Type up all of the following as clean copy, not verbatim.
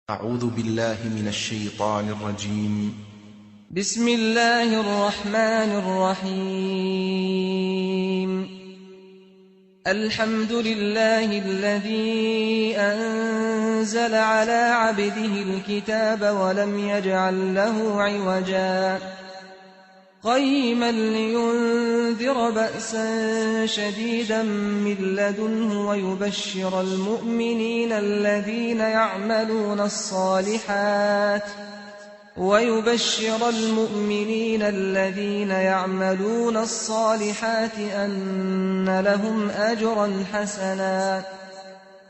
أعوذ بالله من الشيطان الرجيم. بسم الله الرحمن الرحيم. الحمد لله الذي أنزل على عبده الكتاب ولم يجعل له عوجا قيما لينذر بأسا شديدا من لدنه ويبشر المؤمنين الذين يعملون الصالحات أن لهم أجرا حسنا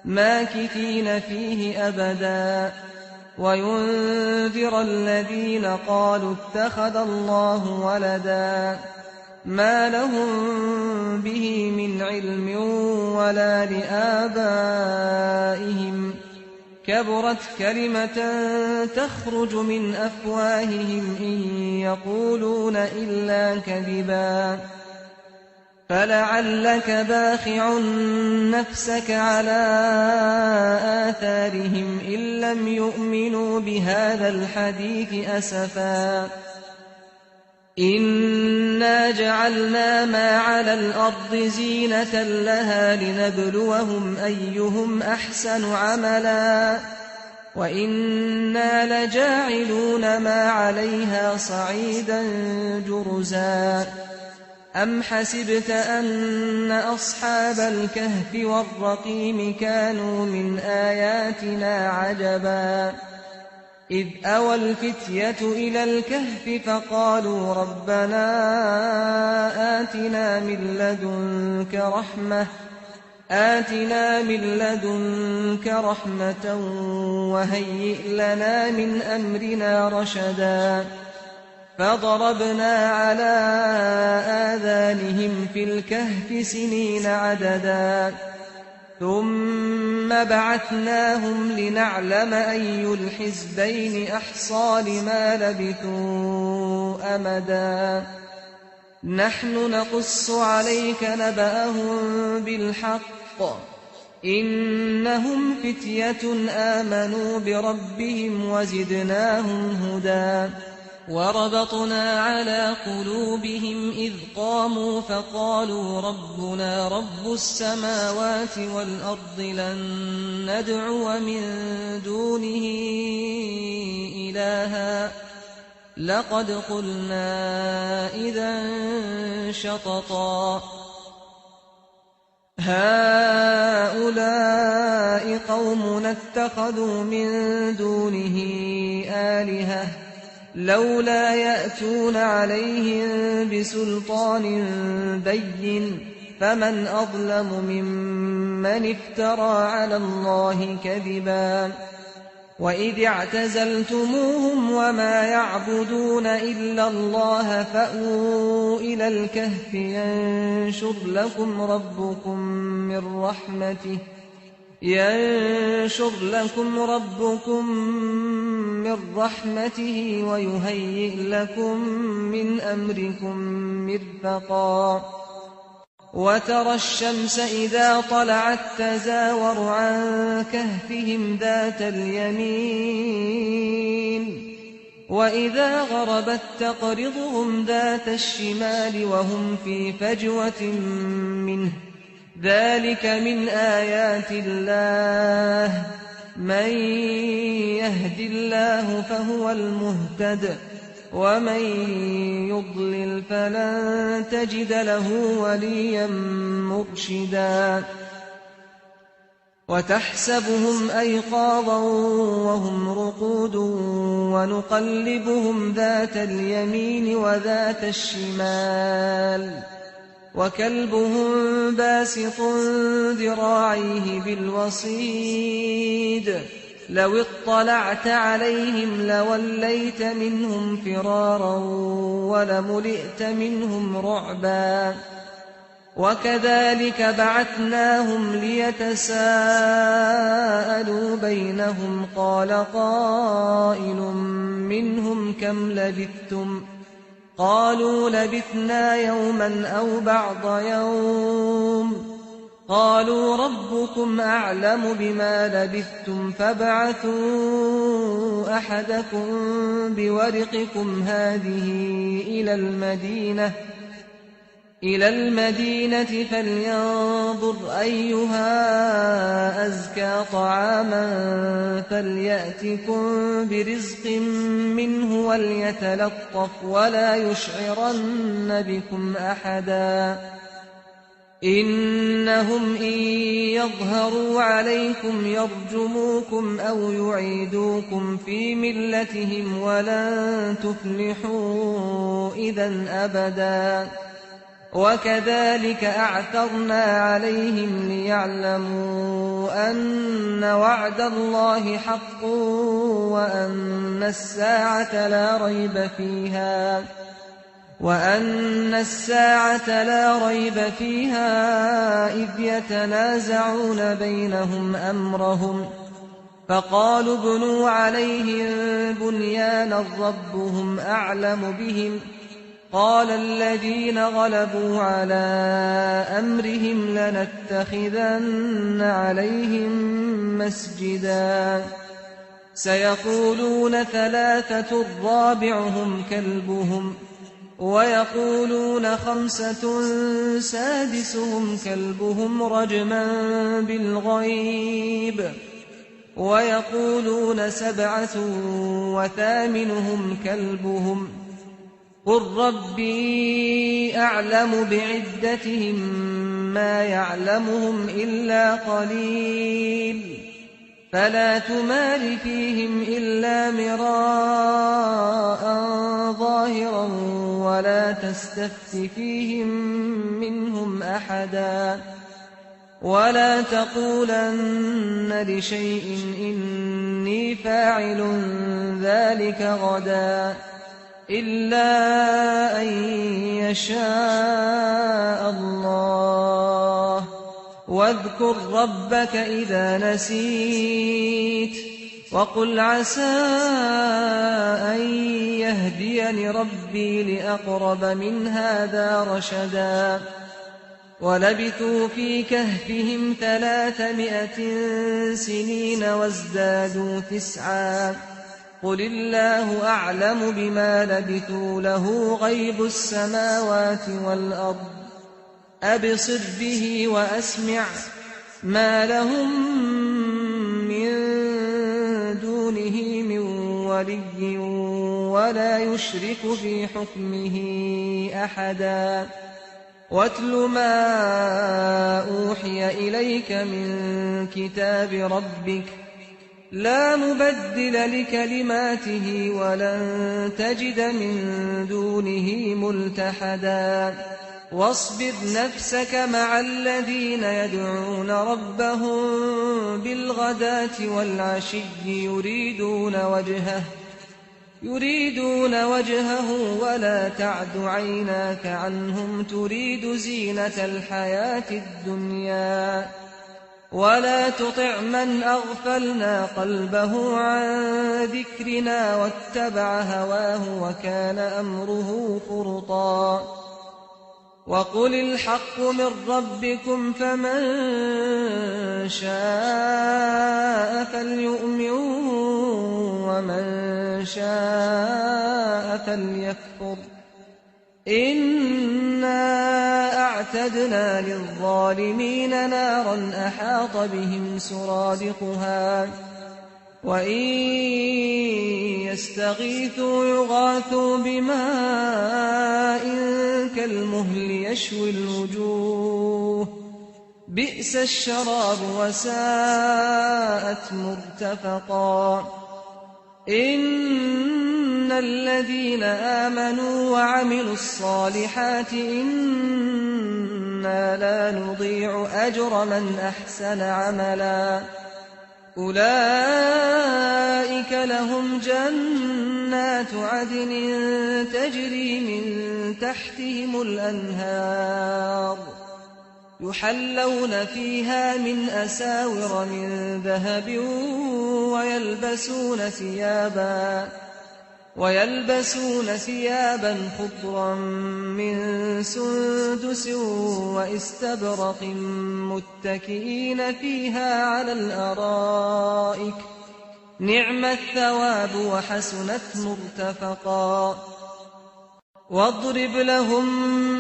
ماكثين فيه أبدا وينذر الذين قالوا اتخذ الله ولدا ما لهم به من علم ولا لآبائهم كبرت كلمة تخرج من أفواههم إن يقولون إلا كذبا فلعلك باخع نفسك على آثارهم إن لم يؤمنوا بهذا الحديث أسفا إنا جعلنا ما على الأرض زينة لها لنبلوهم أيهم أحسن عملا وإنا لجاعلون ما عليها صعيدا جرزا أم حسبت أن أصحاب الكهف والرقيم كانوا من آياتنا عجبا إذ أوى الفتية إلى الكهف فقالوا ربنا آتنا من لدنك رحمة وهيئ لنا من أمرنا رشدا فضربنا على آذانهم في الكهف سنين عددا ثم بعثناهم لنعلم أي الحزبين أحصى لما لبثوا أمدا نحن نقص عليك نبأهم بالحق إنهم فتية آمنوا بربهم وزدناهم هدى وربطنا على قلوبهم إذ قاموا فقالوا ربنا رب السماوات والأرض لن ندعو من دونه إلها لقد قلنا إذا شططا هؤلاء قومنا اتخذوا من دونه آلهة لولا يأتون عليهم بسلطان بين فمن أظلم ممن افترى على الله كذبا وإذ اعتزلتموهم وما يعبدون إلا الله فأووا إلى الكهف ينشر لكم ربكم من رحمته ويهيئ لكم من أمركم مرفقا وترى الشمس إذا طلعت تزاور عن كهفهم ذات اليمين وإذا غربت تقرضهم ذات الشمال وهم في فجوة منه ذلك من آيات الله من يهد الله فهو المهتد ومن يضلل فلن تجد له وليا مرشدا وتحسبهم أيقاظا وهم رقود ونقلبهم ذات اليمين وذات الشمال وكلبهم باسط ذراعيه بالوصيد لو اطلعت عليهم لوليت منهم فرارا ولملئت منهم رعبا وكذلك بعثناهم ليتساءلوا بينهم قال قائل منهم كم لبثتم قالوا لبثنا يوما أو بعض يوم قالوا ربكم أعلم بما لبثتم فابعثوا أحدكم بورقكم هذه إلى المدينة فلينظر أيها أزكى طعاما فليأتكم برزق منه وليتلطف ولا يشعرن بكم أحدا إنهم إن يظهروا عليكم يرجموكم أو يعيدوكم في ملتهم ولن تفلحوا إذا أبدا وكذلك أعثرنا عليهم ليعلموا أن وعد الله حق وأن الساعة لا ريب فيها إذ يتنازعون بينهم أمرهم فقالوا ابنوا عليهم بنيانا ربهم أعلم بهم قال الذين غلبوا على أمرهم لنتخذن عليهم مسجدا سيقولون ثلاثة رابعهم كلبهم ويقولون خمسة سادسهم كلبهم رجما بالغيب ويقولون سبعة وثامنهم كلبهم قل ربي أعلم بعدتهم ما يعلمهم إلا قليل فلا تمار فيهم إلا مراء ظاهرا ولا تستفت فيهم منهم أحدا ولا تقولن لشيء إني فاعل ذلك غدا إلا أن يشاء الله واذكر ربك إذا نسيت وقل عسى أن يهديني ربي لأقرب من هذا رشدا ولبثوا في كهفهم 300 سنين وازدادوا 9 قل الله أعلم بما لبثوا له غيب السماوات والأرض أبصر به وأسمع ما لهم من دونه من ولي ولا يشرك في حكمه أحدا واتل ما أوحي إليك من كتاب ربك لا مبدل لكلماته ولن تجد من دونه ملتحدا واصبر نفسك مع الذين يدعون ربهم بالغداة والعشي يريدون وجهه ولا تعد عيناك عنهم تريد زينة الحياة الدنيا ولا تطع من أغفلنا قلبه عن ذكرنا واتبع هواه وكان أمره فرطا وقل الحق من ربكم فمن شاء فليؤمن ومن شاء فليكفر إنا أعتدنا للظالمين نارا أحاط بهم سرادقها وإن يستغيثوا يغاثوا بماء كالمهل يشوي الوجوه بئس الشراب وساءت مرتفقا إن الذين آمنوا وعملوا الصالحات إنا لا نضيع أجر من أحسن عملا أولئك لهم جنات عدن تجري من تحتهم الأنهار يحلون فيها من أساور من ذهب ويلبسون ويلبسون ثيابا خضرا من سندس واستبرق متكئين فيها على الأرائك نعم الثواب وحسنت مرتفقا واضرب لهم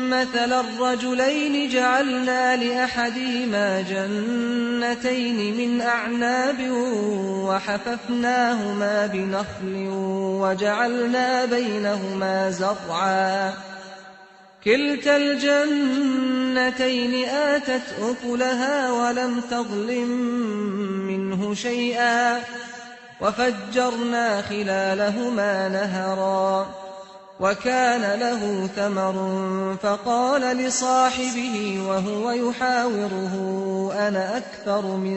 مثل الرجلين جعلنا لأحدهما جنتين من أعناب وحففناهما بنخل وجعلنا بينهما زرعا كلتا الجنتين آتت أكلها ولم تظلم منه شيئا وفجرنا خلالهما نهرا وكان له ثمر فقال لصاحبه وهو يحاوره أنا أكثر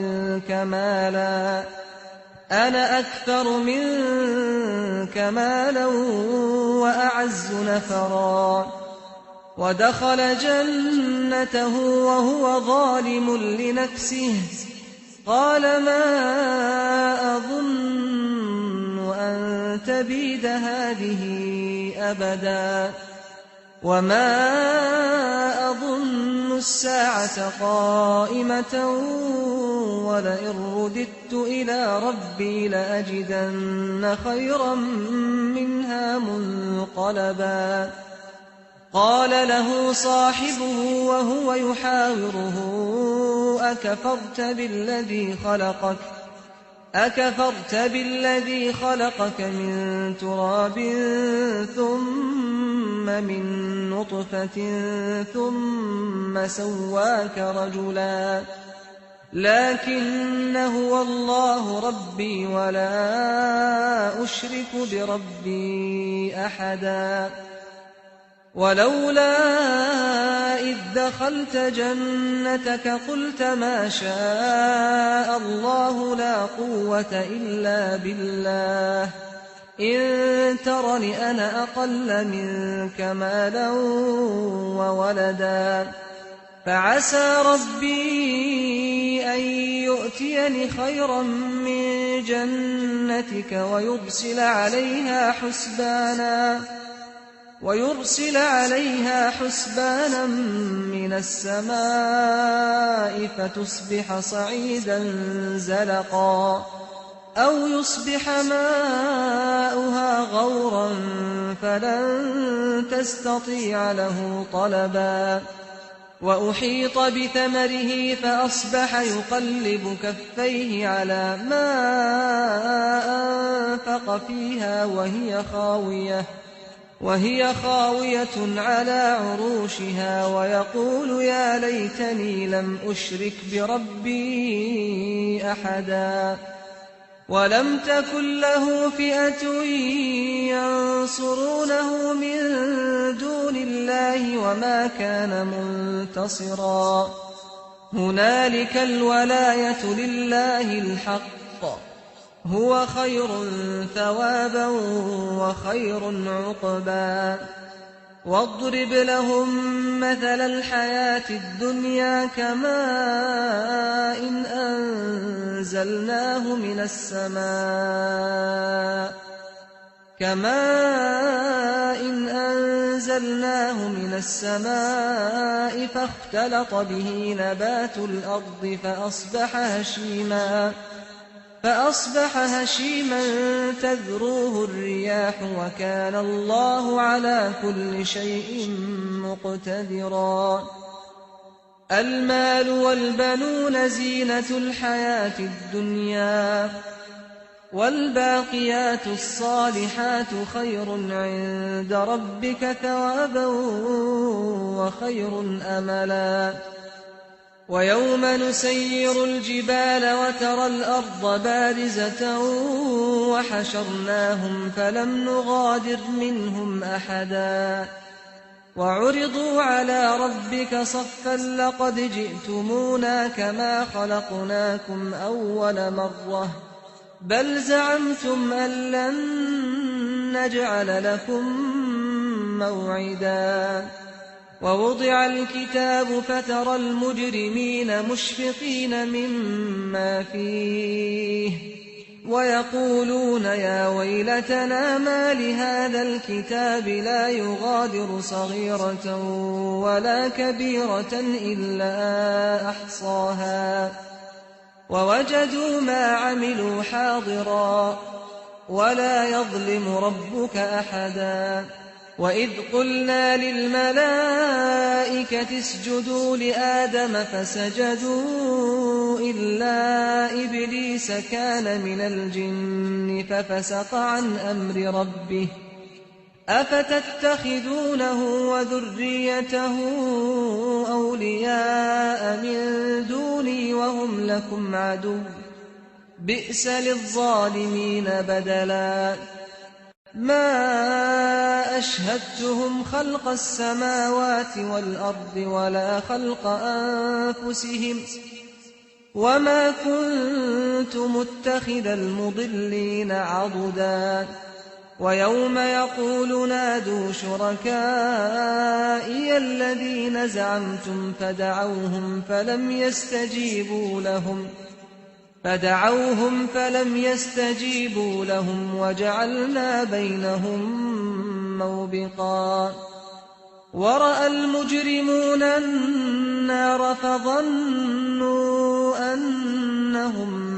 منك مالا وأعز نفرا ودخل جنته وهو ظالم لنفسه قال ما أظن أن تبيد هذه أبدا وما أظن الساعة قائمة ولئن رددت إلى ربي لأجدن خيرا منها منقلبا قال له صاحبه وهو يحاوره أكفرت بالذي خلقك من تراب ثم من نطفة ثم سواك رجلا لكن هو الله ربي ولا أشرك بربي أحدا ولولا إذ دخلت جنتك قلت ما شاء الله لا قوة إلا بالله إن ترني أنا أقل منك مالا وولدا فعسى ربي أن يؤتيني خيرا من جنتك ويرسل عليها حسبانا من السماء فتصبح صعيدا زلقا أو يصبح ماؤها غورا فلن تستطيع له طلبا وأحيط بثمره فأصبح يقلب كفيه على ما أنفق فيها وهي خاوية على عروشها ويقول يا ليتني لم أشرك بربي أحدا ولم تكن له فئة ينصرونه من دون الله وما كان منتصرا هنالك الولاية لله الحق هو خير ثوابا وخير عقبا واضرب لهم مثل الحياة الدنيا كماء إن أنزلناه من السماء فاختلط به نبات الأرض فأصبح هشيما تذروه الرياح وكان الله على كل شيء مقتدرا المال والبنون زينة الحياة الدنيا والباقيات الصالحات خير عند ربك ثوابا وخير أملا ويوم نسير الجبال وترى الأرض بارزة وحشرناهم فلم نغادر منهم أحدا وعرضوا على ربك صفا لقد جئتمونا كما خلقناكم أول مرة بل زعمتم أن لن نجعل لكم موعدا ووضع الكتاب فترى المجرمين مشفقين مما فيه ويقولون يا ويلتنا ما لهذا الكتاب لا يغادر صغيرة ولا كبيرة إلا أحصاها ووجدوا ما عملوا حاضرا ولا يظلم ربك أحدا وإذ قلنا للملائكة اسجدوا لآدم فسجدوا إلا إبليس كان من الجن ففسق عن أمر ربه أفتتخذونه وذريته أولياء من دوني وهم لكم عدو بئس للظالمين بدلا ما أشهدتهم خلق السماوات والأرض ولا خلق أنفسهم وما كنت متخذ المضلين عضدا ويوم يقول نادوا شركائي الذين زعمتم فدعوهم فلم يستجيبوا لهم وجعلنا بينهم موبقا ورأى المجرمون النار فظنوا أنهم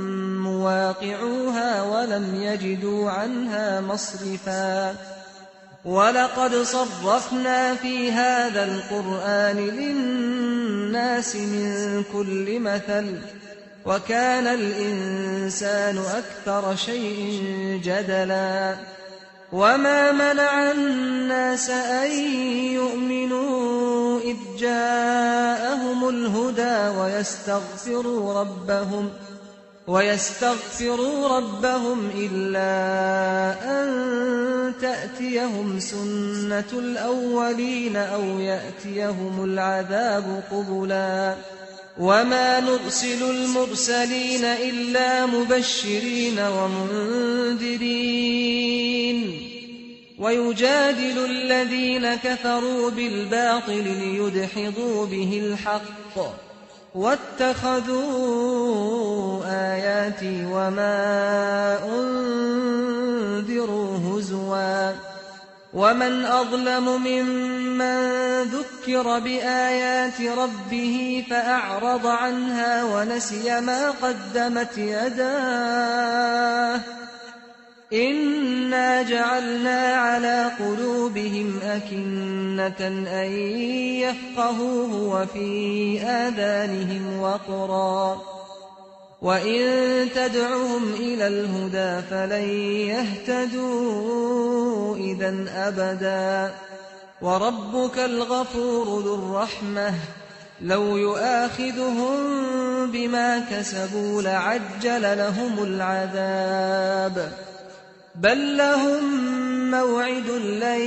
مواقعوها ولم يجدوا عنها مصرفا ولقد صرفنا في هذا القرآن للناس من كل مثل وكان الإنسان أكثر شيء جدلا وما منع الناس أن يؤمنوا إذ جاءهم الهدى ويستغفروا ربهم إلا أن تأتيهم سنة الأولين أو يأتيهم العذاب قبلا وما نرسل المرسلين إلا مبشرين ومنذرين ويجادل الذين كفروا بالباطل ليدحضوا به الحق واتخذوا آياتي وما أنذروا هزوا ومن أظلم ممن ذكر بآيات ربه فأعرض عنها ونسي ما قدمت يداه إنا جعلنا على قلوبهم أكنة أن يفقهوه وفي آذانهم وقرا وإن تدعهم إلى الهدى فلن يهتدوا إذا أبدا وربك الغفور ذو الرحمة لو يؤاخذهم بما كسبوا لعجل لهم العذاب بل لهم موعد لن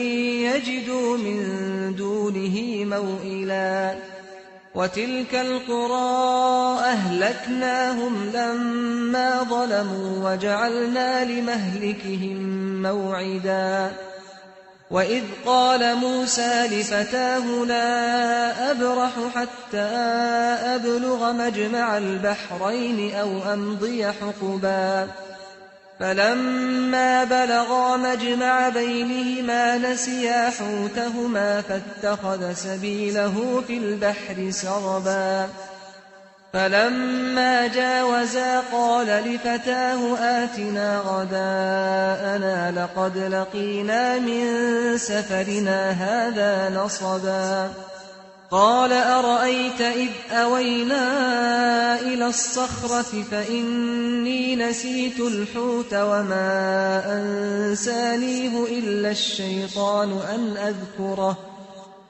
يجدوا من دونه موئلا وتلك القرى أهلكناهم لما ظلموا وجعلنا لمهلكهم موعدا وإذ قال موسى لفتاه لا أبرح حتى أبلغ مجمع البحرين أو أمضي حقبا فلما بلغا مجمع بينهما نسيا حوتهما فاتخذ سبيله في البحر سربا فلما جاوزا قال لفتاه آتنا غداءنا لقد لقينا من سفرنا هذا نصبا قال أرأيت إذ أوينا إلى الصخرة فإني نسيت الحوت وما أنسانيه إلا الشيطان أن أذكره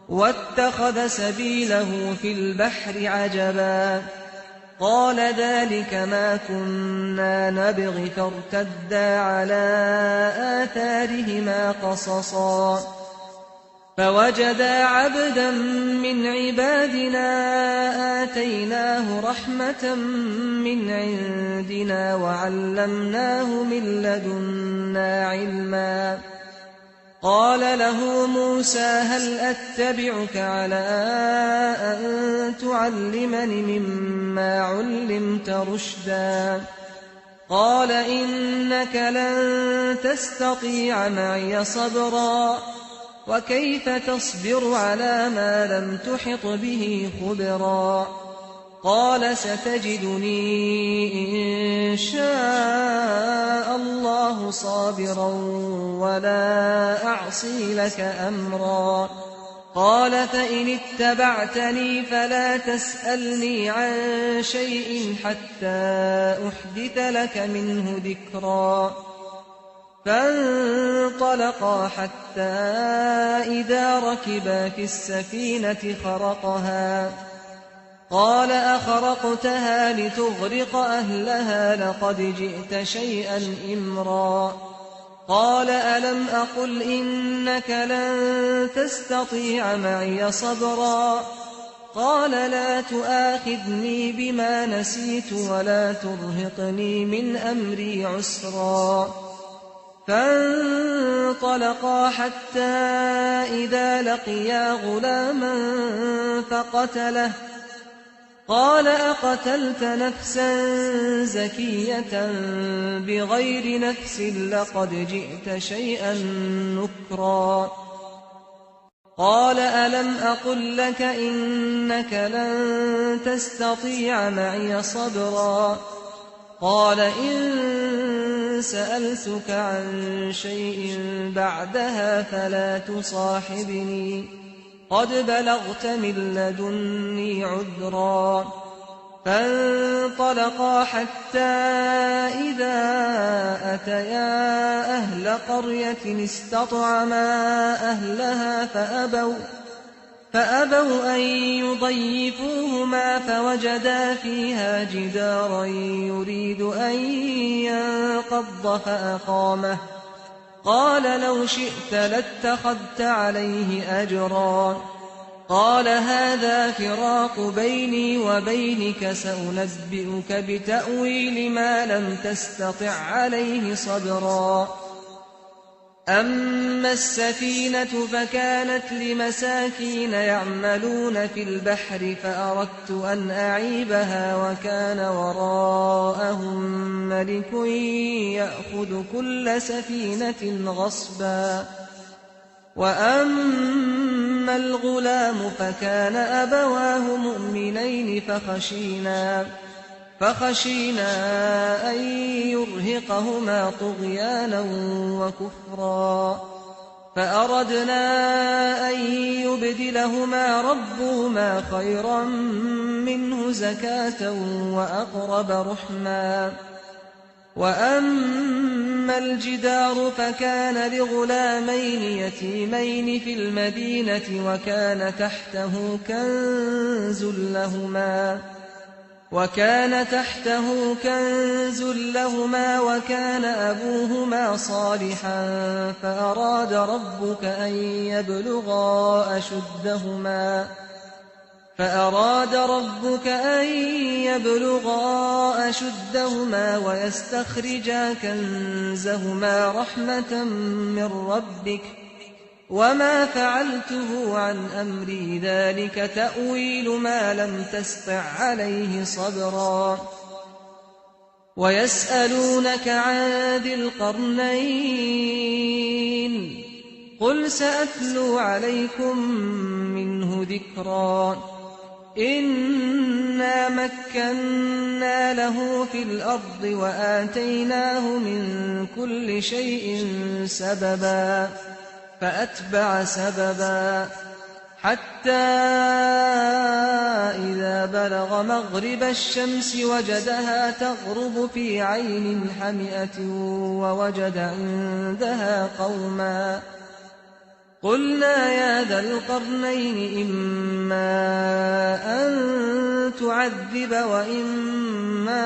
واتخذ سبيله في البحر عجبا قال ذلك ما كنا نبغي فارتدا على آثارهما قصصا فوجدا عبدا من عبادنا آتيناه رحمة من عندنا وعلمناه من لدنا علما قال له موسى هل أتبعك على أن تعلمني مما علمت رشدا قال إنك لن تستطيع معي صبرا وكيف تصبر على ما لم تحط به خبرا قال ستجدني إن شاء الله صابرا ولا أعصي لك أمرا قال فإن اتبعتني فلا تسألني عن شيء حتى أحدث لك منه ذكرا فانطلقا حتى إذا ركبا في السفينة خرقها قال أخرقتها لتغرق أهلها لقد جئت شيئا إمرا قال ألم أقل إنك لن تستطيع معي صبرا قال لا تؤاخذني بما نسيت ولا ترهقني من أمري عسرا فانطلقا حتى إذا لقيا غلاما فقتله قال أقتلت نفسا زكية بغير نفس لقد جئت شيئا نكرا قال ألم أقل لك إنك لن تستطيع معي صبرا قال إن سألتك عن شيء بعدها فلا تصاحبني قد بلغت من لدني عذرا فانطلقا حتى إذا أتيا أهل قرية استطعما أهلها فأبوا أن يضيفوهما فوجدا فيها جدارا يريد أن ينقض فأقامه قال لو شئت لاتخذت عليه أجرا قال هذا فراق بيني وبينك سأنبئك بتأويل ما لم تستطع عليه صبرا أما السفينة فكانت لمساكين يعملون في البحر فأردت أن أعيبها وكان وراءهم ملك يأخذ كل سفينة غصبا وأما الغلام فكان أبواه مؤمنين فخشينا أن يرهقهما طغيانا وكفرا فأردنا أن يبدلهما ربهما خيرا منه زكاة وأقرب رحما وأما الجدار فكان لغلامين يتيمين في المدينة وكان تحته كنز لهما وكان أبوهما صالحا فأراد ربك أن يبلغا أشدهما ويستخرجا كنزهما رحمة من ربك وما فعلته عن أمري ذلك تأويل ما لم تسطع عليه صبرا ويسألونك عن ذي القرنين قل سأتلو عليكم منه ذكرا إنا مكنا له في الأرض وآتيناه من كل شيء سببا فأتبع سببا حتى إذا بلغ مغرب الشمس وجدها تغرب في عين حمئة ووجد عندها قوما قلنا يا ذا القرنين إما أن تعذب وإما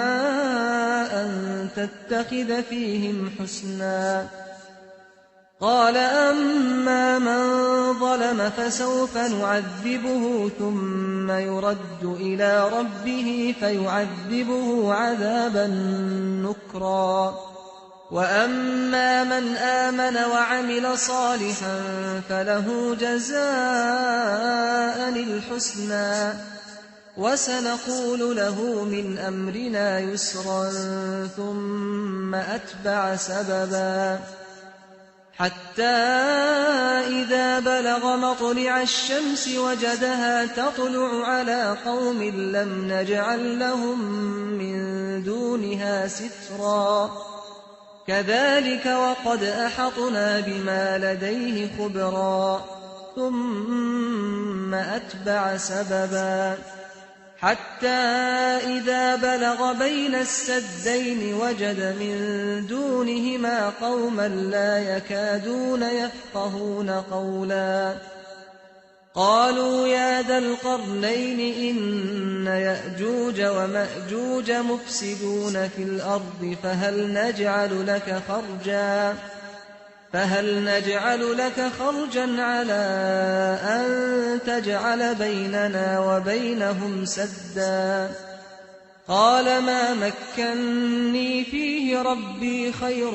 أن تتخذ فيهم حسنا قال أما من ظلم فسوف نعذبه ثم يرد إلى ربه فيعذبه عذابا نكرا وأما من آمن وعمل وسنقول له من أمرنا يسرا ثم أتبع سببا حتى إذا بلغ مطلع الشمس وجدها تطلع على قوم لم نجعل لهم من دونها سترا كذلك وقد أحطنا بما لديه خبرا ثم أتبع سببا حتى إذا بلغ بين السدين وجد من دونهما قوما لا يكادون يفقهون قولا قالوا يا ذا القرنين إن يأجوج ومأجوج مفسدون في الأرض فهل نجعل لك خرجا على أن تجعل بيننا وبينهم سدا قال ما مكني فيه ربي خير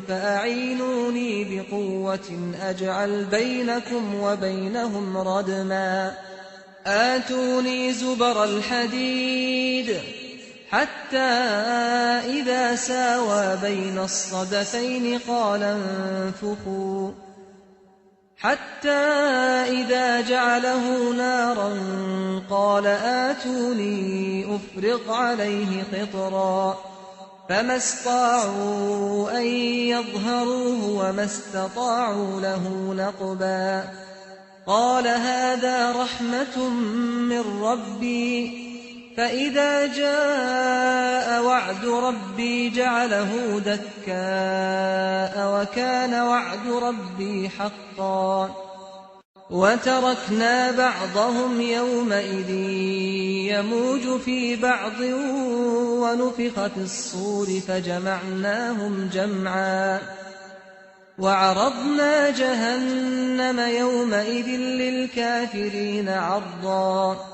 فأعينوني بقوة أجعل بينكم وبينهم ردما آتوني زبر الحديد حتى إذا ساوى بين الصدفين قال انفخوا حتى إذا جعله نارا قال آتوني أفرغ عليه قطرا فما استطاعوا أن يظهروه وما استطاعوا له نقبا قال هذا رحمة من ربي فإذا جاء وعد ربي جعله دكاء وكان وعد ربي حقا وتركنا بعضهم يومئذ يموج في بعض ونفخ في الصور فجمعناهم جمعا وعرضنا جهنم يومئذ للكافرين عرضا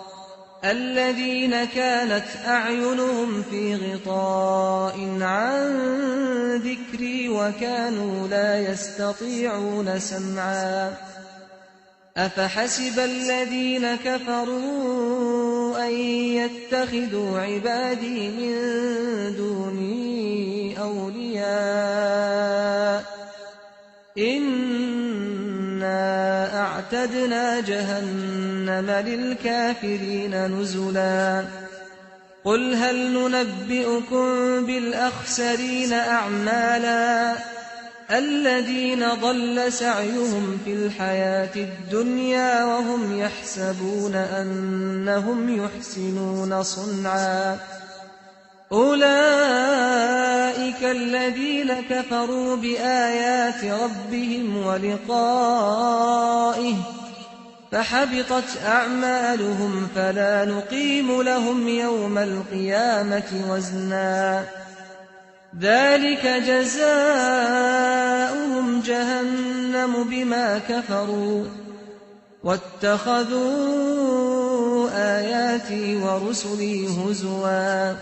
الذين كانت أعينهم في غطاء عن ذكري وكانوا لا يستطيعون سمعا أفحسب الذين كفروا أن يتخذوا عبادي من دوني أولياء إنا أعتدنا جهنم للكافرين نزلا قل هل ننبئكم بالأخسرين أعمالا الذين ضل سعيهم في الحياة الدنيا وهم يحسبون أنهم يحسنون صنعا أولئك الذين كفروا بآيات ربهم ولقائه فحبطت أعمالهم فلا نقيم لهم يوم القيامة وزنا ذلك جزاؤهم جهنم بما كفروا واتخذوا آياتي ورسلي هزوا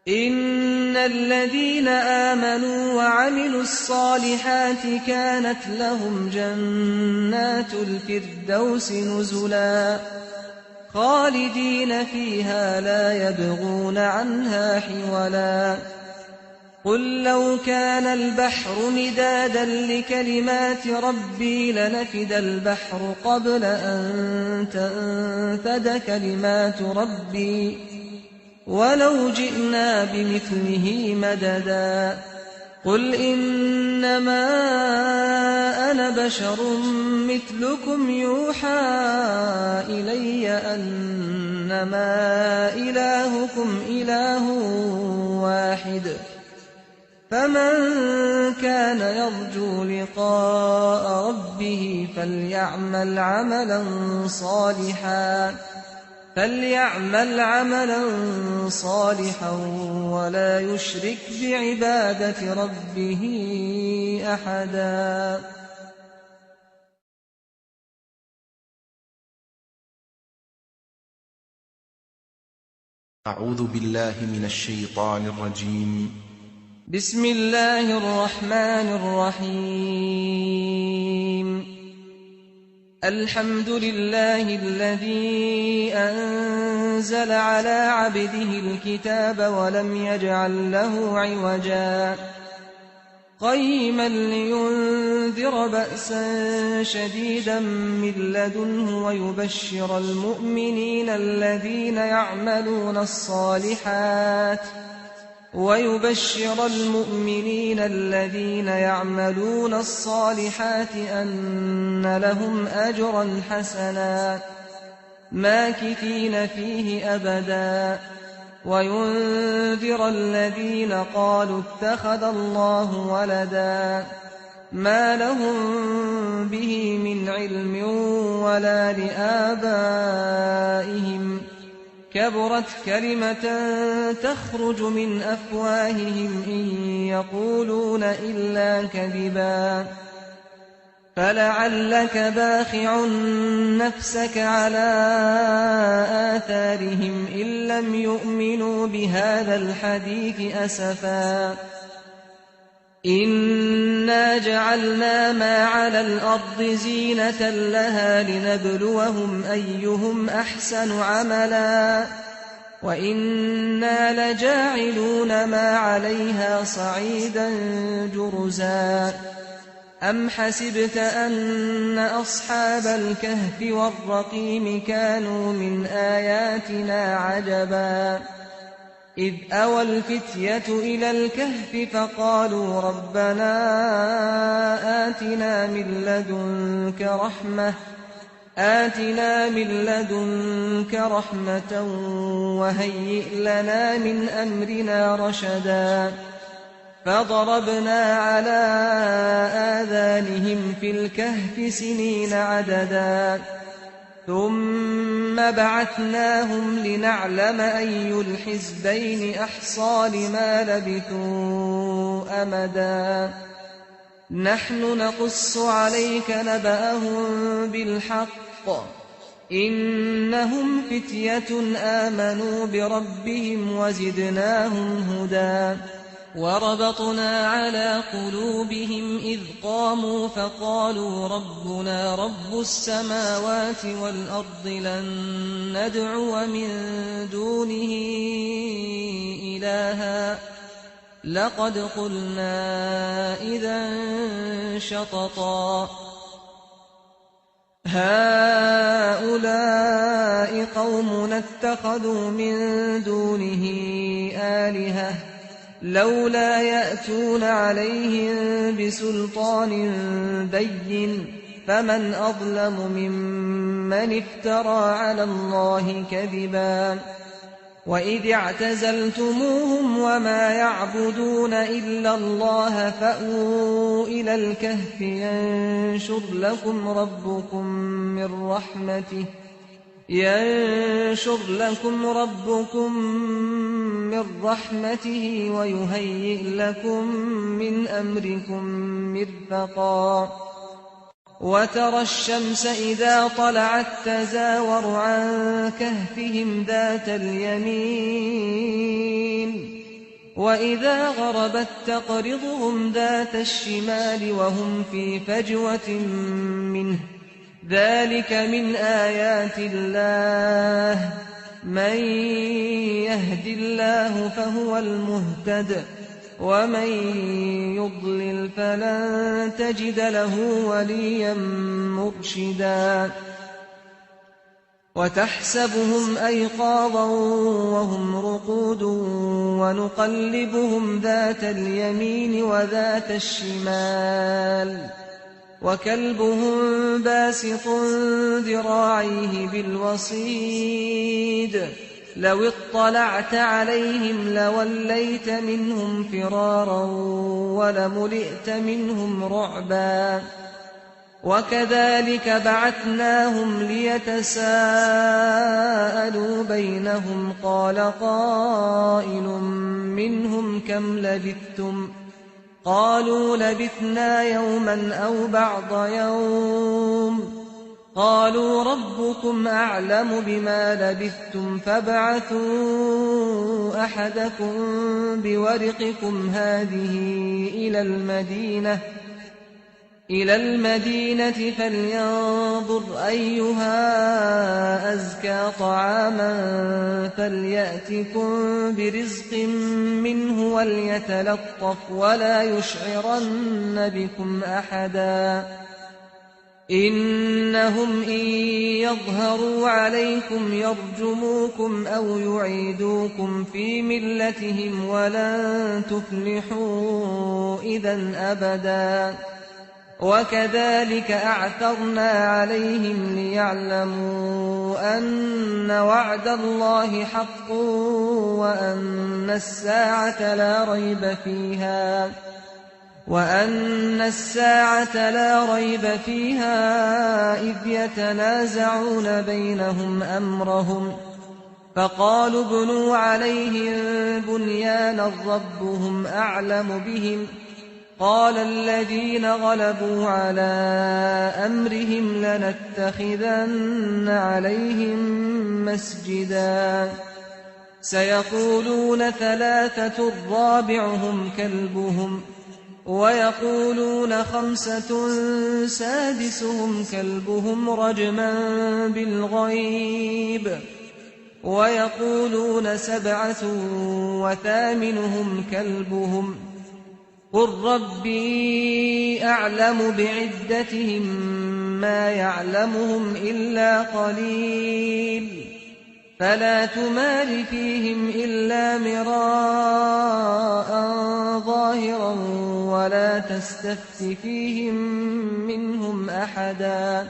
إن الذين آمنوا وعملوا الصالحات كانت لهم جنات الفردوس نزلا خالدين فيها لا يبغون عنها حولا قل لو كان البحر مدادا لكلمات ربي لنفد البحر قبل أن تنفد كلمات ربي ولو جئنا بمثله مددا قل إنما أنا بشر مثلكم يوحى إلي أنما إلهكم إله واحد فمن كان يرجو لقاء ربه فليعمل عملا صالحا ولا يشرك بعبادة ربه أحدا أعوذ بالله من الشيطان الرجيم بسم الله الرحمن الرحيم الحمد لله الذي أنزل على عبده الكتاب ولم يجعل له عوجا قيما لينذر بأسا شديدا من لدنه ويبشر المؤمنين الذين يعملون الصالحات أن لهم أجرا حسنا ماكثين فيه أبدا وينذر الذين قالوا اتخذ الله ولدا ما لهم به من علم ولا لآبائهم كبرت كلمة تخرج من أفواههم إن يقولون إلا كذبا فلعلك باخع نفسك على آثارهم إن لم يؤمنوا بهذا الحديث أسفا إنا جعلنا ما على الأرض زينة لها لنبلوهم أيهم أحسن عملا وإنا لجاعلون ما عليها صعيدا جرزا أم حسبت أن أصحاب الكهف والرقيم كانوا من آياتنا عجبا إذ أوى الفتية إلى الكهف فقالوا ربنا آتنا من لدنك رحمة وهيئ لنا من أمرنا رشدا فضربنا على آذانهم في الكهف سنين عددا ثم بعثناهم لنعلم أي الحزبين أحصى لما لبثوا أمدا نحن نقص عليك نبأهم بالحق إنهم فتية آمنوا بربهم وزدناهم هدى وربطنا على قلوبهم إذ قاموا فقالوا ربنا رب السماوات والأرض لن ندعو من دونه إلها لقد قلنا إذا شططا هؤلاء قومنا اتخذوا من دونه آلهة لولا يأتون عليهم بسلطان بين فمن أظلم ممن افترى على الله كذبا وإذ اعتزلتموهم وما يعبدون إلا الله فأووا إلى الكهف ينشر لكم ربكم من رحمته ويهيئ لكم من أمركم مرفقا وترى الشمس إذا طلعت تزاور عن كهفهم ذات اليمين وإذا غربت تقرضهم ذات الشمال وهم في فجوة منه ذلك من آيات الله من يهد الله فهو المهتد ومن يضلل فلن تجد له وليا مرشدا وتحسبهم أيقاظا وهم رقود ونقلبهم ذات اليمين وذات الشمال وكلبهم باسط ذراعيه بالوصيد لو اطلعت عليهم لوليت منهم فرارا ولملئت منهم رعبا وكذلك بعثناهم ليتساءلوا بينهم قال قائل منهم كم لبثتم قالوا لبثنا يوما أو بعض يوم قالوا ربكم أعلم بما لبثتم فابعثوا أحدكم بورقكم هذه إلى المدينة فلينظر أيها أزكى طعاما فليأتكم برزق منه وليتلطف ولا يشعرن بكم أحدا إنهم إن يظهروا عليكم يرجموكم أو يعيدوكم في ملتهم ولن تفلحوا إذا أبدا وكذلك أعثرنا عليهم ليعلموا أن وعد الله حق وأن الساعة لا ريب فيها إذ يتنازعون بينهم أمرهم فقالوا ابنوا عليهم بنيانا ربهم أعلم بهم قال الذين غلبوا على أمرهم لنتخذن عليهم مسجدا سيقولون ثلاثة رابعهم كلبهم ويقولون خمسة سادسهم كلبهم رجما بالغيب ويقولون سبعة وثامنهم كلبهم قل ربي أعلم بعدتهم ما يعلمهم إلا قليل فلا تمار فيهم إلا مراء ظاهرا ولا تستفت فيهم منهم أحدا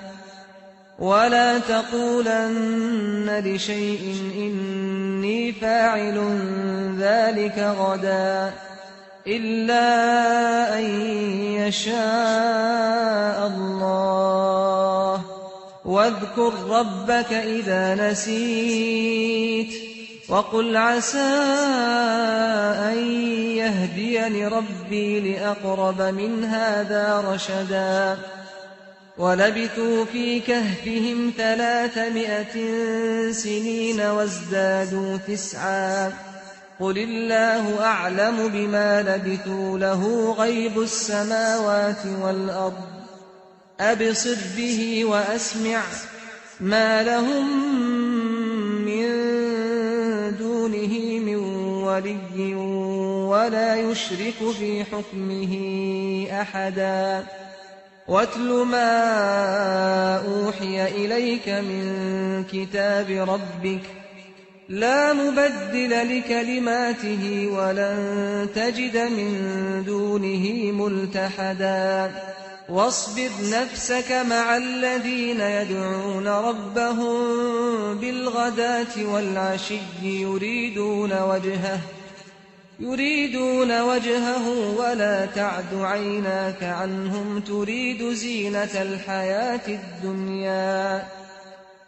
ولا تقولن لشيء إني فاعل ذلك غدا إلا أن يشاء الله واذكر ربك إذا نسيت وقل عسى أن يهديني ربي لأقرب من هذا رشدا ولبثوا في كهفهم 300 سنين وازدادوا 9 قل الله أعلم بما لبثوا له غيب السماوات والأرض أبصر به وأسمع ما لهم من دونه من ولي ولا يشرك في حكمه أحدا واتل ما أوحي إليك من كتاب ربك لا مبدل لكلماته ولن تجد من دونه ملتحدا واصبر نفسك مع الذين يدعون ربهم بالغداة والعشي يريدون وجهه ولا تعد عيناك عنهم تريد زينة الحياة الدنيا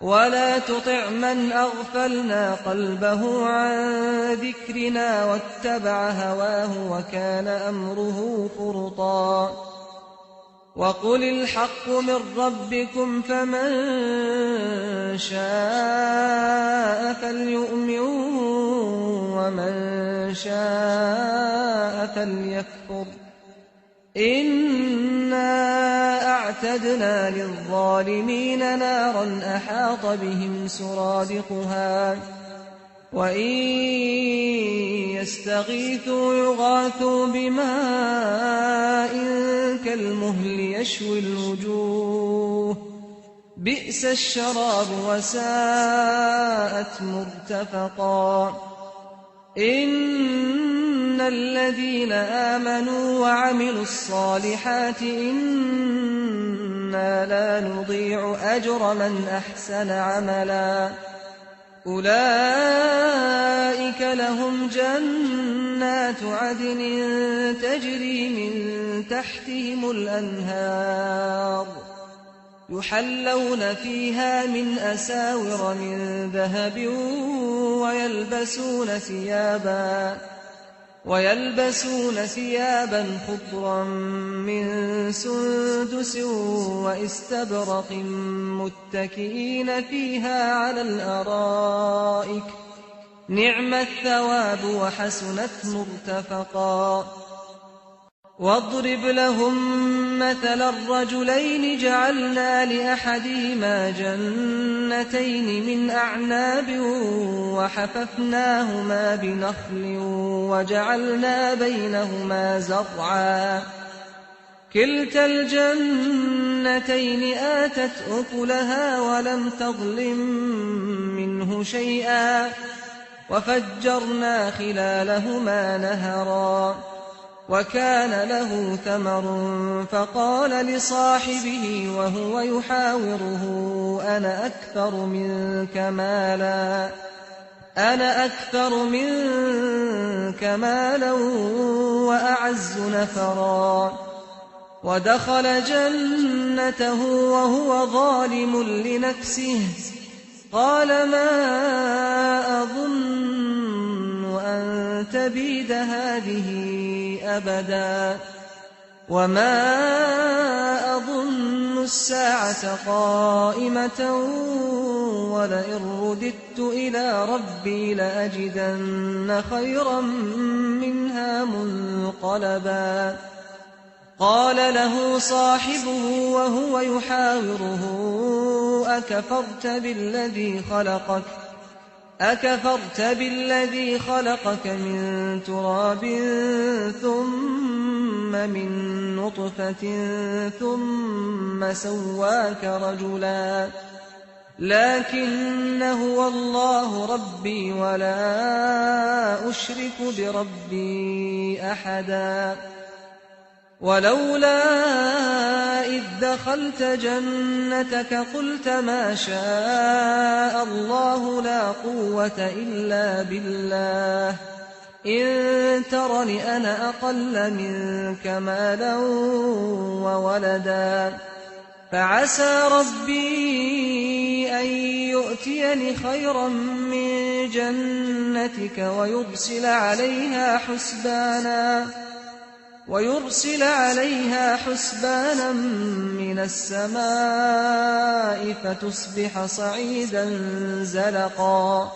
ولا تطع من أغفلنا قلبه عن ذكرنا واتبع هواه وكان أمره فرطا وقل الحق من ربكم فمن شاء فليؤمن ومن شاء فليكفر إنا أعتدنا للظالمين نارا أحاط بهم سرادقها وإن يستغيثوا يغاثوا بماء كالمهل يشوي الوجوه بئس الشراب وساءت مرتفقا إن الذين آمنوا وعملوا الصالحات إنا لا نضيع أجر من أحسن عملا أولئك لهم جنات عدن تجري من تحتهم الأنهار يحلون فيها من أساور من ذهب ويلبسون ثيابا خضرا من سندس واستبرق متكئين فيها على الأرائك نعم الثواب وحسنت مرتفقا واضرب لهم مثل الرجلين جعلنا لأحدهما جنتين من أعناب وحففناهما بنخل وجعلنا بينهما زرعا كلتا الجنتين آتت أكلها ولم تظلم منه شيئا وفجرنا خلالهما نهرا وكان له ثمر فقال لصاحبه وهو يحاوره أنا أكثر منك مالا وأعز نفرا ودخل جنته وهو ظالم لنفسه قال ما أظن أن تبيد هذه أبدا وما أظن الساعة قائمة ولئن رددت إلى ربي لأجدن خيرا منها منقلبا قال له صاحبه وهو يحاوره أكفرت بالذي خلقك من تراب ثم من نطفة ثم سواك رجلا لكن هو الله ربي ولا أشرك بربي أحدا ولولا إذ دخلت جنتك قلت ما شاء الله لا قوة إلا بالله إن ترني أنا أقل منك مالا وولدا فعسى ربي أن يؤتيني خيرا من جنتك ويرسل عليها حسبانا من السماء فتصبح صعيدا زلقا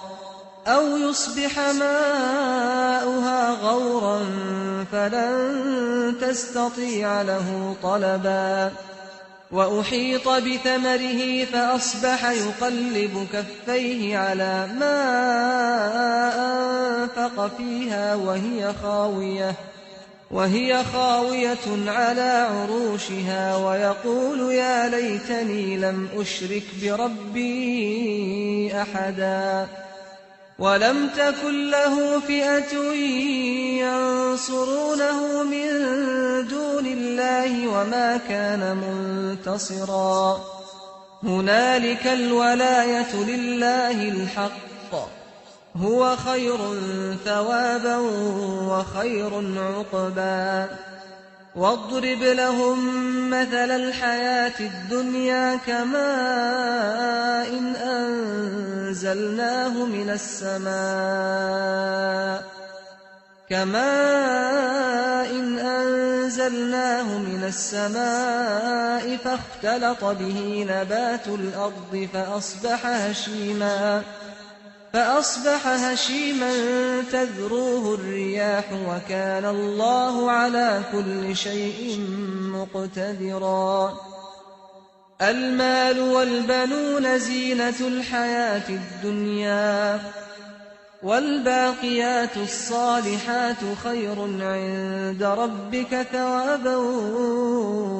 أو يصبح ماؤها غورا فلن تستطيع له طلبا وأحيط بثمره فأصبح يقلب كفيه على ما أنفق فيها وهي خاوية على عروشها ويقول يا ليتني لم أشرك بربي أحدا ولم تكن له فئة ينصرونه من دون الله وما كان منتصرا هنالك الولاية لله الحق هو خير ثوابا وخير عقبا واضرب لهم مثل الحياة الدنيا كماء إن أنزلناه من السماء فاختلط به نبات الأرض فأصبح هشيما تذروه الرياح وكان الله على كل شيء مقتدرا المال والبنون زينة الحياة الدنيا والباقيات الصالحات خير عند ربك ثوابا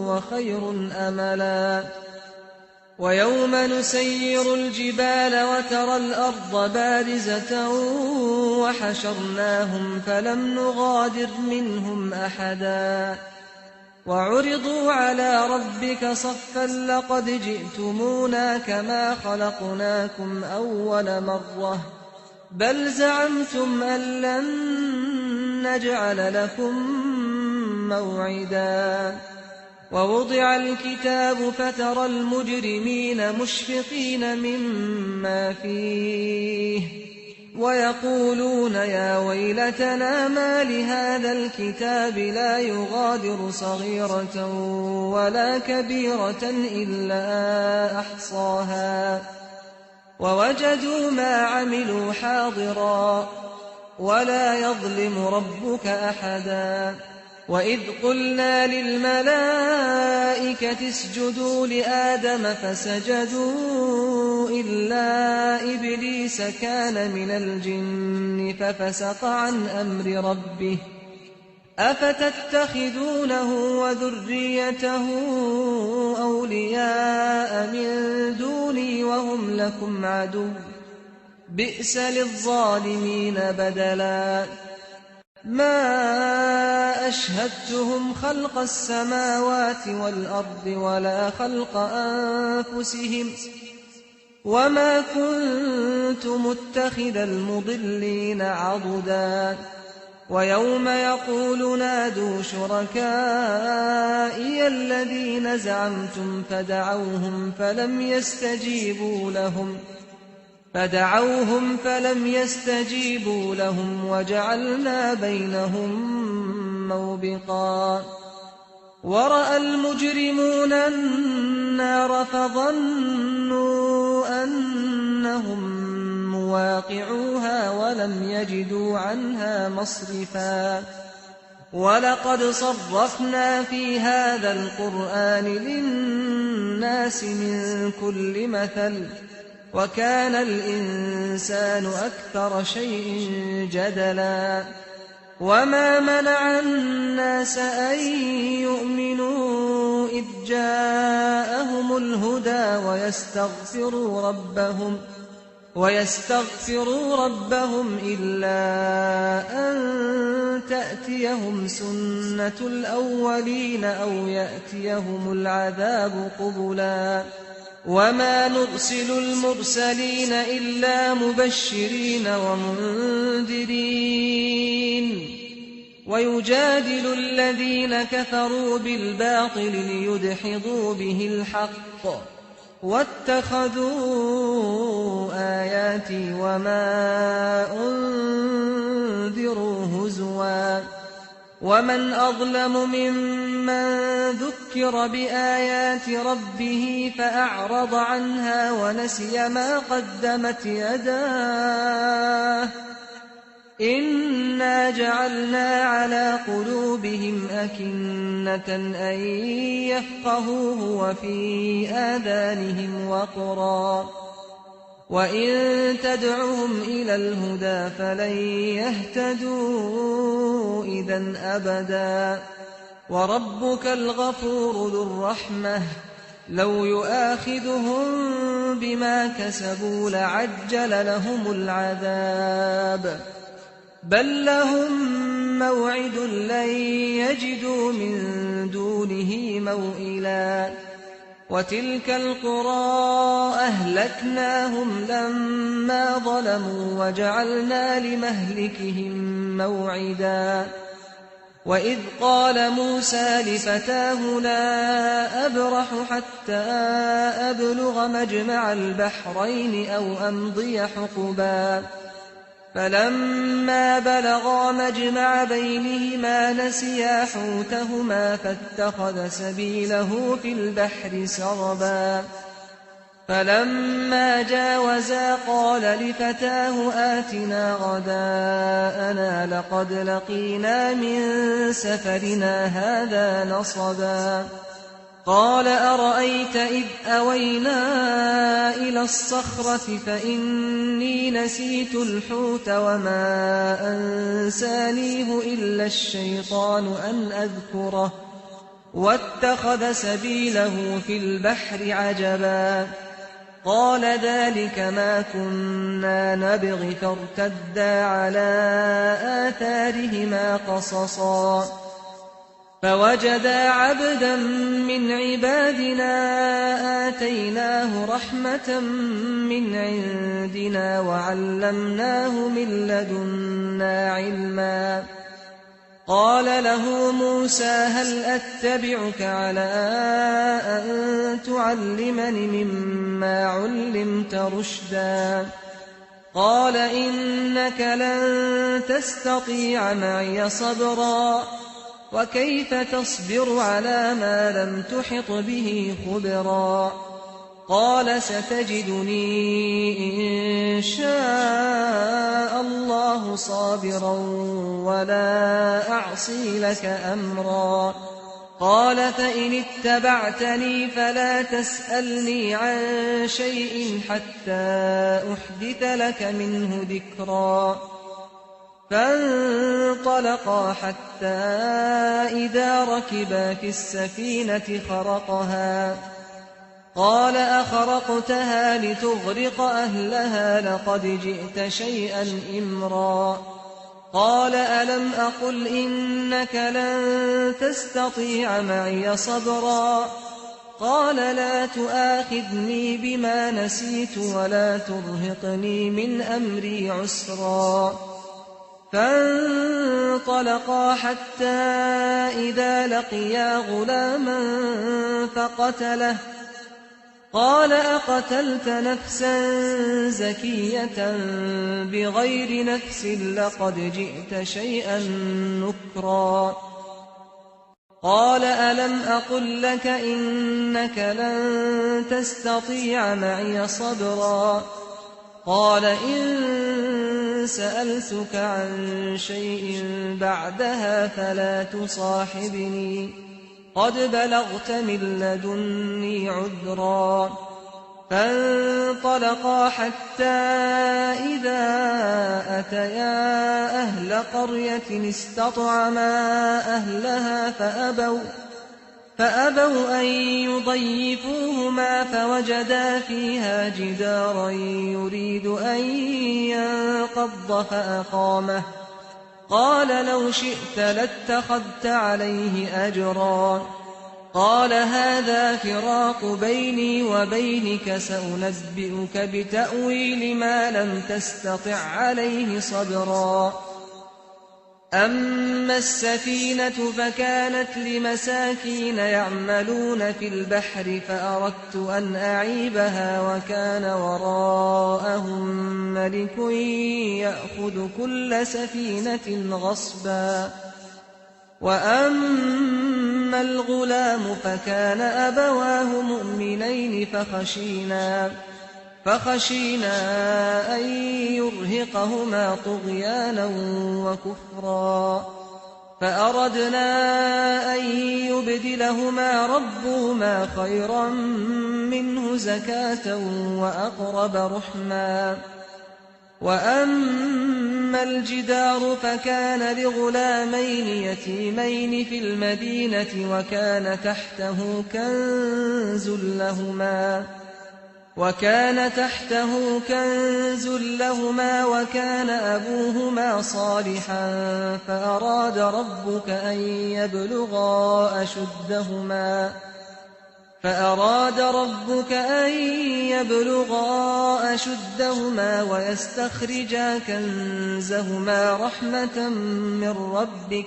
وخير أملا ويوم نسير الجبال وترى الأرض بارزة وحشرناهم فلم نغادر منهم أحدا وعرضوا على ربك صفا لقد جئتمونا كما خلقناكم أول مرة بل زعمتم أن لن نجعل لكم موعدا ووضع الكتاب فترى المجرمين مشفقين مما فيه ويقولون يا ويلتنا ما لهذا الكتاب لا يغادر صغيرة ولا كبيرة إلا أحصاها ووجدوا ما عملوا حاضرا ولا يظلم ربك أحدا وإذ قلنا للملائكة اسجدوا لآدم فسجدوا إلا إبليس كان من الجن ففسق عن أمر ربه أفتتخذونه وذريته أولياء من دوني وهم لكم عدو بئس للظالمين بدلا ما أشهدتهم خلق السماوات والأرض ولا خلق أنفسهم وما كنت متخذ المضلين عضدا ويوم يقول نادوا شركائي الذين زعمتم فدعوهم فلم يستجيبوا لهم وجعلنا بينهم موبقا ورأى المجرمون النار فظنوا أنهم مواقعوها ولم يجدوا عنها مصرفا ولقد صرفنا في هذا القرآن للناس من كل مثل وكان الإنسان أكثر شيء جدلا وما منع الناس أن يؤمنوا إذ جاءهم الهدى ويستغفروا ربهم إلا أن تأتيهم سنة الأولين أو يأتيهم العذاب قبلا وما نرسل المرسلين إلا مبشرين ومنذرين ويجادل الذين كفروا بالباطل ليدحضوا به الحق واتخذوا آياتي وما أنذروا هزوا ومن أظلم ممن ذكر بآيات ربه فأعرض عنها ونسي ما قدمت يداه إنا جعلنا على قلوبهم أكنة أن يفقهوه وفي آذانهم وقرا وإن تدعهم إلى الهدى فلن يهتدوا إذا أبدا وربك الغفور ذو الرحمة لو يؤاخذهم بما كسبوا لعجل لهم العذاب بل لهم موعد لن يجدوا من دونه موئلا وتلك القرى أهلكناهم لما ظلموا وجعلنا لمهلكهم موعدا وإذ قال موسى لفتاه لا أبرح حتى أبلغ مجمع البحرين أو أمضي حقبا فلما بلغا مجمع بينهما نسيا حوتهما فاتخذ سبيله في البحر سربا فلما جاوزا قال لفتاه آتنا غداءنا لقد لقينا من سفرنا هذا نصبا قال أرأيت إذ أوينا إلى الصخرة فإني نسيت الحوت وما أنسانيه إلا الشيطان أن أذكره واتخذ سبيله في البحر عجبا قال ذلك ما كنا نبغ فارتدا على آثارهما قصصا فوجدا عبدا من عبادنا آتيناه رحمة من عندنا وعلمناه من لدنا علما قال له موسى هل أتبعك على أن تعلمني مما علمت رشدا قال إنك لن تستطيع معي صبرا وكيف تصبر على ما لم تحط به خبرا قال ستجدني إن شاء الله صابرا ولا أعصي لك أمرا. قال فإن اتبعتني فلا تسألني عن شيء حتى أحدث لك منه ذكرا. فانطلقا حتى إذا ركبا في السفينة خرقها. قال أخرقتها لتغرق أهلها لقد جئت شيئا إمرا. قال ألم أقل إنك لن تستطيع معي صبرا. قال لا تؤاخذني بما نسيت ولا ترهقني من أمري عسرا. فانطلقا حتى إذا لقيا غلاما فقتله. قال أقتلت نفسا زكية بغير نفس لقد جئت شيئا نكرا. قال ألم أقل لك إنك لن تستطيع معي صبرا. قال إن سألتك عن شيء بعدها فلا تصاحبني قد بلغت من لدني عذرا. فانطلقا حتى إذا أتيا أهل قرية استطعما أهلها فأبوا أن يضيفوهما فوجدا فيها جدارا يريد أن ينقض فأقامه. قال لو شئت لاتخذت عليه أجرا. قال هذا فراق بيني وبينك سأنبئك بتأويل ما لم تستطع عليه صبرا. أما السفينة فكانت لمساكين يعملون في البحر فأردت أن أعيبها وكان وراءهم ملك يأخذ كل سفينة غصبا. وأما الغلام فكان أبواه مؤمنين فخشينا أن يرهقهما طغيانا وكفرا. فأردنا أن يبدلهما ربهما خيرا منه زكاة وأقرب رحما. وأما الجدار فكان لغلامين يتيمين في المدينة وكان تحته كنز لهما وكان أبوهما صالحا فأراد ربك أن يبلغا أشدهما ويستخرجا كنزهما رحمة من ربك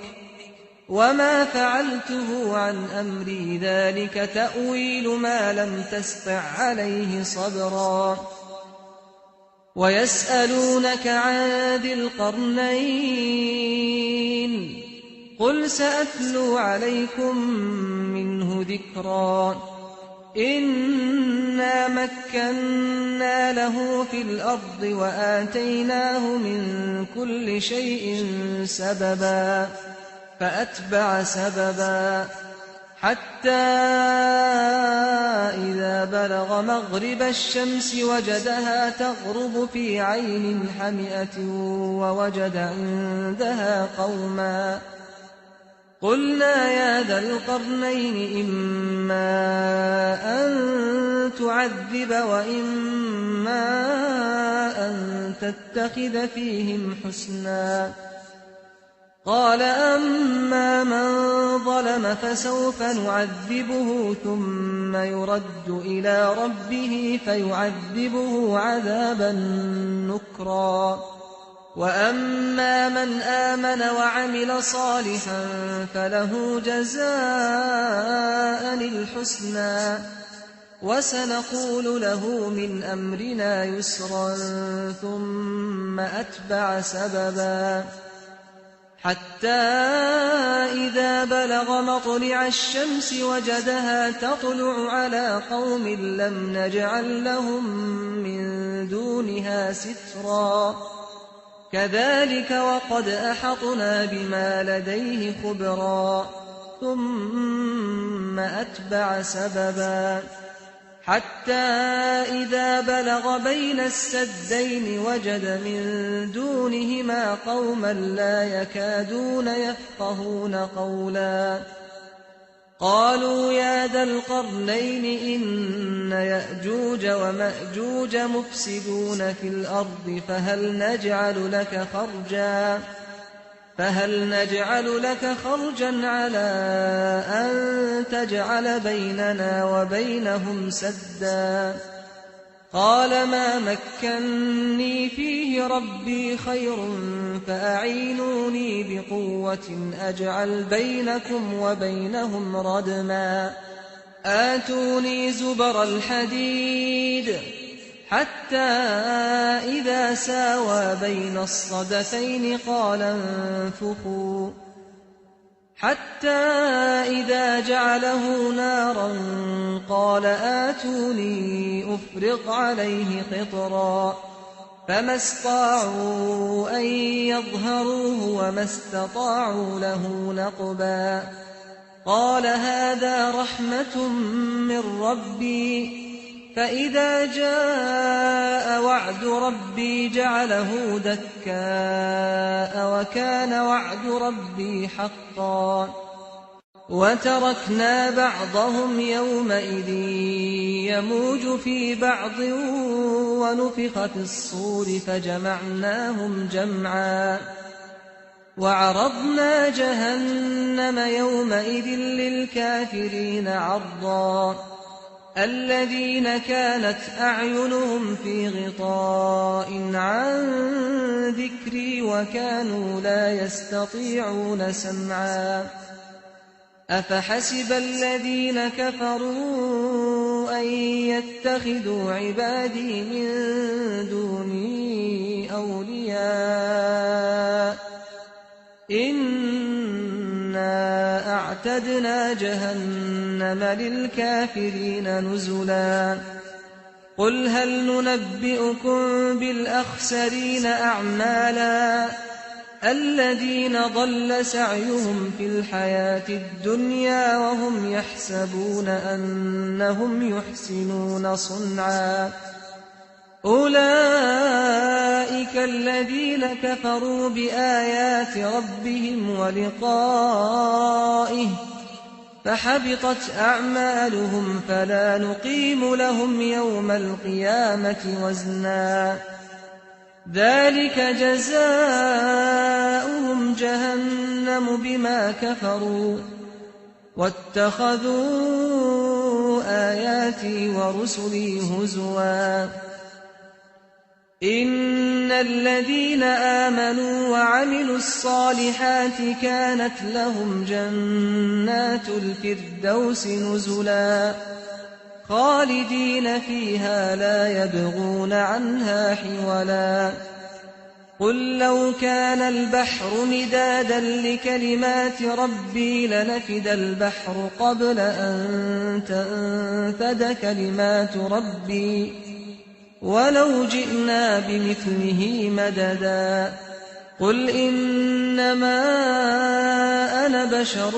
وما فعلته عن أمري ذلك تأويل ما لم تسطع عليه صبرا. ويسألونك عن ذي القرنين قل سأتلو عليكم منه ذكرا. إنا مكنا له في الأرض وآتيناه من كل شيء سببا. فأتبع سببا حتى إذا بلغ مغرب الشمس وجدها تغرب في عين حمئة ووجد عندها قوما. قلنا يا ذا القرنين إما أن تعذب وإما أن تتخذ فيهم حسنا. قال أما من ظلم فسوف نعذبه ثم يرد إلى ربه فيعذبه عذابا نكرا. وأما من آمن وعمل صالحا فله جزاء الحسنى وسنقول له من أمرنا يسرا ثم أتبع سببا حتى إذا بلغ مطلع الشمس وجدها تطلع على قوم لم نجعل لهم من دونها سترا كذلك وقد أحطنا بما لديه خبرا ثم أتبع سببا حتى إذا بلغ بين السدين وجد من دونهما قوما لا يكادون يفقهون قولا قالوا يا ذا القرنين إن يأجوج ومأجوج مفسدون في الأرض فهل نجعل لك خرجا على أن تجعل بيننا وبينهم سدا قال ما مكني فيه ربي خير فأعينوني بقوة أجعل بينكم وبينهم ردما آتوني زبر الحديد حتى إذا ساوى بين الصدفين قال انفخوا حتى إذا جعله نارا قال آتوني أفرغ عليه قطرا فما استطاعوا أن يظهروه وما استطاعوا له نقبا قال هذا رحمة من ربي فإذا جاء وعد ربي جعله دكاء وكان وعد ربي حقا وتركنا بعضهم يومئذ يموج في بعض ونفخ في الصور فجمعناهم جمعا وعرضنا جهنم يومئذ للكافرين عرضا الذين كانت أعينهم في غطاء عن ذكري وكانوا لا يستطيعون سمعا أفحسب الذين كفروا أن يتخذوا عبادي من دوني أولياء إنا أعتدنا جهنم للكافرين نزلا قل هل ننبئكم بالأخسرين أعمالا الذين ضل سعيهم في الحياة الدنيا وهم يحسبون أنهم يحسنون صنعا أولئك الذين كفروا بآيات ربهم ولقائه فحبطت أعمالهم فلا نقيم لهم يوم القيامة وزنا ذلك جزاؤهم جهنم بما كفروا واتخذوا آياتي ورسلي هزوا إن الذين آمنوا وعملوا الصالحات كانت لهم جنات الفردوس نزلا خالدين فيها لا يبغون عنها حولا قل لو كان البحر مدادا لكلمات ربي لنفد البحر قبل أن تنفد كلمات ربي ولو جئنا بمثله مددا قل إنما أنا بشر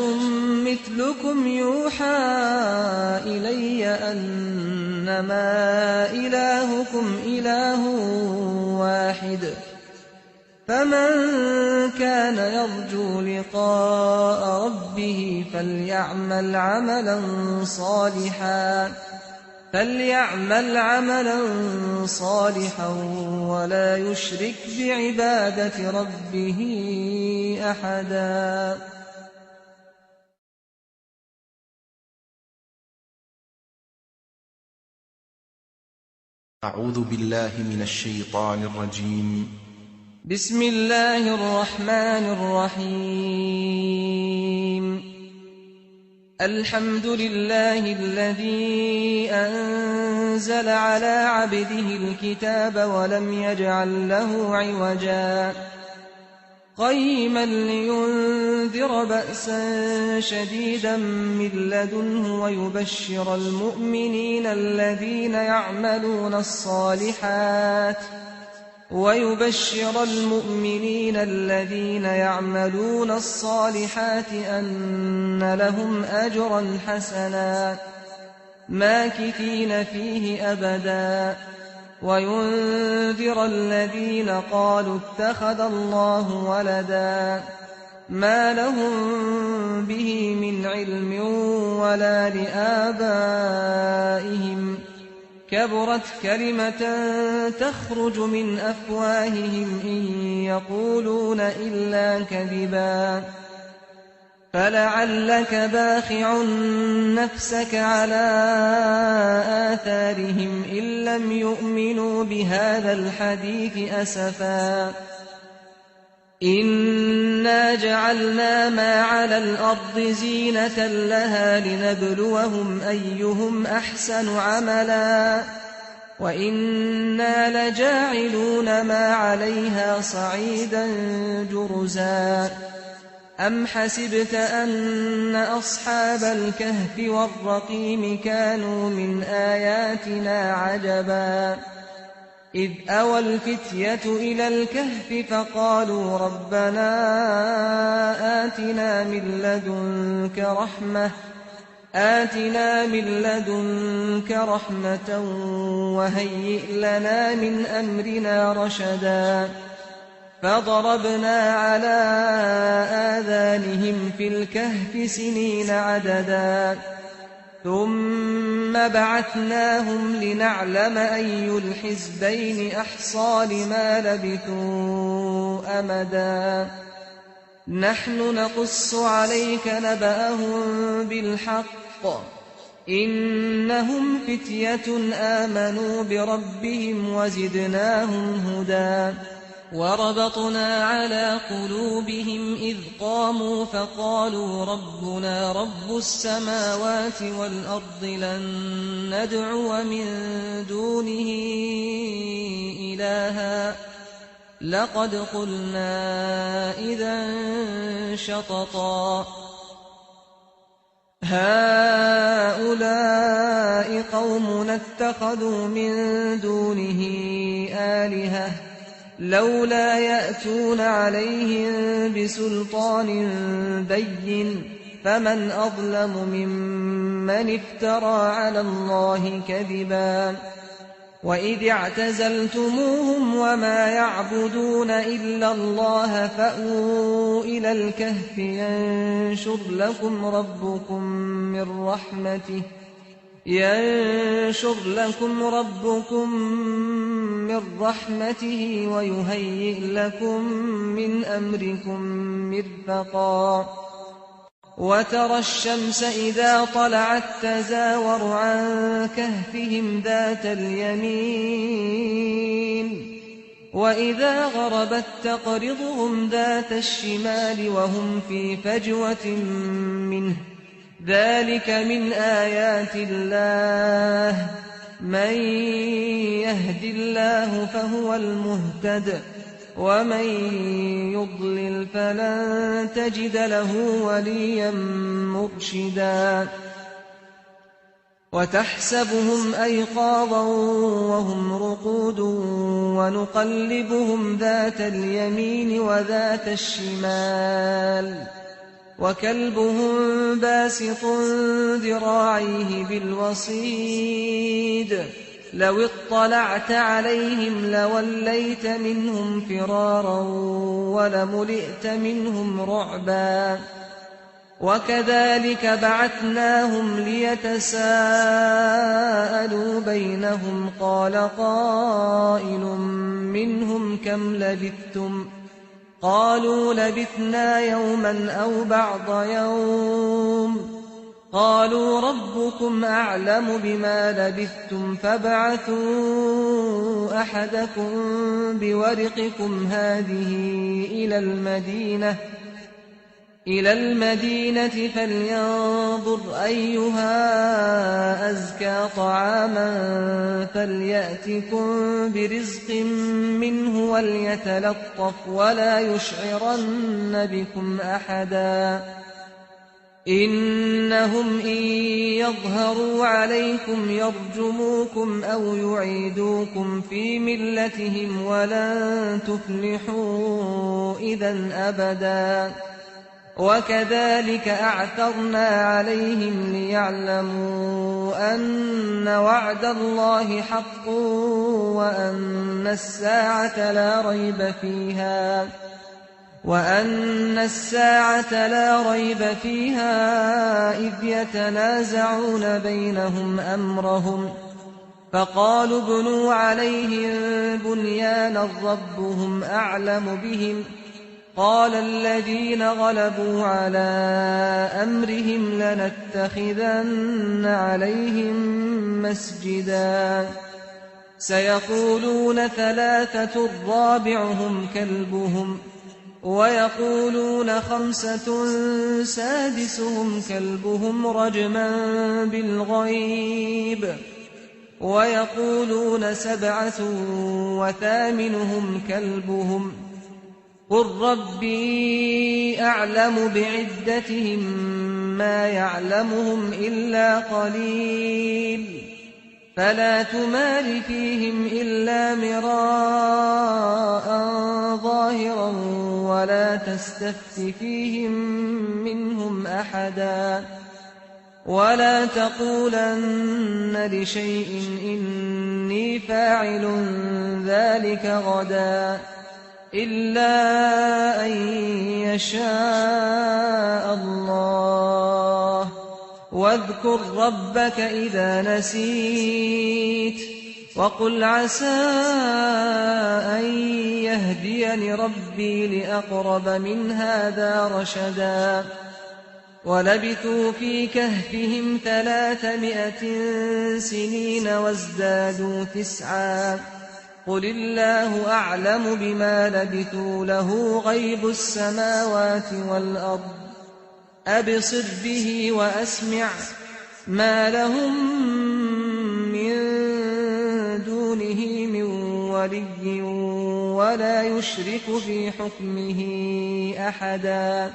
مثلكم يوحى إلي أنما إلهكم إله واحد فمن كان يرجو لقاء ربه فليعمل عملا صالحا ولا يشرك بعبادة ربه أحدا أعوذ بالله من الشيطان الرجيم بسم الله الرحمن الرحيم الحمد لله الذي أنزل على عبده الكتاب ولم يجعل له عوجا قيما لينذر بأسا شديدا من لدنه ويبشر المؤمنين الذين يعملون الصالحات أن لهم أجرا حسنا ماكثين فيه أبدا وينذر الذين قالوا اتخذ الله ولدا ما لهم به من علم ولا لآبائهم كبرت كلمة تخرج من أفواههم إن يقولون إلا كذبا فلعلك باخع نفسك على آثارهم إن لم يؤمنوا بهذا الحديث أسفا إنا جعلنا ما على الأرض زينة لها لنبلوهم أيهم أحسن عملا وإنا لجاعلون ما عليها صعيدا جرزا أم حسبت أن أصحاب الكهف والرقيم كانوا من آياتنا عجبا إذ أوى الفتية إلى الكهف فقالوا ربنا آتنا من لدنك رحمة وهيئ لنا من أمرنا رشدا فضربنا على آذانهم في الكهف سنين عددا ثم بعثناهم لنعلم أي الحزبين أحصى لما لبثوا أمدا نحن نقص عليك نبأهم بالحق إنهم فتية آمنوا بربهم وزدناهم هدى وربطنا على قلوبهم إذ قاموا فقالوا ربنا رب السماوات والأرض لن ندعو من دونه إلها لقد قلنا إذا شططا هؤلاء قومنا اتخذوا من دونه آلهة لولا يأتون عليهم بسلطان بين فمن أظلم ممن افترى على الله كذبا وإذ اعتزلتموهم وما يعبدون إلا الله فأووا إلى الكهف ينشر لكم ربكم من رحمته ويهيئ لكم من أمركم مرفقا وترى الشمس إذا طلعت تزاور عن كهفهم ذات اليمين وإذا غربت تقرضهم ذات الشمال وهم في فجوة منه ذلك من آيات الله من يهد الله فهو المهتد ومن يضلل فلن تجد له وليا مرشدا وتحسبهم أيقاظا وهم رقود ونقلبهم ذات اليمين وذات الشمال وكلبهم باسط ذراعيه بالوصيد لو اطلعت عليهم لوليت منهم فرارا ولملئت منهم رعبا وكذلك بعثناهم ليتساءلوا بينهم قال قائل منهم كم لبثتم قالوا لبثنا يوما أو بعض يوم قالوا ربكم أعلم بما لبثتم فابعثوا أحدكم بورقكم هذه إلى المدينة فلينظر أيها أزكى طعاما فليأتكم برزق منه وليتلطف ولا يشعرن بكم أحدا إنهم إن يظهروا عليكم يرجموكم أو يعيدوكم في ملتهم ولن تفلحوا إذا أبدا وكذلك أعثرنا عليهم ليعلموا أن وعد الله حق وأن الساعة لا ريب فيها إذ يتنازعون بينهم أمرهم فقالوا ابنوا عليهم بنيانا ربهم أعلم بهم قال الذين غلبوا على أمرهم لنتخذن عليهم مسجدا سيقولون ثلاثة رابعهم كلبهم ويقولون خمسة سادسهم كلبهم رجما بالغيب ويقولون سبعة وثامنهم كلبهم قل ربي أعلم بعدتهم ما يعلمهم إلا قليل فلا تمار فيهم إلا مراء ظاهرا ولا تستفت فيهم منهم أحدا ولا تقولن لشيء إني فاعل ذلك غدا إلا أن يشاء الله واذكر ربك إذا نسيت وقل عسى أن يهديني ربي لأقرب من هذا رشدا ولبثوا في كهفهم 300 سنين وازدادوا 9 قل الله أعلم بما لبثوا له غيب السماوات والأرض أبصر به وأسمع ما لهم من دونه من ولي ولا يشرك في حكمه أحدا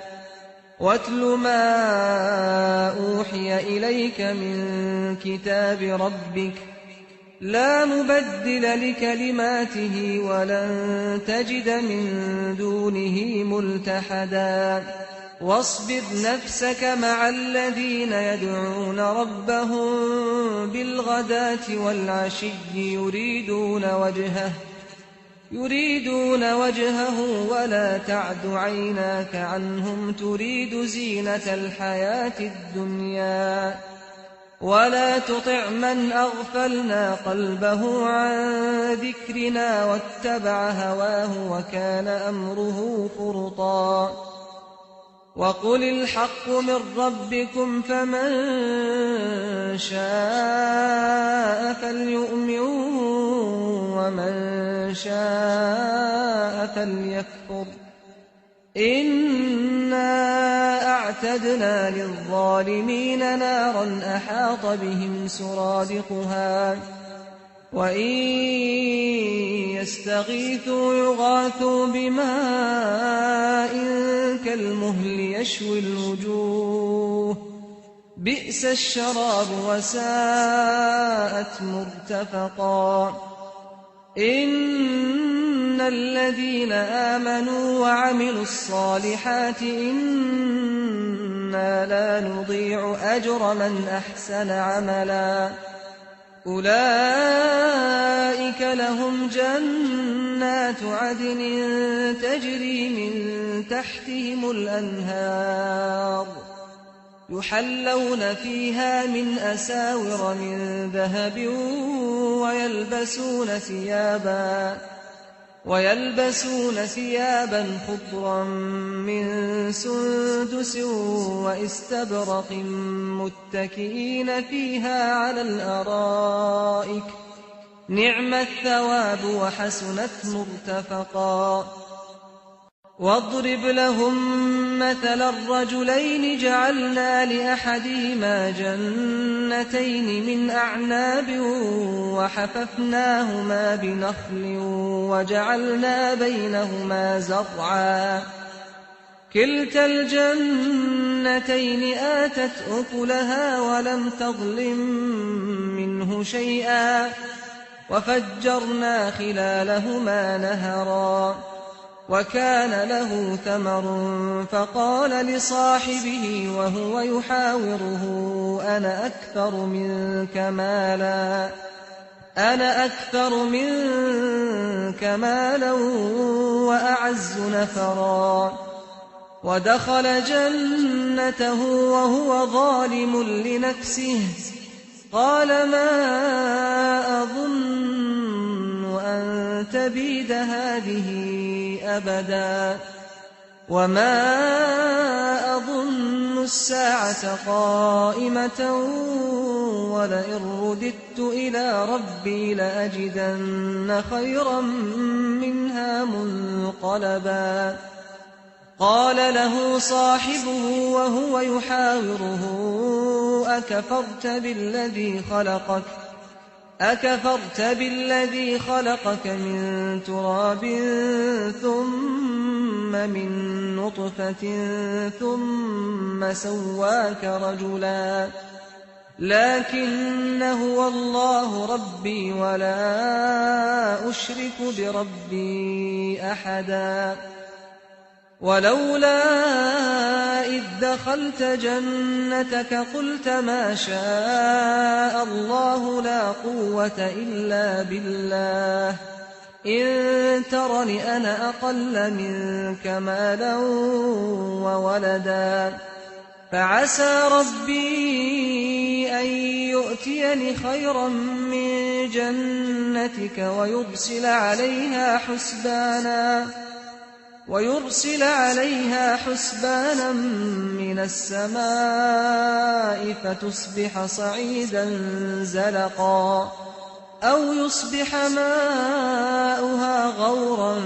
واتل ما أوحي إليك من كتاب ربك لا مبدل لكلماته ولن تجد من دونه ملتحدا واصبر نفسك مع الذين يدعون ربهم بالغداة والعشي يريدون وجهه ولا تعد عيناك عنهم تريد زينة الحياة الدنيا ولا تطع من أغفلنا قلبه عن ذكرنا واتبع هواه وكان أمره فرطا وقل الحق من ربكم فمن شاء فليؤمن ومن شاء فليكفر إنا أعتدنا للظالمين نارا أحاط بهم سرادقها وإن يستغيثوا يغاثوا بماء كالمهل يشوي الوجوه بئس الشراب وساءت مرتفقا إن الذين آمنوا وعملوا الصالحات إنا لا نضيع أجر من أحسن عملا أولئك لهم جنات عدن تجري من تحتهم الأنهار يحلون فيها من أساور من ذهب ويلبسون ثيابا خضرا من سندس واستبرق متكئين فيها على الأرائك نعم الثواب وحسنت مرتفقا واضرب لهم مثل الرجلين جعلنا لأحدهما جنتين من أعناب وحففناهما بنخل وجعلنا بينهما زرعا كلتا الجنتين آتت أكلها ولم تظلم منه شيئا وفجرنا خلالهما نهرا وكان له ثمر فقال لصاحبه وهو يحاوره أنا أكثر منك مالا وأعز نفرا ودخل جنته وهو ظالم لنفسه قال ما أظن أن تبيد هذه أبدا وما أظن الساعة قائمة ولئن رددت إلى ربي لأجدن خيرا منها منقلبا قال له صاحبه وهو يحاوره أكفرت بالذي خلقك من تراب ثم من نطفة ثم سواك رجلا لكن هو الله ربي ولا أشرك بربي أحدا ولولا إذ دخلت جنتك قلت ما شاء الله لا قوة إلا بالله إن ترني أنا أقل منك مالا وولدا فعسى ربي أن يؤتيني خيرا من جنتك ويرسل عليها حسبانا من السماء فتصبح صعيدا زلقا أو يصبح ماؤها غورا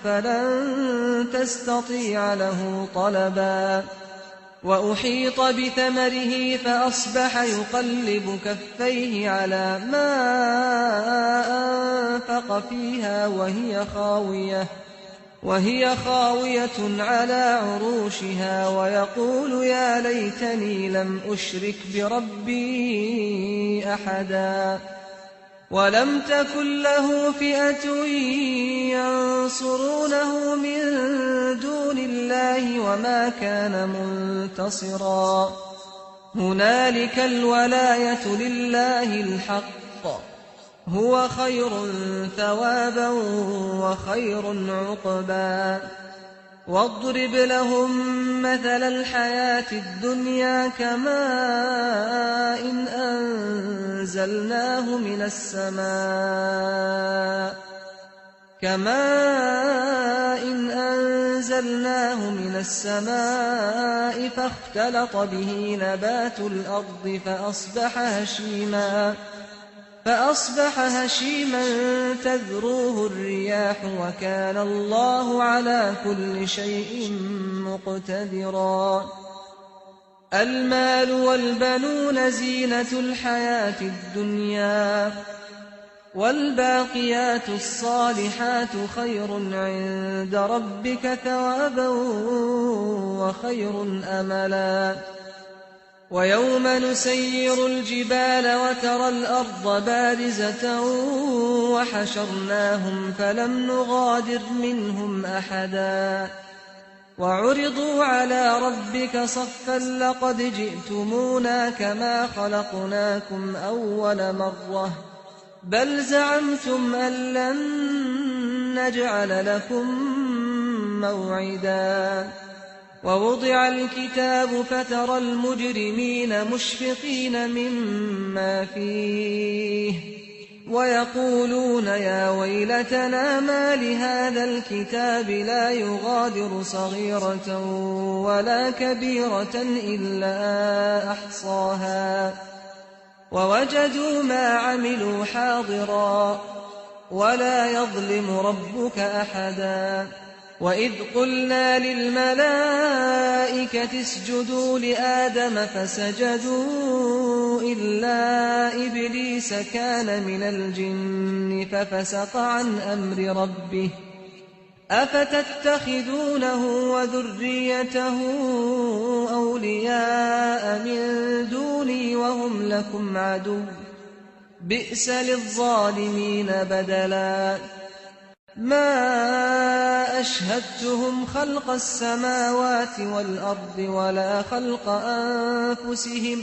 فلن تستطيع له طلبا وأحيط بثمره فأصبح يقلب كفيه على ما أنفق فيها وهي خاوية على عروشها ويقول يا ليتني لم أشرك بربي أحدا ولم تكن له فئة ينصرونه من دون الله وما كان منتصرا هنالك الولاية لله الحق هو خير ثوابا وخير عقبا واضرب لهم مثل الحياة الدنيا كماء إن أنزلناه من السماء فاختلط به نبات الأرض فأصبح هشيما تذروه الرياح وكان الله على كل شيء مقتدرا المال والبنون زينة الحياة الدنيا والباقيات الصالحات خير عند ربك ثوابا وخير أملا ويوم نسير الجبال وترى الأرض بارزة وحشرناهم فلم نغادر منهم أحدا وعرضوا على ربك صفا لقد جئتمونا كما خلقناكم أول مرة بل زعمتم أن لن نجعل لكم موعدا ووضع الكتاب فترى المجرمين مشفقين مما فيه ويقولون يا ويلتنا ما لهذا الكتاب لا يغادر صغيرة ولا كبيرة إلا أحصاها ووجدوا ما عملوا حاضرا ولا يظلم ربك أحدا وإذ قلنا للملائكة اسجدوا لآدم فسجدوا إلا إبليس كان من الجن ففسق عن أمر ربه أفتتخذونه وذريته أولياء من دوني وهم لكم عدو بئس للظالمين بدلا ما أشهدتهم خلق السماوات والأرض ولا خلق أنفسهم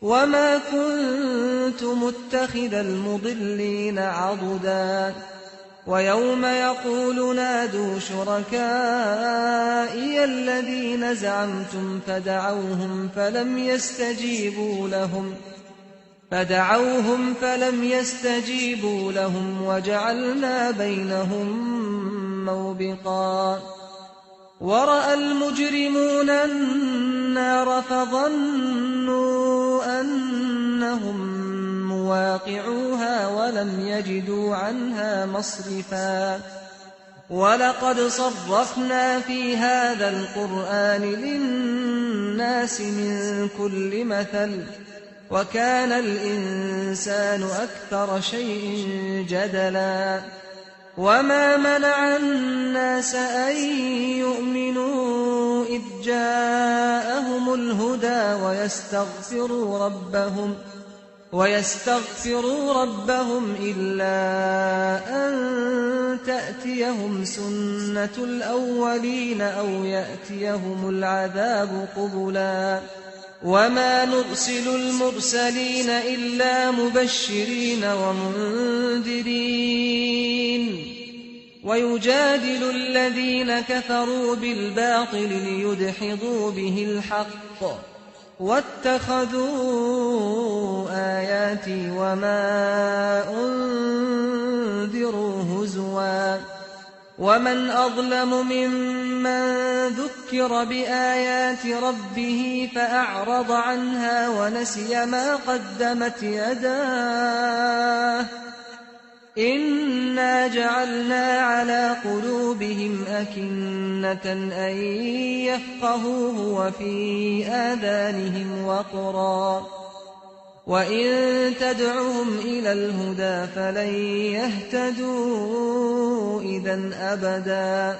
وما كنت متخذ المضلين عضدا ويوم يقول نادوا شركائي الذين زعمتم فدعوهم فلم يستجيبوا لهم وجعلنا بينهم موبقا ورأى المجرمون النار فظنوا أنهم مواقعوها ولم يجدوا عنها مصرفا ولقد صرفنا في هذا القرآن للناس من كل مثل وكان الإنسان أكثر شيء جدلا وما منع الناس أن يؤمنوا إذ جاءهم الهدى ويستغفروا ربهم إلا أن تأتيهم سنة الأولين أو يأتيهم العذاب قبلا وما نرسل المرسلين إلا مبشرين ومنذرين ويجادل الذين كفروا بالباطل ليدحضوا به الحق واتخذوا آياتي وما أنذروا هزوا ومن أظلم ممن ذكر بآيات ربه فأعرض عنها ونسي ما قدمت يداه إنا جعلنا على قلوبهم أكنة أن يفقهوه وفي آذانهم وقرا وإن تدعهم إلى الهدى فلن يهتدوا إذا أبدا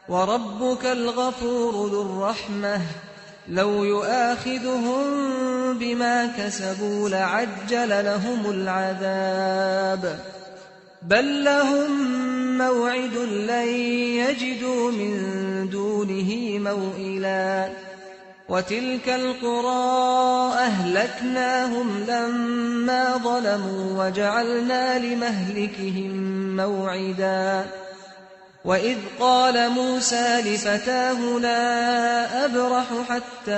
وربك الغفور ذو الرحمة لو يؤاخذهم بما كسبوا لعجل لهم العذاب بل لهم موعد لن يجدوا من دونه موئلا وتلك القرى أهلكناهم لما ظلموا وجعلنا لمهلكهم موعدا وإذ قال موسى لفتاه لا أبرح حتى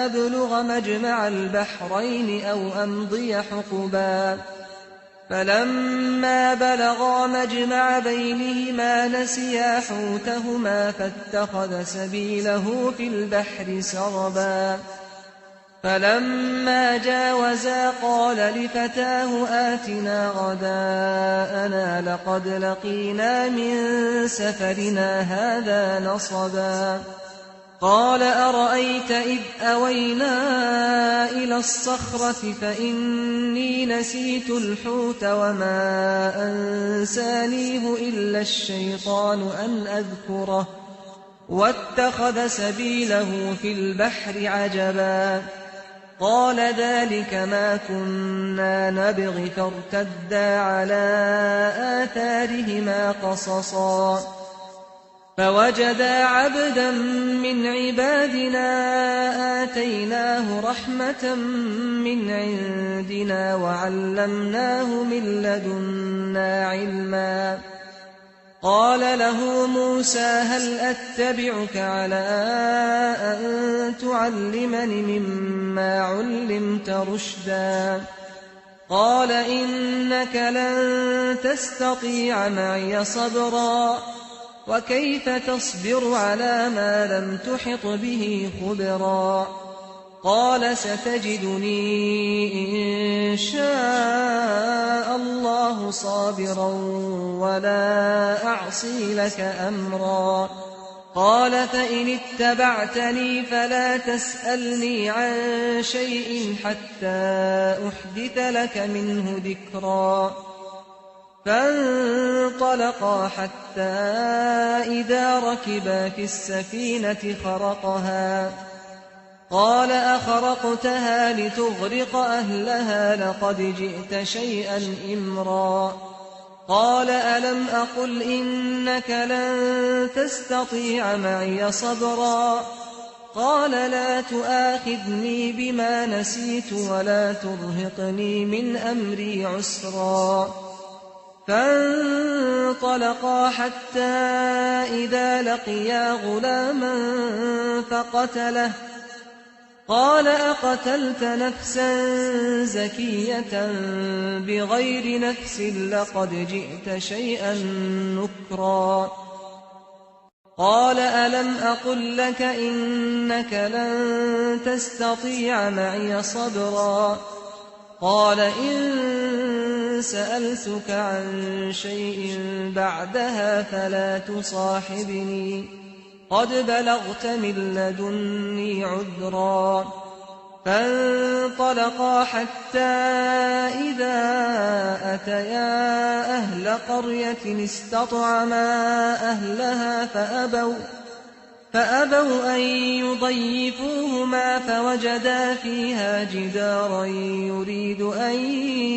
أبلغ مجمع البحرين أو أمضي حقبا فلما بلغا مجمع بينهما نسيا حوتهما فاتخذ سبيله في البحر سربا فلما جاوزا قال لفتاه آتنا غداءنا لقد لقينا من سفرنا هذا نصبا قال أرأيت إذ أوينا إلى الصخرة فإني نسيت الحوت وما أنسانيه إلا الشيطان أن أذكره واتخذ سبيله في البحر عجبا قال ذلك ما كنا نبغي فارتدا على آثارهما قصصا فوجدا عبدا من عبادنا آتيناه رحمة من عندنا وعلمناه من لدنا علما قال له موسى هل أتبعك على أن تعلمني مما علمت رشدا قال إنك لن تستطيع معي صبرا وكيف تصبر على ما لم تحط به خبرا قال ستجدني إن شاء الله صابرا ولا أعصي لك أمرا. قال فإن اتبعتني فلا تسألني عن شيء حتى أحدث لك منه ذكرا. فانطلقا حتى إذا ركبا في السفينة خرقها. قال أخرقتها لتغرق أهلها لقد جئت شيئا إمرا. قال ألم أقل إنك لن تستطيع معي صبرا. قال لا تؤاخذني بما نسيت ولا ترهقني من أمري عسرا. فانطلقا حتى إذا لقيا غلاما فقتله. قال أقتلت نفسا زكية بغير نفس لقد جئت شيئا نكرا. قال ألم أقل لك إنك لن تستطيع معي صبرا. قال إن سألتك عن شيء بعدها فلا تصاحبني قد بلغت من لدني عذرا. فانطلقا حتى إذا أتيا أهل قرية استطعما أهلها فأبوا أن يضيفوهما فوجدا فيها جدارا يريد أن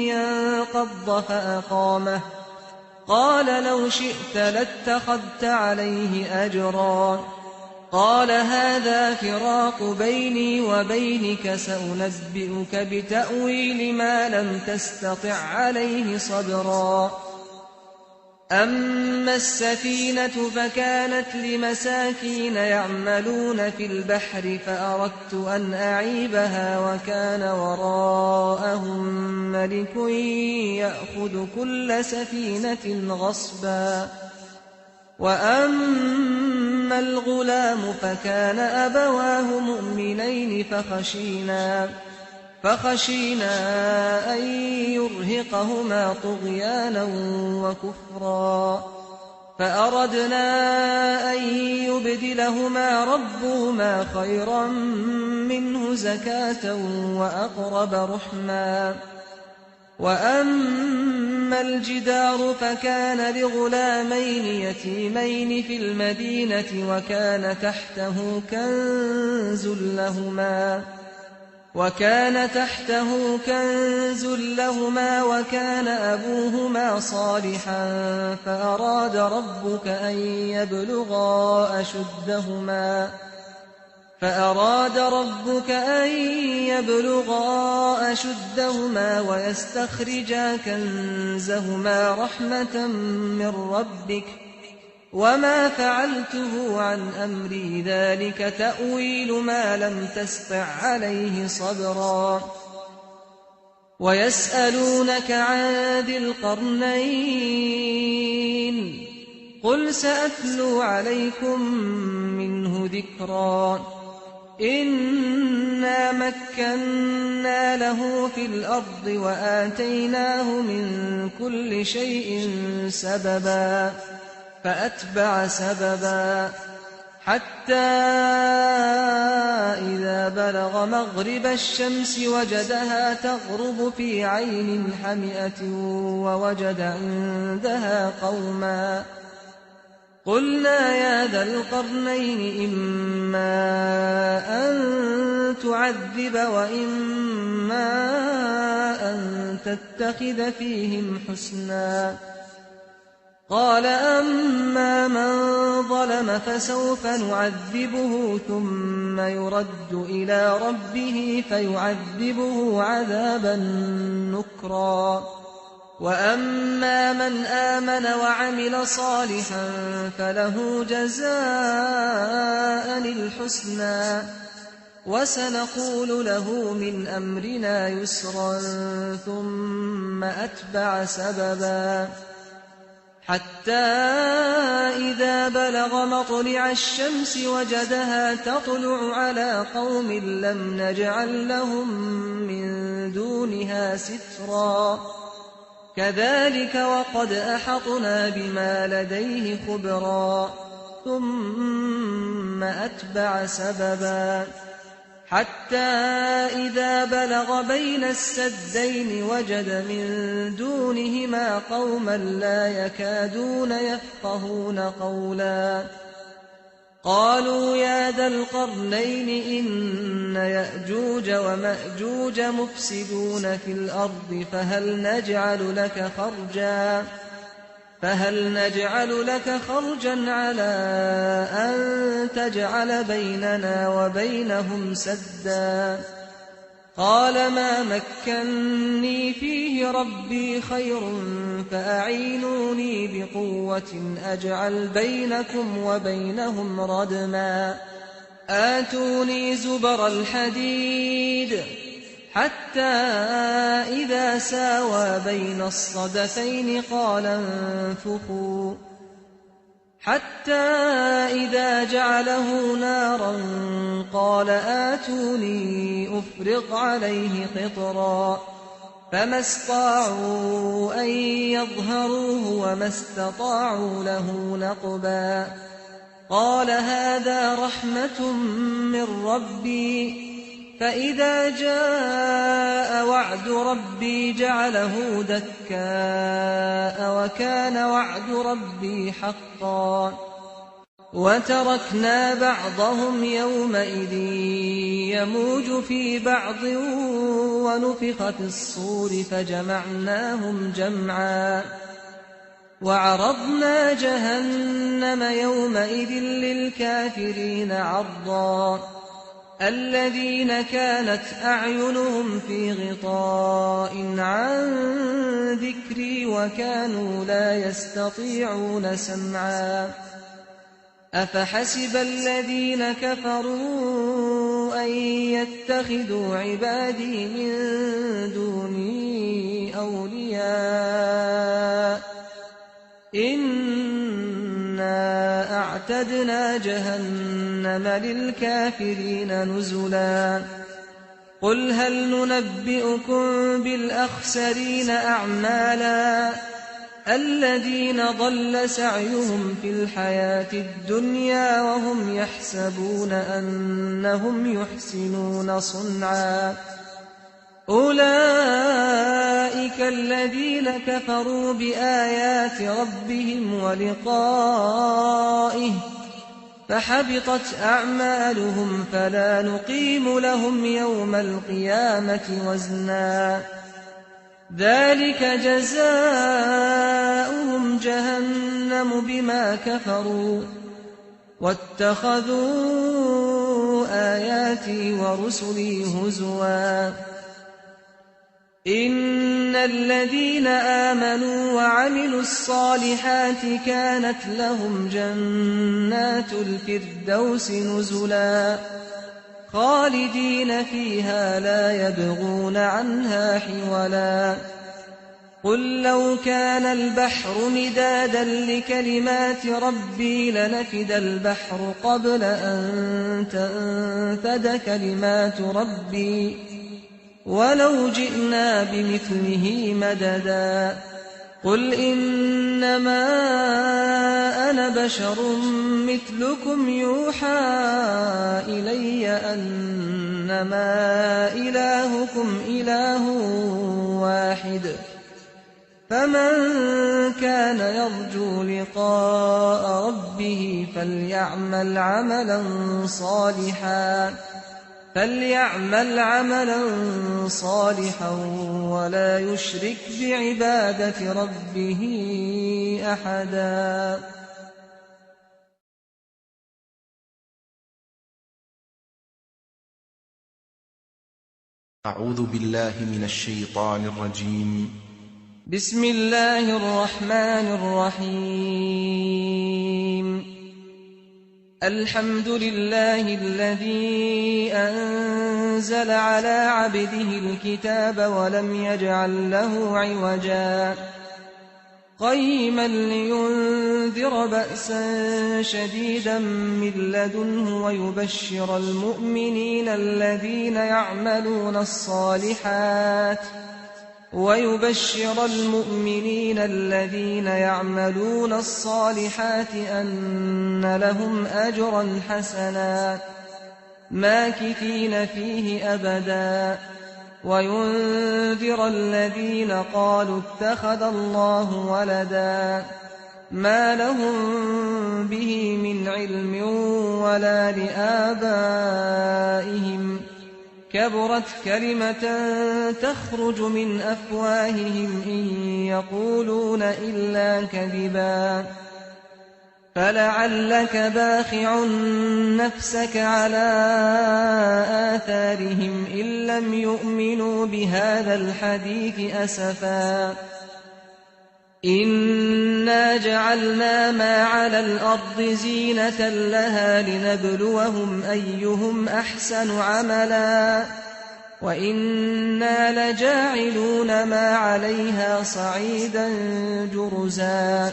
ينقض فأقامه. قال لو شئت لاتخذت عليه أجرا. قال هذا فراق بيني وبينك سأنبئك بتأويل ما لم تستطع عليه صبرا. أما السفينة فكانت لمساكين يعملون في البحر فأردت أن أعيبها وكان وراءهم ملك يأخذ كل سفينة غصبا. وأما الغلام فكان أبواه مؤمنين فخشينا أن يرهقهما طغيانا وكفرا. فأردنا أن يبدلهما ربهما خيرا منه زكاة وأقرب رحما. وأما الجدار فكان لغلامين يتيمين في المدينة وكان تحته كنز لهما وكان أبوهما صالحا فأراد ربك أن يبلغا أشدهما ويستخرجا كنزهما رحمة من ربك وما فعلته عن أمري ذلك تأويل ما لم تسطع عليه صبرا. ويسألونك عن ذي القرنين قل سأتلو عليكم منه ذكرا. إنا مكنا له في الأرض وآتيناه من كل شيء سببا. فأتبع سببا حتى إذا بلغ مغرب الشمس وجدها تغرب في عين حمئة ووجد عندها قوما. قلنا يا ذا القرنين إما أن تعذب وإما أن تتخذ فيهم حسنا. قال أما من ظلم فسوف نعذبه ثم يرد إلى ربه فيعذبه عذابا نكرا. وأما من آمن وعمل صالحا فله جزاء الحسنى وسنقول له من أمرنا يسرا. ثم أتبع سببا حتى إذا بلغ مطلع الشمس وجدها تطلع على قوم لم نجعل لهم من دونها سترا. كذلك وقد أحطنا بما لديه خبرا ثم أتبع سببا حتى إذا بلغ بين السدين وجد من دونهما قوما لا يكادون يفقهون قولا قالوا يا ذا القرنين إن يأجوج ومأجوج مفسدون في الأرض فهل نجعل لك خرجا على أن تجعل بيننا وبينهم سدا قال ما مكني فيه ربي خير فأعينوني بقوة أجعل بينكم وبينهم ردما آتوني زبر الحديد حتى إذا ساوى بين الصدفين قال انفخوا حتى إذا جعله نارا قال آتوني أفرغ عليه قطرا فما استطاعوا أن يظهروه وما استطاعوا له نقبا قال هذا رحمة من ربي فإذا جاء وعد ربي جعله دكاء وكان وعد ربي حقا وتركنا بعضهم يومئذ يموج في بعض ونفخ في الصور فجمعناهم جمعا وعرضنا جهنم يومئذ للكافرين عرضا الذين كانت أعينهم في غطاء عن ذكري وكانوا لا يستطيعون سمعا أفحسب الذين كفروا أن يتخذوا عبادي من دوني أولياء إنا أعتدنا جهنم للكافرين نزلا قل هل ننبئكم بالأخسرين أعمالا الذين ضل سعيهم في الحياة الدنيا وهم يحسبون أنهم يحسنون صنعا أولئك الذين كفروا بآيات ربهم ولقائه فحبطت أعمالهم فلا نقيم لهم يوم القيامة وزنا ذلك جزاؤهم جهنم بما كفروا واتخذوا آياتي ورسلي هزوا إن الذين آمنوا وعملوا الصالحات كانت لهم جنات الفردوس نزلا خالدين فيها لا يبغون عنها حولا قل لو كان البحر مدادا لكلمات ربي لنفد البحر قبل أن تنفد كلمات ربي ولو جئنا بمثله مددا قل إنما أنا بشر مثلكم يوحى إلي أنما إلهكم إله واحد فمن كان يرجو لقاء ربه فليعمل عملا صالحا ولا يشرك بعبادة ربه أحدا أعوذ بالله من الشيطان الرجيم بسم الله الرحمن الرحيم الحمد لله الذي أنزل على عبده الكتاب ولم يجعل له عوجا قيما لينذر بأسا شديدا من لدنه ويبشر المؤمنين الذين يعملون الصالحات ويبشر المؤمنين الذين يعملون الصالحات أن لهم أجرا حسنا ماكثين فيه أبدا وينذر الذين قالوا اتخذ الله ولدا ما لهم به من علم ولا لآبائهم كبرت كلمة تخرج من أفواههم إن يقولون إلا كذبا فلعلك باخع نفسك على آثارهم إن لم يؤمنوا بهذا الحديث أسفا إنا جعلنا ما على الأرض زينة لها لنبلوهم أيهم أحسن عملا وإنا لجاعلون ما عليها صعيدا جرزا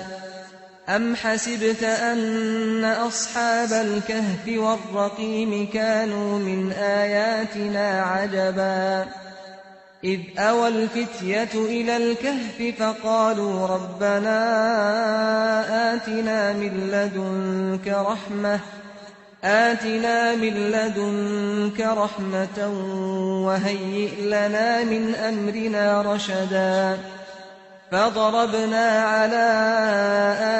أم حسبت أن أصحاب الكهف والرقيم كانوا من آياتنا عجبا إذ أوى الفتية إلى الكهف فقالوا ربنا آتنا من لدنك رحمة وهيئ لنا من أمرنا رشدا فضربنا على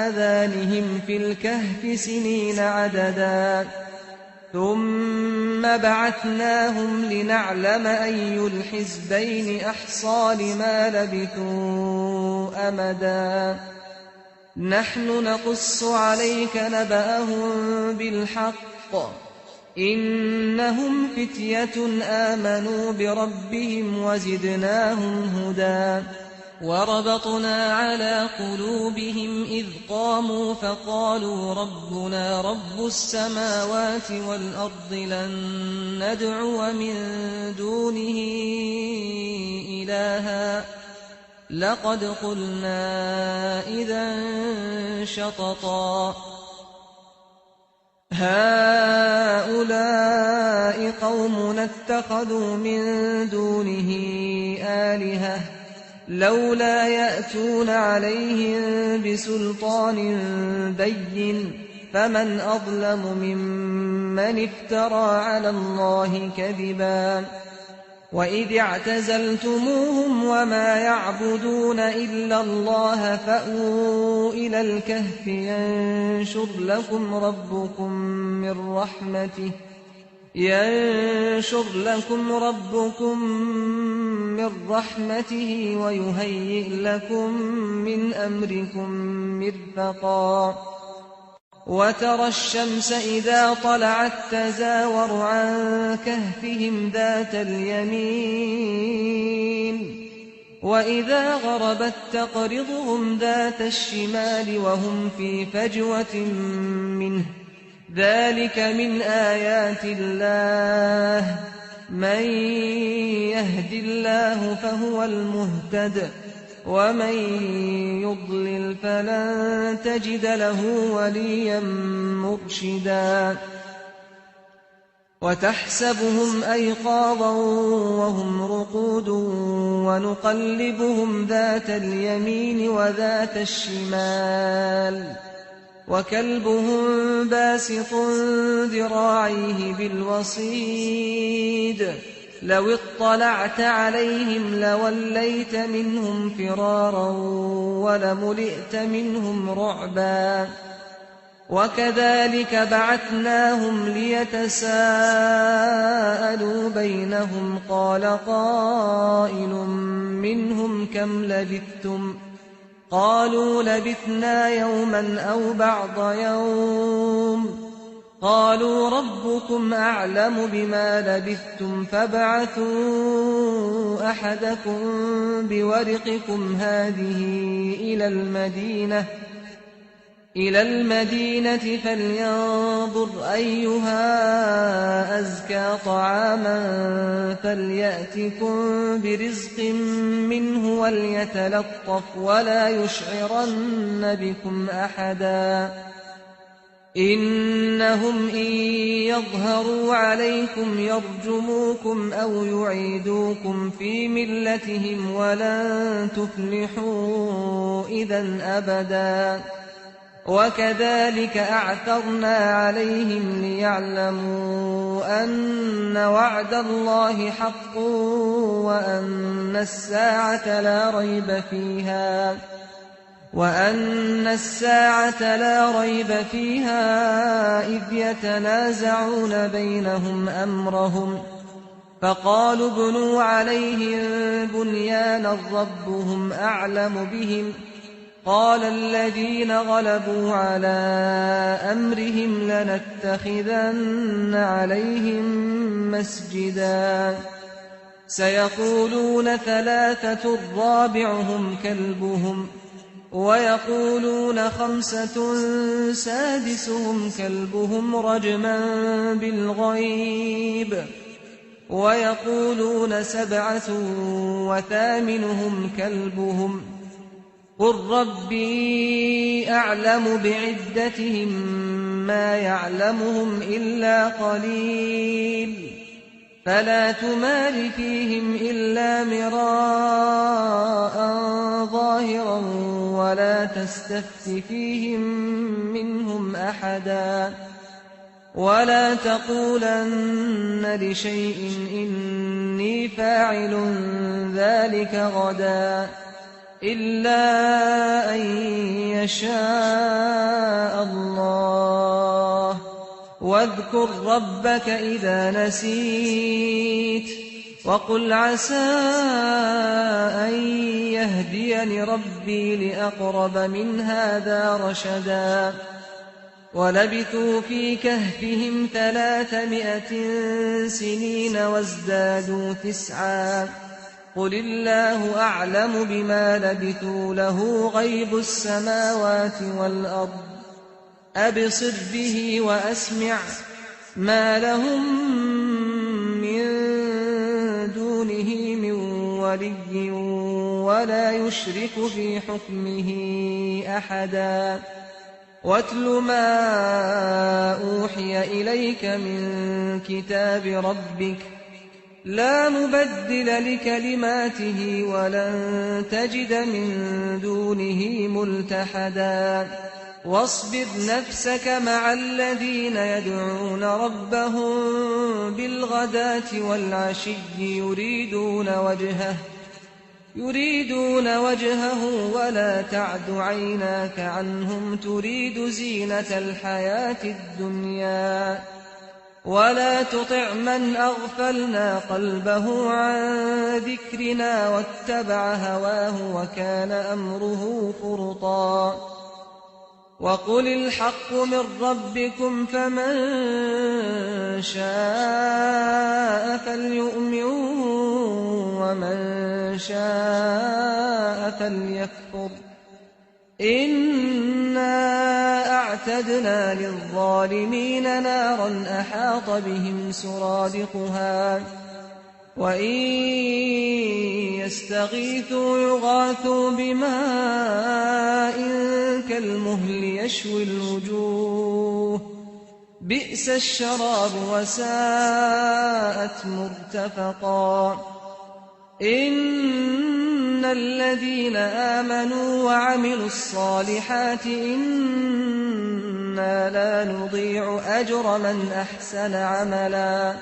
آذانهم في الكهف سنين عددا ثم بعثناهم لنعلم أي الحزبين أحصى لما لبثوا أمدا نحن نقص عليك نبأهم بالحق إنهم فتية آمنوا بربهم وزدناهم هدى وربطنا على قلوبهم إذ قاموا فقالوا ربنا رب السماوات والأرض لن ندعو من دونه إلها لقد قلنا إذا شططا هؤلاء قومنا اتخذوا من دونه آلهة لولا يأتون عليهم بسلطان بين فمن أظلم ممن افترى على الله كذبا وإذ اعتزلتموهم وما يعبدون إلا الله فأووا إلى الكهف ينشر لكم ربكم من رحمته ويهيئ لكم من أمركم مرفقا وترى الشمس إذا طلعت تزاور عن كهفهم ذات اليمين وإذا غربت تقرضهم ذات الشمال وهم في فجوة منه ذلك من آيات الله من يهد الله فهو المهتد ومن يضلل فلن تجد له وليا مرشدا وتحسبهم أيقاظا وهم رقود ونقلبهم ذات اليمين وذات الشمال وكلبهم باسط ذراعيه بالوصيد لو اطلعت عليهم لوليت منهم فرارا ولملئت منهم رعبا وكذلك بعثناهم ليتساءلوا بينهم قال قائل منهم كم لبثتم قالوا لبثنا يوما أو بعض يوم قالوا ربكم أعلم بما لبثتم فابعثوا أحدكم بورقكم هذه إلى المدينة فلينظر أيها أزكى طعاما فليأتكم برزق منه وليتلطف ولا يشعرن بكم أحدا إنهم إن يظهروا عليكم يرجموكم أو يعيدوكم في ملتهم ولن تفلحوا إذا أبدا وكذلك أعثرنا عليهم ليعلموا أن وعد الله حق وأن الساعة لا ريب فيها إذ يتنازعون بينهم أمرهم فقالوا ابنوا عليهم بنيانا ربهم أعلم بهم قال الذين غلبوا على أمرهم لنتخذن عليهم مسجدا سيقولون 3 رابعهم كلبهم ويقولون 5 سادسهم كلبهم رجما بالغيب ويقولون 7 وثامنهم كلبهم قل ربي أعلم بعدتهم ما يعلمهم إلا قليل فلا تمار فيهم إلا مراء ظاهرا ولا تستفت فيهم منهم أحدا ولا تقولن لشيء إني فاعل ذلك غدا إلا أن يشاء الله واذكر ربك إذا نسيت وقل عسى أن يهديني ربي لأقرب من هذا رشدا ولبثوا في كهفهم 300 سنين وازدادوا 9 قل الله أعلم بما لبثوا له غيب السماوات والأرض أبصر به وأسمع ما لهم من دونه من ولي ولا يشرك في حكمه أحدا واتل ما أوحي إليك من كتاب ربك لا مبدل لكلماته ولن تجد من دونه ملتحدا واصبر نفسك مع الذين يدعون ربهم بالغداة والعشي يريدون وجهه ولا تعد عيناك عنهم تريد زينة الحياة الدنيا ولا تطع من أغفلنا قلبه عن ذكرنا واتبع هواه وكان أمره فرطا وقل الحق من ربكم فمن شاء فليؤمن ومن شاء فليكفر إنا أعتدنا للظالمين نارا أحاط بهم سرادقها وإن يستغيثوا يغاثوا بماء كالمهل يشوي الوجوه بئس الشراب وساءت مرتفقا إن الذين آمنوا وعملوا الصالحات إنا لا نضيع أجر من أحسن عملا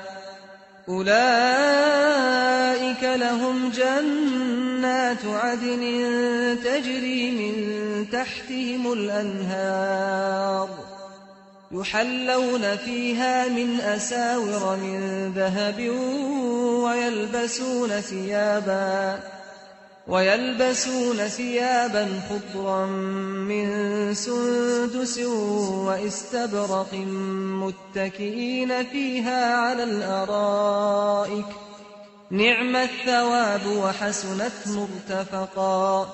أولئك لهم جنات عدن تجري من تحتهم الأنهار يحلون فيها من أساور من ذهب ويلبسون ثيابا خضرا من سندس واستبرق متكئين فيها على الأرائك نعم الثواب وحسنت مرتفقا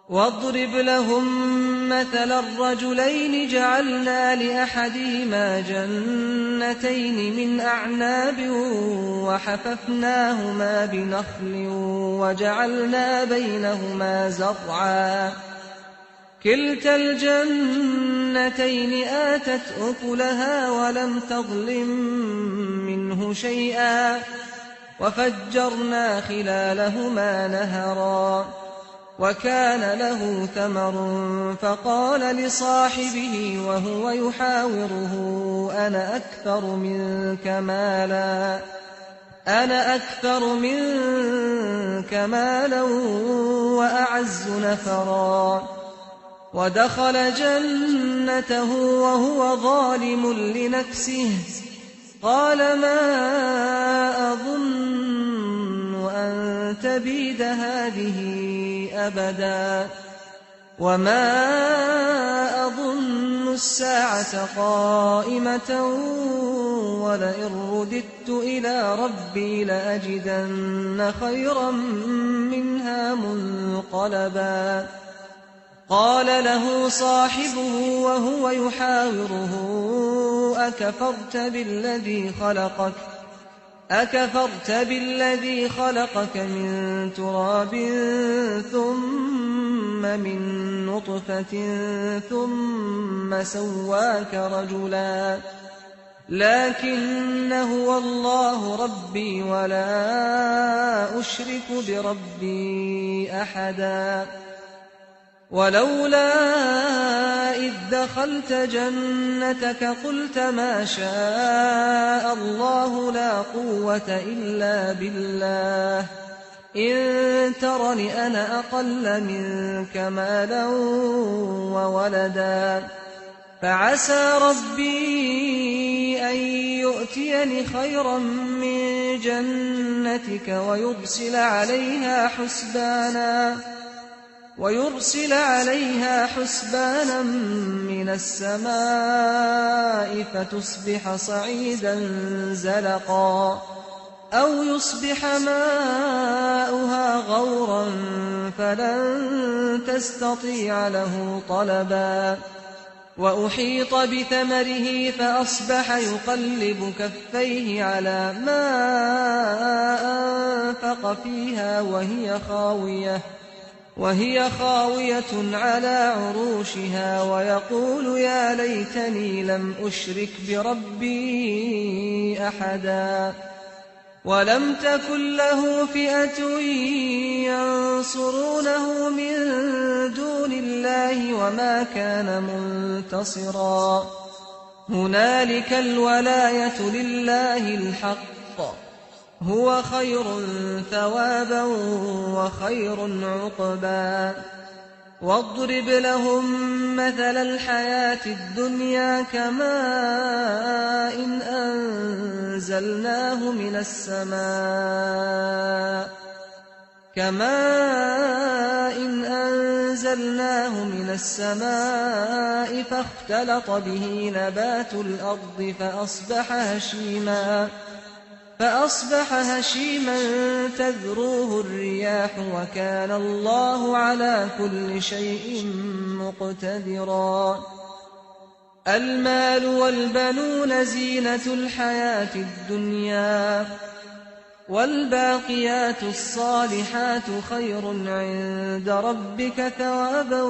واضرب لهم مثل الرجلين جعلنا لأحدهما جنتين من أعناب وحففناهما بنخل وجعلنا بينهما زرعا كلتا الجنتين آتت أكلها ولم تظلم منه شيئا وفجرنا خلالهما نهرا وكان له ثمر فقال لصاحبه وهو يحاوره أنا أكثر منك مالا وأعز نفرا ودخل جنته وهو ظالم لنفسه قال ما أظن أن تبيد هذه أبدا وما أظن الساعة قائمة ولئن رددت إلى ربي لأجدن خيرا منها منقلبا قال له صاحبه وهو يحاوره أكفرت بالذي خلقك من تراب ثم من نطفة ثم سواك رجلا لكن هو الله ربي ولا أشرك بربي أحدا ولولا إذ دخلت جنتك قلت ما شاء الله لا قوة إلا بالله إن ترني أنا أقل منك مالا وولدا فعسى ربي أن يؤتيني خيرا من جنتك ويرسل عليها حسبانا من السماء فتصبح صعيدا زلقا أو يصبح ماؤها غورا فلن تستطيع له طلبا وأحيط بثمره فأصبح يقلب كفيه على ما أنفق فيها وهي خاوية على عروشها ويقول يا ليتني لم أشرك بربي أحدا ولم تكن له فئة ينصرونه من دون الله وما كان منتصرا هنالك الولاية لله الحق هو خير ثوابا وخير عقبا واضرب لهم مثل الحياة الدنيا كماء إن أنزلناه من السماء فاختلط به نبات الأرض فأصبح هشيما تذروه الرياح وكان الله على كل شيء مقتدرا المال والبنون زينة الحياة الدنيا والباقيات الصالحات خير عند ربك ثوابا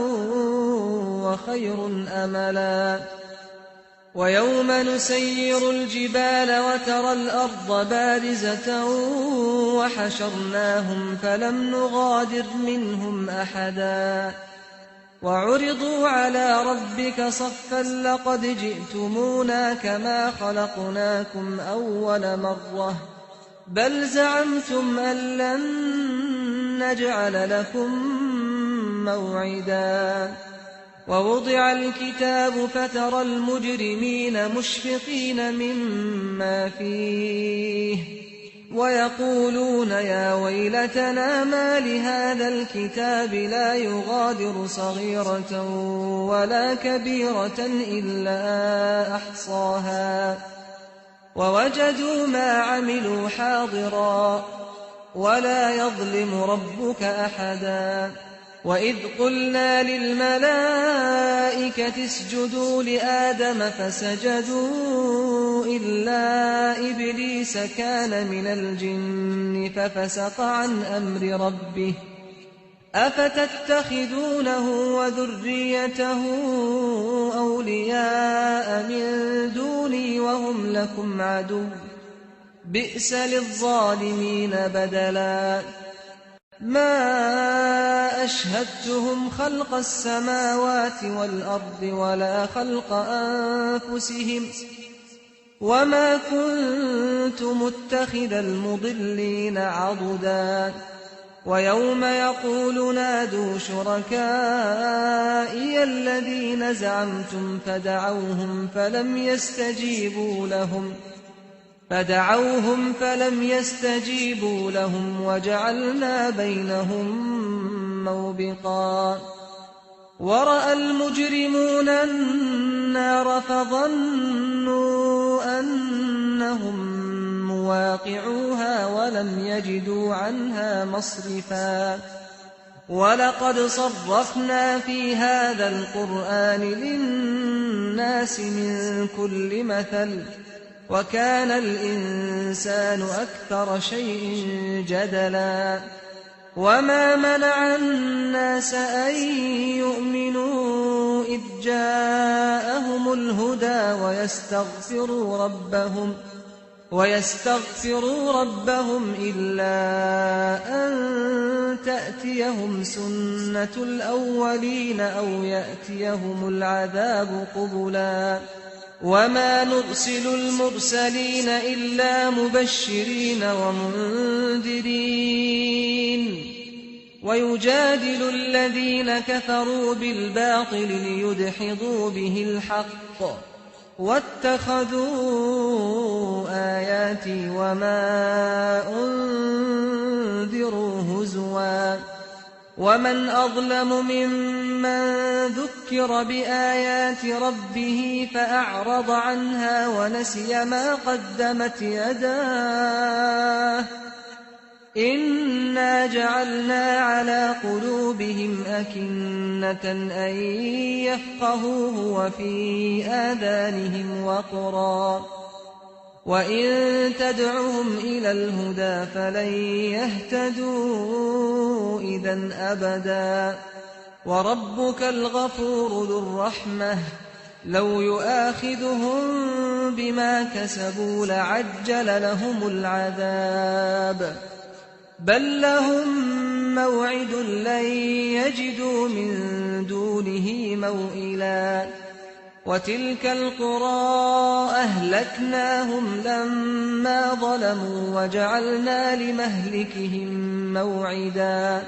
وخير أملا ويوم نسير الجبال وترى الأرض بارزة وحشرناهم فلم نغادر منهم أحدا وعرضوا على ربك صفا لقد جئتمونا كما خلقناكم أول مرة بل زعمتم أن لن نجعل لكم موعدا ووضع الكتاب فترى المجرمين مشفقين مما فيه ويقولون يا ويلتنا ما لهذا الكتاب لا يغادر صغيرة ولا كبيرة إلا أحصاها ووجدوا ما عملوا حاضرا ولا يظلم ربك أحدا وإذ قلنا للملائكة اسجدوا لآدم فسجدوا إلا إبليس كان من الجن ففسق عن أمر ربه أفتتخذونه وذريته أولياء من دوني وهم لكم عدو بئس للظالمين بدلا ما أشهدتهم خلق السماوات والأرض ولا خلق أنفسهم وما كنت متخذ المضلين عضدا ويوم يقول نادوا شركائي الذين زعمتم فدعوهم فلم يستجيبوا لهم وجعلنا بينهم موبقا ورأى المجرمون النار فظنوا أنهم مواقعوها ولم يجدوا عنها مصرفا ولقد صرفنا في هذا القرآن للناس من كل مثل وكان الإنسان أكثر شيء جدلا وما منع الناس أن يؤمنوا إذ جاءهم الهدى ويستغفروا ربهم إلا أن تأتيهم سنة الأولين أو يأتيهم العذاب قبلا وما نرسل المرسلين إلا مبشرين ومنذرين ويجادل الذين كفروا بالباطل ليدحضوا به الحق واتخذوا آياتي وما أنذروا هزوا ومن أظلم ممن ذكر بآيات ربه فأعرض عنها ونسي ما قدمت يداه إنا جعلنا على قلوبهم أكنة أن يفقهوه وفي آذانهم وقرا وإن تدعهم إلى الهدى فلن يهتدوا إذا أبدا وربك الغفور ذو الرحمة لو يؤاخذهم بما كسبوا لعجل لهم العذاب بل لهم موعد لن يجدوا من دونه موئلا وتلك القرى أهلكناهم لما ظلموا وجعلنا لمهلكهم موعدا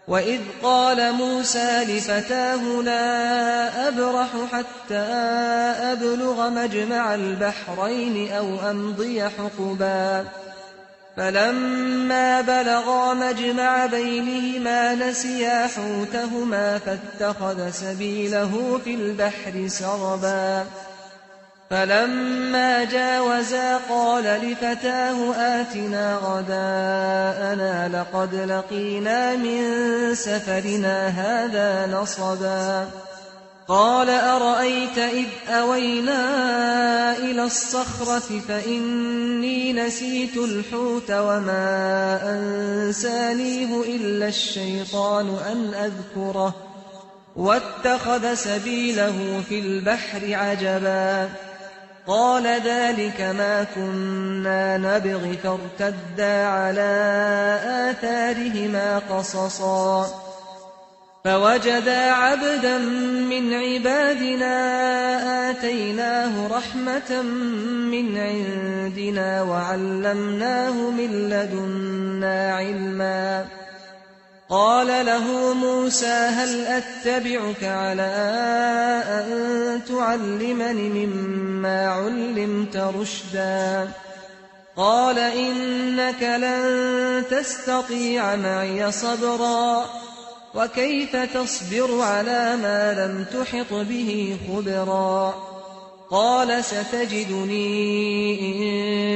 وإذ قال موسى لفتاه لا أبرح حتى أبلغ مجمع البحرين أو أمضي حقبا فلما بلغا مجمع بينهما نسيا حوتهما فاتخذ سبيله في البحر سربا فلما جاوزا قال لفتاه آتنا غداءنا لقد لقينا من سفرنا هذا نصبا قال أرأيت إذ أوينا إلى الصخرة فإني نسيت الحوت وما أنسانيه إلا الشيطان أن أذكره واتخذ سبيله في البحر عجبا قال ذلك ما كنا نبغ فارتدا على آثارهما قصصا فوجدا عبدا من عبادنا آتيناه رحمة من عندنا وعلمناه من لدنا علما قال له موسى هل أتبعك على أن تعلمني مما علمت رشدا قال إنك لن تستطيع معي صبرا وكيف تصبر على ما لم تحط به خبرا قال ستجدني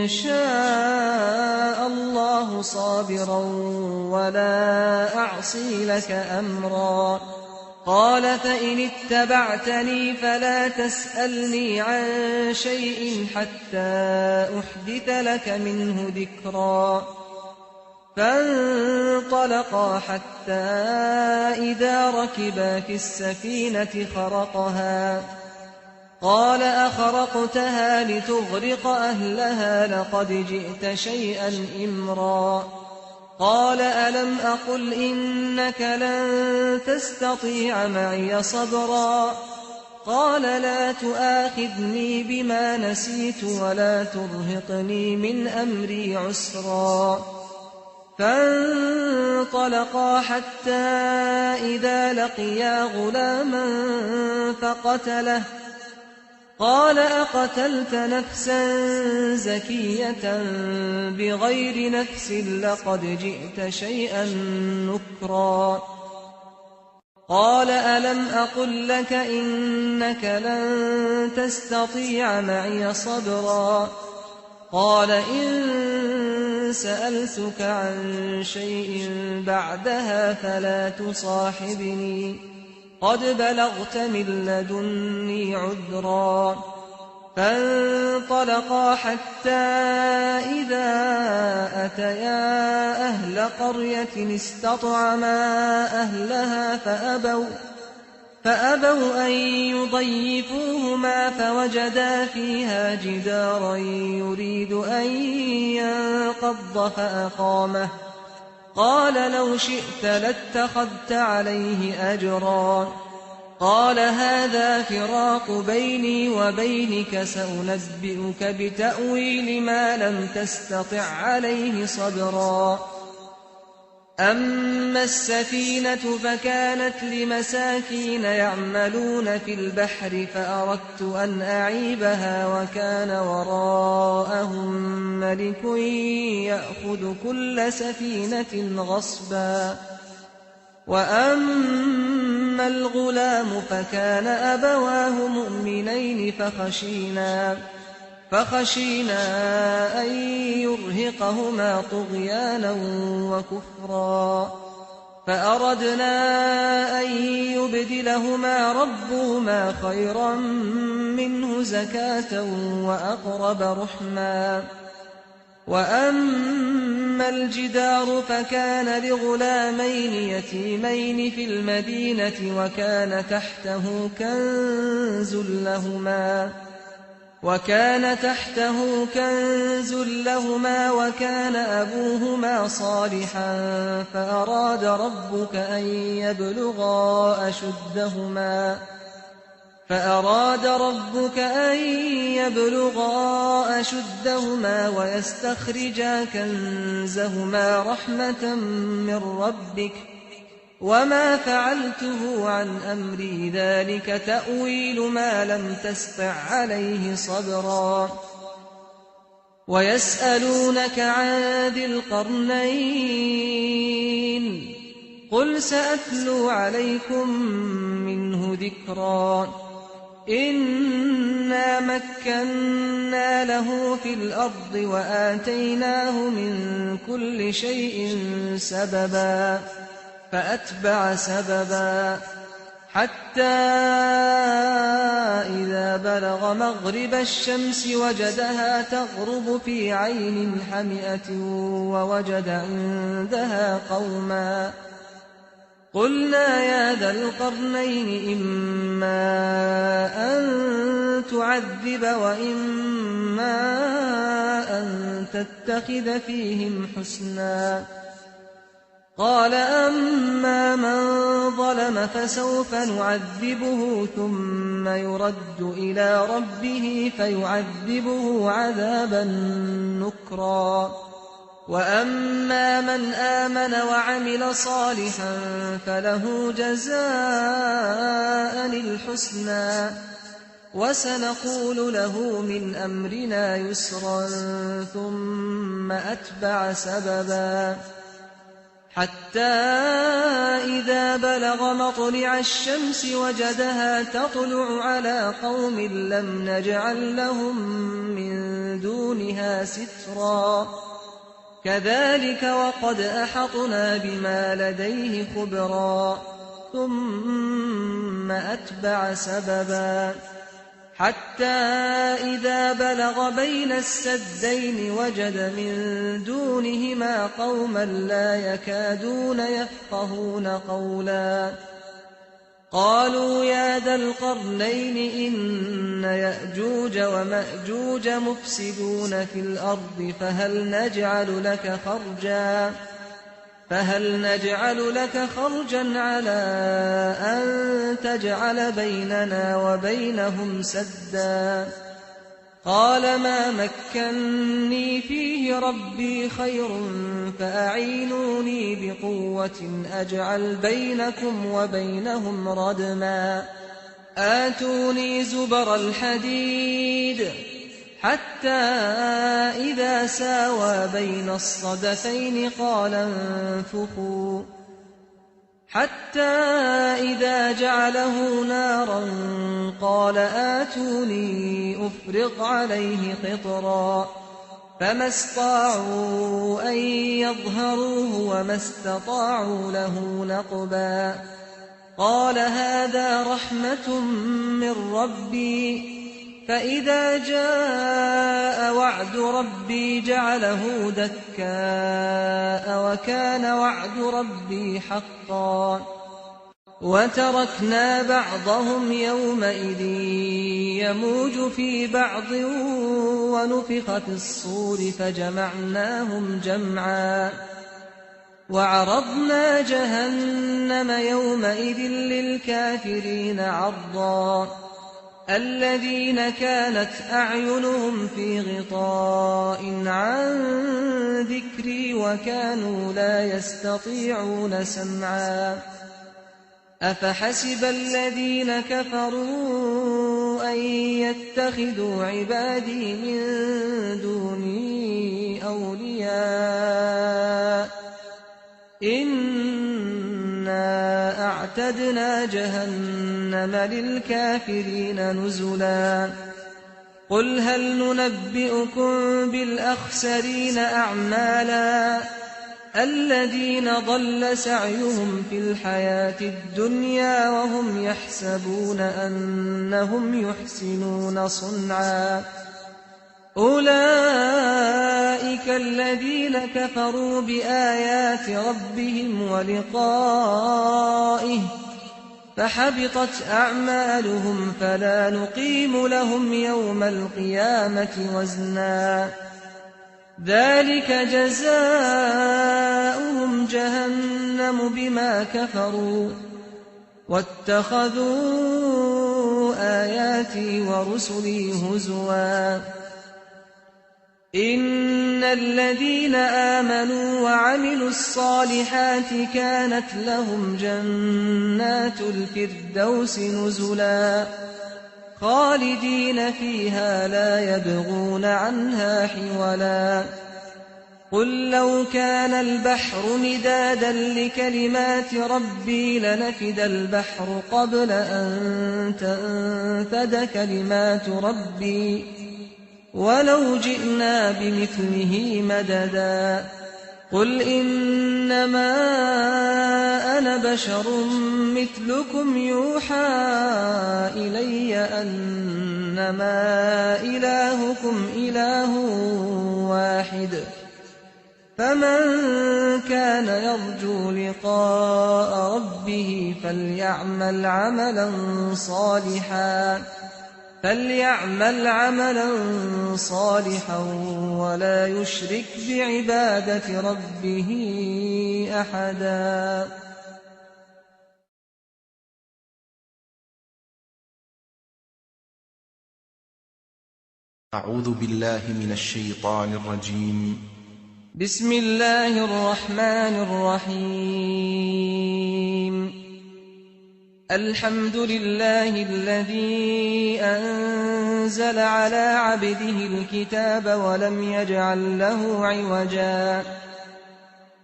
إن شاء الله صابرا ولا أعصي لك أمرا قال فإن اتبعتني فلا تسألني عن شيء حتى أحدث لك منه ذكرا فانطلقا حتى إذا ركبا في السفينة خرقها قال أخرقتها لتغرق أهلها لقد جئت شيئا إمرا قال ألم أقل إنك لن تستطيع معي صبرا قال لا تؤاخذني بما نسيت ولا ترهقني من أمري عسرا فانطلقا حتى إذا لقيا غلاما فقتله قال أقتلت نفسا زكية بغير نفس لقد جئت شيئا نكرا قال ألم أقل لك إنك لن تستطيع معي صبرا قال إن سألتك عن شيء بعدها فلا تصاحبني قد بلغت من لدني عذرا فانطلقا حتى إذا أتيا أهل قرية استطعما أهلها فأبوا أن يضيفوهما فوجدا فيها جدارا يريد أن ينقض فأقامه قال لو شئت لاتخذت عليه أجرا قال هذا فراق بيني وبينك سأنبئك بتأويل ما لم تستطع عليه صبرا أما السفينة فكانت لمساكين يعملون في البحر فأردت أن أعيبها وكان وراءهم ملك يأخذ كل سفينة غصبا وأما الغلام فكان أبواه مؤمنين فخشينا أن يرهقهما طغيانا وكفرا فأردنا أن يبدلهما ربهما خيرا منه زكاة وأقرب رحما وأما الجدار فكان لغلامين يتيمين في المدينة وكان تحته كنز لهما وكان أبوهما صالحا فأراد ربك أن يبلغا أشدهما ويستخرجا كنزهما رحمة من ربك وما فعلته عن أمري ذلك تأويل ما لم تسطع عليه صبرا ويسألونك عن ذي القرنين قل سأتلو عليكم منه ذكرا إنا مكنا له في الأرض وآتيناه من كل شيء سببا فأتبع سببا حتى إذا بلغ مغرب الشمس وجدها تغرب في عين حمئة ووجد عندها قوما قلنا يا ذا القرنين إما أن تعذب وإما أن تتخذ فيهم حسنا قال أما من ظلم فسوف نعذبه ثم يرد إلى ربه فيعذبه عذابا نكرا وأما من آمن وعمل صالحا فله جزاء الحسنى وسنقول له من أمرنا يسرا ثم أتبع سببا حتى إذا بلغ مطلع الشمس وجدها تطلع على قوم لم نجعل لهم من دونها سترا كذلك وقد أحطنا بما لديه خبرا ثم أتبع سببا حتى إذا بلغ بين السدين وجد من دونهما قوما لا يكادون يفقهون قولا قالوا يا ذا القرنين إن يأجوج ومأجوج مفسدون في الأرض فهل نجعل لك خرجا على أن تجعل بيننا وبينهم سدا قال ما مكني فيه ربي خير فأعينوني بقوة أجعل بينكم وبينهم ردما آتوني زبر الحديد حتى إذا ساوى بين الصدفين قال انفخوا حتى إذا جعله نارا قال آتوني أفرغ عليه قطرا فما استطاعوا أن يظهروه وما استطاعوا له نقبا قال هذا رحمة من ربي فإذا جاء وعد ربي جعله دكاء وكان وعد ربي حقا وتركنا بعضهم يومئذ يموج في بعض ونفخ في الصور فجمعناهم جمعا وعرضنا جهنم يومئذ للكافرين عرضا الذين كانت أعينهم في غطاء عن ذكري وكانوا لا يستطيعون سمعا أفحسب الذين كفروا أن يتخذوا عبادي من دوني أولياء إنا أعتدنا جهنم للكافرين نزلا قل هل ننبئكم بالأخسرين أعمالا الذين ضل سعيهم في الحياة الدنيا وهم يحسبون أنهم يحسنون صنعا أولئك الذين كفروا بآيات ربهم ولقائه فحبطت أعمالهم فلا نقيم لهم يوم القيامة وزنا ذلك جزاؤهم جهنم بما كفروا واتخذوا آياتي ورسلي هزوا إن الذين آمنوا وعملوا الصالحات كانت لهم جنات الفردوس نزلا خالدين فيها لا يبغون عنها حولا قل لو كان البحر مدادا لكلمات ربي لنفد البحر قبل أن تنفد كلمات ربي ولو جئنا بمثله مددا قل إنما أنا بشر مثلكم يوحى إلي أنما إلهكم إله واحد فمن كان يرجو لقاء ربه فليعمل عملا صالحا ولا يشرك بعبادة ربه أحدا أعوذ بالله من الشيطان الرجيم بسم الله الرحمن الرحيم الحمد لله الذي أنزل على عبده الكتاب ولم يجعل له عوجا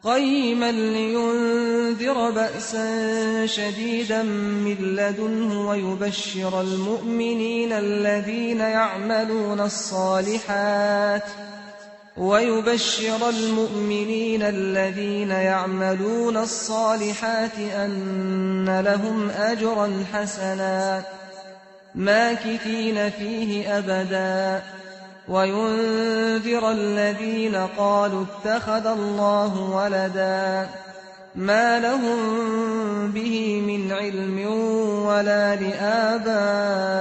قيما لينذر بأسا شديدا من لدنه ويبشر المؤمنين الذين يعملون الصالحات أن لهم أجرا حسنا ماكثين فيه أبدا وينذر الذين قالوا اتخذ الله ولدا ما لهم به من علم ولا لآبائهم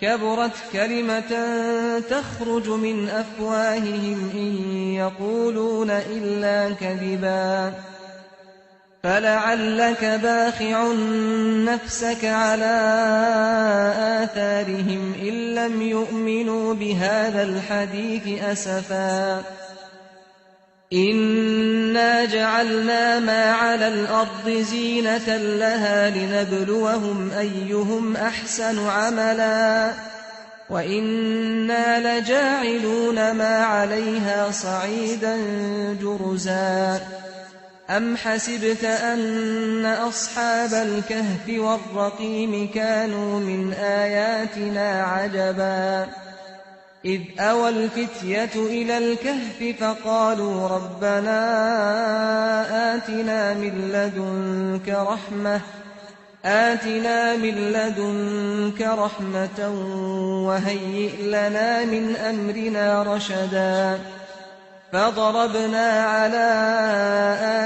كبرت كلمة تخرج من أفواههم إن يقولون إلا كذبا فلعلك باخع نفسك على آثارهم إن لم يؤمنوا بهذا الحديث أسفا إنا جعلنا ما على الأرض زينة لها لنبلوهم أيهم أحسن عملا وإنا لجاعلون ما عليها صعيدا جرزا أم حسبت أن أصحاب الكهف والرقيم كانوا من آياتنا عجبا إذ أوى الفتية إلى الكهف فقالوا ربنا آتنا من لدنك رحمة وهيئ لنا من أمرنا رشدا فضربنا على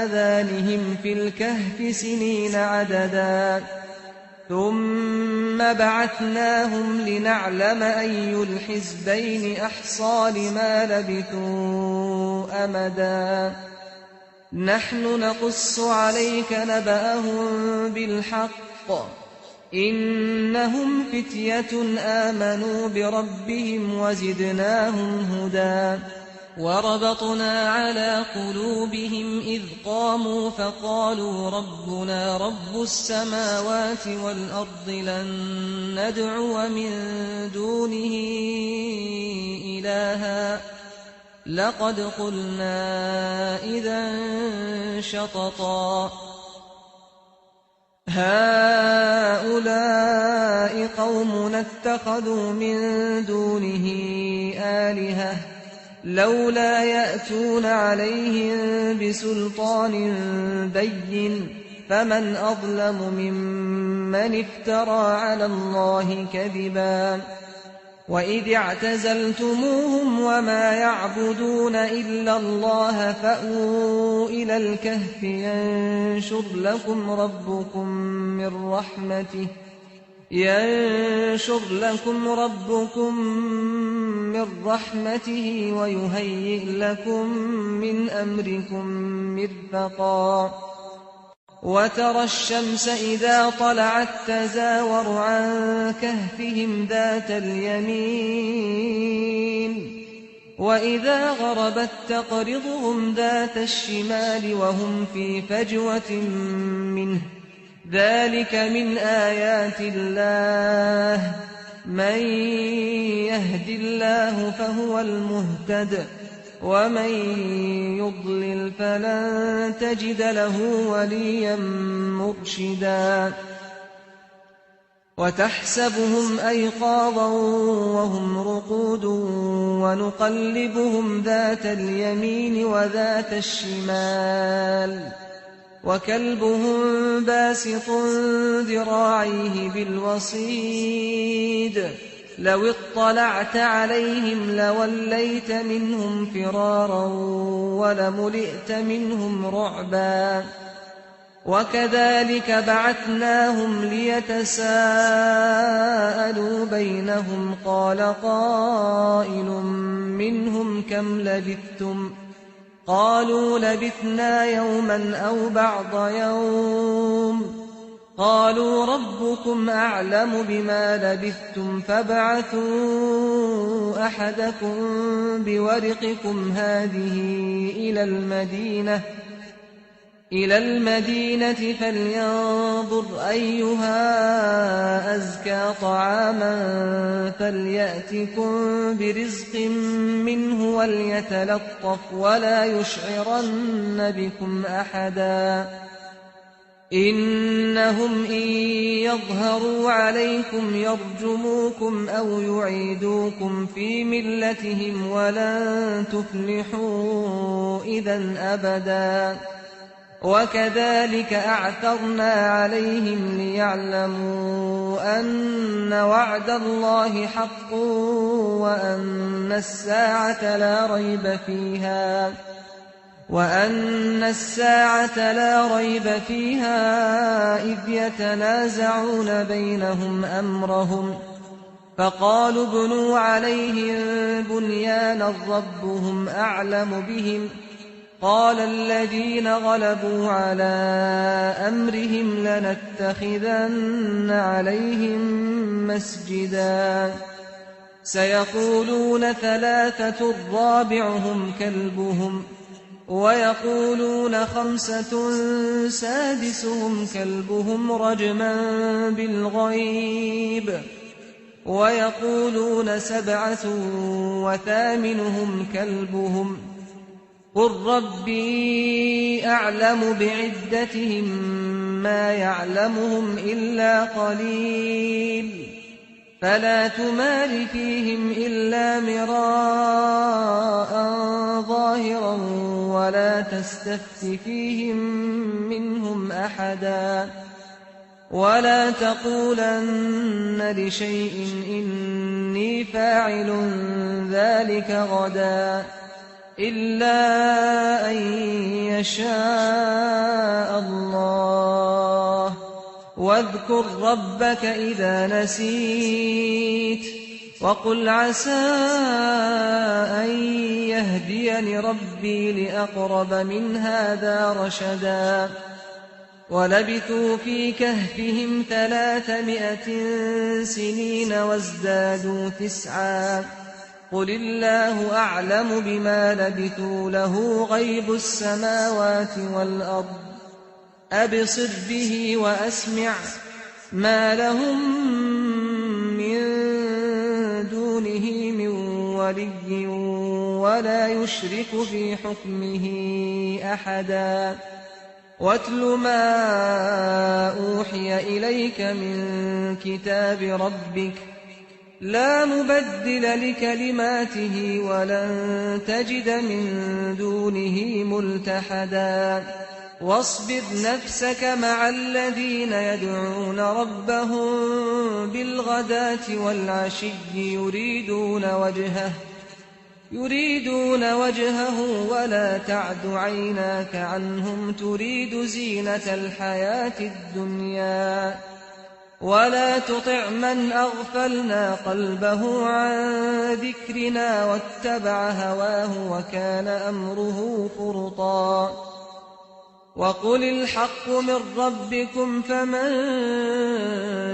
آذانهم في الكهف سنين عددا ثم بعثناهم لنعلم أي الحزبين أحصى لما لبثوا أمدا نحن نقص عليك نبأهم بالحق إنهم فتية آمنوا بربهم وزدناهم هدى وربطنا على قلوبهم إذ قاموا فقالوا ربنا رب السماوات والأرض لن ندعو من دونه إلها لقد قلنا إذا شططا هؤلاء قومنا اتخذوا من دونه آلهة لولا يأتون عليهم بسلطان بين فمن أظلم ممن افترى على الله كذبا وإذ اعتزلتموهم وما يعبدون إلا الله فأووا إلى الكهف ينشر لكم ربكم من رحمته ويهيئ لكم من أمركم مرفقا وترى الشمس إذا طلعت تزاور عن كهفهم ذات اليمين وإذا غربت تقرضهم ذات الشمال وهم في فجوة منه ذلك من آيات الله من يهد الله فهو المهتد ومن يضلل فلن تجد له وليا مرشدا وتحسبهم أيقاظا وهم رقود ونقلبهم ذات اليمين وذات الشمال وكلبهم باسط ذراعيه بالوصيد لو اطلعت عليهم لوليت منهم فرارا ولملئت منهم رعبا وكذلك بعثناهم ليتساءلوا بينهم قال قائل منهم كم لبثتم قالوا لبثنا يوما أو بعض يوم قالوا ربكم أعلم بما لبثتم فابعثوا أحدكم بورقكم هذه إلى المدينة فلينظر أيها أزكى طعاما فليأتكم برزق منه وليتلطف ولا يشعرن بكم أحدا إنهم إن يظهروا عليكم يرجموكم أو يعيدوكم في ملتهم ولن تفلحوا إذا أبدا وكذلك أعثرنا عليهم ليعلموا أن وعد الله حق وأن الساعة لا ريب فيها إذ يتنازعون بينهم أمرهم فقالوا ابنوا عليهم بنيانا ربهم أعلم بهم قال الذين غلبوا على أمرهم لنتخذن عليهم مسجدا سيقولون 3 رابعهم كلبهم ويقولون 5 سادسهم كلبهم رجما بالغيب ويقولون 7 وثامنهم كلبهم قل ربي أعلم بعدتهم ما يعلمهم إلا قليل فلا تمار فيهم إلا مراء ظاهرا ولا تستفت فيهم منهم أحدا ولا تقولن لشيء إني فاعل ذلك غدا إلا أن يشاء الله واذكر ربك إذا نسيت وقل عسى أن يهديني ربي لأقرب من هذا رشدا ولبثوا في كهفهم 300 سنين وازدادوا 9 قل الله أعلم بما لبثوا له غيب السماوات والأرض أبصر به وأسمع ما لهم من دونه من ولي ولا يشرك في حكمه أحدا واتل ما أوحي إليك من كتاب ربك لا مبدل لكلماته ولن تجد من دونه ملتحدا واصبر نفسك مع الذين يدعون ربهم بالغداة والعشي يريدون وجهه ولا تعد عيناك عنهم تريد زينة الحياة الدنيا ولا تطع من أغفلنا قلبه عن ذكرنا واتبع هواه وكان أمره فرطا وقل الحق من ربكم فمن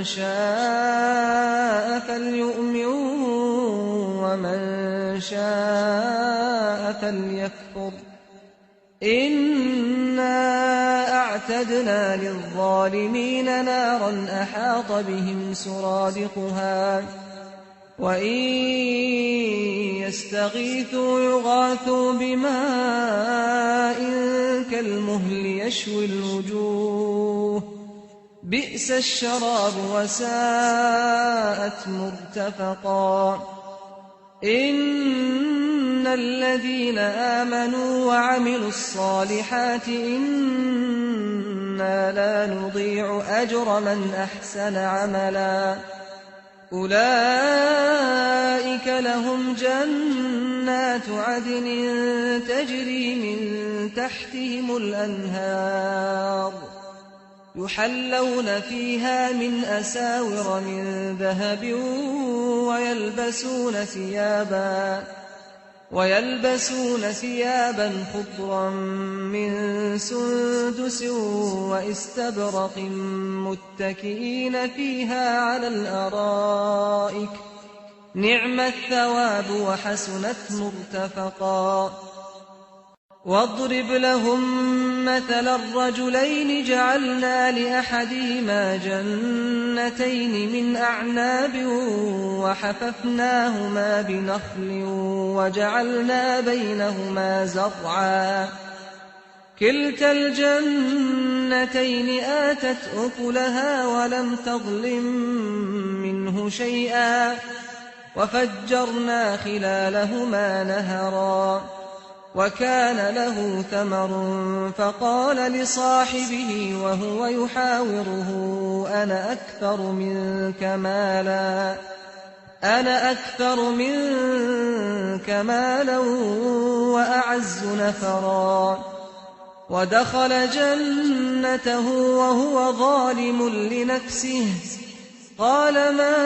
شاء فليؤمن ومن شاء فليكفر إنا أعتدنا للظالمين نارا أحاط بهم سرادقها وإن يستغيثوا يغاثوا بماء كالمهل يشوي الوجوه بئس الشراب وساءت مرتفقا إن الذين آمنوا وعملوا الصالحات إنا لا نضيع أجر من أحسن عملا أولئك لهم جنات عدن تجري من تحتهم الأنهار يحلون فيها من أساور من ذهب ويلبسون ثيابا خضرا من سندس واستبرق متكئين فيها على الأرائك نعم الثواب وحسنت مرتفقا واضرب لهم مثل الرجلين جعلنا لأحدهما جنتين من أعناب وحففناهما بنخل وجعلنا بينهما زرعا كلتا الجنتين آتت أكلها ولم تظلم منه شيئا وفجرنا خلالهما نهرا وكان له ثمر فقال لصاحبه وهو يحاوره أنا أكثر منك مالا وأعز نفرا. ودخل جنته وهو ظالم لنفسه قال ما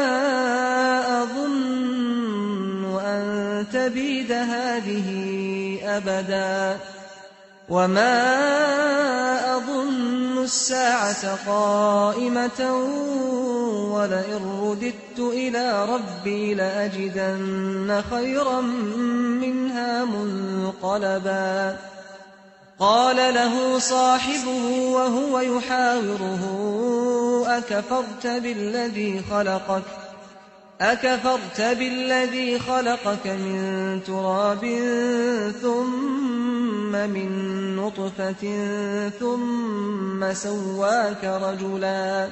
أظن أن تبيد هذه أبدا وما أظن الساعة قائمة ولئن رددت إلى ربي لأجدن خيرا منها منقلبا. قال له صاحبه وهو يحاوره أكفرت بالذي خلقك من تراب ثم من نطفة ثم سواك رجلا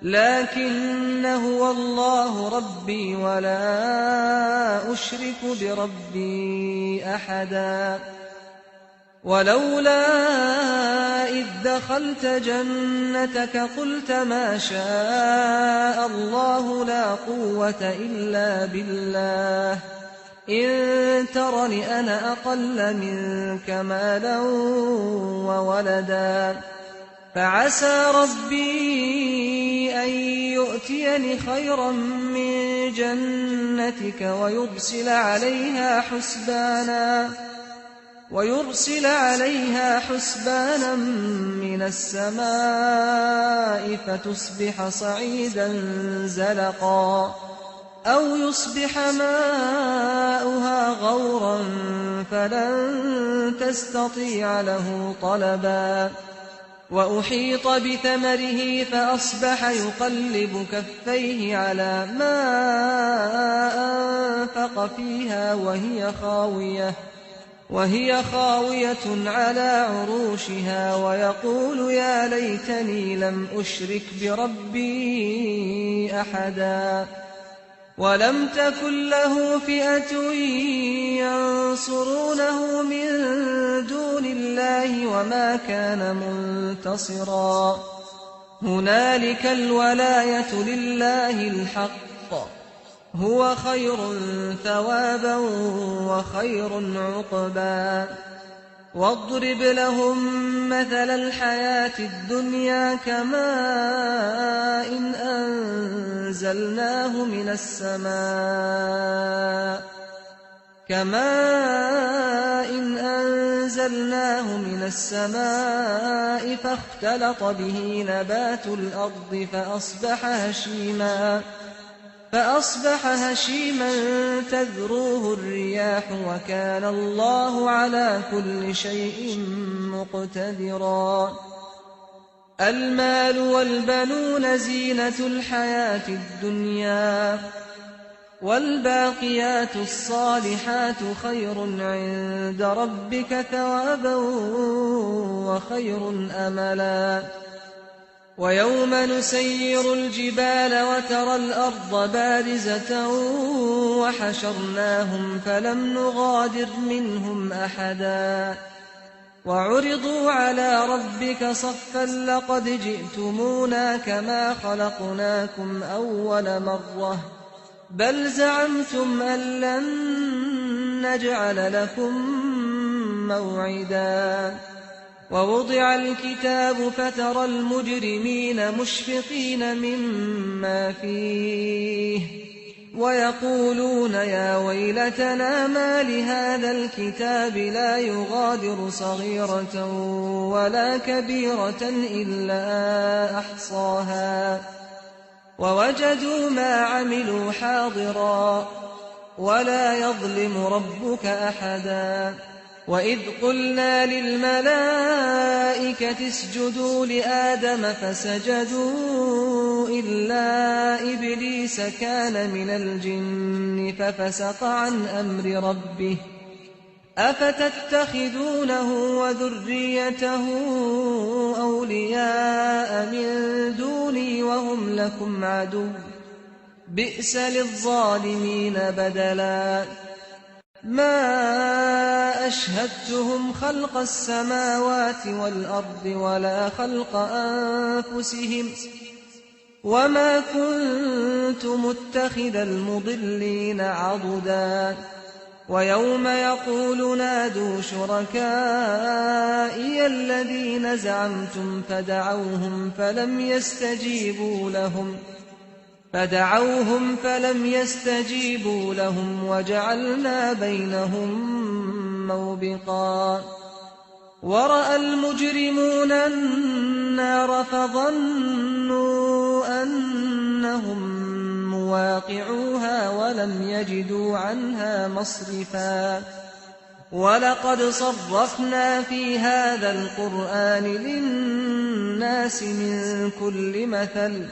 لكن هو الله ربي ولا أشرك بربي أحدا. ولولا إذ دخلت جنتك قلت ما شاء الله لا قوة إلا بالله إن ترني أنا أقل منك مالا وولدا فعسى ربي أن يؤتيني خيرا من جنتك ويرسل عليها حسبانا من السماء فتصبح صعيدا زلقا أو يصبح ماؤها غورا فلن تستطيع له طلبا. وأحيط بثمره فأصبح يقلب كفيه على ما أنفق فيها وهي خاوية على عروشها ويقول يا ليتني لم أشرك بربي أحدا. ولم تكن له فئة ينصرونه من دون الله وما كان منتصرا. هنالك الولاية لله الحق هو خير ثوابا وخير عقبا. واضرب لهم مثل الحياة الدنيا كماء إن أنزلناه من السماء فاختلط به نبات الأرض فأصبح هشيما تذروه الرياح وكان الله على كل شيء مقتدرا. المال والبنون زينة الحياة الدنيا والباقيات الصالحات خير عند ربك ثوابا وخير أملا. ويوم نسير الجبال وترى الأرض بارزة وحشرناهم فلم نغادر منهم أحدا وعرضوا على ربك صفا لقد جئتمونا كما خلقناكم أول مرة بل زعمتم أن لن نجعل لكم موعدا. ووضع الكتاب فترى المجرمين مشفقين مما فيه ويقولون يا ويلتنا ما لهذا الكتاب لا يغادر صغيرة ولا كبيرة إلا أحصاها ووجدوا ما عملوا حاضرا ولا يظلم ربك أحدا. وإذ قلنا للملائكة اسجدوا لآدم فسجدوا إلا إبليس كان من الجن ففسق عن أمر ربه أفتتخذونه وذريته أولياء من دوني وهم لكم عدو بئس للظالمين بدلا. ما أشهدتهم خلق السماوات والأرض ولا خلق أنفسهم وما كنت متخذ المضلين عضدا ويوم يقول نادوا شركائي الذين زعمتم فدعوهم فلم يستجيبوا لهم وجعلنا بينهم موبقا ورأى المجرمون النار فظنوا أنهم مواقعوها ولم يجدوا عنها مصرفا ولقد صرفنا في هذا القرآن للناس من كل مثل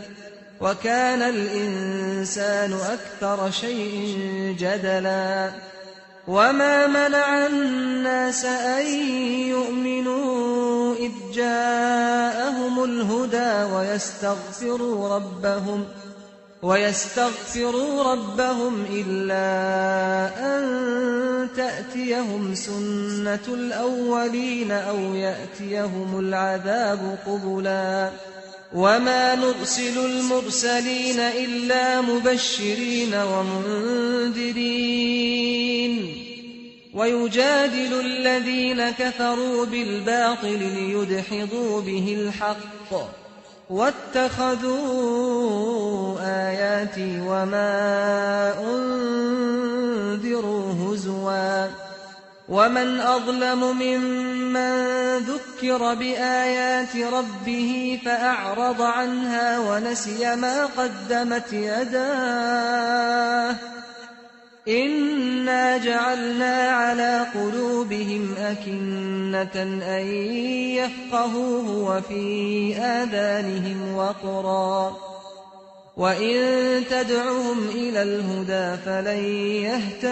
وكان الإنسان أكثر شيء جدلا وما منع الناس أن يؤمنوا إذ جاءهم الهدى ويستغفروا ربهم إلا أن تأتيهم سنة الأولين أو يأتيهم العذاب قبلا وما نرسل المرسلين إلا مبشرين ومنذرين ويجادل الذين كفروا بالباطل ليدحضوا به الحق واتخذوا آياتي وما أنذروا هزوا ومن أظلم ممن ذكر بآيات ربه فأعرض عنها ونسي ما قدمت يداه إنا جعلنا على قلوبهم أكنة أن يفقهوه وفي آذانهم وقرا وإن تدعهم إلى الهدى فلن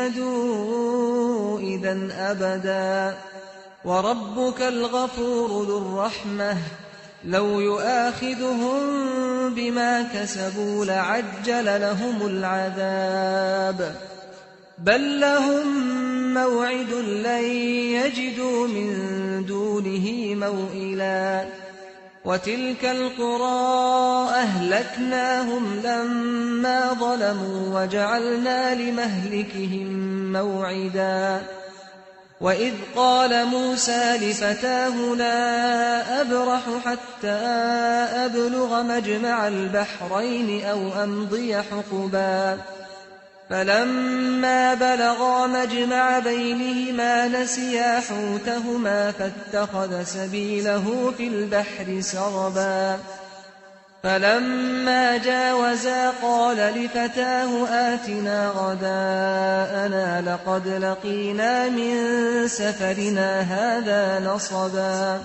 يهتدوا إذا أبدا وربك الغفور ذو الرحمة لو يؤاخذهم بما كسبوا لعجل لهم العذاب بل لهم موعد لن يجدوا من دونه موئلا وتلك القرى أهلكناهم لما ظلموا وجعلنا لمهلكهم موعدا وإذ قال موسى لفتاه لا أبرح حتى أبلغ مجمع البحرين أو أمضي حقبا فلما بلغا مجمع بينهما نسيا حوتهما فاتخذ سبيله في البحر سربا فلما جاوزا قال لفتاه آتنا غداءنا لقد لقينا من سفرنا هذا نصبا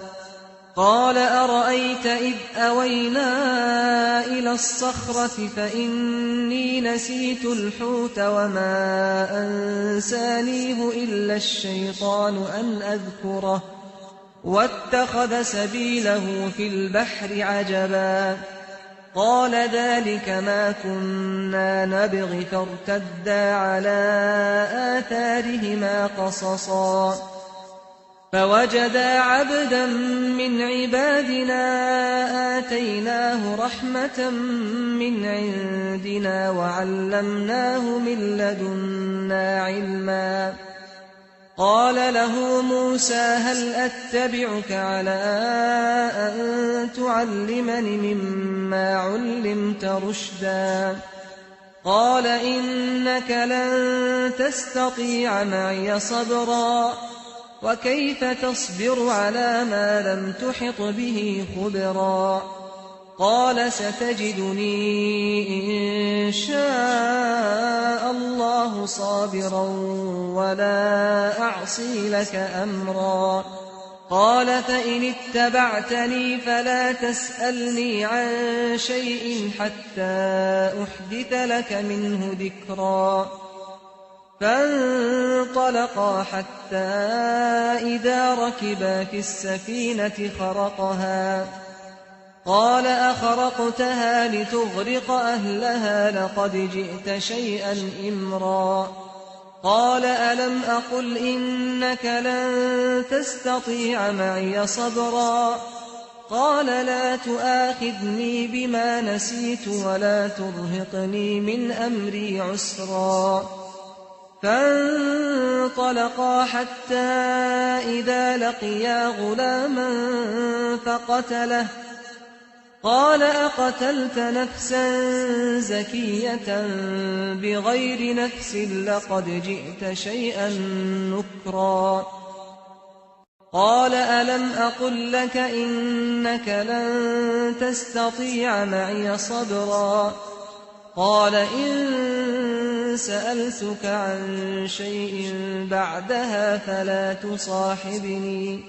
قال أرأيت إذ أوينا إلى الصخرة فإني نسيت الحوت وما أنسانيه إلا الشيطان أن أذكره واتخذ سبيله في البحر عجبا قال ذلك ما كنا نبغي فارتدا على آثارهما قصصا فوجدا عبدا من عبادنا آتيناه رحمة من عندنا وعلمناه من لدنا علما قال له موسى هل أتبعك على أن تعلمني مما علمت رشدا قال إنك لن تستطيع معي صبرا وكيف تصبر على ما لم تحط به خبرا قال ستجدني إن شاء الله صابرا ولا أعصي لك أمرا قال فإن اتبعتني فلا تسألني عن شيء حتى أحدث لك منه ذكرا فانطلقا حتى إذا ركبا في السفينة خرقها قال أخرقتها لتغرق أهلها لقد جئت شيئا إمرا قال ألم أقل إنك لن تستطيع معي صبرا قال لا تؤاخذني بما نسيت ولا ترهقني من أمري عسرا فانطلقا حتى إذا لقيا غلاما فقتله قال أقتلت نفسا زكية بغير نفس لقد جئت شيئا نكرا قال ألم أقل لك إنك لن تستطيع معي صبرا قال إن سألتك عن شيء بعدها فلا تصاحبني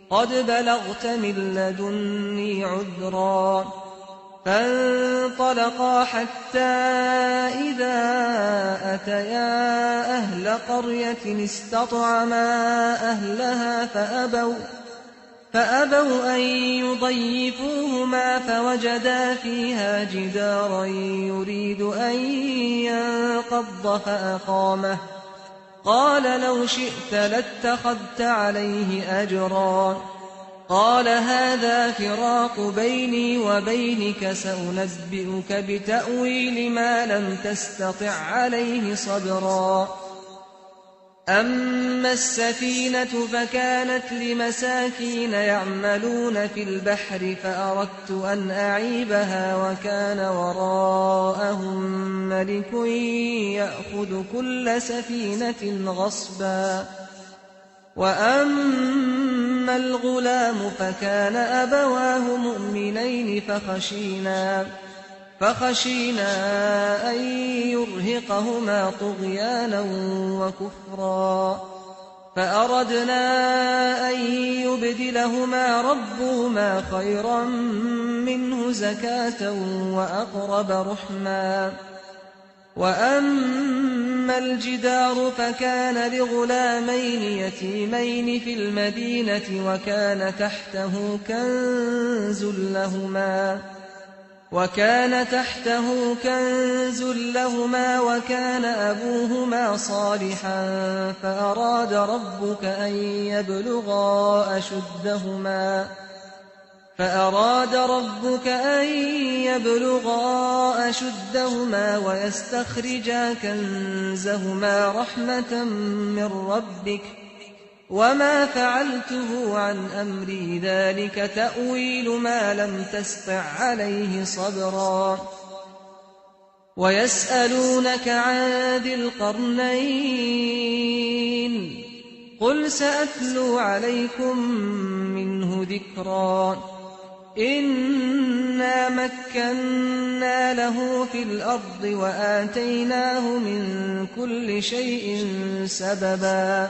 قد بلغت من لدني عذرا فانطلقا حتى إذا أتيا أهل قرية استطعما أهلها فأبوا أن يضيفوهما فوجدا فيها جدارا يريد أن ينقض فأقامه قال لو شئت لاتخذت عليه أجرا قال هذا فراق بيني وبينك سأنبئك بتأويل ما لم تستطع عليه صبرا أما السفينة فكانت لمساكين يعملون في البحر فأردت أن أعيبها وكان وراءهم ملك يأخذ كل سفينة غصبا وأما الغلام فكان أبواه مؤمنين فخشينا أن يرهقهما طغيانا وكفرا فأردنا أن يبدلهما ربهما خيرا منه زكاة وأقرب رحما وأما الجدار فكان لغلامين يتيمين في المدينة وكان تحته كنز لهما وكان أبوهما صالحا فأراد ربك أن يبلغا أشدهما ويستخرجا كنزهما رحمة من ربك وما فعلته عن أمري ذلك تأويل ما لم تسطع عليه صبرا ويسألونك عن ذي القرنين قل سأتلو عليكم منه ذكرا إنا مكنا له في الأرض وآتيناه من كل شيء سببا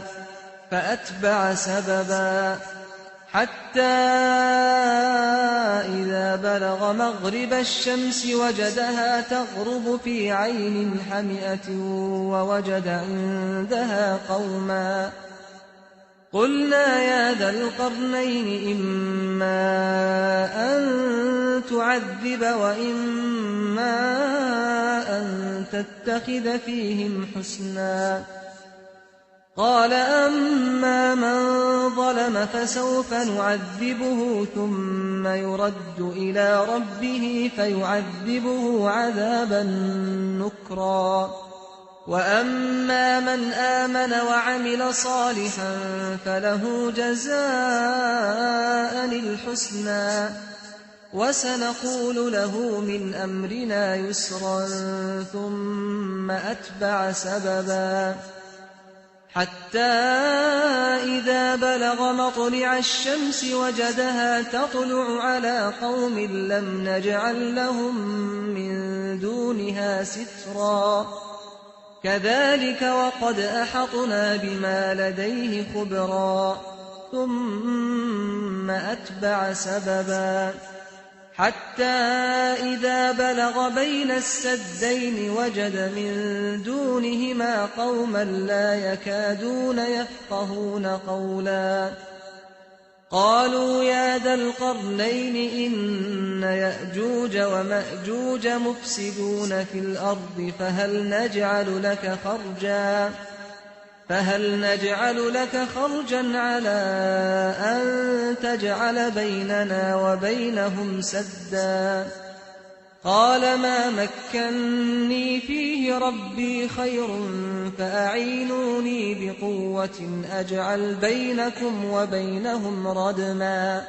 فأتبع سببا حتى إذا بلغ مغرب الشمس وجدها تغرب في عين حمئة ووجد عندها قوما قلنا يا ذا القرنين إما أن تعذب وإما أن تتخذ فيهم حسنا قال أما من ظلم فسوف نعذبه ثم يرد إلى ربه فيعذبه عذابا نكرا وأما من آمن وعمل صالحا فله جزاء الحسنى وسنقول له من أمرنا يسرا ثم أتبع سببا حتى إذا بلغ مطلع الشمس وجدها تطلع على قوم لم نجعل لهم من دونها سترا كذلك وقد أحطنا بما لديه خبرا ثم أتبع سببا حتى إذا بلغ بين السدين وجد من دونهما قوما لا يكادون يفقهون قولا قالوا يا ذا القرنين إن يأجوج ومأجوج مفسدون في الأرض فهل نجعل لك خرجا فهل نجعل لك خرجا على أن تجعل بيننا وبينهم سدا قال ما مكني فيه ربي خير فأعينوني بقوة أجعل بينكم وبينهم ردما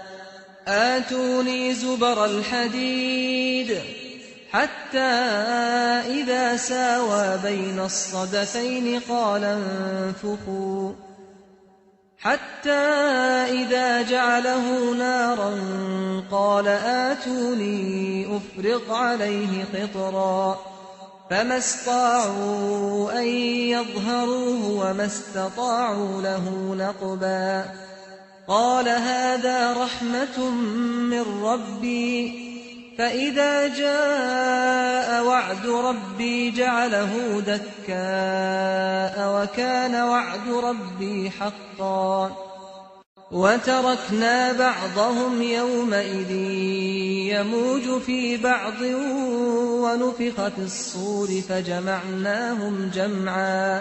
آتوني زبر الحديد حتى إذا ساوى بين الصدفين قال انفخوا حتى إذا جعله نارا قال آتوني أفرغ عليه قطرا فما استطاعوا أن يظهروه وما استطاعوا له نقبا قال هذا رحمة من ربي فإذا جاء وعد ربي جعله دكاء وكان وعد ربي حقا وتركنا بعضهم يومئذ يموج في بعض ونفخ في الصور فجمعناهم جمعا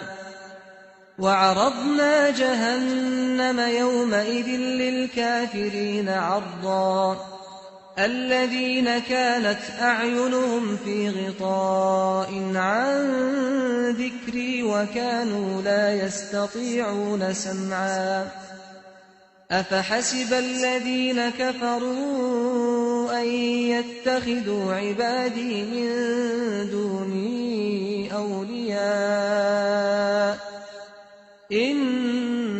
وعرضنا جهنم يومئذ للكافرين عرضا الذين كانت أعينهم في غطاء عن ذكري وكانوا لا يستطيعون سمعا أفحسب الذين كفروا أن يتخذوا عبادي من دوني أولياء إنا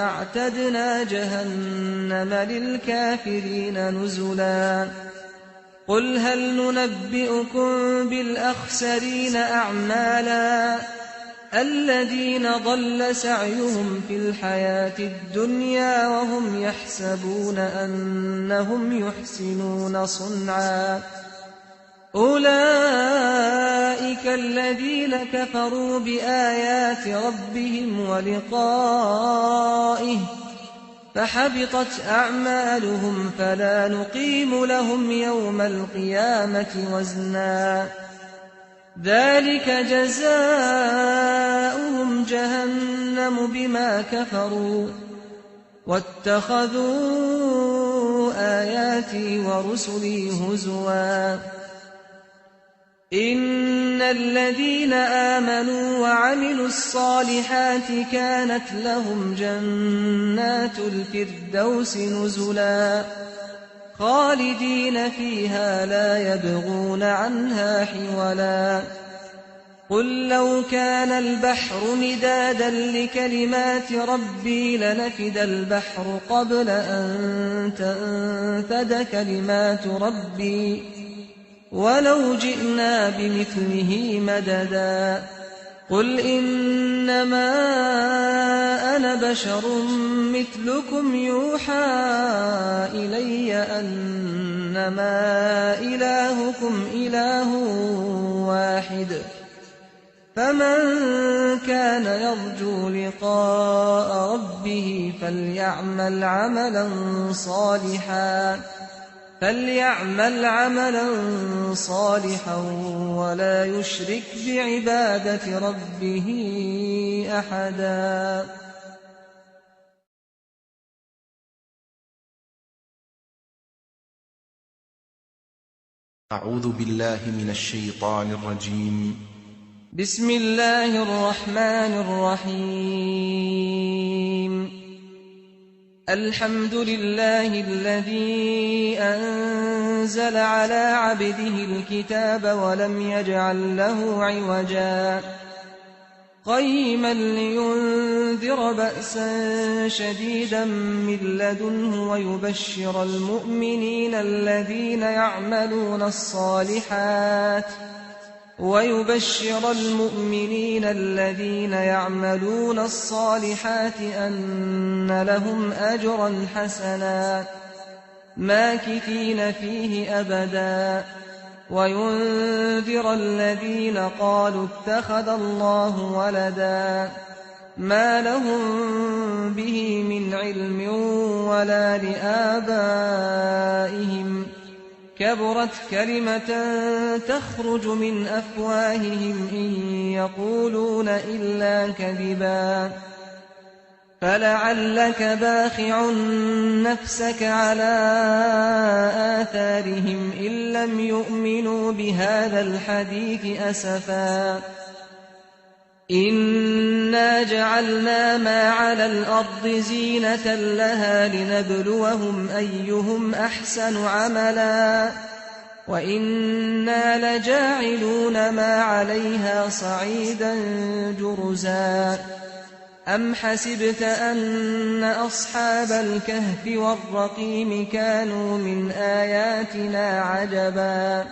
أعتدنا جهنم للكافرين نزلا قل هل ننبئكم بالأخسرين أعمالا الذين ضل سعيهم في الحياة الدنيا وهم يحسبون أنهم يحسنون صنعا أولئك الذين كفروا بآيات ربهم ولقائه فحبطت أعمالهم فلا نقيم لهم يوم القيامة وزنا ذلك جزاؤهم جهنم بما كفروا واتخذوا آياتي ورسلي هزوا إن الذين آمنوا وعملوا الصالحات كانت لهم جنات الفردوس نزلا خالدين فيها لا يبغون عنها حولا قل لو كان البحر مدادا لكلمات ربي لنفد البحر قبل أن تنفد كلمات ربي ولو جئنا بمثله مددا قل إنما أنا بشر مثلكم يوحى إلي أنما إلهكم إله واحد فمن كان يرجو لقاء ربه فليعمل عملا صالحا ولا يشرك بعبادة ربه أحدا أعوذ بالله من الشيطان الرجيم بسم الله الرحمن الرحيم الحمد لله الذي أنزل على عبده الكتاب ولم يجعل له عوجا قيما لينذر بأسا شديدا من لدنه ويبشر المؤمنين الذين يعملون الصالحات أن لهم أجرا حسنا ماكثين فيه أبدا وينذر الذين قالوا اتخذ الله ولدا ما لهم به من علم ولا لآبائهم كبرت كلمة تخرج من أفواههم إن يقولون إلا كذبا فلعلك باخع نفسك على آثارهم إن لم يؤمنوا بهذا الحديث أسفا إنا جعلنا ما على الأرض زينة لها لنبلوهم أيهم أحسن عملا وإنا لجاعلون ما عليها صعيدا جرزا أم حسبت أن أصحاب الكهف والرقيم كانوا من آياتنا عجبا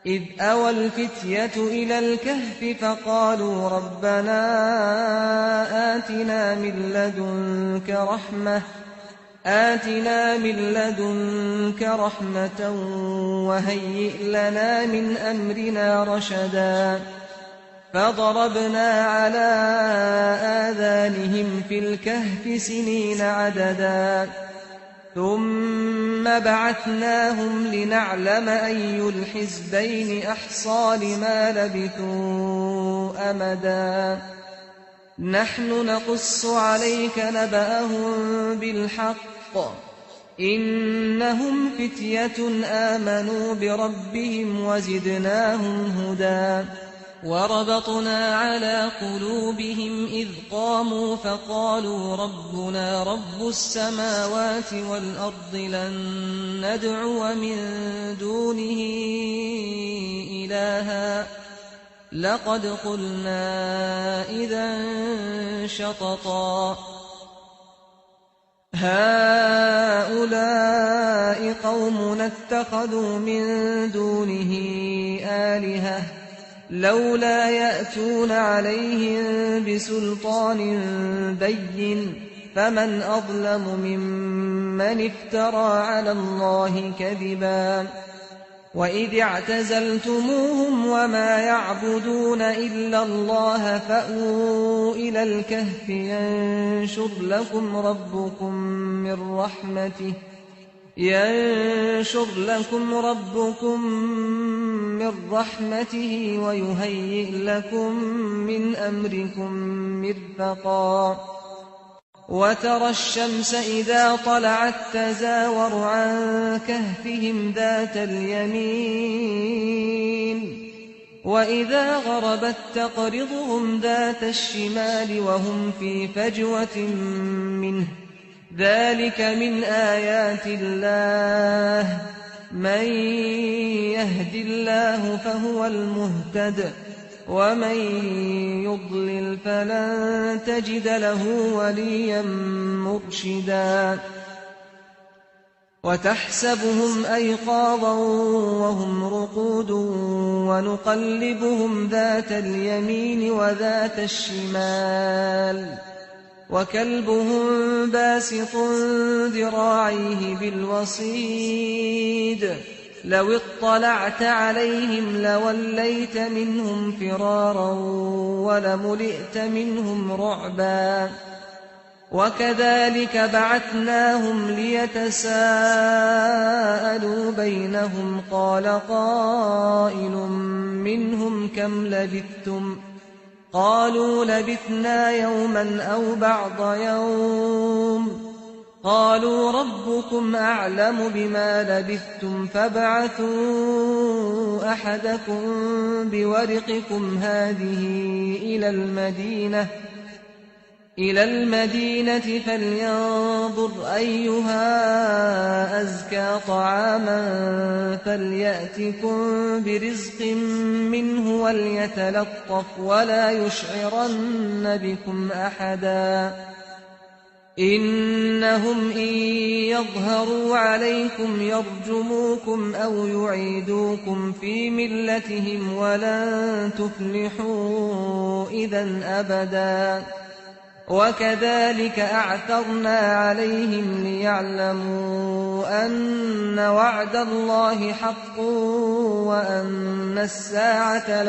إذ أوى الفتية إلى الكهف فقالوا ربنا آتنا من لدنك رحمة وهيئ لنا من أمرنا رشدا فضربنا على آذانهم في الكهف سنين عددا ثم بعثناهم لنعلم أي الحزبين أحصى لما لبثوا أمدا نحن نقص عليك نبأهم بالحق إنهم فتية آمنوا بربهم وزدناهم هدى وربطنا على قلوبهم إذ قاموا فقالوا ربنا رب السماوات والأرض لن ندعو من دونه إلها لقد قلنا إذا شططا هؤلاء قومنا اتخذوا من دونه آلهة لولا يأتون عليهم بسلطان بين فمن أظلم ممن افترى على الله كذبا وإذ اعتزلتموهم وما يعبدون إلا الله فأووا إلى الكهف ينشر لكم ربكم من رحمته ويهيئ لكم من أمركم مرفقا وترى الشمس إذا طلعت تزاور عن كهفهم ذات اليمين وإذا غربت تقرضهم ذات الشمال وهم في فجوة منه ذلك من آيات الله من يهد الله فهو المهتد ومن يضلل فلن تجد له وليا مرشدا وتحسبهم أيقاظا وهم رقود ونقلبهم ذات اليمين وذات الشمال وكلبهم باسط ذراعيه بالوصيد لو اطلعت عليهم لوليت منهم فرارا ولملئت منهم رعبا وكذلك بعثناهم ليتساءلوا بينهم قال قائل منهم كم لبثتم قالوا لبثنا يوما أو بعض يوم قالوا ربكم أعلم بما لبثتم فابعثوا أحدكم بورقكم هذه إلى المدينة فلينظر أيها أزكى طعاما فليأتكم برزق منه وليتلطف ولا يشعرن بكم أحدا إنهم إن يظهروا عليكم يرجموكم أو يعيدوكم في ملتهم ولن تفلحوا إذا أبدا وكذلك أعثرنا عليهم ليعلموا أن وعد الله حق وأن الساعة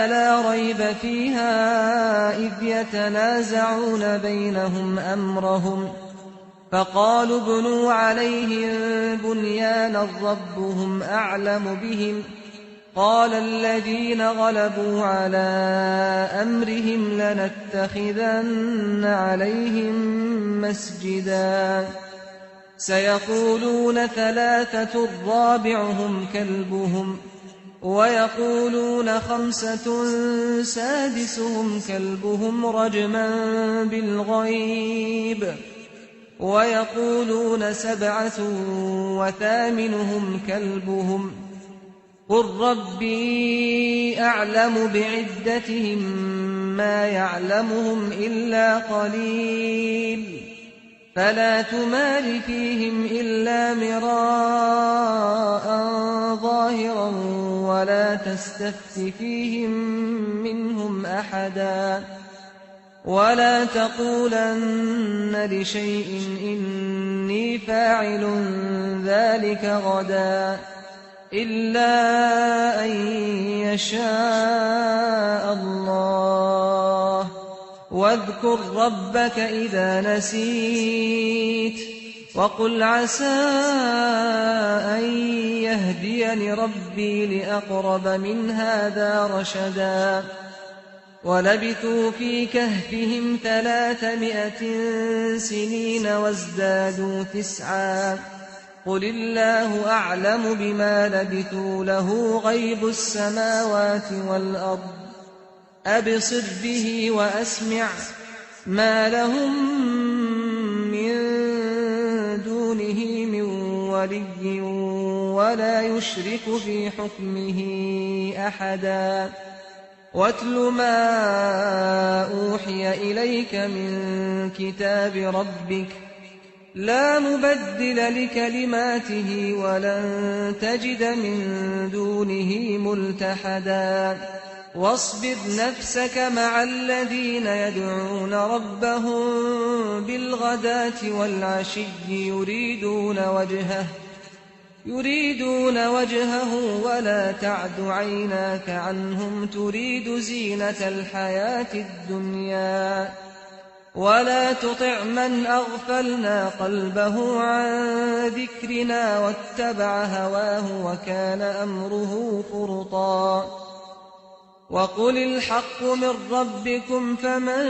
لا ريب فيها إذ يتنازعون بينهم أمرهم فقالوا ابنوا عليهم بنيانا ربهم أعلم بهم قال الذين غلبوا على أمرهم لنتخذن عليهم مسجدا سيقولون ثلاثة رابعهم كلبهم ويقولون خمسة سادسهم كلبهم رجما بالغيب ويقولون سبعة وثامنهم كلبهم قل ربي أعلم بعدتهم ما يعلمهم إلا قليل فلا تمار فيهم إلا مراء ظاهرا ولا تستفت فيهم منهم أحدا ولا تقولن لشيء إني فاعل ذلك غدا إلا أن يشاء الله واذكر ربك إذا نسيت وقل عسى أن يهديني ربي لأقرب من هذا رشدا ولبثوا في كهفهم 300 سنين وازدادوا 9 قل الله أعلم بما لبثوا له غيب السماوات والأرض أبصر به وأسمع ما لهم من دونه من ولي ولا يشرك في حكمه أحدا واتل ما أوحي إليك من كتاب ربك لا مبدل لكلماته ولن تجد من دونه ملتحدا واصبر نفسك مع الذين يدعون ربهم بالغداة والعشي يريدون وجهه ولا تعد عيناك عنهم تريد زينة الحياة الدنيا ولا تطع من أغفلنا قلبه عن ذكرنا واتبع هواه وكان أمره فرطا وقل الحق من ربكم فمن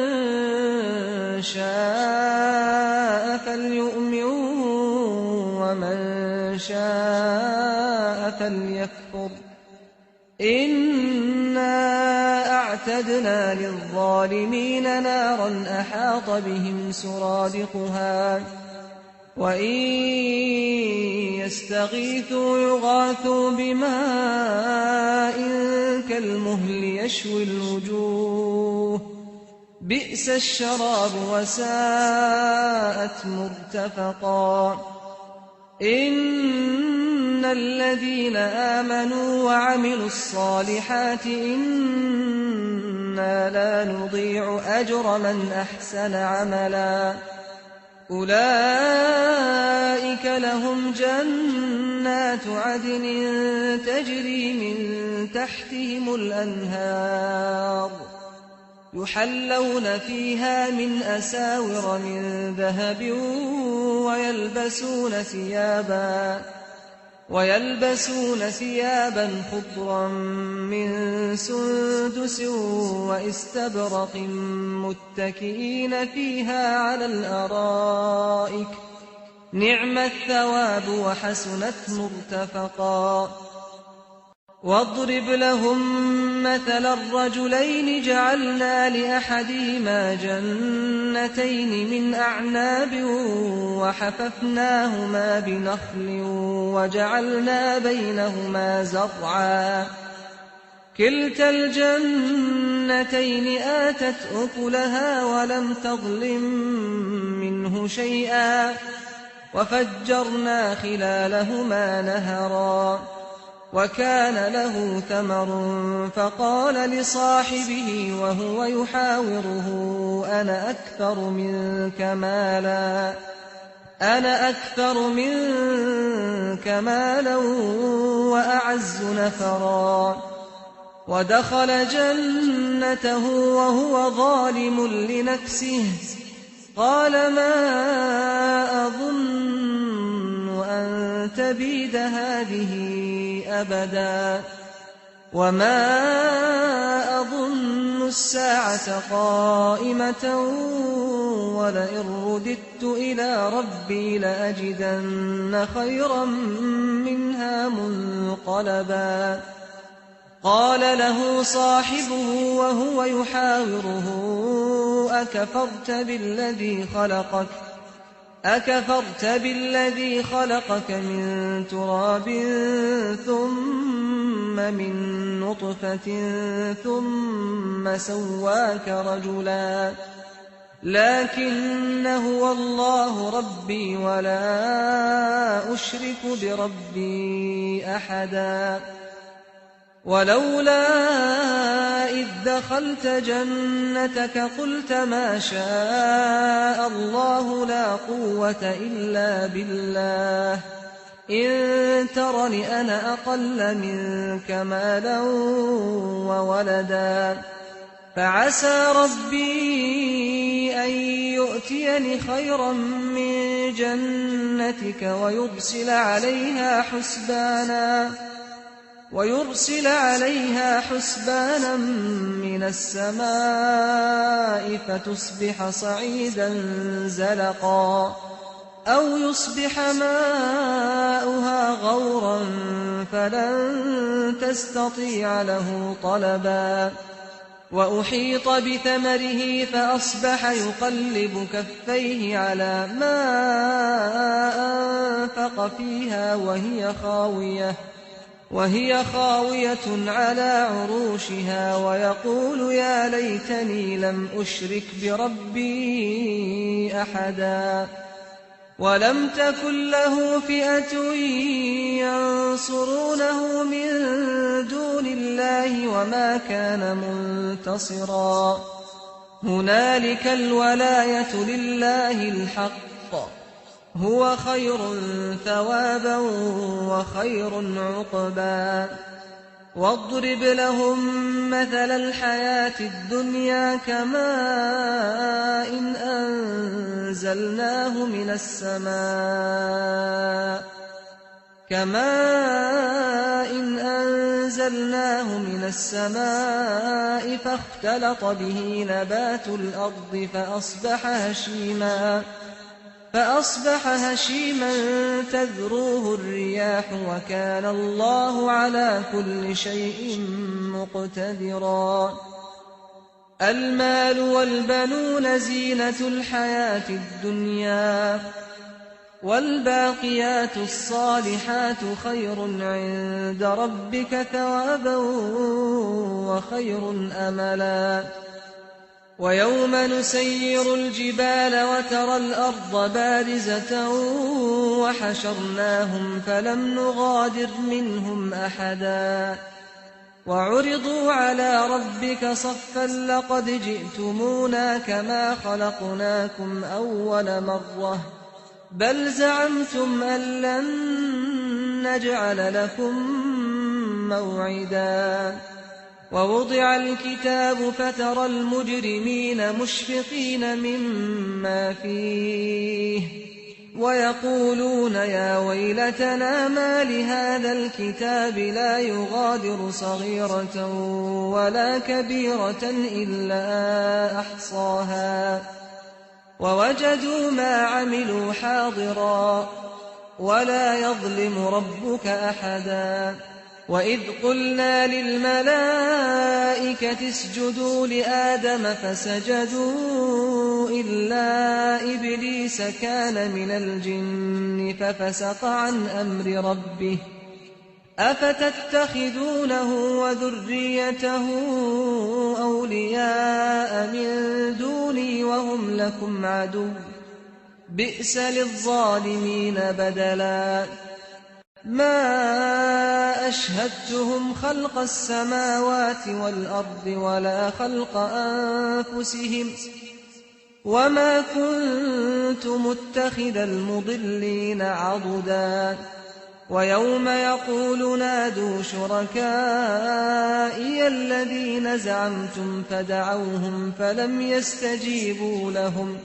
شاء فليؤمن ومن شاء فليكفر إنا أعتدنا للظالمين نارا أحاط بهم سرادقها وإن يستغيثوا يغاثوا بماء كالمهل يشوي الوجوه بئس الشراب وساءت مرتفقا إن الذين آمنوا وعملوا الصالحات إنا لا نضيع أجر من أحسن عملا أولئك لهم جنات عدن تجري من تحتهم الأنهار يحلون فيها من أساور من ذهب ويلبسون ثيابا خضرا من سندس واستبرق متكئين فيها على الأرائك نعم الثواب وحسنت مرتفقا واضرب لهم مثل الرجلين جعلنا لأحدهما جنتين من أعناب وحففناهما بنخل وجعلنا بينهما زرعا كلتا الجنتين آتت أكلها ولم تظلم منه شيئا وفجرنا خلالهما نهرا وكان له ثمر فقال لصاحبه وهو يحاوره أنا أكثر منك مالا وأعز نفرا ودخل جنته وهو ظالم لنفسه قال ما أظن أن تبيد هذه أبدا وما أظن الساعة قائمة ولئن رددت إلى ربي لأجدن خيرا منها منقلبا قال له صاحبه وهو يحاوره أكفرت بالذي خلقك من تراب ثم من نطفة ثم سواك رجلا لكن هو الله ربي ولا أشرك بربي أحدا ولولا إذ دخلت جنتك قلت ما شاء الله لا قوة إلا بالله إن ترني أنا أقل منك مالا وولدا فعسى ربي أن يؤتيني خيرا من جنتك ويرسل عليها حسبانا من السماء فتصبح صعيدا زلقا أو يصبح ماؤها غورا فلن تستطيع له طلبا وأحيط بثمره فأصبح يقلب كفيه على ما أنفق فيها وهي خاوية على عروشها ويقول يا ليتني لم أشرك بربي أحدا ولم تكن له فئة ينصرونه من دون الله وما كان منتصرا هنالك الولاية لله الحق هو خير ثوابا وخير عقبا واضرب لهم مثل الحياة الدنيا كماء إن أنزلناه من السماء فاختلط به نبات الأرض فأصبح هشيما تذروه الرياح وكان الله على كل شيء مقتدرا المال والبنون زينة الحياة الدنيا والباقيات الصالحات خير عند ربك ثوابا وخير أملا ويوم نسير الجبال وترى الأرض بارزة وحشرناهم فلم نغادر منهم أحدا وعرضوا على ربك صفا لقد جئتمونا كما خلقناكم أول مرة بل زعمتم أن لن نجعل لكم موعدا ووضع الكتاب فترى المجرمين مشفقين مما فيه ويقولون يا ويلتنا ما لهذا الكتاب لا يغادر صغيرة ولا كبيرة إلا أحصاها ووجدوا ما عملوا حاضرا ولا يظلم ربك أحدا وإذ قلنا للملائكة اسجدوا لآدم فسجدوا إلا إبليس كان من الجن ففسق عن أمر ربه أفتتخذونه وذريته أولياء من دوني وهم لكم عدو بئس للظالمين بدلا ما أشهدتهم خلق السماوات والأرض ولا خلق أنفسهم وما كنت متخذ المضلين عضدا ويوم يقول نادوا شركائي الذين زعمتم فدعوهم فلم يستجيبوا لهم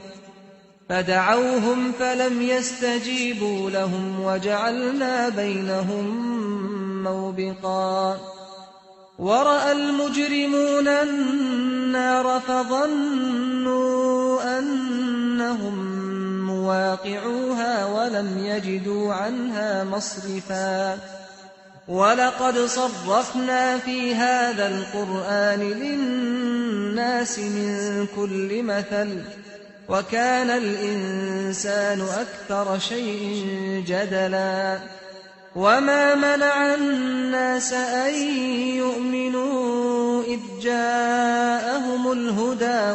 فدعوهم فلم يستجيبوا لهم وجعلنا بينهم موبقا ورأى المجرمون النار فظنوا أنهم مواقعوها ولم يجدوا عنها مصرفا ولقد صرفنا في هذا القرآن للناس من كل مثل وكان الإنسان أكثر شيء جدلا وما منع الناس أن يؤمنوا إذ جاءهم الهدى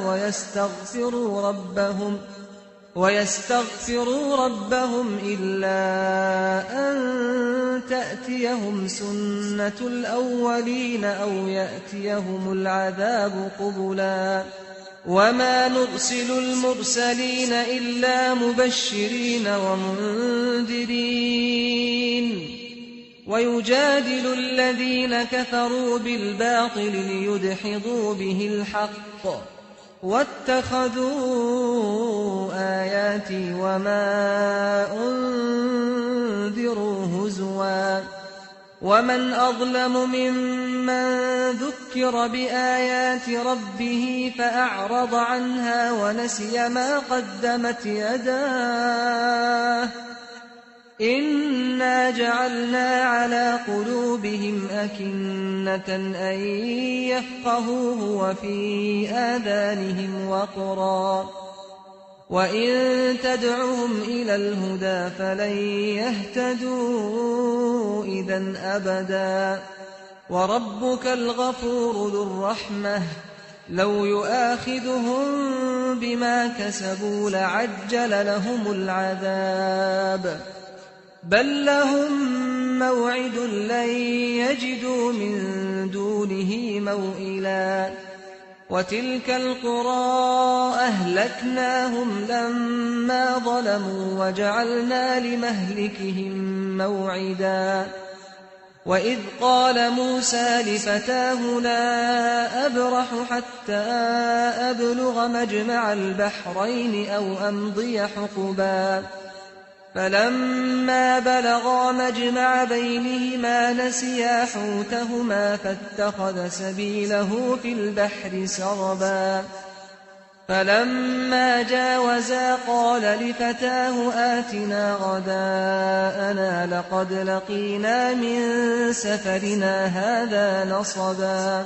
ويستغفروا ربهم إلا أن تأتيهم سنة الأولين أو يأتيهم العذاب قبلا وما نرسل المرسلين إلا مبشرين ومنذرين ويجادل الذين كفروا بالباطل ليدحضوا به الحق واتخذوا آياتي وما أنذروا هزوا ومن أظلم ممن ذكر بآيات ربه فأعرض عنها ونسي ما قدمت يداه إنا جعلنا على قلوبهم أكنة أن يفقهوه وفي آذانهم وقرا وإن تدعهم إلى الهدى فلن يهتدوا إذا أبدا وربك الغفور ذو الرحمة لو يؤاخذهم بما كسبوا لعجل لهم العذاب بل لهم موعد لن يجدوا من دونه موئلا وتلك القرى أهلكناهم لما ظلموا وجعلنا لمهلكهم موعدا وإذ قال موسى لفتاه لا أبرح حتى أبلغ مجمع البحرين أو أمضي حقبا فلما بلغا مجمع بينهما نسيا حوتهما فاتخذ سبيله في البحر سربا فلما جاوزا قال لفتاه آتنا غداءنا لقد لقينا من سفرنا هذا نصبا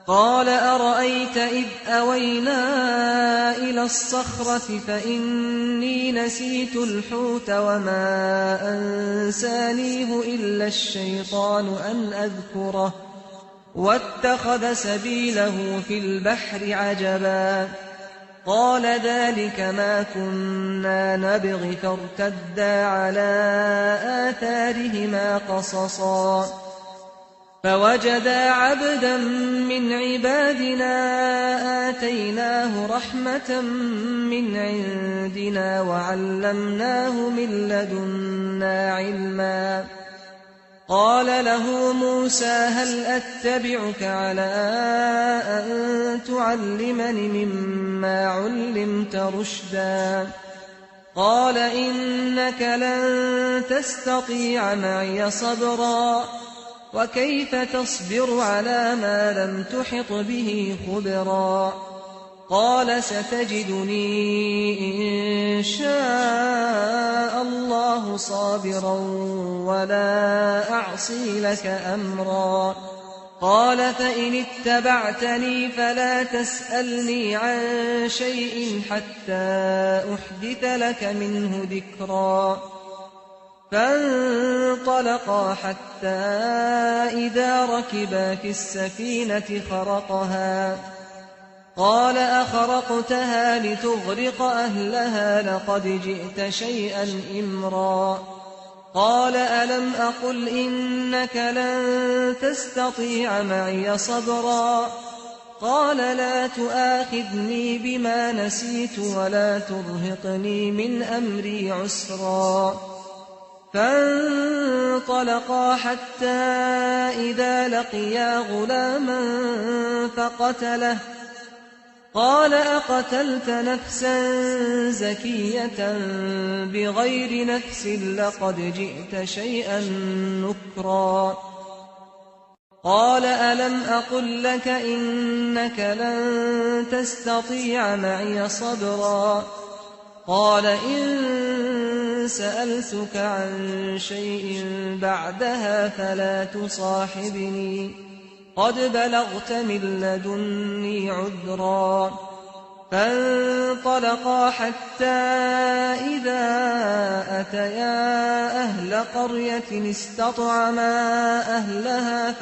قال أرأيت إذ أوينا إلى الصخرة فإني نسيت الحوت وما أنسانيه إلا الشيطان أن أذكره واتخذ سبيله في البحر عجبا قال ذلك ما كنا نبغ فارتدا على آثارهما قصصا فوجدا عبدا من عبادنا آتيناه رحمة من عندنا وعلمناه من لدنا علما قال له موسى هل أتبعك على أن تعلمني مما علمت رشدا قال إنك لن تستطيع معي صبرا وكيف تصبر على ما لم تحط به خبرا قال ستجدني إن شاء الله صابرا ولا أعصي لك أمرا قال فإن اتبعتني فلا تسألني عن شيء حتى أحدث لك منه ذكرا فانطلقا حتى إذا ركبا في السفينة خرقها قال أخرقتها لتغرق أهلها لقد جئت شيئا إمرا قال ألم أقل إنك لن تستطيع معي صبرا قال لا تؤاخذني بما نسيت ولا ترهقني من أمري عسرا فانطلقا حتى إذا لقيا غلاما قال أقتلت نفسا زكية بغير نفس لقد جئت شيئا نكرا قال ألم أقل لك إنك لن تستطيع معي صبرا قال إن سألتك عن شيء بعدها فلا تصاحبني قد بلغت من لدني عذرا فانطلقا حتى إذا أتيا أهل قرية استطعما أهلها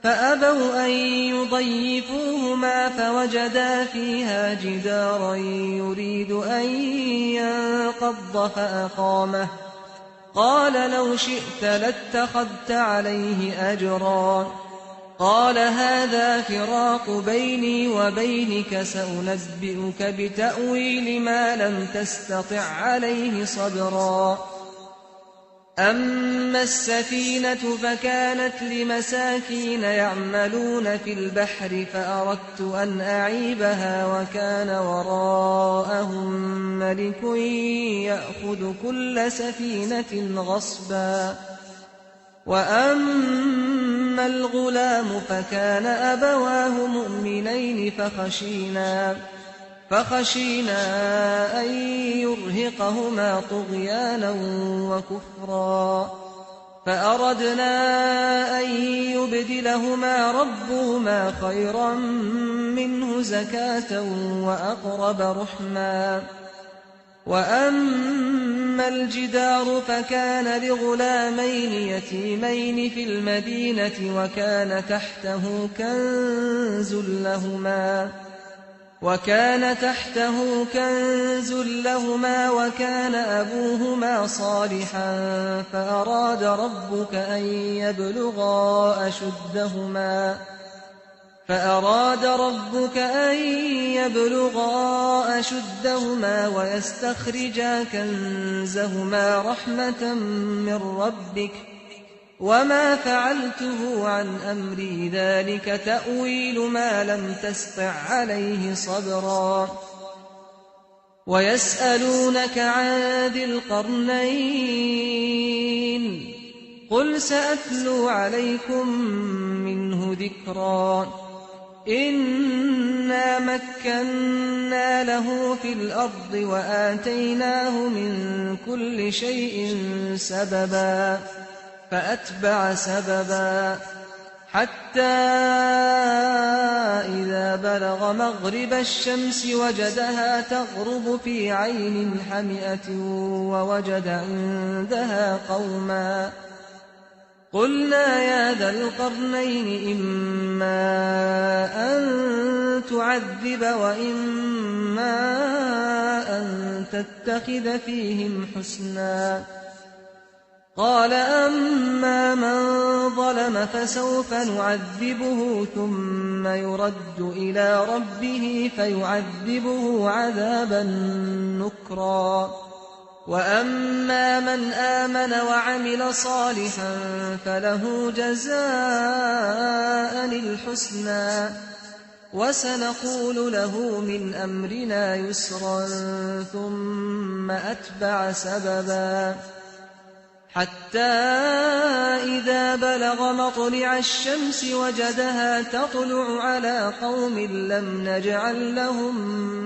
فأبوا أن يضيفوهما فوجدا فيها جدارا يريد أن ينقض فأقامه قال لو شئت لاتخذت عليه أجرا قال هذا فراق بيني وبينك سأنبئك بتأويل ما لم تستطع عليه صبرا أما السفينة فكانت لمساكين يعملون في البحر فأردت أن أعيبها وكان وراءهم ملك يأخذ كل سفينة غصبا وأما الغلام فكان أبواه مؤمنين فخشينا أن يرهقهما طغيانا وكفرا فأردنا أن يبدلهما ربهما خيرا منه زكاة وأقرب رحما وأما الجدار فكان لغلامين يتيمين في المدينة وكان تحته كنز لهما وكان أبوهما صالحا فأراد ربك أن يبلغا أشدهما ويستخرجا كنزهما رحمة من ربك وما فعلته عن أمري ذلك تأويل ما لم تسطع عليه صبرا ويسألونك عن ذي القرنين قل سأتلو عليكم منه ذكرا إنا مكنا له في الأرض وآتيناه من كل شيء سببا فأتبع سببا حتى إذا بلغ مغرب الشمس وجدها تغرب في عين حمئة ووجد عندها قوما قلنا يا ذا القرنين إما أن تعذب وإما أن تتخذ فيهم حسنا قال أما من ظلم فسوف نعذبه ثم يرد إلى ربه فيعذبه عذابا نكرا وأما من آمن وعمل صالحا فله جزاء الحسنى وسنقول له من أمرنا يسرا ثم أتبع سببا حتى إذا بلغ مطلع الشمس وجدها تطلع على قوم لم نجعل لهم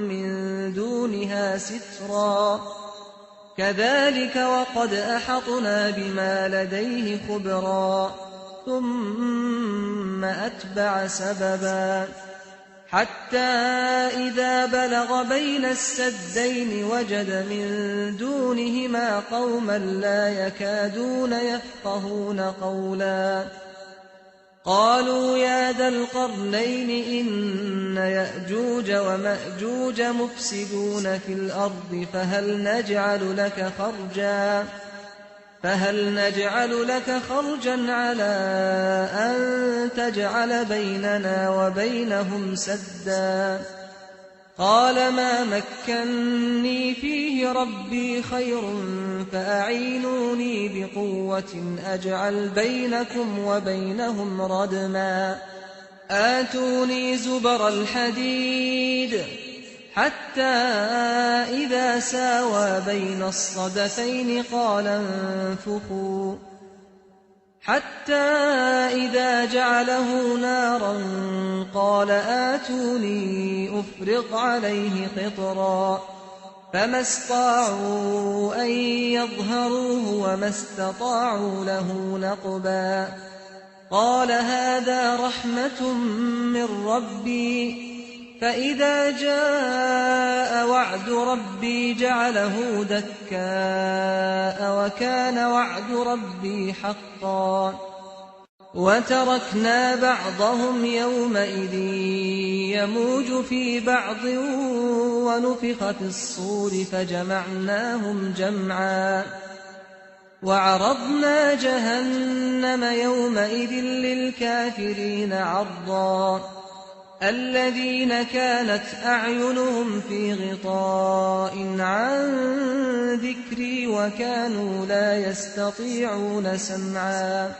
من دونها سترا كذلك وقد أحطنا بما لديه خبرا ثم أتبع سببا حتى إذا بلغ بين السدين وجد من دونهما قوما لا يكادون يفقهون قولا قالوا يا ذا القرنين إن يأجوج ومأجوج مفسدون في الأرض فهل نجعل لك خرجا على أن تجعل بيننا وبينهم سدا قال ما مكني فيه ربي خير فأعينوني بقوة أجعل بينكم وبينهم ردما آتوني زبر الحديد حتى إذا ساوى بين الصدفين قال انفخوا حتى إذا جعله نارا قال آتوني أفرغ عليه قطرا فما استطاعوا أن يظهروه وما استطاعوا له نقبا قال هذا رحمة من ربي فإذا جاء وعد ربي جعله دكاء وكان وعد ربي حقا وتركنا بعضهم يومئذ يموج في بعض ونفخ في الصور فجمعناهم جمعا وعرضنا جهنم يومئذ للكافرين عرضا الذين كانت أعينهم في غطاء عن ذكري وكانوا لا يستطيعون سمعا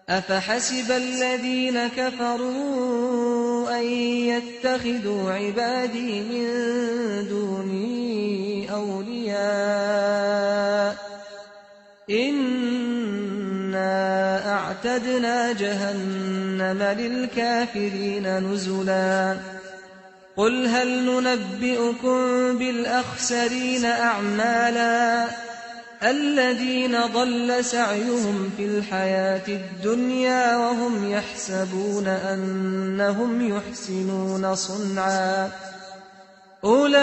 أفحسب الذين كفروا أن يتخذوا عبادي من دوني أولياء إنا أعتدنا جهنم للكافرين نزلا قل هل ننبئكم بالأخسرين أعمالا الذين ضل سعيهم في الحياة الدنيا وهم يحسبون أنهم يحسنون صنعا أولئك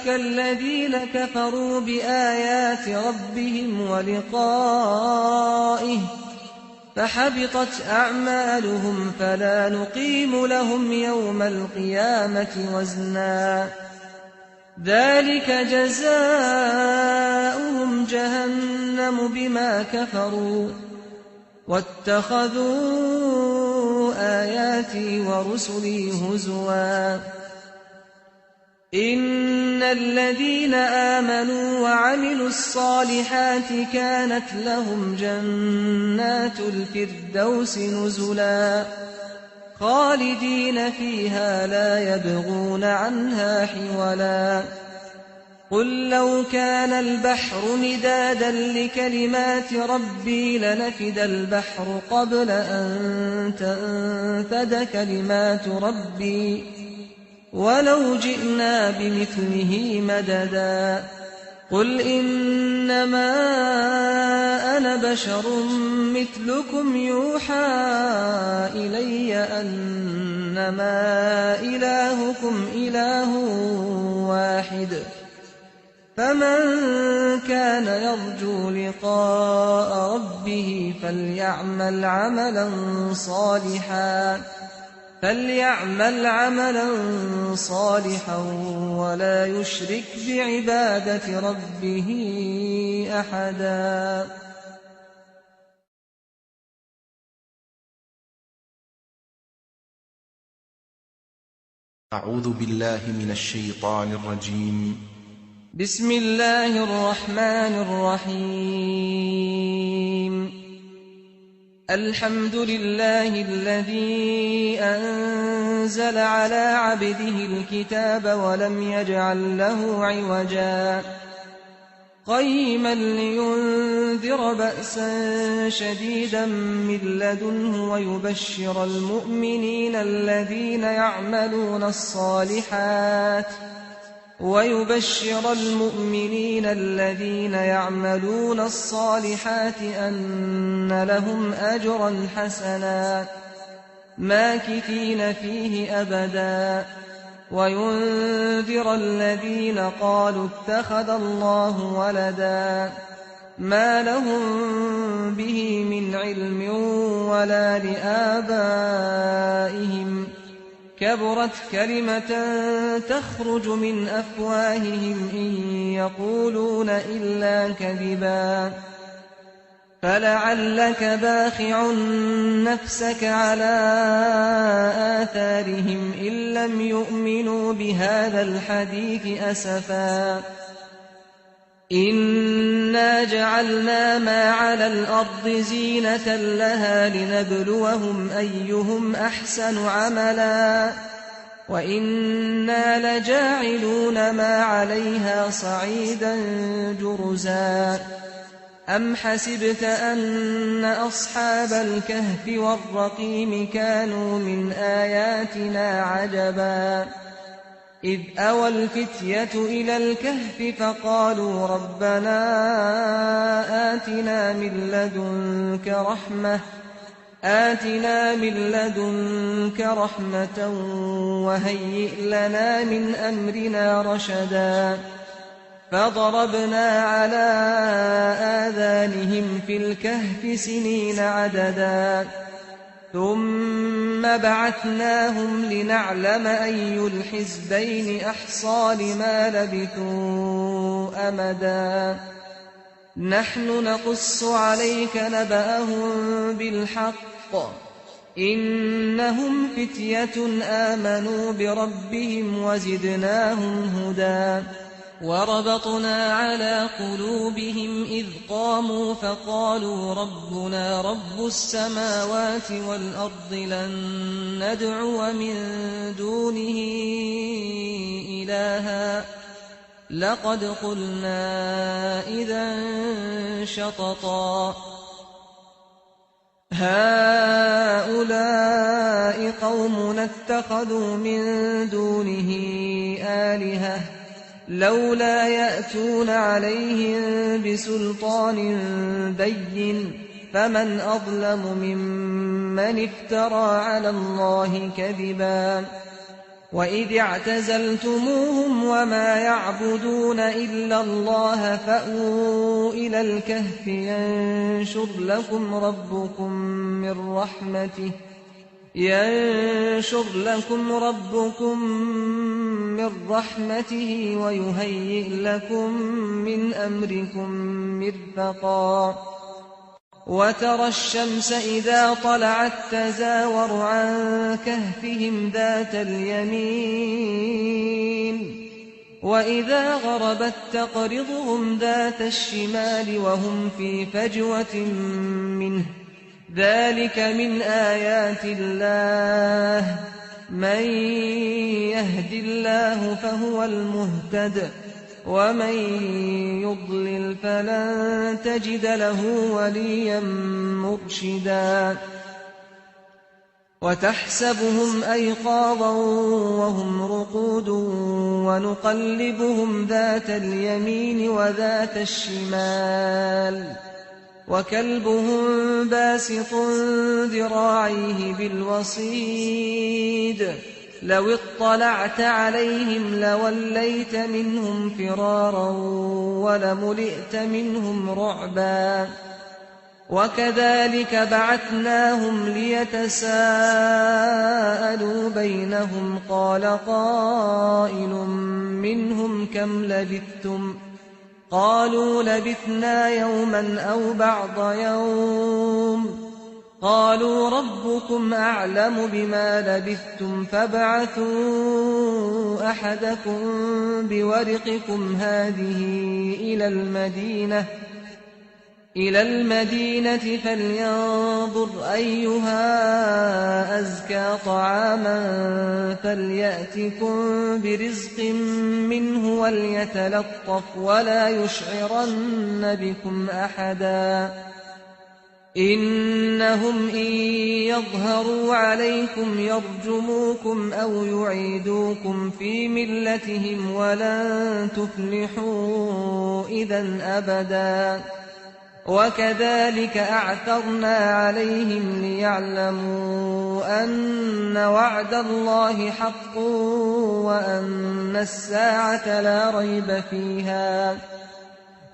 الذين كفروا بآيات ربهم ولقائه فحبطت أعمالهم فلا نقيم لهم يوم القيامة وزنا ذلك جزاؤهم جهنم بما كفروا واتخذوا آياتي ورسلي هزوا إن الذين آمنوا وعملوا الصالحات كانت لهم جنات الفردوس نزلا خالدين فيها لا يبغون عنها حولا قل لو كان البحر مدادا لكلمات ربي لنفد البحر قبل أن تنفد كلمات ربي ولو جئنا بمثله مددا قل إنما أنا بشر مثلكم يوحى إلي أنما إلهكم إله واحد فمن كان يرجو لقاء ربه فليعمل عملا صالحا ولا يشرك بعبادة ربه أحدا أعوذ بالله من الشيطان الرجيم بسم الله الرحمن الرحيم الحمد لله الذي أنزل على عبده الكتاب ولم يجعل له عوجا قيما لينذر بأسا شديدا من لدنه ويبشر المؤمنين الذين يعملون الصالحات أن لهم أجرا حسنا ماكثين فيه أبدا وينذر الذين قالوا اتخذ الله ولدا ما لهم به من علم ولا لآبائهم كبرت كلمة تخرج من أفواههم إن يقولون إلا كذبا فلعلك باخع نفسك على آثارهم إن لم يؤمنوا بهذا الحديث أسفا إِنَّا جَعَلْنَا مَا عَلَى الْأَرْضِ زِينَةً لَهَا لِنَبْلُوَهُمْ أَيُّهُمْ أَحْسَنُ عَمَلًا وَإِنَّا لَجَاعِلُونَ مَا عَلَيْهَا صَعِيدًا جُرُزًا أَمْ حَسِبْتَ أَنَّ أَصْحَابَ الْكَهْفِ وَالرَّقِيمِ كَانُوا مِنْ آيَاتِنَا عَجَبًا إِذْ أَوَى الْفِتْيَةُ إِلَى الْكَهْفِ فَقَالُوا رَبَّنَا آتِنَا مِن لَّدُنكَ رَحْمَةً وَهَيِّئْ لَنَا مِنْ أَمْرِنَا رَشَدًا فَضَرَبْنَا عَلَىٰ آذَانِهِمْ فِي الْكَهْفِ سِنِينَ عَدَدًا ثُمَّ بَعَثْنَاهُمْ لِنَعْلَمَ أَيُّ الْحِزْبَيْنِ أَحْصَىٰ لِمَا لَبِثُوا أَمَدًا نَّحْنُ نَقُصُّ عَلَيْكَ نَبَأَهُم بِالْحَقِّ ۚ إِنَّهُمْ فِتْيَةٌ آمَنُوا بِرَبِّهِمْ وَزِدْنَاهُمْ هُدًى وَرَبَطْنَا عَلَىٰ قُلُوبِهِمْ إِذْ قَامُوا فَقَالُوا رَبُّنَا رَبُّ السَّمَاوَاتِ وَالْأَرْضِ لَن نَّدْعُوَ مِن دُونِهِ إِلَٰهًا لَّقَدْ قُلْنَا إِذًا شَطَطًا هَٰؤُلَاءِ قَوْمُنَا اتَّخَذُوا مِن دُونِهِ آلِهَةً لَّوْلَا يَأْتُونَ عَلَيْهِم بِسُلْطَانٍ بَيِّنٍ فَمَنْ أَظْلَمُ مِمَّنِ افْتَرَىٰ عَلَى اللَّهِ كَذِبًا وَإِذِ اعْتَزَلْتُمُوهُمْ وَمَا يَعْبُدُونَ إِلَّا اللَّهَ فَأْوُوا إِلَى الْكَهْفِ يَنشُرْ لَكُمْ رَبُّكُم مِّن رَّحْمَتِهِ وَيُهَيِّئْ لَكُم مِّنْ أَمْرِكُم مِّرْفَقًا وَتَرَى الشَّمْسَ إِذَا طَلَعَت تَّزَاوَرُ عَن كَهْفِهِمْ ذَاتَ الْيَمِينِ وَإِذَا غَرَبَت تَّقْرِضُهُمْ ذَاتَ الشِّمَالِ وَهُمْ فِي فَجْوَةٍ مِّنْهُ ۚ ذَٰلِكَ مِنْ آيَاتِ اللَّهِ ۚ مَن يَهْدِ اللَّهُ فَهُوَ الْمُهْتَدِ ۖ وَمَن يُضْلِلْ فَلَن تَجِدَ لَهُ وَلِيًّا مُّرْشِدًا وَتَحْسَبُهُمْ أَيْقَاظًا وَهُمْ رُقُودٌ وَنُقَلِّبُهُمْ ذَاتَ الْيَمِينِ وَذَاتَ الشِّمَالِ وَكَلْبُهُم بَاسِطٌ ذِرَاعَيْهِ بِالْوَصِيدِ لَوِ اطَّلَعْتَ عَلَيْهِمْ لَوَلَّيْتَ مِنْهُمْ فِرَارًا وَلَمُلِئْتَ مِنْهُمْ رُعْبًا وَكَذَٰلِكَ بَعَثْنَاهُمْ لِيَتَسَاءَلُوا بَيْنَهُمْ قَالَ قَائِلٌ مِّنْهُمْ كَمْ لَبِثْتُمْ ۖ قَالُوا لَبِثْنَا يَوْمًا أَوْ بَعْضَ يَوْمٍ ۖ قَالُوا رَبُّكُمْ أَعْلَمُ بِمَا لَبِثْتُمْ فَابْعَثُوا أَحَدَكُم بِوَرِقِكُمْ هَٰذِهِ إِلَى الْمَدِينَةِ فَلْيَنظُرْ أَيُّهَا أَزْكَىٰ طَعَامًا فَلْيَأْتِكُم بِرِزْقٍ مِّنْهُ وَلْيَتَلَطَّفْ وَلَا يُشْعِرَنَّ بِكُمْ أَحَدًا إِنَّهُمْ إِن يَظْهَرُوا عَلَيْكُمْ يَرْجُمُوكُمْ أَوْ يُعِيدُوكُمْ فِي مِلَّتِهِمْ وَلَن تُفْلِحُوا إِذًا أَبَدًا وَكَذَٰلِكَ أَعْثَرْنَا عَلَيْهِمْ لِيَعْلَمُوا أَنَّ وَعْدَ اللَّهِ حَقٌّ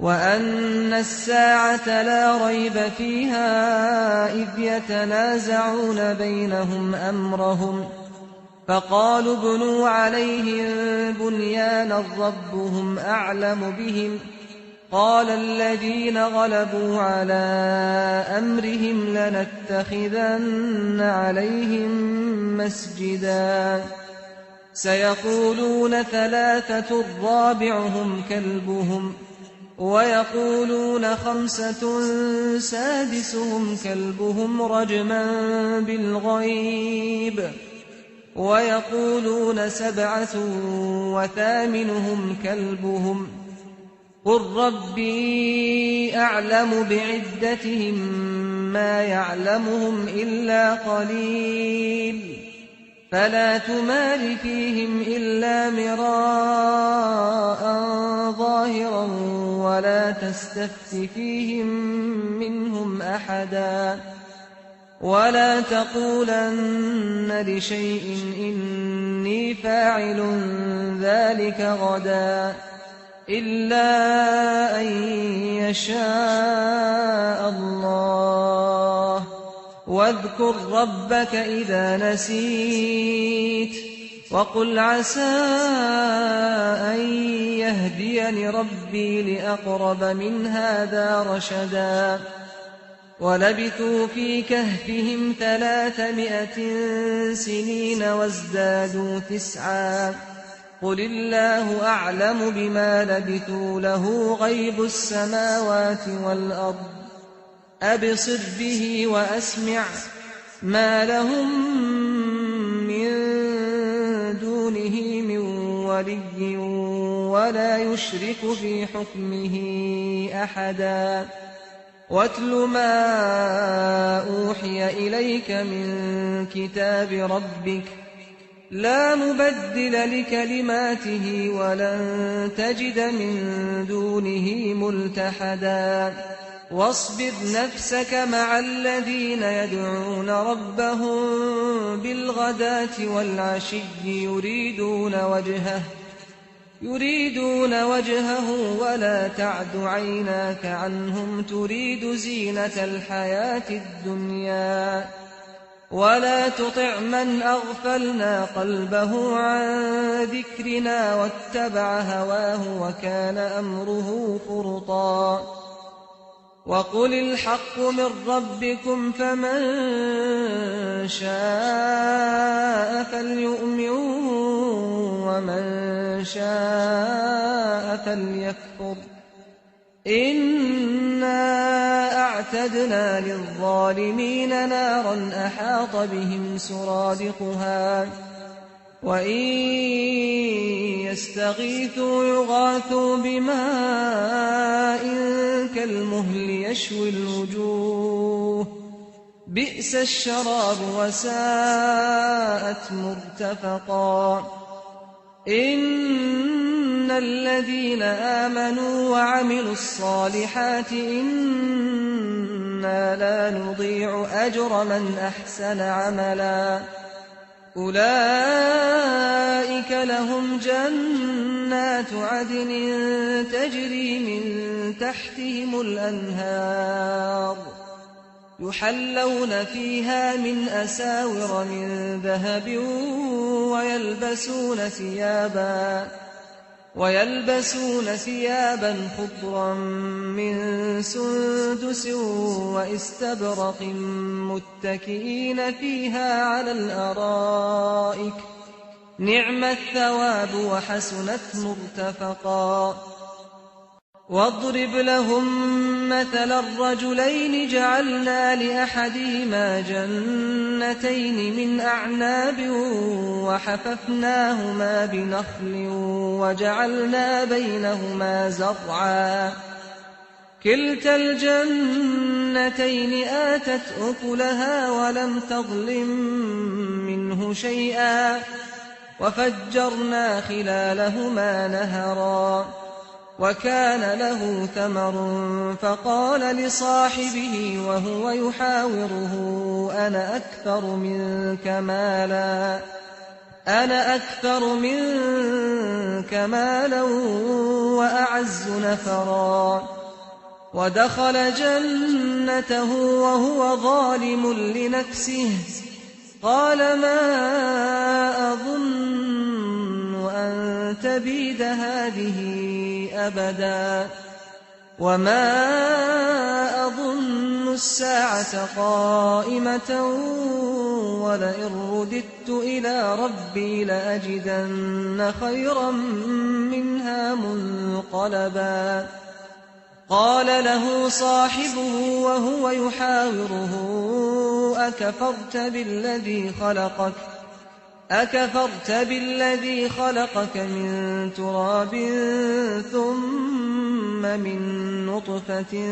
وَأَنَّ السَّاعَةَ لَا رَيْبَ فِيهَا إِذْ يَتَنَازَعُونَ بَيْنَهُمْ أَمْرَهُمْ فَقَالُوا ابْنُوا عَلَيْهِم بُنْيَانًا رَّبُّهُمْ أَعْلَمُ بِهِمْ ۚ قَالَ الَّذِينَ غَلَبُوا عَلَىٰ أَمْرِهِمْ لَنَتَّخِذَنَّ عَلَيْهِم مَّسْجِدًا سَيَقُولُونَ ثَلَاثَةٌ رَّابِعُهُمْ كَلْبُهُمْ ويقولون 5 سادسهم كلبهم رجما بالغيب ويقولون 7 وثامنهم كلبهم قل ربي أعلم بعدتهم ما يعلمهم إلا قليل فلا تمار فيهم إلا مراء ظاهرا ولا تستفت فيهم منهم أحدا ولا تقولن لشيء إني فاعل ذلك غدا إلا أن يشاء الله واذكر ربك إذا نسيت وقل عسى أن يهديني ربي لأقرب من هذا رشدا ولبثوا في كهفهم 300 سنين وازدادوا 9 قل الله أعلم بما لبثوا له غيب السماوات والأرض أبصر به وأسمع ما لهم من دونه من ولي ولا يشرك في حكمه أحدا واتل ما أوحي إليك من كتاب ربك لا مبدل لكلماته ولن تجد من دونه ملتحدا واصبر نفسك مع الذين يدعون ربهم بالغداة والعشي يريدون وجهه ولا تعد عيناك عنهم تريد زينة الحياة الدنيا ولا تطع من أغفلنا قلبه عن ذكرنا واتبع هواه وكان أمره فرطا وقل الحق من ربكم فمن شاء فليؤمن ومن شاء فليكفر إنا أعتدنا للظالمين نارا أحاط بهم سرادقها وإن يستغيثوا يغاثوا بماء كالمهل يشوي الوجوه بئس الشراب وساءت مرتفقا إن الذين آمنوا وعملوا الصالحات إنا لا نضيع أجر من أحسن عملا أولئك لهم جنات عدن تجري من تحتهم الأنهار يحلون فيها من أساور من ذهب ويلبسون ثيابا خضرا من سندس واستبرق متكئين فيها على الأرائك نعم الثواب وحسنت مرتفقا واضرب لهم مثل الرجلين جعلنا لأحدهما جنتين من أعناب وحففناهما بنخل وجعلنا بينهما زرعا كلتا الجنتين آتت أكلها ولم تظلم منه شيئا وفجرنا خلالهما نهرا وكان له ثمر فقال لصاحبه وهو يحاوره أنا أكثر منك مالا وأعز نفرا ودخل جنته وهو ظالم لنفسه قال ما أظن أن تبيد هذه أبدا وما أظن الساعة قائمة ولئن رددت إلى ربي لأجدن خيرا منها منقلبا قال له صاحبه وهو يحاوره أكفرت بالذي خلقك من تراب ثم من نطفة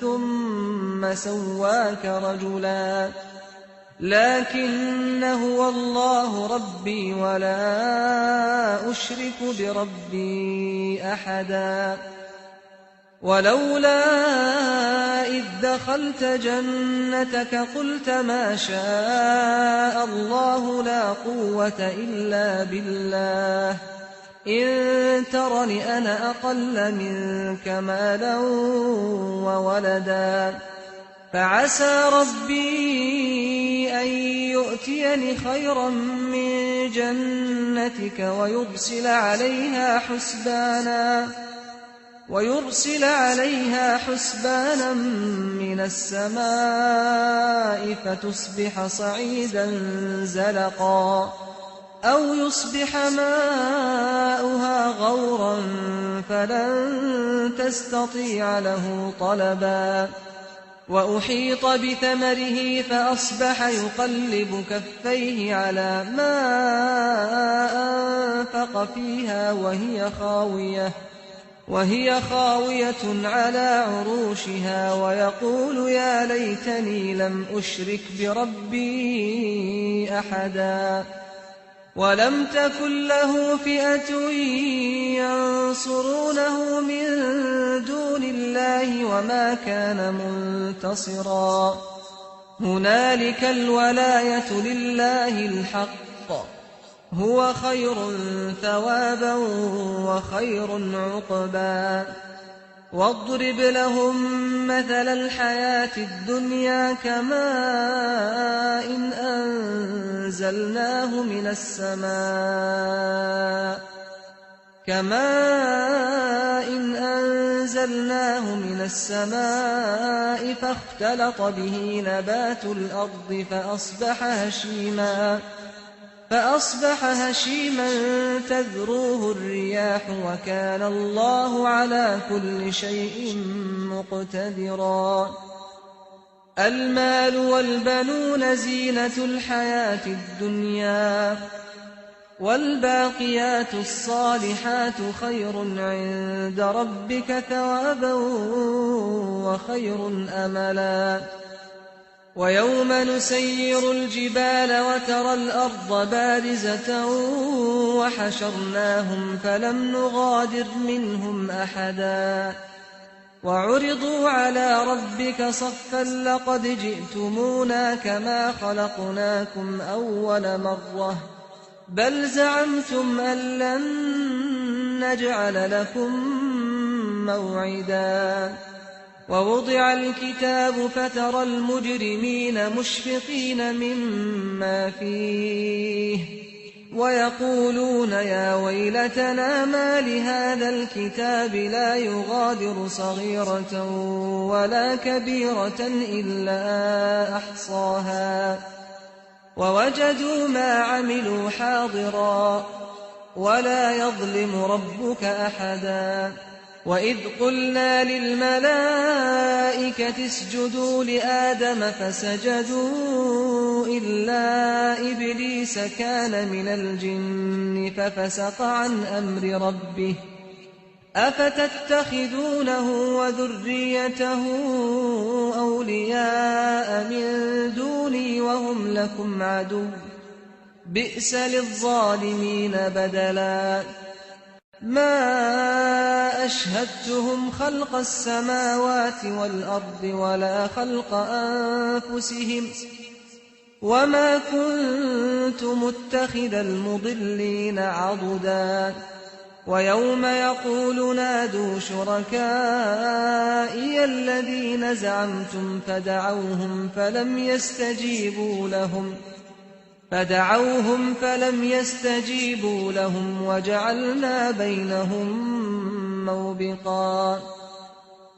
ثم سواك رجلا لكن هو الله ربي ولا أشرك بربي أحدا ولولا إذ دخلت جنتك قلت ما شاء الله لا قوة إلا بالله إن ترني أنا أقل منك مالا وولدا فعسى ربي أن يؤتيني خيرا من جنتك ويرسل عليها حسبانا من السماء فتصبح صعيدا زلقا أو يصبح ماؤها غورا فلن تستطيع له طلبا وأحيط بثمره فأصبح يقلب كفيه على ما أنفق فيها وهي خاوية على عروشها ويقول يا ليتني لم أشرك بربي أحدا ولم تكن له فئة ينصرونه من دون الله وما كان منتصرا هنالك الولاية لله الحق هو خير ثوابا وخير عقبا واضرب لهم مثل الحياة الدنيا كماء إن أنزلناه من السماء فاختلط به نبات الأرض فأصبح هشيما تذروه الرياح وكان الله على كل شيء مقتدرا المال والبنون زينة الحياة الدنيا والباقيات الصالحات خير عند ربك ثوابا وخير أملا ويوم نسير الجبال وترى الأرض بارزة وحشرناهم فلم نغادر منهم أحدا وعرضوا على ربك صفا لقد جئتمونا كما خلقناكم أول مرة بل زعمتم أن لن نجعل لكم موعدا ووضع الكتاب فترى المجرمين مشفقين مما فيه ويقولون يا ويلتنا ما لهذا الكتاب لا يغادر صغيرة ولا كبيرة إلا أحصاها ووجدوا ما عملوا حاضرا ولا يظلم ربك أحدا وإذ قلنا للملائكة اسجدوا لآدم فسجدوا إلا إبليس كان من الجن ففسق عن أمر ربه أفتتخذونه وذريته أولياء من دوني وهم لكم عدو بئس للظالمين بدلا ما أشهدتهم خلق السماوات والأرض ولا خلق أنفسهم وما كنت متخذ المضلين عضدا ويوم يقول نادوا شركائي الذين زعمتم فدعوهم فلم يستجيبوا لهم وجعلنا بينهم موبقا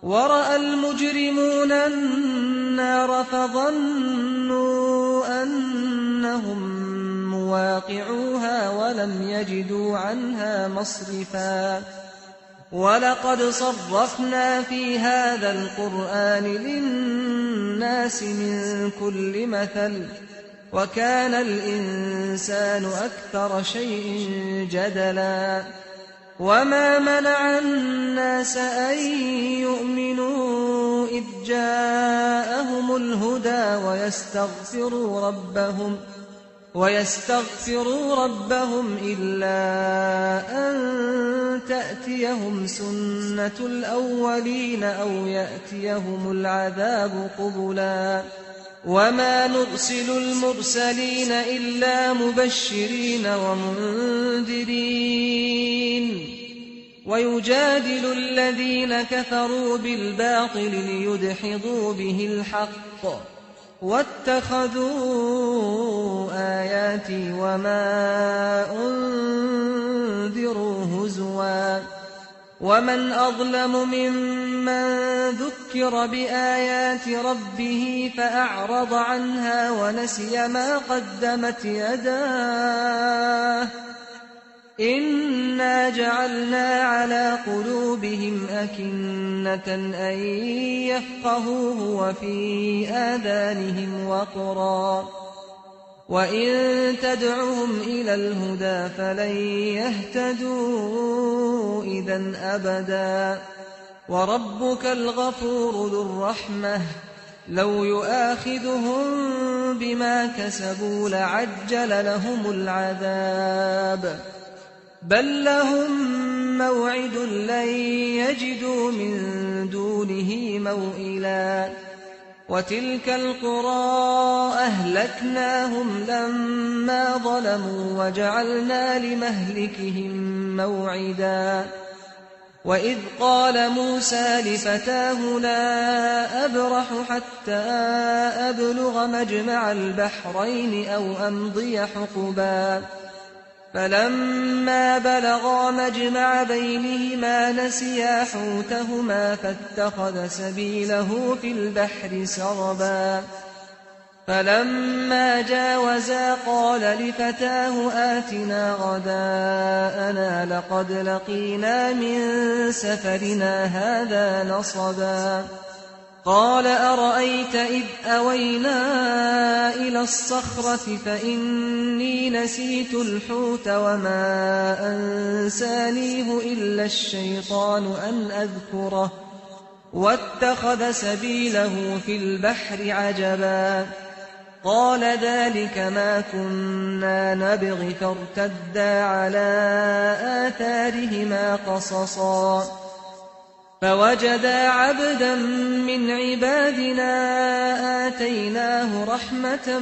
ورأى المجرمون النار فظنوا أنهم مواقعوها ولم يجدوا عنها مصرفا وَلَقَدْ صَرَّفْنَا فِي هَذَا الْقُرْآنِ لِلنَّاسِ مِنْ كُلِّ مَثَلٍ وَكَانَ الْإِنسَانُ أَكْثَرَ شَيْءٍ جَدَلًا وَمَا مَنَعَ النَّاسَ أَن يُؤْمِنُوا إِذْ جَاءَهُمُ الْهُدَىٰ وَيَسْتَغْفِرُوا رَبَّهُمْ إِلَّا أَن تَأْتِيَهُمْ سُنَّةُ الْأَوَّلِينَ أَوْ يَأْتِيَهُمُ الْعَذَابُ قُبُلًا وَمَا نُرْسِلُ الْمُرْسَلِينَ إِلَّا مُبَشِّرِينَ وَمُنذِرِينَ وَيُجَادِلُ الَّذِينَ كَفَرُوا بِالْبَاطِلِ لِيُدْحِضُوا بِهِ الْحَقَّ وَاتَّخَذُوا آيَاتِي وَمَا أُنذِرُوا هُزُوًا وَمَنْ أَظْلَمُ مِمَّن ذُكِّرَ بِآيَاتِ رَبِّهِ فَأَعْرَضَ عَنْهَا وَنَسِيَ مَا قَدَّمَتْ يَدَاهُ إِنَّا جَعَلْنَا عَلَىٰ قُلُوبِهِمْ أَكِنَّةً أَن يَفْقَهُوهُ وَفِي آذَانِهِمْ وَقْرًا ۚ وَإِن تَدْعُهُمْ إِلَى الْهُدَىٰ فَلَن يَهْتَدُوا إِذًا أَبَدًا ۚ وَرَبُّكَ الْغَفُورُ ذُو الرَّحْمَةِ ۖ لَوْ يُؤَاخِذُهُم بِمَا كَسَبُوا لَعَجَّلَ لَهُمُ الْعَذَابَ ۚ بَل لَّهُم مَّوْعِدٌ لَّن يَجِدُوا مِن دُونِهِ مَوْئِلًا وَتِلْكَ الْقُرَىٰ أَهْلَكْنَاهُمْ لَمَّا ظَلَمُوا وَجَعَلْنَا لِمَهْلِكِهِم مَّوْعِدًا وَإِذْ قَالَ مُوسَىٰ لِفَتَاهُ لَا أَبْرَحُ حَتَّىٰ أَبْلُغَ مَجْمَعَ الْبَحْرَيْنِ أَوْ أَمْضِيَ حُقُبًا فَلَمَّا بَلَغَا مَجْمَعَ بَيْنِهِمَا نَسِيَا حُوتَهُمَا فَاتَّخَذَ سَبِيلَهُ فِي الْبَحْرِ سَرَبًا فَلَمَّا جَاوَزَا قَالَ لِفَتَاهُ آتِنَا غَدَاءَنَا لَقَدْ لَقِينَا مِن سَفَرِنَا هَٰذَا نَصَبًا قَالَ أَرَأَيْتَ إِذْ أَوَيْنَا إِلَى الصَّخْرَةِ فَإِنِّي نَسِيتُ الْحُوتَ وَمَا أَنسَانِيهُ إِلَّا الشَّيْطَانُ أَنْ أَذْكُرَهُ وَاتَّخَذَ سَبِيلَهُ فِي الْبَحْرِ عَجَبًا قَالَ ذَٰلِكَ مَا كُنَّا نَبْغِ فَارْتَدَّا عَلَىٰ آثَارِهِمَا قَصَصًا فَوَجَدَا عَبْدًا مِّنْ عِبَادِنَا آتَيْنَاهُ رَحْمَةً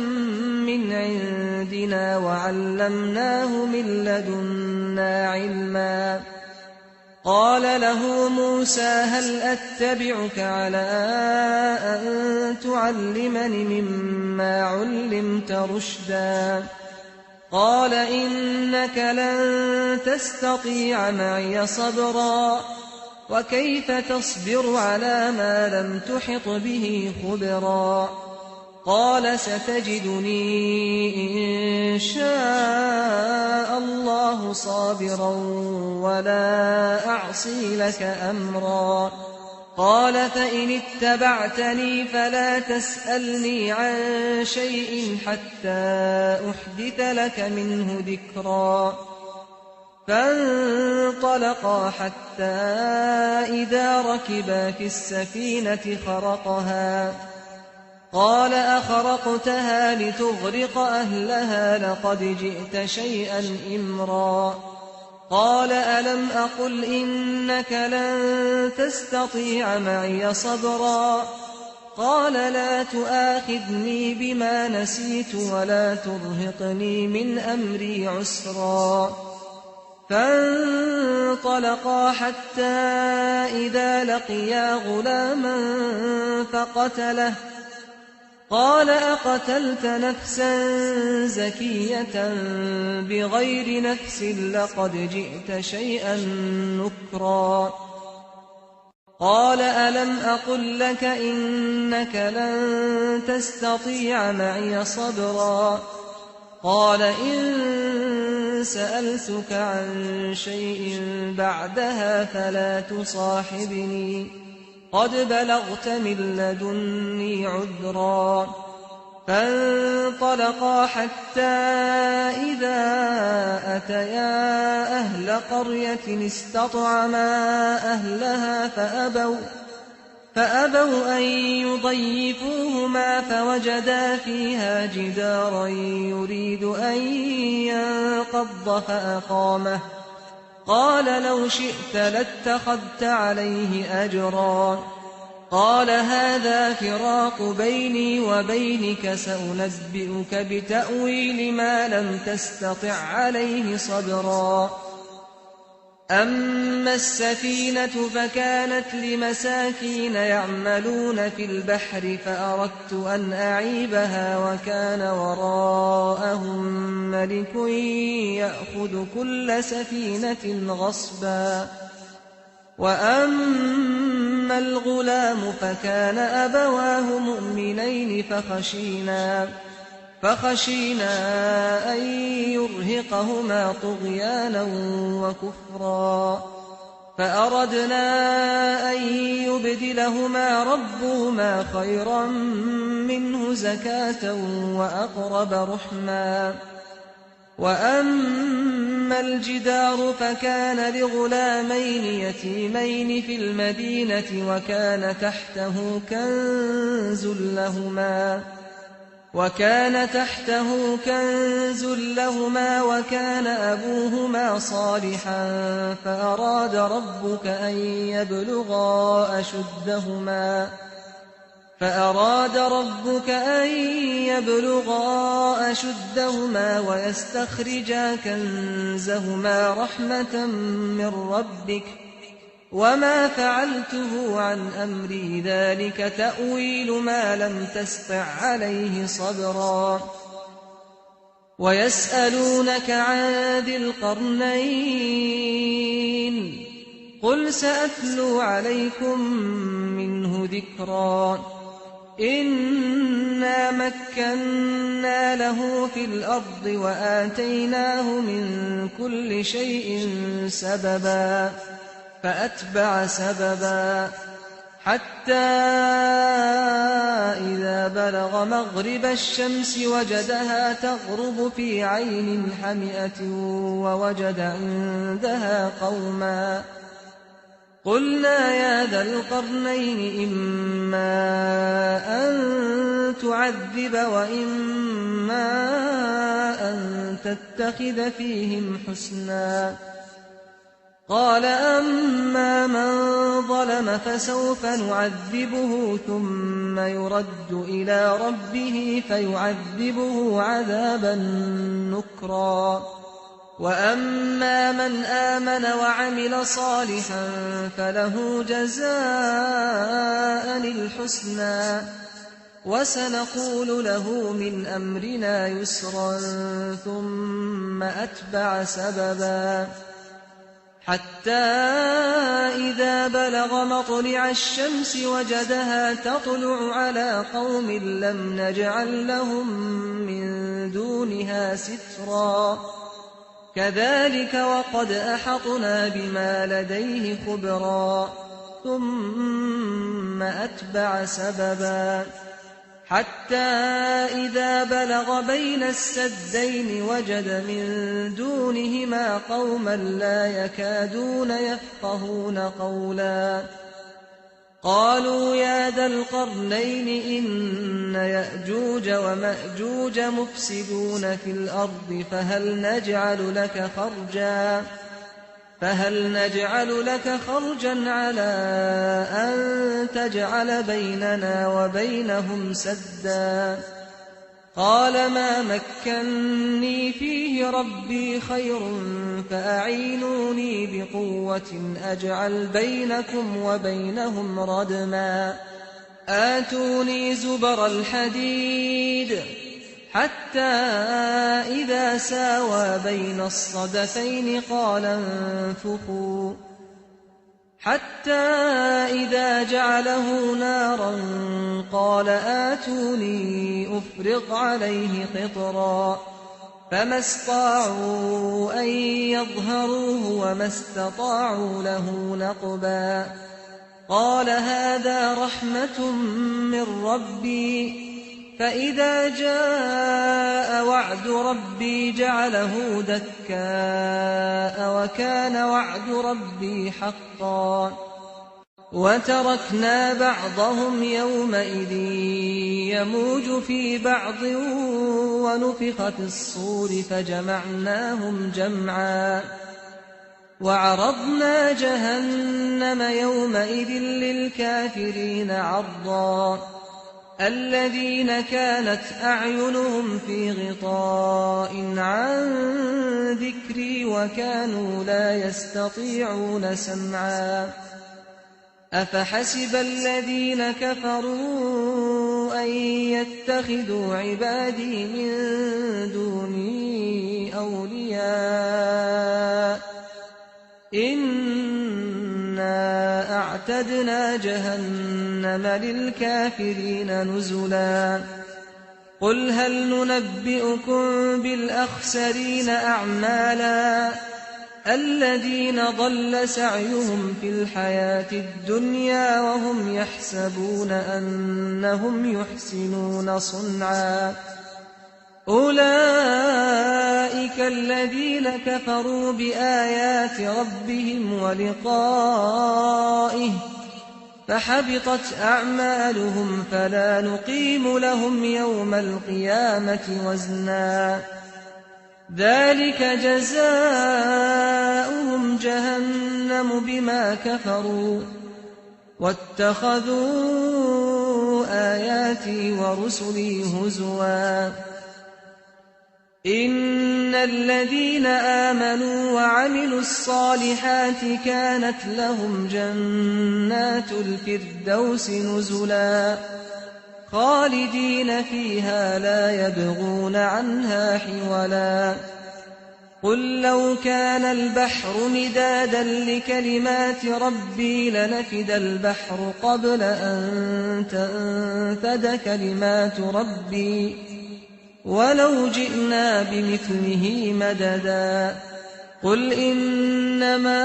مِّنْ عِندِنَا وَعَلَّمْنَاهُ مِن لَّدُنَّا عِلْمًا قَالَ لَهُ مُوسَىٰ هَلْ أَتَّبِعُكَ عَلَىٰ أَن تُعَلِّمَنِ مِمَّا عُلِّمْتَ رُشْدًا قَالَ إِنَّكَ لَن تَسْتَطِيعَ مَعِيَ صَبْرًا وَكَيْفَ تَصْبِرُ عَلَىٰ مَا لَمْ تُحِطْ بِهِ خُبْرًا قَالَ سَتَجِدُنِي إِن شَاءَ اللَّهُ صَابِرًا وَلَا أَعْصِي لَكَ أَمْرًا قَالَ فَإِنِ اتَّبَعْتَنِي فَلَا تَسْأَلْنِي عَن شَيْءٍ حَتَّىٰ أُحْدِثَ لَكَ مِنْهُ ذِكْرًا فَانطَلَقَا حَتَّىٰ إِذَا رَكِبَا فِي السَّفِينَةِ خَرَقَهَا قَالَ أَخَرَقْتَهَا لِتُغْرِقَ أَهْلَهَا لَقَدْ جِئْتَ شَيْئًا إِمْرًا قَالَ أَلَمْ أَقُلْ إِنَّكَ لَن تَسْتَطِيعَ مَعِيَ صَبْرًا قَالَ لَا تُؤَاخِذْنِي بِمَا نَسِيتُ وَلَا تُرْهِقْنِي مِنْ أَمْرِي عُسْرًا فَانطَلَقَا حَتَّىٰ إِذَا لَقِيَا غُلَامًا فَقَتَلَهُ قَالَ أَقَتَلْتَ نَفْسًا زَكِيَّةً بِغَيْرِ نَفْسٍ لَّقَدْ جِئْتَ شَيْئًا نُّكْرًا قَالَ أَلَمْ أَقُل لَّكَ إِنَّكَ لَن تَسْتَطِيعَ مَعِيَ صَبْرًا قَالَ إِن سألتك عن شيء بعدها فلا تصاحبني قد بلغت من لدني عذرا فانطلقا حتى إذا أتيا أهل قرية استطعما أهلها فأبوا أن يضيفوهما فوجدا فيها جدارا يريد أن ينقض فأقامه قال لو شئت لاتخذت عليه أجرا قال هذا فراق بيني وبينك سأنبئك بتأويل ما لم تستطع عليه صبرا أما السفينة فكانت لمساكين يعملون في البحر فأردت أن أعيبها وكان وراءهم ملك يأخذ كل سفينة غصبا وأما الغلام فكان أبواه مؤمنين فخشينا أن يرهقهما طغيانا وكفرا فأردنا أن يبدلهما ربهما خيرا منه زكاة وأقرب رحما وأما الجدار فكان لغلامين يتيمين في المدينة وكان تحته كنز لهما وكان أبوهما صالحا فأراد ربك أن يبلغا أشدهما ويستخرجا كنزهما رحمة من ربك وما فعلته عن أمري ذلك تأويل ما لم تسطع عليه صبرا ويسألونك عن ذي القرنين قل سأتلو عليكم منه ذكرا إنا مكنا له في الأرض وآتيناه من كل شيء سببا فأتبع سببا حتى إذا بلغ مغرب الشمس وجدها تغرب في عين حمئة ووجد عندها قوما قلنا يا ذا القرنين إما أن تعذب وإما أن تتخذ فيهم حسنا قال أما من ظلم فسوف نعذبه ثم يرد إلى ربه فيعذبه عذابا نكرا وأما من آمن وعمل صالحا فله جزاء الحسنى وسنقول له من أمرنا يسرا ثم أتبع سببا حتى إذا بلغ مطلع الشمس وجدها تطلع على قوم لم نجعل لهم من دونها سترا كذلك وقد أحطنا بما لديه خبرا ثم أتبع سببا حتى إذا بلغ بين السدين وجد من دونهما قوما لا يكادون يفقهون قولا قالوا يا ذا القرنين إن يأجوج ومأجوج مفسدون في الأرض فهل نجعل لك خرجا على أن تجعل بيننا وبينهم سدا قال ما مكني فيه ربي خير فأعينوني بقوة أجعل بينكم وبينهم ردما آتوني زبر الحديد حتى إذا ساوى بين الصدفين قال انفخوا حتى إذا جعله نارا قال آتوني أفرغ عليه قطرا فما استطاعوا أن يظهروه وما استطاعوا له نقبا قال هذا رحمة من ربي فإذا جاء وعد ربي جعله دكاء وكان وعد ربي حقا وتركنا بعضهم يومئذ يموج في بعض ونفخ في الصور فجمعناهم جمعا وعرضنا جهنم يومئذ للكافرين عرضا الذين كانت أعينهم في غطاء عن ذكري وكانوا لا يستطيعون سمعا أفحسب الذين كفروا أن يتخذوا عبادي من دوني أولياء إنا أعتدنا جهنم للكافرين نزلا قل هل ننبئكم بالأخسرين أعمالا الذين ضل سعيهم في الحياة الدنيا وهم يحسبون أنهم يحسنون صنعا أولئك الذين كفروا بآيات ربهم ولقائه فحبطت أعمالهم فلا نقيم لهم يوم القيامة وزنا ذلك جزاؤهم جهنم بما كفروا واتخذوا آياتي ورسلي هزوا إن الذين آمنوا وعملوا الصالحات كانت لهم جنات الفردوس نزلا خالدين فيها لا يبغون عنها حولا قل لو كان البحر مدادا لكلمات ربي لنفد البحر قبل أن تنفد كلمات ربي ولو جئنا بمثله مددا قل إنما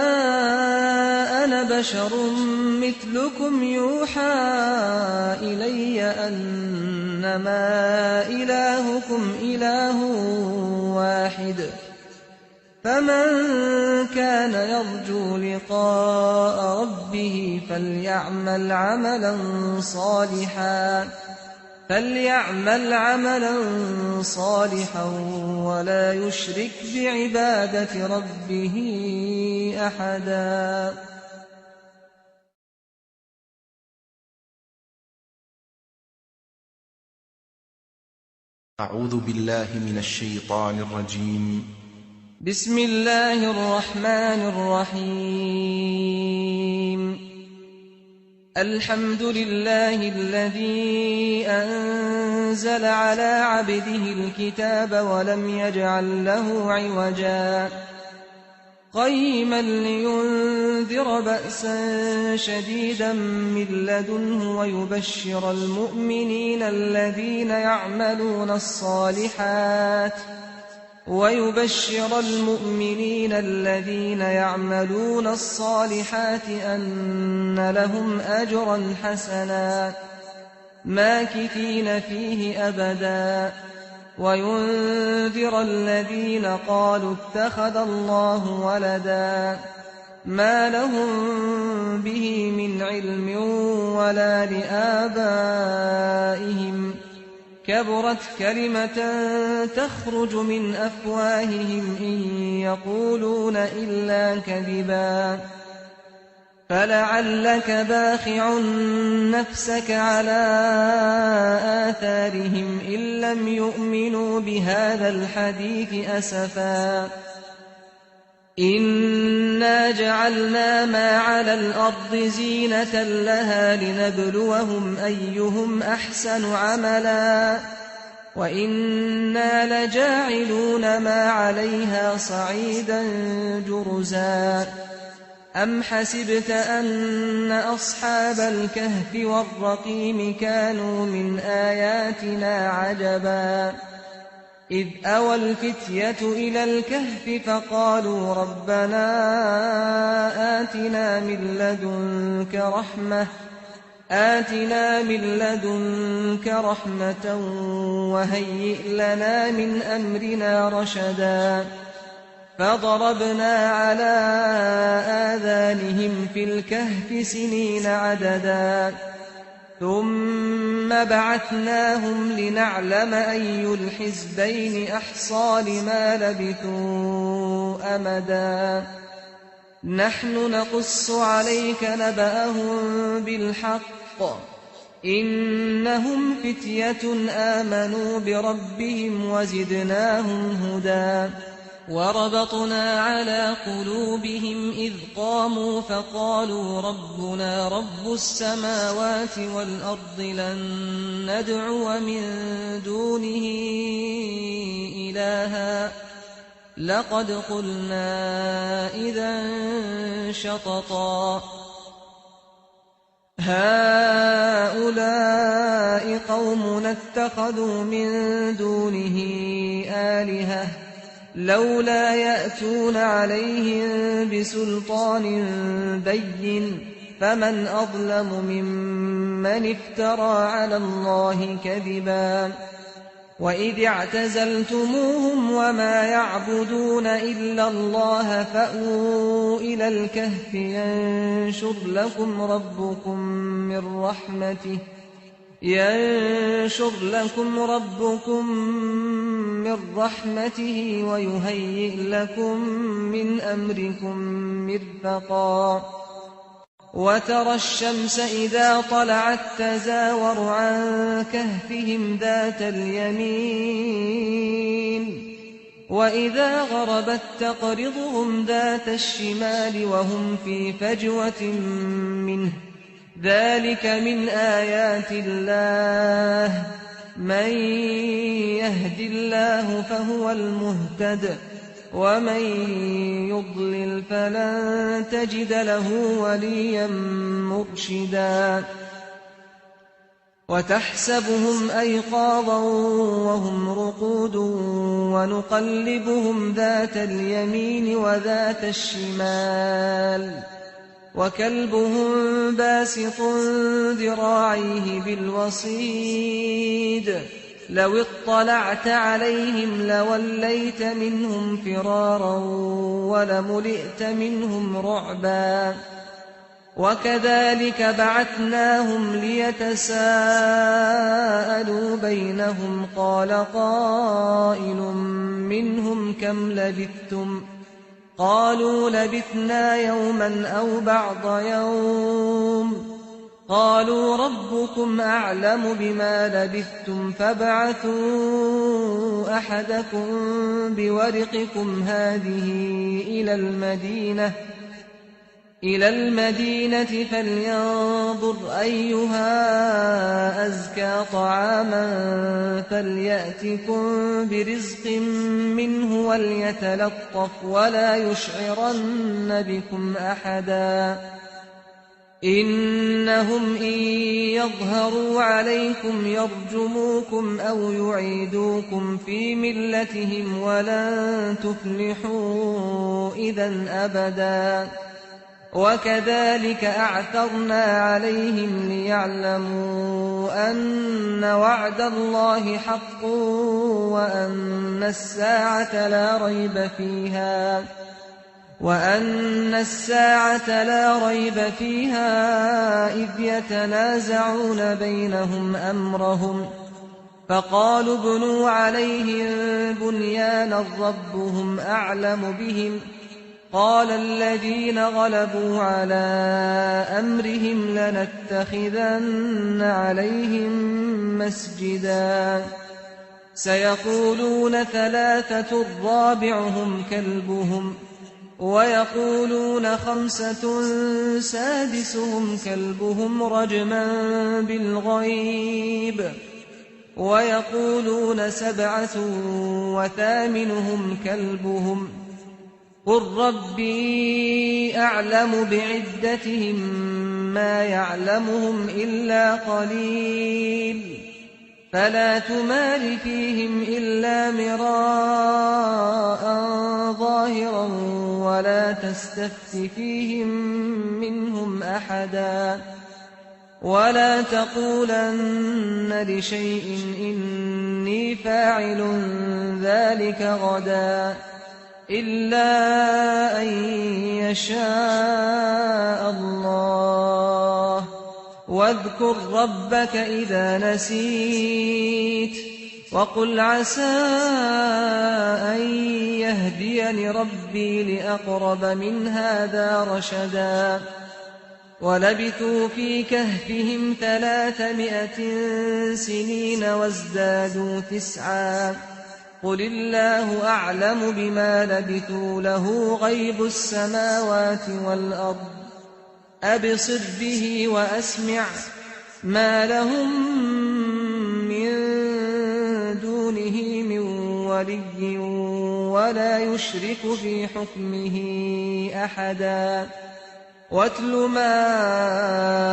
أنا بشر مثلكم يوحى إلي أنما إلهكم إله واحد فمن كان يرجو لقاء ربه فليعمل عملا صالحا ولا يشرك بعبادة ربه أحدا أعوذ بالله من الشيطان الرجيم بسم الله الرحمن الرحيم الحمد لله الذي أنزل على عبده الكتاب ولم يجعل له عوجا قيما لينذر بأسا شديدا من لدنه ويبشر المؤمنين الذين يعملون الصالحات أن لهم أجرا حسنا ماكثين فيه أبدا وينذر الذين قالوا اتخذ الله ولدا ما لهم به من علم ولا لآبائهم كبرت كلمة تخرج من أفواههم إن يقولون إلا كذبا فلعلك باخع نفسك على آثارهم إن لم يؤمنوا بهذا الحديث أسفا إنا جعلنا ما على الأرض زينة لها لنبلوهم أيهم أحسن عملا وإنا لجاعلون ما عليها صعيدا جرزا أم حسبت أن أصحاب الكهف والرقيم كانوا من آياتنا عجبا إذ أوى الفتية إلى الكهف فقالوا ربنا آتنا من لدنك رحمة وهيئ لنا من أمرنا رشدا فضربنا على آذانهم في الكهف سنين عددا ثم بعثناهم لنعلم أي الحزبين أحصى لما لبثوا أمدا نحن نقص عليك نبأهم بالحق إنهم فتية آمنوا بربهم وزدناهم هدى وربطنا على قلوبهم إذ قاموا فقالوا ربنا رب السماوات والأرض لن ندعو من دونه إلها لقد قلنا إذا شططا هؤلاء قومنا اتخذوا من دونه آلهة لولا يأتون عليهم بسلطان بين فمن أظلم ممن افترى على الله كذبا وإذ اعتزلتموهم وما يعبدون إلا الله فأووا إلى الكهف ينشر لكم ربكم من رحمته ويهيئ لكم من أمركم مرفقا وترى الشمس إذا طلعت تزاور عن كهفهم ذات اليمين وإذا غربت تقرضهم ذات الشمال وهم في فجوة منه ذلك من آيات الله من يهد الله فهو المهتد ومن يضلل فلن تجد له وليا مرشدا وتحسبهم أيقاظا وهم رقود ونقلبهم ذات اليمين وذات الشمال وكلبهم باسط ذراعيه بالوصيد لو اطلعت عليهم لوليت منهم فرارا ولملئت منهم رعبا وكذلك بعثناهم ليتساءلوا بينهم قال قائل منهم كم لبثتم قالوا لبثنا يوما أو بعض يوم قالوا ربكم أعلم بما لبثتم فابعثوا أحدكم بورقكم هذه إلى المدينة فلينظر أيها أزكى طعاما فليأتكم برزق منه وليتلطف ولا يشعرن بكم أحدا إنهم إن يظهروا عليكم يرجموكم أو يعيدوكم في ملتهم ولن تفلحوا إذا أبدا وكذلك أعثرنا عليهم ليعلموا أن وعد الله حق وأن الساعة لا ريب فيها إذ يتنازعون بينهم أمرهم فقالوا ابنوا عليهم بنيانا ربهم أعلم بهم قال الذين غلبوا على أمرهم لنتخذن عليهم مسجدا سيقولون ثلاثة رابعهم كلبهم ويقولون خمسة سادسهم كلبهم رجما بالغيب ويقولون سبعة وثامنهم كلبهم قل ربي أعلم بعدتهم ما يعلمهم إلا قليل فلا تمار فيهم إلا مراء ظاهرا ولا تستفت فيهم منهم أحدا ولا تقولن لشيء إني فاعل ذلك غدا إلا أن يشاء الله واذكر ربك إذا نسيت وقل عسى أن يهديني ربي لأقرب من هذا رشدا ولبثوا في كهفهم 300 سنين وازدادوا 9 قل الله أعلم بما لبثوا له غيب السماوات والأرض أبصر به وأسمع ما لهم من دونه من ولي ولا يشرك في حكمه أحدا واتل ما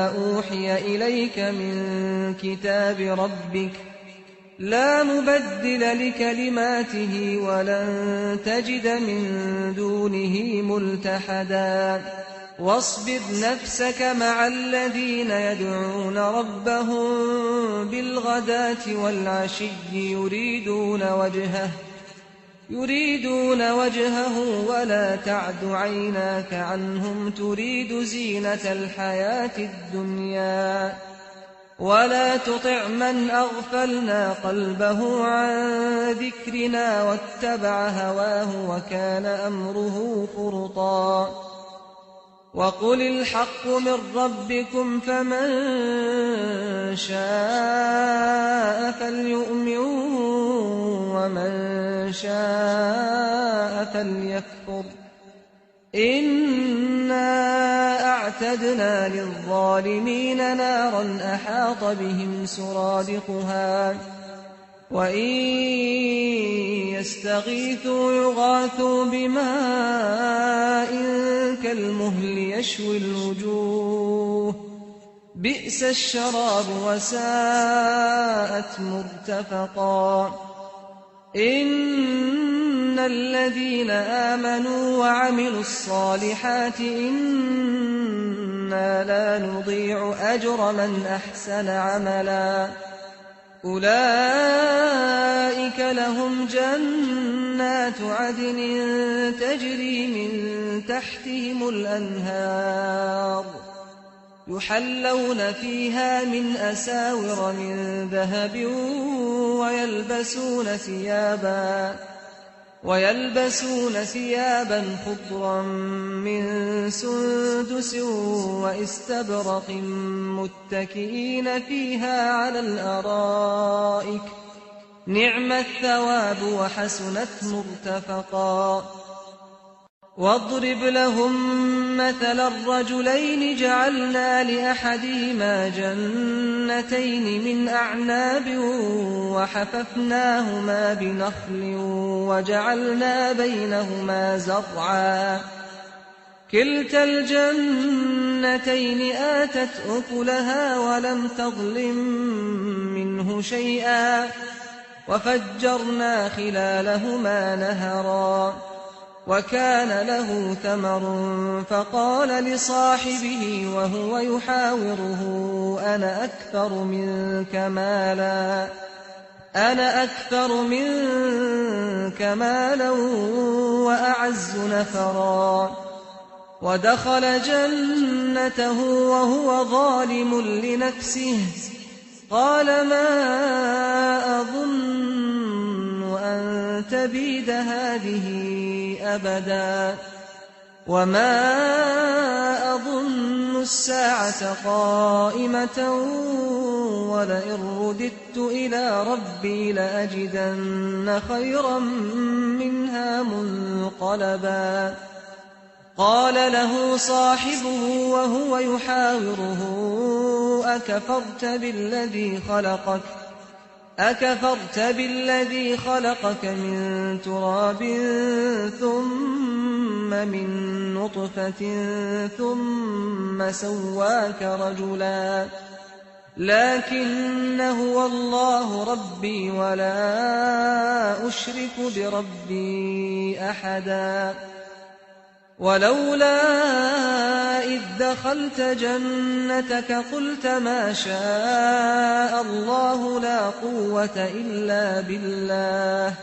أوحي إليك من كتاب ربك لا مبدل لكلماته ولن تجد من دونه ملتحدا واصبر نفسك مع الذين يدعون ربهم بالغداة والعشي يريدون وجهه ولا تعد عيناك عنهم تريد زينة الحياة الدنيا ولا تطع من أغفلنا قلبه عن ذكرنا واتبع هواه وكان أمره فرطا وقل الحق من ربكم فمن شاء فليؤمن ومن شاء فليكفر إنا أعتدنا للظالمين نارا أحاط بهم سرادقها وإن يستغيثوا يغاثوا بماء كالمهل يشوي الوجوه بئس الشراب وساءت مرتفقا إن الذين آمنوا وعملوا الصالحات إنا لا نضيع أجر من أحسن عملا أولئك لهم جنات عدن تجري من تحتهم الأنهار يحلون فيها من أساور من ذهب ويلبسون ثيابا خضرا من سندس واستبرق متكئين فيها على الأرائك نعم الثواب وحسنت مرتفقا واضرب لهم مثل الرجلين جعلنا لأحدهما جنتين من أعناب وحففناهما بنخل وجعلنا بينهما زرعا كلتا الجنتين آتت أكلها ولم تظلم منه شيئا وفجرنا خلالهما نهرا وكان له ثمر فقال لصاحبه وهو يحاوره أنا أكثر منك مالا وأعز نفرا ودخل جنته وهو ظالم لنفسه قال ما أظن أن تبيد هذه أبدا وما أظن الساعة قائمة ولئن رددت إلى ربي لأجدن خيرا منها منقلبا قال له صاحبه وهو يحاوره أكفرت بالذي خلقك من تراب ثم من نطفة ثم سواك رجلا لكن هو الله ربي ولا أشرك بربي أحدا ولولا إذ دخلت جنتك قلت ما شاء الله لا قوة إلا بالله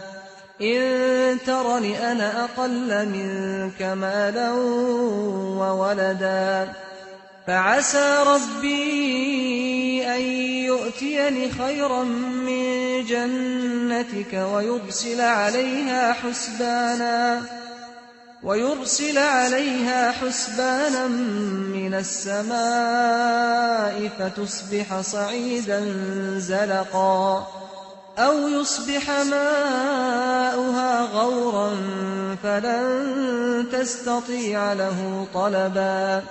إن ترني أنا أقل منك مالا وولدا فعسى ربي أن يؤتيني خيرا من جنتك ويرسل عليها حسبانا من السماء فتصبح صعيدا زلقا أو يصبح ماؤها غورا فلن تستطيع له طلبا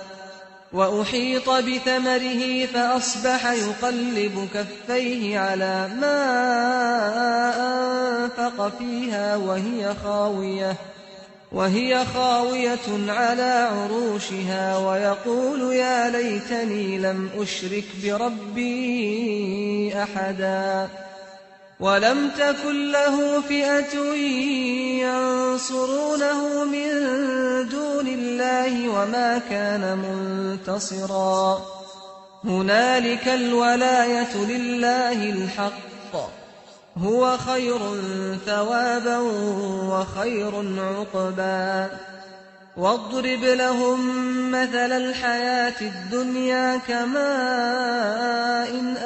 وأحيط بثمره فأصبح يقلب كفيه على ما أنفق فيها وهي خاوية على عروشها ويقول يا ليتني لم أشرك بربي أحدا ولم تكن له فئة ينصرونه من دون الله وما كان منتصرا هنالك الولاية لله الحق هو خير ثوابا وخير عقبا واضرب لهم مثل الحياة الدنيا كماء إن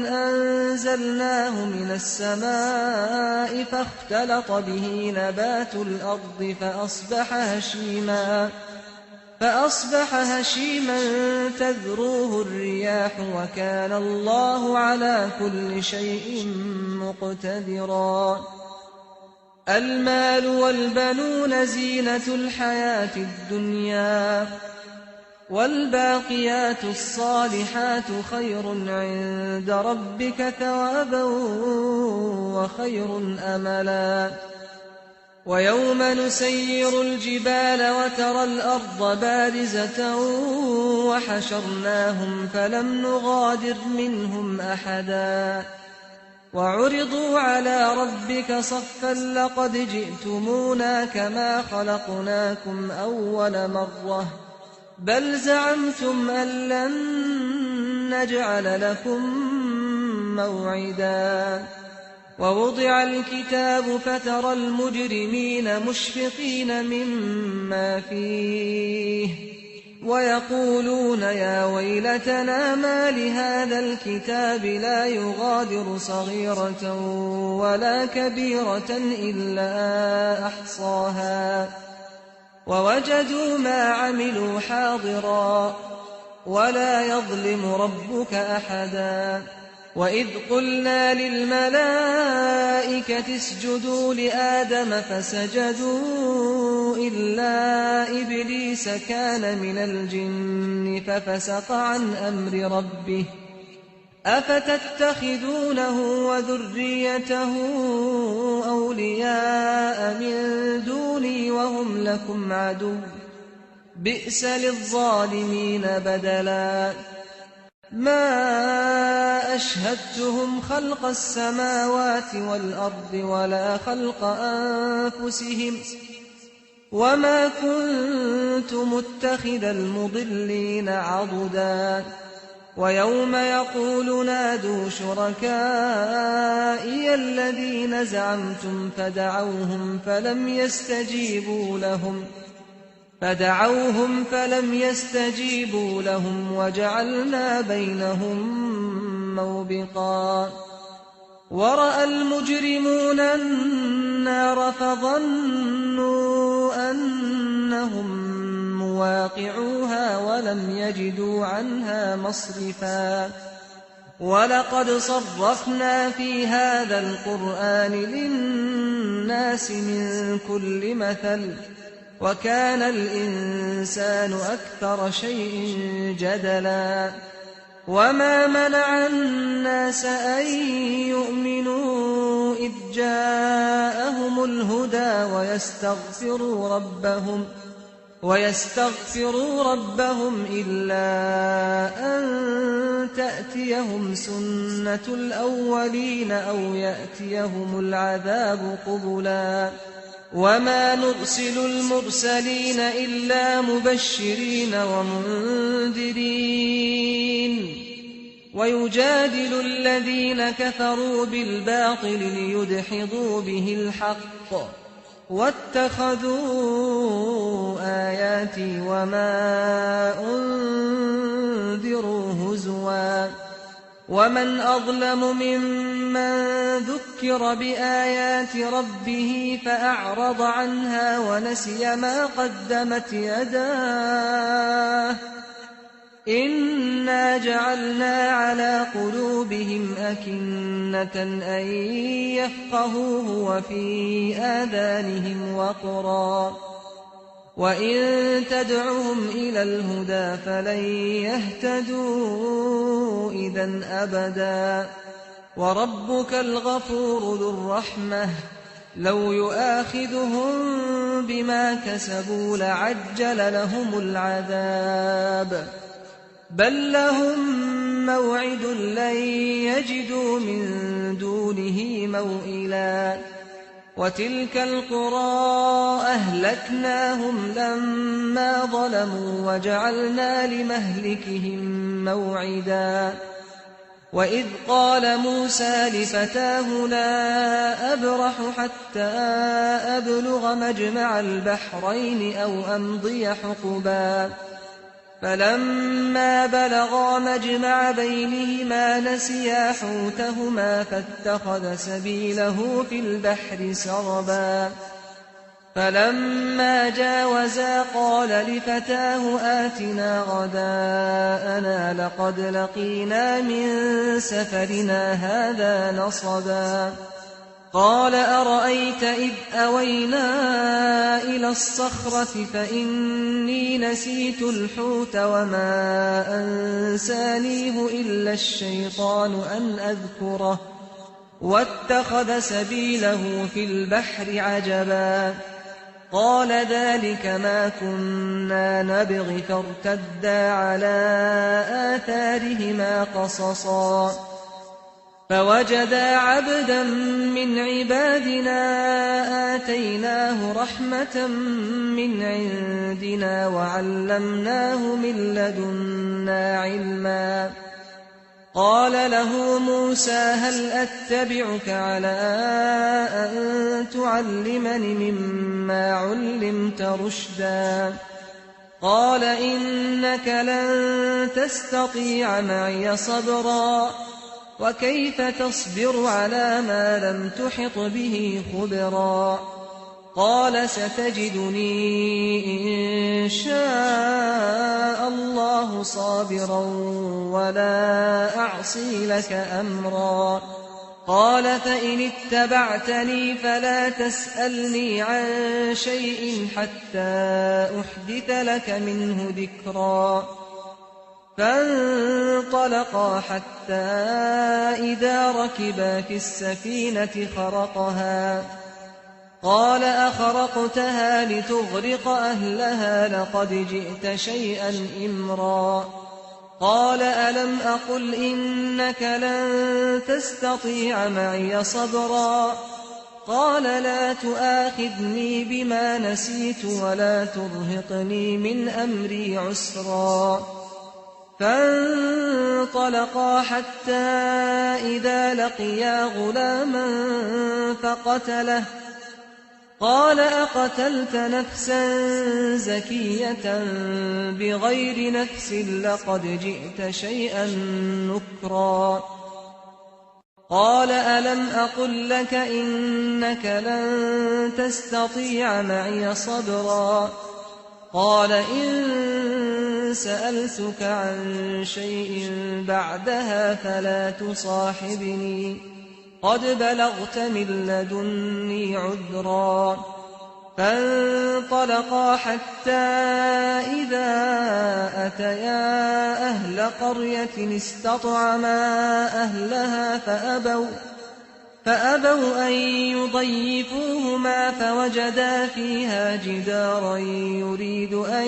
أنزلناه من السماء فاختلط به نبات الأرض فأصبح هشيما تذروه الرياح وكان الله على كل شيء مقتدرا المال والبنون زينة الحياة الدنيا والباقيات الصالحات خير عند ربك ثوابا وخير أملا ويوم نسير الجبال وترى الأرض بارزة وحشرناهم فلم نغادر منهم أحدا وعرضوا على ربك صفا لقد جئتمونا كما خلقناكم أول مرة بل زعمتم أن لن نجعل لكم موعدا ووضع الكتاب فترى المجرمين مشفقين مما فيه ويقولون يا ويلتنا ما لهذا الكتاب لا يغادر صغيرة ولا كبيرة إلا أحصاها ووجدوا ما عملوا حاضرا ولا يظلم ربك أحدا وإذ قلنا للملائكة اسجدوا لآدم فسجدوا إلا إبليس كان من الجن ففسق عن أمر ربه أفتتخذونه وذريته أولياء من دوني وهم لكم عدو بئس للظالمين بدلا ما أشهدتهم خلق السماوات والأرض ولا خلق أنفسهم وما كنت متخذ المضلين عضدا ويوم يقول نادوا شركائي الذين زعمتم فدعوهم فلم يستجيبوا لهم وجعلنا بينهم موبقا ورأى المجرمون النار فظنوا أنهم مواقعوها ولم يجدوا عنها مصرفا ولقد صرفنا في هذا القرآن للناس من كل مثل وكان الإنسان أكثر شيء جدلا وما منع الناس أن يؤمنوا إذ جاءهم الهدى ويستغفروا ربهم إلا أن تأتيهم سنة الأولين أو يأتيهم العذاب قبلا وما نرسل المرسلين إلا مبشرين ومنذرين ويجادل الذين كفروا بالباطل ليدحضوا به الحق واتخذوا آياتي وما أنذروا هزوا ومن أظلم ممن ذكر بآيات ربه فأعرض عنها ونسي ما قدمت يداه إنا جعلنا على قلوبهم أكنة أن يفقهوه وفي آذانهم وقرا وإن تدعهم إلى الهدى فلن يهتدوا إذا أبدا وربك الغفور ذو الرحمة لو يؤاخذهم بما كسبوا لعجل لهم العذاب بل لهم موعد لن يجدوا من دونه موئلا وتلك القرى أهلكناهم لما ظلموا وجعلنا لمهلكهم موعدا وإذ قال موسى لفتاه لا أبرح حتى أبلغ مجمع البحرين أو أمضي حقبا فلما بلغا مجمع بينهما نسيا حوتهما فاتخذ سبيله في البحر سربا فلما جاوزا قال لفتاه آتنا غداءنا لقد لقينا من سفرنا هذا نصبا قال أرأيت إذ أوينا إلى الصخرة فإني نسيت الحوت وما أنسانيه إلا الشيطان أن أذكره واتخذ سبيله في البحر عجبا قال ذلك ما كنا نبغ فارتدا على آثارهما قصصا فوجدا عبدا من عبادنا آتيناه رحمة من عندنا وعلمناه من لدنا علما قال له موسى هل أتبعك على أن تعلمني مما علمت رشدا قال إنك لن تستطيع معي صبرا وكيف تصبر على ما لم تحط به خبرا قال ستجدني إن شاء الله صابرا ولا أعصي لك أمرا قال فإن اتبعتني فلا تسألني عن شيء حتى أحدث لك منه ذكرا فانطلقا حتى إذا ركبا في السفينة خرقها قال أخرقتها لتغرق أهلها لقد جئت شيئا إمرا قال ألم أقل إنك لن تستطيع معي صبرا قال لا تؤاخذني بما نسيت ولا ترهقني من أمري عسرا فانطلقا حتى إذا لقيا غلاما فقتله قال أقتلت نفسا زكية بغير نفس لقد جئت شيئا نكرا قال ألم أقل لك إنك لن تستطيع معي صبرا قال إن سألتك عن شيء بعدها فلا تصاحبني قد بلغت من لدني عذرا فانطلقا حتى إذا أتيا أهل قرية استطعما أهلها فأبوا أن يضيفوهما فوجدا فيها جدارا يريد أن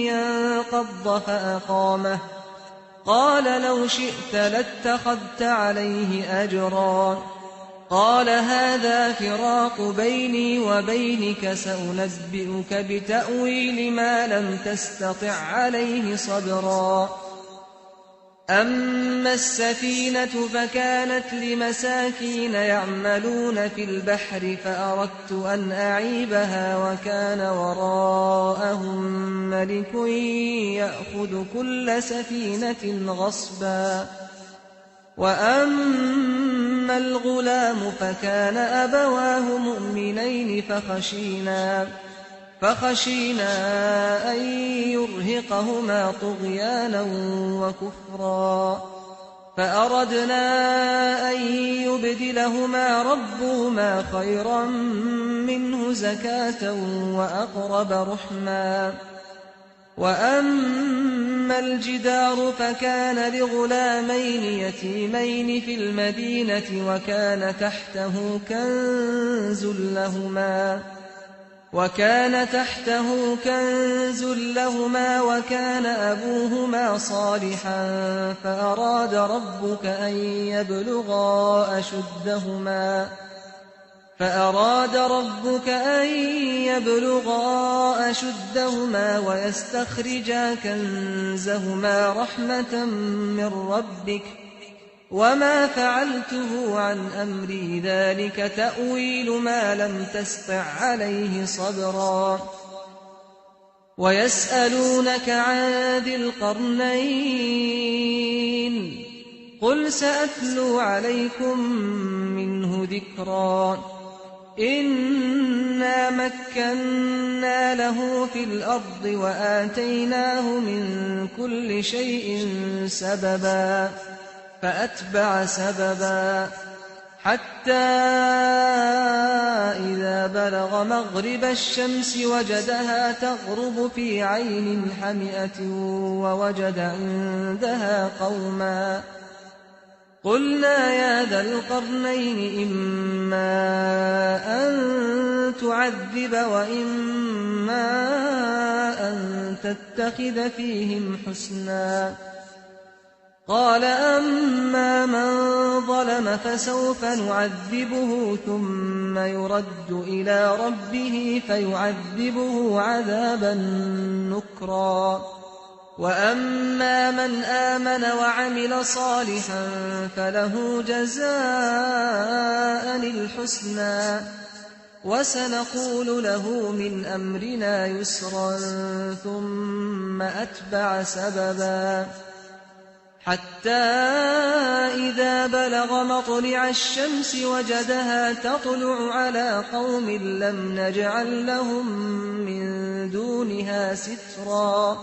ينقض فأقامه قال لو شئت لاتخذت عليه أجرا قال هذا فراق بيني وبينك سأنبئك بتأويل ما لم تستطع عليه صبرا أما السفينة فكانت لمساكين يعملون في البحر فأردت أن أعيبها وكان وراءهم ملك يأخذ كل سفينة غصبا وأما الغلام فكان أبواه مؤمنين فخشينا أن يرهقهما طغيانا وكفرا فأردنا أن يبدلهما ربهما خيرا منه زكاة وأقرب رحما وأما الجدار فكان لغلامين يتيمين في المدينة وكان تحته كنز لهما وكان أبوهما صالحا فأراد ربك أن يبلغا أشدهما ويستخرجا كنزهما رحمة من ربك وما فعلته عن أمري ذلك تأويل ما لم تسطع عليه صبرا ويسألونك عن ذي القرنين قل سأتلو عليكم منه ذكرا إنا مكنا له في الأرض وآتيناه من كل شيء سببا فأتبع سببا حتى إذا بلغ مغرب الشمس وجدها تغرب في عين حمئة ووجد عندها قوما قلنا يا ذا القرنين إما أن تعذب وإما أن تتخذ فيهم حسنا قال أما من ظلم فسوف نعذبه ثم يرد إلى ربه فيعذبه عذابا نكرا وأما من آمن وعمل صالحا فله جزاء الحسنى وسنقول له من أمرنا يسرا ثم أتبع سببا حتى إذا بلغ مطلع الشمس وجدها تطلع على قوم لم نجعل لهم من دونها سترا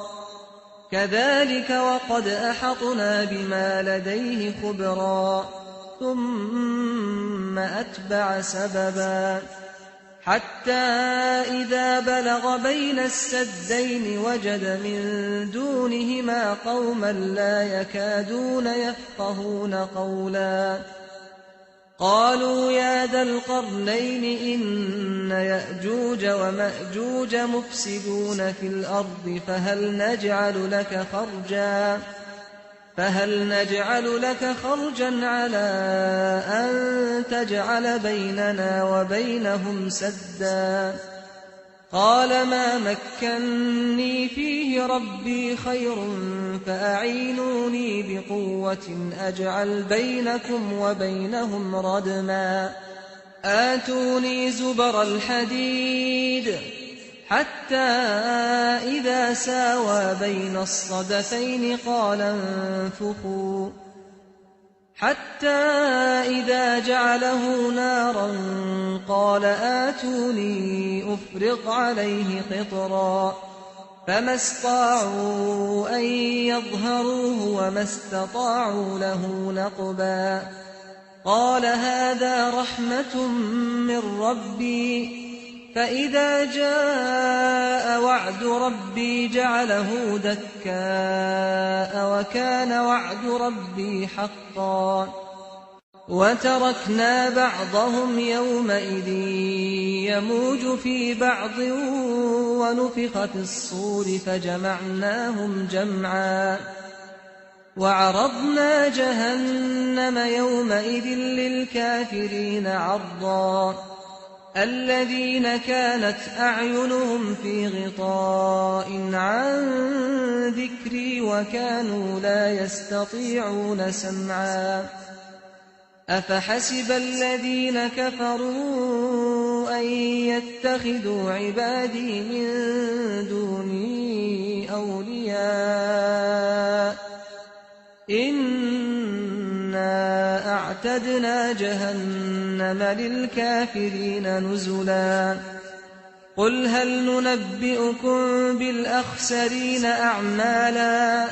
كذلك وقد أحطنا بما لديه خبرا ثم أتبع سببا حتى إذا بلغ بين السدين وجد من دونهما قوما لا يكادون يفقهون قولا قالوا يا ذا القرنين إن يأجوج ومأجوج مفسدون في الأرض فهل نجعل لك خرجا على أن تجعل بيننا وبينهم سدا قال ما مكني فيه ربي خير فأعينوني بقوة أجعل بينكم وبينهم ردما آتوني زبر الحديد حتى إذا ساوى بين الصدفين قال انفخوا حتى إذا جعله نارا قال آتوني أفرغ عليه قطرا فما استطاعوا أن يظهروه وما استطاعوا له نقبا قال هذا رحمة من ربي فإذا جاء وعد ربي جعله دكاء وكان وعد ربي حقا وتركنا بعضهم يومئذ يموج في بعض ونفخ في الصور فجمعناهم جمعا وعرضنا جهنم يومئذ للكافرين عرضا الذين كانت أعينهم في غطاء عن ذكري وكانوا لا يستطيعون سمعا أفحسب الذين كفروا أن يتخذوا عبادي من دوني أولياء إنا أعتدنا جهنم للكافرين نزلا قل هل ننبئكم بالأخسرين أعمالا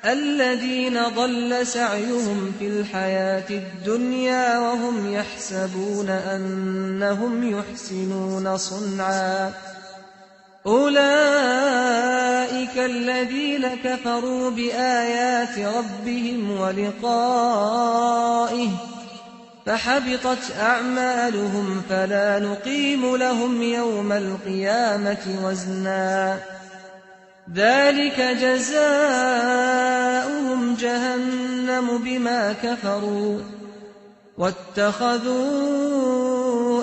الذين ضل سعيهم في الحياة الدنيا وهم يحسبون أنهم يحسنون صنعا أولئك الذين كفروا بآيات ربهم ولقائه فحبطت أعمالهم فلا نقيم لهم يوم القيامة وزنا ذلك جزاؤهم جهنم بما كفروا واتخذوا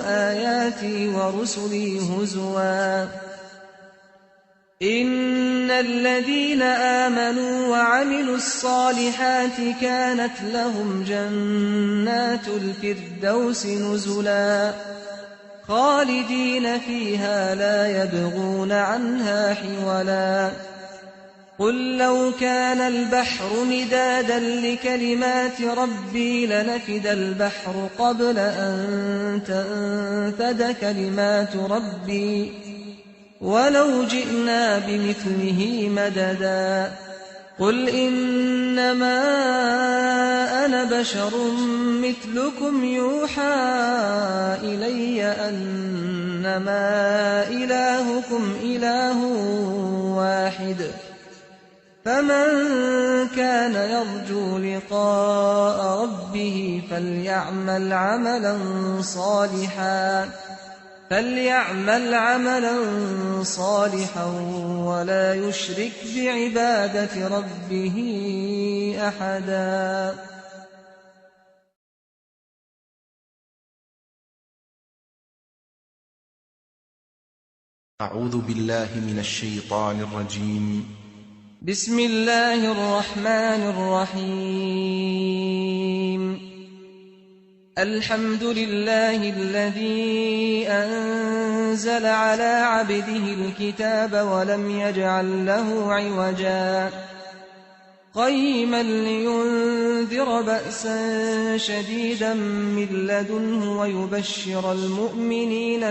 آياتي ورسلي هزوا إن الذين آمنوا وعملوا الصالحات كانت لهم جنات الفردوس نزلا خالدين فيها لا يبغون عنها حولا قل لو كان البحر مدادا لكلمات ربي لنفد البحر قبل أن تنفد كلمات ربي ولو جئنا بمثله مددا قل إنما أنا بشر مثلكم يوحى إلي أنما إلهكم إله واحد فمن كان يرجو لقاء ربه فليعمل عملا صالحا ولا يشرك بعبادة ربه أحدا أعوذ بالله من الشيطان الرجيم بسم الله الرحمن الرحيم الحمد لله الذي أنزل على عبده الكتاب ولم يجعل له عوجا قيما لينذر بأسا شديدا من لدنه ويبشر المؤمنين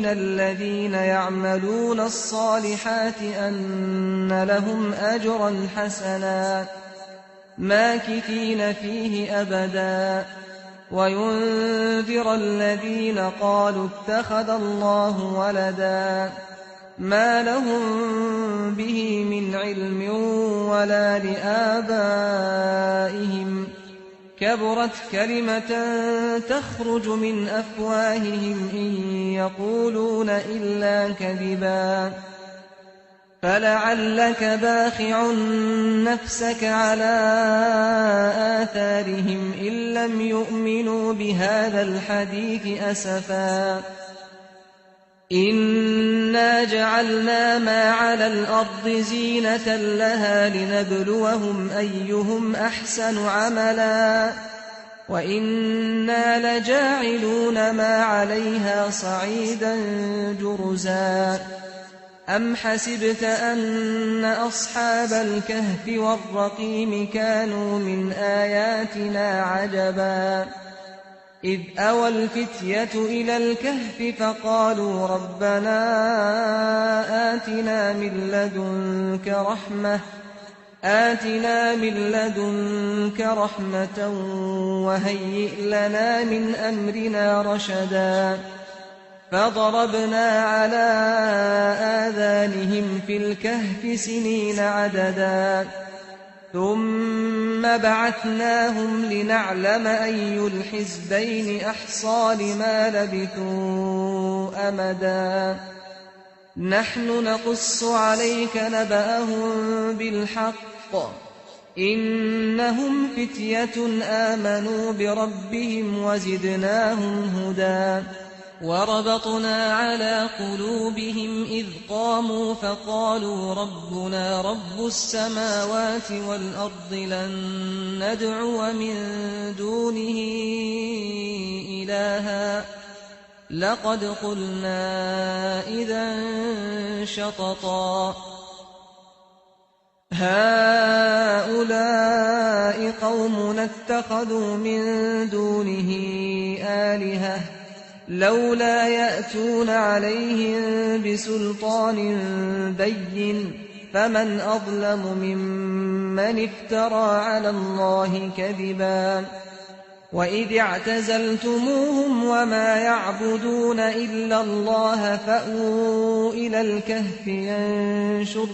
الذين يعملون الصالحات أن لهم أجرا حسنا ماكثين فيه أبدا وينذر الذين قالوا اتخذ الله ولدا ما لهم به من علم ولا لآبائهم كبرت كلمة تخرج من أفواههم إن يقولون إلا كذبا فلعلك باخع نفسك على آثارهم إن لم يؤمنوا بهذا الحديث أسفا إنا جعلنا ما على الأرض زينة لها لنبلوهم أيهم أحسن عملا وإنا لجاعلون ما عليها صعيدا جرزا أم حسبت أن أصحاب الكهف والرقيم كانوا من آياتنا عجبا إذ أوى الفتية إلى الكهف فقالوا ربنا آتنا من لدنك رحمة وهيئ لنا من أمرنا رشدا فضربنا على آذانهم في الكهف سنين عددا ثم بعثناهم لنعلم أي الحزبين أحصى لما لبثوا أمدا نحن نقص عليك نبأهم بالحق إنهم فتية آمنوا بربهم وزدناهم هدى وربطنا على قلوبهم إذ قاموا فقالوا ربنا رب السماوات والأرض لن ندعو من دونه إلها لقد قلنا إذا شططا هؤلاء قومنا اتخذوا من دونه آلهة لولا يأتون عليهم بسلطان بين فمن أظلم ممن افترى على الله كذبا وإذ اعتزلتموهم وما يعبدون إلا الله فأووا إلى الكهف ينشر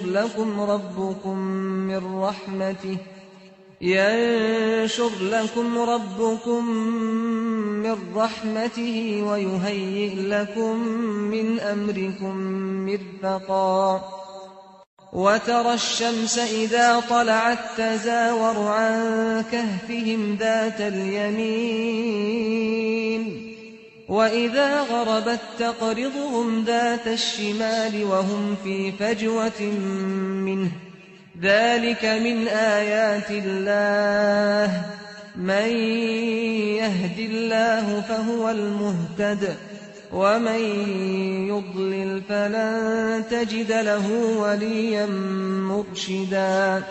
لكم ربكم من رحمته ويهيئ لكم من أمركم مرفقا وترى الشمس إذا طلعت تزاور عن كهفهم ذات اليمين وإذا غربت تقرضهم ذات الشمال وهم في فجوة منه ذلك من آيات الله من يهد الله فهو المهتد ومن يضلل فلن تجد له وليا مرشدا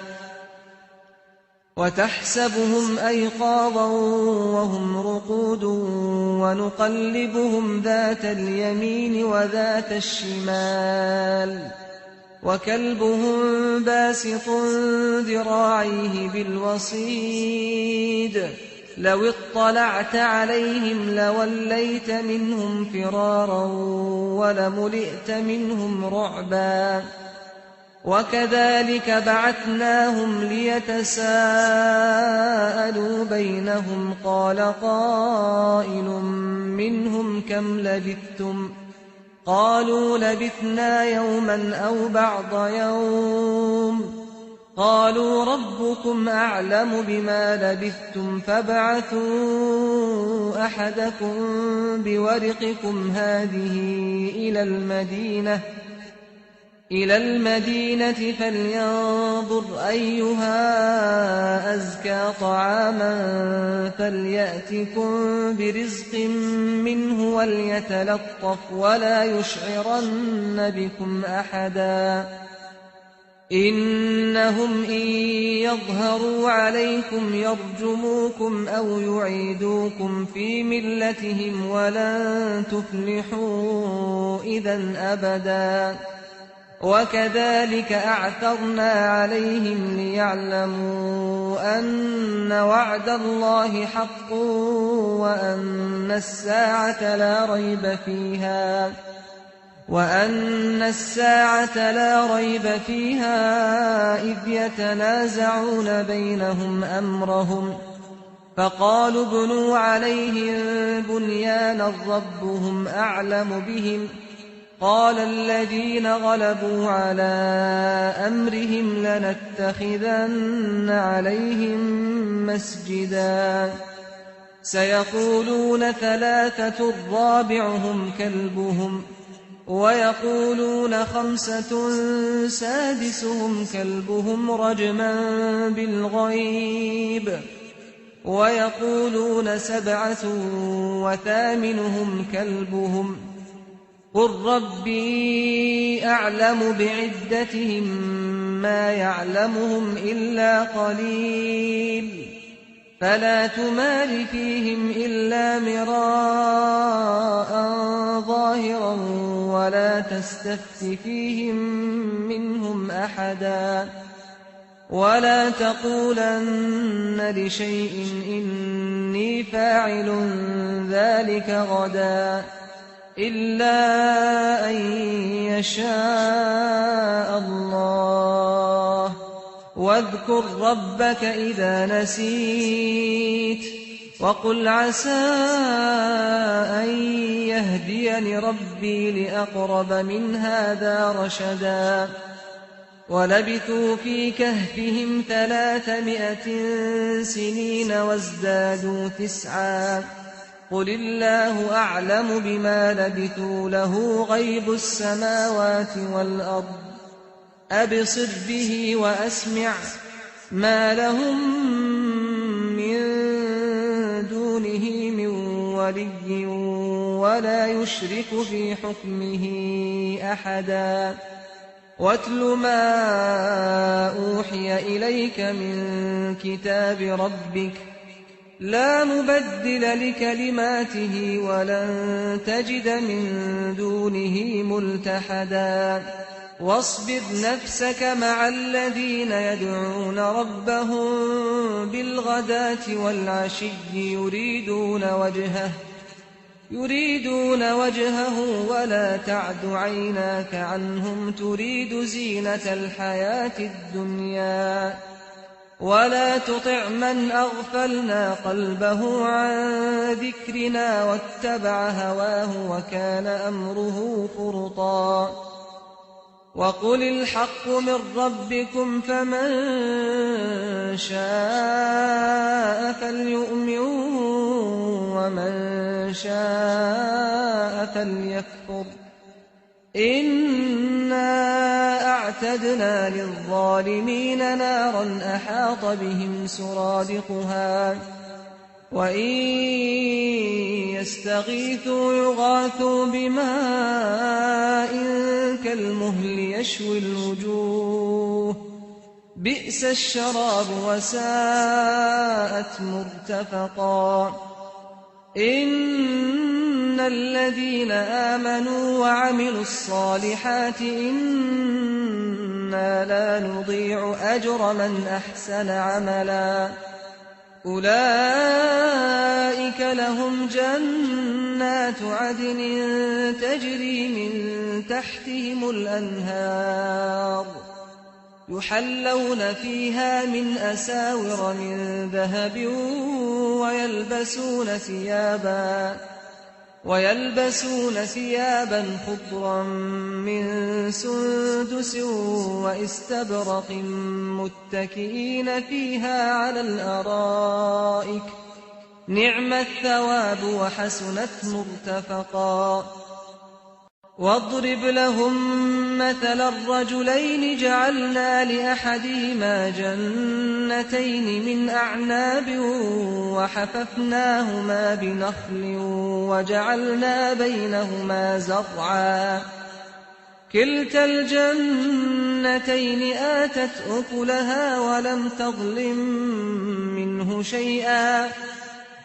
وتحسبهم أيقاظا وهم رقود ونقلبهم ذات اليمين وذات الشمال وكلبهم باسط ذراعيه بالوصيد لو اطلعت عليهم لوليت منهم فرارا ولملئت منهم رعبا وكذلك بعثناهم ليتساءلوا بينهم قال قائل منهم كم لبثتم قالوا لبثنا يوما أو بعض يوم قالوا ربكم أعلم بما لبثتم فابعثوا أحدكم بورقكم هذه إلى المدينة فلينظر أيها أزكى طعاما فليأتكم برزق منه وليتلطف ولا يشعرن بكم أحدا إنهم إن يظهروا عليكم يرجموكم أو يعيدوكم في ملتهم ولن تفلحوا إذا أبدا وكذلك أعثرنا عليهم ليعلموا أن وعد الله حق وأن الساعة لا ريب فيها إذ يتنازعون بينهم أمرهم فقالوا ابنوا عليهم بنيانا ربهم أعلم بهم قال الذين غلبوا على أمرهم لنتخذن عليهم مسجدا سيقولون ثلاثة رابعهم كلبهم ويقولون خمسة سادسهم كلبهم رجما بالغيب ويقولون سبعة وثامنهم كلبهم قل ربي أعلم بعدتهم ما يعلمهم إلا قليل فلا تمار فيهم إلا مراء ظاهرا ولا تستفت فيهم منهم أحدا ولا تقولن لشيء إني فاعل ذلك غدا إلا أن يشاء الله. واذكر ربك إذا نسيت وقل عسى أن يهديني ربي لأقرب من هذا رشدا. ولبثوا في كهفهم 300 سنين وازدادوا 9. قل الله أعلم بما لبثوا له غيب السماوات والأرض أبصر به وأسمع ما لهم من دونه من ولي ولا يشرك في حكمه أحدا. واتل ما أوحي إليك من كتاب ربك لا مبدل لكلماته ولن تجد من دونه ملتحدا. واصبر نفسك مع الذين يدعون ربهم بالغداة والعشي يريدون وجهه ولا تعد عيناك عنهم تريد زينة الحياة الدنيا. ولا تطع من أغفلنا قلبه عن ذكرنا واتبع هواه وكان أمره فرطا. وقل الحق من ربكم فمن شاء فليؤمن ومن شاء فليكفر. إنا أعتدنا للظالمين نارا أحاط بهم سرادقها وإن يستغيثوا يغاثوا بماء كالمهل يشوي الوجوه بئس الشراب وساءت مرتفقا. إن الذين آمنوا وعملوا الصالحات إنا لا نضيع أجر من أحسن عملا. أولئك لهم جنات عدن تجري من تحتهم الأنهار يحلون فيها من أساور من ذهب ويلبسون ثيابا خضرا من سندس واستبرق متكئين فيها على الأرائك نعم الثواب وحسنت مرتفقا. واضرب لهم مثل الرجلين جعلنا لأحدهما جنتين من أعناب وحففناهما بنخل وجعلنا بينهما زرعا كلتا الجنتين آتت أكلها ولم تظلم منه شيئا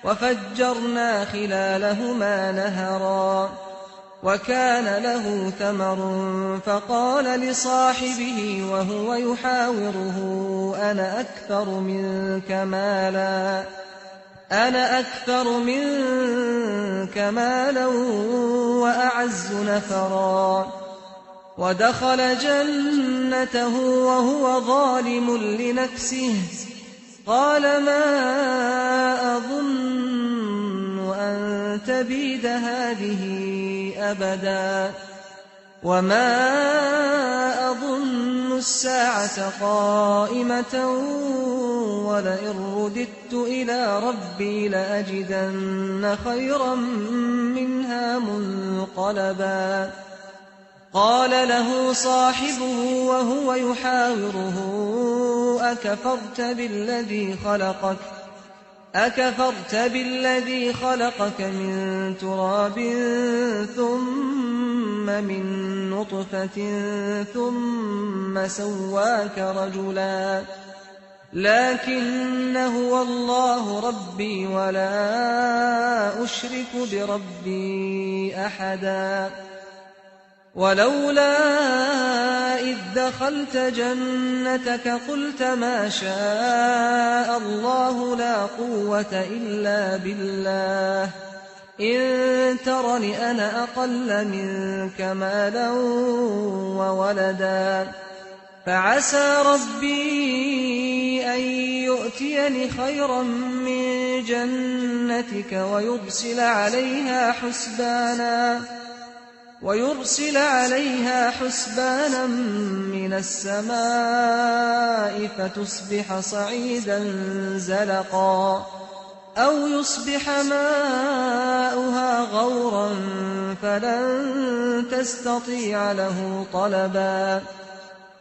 وفجرنا خلالهما نهرا. وكان له ثمر فقال لصاحبه وهو يحاوره أنا أكثر منك مالا وأعز نفرا. ودخل جنته وهو ظالم لنفسه قال ما أظن أن تبيد هذه أبدا وما أظن الساعة قائمة ولئن رددت إلى ربي لأجدن خيرا منها منقلبا. قال له صاحبه وهو يحاوره أكفرت بالذي خلقك من تراب ثم من نطفة ثم سواك رجلا لكن هو الله ربي ولا أشرك بربي أحدا. ولولا إذ دخلت جنتك قلت ما شاء الله لا قوة إلا بالله إن ترن أنا أقل منك مالا وولدا فعسى ربي أن يؤتيني خيرا من جنتك ويرسل عليها حسبانا من السماء فتصبح صعيدا زلقا أو يصبح ماؤها غورا فلن تستطيع له طلبا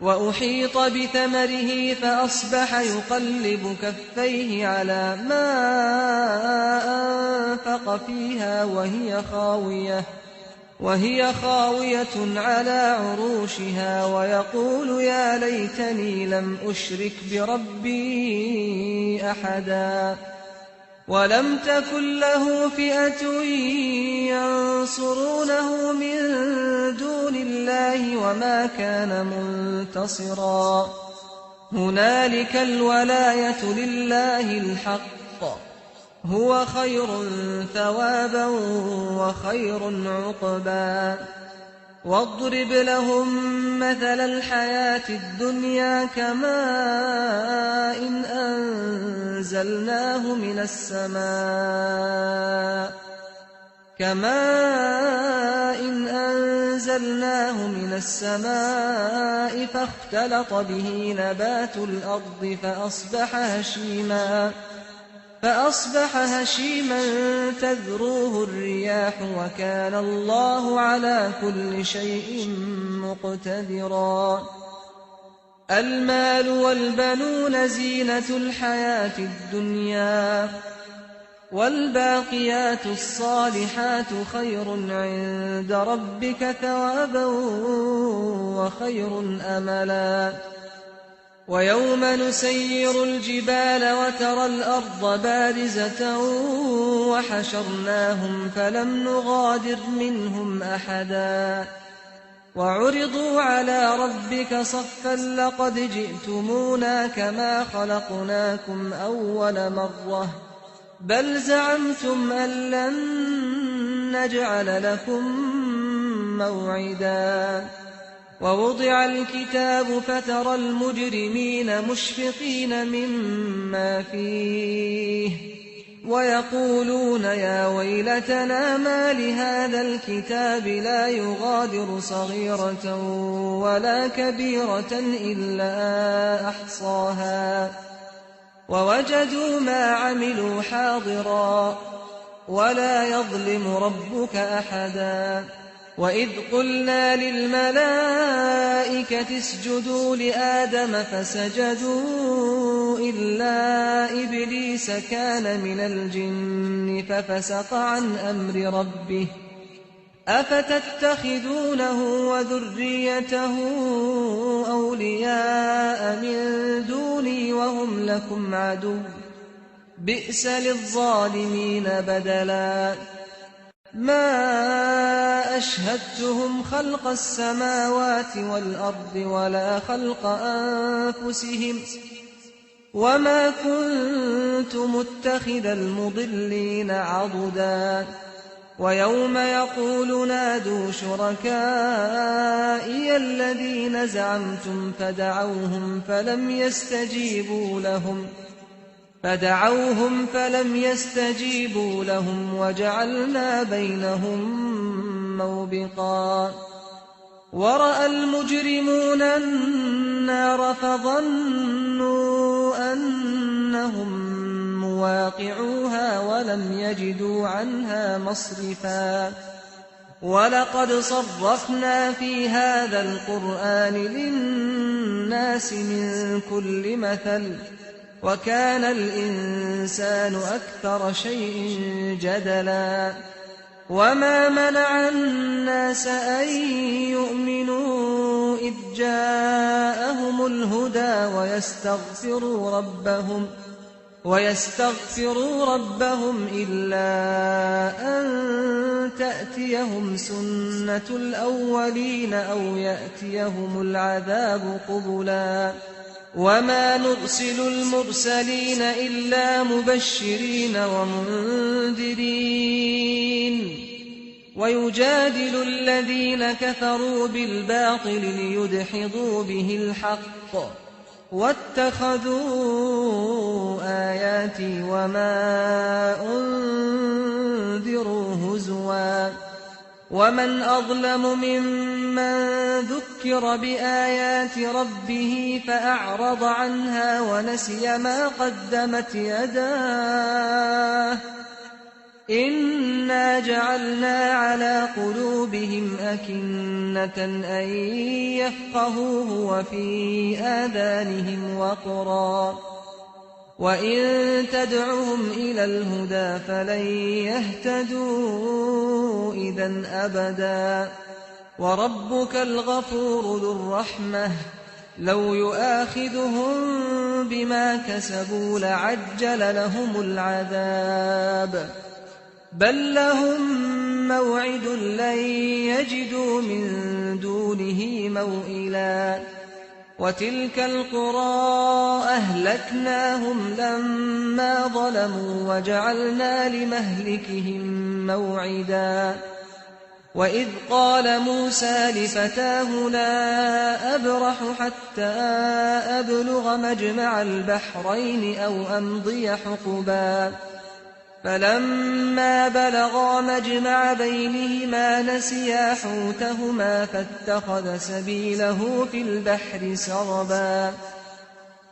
وأحيط بثمره فأصبح يقلب كفيه على ما أنفق فيها وهي خاوية على عروشها ويقول يا ليتني لم أشرك بربي أحدا ولم تكن له فئة ينصرونه من دون الله وما كان منتصرا هنالك الولاية لله الحق هو خير ثوابا وخير عقبا واضرب لهم مثل الحياة الدنيا كماء إن أنزلناه من السماء فاختلط به نبات الأرض فأصبح هشيما تذروه الرياح وكان الله على كل شيء مقتدرا المال والبنون زينة الحياة الدنيا والباقيات الصالحات خير عند ربك ثوابا وخير أملا ويوم نسير الجبال وترى الأرض بارزة وحشرناهم فلم نغادر منهم أحدا وعرضوا على ربك صفا لقد جئتمونا كما خلقناكم أول مرة بل زعمتم أن لن نجعل لكم موعدا ووضع الكتاب فترى المجرمين مشفقين مما فيه ويقولون يا ويلتنا ما لهذا الكتاب لا يغادر صغيرة ولا كبيرة إلا أحصاها ووجدوا ما عملوا حاضرا ولا يظلم ربك أحدا وإذ قلنا للملائكة اسجدوا لآدم فسجدوا إلا إبليس كان من الجن ففسق عن أمر ربه أفتتخذونه وذريته أولياء من دوني وهم لكم عدو بئس للظالمين بدلا ما أشهدتهم خلق السماوات والأرض ولا خلق أنفسهم وما كنت متخذ المضلين عضدا ويوم يقول نادوا شركائي الذين زعمتم فدعوهم فلم يستجيبوا لهم وجعلنا بينهم موبقا ورأى المجرمون النار فظنوا أنهم مواقعوها ولم يجدوا عنها مصرفا ولقد صرفنا في هذا القرآن للناس من كل مثل وكان الإنسان أكثر شيء جدلا وما منع الناس أن يؤمنوا إذ جاءهم الهدى ويستغفروا ربهم إلا أن تأتيهم سنة الأولين أو يأتيهم العذاب قبلا وما نرسل المرسلين إلا مبشرين ومنذرين ويجادل الذين كفروا بالباطل ليدحضوا به الحق واتخذوا آياتي وما أنذروا هزوا ومن أظلم ممن ذكر بآيات ربه فأعرض عنها ونسي ما قدمت يداه إنا جعلنا على قلوبهم أكنة أن يفقهوه وفي آذانهم وقرا وإن تدعهم إلى الهدى فلن يهتدوا إذا أبدا وربك الغفور ذو الرحمة لو يؤاخذهم بما كسبوا لعجل لهم العذاب بل لهم موعد لن يجدوا من دونه موئلا وتلك القرى أهلكناهم لما ظلموا وجعلنا لمهلكهم موعدا وإذ قال موسى لفتاه لا أبرح حتى أبلغ مجمع البحرين أو أمضي حقبا فلما بلغا مجمع بينهما نسيا حوتهما فاتخذ سبيله في البحر سربا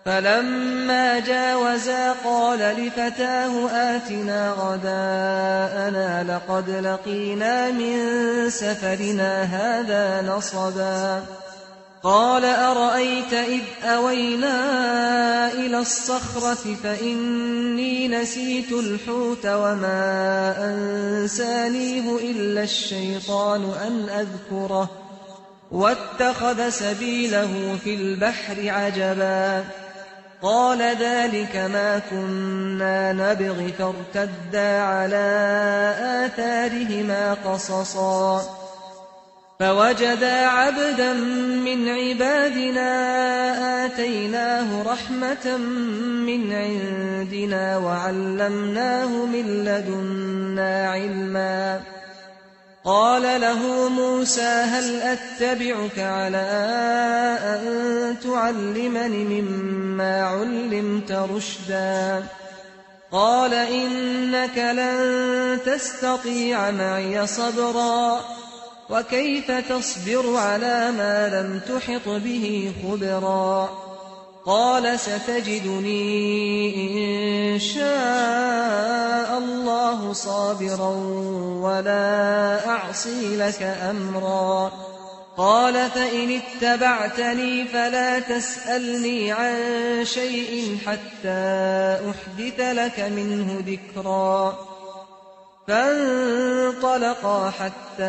فلما جاوزا قال لفتاه آتنا غداءنا لقد لقينا من سفرنا هذا نصبا قال أرأيت إذ أوينا إلى الصخرة فإني نسيت الحوت وما أنسانيه إلا الشيطان أن أذكره واتخذ سبيله في البحر عجبا قال ذلك ما كنا نبغي فارتدا على آثارهما قصصا فوجدا عبدا من عبادنا آتيناه رحمة من عندنا وعلمناه من لدنا علما قال له موسى هل أتبعك على أن تعلمني مما علمت رشدا قال إنك لن تستطيع معي صبرا وكيف تصبر على ما لم تحط به خبرا قال ستجدني إن شاء الله صابرا ولا أعصي لك أمرا قال فإن اتبعتني فلا تسألني عن شيء حتى أحدث لك منه ذكرا فانطلقا حتى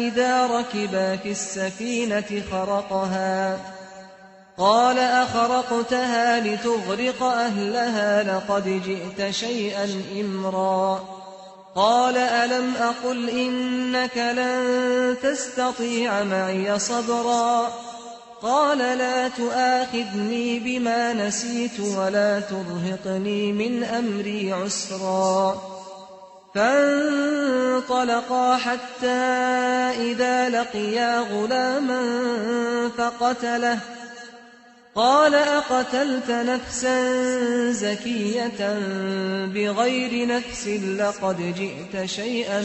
إذا ركبا في السفينة خرقها قال أخرقتها لتغرق أهلها لقد جئت شيئا إمرا قال ألم أقل إنك لن تستطيع معي صبرا قال لا تؤاخذني بما نسيت ولا ترهقني من أمري عسرا فانطلقا حتى إذا لقيا غلاما فقتله قال أقتلت نفسا زكية بغير نفس لقد جئت شيئا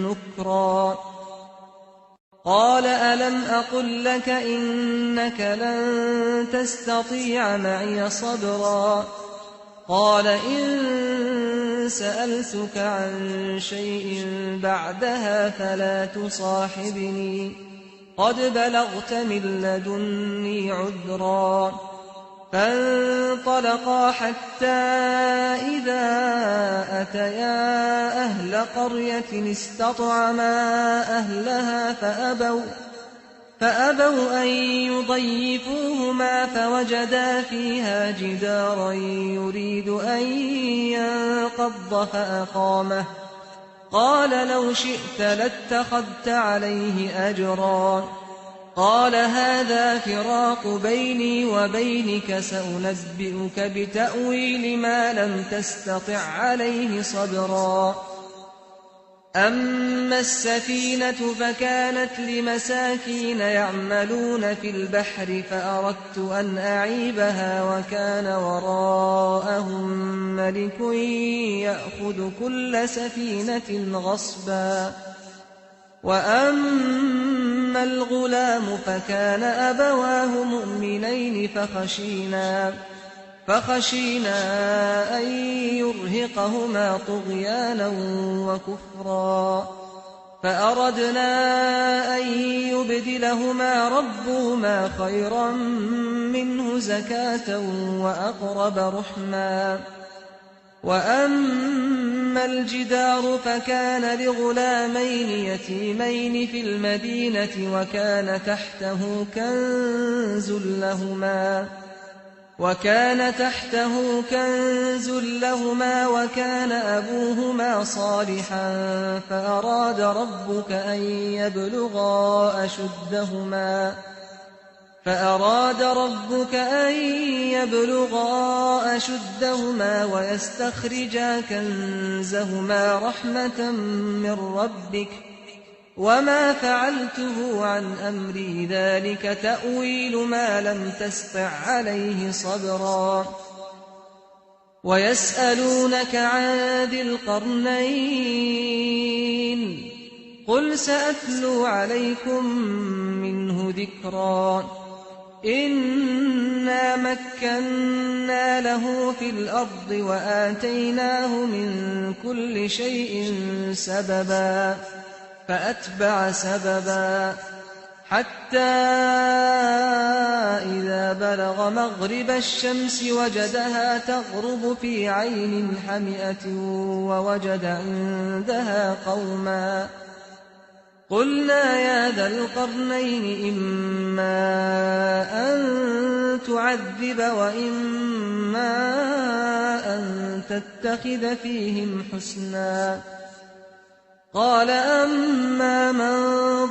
نكرا قال ألم أقل لك إنك لن تستطيع معي صبرا قال إن سألتك عن شيء بعدها فلا تصاحبني قد بلغت من لدني عذرا فانطلقا حتى إذا أتيا أهل قرية استطعما أهلها فأبوا أن يضيفوهما فوجدا فيها جدارا يريد أن ينقض فأقامه قال لو شئت لاتخذت عليه أجرا قال هذا فراق بيني وبينك سأنبئك بتأويل ما لم تستطع عليه صبرا أما السفينة فكانت لمساكين يعملون في البحر فأردت أن أعيبها وكان وراءهم ملك يأخذ كل سفينة غصبا. وأما الغلام فكان أبواه مؤمنين فخشينا أن يرهقهما طغيانا وكفرا، فأردنا أن يبدلهما ربهما خيرا منه زكاة وأقرب رحما. وأما الجدار فكان لغلامين يتيمين في المدينة وكان تحته كنز لهما وكان أبوهما صالحا فأراد ربك أن يبلغا أشدهما ويستخرجا كنزهما رحمة من ربك وما فعلته عن أمري ذلك تأويل ما لم تسطع عليه صبرا. ويسألونك عن ذي القرنين قل سأتلو عليكم منه ذكرا. إنا مكنا له في الأرض وآتيناه من كل شيء سببا فأتبع سببا حتى إذا بلغ مغرب الشمس وجدها تغرب في عين حمئة ووجد عندها قوما. قلنا يا ذا القرنين إما أن تعذب وإما أن تتخذ فيهم حسنا. قال أما من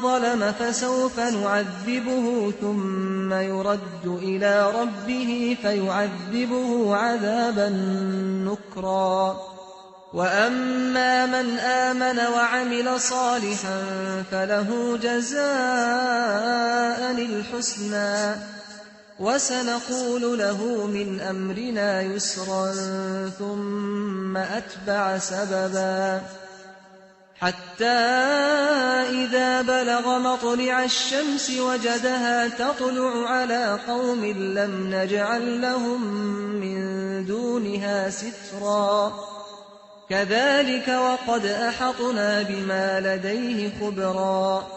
ظلم فسوف نعذبه ثم يرد إلى ربه فيعذبه عذابا نكرا. وأما من آمن وعمل صالحا فله جزاء الحسنى وسنقول له من أمرنا يسرا ثم أتبع سببا حتى إذا بلغ مطلع الشمس وجدها تطلع على قوم لم نجعل لهم من دونها سترا. كذلك وقد أحطنا بما لديه خبرا.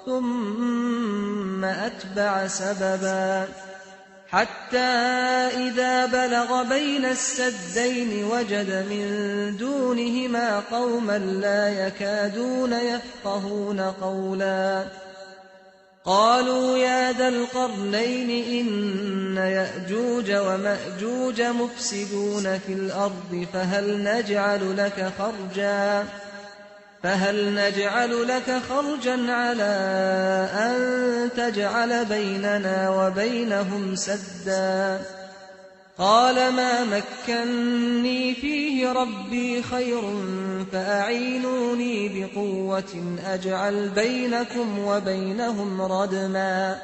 ثم أتبع سببا حتى إذا بلغ بين السدين وجد من دونهما قوما لا يكادون يفقهون قولا. قالوا يا ذا القرنين إن يأجوج ومأجوج مفسدون في الأرض فهل نجعل لك خرجا على أن تجعل بيننا وبينهم سدا. قال ما مكني فيه ربي خير فأعينوني بقوة أجعل بينكم وبينهم ردما.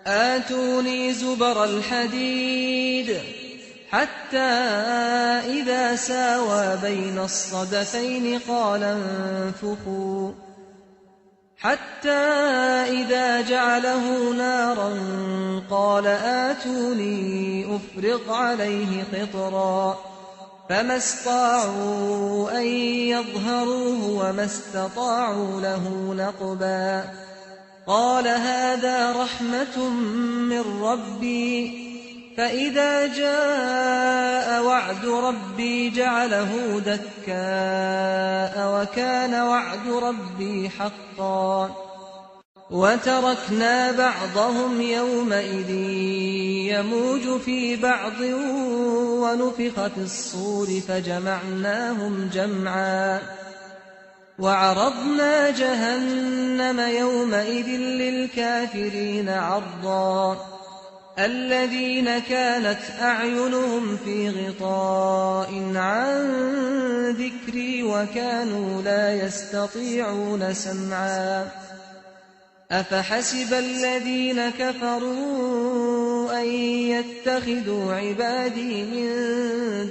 آتوني زبر الحديد حتى إذا ساوى بين الصدفين قال انفخوا حتى إذا جعله نارا قال آتوني أفرغ عليه قطرا. فما استطاعوا أن يظهروه وما استطاعوا له نقبا. قال هذا رحمة من ربي فإذا جاء وعد ربي جعله دكاء وكان وعد ربي حقا. وتركنا بعضهم يومئذ يموج في بعض ونفخ في الصور فجمعناهم جمعا. وعرضنا جهنم يومئذ للكافرين عرضا. الذين كانت أعينهم في غطاء عن ذكري وكانوا لا يستطيعون سمعا أفحسب الذين كفروا أن يتخذوا عبادي من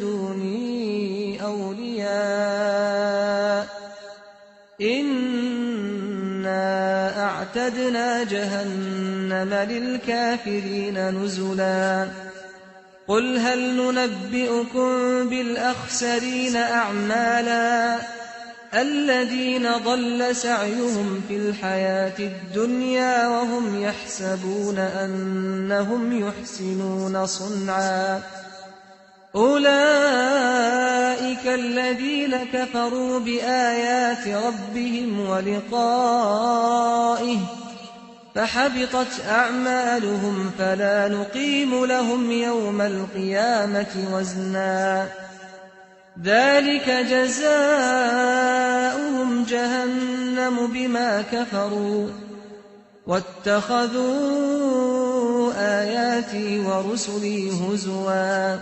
دوني أولياء إنا أعتدنا جهنم للكافرين نزلا قل هل ننبئكم بالأخسرين أعمالا الذين ضل سعيهم في الحياة الدنيا وهم يحسبون أنهم يحسنون صنعا أولئك الذين كفروا بآيات ربهم ولقائه فحبطت أعمالهم فلا نقيم لهم يوم القيامة وزنا ذلك جزاؤهم جهنم بما كفروا واتخذوا آياتي ورسلي هزوا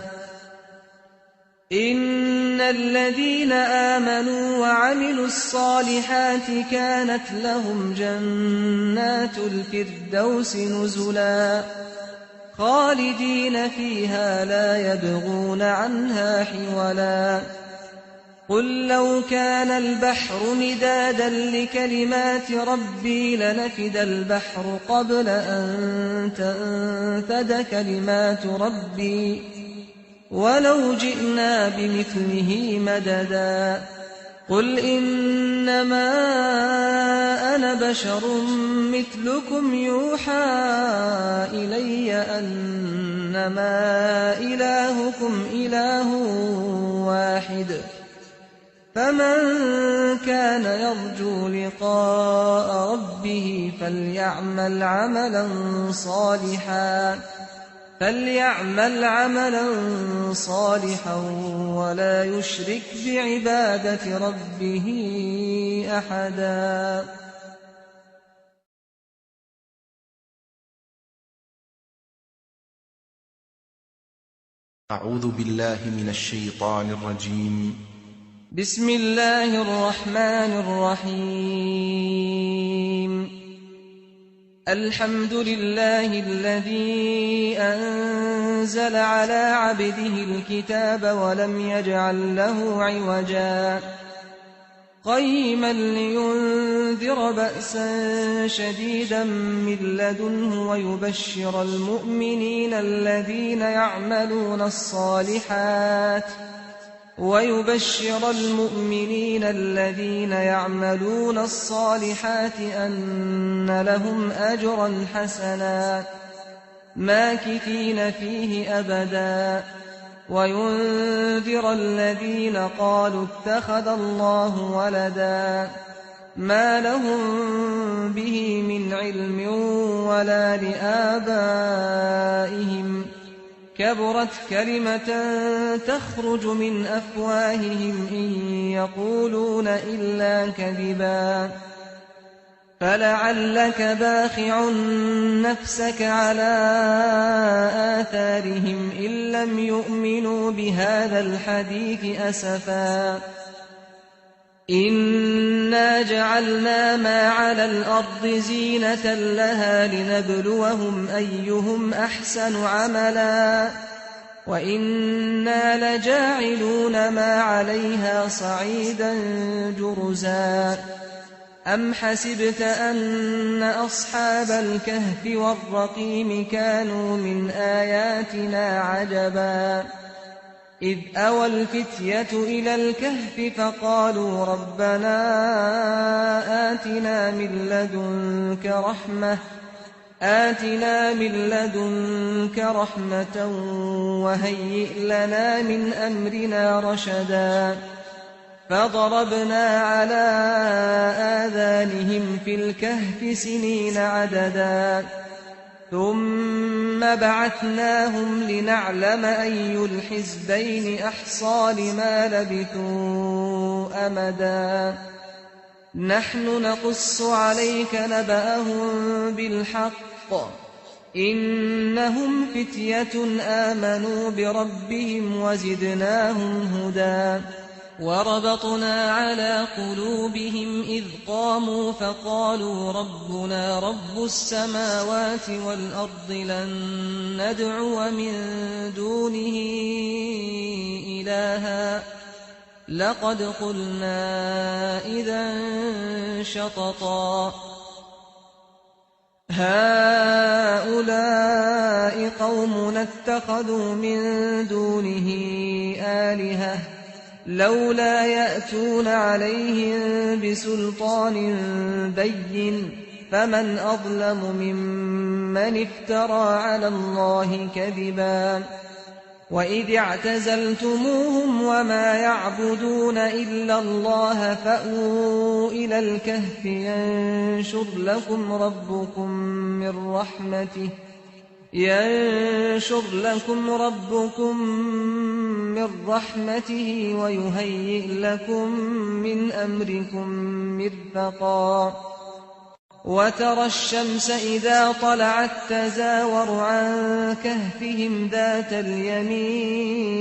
إن الذين آمنوا وعملوا الصالحات كانت لهم جنات الفردوس نزلا خالدين فيها لا يبغون عنها حولا قل لو كان البحر مدادا لكلمات ربي لنفد البحر قبل أن تنفد كلمات ربي ولو جئنا بمثله مددا قل إنما أنا بشر مثلكم يوحى إلي أنما إلهكم إله واحد فمن كان يرجو لقاء ربه فليعمل عملا صالحا ولا يشرك بعبادة ربه أحدا أعوذ بالله من الشيطان الرجيم بسم الله الرحمن الرحيم الحمد لله الذي أنزل على عبده الكتاب ولم يجعل له عوجا قيما لينذر بأسا شديدا من لدنه ويبشر المؤمنين الذين يعملون الصالحات أن لهم أجرا حسنا ماكثين فيه أبدا وينذر الذين قالوا اتخذ الله ولدا ما لهم به من علم ولا لآبائهم كبرت كلمة تخرج من أفواههم إن يقولون إلا كذبا فلعلك باخع نفسك على آثارهم إن لم يؤمنوا بهذا الحديث أسفا إنا جعلنا ما على الأرض زينة لها لنبلوهم أيهم أحسن عملا وإنا لجاعلون ما عليها صعيدا جرزا أم حسبت أن أصحاب الكهف والرقيم كانوا من آياتنا عجبا إذ أوى الفتية إلى الكهف فقالوا ربنا آتنا من لدنك رحمة وهيئ لنا من أمرنا رشدا فضربنا على آذانهم في الكهف سنين عددا ثم بعثناهم لنعلم أي الحزبين أحصى لما لبثوا أمدا نحن نقص عليك نبأهم بالحق إنهم فتية آمنوا بربهم وزدناهم هدى وربطنا على قلوبهم إذ قاموا فقالوا ربنا رب السماوات والأرض لن ندعو من دونه إلها لقد قلنا إذا شططا هؤلاء قومنا اتخذوا من دونه آلهة لولا يأتون عليهم بسلطان بين فمن أظلم ممن افترى على الله كذبا وإذ اعتزلتموهم وما يعبدون إلا الله فأووا إلى الكهف ينشر لكم ربكم من رحمته ويهيئ لكم من أمركم مرفقا وترى الشمس إذا طلعت تزاور عن كهفهم ذات اليمين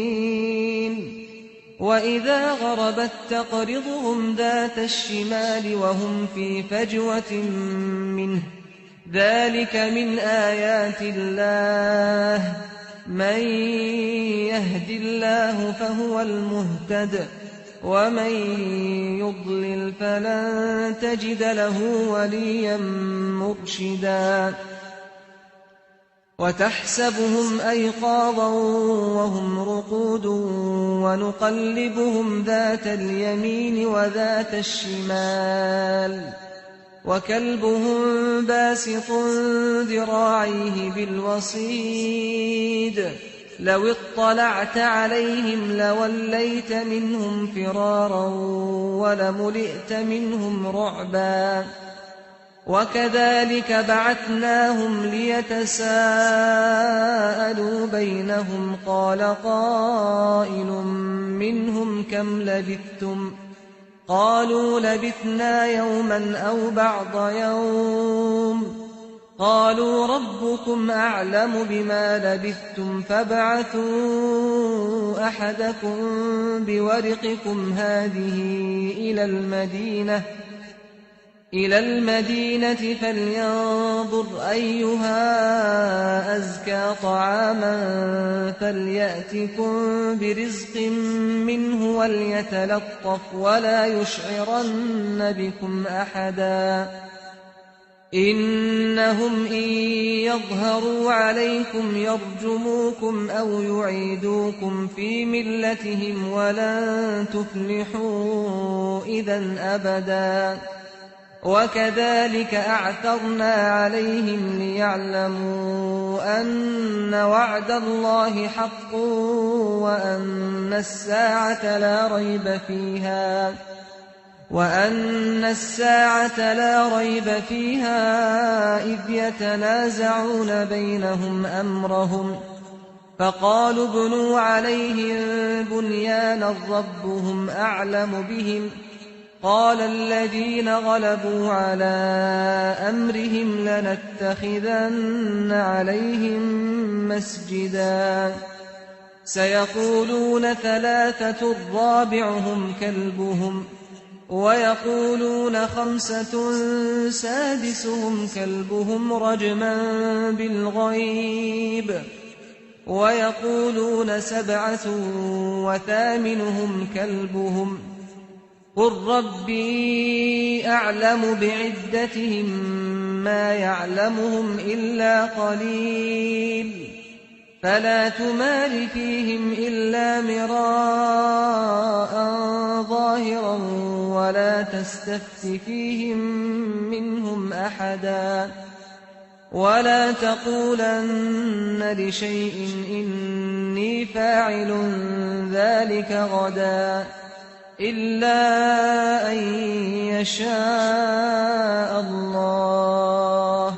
وإذا غربت تقرضهم ذات الشمال وهم في فجوة منه ذلك من آيات الله من يهد الله فهو المهتد ومن يضلل فلن تجد له وليا مرشدا وتحسبهم أيقاظا وهم رقود ونقلبهم ذات اليمين وذات الشمال وكلبهم باسط ذراعيه بالوصيد لو اطلعت عليهم لوليت منهم فرارا ولملئت منهم رعبا وكذلك بعثناهم ليتساءلوا بينهم قال قائل منهم كم لبثتم قالوا لبثنا يوما أو بعض يوم قالوا ربكم أعلم بما لبثتم فابعثوا أحدكم بورقكم هذه إلى المدينة فلينظر أيها أزكى طعاما فليأتكم برزق منه وليتلطف ولا يشعرن بكم أحدا إنهم إن يظهروا عليكم يرجموكم أو يعيدوكم في ملتهم ولن تفلحوا إذا أبدا وكذلك أعثرنا عليهم ليعلموا أن وعد الله حق وأن الساعة لا ريب فيها إذ يتنازعون بينهم أمرهم فقالوا ابنوا عليهم بنيانا ربهم أعلم بهم قال الذين غلبوا على أمرهم لنتخذن عليهم مسجدا سيقولون ثلاثة رابعهم كلبهم ويقولون خمسة سادسهم كلبهم رجما بالغيب ويقولون سبعة وثامنهم كلبهم قل ربي أعلم بعدتهم ما يعلمهم إلا قليل فلا تمار فيهم إلا مراء ظاهرا ولا تستفت فيهم منهم أحدا ولا تقولن لشيء إني فاعل ذلك غدا إلا أن يشاء الله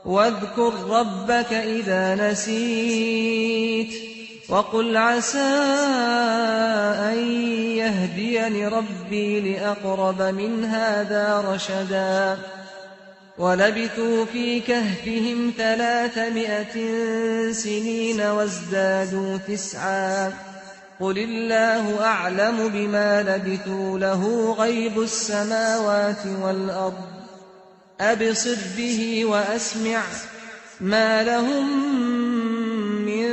واذكر ربك إذا نسيت وقل عسى أن يهديني ربي لأقرب من هذا رشدا ولبثوا في كهفهم 300 سنين وازدادوا 9 قل الله أعلم بما لبثوا له غيب السماوات والأرض أبصر به وأسمع ما لهم من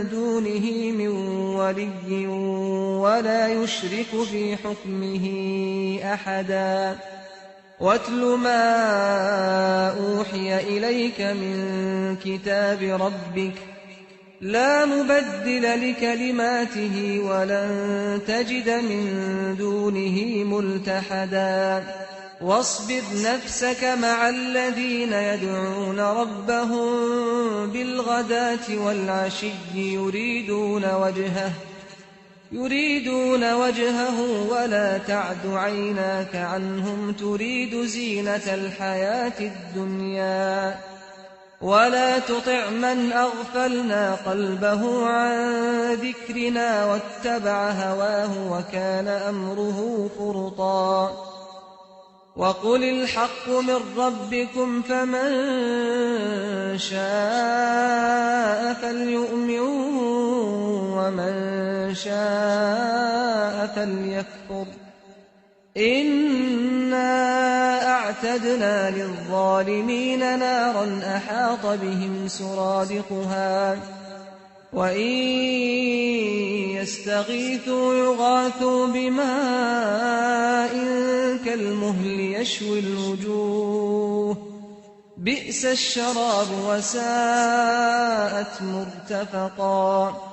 دونه من ولي ولا يشرك في حكمه أحدا واتل ما أوحي إليك من كتاب ربك لا مبدل لكلماته ولن تجد من دونه ملتحدا واصبر نفسك مع الذين يدعون ربهم بالغداة والعشي يريدون وجهه ولا تعد عيناك عنهم تريد زينة الحياة الدنيا ولا تطع من أغفلنا قلبه عن ذكرنا واتبع هواه وكان أمره فرطا وقل الحق من ربكم فمن شاء فليؤمن ومن شاء فليكفر إنا أعتدنا للظالمين نارا أحاط بهم سرادقها وإن يستغيثوا يغاثوا بماء كالمهل يشوي الوجوه بئس الشراب وساءت مرتفقا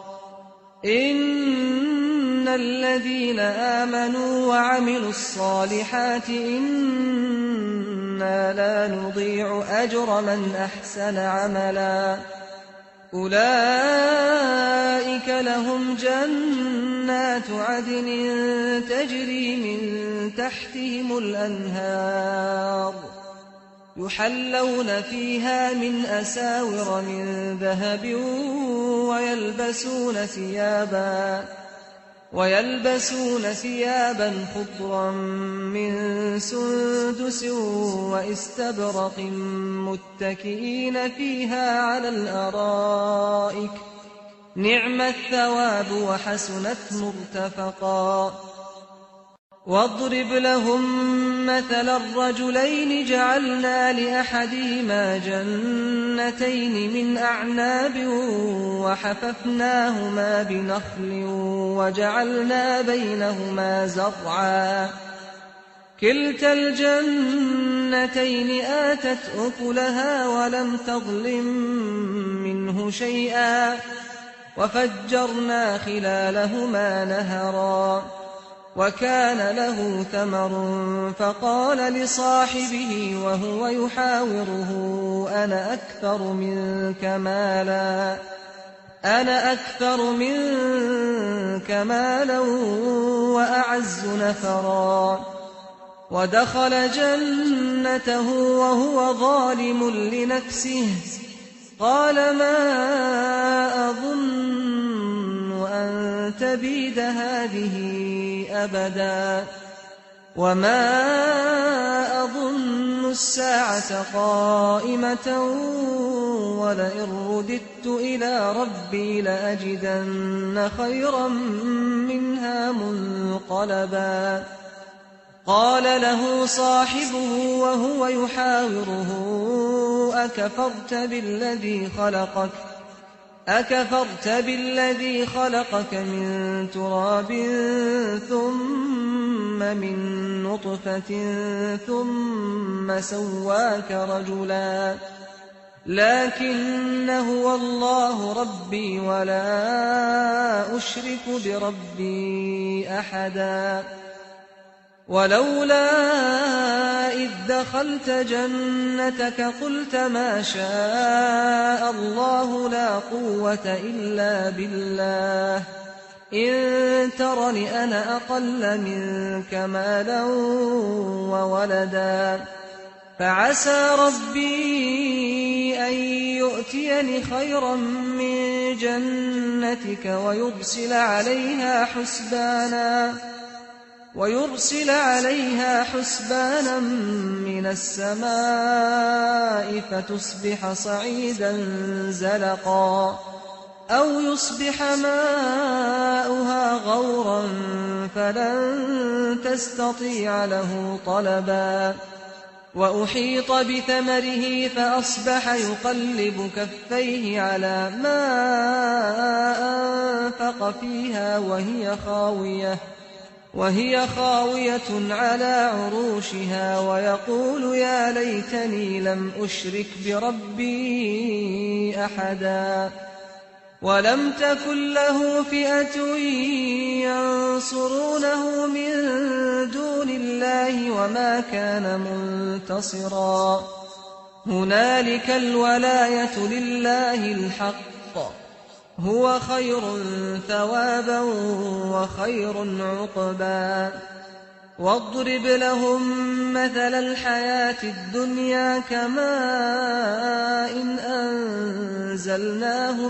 إن الذين آمنوا وعملوا الصالحات إنا لا نضيع أجر من أحسن عملا أولئك لهم جنات عدن تجري من تحتهم الأنهار يحلون فيها من أساور من ذهب ويلبسون ثيابا خضرا من سندس واستبرق متكئين فيها على الأرائك نعم الثواب وحسنت مرتفقا واضرب لهم مثل الرجلين جعلنا لأحدهما جنتين من أعناب وحففناهما بنخل وجعلنا بينهما زرعا كلتا الجنتين آتت أكلها ولم تظلم منه شيئا وفجرنا خلالهما نهرا وكان له ثمر فقال لصاحبه وهو يحاوره أنا أكثر منك مالا وأعز نفرا ودخل جنته وهو ظالم لنفسه قال ما أظن أن تبيد هذه أبدا وما أظن الساعة قائمة ولئن رددت إلى ربي لأجدن خيرا منها منقلبا قال له صاحبه وهو يحاوره أكفرت بالذي خلقك من تراب ثم من نطفة ثم سواك رجلا لكن هو الله ربي ولا أشرك بربي أحدا ولولا إذ دخلت جنتك قلت ما شاء الله لا قوة إلا بالله إن ترني أنا أقل منك مالا وولدا فعسى ربي أن يؤتيني خيرا من جنتك ويرسل عليها حسبانا ويرسل عليها حسبانا من السماء فتصبح صعيدا زلقا أو يصبح ماؤها غورا فلن تستطيع له طلبا وأحيط بثمره فأصبح يقلب كفيه على ما أنفق فيها وهي خاوية على عروشها ويقول يا ليتني لم أشرك بربي أحدا ولم تكن له فئة ينصرونه من دون الله وما كان منتصرا هنالك الولاية لله الحق هو خير ثوابا وخير عقبا واضرب لهم مثل الحياة الدنيا كماء أنزلناه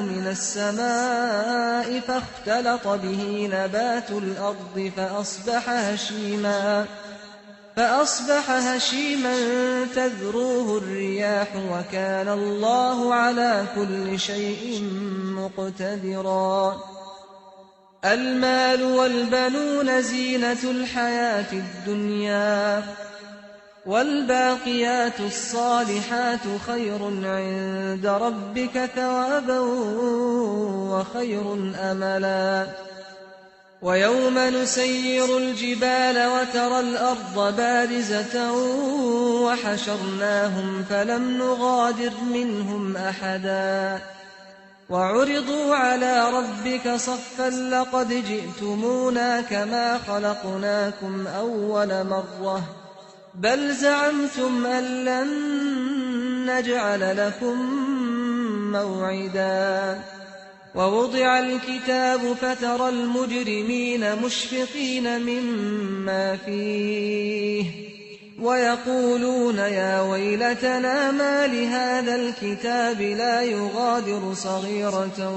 من السماء فاختلط به نبات الأرض فأصبح هشيما تذروه الرياح وكان الله على كل شيء مقتدرا المال والبنون زينة الحياة الدنيا والباقيات الصالحات خير عند ربك ثوابا وخير أملا ويوم نسير الجبال وترى الأرض بارزة وحشرناهم فلم نغادر منهم أحدا وعرضوا على ربك صفا لقد جئتمونا كما خلقناكم أول مرة بل زعمتم أن لن نجعل لكم موعدا ووضع الكتاب فترى المجرمين مشفقين مما فيه ويقولون يا ويلتنا ما لهذا الكتاب لا يغادر صغيرة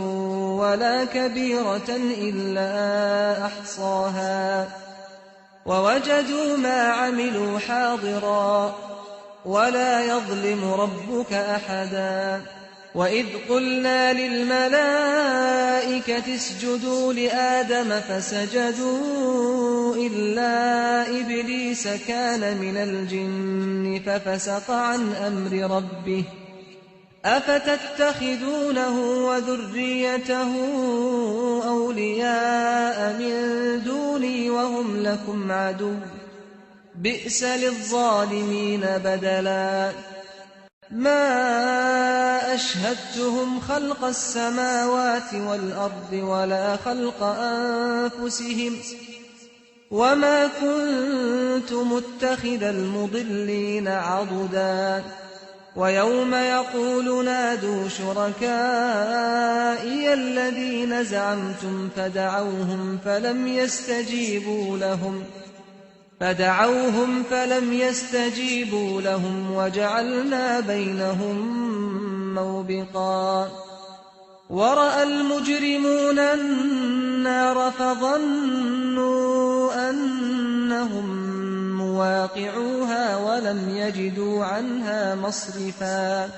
ولا كبيرة إلا أحصاها ووجدوا ما عملوا حاضرا ولا يظلم ربك أحدا وإذ قلنا للملائكة اسجدوا لآدم فسجدوا إلا إبليس كان من الجن ففسق عن أمر ربه أفتتخذونه وذريته أولياء من دوني وهم لكم عدو بئس للظالمين بدلا ما أشهدتهم خلق السماوات والأرض ولا خلق أنفسهم وما كنت متخذ المضلين عضدا ويوم يقول نادوا شركائي الذين زعمتم فدعوهم فلم يستجيبوا لهم وجعلنا بينهم موبقا ورأى المجرمون النار فظنوا أنهم مواقعوها ولم يجدوا عنها مصرفا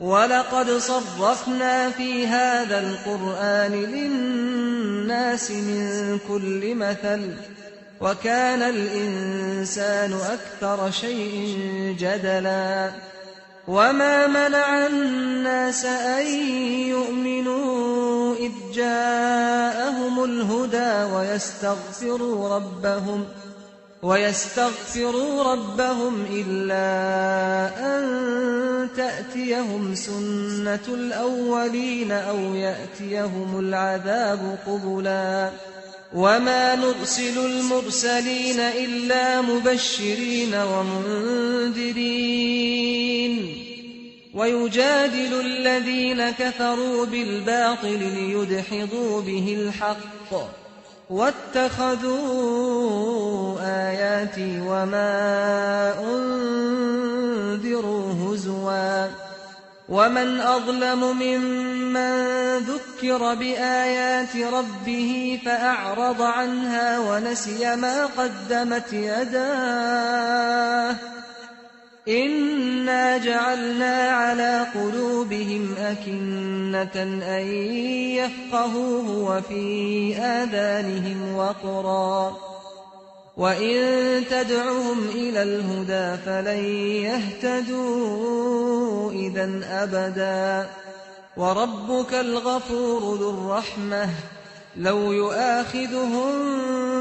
ولقد صرفنا في هذا القرآن للناس من كل مثل وكان الإنسان أكثر شيء جدلا وما منع الناس أن يؤمنوا إذ جاءهم الهدى ويستغفروا ربهم إلا أن تأتيهم سنة الأولين أو يأتيهم العذاب قبلا وما نرسل المرسلين إلا مبشرين ومنذرين ويجادل الذين كفروا بالباطل ليدحضوا به الحق واتخذوا آياتي وما أنذروا هزوا ومن أظلم ممن ذكر بآيات ربه فأعرض عنها ونسي ما قدمت يداه إنا جعلنا على قلوبهم أكنة أن يفقهوه وفي آذانهم وقرا وإن تدعهم إلى الهدى فلن يهتدوا إذا أبدا وربك الغفور ذو الرحمة لو يؤاخذهم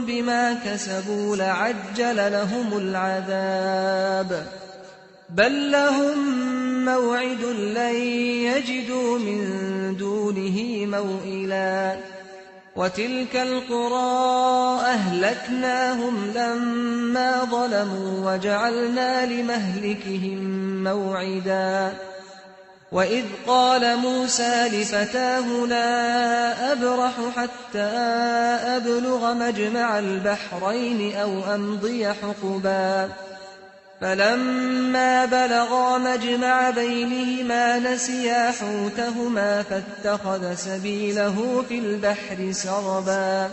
بما كسبوا لعجل لهم العذاب بل لهم موعد لن يجدوا من دونه موئلا وتلك القرى أهلكناهم لما ظلموا وجعلنا لمهلكهم موعدا وإذ قال موسى لفتاه لا أبرح حتى أبلغ مجمع البحرين أو أمضي حقبا فلما بلغا مجمع بينهما نسيا حوتهما فاتخذ سبيله في البحر سربا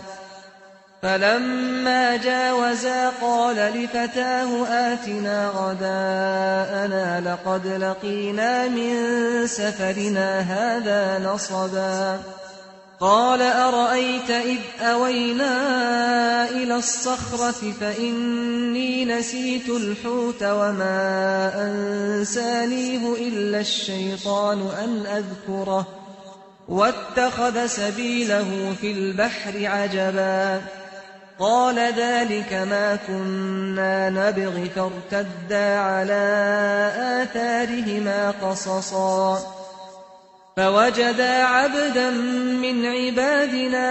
فلما جاوزا قال لفتاه آتنا غداءنا لقد لقينا من سفرنا هذا نصبا قال أرأيت إذ أوينا إلى الصخرة فإني نسيت الحوت وما أنسانيه إلا الشيطان أن أذكره واتخذ سبيله في البحر عجبا قال ذلك ما كنا نبغ فارتدا على آثارهما قصصا فوجدا عبدا من عبادنا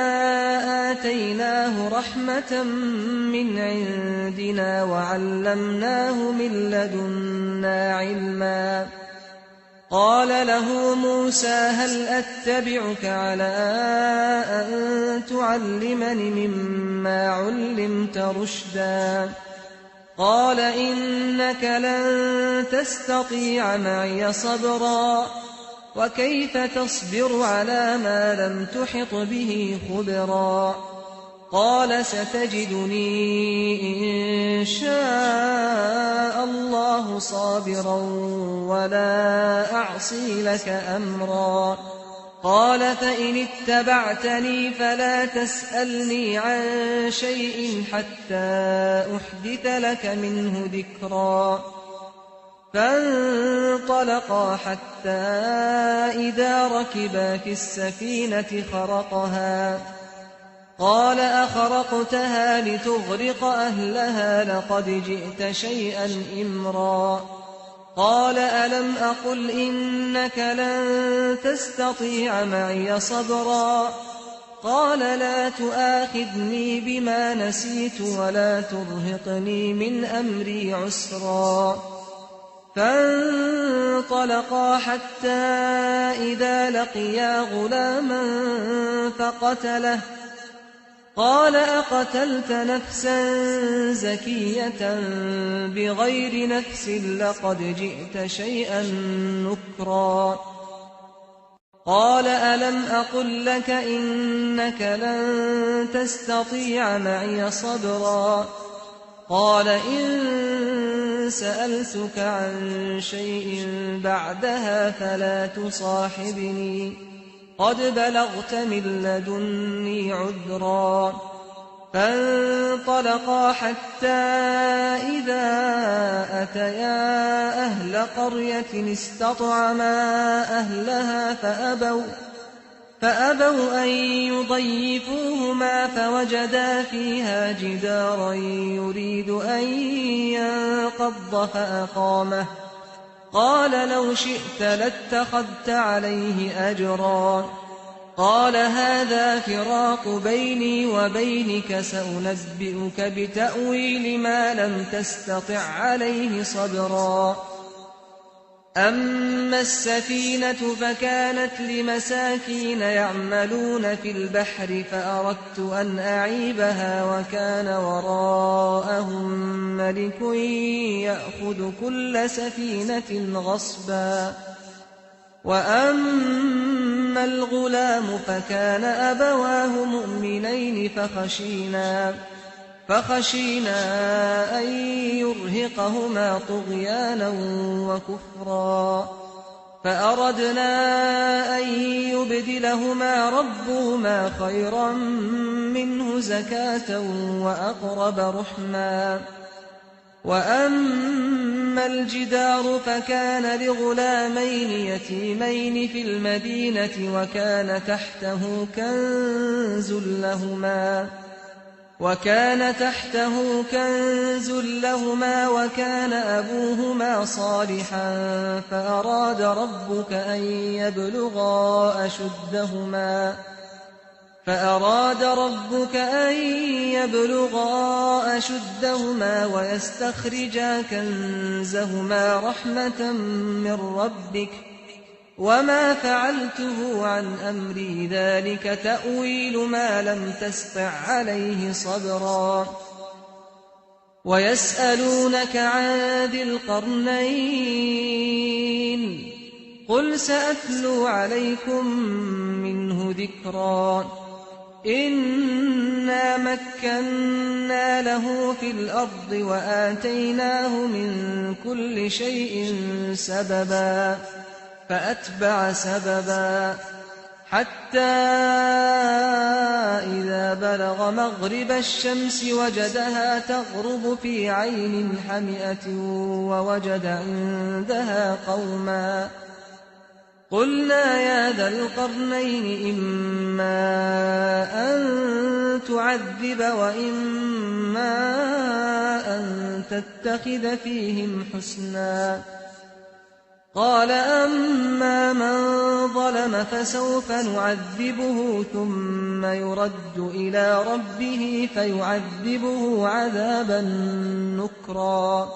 آتيناه رحمة من عندنا وعلمناه من لدنا علما قال له موسى هل أتبعك على أن تعلمني مما علمت رشدا قال إنك لن تستطيع معي صبرا وكيف تصبر على ما لم تحط به خبرا قال ستجدني إن شاء الله صابرا ولا أعصي لك أمرا قال فإن اتبعتني فلا تسألني عن شيء حتى أحدث لك منه ذكرا فانطلقا حتى إذا ركبا في السفينة خرقها قال أخرقتها لتغرق أهلها لقد جئت شيئا إمرا قال ألم أقل إنك لن تستطيع معي صبرا قال لا تؤاخذني بما نسيت ولا ترهقني من أمري عسرا فانطلقا حتى إذا لقيا غلاما فقتله قال أقتلت نفسا زكية بغير نفس لقد جئت شيئا نكرا قال ألم أقل لك إنك لن تستطيع معي صبرا قال إن سألتك عن شيء بعدها فلا تصاحبني قد بلغت من لدني عذرا فانطلقا حتى إذا أتيا أهل قرية استطعما أهلها فأبوا أن يضيفوهما فوجدا فيها جدارا يريد أن ينقض فأقامه قال لو شئت لاتخذت عليه أجرا قال هذا فراق بيني وبينك سأنبئك بتأويل ما لم تستطع عليه صبرا أما السفينة فكانت لمساكين يعملون في البحر فأردت أن أعيبها وكان وراءهم ملك يأخذ كل سفينة غصبا وأما الغلام فكان أبواه مؤمنين فخشينا أن يرهقهما طغيانا وكفرا فأردنا أن يبدلهما ربهما خيرا منه زكاة وأقرب رحما وأما الجدار فكان لغلامين يتيمين في المدينة وكان تحته كنز لهما وكان أبوهما صالحا فأراد ربك أن يبلغا أشدهما ويستخرجا كنزهما رحمة من ربك وما فعلته عن أمري ذلك تأويل ما لم تسطع عليه صبرا ويسألونك عن ذي القرنين قل سأتلو عليكم منه ذكرا إنا مكنا له في الأرض وآتيناه من كل شيء سببا فأتبع سببا حتى إذا بلغ مغرب الشمس وجدها تغرب في عين حمئة ووجد عندها قوما قلنا يا ذا القرنين إما أن تعذب وإما أن تتخذ فيهم حسنا قال أما من ظلم فسوف نعذبه ثم يرد إلى ربه فيعذبه عذابا نكرا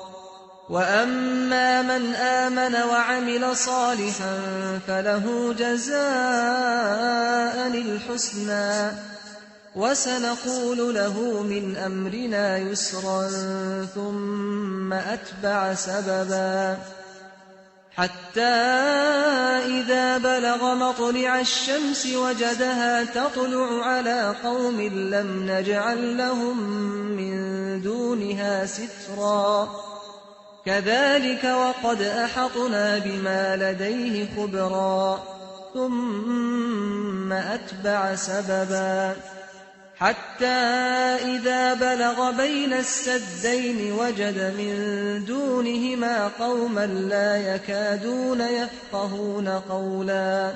وأما من آمن وعمل صالحا فله جزاء الحسنى وسنقول له من أمرنا يسرا ثم أتبع سببا حتى إذا بلغ مطلع الشمس وجدها تطلع على قوم لم نجعل لهم من دونها سترا كذلك وقد أحطنا بما لديه خبرا ثم أتبع سببا حتى إذا بلغ بين السدين وجد من دونهما قوما لا يكادون يفقهون قولا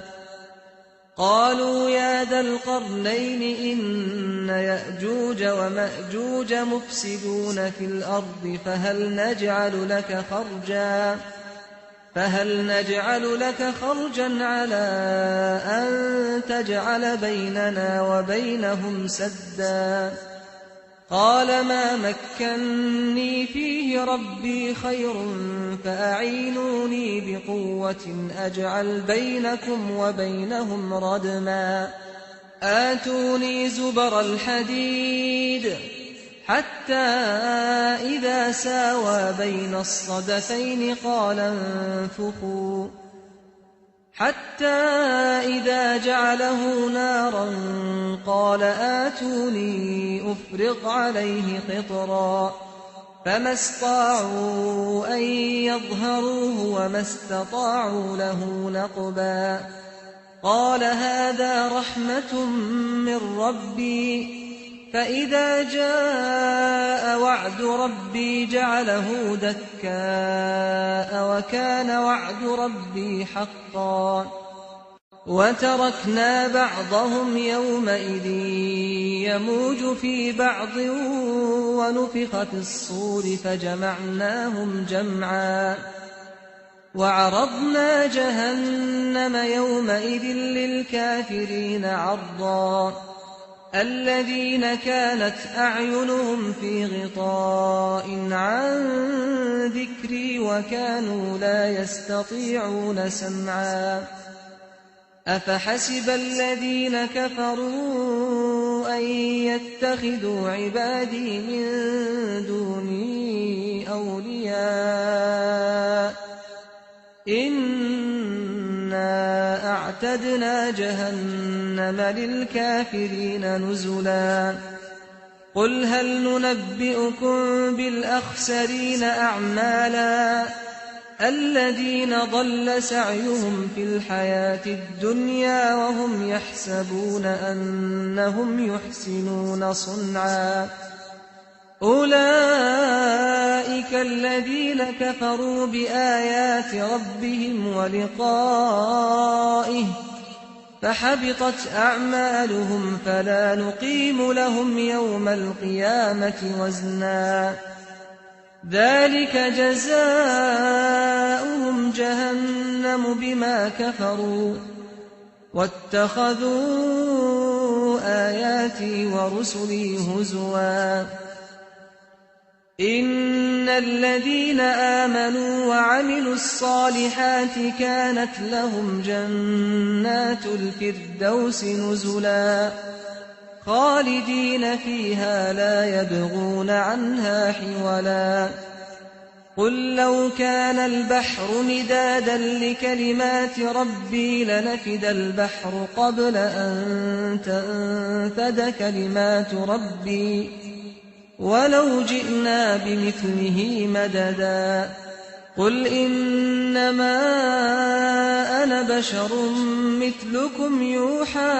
قالوا يا ذا القرنين إن يأجوج ومأجوج مفسدون في الأرض فهل نجعل لك خرجا على أن تجعل بيننا وبينهم سدا قال ما مكني فيه ربي خير فأعينوني بقوة أجعل بينكم وبينهم ردما آتوني زبر الحديد حتى إذا ساوى بين الصدفين قال انفخوا حتى إذا جعله نارا قال آتوني أفرغ عليه قطرا فما استطاعوا أن يظهروه وما استطاعوا له نقبا قال هذا رحمة من ربي فإذا جاء وعد ربي جعله دكاء وكان وعد ربي حقا وتركنا بعضهم يومئذ يموج في بعض ونفخ في الصور فجمعناهم جمعا وعرضنا جهنم يومئذ للكافرين عرضا الذين كانت أعينهم في غطاء عن ذكري وكانوا لا يستطيعون سمعا أفحسب الذين كفروا أن يتخذوا عبادي من دوني أولياء إنا وأعتدنا جهنم للكافرين نزلا قل هل ننبئكم بالأخسرين أعمالا الذين ضل سعيهم في الحياة الدنيا وهم يحسبون أنهم يحسنون صنعا أولئك الذين كفروا بآيات ربهم ولقائه فحبطت أعمالهم فلا نقيم لهم يوم القيامة وزنا ذلك جزاؤهم جهنم بما كفروا واتخذوا آياتي ورسلي هزوا إن الذين آمنوا وعملوا الصالحات كانت لهم جنات الفردوس نزلا خالدين فيها لا يبغون عنها حولا قل لو كان البحر مدادا لكلمات ربي لنفد البحر قبل أن تنفد كلمات ربي ولو جئنا بمثله مددا قل إنما أنا بشر مثلكم يوحى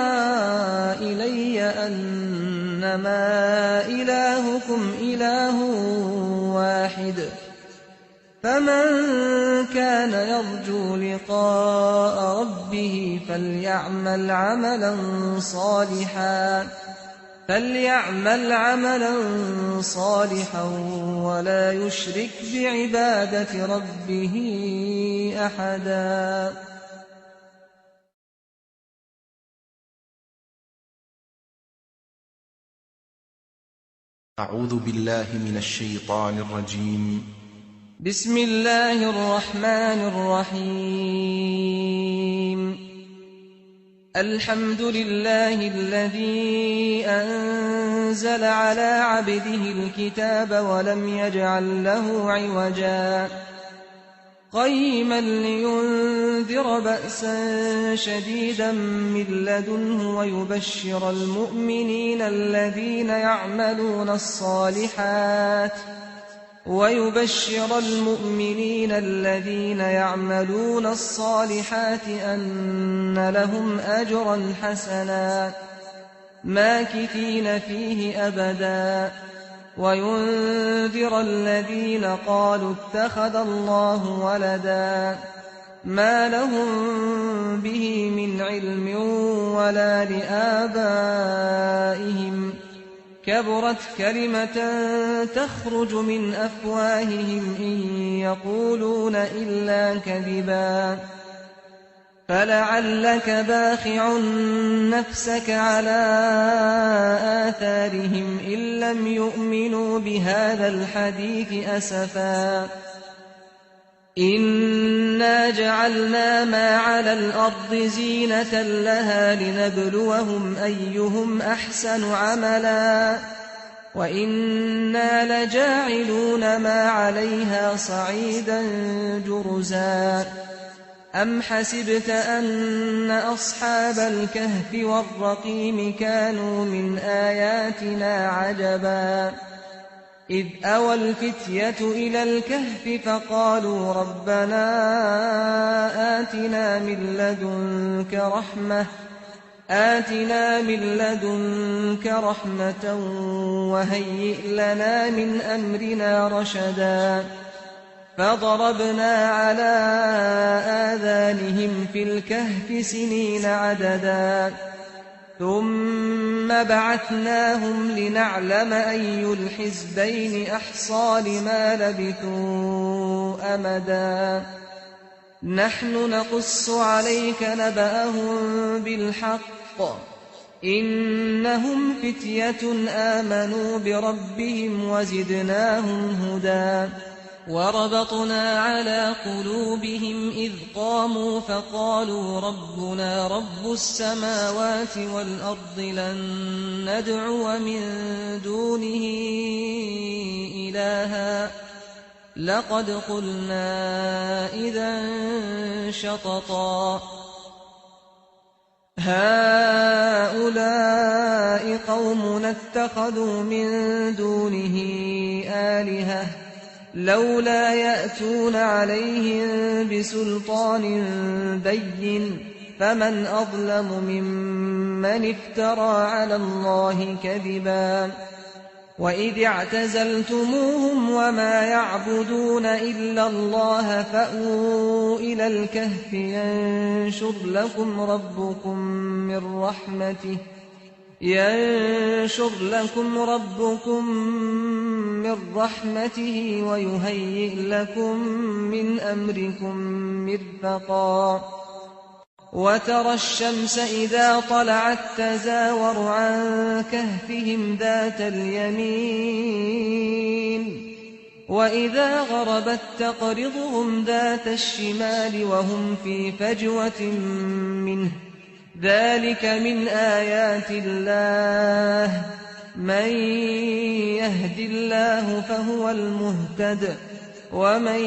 إلي أنما إلهكم إله واحد فمن كان يرجو لقاء ربه فليعمل عملا صالحا ولا يشرك بعبادة ربه أحدا أعوذ بالله من الشيطان الرجيم. بسم الله الرحمن الرحيم. الحمد لله الذي أنزل على عبده الكتاب ولم يجعل له عوجا قيما لينذر بأسا شديدا من لدنه ويبشر المؤمنين الذين يعملون الصالحات أن لهم أجرا حسنا ماكثين فيه أبدا وينذر الذين قالوا اتخذ الله ولدا ما لهم به من علم ولا لآبائهم كبرت كلمة تخرج من أفواههم إن يقولون إلا كذبا فلعلك باخع نفسك على آثارهم إن لم يؤمنوا بهذا الحديث أسفا إنا جعلنا ما على الأرض زينة لها لنبلوهم أيهم أحسن عملا وإنا لجاعلون ما عليها صعيدا جرزا أم حسبت أن أصحاب الكهف والرقيم كانوا من آياتنا عجبا إذ أوى الفتية إلى الكهف فقالوا ربنا آتنا من لدنك رحمة وهيئ لنا من أمرنا رشدا فضربنا على آذانهم في الكهف سنين عددا ثم بعثناهم لنعلم أي الحزبين أحصى لما لبثوا أمدا نحن نقص عليك نبأهم بالحق إنهم فتية آمنوا بربهم وزدناهم هدى وربطنا على قلوبهم إذ قاموا فقالوا ربنا رب السماوات والأرض لن ندعو من دونه إلها لقد قلنا إذا شططا هؤلاء قومنا اتخذوا من دونه آلهة لولا يأتون عليهم بسلطان بين فمن أظلم ممن افترى على الله كذبا وإذ اعتزلتموهم وما يعبدون إلا الله فأووا إلى الكهف ينشر لكم ربكم من رحمته ويهيئ لكم من أمركم مرفقا وترى الشمس إذا طلعت تزاور عن كهفهم ذات اليمين وإذا غربت تقرضهم ذات الشمال وهم في فجوة منه ذلك من آيات الله من يهد الله فهو المهتد ومن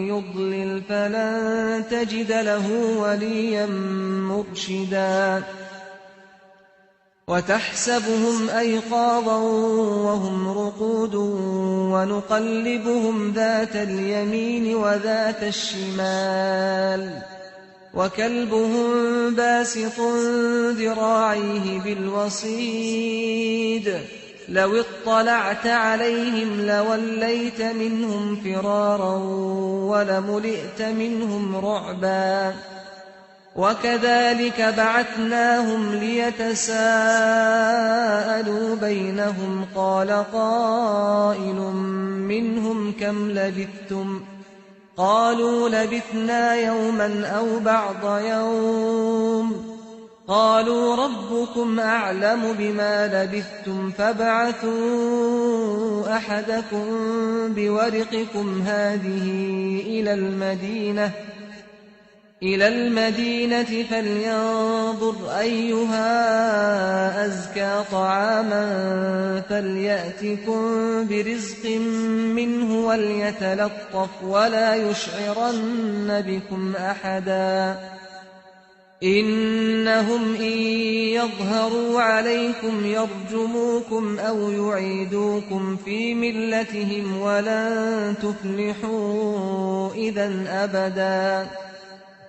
يضلل فلن تجد له وليا مرشدا وتحسبهم أيقاظا وهم رقود ونقلبهم ذات اليمين وذات الشمال وكلبهم باسط ذراعيه بالوصيد لو اطلعت عليهم لوليت منهم فرارا ولملئت منهم رعبا وكذلك بعثناهم ليتساءلوا بينهم قال قائل منهم كم لبثتم قالوا لبثنا يوما أو بعض يوم قالوا ربكم أعلم بما لبثتم فابعثوا أحدكم بورقكم هذه إلى المدينة فلينظر أيها أزكى طعاما فليأتكم برزق منه وليتلطف ولا يشعرن بكم أحدا إنهم إن يظهروا عليكم يرجموكم أو يعيدوكم في ملتهم ولن تفلحوا إذا أبدا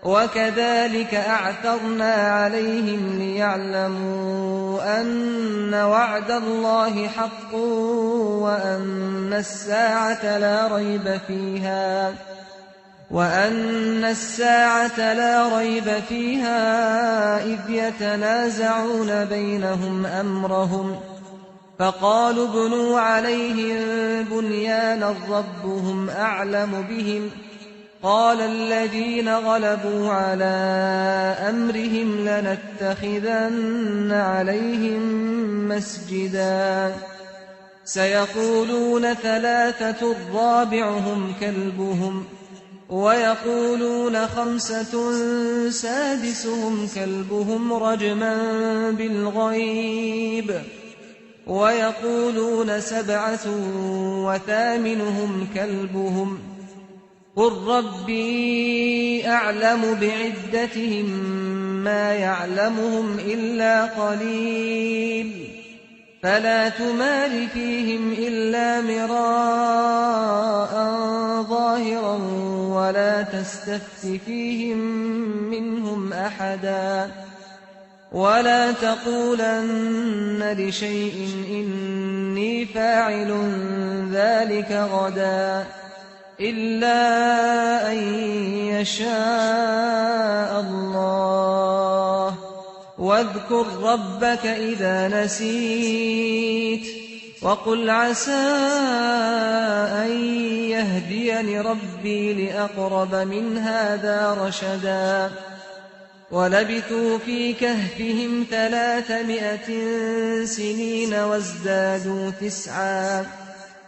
وكذلك أعثرنا عليهم ليعلموا أن وعد الله حق وأن الساعة لا ريب فيها إذ يتنازعون بينهم أمرهم فقالوا ابنوا عليهم بنيانا ربهم أعلم بهم قال الذين غلبوا على أمرهم لنتخذن عليهم مسجدا سيقولون ثلاثة رابعهم كلبهم ويقولون خمسة سادسهم كلبهم رجما بالغيب ويقولون سبعة وثامنهم كلبهم قل ربي أعلم بعدتهم ما يعلمهم إلا قليل فلا تمار فيهم إلا مراء ظاهرا ولا تستفت فيهم منهم أحدا ولا تقولن لشيء إني فاعل ذلك غدا إلا أن يشاء الله واذكر ربك إذا نسيت وقل عسى أن يهديني ربي لأقرب من هذا رشدا ولبثوا في كهفهم 300 سنين وازدادوا 9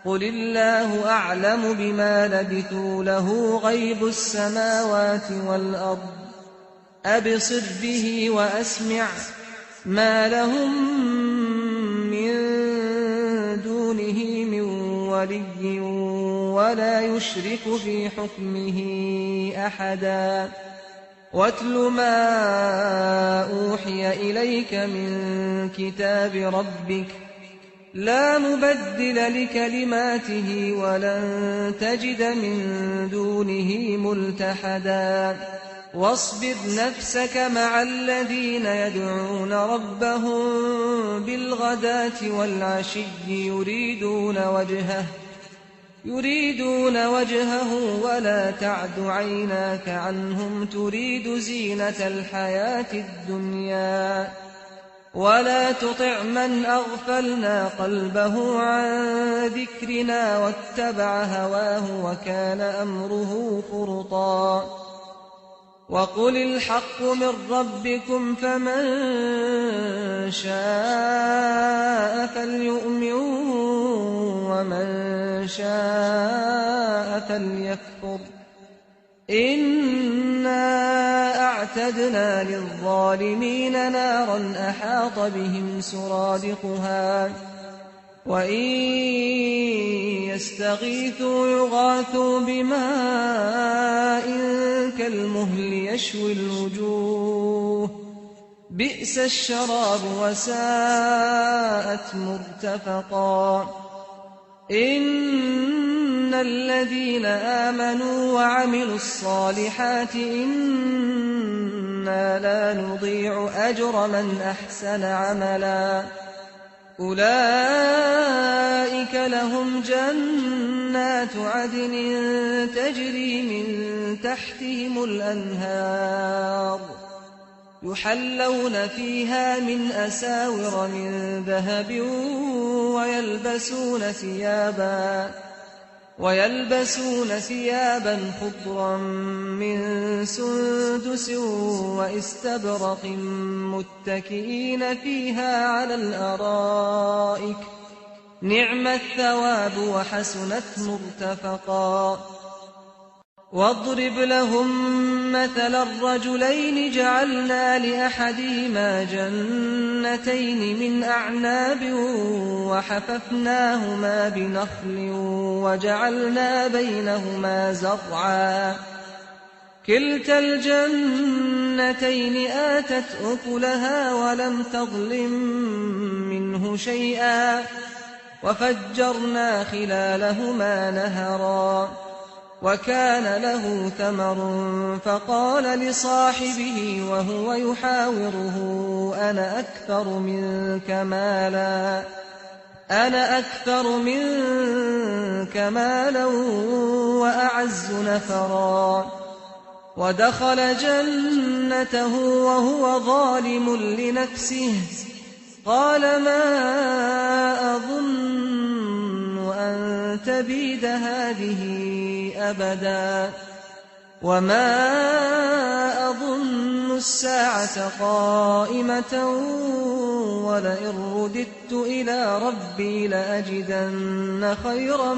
قل الله أعلم بما لبثوا له غيب السماوات والأرض أبصر به وأسمع ما لهم من دونه من ولي ولا يشرك في حكمه أحدا واتل ما أوحي إليك من كتاب ربك لا مبدل لكلماته ولن تجد من دونه ملتحدا واصبر نفسك مع الذين يدعون ربهم بالغداة والعشي يريدون وجهه ولا تعد عيناك عنهم تريد زينة الحياة الدنيا ولا تطع من أغفلنا قلبه عن ذكرنا واتبع هواه وكان أمره فرطا وقل الحق من ربكم فمن شاء فليؤمن ومن شاء فليكفر إنا أعتدنا للظالمين نارا أحاط بهم سرادقها وإن يستغيثوا يغاثوا بماء كالمهل يشوي الوجوه بئس الشراب وساءت مرتفقا إن الذين آمنوا وعملوا الصالحات إنا لا نضيع أجر من أحسن عملا أولئك لهم جنات عدن تجري من تحتهم الأنهار يحلون فيها من أساور من ذهب ويلبسون ثيابا خضرا من سندس واستبرق متكئين فيها على الأرائك نعم الثواب وحسنت مرتفقا واضرب لهم مثل الرجلين جعلنا لأحدهما جنتين من أعناب وحففناهما بنخل وجعلنا بينهما زرعا كلتا الجنتين آتت أكلها ولم تظلم منه شيئا وفجرنا خلالهما نهرا وكان له ثمر فقال لصاحبه وهو يحاوره أنا أكثر منك مالا وأعز نفرا ودخل جنته وهو ظالم لنفسه قال ما أظن أن تبيد هذه أبدا وما أظن الساعة قائمة ولئن رددت إلى ربي لأجدن خيرا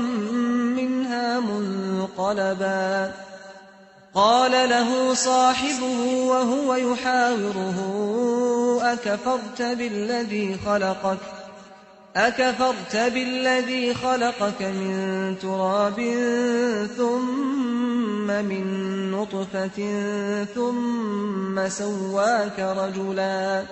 منها منقلبا قال له صاحبه وهو يحاوره أكفرت بالذي خلقك من تراب ثم من نطفة ثم سواك رجلا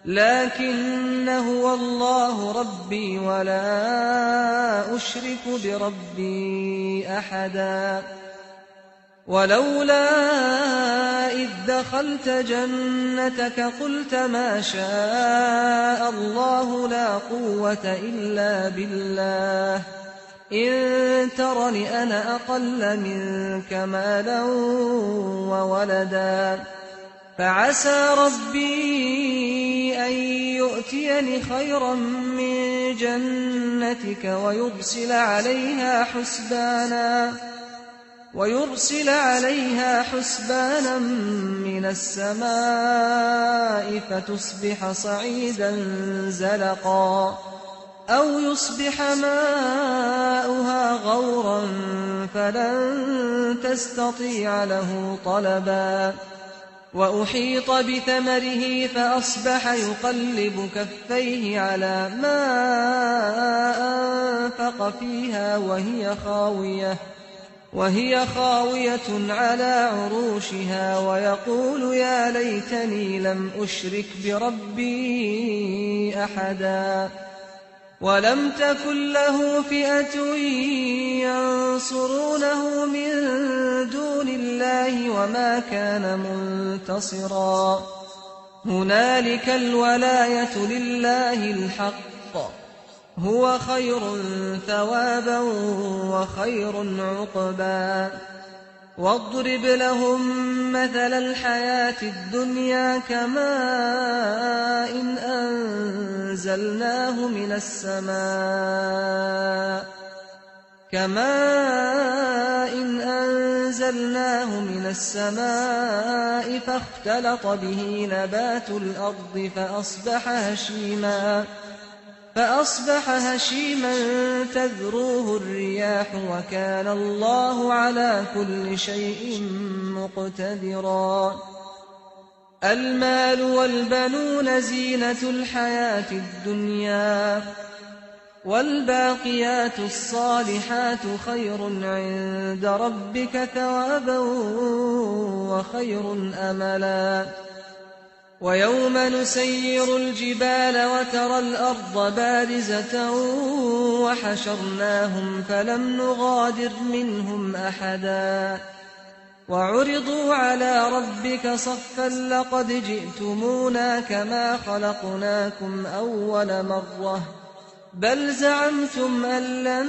لكن هو الله ربي ولا أشرك بربي أحدا ولولا إذ دخلت جنتك قلت ما شاء الله لا قوة إلا بالله إن ترني أنا أقل منك مالا وولدا فعسى ربي أن يؤتيني خيرا من جنتك ويرسل عليها حسبانا من السماء فتصبح صعيدا زلقا أو يصبح ماؤها غورا فلن تستطيع له طلبا وأحيط بثمره فأصبح يقلب كفيه على ما أنفق فيها وهي خاوية على عروشها ويقول يا ليتني لم أشرك بربي أحدا ولم تكن له فئة ينصرونه من دون الله وما كان منتصرا هنالك الولاية لله الحق هو خير ثوابا وخير عقبا واضرب لهم مثل الحياة الدنيا كماء أنزلناه من السماء فاختلط به نبات الأرض فأصبح هشيما تذروه الرياح وكان الله على كل شيء مقتدرا المال والبنون زينة الحياة الدنيا والباقيات الصالحات خير عند ربك ثوابا وخير أملا ويوم نسير الجبال وترى الأرض بارزة وحشرناهم فلم نغادر منهم أحدا وعرضوا على ربك صفا لقد جئتمونا كما خلقناكم أول مرة بل زعمتم أن لن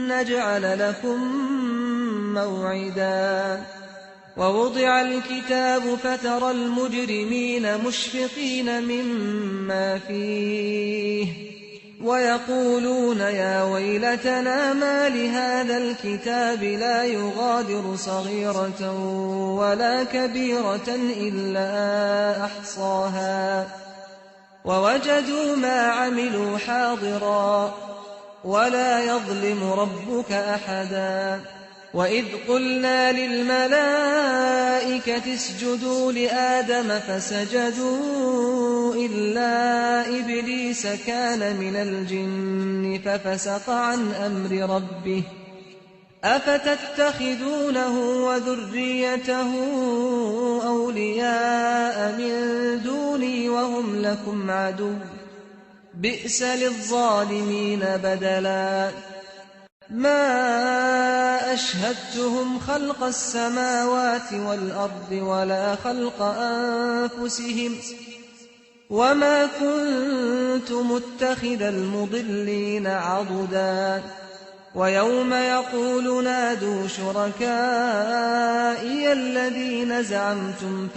نجعل لكم موعدا ووضع الكتاب فترى المجرمين مشفقين مما فيه ويقولون يا ويلتنا ما لهذا الكتاب لا يغادر صغيرة ولا كبيرة إلا أحصاها ووجدوا ما عملوا حاضرا ولا يظلم ربك أحدا وإذ قلنا للملائكة اسجدوا لآدم فسجدوا إلا إبليس كان من الجن ففسق عن أمر ربه أفتتخذونه وذريته أولياء من دوني وهم لكم عدو بئس للظالمين بدلا ما أشهدتهم خلق السماوات والأرض ولا خلق أنفسهم وما كنت متخذ المضلين عضدا ويوم يقول نادوا شركائي الذين زعمتم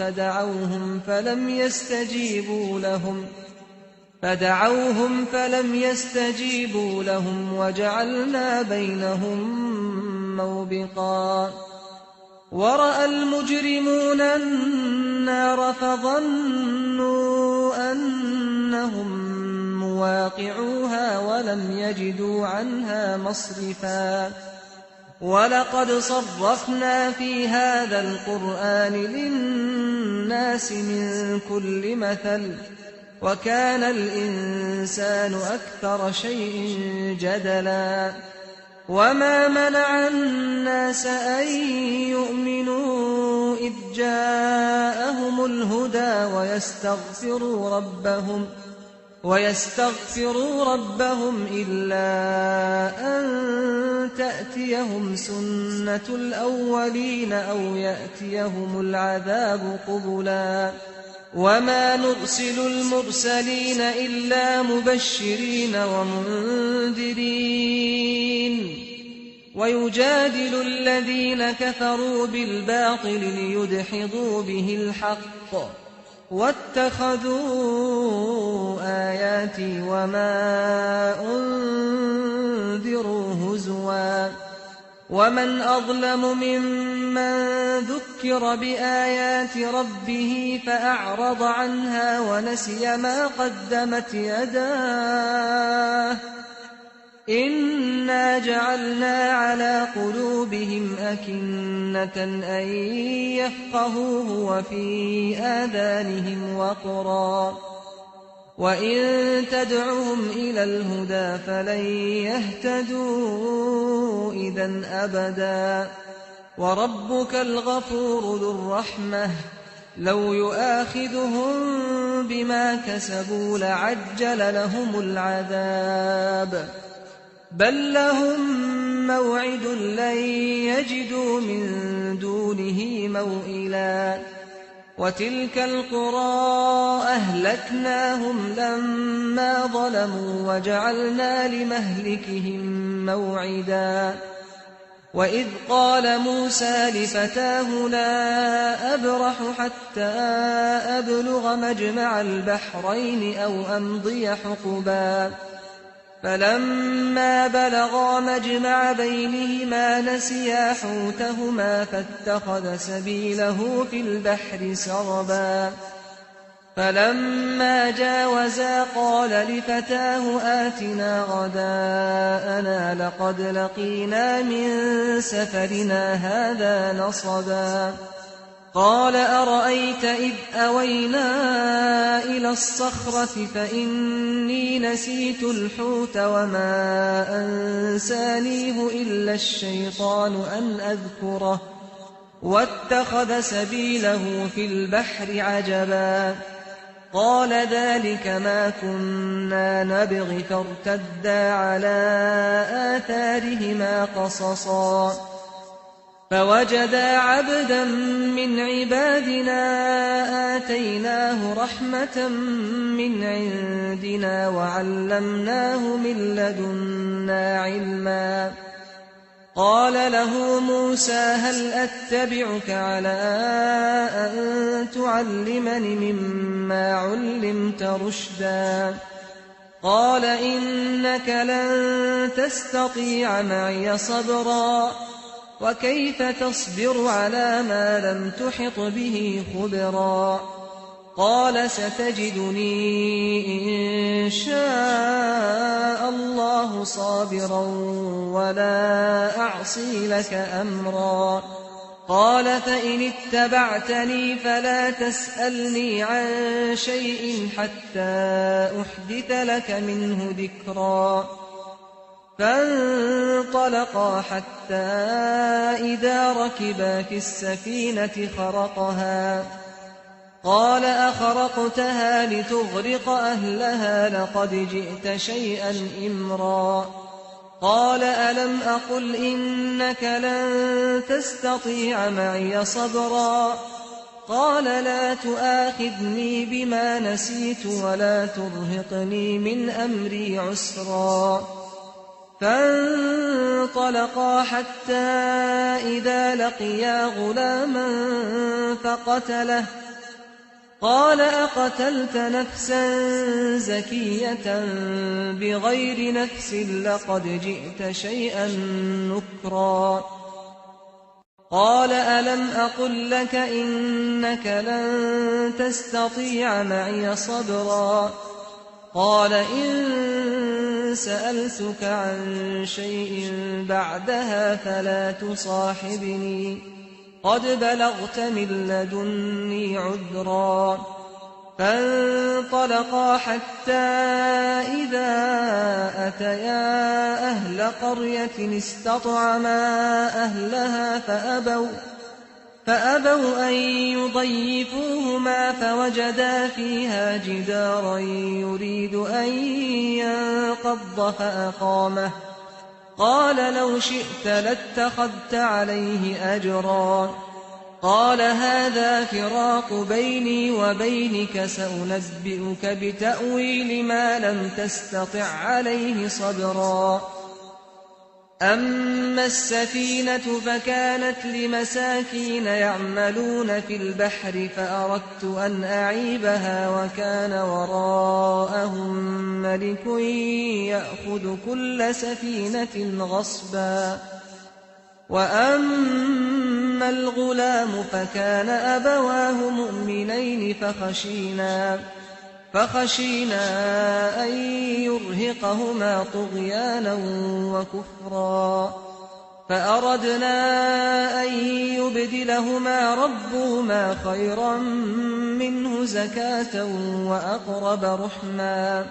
فدعوهم فلم يستجيبوا لهم وجعلنا بينهم موبقا ورأى المجرمون النار فظنوا أنهم مواقعوها ولم يجدوا عنها مصرفا ولقد صرفنا في هذا القرآن للناس من كل مثل وكان الإنسان أكثر شيء جدلا وما منع الناس أن يؤمنوا إذ جاءهم الهدى ويستغفروا ربهم إلا أن تأتيهم سنة الأولين أو يأتيهم العذاب قبلا وما نرسل المرسلين إلا مبشرين ومنذرين ويجادل الذين كفروا بالباطل ليدحضوا به الحق واتخذوا آياتي وما أنذروا هزوا ومن أظلم ممن ذكر بآيات ربه فأعرض عنها ونسي ما قدمت يداه إنا جعلنا على قلوبهم أكنة أن يفقهوه وفي آذانهم وقرا وإن تدعهم إلى الهدى فلن يهتدوا إذا أبدا وربك الغفور ذو الرحمة لو يؤاخذهم بما كسبوا لعجل لهم العذاب بل لهم موعد لن يجدوا من دونه موئلا وتلك القرى أهلكناهم لما ظلموا وجعلنا لمهلكهم موعدا وإذ قال موسى لفتاه لا أبرح حتى أبلغ مجمع البحرين أو أمضي حقبا فلما بلغا مجمع بينهما نسيا حوتهما فاتخذ سبيله في البحر سربا فلما جاوزا قال لفتاه آتنا غداءنا لقد لقينا من سفرنا هذا نصبا قال أرأيت إذ أوينا إلى الصخرة فإني نسيت الحوت وما أنسانيه إلا الشيطان أن أذكره واتخذ سبيله في البحر عجبا قال ذلك ما كنا نبغي فارتدا على آثارهما قصصا فوجدا عبدا من عبادنا آتيناه رحمة من عندنا وعلمناه من لدنا علما قال له موسى هل أتبعك على أن تعلمني مما علمت رشدا قال إنك لن تستطيع معي صبرا وكيف تصبر على ما لم تحط به خبرا قال ستجدني إن شاء الله صابرا ولا أعصي لك أمرا قال فإن اتبعتني فلا تسألني عن شيء حتى أحدث لك منه ذكرا فانطلقا حتى إذا ركبا في السفينة خرقها قال أخرقتها لتغرق أهلها لقد جئت شيئا إمرا قال ألم أقل إنك لن تستطيع معي صبرا قال لا تؤاخذني بما نسيت ولا ترهقني من أمري عسرا فانطلقا حتى إذا لقيا غلاما فقتله قال أقتلت نفسا زكية بغير نفس لقد جئت شيئا نكرا قال ألم أقل لك إنك لن تستطيع معي صبرا قال إن سألتك عن شيء بعدها فلا تصاحبني قد بلغت من لدني عذرا فانطلقا حتى إذا أتيا أهل قرية استطعما أهلها فأبوا أن يضيفوهما فوجدا فيها جدارا يريد أن ينقض فأقامه قال لو شئت لاتخذت عليه أجرا قال هذا فراق بيني وبينك سأنبئك بتأويل ما لم تستطع عليه صبرا أما السفينة فكانت لمساكين يعملون في البحر فأردت أن أعيبها وكان وراءهم ملك يأخذ كل سفينة غصبا وأما الغلام فكان أبواه مؤمنين فخشينا أن يرهقهما طغيانا وكفرا فأردنا أن يبدلهما ربهما خيرا منه زكاة وأقرب رحما.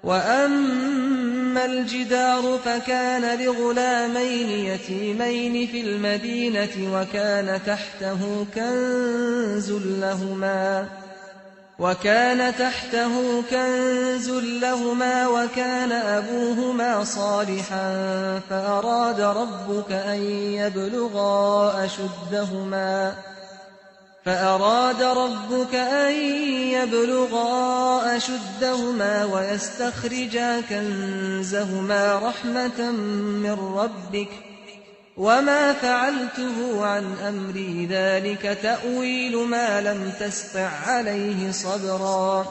وأما الجدار فكان لغلامين يتيمين في المدينة وكان تحته كنز لهما وكان أبوهما صالحا فأراد ربك أن يبلغا أشدهما ويستخرجا كنزهما رحمة من ربك وما فعلته عن أمري ذلك تأويل ما لم تسطع عليه صبرا.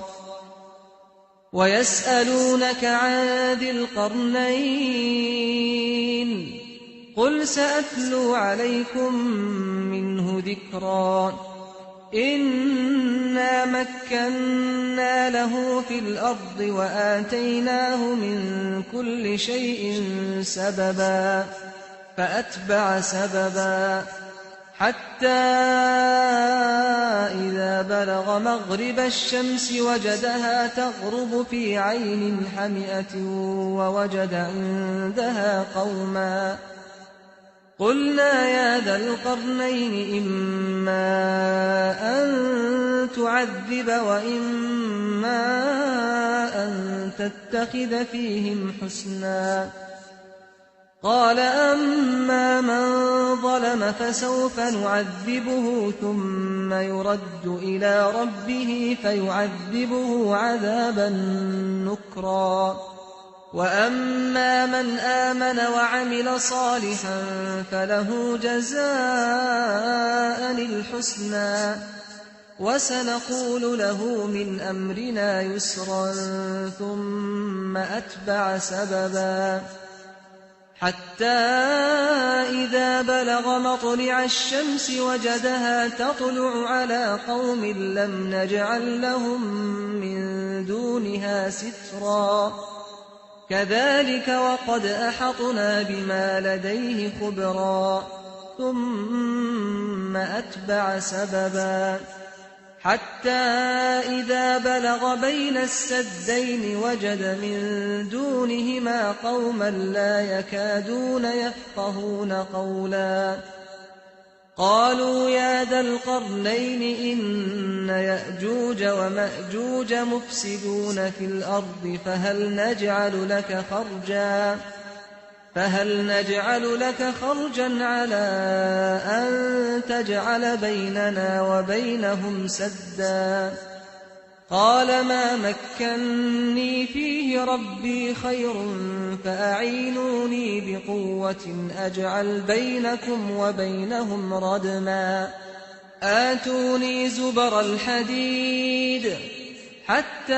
ويسألونك عن ذي القرنين قل سأتلو عليكم منه ذكرا. إنا مكنا له في الأرض وآتيناه من كل شيء سببا فأتبع سببا حتى إذا بلغ مغرب الشمس وجدها تغرب في عين حمئة ووجد عندها قوما قلنا يا ذا القرنين إما أن تعذب وإما أن تتخذ فيهم حسنا. قال أما من ظلم فسوف نعذبه ثم يرد إلى ربه فيعذبه عذابا نكرا. وأما من آمن وعمل صالحا فله جزاء الحسنى وسنقول له من أمرنا يسرا ثم أتبع سببا حتى إذا بلغ مطلع الشمس وجدها تطلع على قوم لم نجعل لهم من دونها سترا. كذلك وقد أحطنا بما لديه خبرا. ثم أتبع سببا حتى إذا بلغ بين السدين وجد من دونهما قوما لا يكادون يفقهون قولا. قالوا يا ذا القرنين إن يأجوج ومأجوج مفسدون في الأرض فهل نجعل لك خرجا على أن تجعل بيننا وبينهم سدا. قال ما مكني فيه ربي خير فأعينوني بقوة أجعل بينكم وبينهم ردما. آتوني زبر الحديد حتى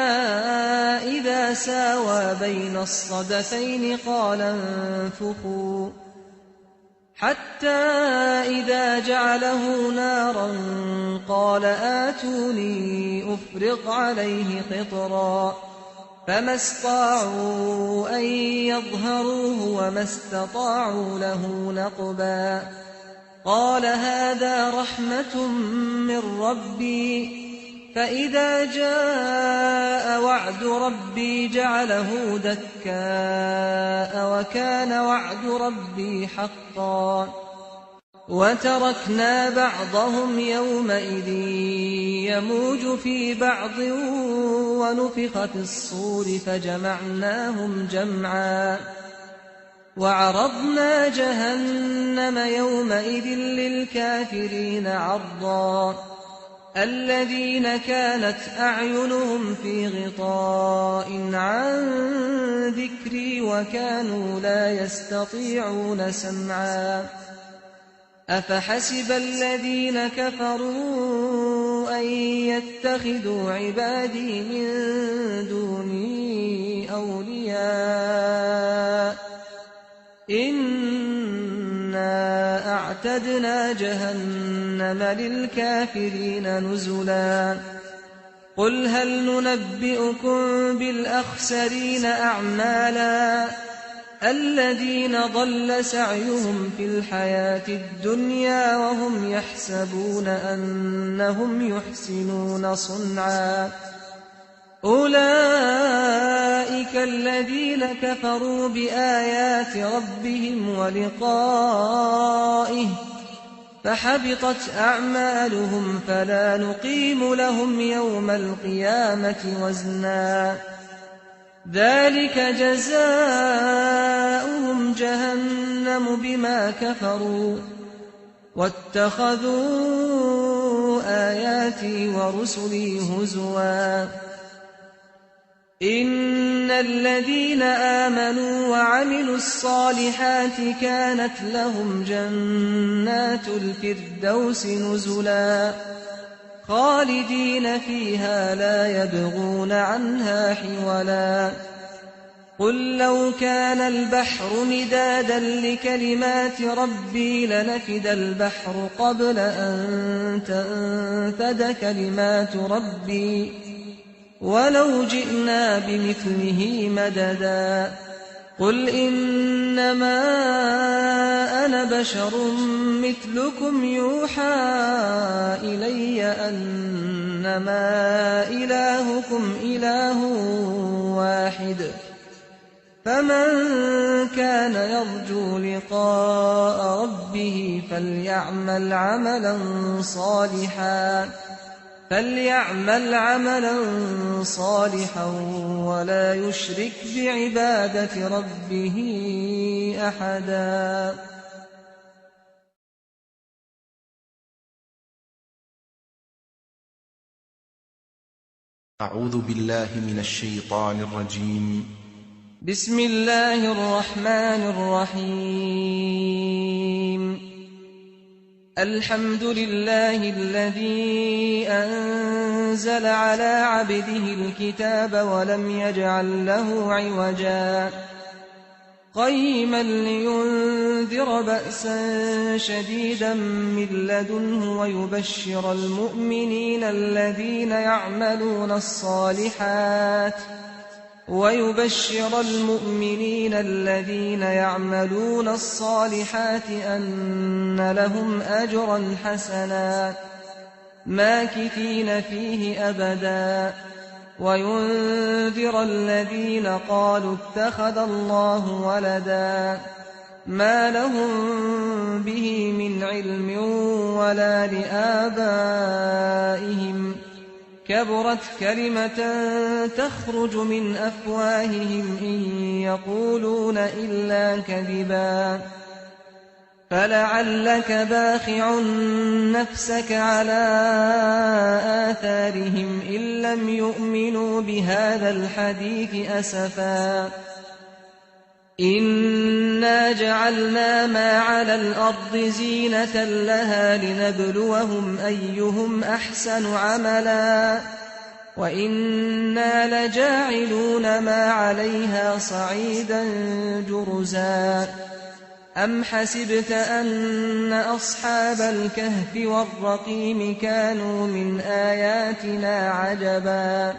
إذا ساوى بين الصدفين قال انفخوا حتى إذا جعله نارا قال آتوني أفرغ عليه قطرا. فما استطاعوا أن يظهروه وما استطاعوا له نقبا. قال هذا رحمة من ربي فإذا جاء وعد ربي جعله دكاء وكان وعد ربي حقا. وتركنا بعضهم يومئذ يموج في بعض ونفخ في الصور فجمعناهم جمعا. وعرضنا جهنم يومئذ للكافرين عرضا. الذين كانت أعينهم في غطاء عن ذكري وكانوا لا يستطيعون سمعا. أفحسب الذين كفروا أن يتخذوا عبادي من دوني أولياء إنا أعتدنا جهنم للكافرين نزلا. قل هل ننبئكم بالأخسرين أعمالا الذين ضل سعيهم في الحياة الدنيا وهم يحسبون أنهم يحسنون صنعا أولئك الذين كفروا بآيات ربهم ولقائه فحبطت أعمالهم فلا نقيم لهم يوم القيامة وزنا ذلك جزاؤهم جهنم بما كفروا واتخذوا آياتي ورسلي هزوا إن الذين آمنوا وعملوا الصالحات كانت لهم جنات الفردوس نزلا خالدين فيها لا يبغون عنها حولا قل لو كان البحر مدادا لكلمات ربي لنفد البحر قبل أن تنفد كلمات ربي ولو جئنا بمثله مددا قل إنما أنا بشر مثلكم يوحى إلي أنما إلهكم إله واحد فمن كان يرجو لقاء ربه فليعمل عملا صالحا ولا يشرك بعبادة ربه أحدا أعوذ بالله من الشيطان الرجيم بسم الله الرحمن الرحيم الحمد لله الذي أنزل على عبده الكتاب ولم يجعل له عوجا قيما لينذر بأسا شديدا من لدنه ويبشر المؤمنين الذين يعملون الصالحات أن لهم أجرا حسنا ماكثين فيه أبدا وينذر الذين قالوا اتخذ الله ولدا ما لهم به من علم ولا لآبائهم كبرت كلمة تخرج من أفواههم إن يقولون إلا كذبا فلعلك باخع نفسك على آثارهم إن لم يؤمنوا بهذا الحديث أسفا إنا جعلنا ما على الأرض زينة لها لنبلوهم أيهم أحسن عملا وإنا لجاعلون ما عليها صعيدا جرزا أم حسبت أن أصحاب الكهف والرقيم كانوا من آياتنا عجبا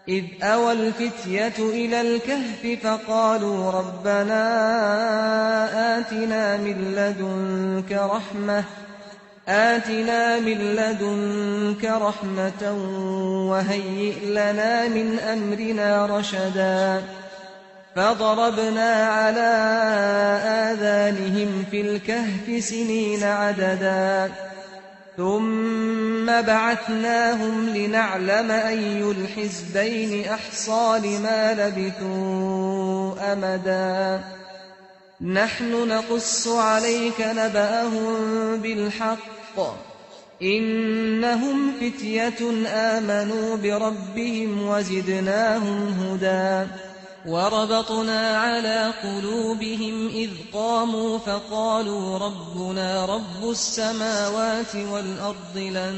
إذ أوى الفتية إلى الكهف فقالوا ربنا آتنا من لدنك رحمة وهيئ لنا من أمرنا رشدا فضربنا على آذانهم في الكهف سنين عددا ثم بعثناهم لنعلم أي الحزبين أحصى لما لبثوا أمدا نحن نقص عليك نبأهم بالحق إنهم فتية آمنوا بربهم وزدناهم هدى وربطنا على قلوبهم إذ قاموا فقالوا ربنا رب السماوات والأرض لن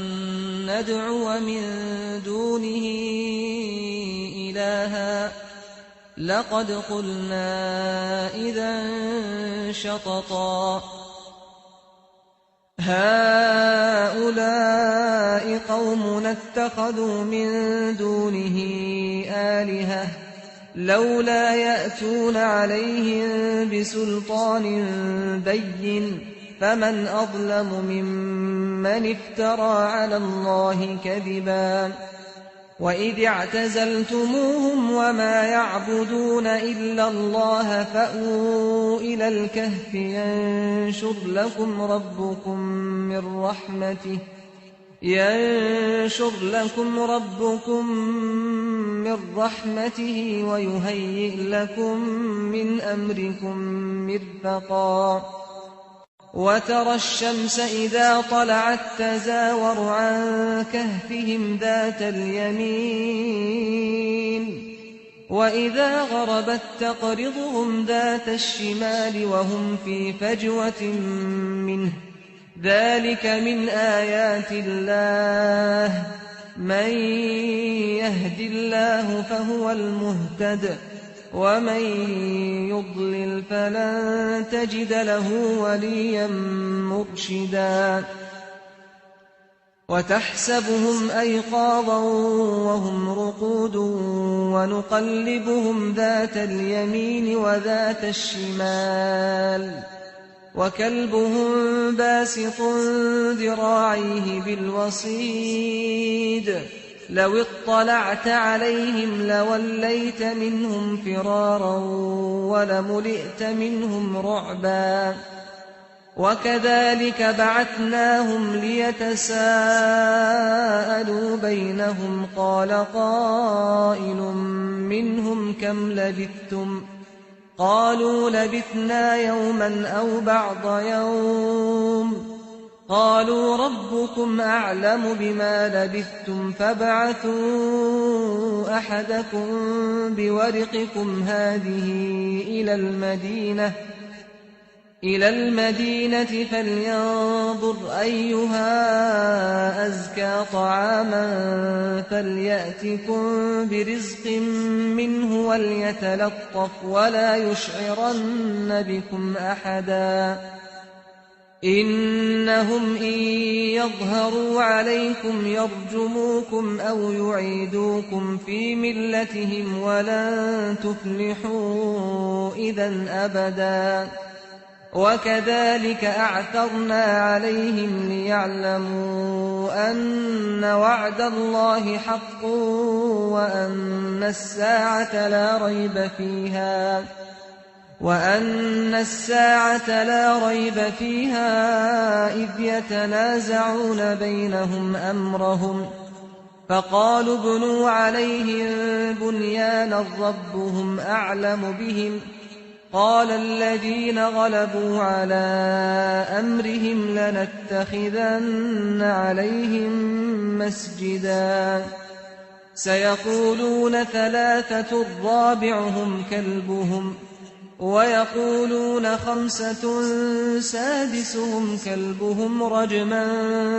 ندعو من دونه إلها لقد قلنا إذا شططا هؤلاء قومنا اتخذوا من دونه آلهة لولا يأتون عليهم بسلطان بين فمن أظلم ممن افترى على الله كذبا وإذ اعتزلتموهم وما يعبدون إلا الله فأووا إلى الكهف ينشر لكم ربكم من رحمته ويهيئ لكم من أمركم مرفقا وترى الشمس إذا طلعت تزاور عن كهفهم ذات اليمين وإذا غربت تقرضهم ذات الشمال وهم في فجوة منه ذلك من آيات الله من يهد الله فهو المهتد ومن يضلل فلن تجد له وليا مرشدا وتحسبهم أيقاظا وهم رقود ونقلبهم ذات اليمين وذات الشمال وكلبهم باسط ذراعيه بالوصيد لو اطلعت عليهم لوليت منهم فرارا ولملئت منهم رعبا وكذلك بعثناهم ليتساءلوا بينهم قال قائل منهم كم لبثتم قالوا لبثنا يوما أو بعض يوم قالوا ربكم أعلم بما لبثتم فابعثوا أحدكم بورقكم هذه إلى المدينة فلينظر أيها أزكى طعاما فليأتكم برزق منه وليتلطف ولا يشعرن بكم أحدا إنهم إن يظهروا عليكم يرجموكم أو يعيدوكم في ملتهم ولن تفلحوا إذا أبدا وكذلك أعثرنا عليهم ليعلموا أن وعد الله حق وأن الساعة لا ريب فيها إذ يتنازعون بينهم أمرهم فقالوا ابنوا عليهم بنيانا ربهم أعلم بهم قال الذين غلبوا على أمرهم لنتخذن عليهم مسجدا سيقولون ثلاثة رابعهم كلبهم ويقولون خمسة سادسهم كلبهم رجما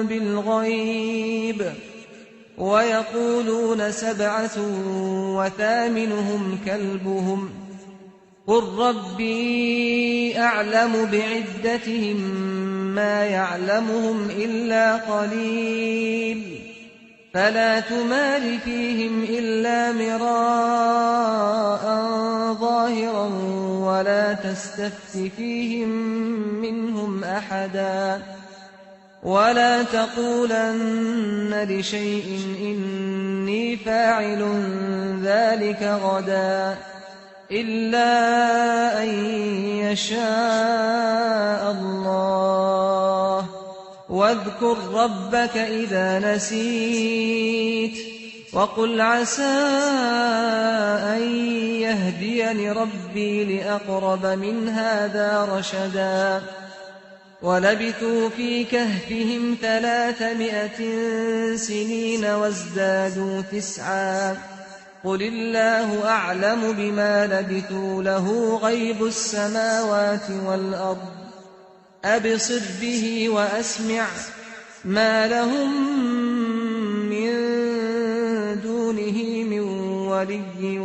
بالغيب ويقولون سبعة وثامنهم كلبهم قل ربي أعلم بعدتهم ما يعلمهم إلا قليل فلا تمار فيهم إلا مراء ظاهرا ولا تستفت فيهم منهم أحدا ولا تقولن لشيء إني فاعل ذلك غدا إلا أن يشاء الله واذكر ربك إذا نسيت وقل عسى أن يهديني ربي لأقرب من هذا رشدا ولبثوا في كهفهم 300 سنين وازدادوا 9 قل الله أعلم بما لبثوا له غيب السماوات والأرض أبصر به وأسمع ما لهم من دونه من ولي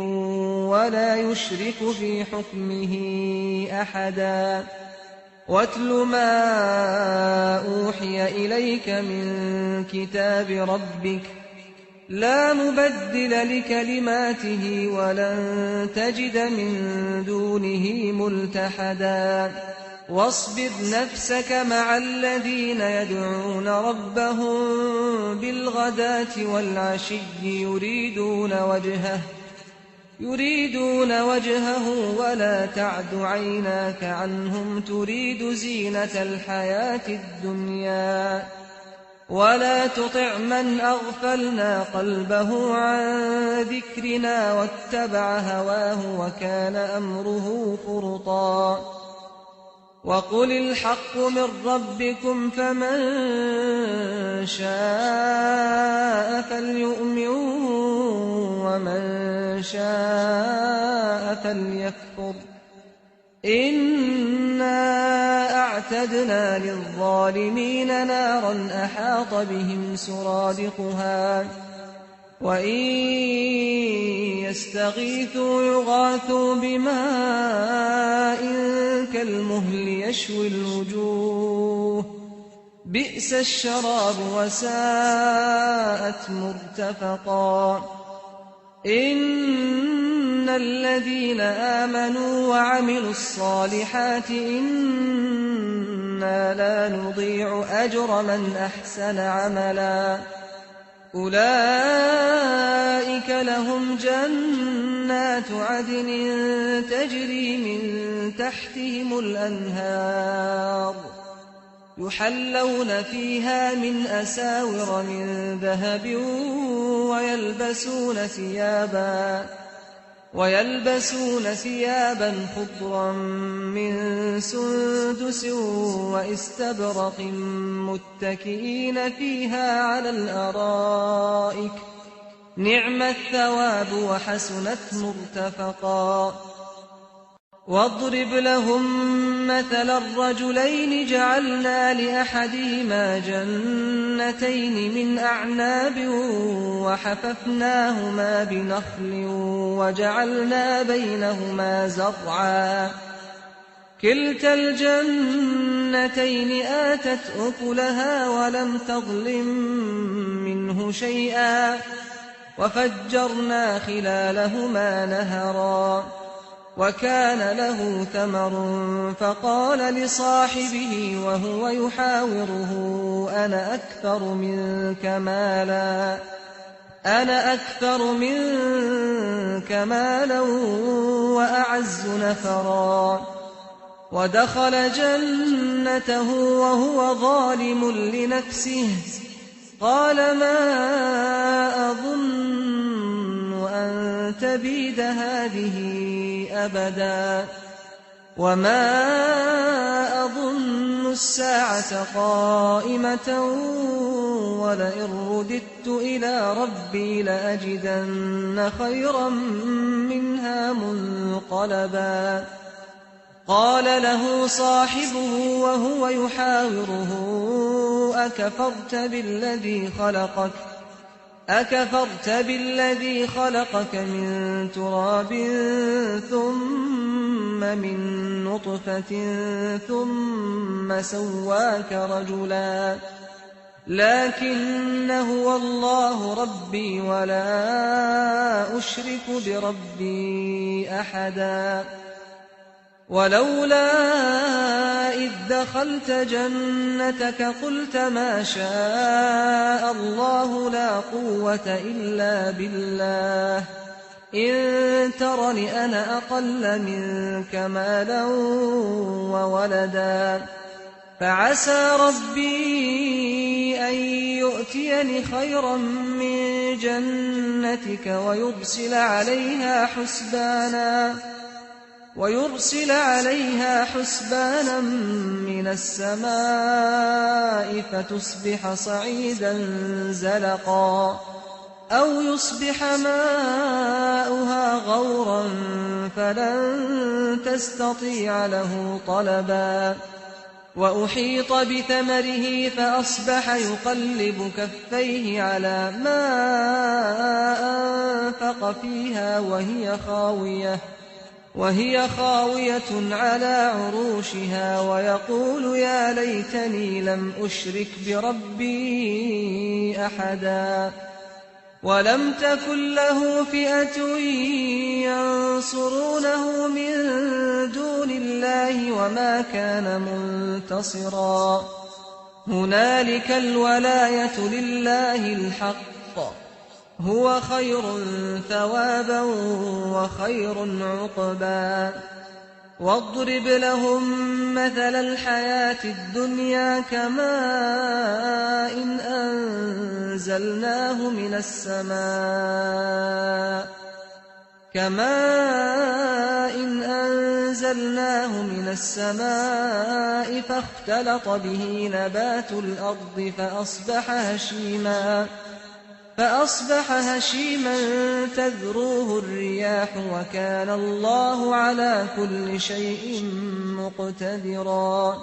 ولا يشرك في حكمه أحدا واتل ما أوحي إليك من كتاب ربك لا مبدل لكلماته ولن تجد من دونه ملتحدا واصبر نفسك مع الذين يدعون ربهم بالغداة والعشي يريدون وجهه ولا تعد عيناك عنهم تريد زينة الحياة الدنيا ولا تطع من أغفلنا قلبه عن ذكرنا واتبع هواه وكان أمره فرطا وقل الحق من ربكم فمن شاء فليؤمن ومن شاء فليكفر إنا أعتدنا للظالمين نارا أحاط بهم سرادقها وإن يستغيثوا يغاثوا بماء كالمهل يشوي الوجوه بئس الشراب وساءت مرتفقا إن الذين آمنوا وعملوا الصالحات إنا لا نضيع أجر من أحسن عملا أولئك لهم جنات عدن تجري من تحتهم الأنهار يحلون فيها من أساور من ذهب ويلبسون ثيابا خضرا من سندس واستبرق متكئين فيها على الأرائك نعم الثواب وحسنت مرتفقا واضرب لهم مثل الرجلين جعلنا لأحدهما جنتين من أعناب وحففناهما بنخل وجعلنا بينهما زرعا كلتا الجنتين آتت أكلها ولم تظلم منه شيئا وفجرنا خلالهما نهرا وكان له ثمر فقال لصاحبه وهو يحاوره أنا أكثر منك مالا وأعز نفرا ودخل جنته وهو ظالم لنفسه قال ما أظن أن تبيد هذه أبدا وما أظن الساعة قائمة ولئن رددت إلى ربي لأجدن خيرا منها منقلبا قال له صاحبه وهو يحاوره أكفرت بالذي خلقك من تراب ثم من نطفة ثم سواك رجلا لكن هو الله ربي ولا أشرك بربي أحدا ولولا إذ دخلت جنتك قلت ما شاء الله لا قوة إلا بالله إن ترني أنا أقل منك مالا وولدا فعسى ربي أن يؤتيني خيرا من جنتك ويرسل عليها حسبانا من السماء فتصبح صعيدا زلقا أو يصبح ماؤها غورا فلن تستطيع له طلبا وأحيط بثمره فأصبح يقلب كفيه على ما أنفق فيها وهي خاوية على عروشها ويقول يا ليتني لم أشرك بربي أحدا ولم تكن له فئة ينصرونه من دون الله وما كان منتصرا هنالك الولاية لله الحق هو خير ثوابا وخير عقبا واضرب لهم مثل الحياة الدنيا كماء أنزلناه من السماء فاختلط به نبات الأرض فأصبح هشيما تذروه الرياح وكان الله على كل شيء مقتدرا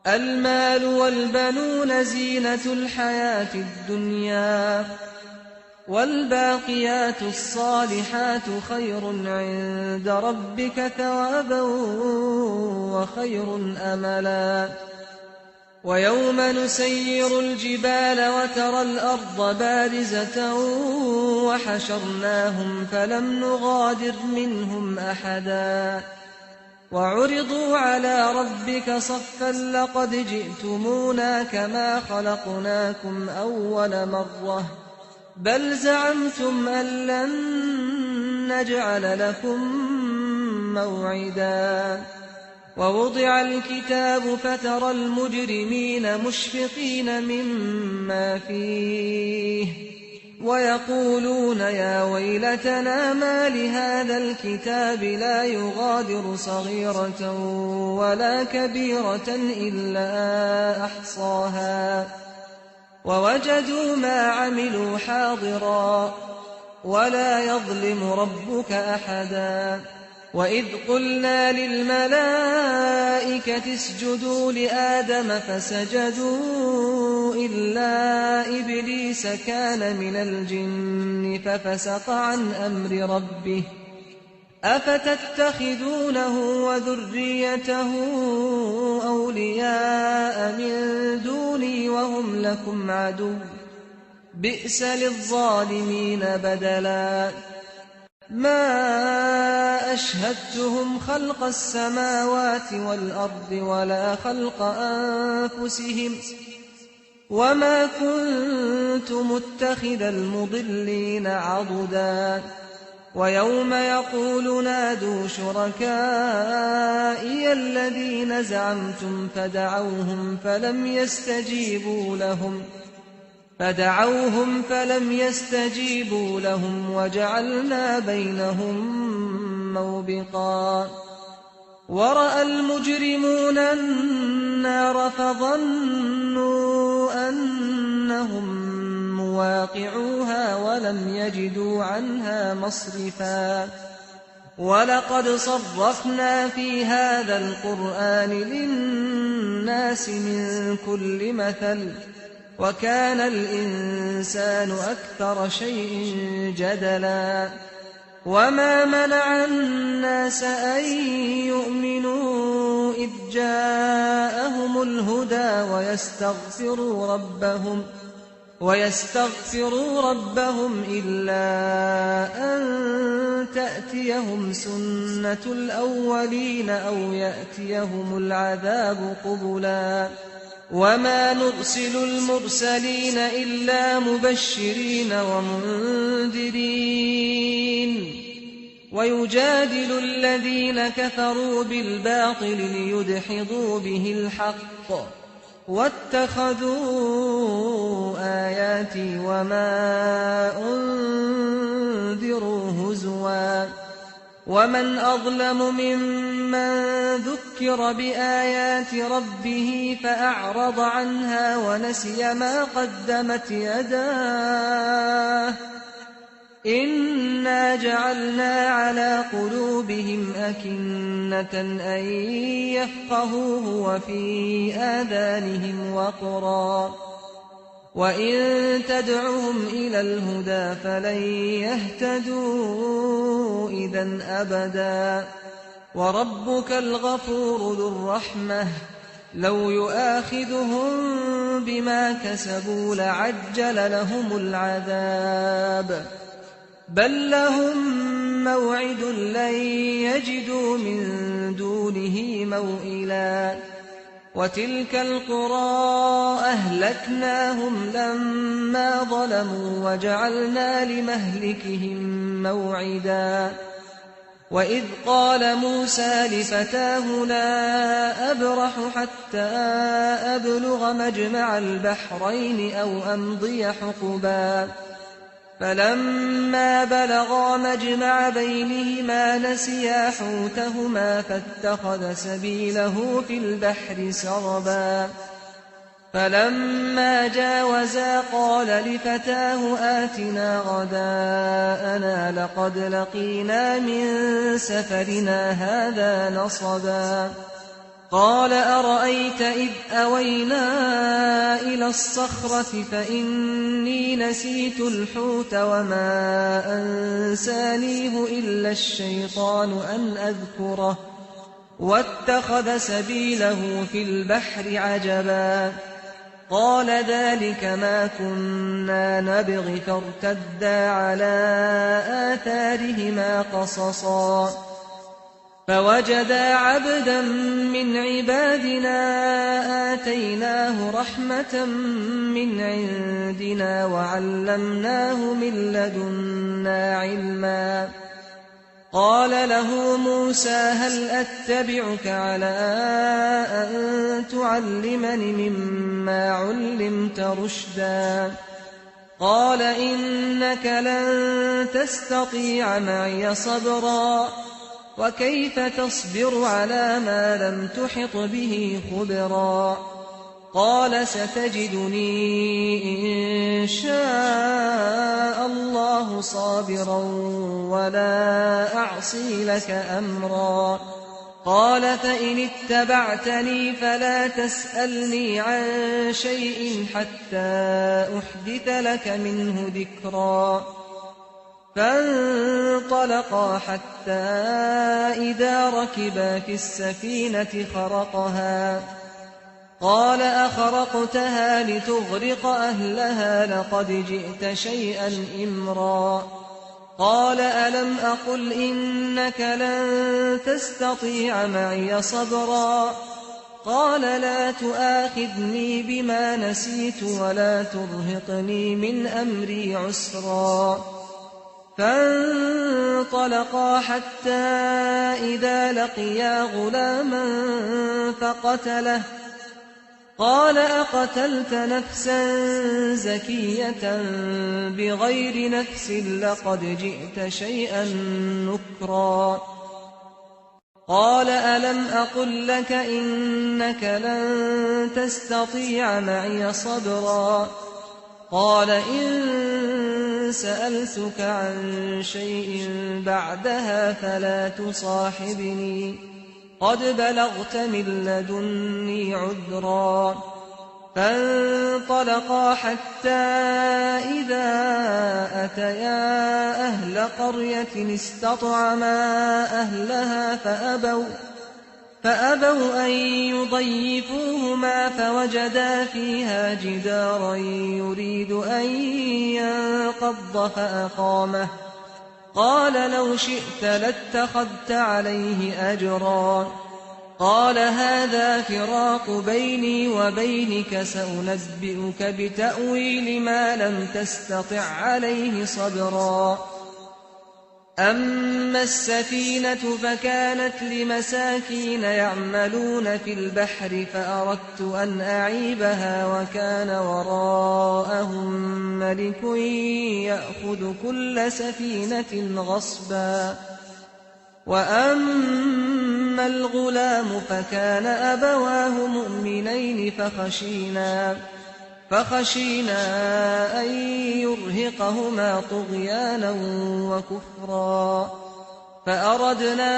المال والبنون زينة الحياة الدنيا والباقيات الصالحات خير عند ربك ثوابا وخير أملا ويوم نسير الجبال وترى الأرض بارزة وحشرناهم فلم نغادر منهم أحدا وعرضوا على ربك صفا لقد جئتمونا كما خلقناكم أول مرة بل زعمتم أن لن نجعل لكم موعدا ووضع الكتاب فترى المجرمين مشفقين مما فيه ويقولون يا ويلتنا ما لهذا الكتاب لا يغادر صغيرة ولا كبيرة إلا أحصاها ووجدوا ما عملوا حاضرا ولا يظلم ربك أحدا وإذ قلنا للملائكة اسجدوا لآدم فسجدوا إلا إبليس كان من الجن ففسق عن أمر ربه أفتتخذونه وذريته أولياء من دوني وهم لكم عدو بئس للظالمين بدلا ما أشهدتهم خلق السماوات والأرض ولا خلق أنفسهم وما كنت متخذ المضلين عضدا ويوم يقول نادوا شركائي الذين زعمتم فدعوهم فلم يستجيبوا لهم وجعلنا بينهم موبقا ورأى المجرمون النار فظنوا أنهم مواقعوها ولم يجدوا عنها مصرفا ولقد صرفنا في هذا القرآن للناس من كل مثل وكان الإنسان أكثر شيء جدلا وما منع الناس أن يؤمنوا إذ جاءهم الهدى ويستغفروا ربهم إلا أن تأتيهم سنة الأولين أو يأتيهم العذاب قبلا وما نرسل المرسلين إلا مبشرين ومنذرين ويجادل الذين كفروا بالباطل ليدحضوا به الحق واتخذوا آياتي وما أنذروا هزوا ومن أظلم ممن ذكر بآيات ربه فأعرض عنها ونسي ما قدمت يداه إنا جعلنا على قلوبهم أكنة أن يفقهوه وفي آذانهم وقرا وإن تدعهم إلى الهدى فلن يهتدوا إذا أبدا وربك الغفور ذو الرحمة لو يؤاخذهم بما كسبوا لعجل لهم العذاب بل لهم موعد لن يجدوا من دونه موئلا وتلك القرى أهلكناهم لما ظلموا وجعلنا لمهلكهم موعدا وإذ قال موسى لفتاه لا أبرح حتى أبلغ مجمع البحرين أو أمضي حقبا فلما بلغا مجمع بينهما نسيا حوتهما فاتخذ سبيله في البحر سربا فلما جاوزا قال لفتاه آتنا غداءنا لقد لقينا من سفرنا هذا نصبا قال أرأيت إذ أوينا إلى الصخرة فإني نسيت الحوت وما أنسانيه إلا الشيطان أن أذكره واتخذ سبيله في البحر عجبا قال ذلك ما كنا نبغ فارتدا على آثارهما قصصا فوجدا عبدا من عبادنا آتيناه رحمة من عندنا وعلمناه من لدنا علما قال له موسى هل أتبعك على أن تعلمني مما علمت رشدا قال إنك لن تستطيع معي صبرا وكيف تصبر على ما لم تحط به خبرا قال ستجدني إن شاء الله صابرا ولا أعصي لك أمرا قال فإن اتبعتني فلا تسألني عن شيء حتى أحدث لك منه ذكرا فانطلقا حتى إذا ركبا في السفينة خرقها قال أخرقتها لتغرق أهلها لقد جئت شيئا إمرا قال ألم أقل إنك لن تستطيع معي صبرا قال لا تؤاخذني بما نسيت ولا ترهقني من أمري عسرا فانطلقا حتى إذا لقيا غلاما فقتله قال أقتلت نفسا زكية بغير نفس لقد جئت شيئا نكرا قال ألم أقل لك إنك لن تستطيع معي صبرا قال إن سألتك عن شيء بعدها فلا تصاحبني قد بلغت من لدني عذرا فانطلقا حتى إذا أتيا أهل قرية استطعما أهلها فأبوا أن يضيفوهما فوجدا فيها جدارا يريد أن ينقض فأقامه قال لو شئت لاتخذت عليه أجرا قال هذا فراق بيني وبينك سأنبئك بتأويل ما لم تستطع عليه صبرا أما السفينة فكانت لمساكين يعملون في البحر فأردت أن أعيبها وكان وراءهم ملك يأخذ كل سفينة غصبا وأما الغلام فكان أبواه مؤمنين فخشينا أن يرهقهما طغيانا وكفرا فأردنا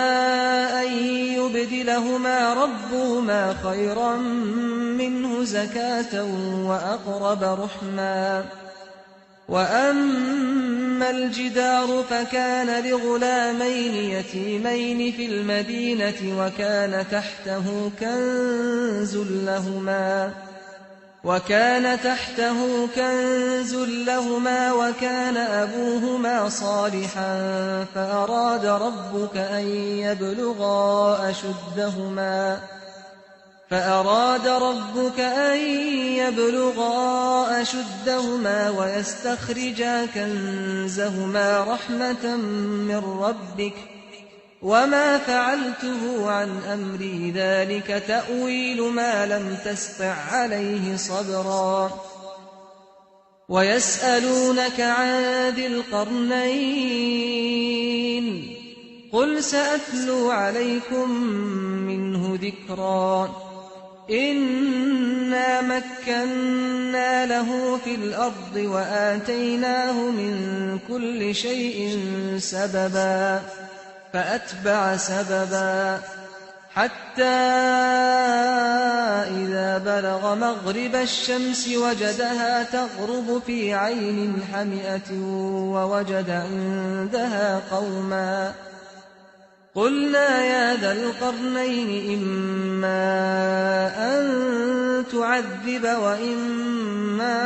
أن يبدلهما ربهما خيرا منه زكاة وأقرب رحما وأما الجدار فكان لغلامين يتيمين في المدينة وكان تحته كنز لهما وكان أبوهما صالحا فأراد ربك أن يبلغا أشدهما ويستخرجا كنزهما رحمة من ربك وما فعلته عن أمري ذلك تأويل ما لم تسطع عليه صبرا ويسألونك عن ذي القرنين قل سأتلو عليكم منه ذكرا إنا مكنا له في الأرض وآتيناه من كل شيء سببا فأتبع سببا حتى إذا بلغ مغرب الشمس وجدها تغرب في عين حمئة ووجد عندها قوما قلنا يا ذا القرنين إما أن تعذب وإما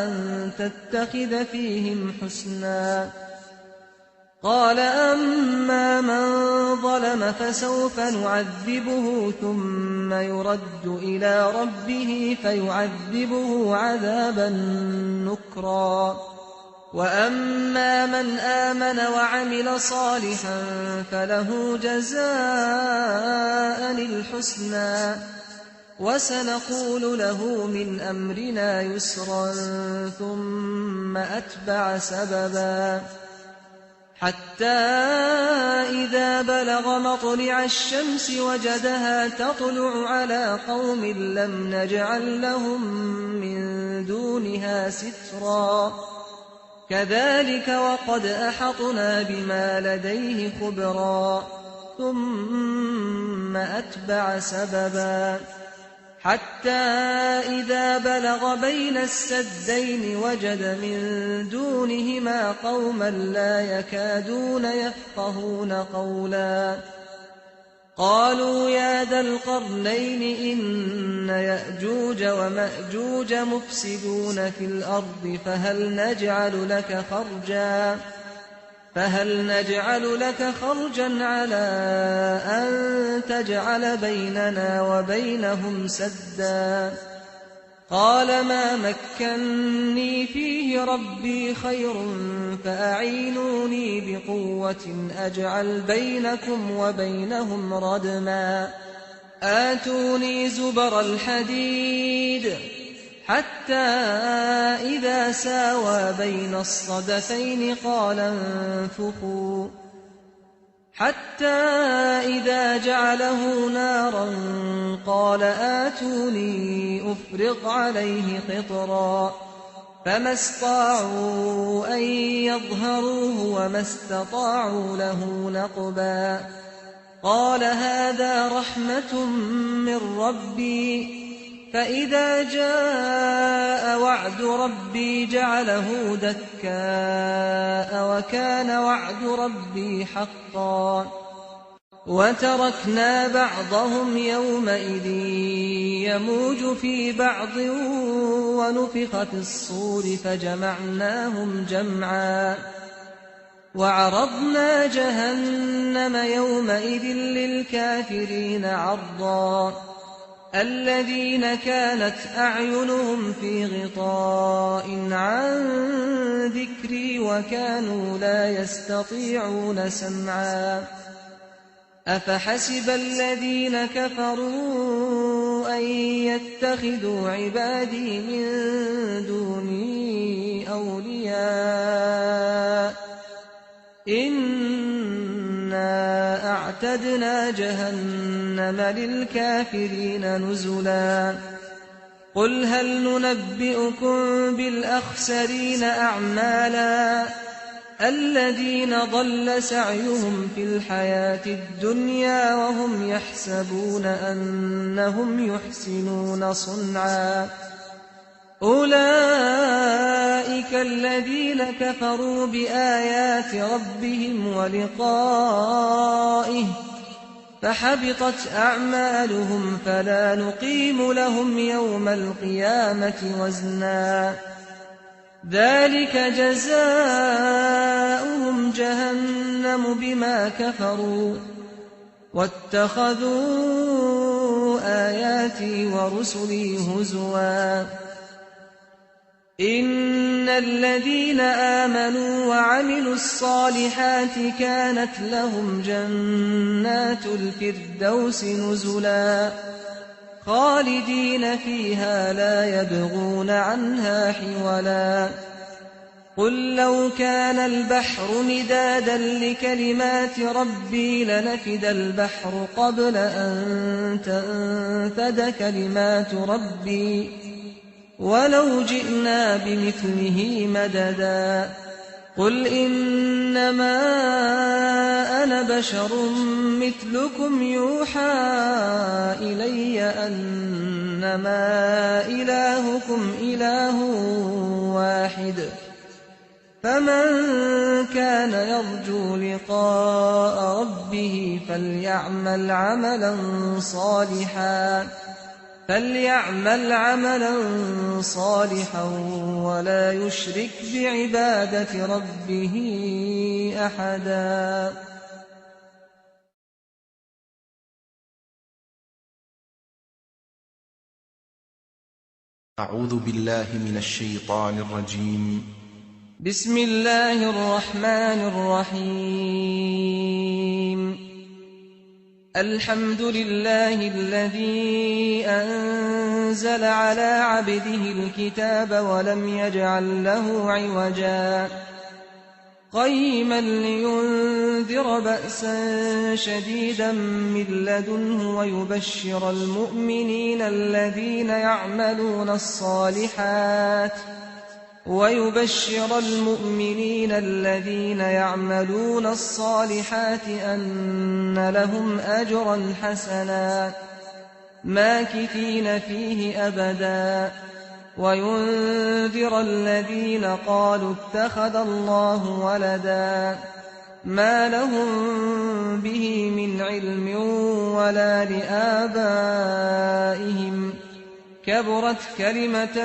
أن تتخذ فيهم حسنا قال أما من ظلم فسوف نعذبه ثم يرد إلى ربه فيعذبه عذابا نكرا وأما من آمن وعمل صالحا فله جزاء الحسنى وسنقول له من أمرنا يسرا ثم أتبع سببا حتى إذا بلغ مطلع الشمس وجدها تطلع على قوم لم نجعل لهم من دونها سترا كذلك وقد أحطنا بما لديه خبرا ثم أتبع سببا حتى إذا بلغ بين السدين وجد من دونهما قوما لا يكادون يفقهون قولا قالوا يا ذا القرنين إن يأجوج ومأجوج مفسدون في الأرض فهل نجعل لك خرجا على أن تجعل بيننا وبينهم سدا قال ما مكني فيه ربي خير فأعينوني بقوة أجعل بينكم وبينهم ردما آتوني زبر الحديد حتى إذا ساوى بين الصدفين قال انفخوا حتى إذا جعله نارا قال آتوني أفرغ عليه قطرا فما استطاعوا أن يظهروه وما استطاعوا له نقبا قال هذا رحمة من ربي فإذا جاء وعد ربي جعله دكاء وكان وعد ربي حقا وتركنا بعضهم يومئذ يموج في بعض ونفخ في الصور فجمعناهم جمعا وعرضنا جهنم يومئذ للكافرين عرضا الذين كانت أعينهم في غطاء عن ذكري وكانوا لا يستطيعون سمعا أفحسب الذين كفروا أن يتخذوا عبادي من دوني أولياء إنا أعتدنا جهنم للكافرين نزلا قل هل ننبئكم بالأخسرين أعمالا الذين ضل سعيهم في الحياة الدنيا وهم يحسبون أنهم يحسنون صنعا أولئك الذين كفروا بآيات ربهم ولقائه فحبطت أعمالهم فلا نقيم لهم يوم القيامة وزنا ذلك جزاؤهم جهنم بما كفروا واتخذوا آياتي ورسلي هزوا إن الذين آمنوا وعملوا الصالحات كانت لهم جنات الفردوس نزلا خالدين فيها لا يبغون عنها حولا قل لو كان البحر مدادا لكلمات ربي لنفد البحر قبل أن تنفد كلمات ربي ولو جئنا بمثله مددا قل إنما أنا بشر مثلكم يوحى إلي أنما إلهكم إله واحد فمن كان يرجو لقاء ربه فليعمل عملا صالحا ولا يشرك بعبادة ربه أحدا. أعوذ بالله من الشيطان الرجيم. بسم الله الرحمن الرحيم. الحمد لله الذي أنزل على عبده الكتاب ولم يجعل له عوجا قيما لينذر بأسا شديدا من لدنه ويبشر المؤمنين الذين يعملون الصالحات أن لهم أجرا حسنا ماكثين فيه أبدا وينذر الذين قالوا اتخذ الله ولدا ما لهم به من علم ولا لآبائهم كبرت كلمة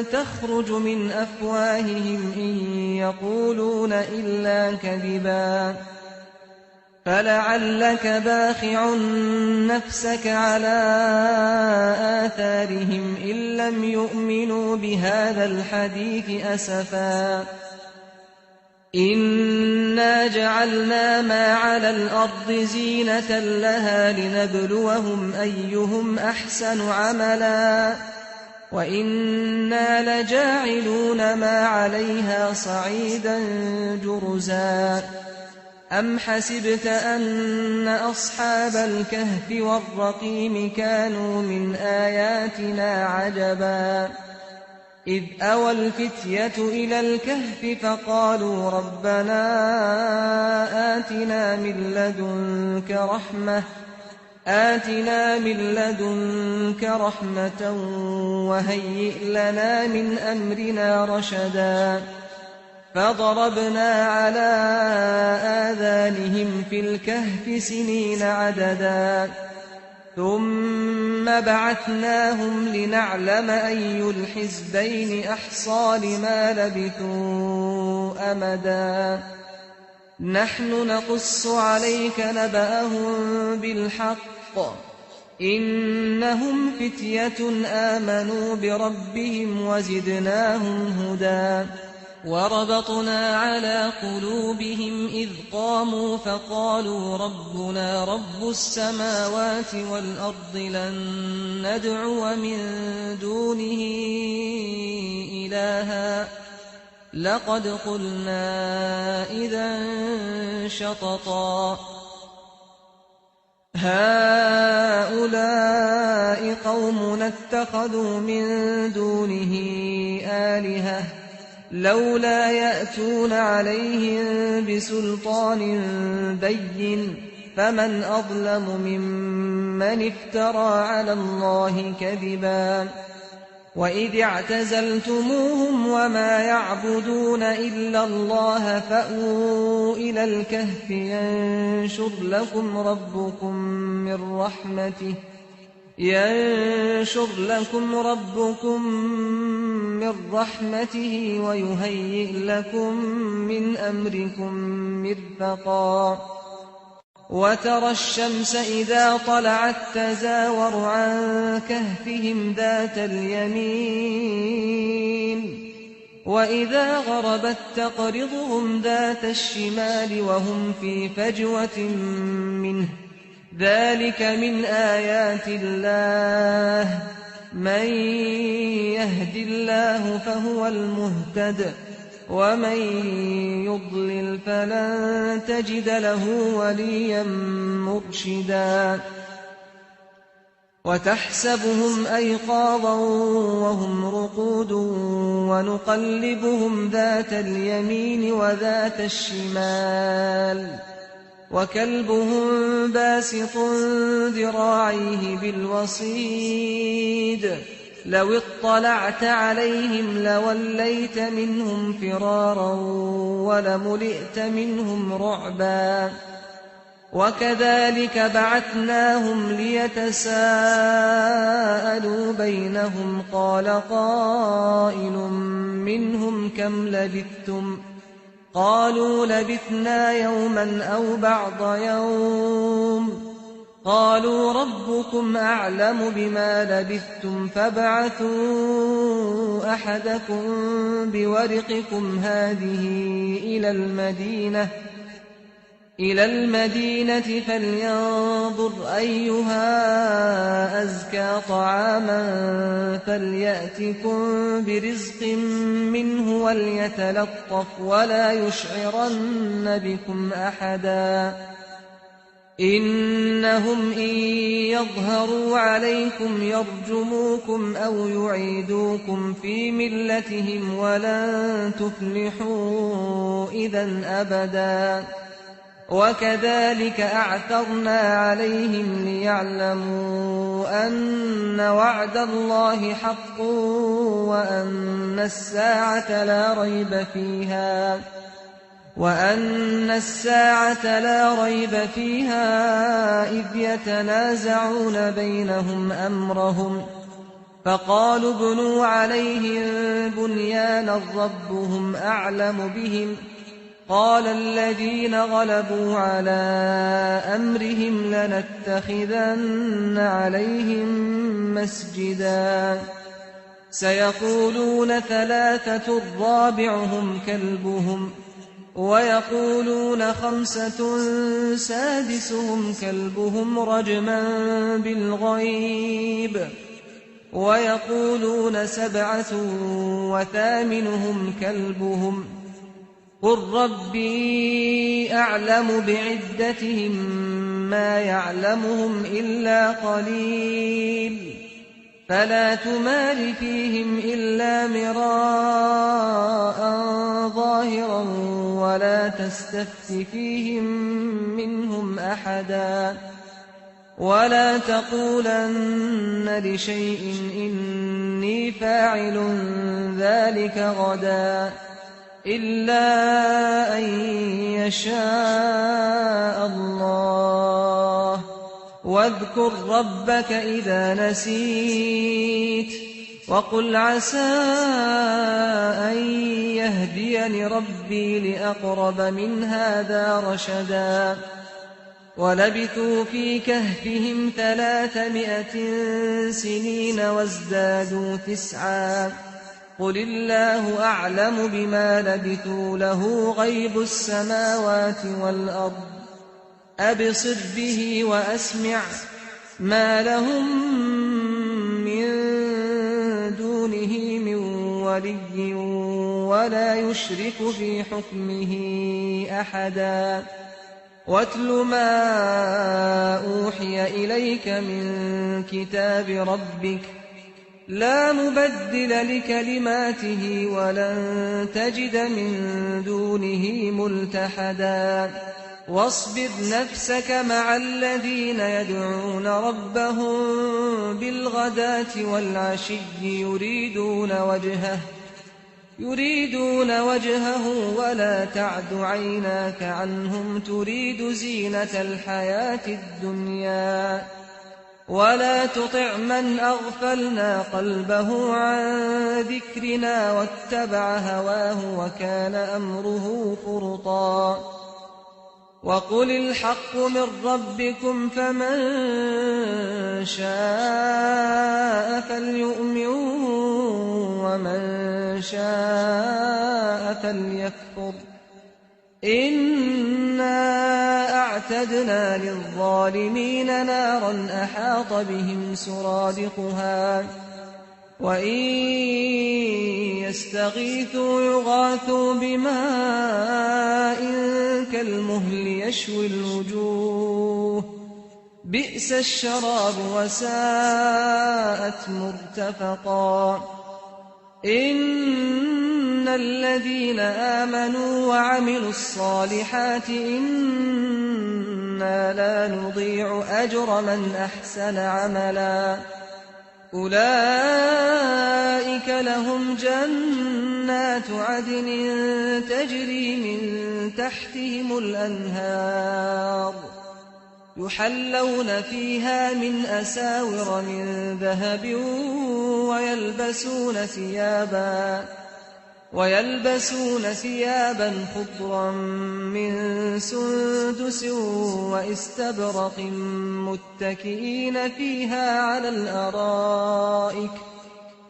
تخرج من أفواههم إن يقولون إلا كذبا فلعلك باخع نفسك على آثارهم إن لم يؤمنوا بهذا الحديث أسفا إنا جعلنا ما على الأرض زينة لها لنبلوهم أيهم أحسن عملا وإنا لجاعلون ما عليها صعيدا جرزا أم حسبت أن أصحاب الكهف والرقيم كانوا من آياتنا عجبا إذ أوى الفتية إلى الكهف فقالوا ربنا آتنا من لدنك رحمة وهيئ لنا من أمرنا رشدا فضربنا على آذانهم في الكهف سنين عددا ثم بعثناهم لنعلم أي الحزبين أحصى لما لبثوا أمدا نحن نقص عليك نبأهم بالحق إنهم فتية آمنوا بربهم وزدناهم هدى وربطنا على قلوبهم إذ قاموا فقالوا ربنا رب السماوات والأرض لن ندعو من دونه إلها لقد قلنا إذا شططا هؤلاء قومنا اتخذوا من دونه آلهة لولا يأتون عليهم بسلطان بين فمن أظلم ممن افترى على الله كذبا وإذ اعتزلتموهم وما يعبدون إلا الله فأووا إلى الكهف ينشر لكم ربكم من رحمته ويهيئ لكم من أمركم مرفقا وترى الشمس إذا طلعت تزاور عن كهفهم ذات اليمين وإذا غربت تقرضهم ذات الشمال وهم في فجوة منه ذلك من آيات الله من يهد الله فهو المهتد ومن يضلل فلن تجد له وليا مرشدا وتحسبهم أيقاظا وهم رقود ونقلبهم ذات اليمين وذات الشمال وكلبهم باسط ذراعيه بالوصيد لو اطلعت عليهم لوليت منهم فرارا ولملئت منهم رعبا وكذلك بعثناهم ليتساءلوا بينهم قال قائل منهم كم لبثتم قالوا لبثنا يوما أو بعض يوم قالوا ربكم أعلم بما لبثتم فابعثوا أحدكم بورقكم هذه إلى المدينة فلينظر أيها أزكى طعاما فليأتكم برزق منه وليتلطف ولا يشعرن بكم أحدا إنهم إن يظهروا عليكم يرجموكم أو يعيدوكم في ملتهم ولن تفلحوا إذا أبدا وكذلك أعثرنا عليهم ليعلموا أن وعد الله حق وأن الساعة لا ريب فيها إذ يتنازعون بينهم أمرهم فقالوا ابنوا عليهم بنيانا ربهم أعلم بهم قال الذين غلبوا على أمرهم لنتخذن عليهم مسجدا سيقولون ثلاثة رابعهم كلبهم ويقولون خمسة سادسهم كلبهم رجما بالغيب ويقولون سبعة وثامنهم كلبهم قل ربي أعلم بعدتهم ما يعلمهم إلا قليل فلا تمار فيهم إلا مراء ظاهرا ولا تستفت فيهم منهم أحدا ولا تقولن لشيء إني فاعل ذلك غدا إلا أن يشاء الله واذكر ربك إذا نسيت وقل عسى أن يهديني ربي لأقرب من هذا رشدا ولبثوا في كهفهم 300 سنين وازدادوا 9 قل الله أعلم بما لبثوا له غيب السماوات والأرض أبصر به وأسمع ما لهم من دونه من ولي ولا يشرك في حكمه أحدا واتل ما أوحي إليك من كتاب ربك لا مبدل لكلماته ولن تجد من دونه ملتحدا واصبر نفسك مع الذين يدعون ربهم بالغداة والعشي يريدون وجهه ولا تعد عيناك عنهم تريد زينة الحياة الدنيا ولا تطع من أغفلنا قلبه عن ذكرنا واتبع هواه وكان أمره فرطا وقل الحق من ربكم فمن شاء فليؤمن ومن شاء فليكفر إنا أعتدنا للظالمين نارا أحاط بهم سرادقها وإن يستغيثوا يغاثوا بماء كالمهل يشوي الوجوه بئس الشراب وساءت مرتفقا إن الذين آمنوا وعملوا الصالحات إنا لا نضيع أجر من أحسن عملا أولئك لهم جنات عدن تجري من تحتهم الأنهار يحلون فيها من أساور من ذهب ويلبسون ثيابا خضرا من سندس واستبرق متكئين فيها على الأرائك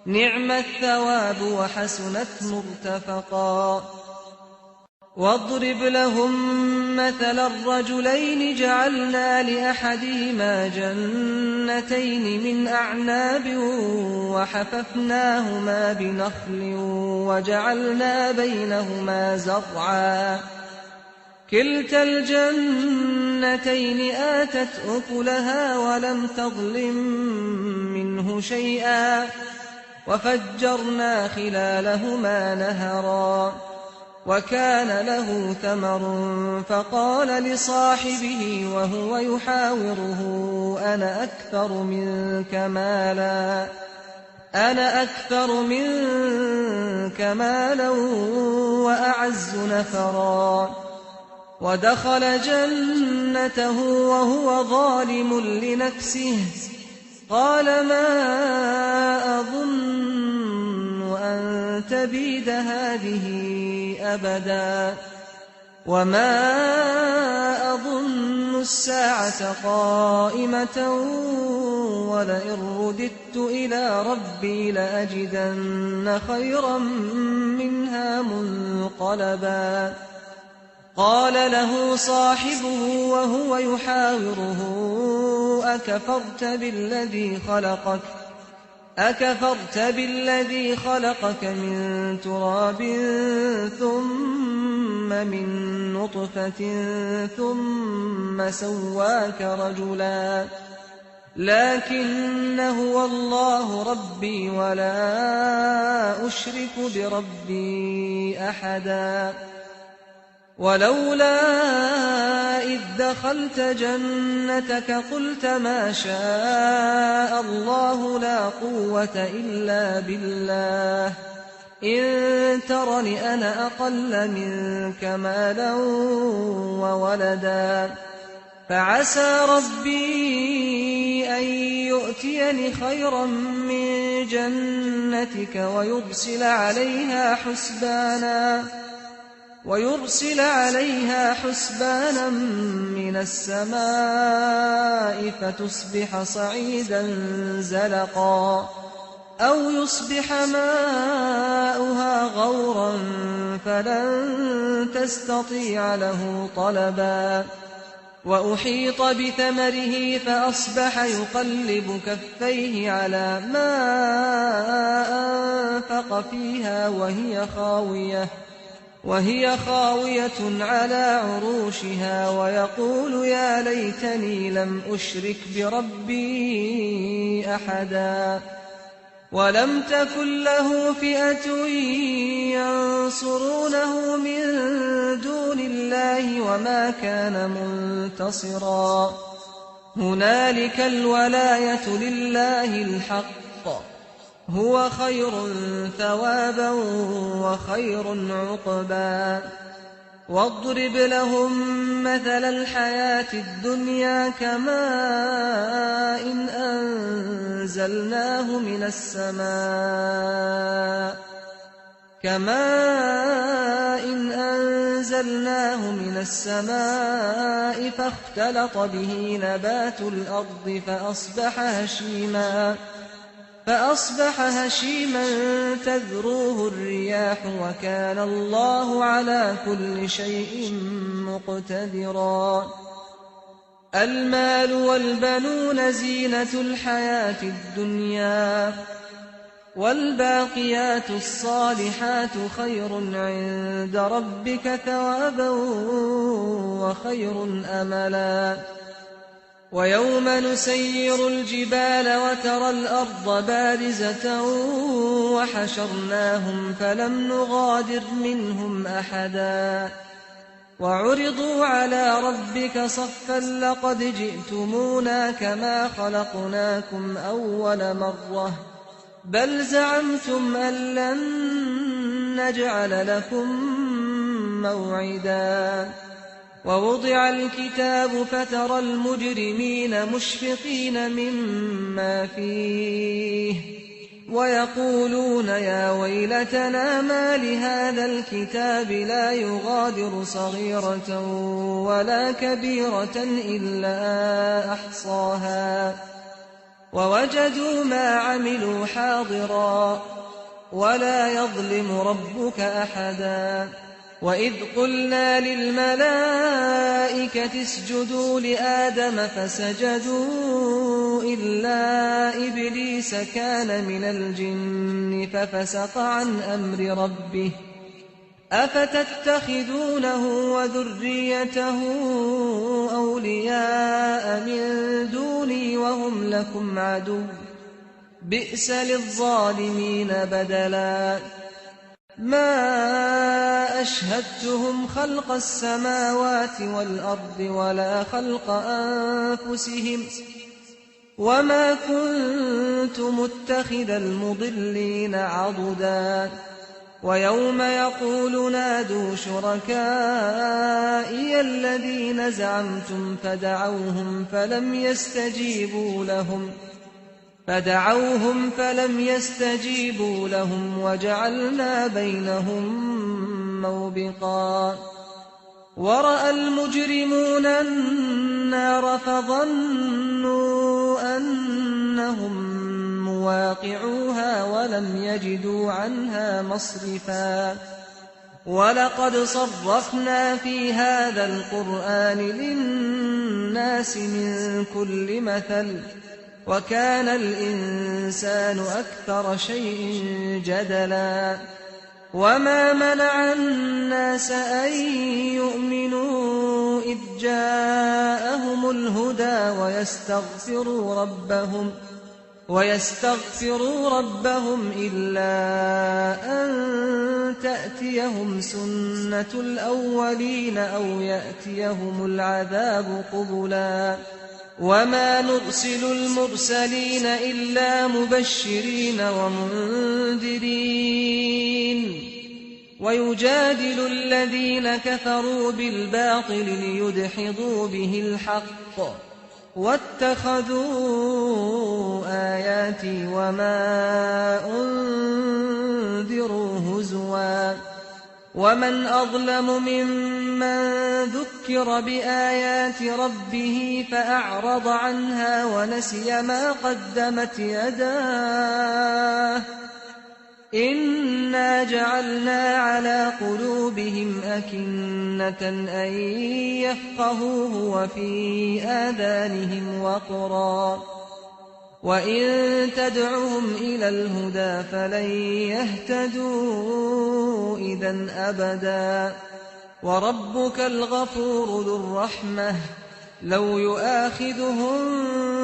نعم الثواب وحسنت مرتفقا واضرب لهم مثل الرجلين جعلنا لأحدهما جنتين من أعناب وحففناهما بنخل وجعلنا بينهما زرعا كلتا الجنتين آتت أكلها ولم تظلم منه شيئا وفجرنا خلالهما نهرا وكان له ثمر فقال لصاحبه وهو يحاوره أنا أكثر منك مالا وأعز نفرا ودخل جنته وهو ظالم لنفسه قال ما أظن أن تبيد هذه أبدا وما أظن الساعة قائمة ولئن رددت إلى ربي لأجدن خيرا منها منقلبا قال له صاحبه وهو يحاوره أكفرت بالذي خلقك من تراب ثم من نطفة ثم سواك رجلا لكن هو الله ربي ولا أشرك بربي أحدا ولولا إذ دخلت جنتك قلت ما شاء الله لا قوة إلا بالله إن ترني أنا أقل منك مالا وولدا فعسى ربي أن يؤتيني خيرا من جنتك ويرسل عليها حسبانا من السماء فتصبح صعيدا زلقا أو يصبح ماؤها غورا فلن تستطيع له طلبا وأحيط بثمره فأصبح يقلب كفيه على ما أنفق فيها وهي خاوية على عروشها ويقول يا ليتني لم أشرك بربي أحدا ولم تكن له فئة ينصرونه من دون الله وما كان منتصرا هنالك الولاية لله الحق هو خير ثوابا وخير عقبا واضرب لهم مثل الحياة الدنيا كماء إن أنزلناه من السماء فاختلط به نبات الأرض فأصبح هشيما تذروه الرياح وكان الله على كل شيء مقتدرا المال والبنون زينة الحياة الدنيا والباقيات الصالحات خير عند ربك ثوابا وخير أملا ويوم نسير الجبال وترى الأرض بارزة وحشرناهم فلم نغادر منهم أحدا وعرضوا على ربك صفا لقد جئتمونا كما خلقناكم أول مرة بل زعمتم أن لن نجعل لكم موعدا ووضع الكتاب فترى المجرمين مشفقين مما فيه ويقولون يا ويلتنا ما لهذا الكتاب لا يغادر صغيرة ولا كبيرة إلا أحصاها ووجدوا ما عملوا حاضرا ولا يظلم ربك أحدا وإذ قلنا للملائكة اسجدوا لآدم فسجدوا إلا إبليس كان من الجن ففسق عن أمر ربه أفتتخذونه وذريته أولياء من دوني وهم لكم عدو بئس للظالمين بدلا ما أشهدتهم خلق السماوات والأرض ولا خلق أنفسهم وما كنت متخذ المضلين عضدا ويوم يقول نادوا شركائي الذين زعمتم فدعوهم فلم يستجيبوا لهم وجعلنا بينهم موبقا ورأى المجرمون النار فظنوا أنهم مواقعوها ولم يجدوا عنها مصرفا ولقد صرفنا في هذا القرآن للناس من كل مثل وكان الإنسان أكثر شيء جدلا وما منع الناس أن يؤمنوا إذ جاءهم الهدى ويستغفروا ربهم إلا أن تأتيهم سنة الأولين أو يأتيهم العذاب قبلا وما نرسل المرسلين إلا مبشرين ومنذرين ويجادل الذين كفروا بالباطل ليدحضوا به الحق واتخذوا آياتي وما أنذروا هزوا ومن أظلم ممن ذكر بآيات ربه فأعرض عنها ونسي ما قدمت يداه إنا جعلنا على قلوبهم أكنة أن يفقهوه وفي آذانهم وقرا وإن تدعهم إلى الهدى فلن يهتدوا إذا أبدا وربك الغفور ذو الرحمة لو يؤاخذهم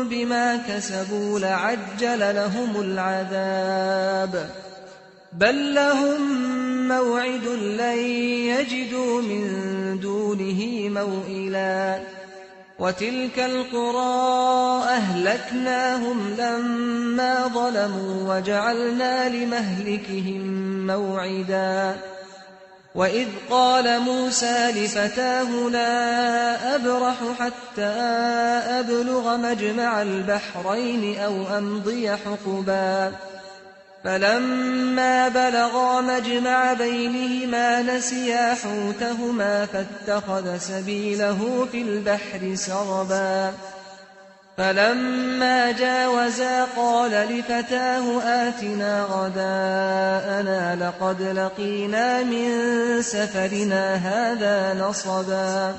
بما كسبوا لعجل لهم العذاب بل لهم موعد لن يجدوا من دونه موئلا وتلك القرى أهلكناهم لما ظلموا وجعلنا لمهلكهم موعدا وإذ قال موسى لفتاه لا أبرح حتى أبلغ مجمع البحرين أو أمضي حقبا فلما بلغا مجمع بينهما نسيا حوتهما فاتخذ سبيله في البحر سربا فلما جاوزا قال لفتاه آتنا غداءنا لقد لقينا من سفرنا هذا نصبا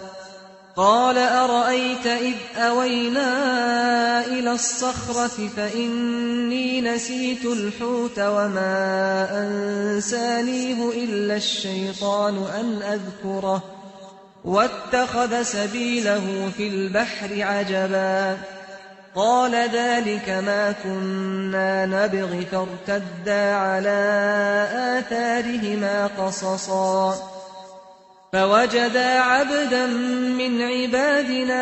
قال أرأيت إذ أوينا إلى الصخرة فإني نسيت الحوت وما أنسانيه إلا الشيطان أن أذكره واتخذ سبيله في البحر عجبا قال ذلك ما كنا نبغ فارتدا على آثارهما قصصا فوجدا عبدا من عبادنا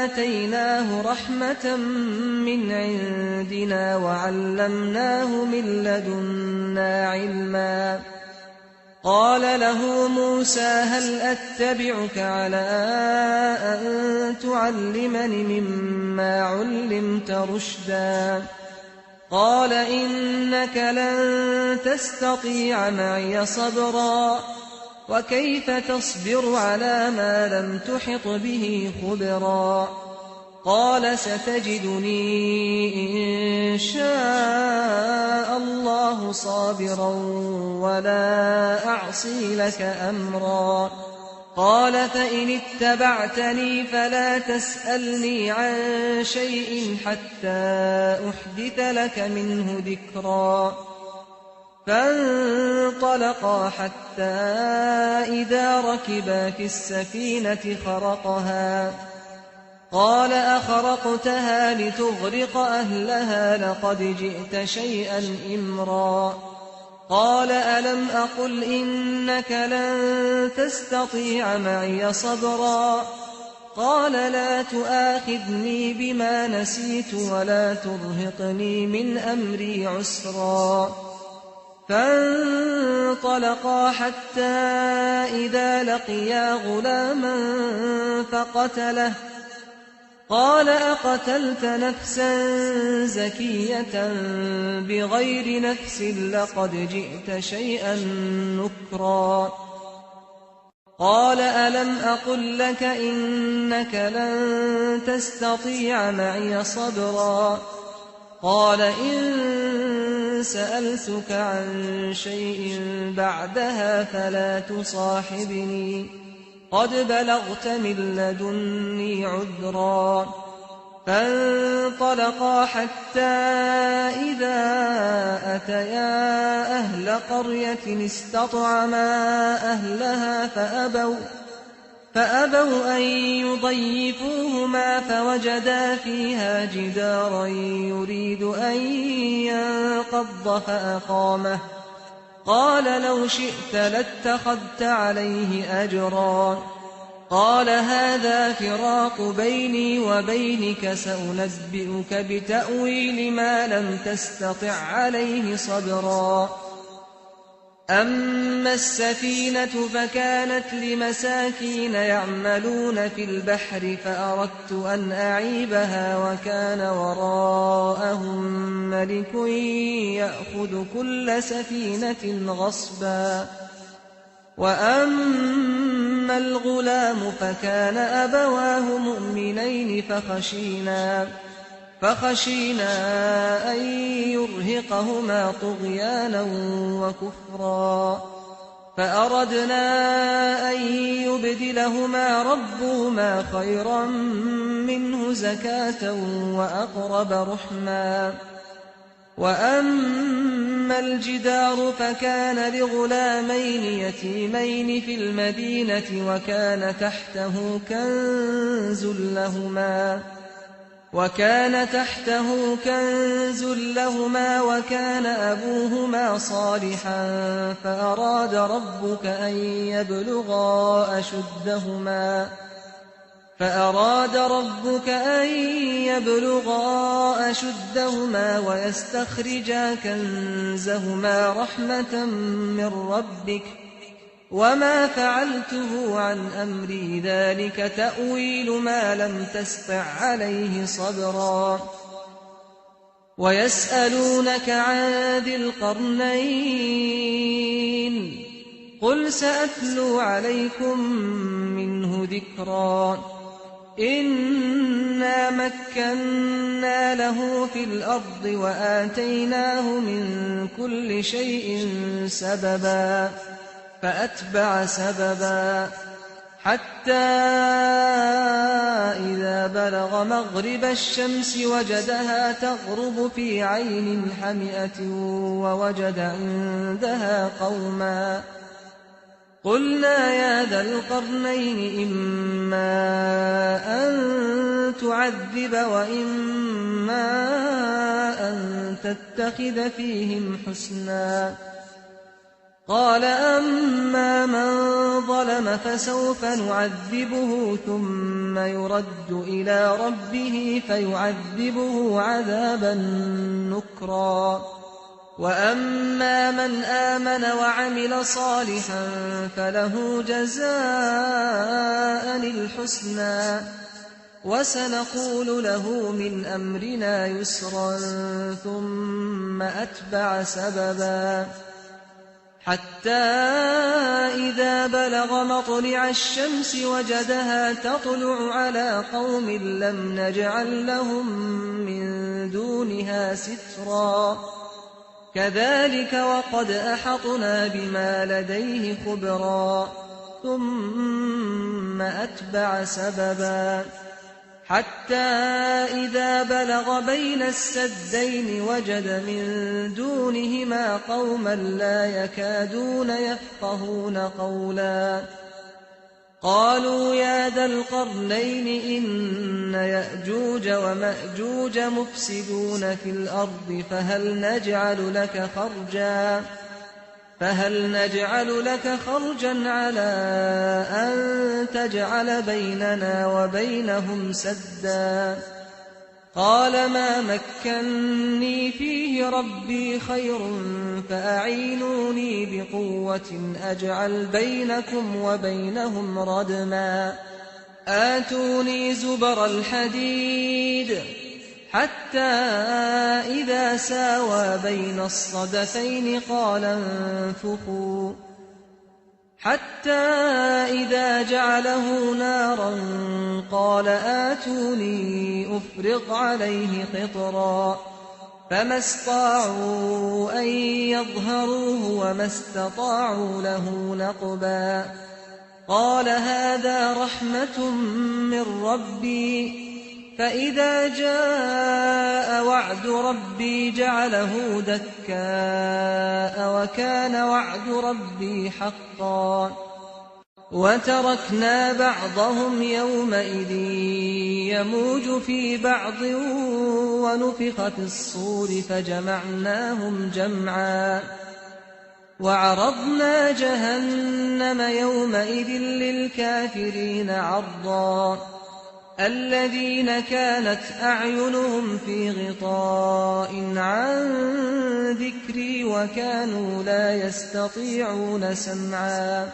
آتيناه رحمة من عندنا وعلمناه من لدنا علما قال له موسى هل أتبعك على أن تعلمني مما علمت رشدا قال إنك لن تستطيع معي صبرا وكيف تصبر على ما لم تحط به خبرا قال ستجدني إن شاء الله صابرا ولا أعصي لك أمرا قال فإن اتبعتني فلا تسألني عن شيء حتى أحدث لك منه ذكرا فانطلقا حتى إذا ركبا في السفينة خرقها قال أخرقتها لتغرق أهلها لقد جئت شيئا إمرا قال ألم أقل إنك لن تستطيع معي صبرا قال لا تؤاخذني بما نسيت ولا ترهقني من أمري عسرا فانطلقا حتى إذا لقيا غلاما فقتله قال أقتلت نفسا زكية بغير نفس لقد جئت شيئا نكرا قال ألم أقل لك إنك لن تستطيع معي صبرا قال إن سألتك عن شيء بعدها فلا تصاحبني قد بلغت من لدني عذرا فانطلقا حتى إذا أتيا أهل قرية استطعما أهلها فأبوا أن يضيفوهما فوجدا فيها جدارا يريد أن ينقض فأقامه قال لو شئت لاتخذت عليه أجرا قال هذا فراق بيني وبينك سأنبئك بتأويل ما لم تستطع عليه صبرا أما السفينة فكانت لمساكين يعملون في البحر فأردت أن أعيبها وكان وراءهم ملك يأخذ كل سفينة غصبا وأما الغلام فكان أبواه مؤمنين فخشينا أن يرهقهما طغيانا وكفرا فأردنا أن يبدلهما ربهما خيرا منه زكاة وأقرب رحما وأما وأما الجدار فكان لغلامين يتيمين في المدينة وكان تحته كنز لهما وكان أبوهما صالحا فأراد ربك أن يبلغا أشدهما ويستخرجا كنزهما رحمة من ربك وما فعلته عن أمري ذلك تأويل ما لم تسطع عليه صبرا ويسألونك عن ذي القرنين قل سأتلو عليكم منه ذكرا إنا مكنا له في الأرض وآتيناه من كل شيء سببا فأتبع سببا حتى إذا بلغ مغرب الشمس وجدها تغرب في عين حمئة ووجد عندها قوما قلنا يا ذا القرنين إما أن تعذب وإما أن تتخذ فيهم حسنا قال أما من ظلم فسوف نعذبه ثم يرد إلى ربه فيعذبه عذابا نكرا وأما من آمن وعمل صالحا فله جزاء الحسنى وسنقول له من أمرنا يسرا ثم أتبع سببا حتى إذا بلغ مطلع الشمس وجدها تطلع على قوم لم نجعل لهم من دونها سترا كذلك وقد أحطنا بما لديه خبرا ثم أتبع سببا حتى إذا بلغ بين السدين وجد من دونهما قوما لا يكادون يفقهون قولا قالوا يا ذا القرنين إن يأجوج ومأجوج مفسدون في الأرض فهل نجعل لك خرجا على أن تجعل بيننا وبينهم سدا قال ما مكني فيه ربي خير فأعينوني بقوة أجعل بينكم وبينهم ردما آتوني زبر الحديد حتى إذا ساوى بين الصدفين قال انفخوا حتى إذا جعله نارا قال آتوني أفرغ عليه قطرا فما استطاعوا أن يظهروه وما استطاعوا له نقبا قال هذا رحمة من ربي فإذا جاء وعد ربي جعله دكاء وكان وعد ربي حقا وتركنا بعضهم يومئذ يموج في بعض ونفخ في الصور فجمعناهم جمعا وعرضنا جهنم يومئذ للكافرين عرضا الذين كانت أعينهم في غطاء عن ذكري وكانوا لا يستطيعون سمعا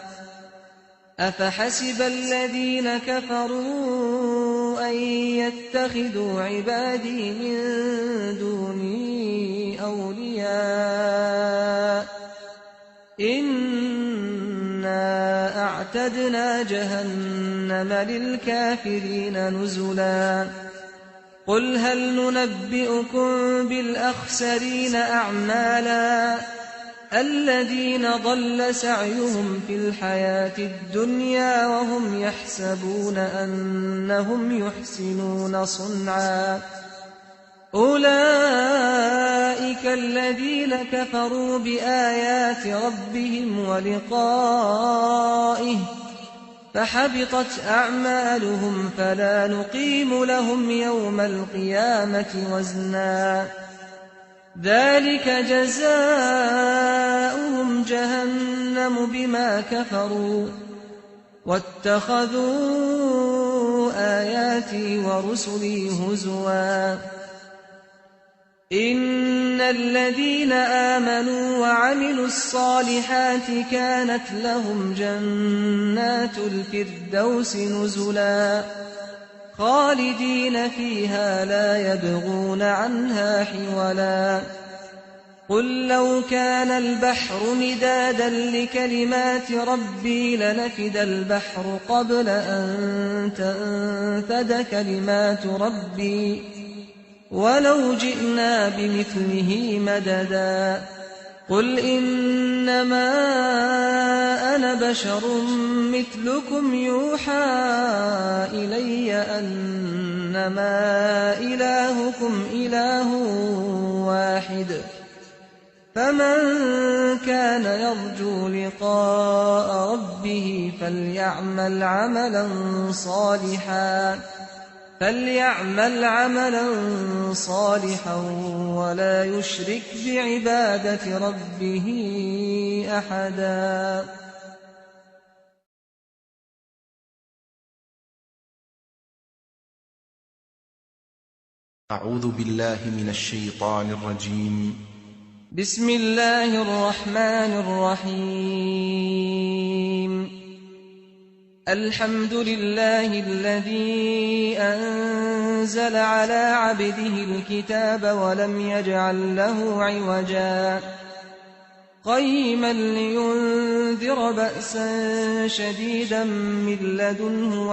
أفحسب الذين كفروا أن يتخذوا عبادي من دوني أولياء إنا أعتدنا جهنم للكافرين نزلا قل هل ننبئكم بالأخسرين أعمالا الذين ضل سعيهم في الحياة الدنيا وهم يحسبون أنهم يحسنون صنعا أولئك الذين الذين كفروا بآيات ربهم ولقائه فحبطت أعمالهم فلا نقيم لهم يوم القيامة وزنا ذلك جزاؤهم جهنم بما كفروا واتخذوا آياتي ورسلي هزوا إن الذين آمنوا وعملوا الصالحات كانت لهم جنات الفردوس نزلا خالدين فيها لا يبغون عنها حولا قل لو كان البحر مدادا لكلمات ربي لنفد البحر قبل أن تنفد كلمات ربي ولو جئنا بمثله مددا قل إنما أنا بشر مثلكم يوحى إلي أنما إلهكم إله واحد فمن كان يرجو لقاء ربه فليعمل عملا صالحا ولا يشرك بعبادة ربه أحدا. أعوذ بالله من الشيطان الرجيم. بسم الله الرحمن الرحيم. الحمد لله الذي أنزل على عبده الكتاب ولم يجعل له عوجا قيما لينذر بأسا شديدا من لدنه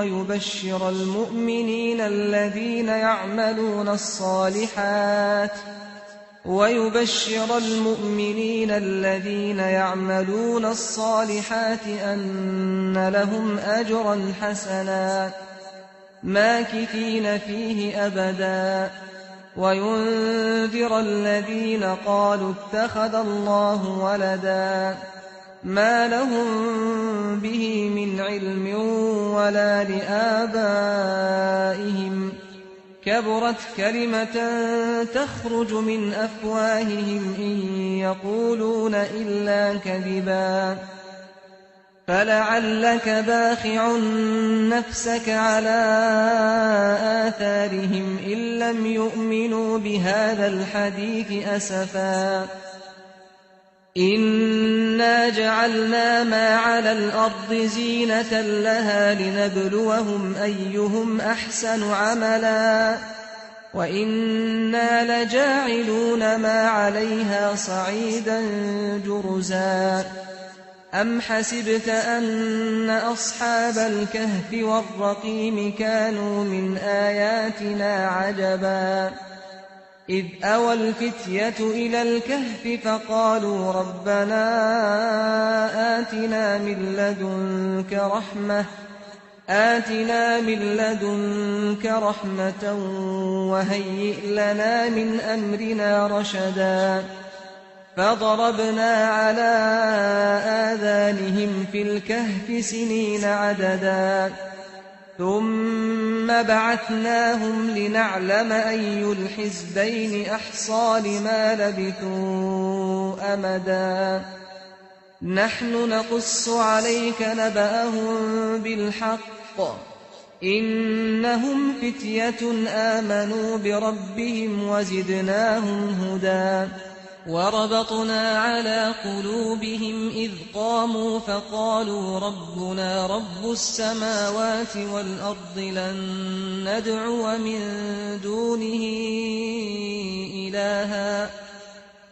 ويبشر المؤمنين الذين يعملون الصالحات أن لهم أجرا حسنا ماكثين فيه أبدا وينذر الذين قالوا اتخذ الله ولدا ما لهم به من علم ولا لآبائهم كبرت كلمة تخرج من أفواههم إن يقولون إلا كذبا فلعلك باخع نفسك على آثارهم إن لم يؤمنوا بهذا الحديث أسفا إنا جعلنا ما على الأرض زينة لها لنبلوهم أيهم أحسن عملا وإنا لجاعلون ما عليها صعيدا جرزا أم حسبت أن أصحاب الكهف والرقيم كانوا من آياتنا عجبا إذ أوى الفتية إلى الكهف فقالوا ربنا آتنا من لدنك رحمة وهيئ لنا من أمرنا رشدا فضربنا على آذانهم في الكهف سنين عددا ثم بعثناهم لنعلم أي الحزبين أحصى لما لبثوا أمدا نحن نقص عليك نبأهم بالحق إنهم فتية آمنوا بربهم وزدناهم هدى وربطنا على قلوبهم إذ قاموا فقالوا ربنا رب السماوات والأرض لن ندعو من دونه إلها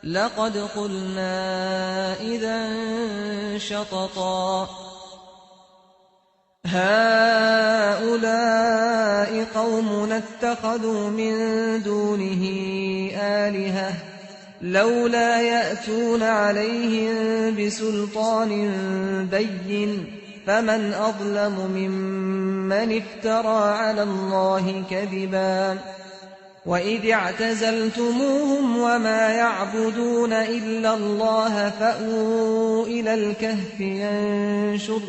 لقد قلنا إذا شططا هؤلاء قومنا اتخذوا من دونه آلهة لولا يأتون عليهم بسلطان بين فمن أظلم ممن افترى على الله كذبا وإذ اعتزلتموهم وما يعبدون إلا الله فأووا إلى الكهف ينشر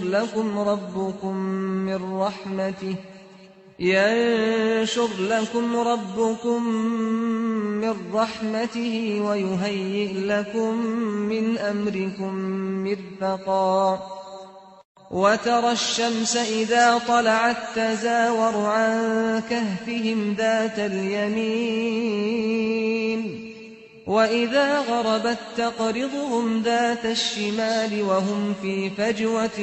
لكم ربكم من رحمته ويهيئ لكم من أمركم مرفقا وترى الشمس إذا طلعت تزاور عن كهفهم ذات اليمين وإذا غربت تقرضهم ذات الشمال وهم في فجوة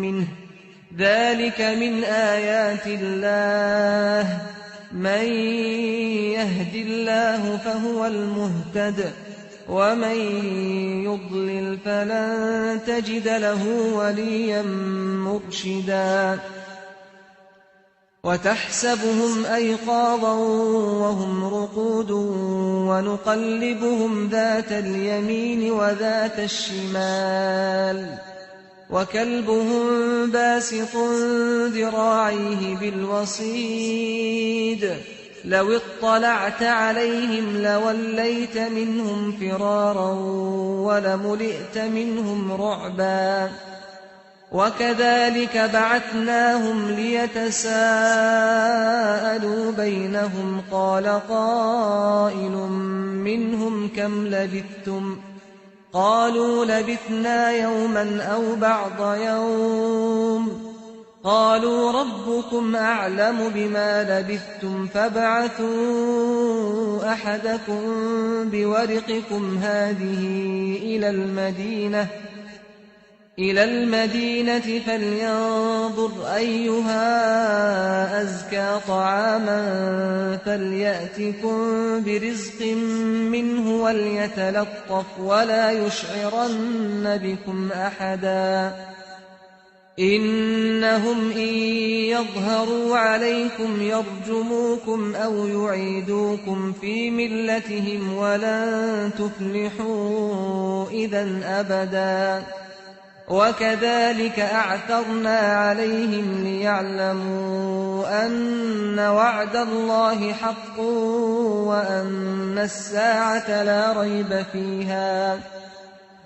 منه ذلك من آيات الله من يهد الله فهو المهتد ومن يضلل فلن تجد له وليا مرشدا وتحسبهم أيقاظا وهم رقود ونقلبهم ذات اليمين وذات الشمال وكلبهم باسط ذراعيه بالوصيد لو اطلعت عليهم لوليت منهم فرارا ولملئت منهم رعبا وكذلك بعثناهم ليتساءلوا بينهم قال قائل منهم كم لبثتم قالوا لبثنا يوما أو بعض يوم قالوا ربكم أعلم بما لبثتم فابعثوا أحدكم بورقكم هذه إلى المدينة فلينظر أيها أزكى طعاما فليأتكم برزق منه وليتلطف ولا يشعرن بكم أحدا إنهم إن يظهروا عليكم يرجموكم أو يعيدوكم في ملتهم ولن تفلحوا إذا أبدا وكذلك أعثرنا عليهم ليعلموا أن وعد الله حق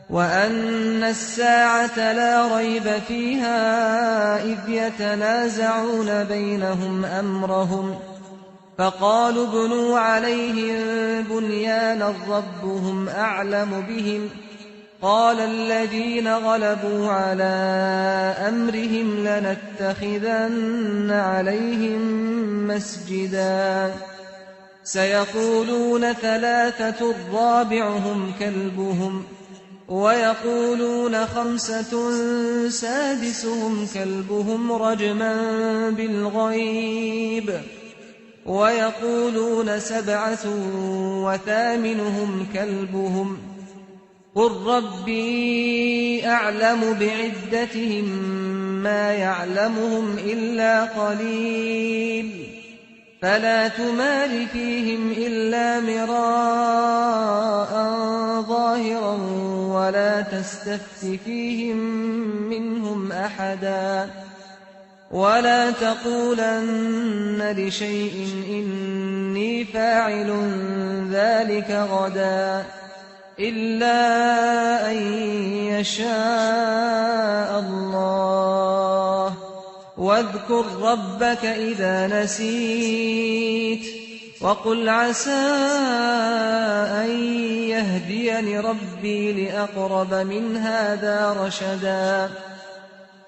وأن الساعة لا ريب فيها إذ يتنازعون بينهم أمرهم فقالوا ابنوا عليهم بنيانا ربهم أعلم بهم قال الذين غلبوا على أمرهم لنتخذن عليهم مسجدا سيقولون ثلاثة رابعهم كلبهم ويقولون خمسة سادسهم كلبهم رجما بالغيب ويقولون سبعة وثامنهم كلبهم قل ربي أعلم بعدتهم ما يعلمهم إلا قليل فلا تمار فيهم إلا مراء ظاهرا ولا تستفت فيهم منهم أحدا ولا تقولن لشيء إني فاعل ذلك غدا إلا أن يشاء الله واذكر ربك إذا نسيت وقل عسى أن يهديني ربي لأقرب من هذا رشدا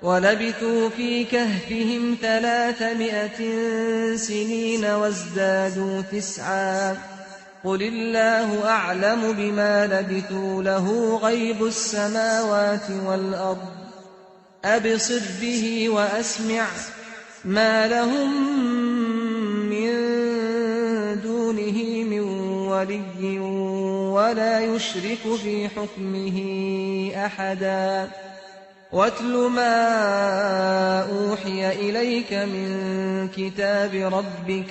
ولبثوا في كهفهم 300 سنين وازدادوا 9 قل الله أعلم بما لبثوا له غيب السماوات والأرض أبصر به وأسمع ما لهم من دونه من ولي ولا يشرك في حكمه أحدا واتل ما أوحي إليك من كتاب ربك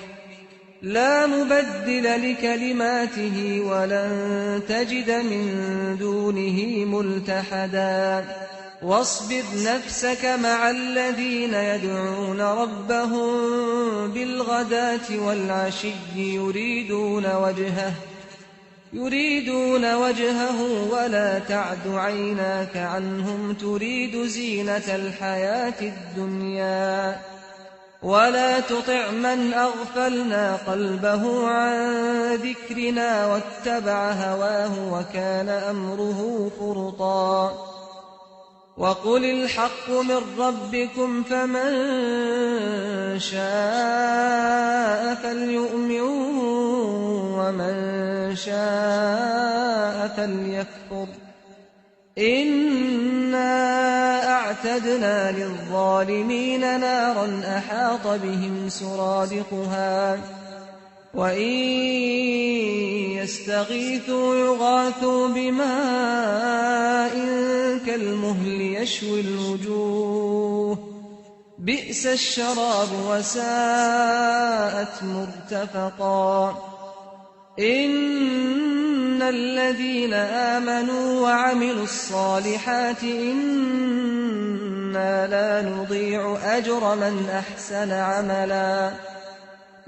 لا مبدل لكلماته ولن تجد من دونه ملتحدا واصبر نفسك مع الذين يدعون ربهم بالغداة والعشي يريدون وجهه ولا تعد عيناك عنهم تريد زينة الحياة الدنيا ولا تطع من أغفلنا قلبه عن ذكرنا واتبع هواه وكان أمره فرطا وقل الحق من ربكم فمن شاء فليؤمن ومن شاء فليكفر إنا أعتدنا للظالمين نارا أحاط بهم سرادقها وإن يستغيثوا يغاثوا بماء كالمهل يشوي الوجوه بئس الشراب وساءت مرتفقا إن الذين آمنوا وعملوا الصالحات إنا لا نضيع أجر من أحسن عملا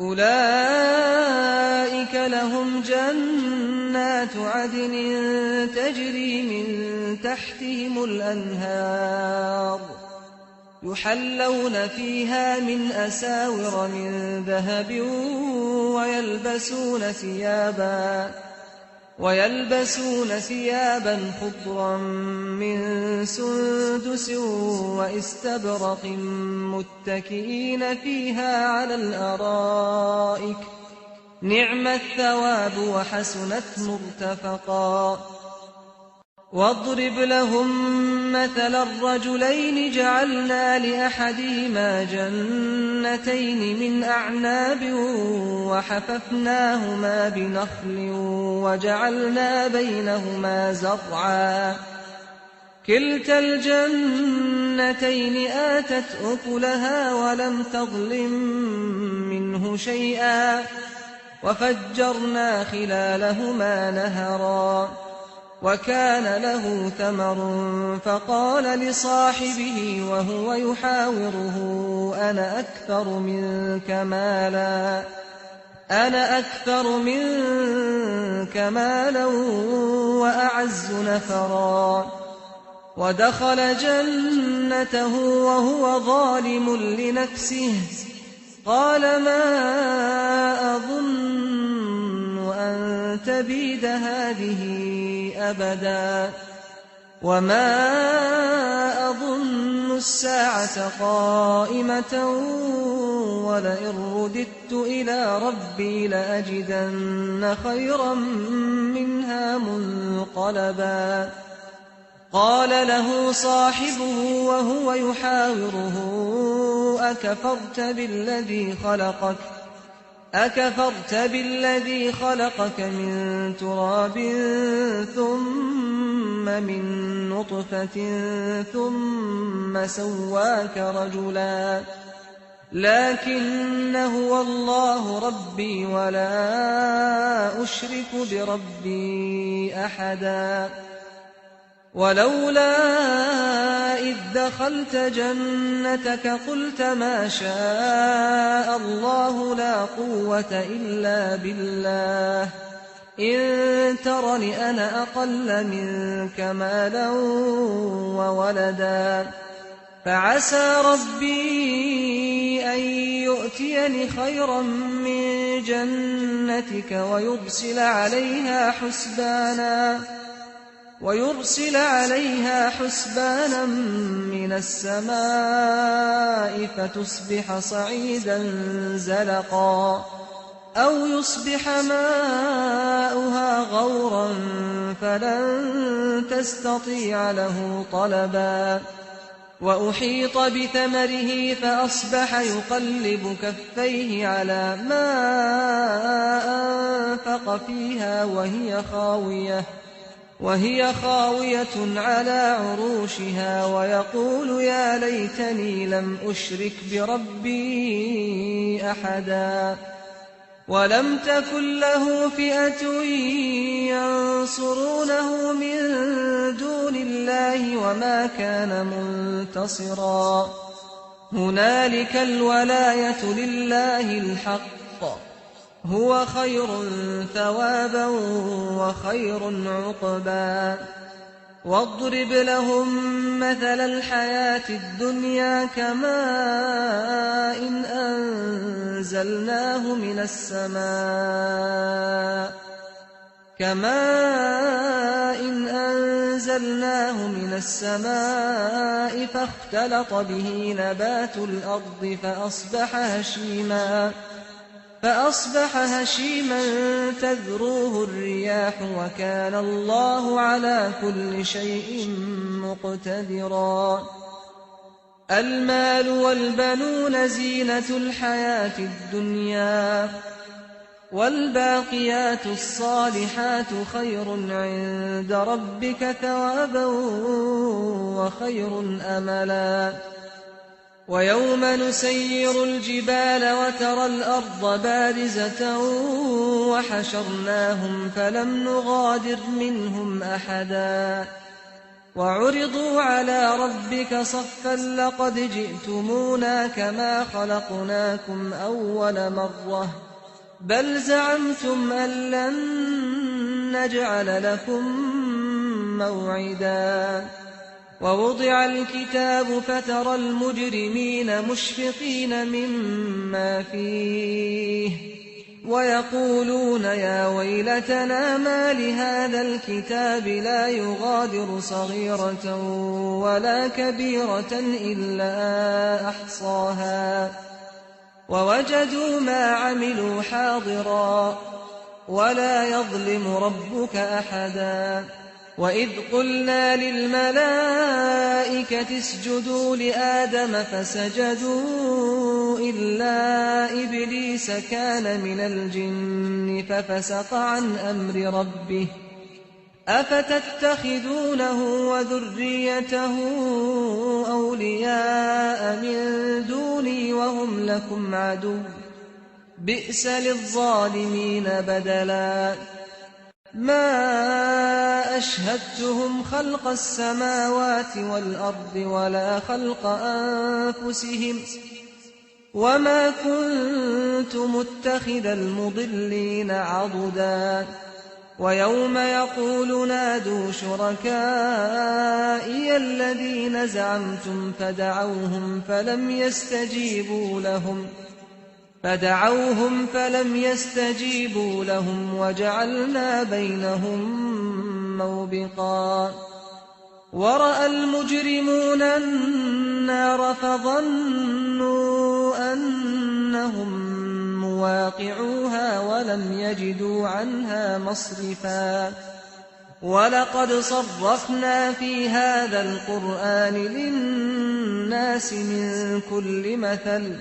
أولئك لهم جنات عدن تجري من تحتهم الأنهار يحلون فيها من أساور من ذهب ويلبسون ثيابا خضرا من سندس واستبرق متكئين فيها على الأرائك نعم الثواب وحسنت مرتفقا واضرب لهم مثل الرجلين جعلنا لأحدهما جنتين من أعناب وحففناهما بنخل وجعلنا بينهما زرعا كلتا الجنتين آتت أكلها ولم تظلم منه شيئا وفجرنا خلالهما نهرا وكان له ثمر فقال لصاحبه وهو يحاوره أنا أكثر منك مالا وأعز نفرا ودخل جنته وهو ظالم لنفسه قال ما أظن أن تبيد هذه أبدا وما أظن الساعة قائمة ولئن رددت إلى ربي لأجدن خيرا منها منقلبا قال له صاحبه وهو يحاوره أكفرت بالذي خلقك من تراب ثم من نطفة ثم سواك رجلا لكن هو الله ربي ولا أشرك بربي أحدا ولولا إذ دخلت جنتك قلت ما شاء الله لا قوة إلا بالله إن ترني أنا أقل منك مالا وولدا فعسى ربي أن يؤتيني خيرا من جنتك ويرسل عليها حسبانا من السماء فتصبح صعيدا زلقا أو يصبح ماؤها غورا فلن تستطيع له طلبا وأحيط بثمره فأصبح يقلب كفيه على ما أنفق فيها وهي خاوية على عروشها ويقول يا ليتني لم أشرك بربي أحدا ولم تكن له فئة ينصرونه من دون الله وما كان منتصرا هنالك الولاية لله الحق هو خير ثوابا وخير عقبا واضرب لهم مثل الحياة الدنيا كماء أنزلناه من السماء فاختلط به نبات الأرض فأصبح هشيما تذروه الرياح وكان الله على كل شيء مقتدرا المال والبنون زينة الحياة الدنيا والباقيات الصالحات خير عند ربك ثوابا وخير أملا ويوم نسير الجبال وترى الأرض بارزة وحشرناهم فلم نغادر منهم أحدا وعرضوا على ربك صفا لقد جئتمونا كما خلقناكم أول مرة بل زعمتم أن لن نجعل لكم موعدا ووضع الكتاب فترى المجرمين مشفقين مما فيه ويقولون يا ويلتنا ما لهذا الكتاب لا يغادر صغيرة ولا كبيرة إلا أحصاها ووجدوا ما عملوا حاضرا ولا يظلم ربك أحدا وإذ قلنا للملائكة اسجدوا لآدم فسجدوا إلا إبليس كان من الجن ففسق عن أمر ربه أفتتخذونه وذريته أولياء من دوني وهم لكم عدو بئس للظالمين بدلا ما أشهدتهم خلق السماوات والأرض ولا خلق أنفسهم وما كنت متخذ المضلين عضدا ويوم يقول نادوا شركائي الذين زعمتم فدعوهم فلم يستجيبوا لهم وجعلنا بينهم موبقا ورأى المجرمون النار فظنوا أنهم مواقعوها ولم يجدوا عنها مصرفا ولقد صرفنا في هذا القرآن للناس من كل مثل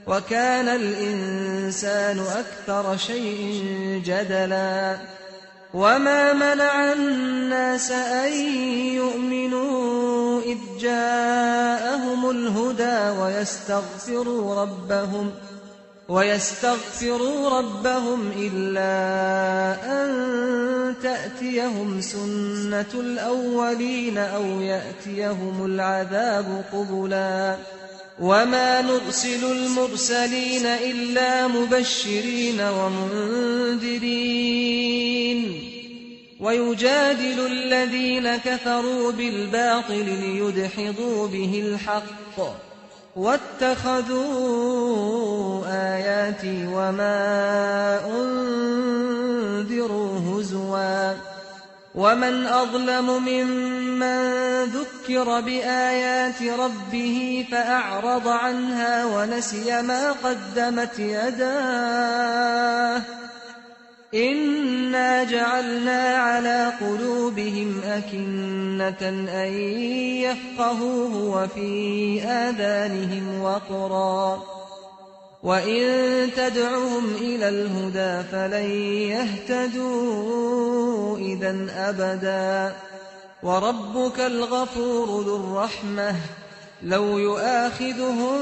وكان الإنسان أكثر شيء جدلا وما منع الناس أن يؤمنوا إذ جاءهم الهدى ويستغفروا ربهم إلا أن تأتيهم سنة الأولين أو يأتيهم العذاب قبلا وما نرسل المرسلين إلا مبشرين ومنذرين ويجادل الذين كفروا بالباطل ليدحضوا به الحق واتخذوا آياتي وما أنذروا هزوا ومن أظلم ممن ذكر بآيات ربه فأعرض عنها ونسي ما قدمت يداه إنا جعلنا على قلوبهم أكنة أن يفقهوه وفي آذانهم وقرا وإن تدعهم إلى الهدى فلن يهتدوا إذا أبدا وربك الغفور ذو الرحمة لو يؤاخذهم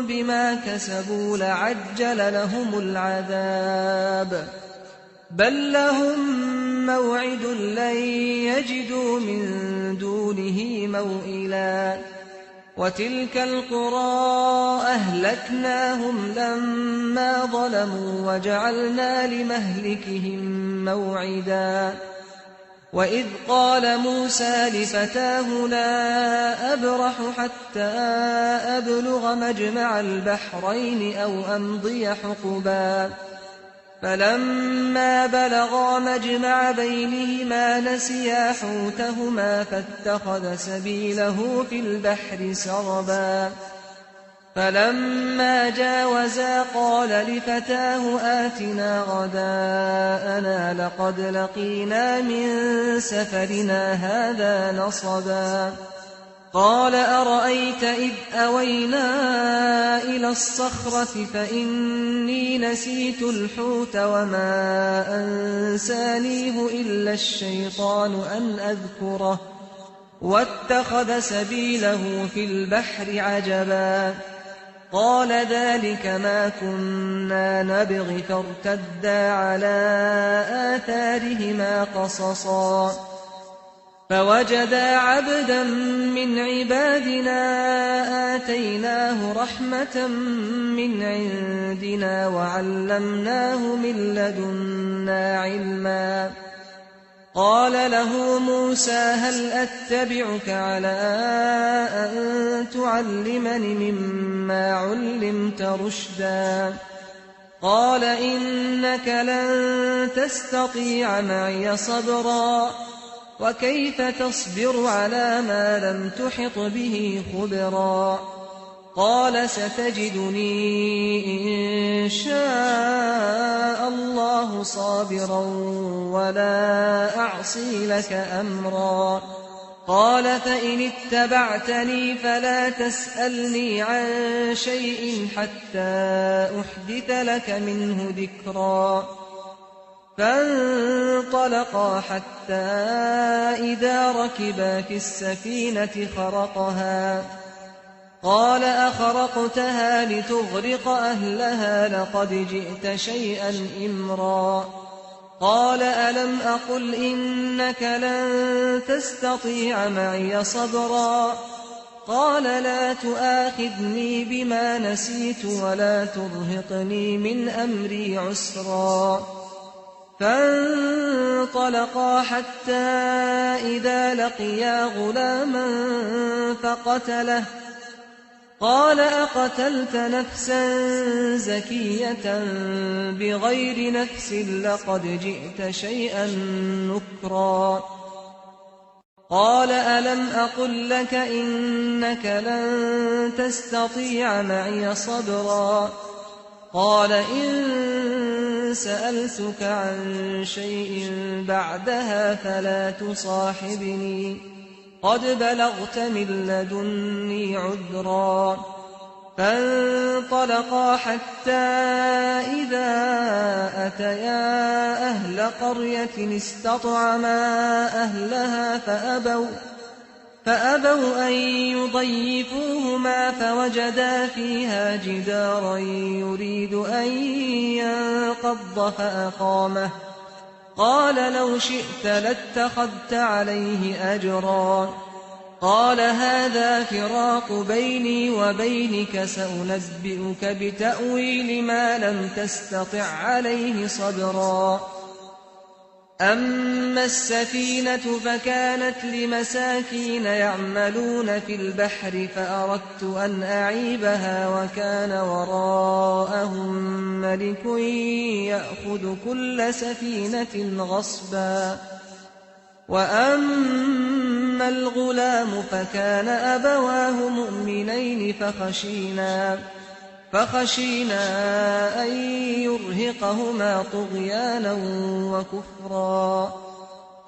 بما كسبوا لعجل لهم العذاب بل لهم موعد لن يجدوا من دونه موئلا وتلك القرى أهلكناهم لما ظلموا وجعلنا لمهلكهم موعدا وإذ قال موسى لفتاه لا أبرح حتى أبلغ مجمع البحرين أو أمضي حقبا فلما بلغا مجمع بينهما نسيا حوتهما فاتخذ سبيله في البحر سربا فلما جاوزا قال لفتاه آتنا غداءنا لقد لقينا من سفرنا هذا نصبا قال أرأيت إذ أوينا إلى الصخرة فإني نسيت الحوت وما أنسانيه إلا الشيطان أن أذكره واتخذ سبيله في البحر عجبا قال ذلك ما كنا نبغ فارتدا على آثارهما قصصا فوجدا عبدا من عبادنا آتيناه رحمة من عندنا وعلمناه من لدنا علما قال له موسى هل أتبعك على أن تعلمني مما علمت رشدا قال إنك لن تستطيع معي صبرا وكيف تصبر على ما لم تحط به خبرا قال ستجدني إن شاء الله صابرا ولا أعصي لك أمرا قال فإن اتبعتني فلا تسألني عن شيء حتى أحدث لك منه ذكرا فانطلقا حتى إذا ركبا في السفينة خرقها قال أخرقتها لتغرق أهلها لقد جئت شيئا إمرا قال ألم أقل إنك لن تستطيع معي صبرا قال لا تؤاخذني بما نسيت ولا ترهقني من أمري عسرا فانطلقا حتى إذا لقيا غلاما فقتله قال أقتلت نفسا زكية بغير نفس لقد جئت شيئا نكرا قال ألم أقل لك إنك لن تستطيع معي صبرا قال إن سألتك عن شيء بعدها فلا تصاحبني قد بلغت من لدني عذرا فانطلقا حتى إذا أتيا أهل قرية استطعما أهلها فأبوا أن يضيفوهما فوجدا فيها جدارا يريد أن ينقض فأقامه قال لو شئت لاتخذت عليه أجرا قال هذا فراق بيني وبينك سأنبئك بتأويل ما لم تستطع عليه صبرا أما السفينة فكانت لمساكين يعملون في البحر فأردت أن أعيبها وكان وراءهم ملك يأخذ كل سفينة غصبا وأما الغلام فكان أبواه مؤمنين فخشينا أن يرهقهما طغيانا وكفرا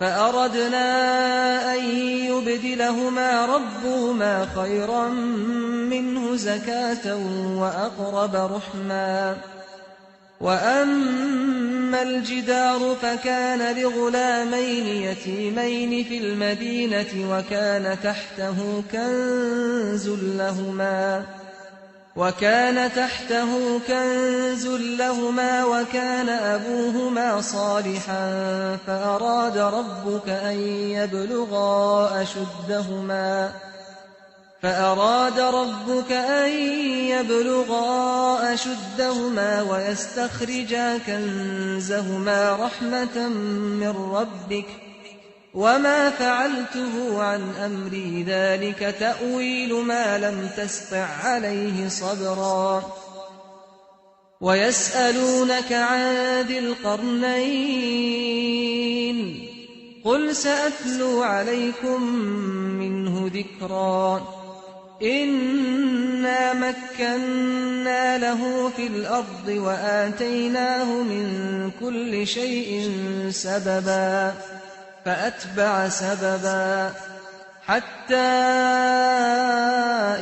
فأردنا أن يبدلهما ربهما خيرا منه زكاة وأقرب رحما وأما الجدار فكان لغلامين يتيمين في المدينة وكان تحته كنز لهما وكان تحته كنز لهما وكان أبوهما صالحا فأراد ربك أن يبلغا أشدهما ويستخرجا كنزهما رحمة من ربك وما فعلته عن أمري ذلك تأويل ما لم تسطع عليه صبرا ويسألونك عن ذي القرنين قل سأتلو عليكم منه ذكرا إنا مكنا له في الأرض وآتيناه من كل شيء سببا فأتبع سببا حتى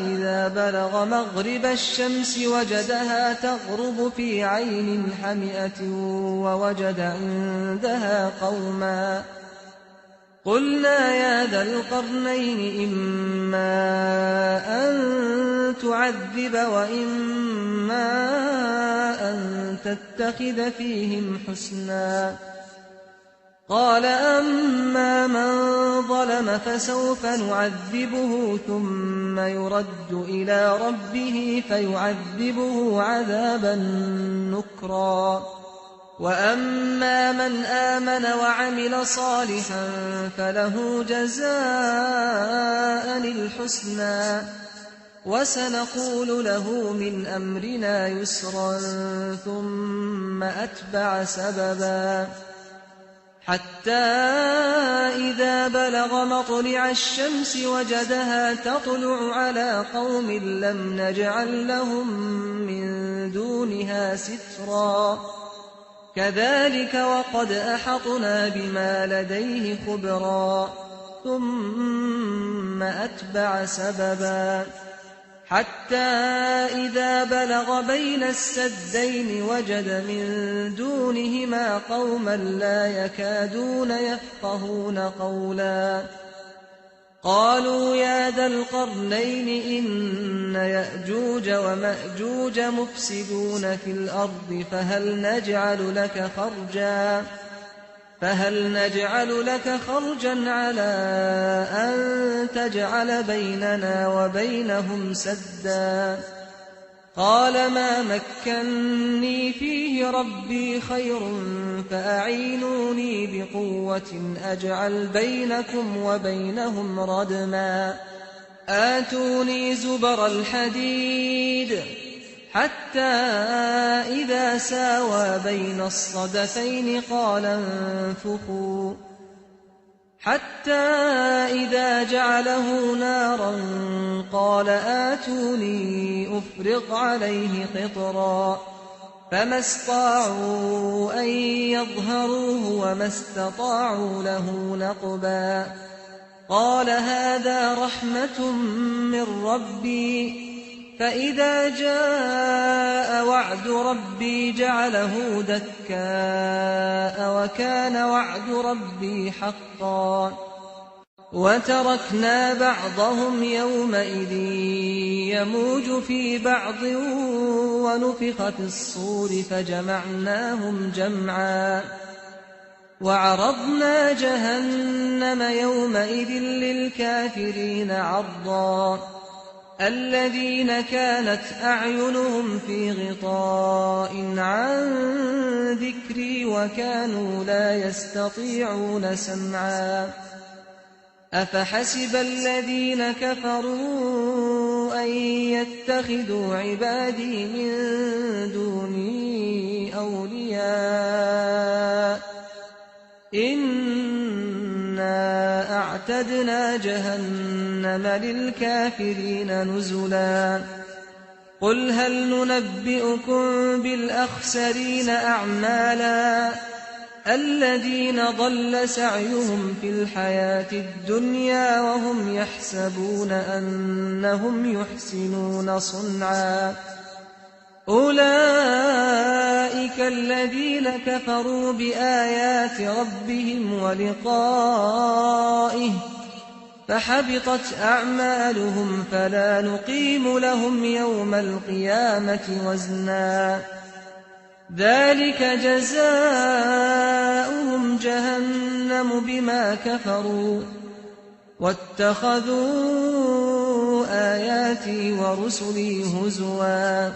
إذا بلغ مغرب الشمس وجدها تغرب في عين حمئة ووجد عندها قوما قلنا يا ذا القرنين إما أن تعذب وإما أن تتخذ فيهم حسنا قال أما من ظلم فسوف نعذبه ثم يرد إلى ربه فيعذبه عذابا نكرا وأما من آمن وعمل صالحا فله جزاء الحسنى وسنقول له من أمرنا يسرا ثم أتبع سببا حتى إذا بلغ مطلع الشمس وجدها تطلع على قوم لم نجعل لهم من دونها سترا كذلك وقد أحطنا بما لديه خبرا ثم أتبع سببا حتى إذا بلغ بين السدين وجد من دونهما قوما لا يكادون يفقهون قولا قالوا يا ذا القرنين إن يأجوج ومأجوج مفسدون في الأرض فهل نجعل لك خرجا على أن تجعل بيننا وبينهم سدا قال ما مكني فيه ربي خير فأعينوني بقوة أجعل بينكم وبينهم ردما آتوني زبر الحديد حتى إذا ساوى بين الصدفين قال انفخوا حتى إذا جعله نارا قال آتوني أفرغ عليه قطرا فما استطاعوا أن يظهروه وما استطاعوا له نقبا قال هذا رحمة من ربي فإذا جاء وعد ربي جعله دكاء وكان وعد ربي حقا وتركنا بعضهم يومئذ يموج في بعض ونفخ في الصور فجمعناهم جمعا وعرضنا جهنم يومئذ للكافرين عرضا الذين كانت أعينهم في غطاء عن ذكري وكانوا لا يستطيعون سمعا أفحسب الذين كفروا أن يتخذوا عبادي من دوني أولياء إنا أعتدنا جهنم للكافرين نزلا قل هل ننبئكم بالأخسرين أعمالا الذين ضل سعيهم في الحياة الدنيا وهم يحسبون أنهم يحسنون صنعا أولئك الذين كفروا بآيات ربهم ولقائه فحبطت أعمالهم فلا نقيم لهم يوم القيامة وزنا ذلك جزاؤهم جهنم بما كفروا واتخذوا آياتي ورسلي هزوا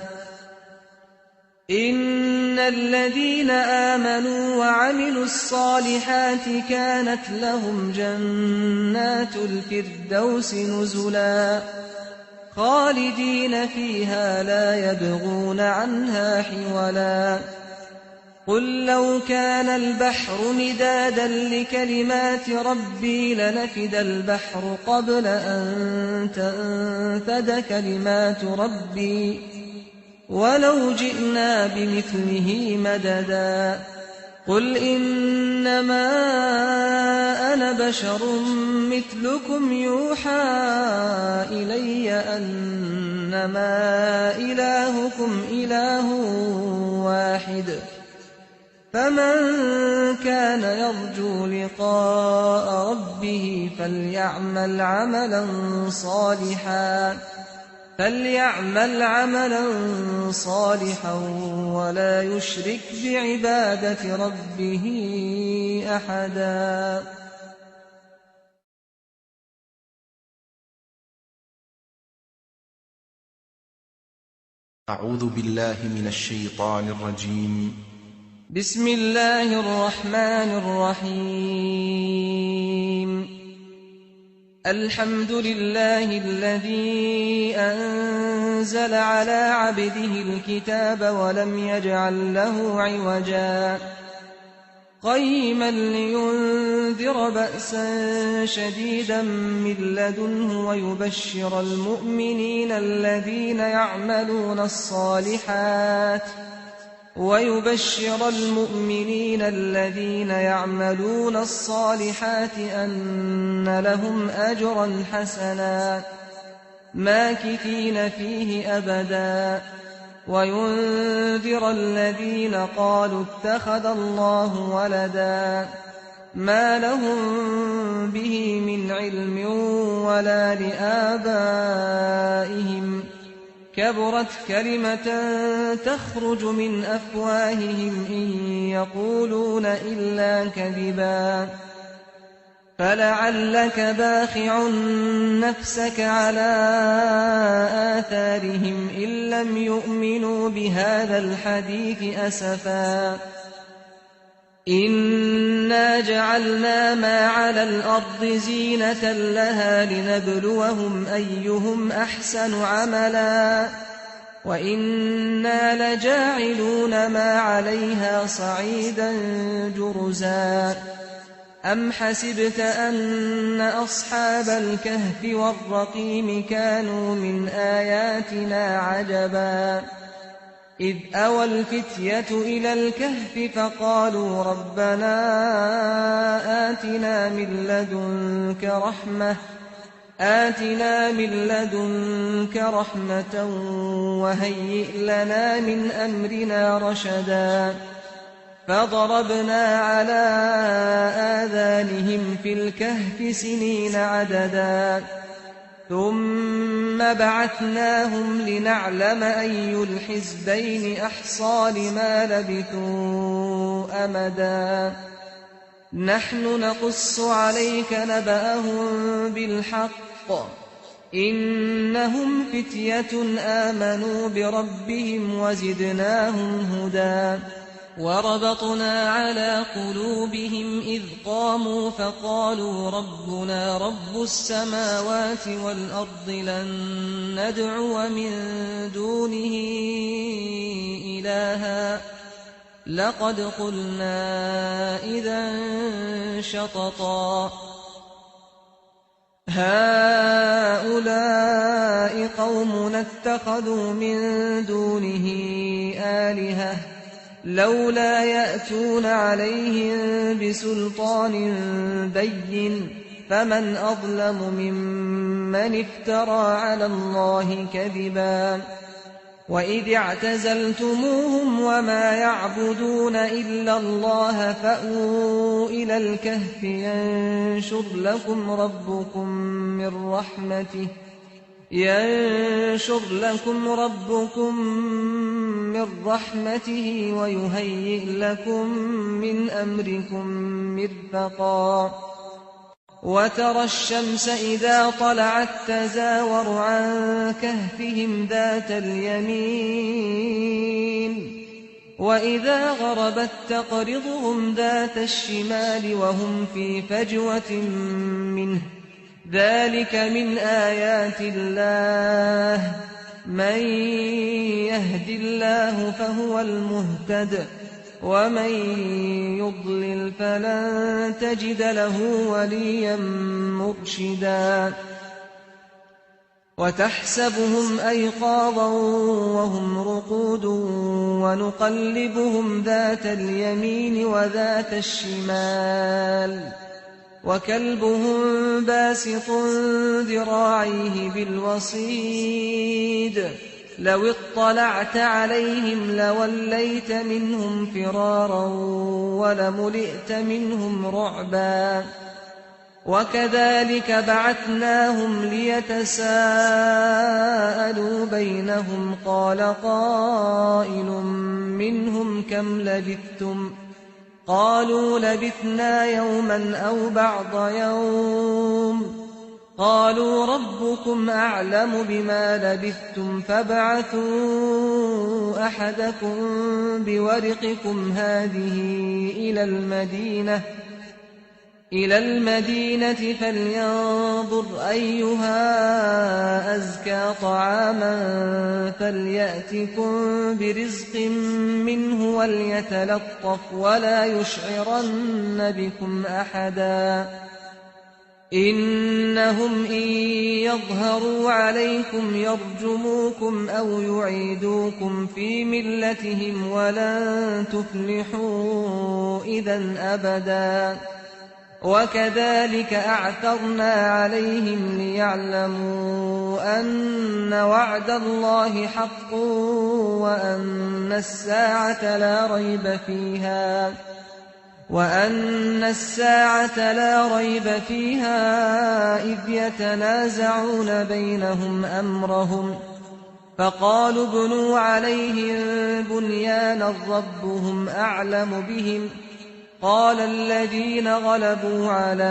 إن الذين آمنوا وعملوا الصالحات كانت لهم جنات الفردوس نزلا خالدين فيها لا يبغون عنها حولا قل لو كان البحر مدادا لكلمات ربي لنفد البحر قبل أن تنفد كلمات ربي ولو جئنا بمثله مددا قل إنما أنا بشر مثلكم يوحى إلي أنما إلهكم إله واحد فمن كان يرجو لقاء ربه فليعمل عملا صالحا ولا يشرك بعبادة ربه أحدا أعوذ بالله من الشيطان الرجيم. بسم الله الرحمن الرحيم. الحمد لله الذي أنزل على عبده الكتاب ولم يجعل له عوجا قيما لينذر بأسا شديدا من لدنه ويبشر المؤمنين الذين يعملون الصالحات أن لهم أجرا حسنا ماكثين فيه أبدا وينذر الذين قالوا اتخذ الله ولدا ما لهم به من علم ولا لآبائهم كبرت كلمة تخرج من أفواههم إن يقولون إلا كذبا فلعلك باخع نفسك على آثارهم إن لم يؤمنوا بهذا الحديث أسفا إنا جعلنا ما على الأرض زينة لها لنبلوهم أيهم أحسن عملا وإنا لجاعلون ما عليها صعيدا جرزا أم حسبت أن أصحاب الكهف والرقيم كانوا من آياتنا عجبا إذ أوى الفتية إلى الكهف فقالوا ربنا آتنا من لدنك رحمة وهيئ لنا من أمرنا رشدا فضربنا على آذانهم في الكهف سنين عددا ثم بعثناهم لنعلم أي الحزبين أحصى لما لبثوا أمدا نحن نقص عليك نبأهم بالحق إنهم فتية آمنوا بربهم وزدناهم هدى وربطنا على قلوبهم إذ قاموا فقالوا ربنا رب السماوات والأرض لن ندعو من دونه إلها لقد قلنا إذا شططا هؤلاء قومنا اتخذوا من دونه آلهة لولا يأتون عليهم بسلطان بين فمن أظلم ممن افترى على الله كذبا وإذ اعتزلتموهم وما يعبدون إلا الله فأووا إلى الكهف ينشر لكم ربكم من رحمته ويهيئ لكم من أمركم مرفقا وترى الشمس إذا طلعت تزاور عن كهفهم ذات اليمين وإذا غربت تقرضهم ذات الشمال وهم في فجوة منه ذلك من آيات الله من يهد الله فهو المهتد ومن يضلل فلن تجد له وليا مرشدا وتحسبهم أيقاظا وهم رقود ونقلبهم ذات اليمين وذات الشمال وكلبهم باسط ذراعيه بالوصيد لو اطلعت عليهم لوليت منهم فرارا ولملئت منهم رعبا وكذلك بعثناهم ليتساءلوا بينهم قال قائل منهم كم لبثتم قالوا لبثنا يوما أو بعض يوم قالوا ربكم أعلم بما لبثتم فابعثوا أحدكم بورقكم هذه إلى المدينة فلينظر أيها أزكى طعاما فليأتكم برزق منه وليتلطف ولا يشعرن بكم أحدا إنهم إن يظهروا عليكم يرجموكم أو يعيدوكم في ملتهم ولن تفلحوا إذا أبدا وكذلك أعثرنا عليهم ليعلموا أن وعد الله حق وأن الساعة لا ريب فيها إذ يتنازعون بينهم أمرهم فقالوا ابنوا عليهم بنيانا ربهم أعلم بهم قال الذين غلبوا على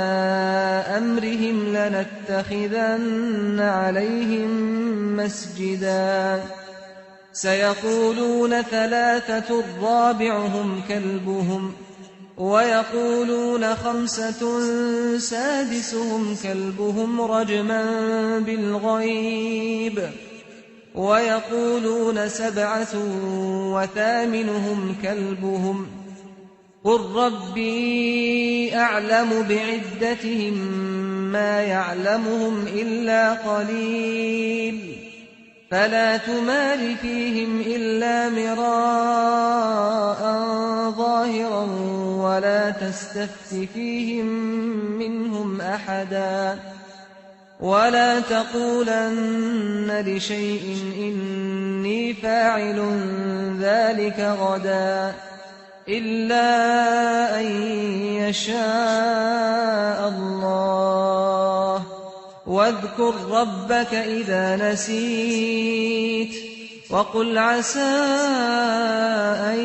أمرهم لنتخذن عليهم مسجدا سيقولون ثلاثة رابعهم كلبهم ويقولون خمسة سادسهم كلبهم رجما بالغيب ويقولون سبعة وثامنهم كلبهم قل ربي أعلم بعدتهم ما يعلمهم إلا قليل فلا تمار فيهم إلا مراء ظاهرا ولا تستفت فيهم منهم أحدا ولا تقولن لشيء إني فاعل ذلك غدا إلا أن يشاء الله واذكر ربك إذا نسيت وقل عسى أن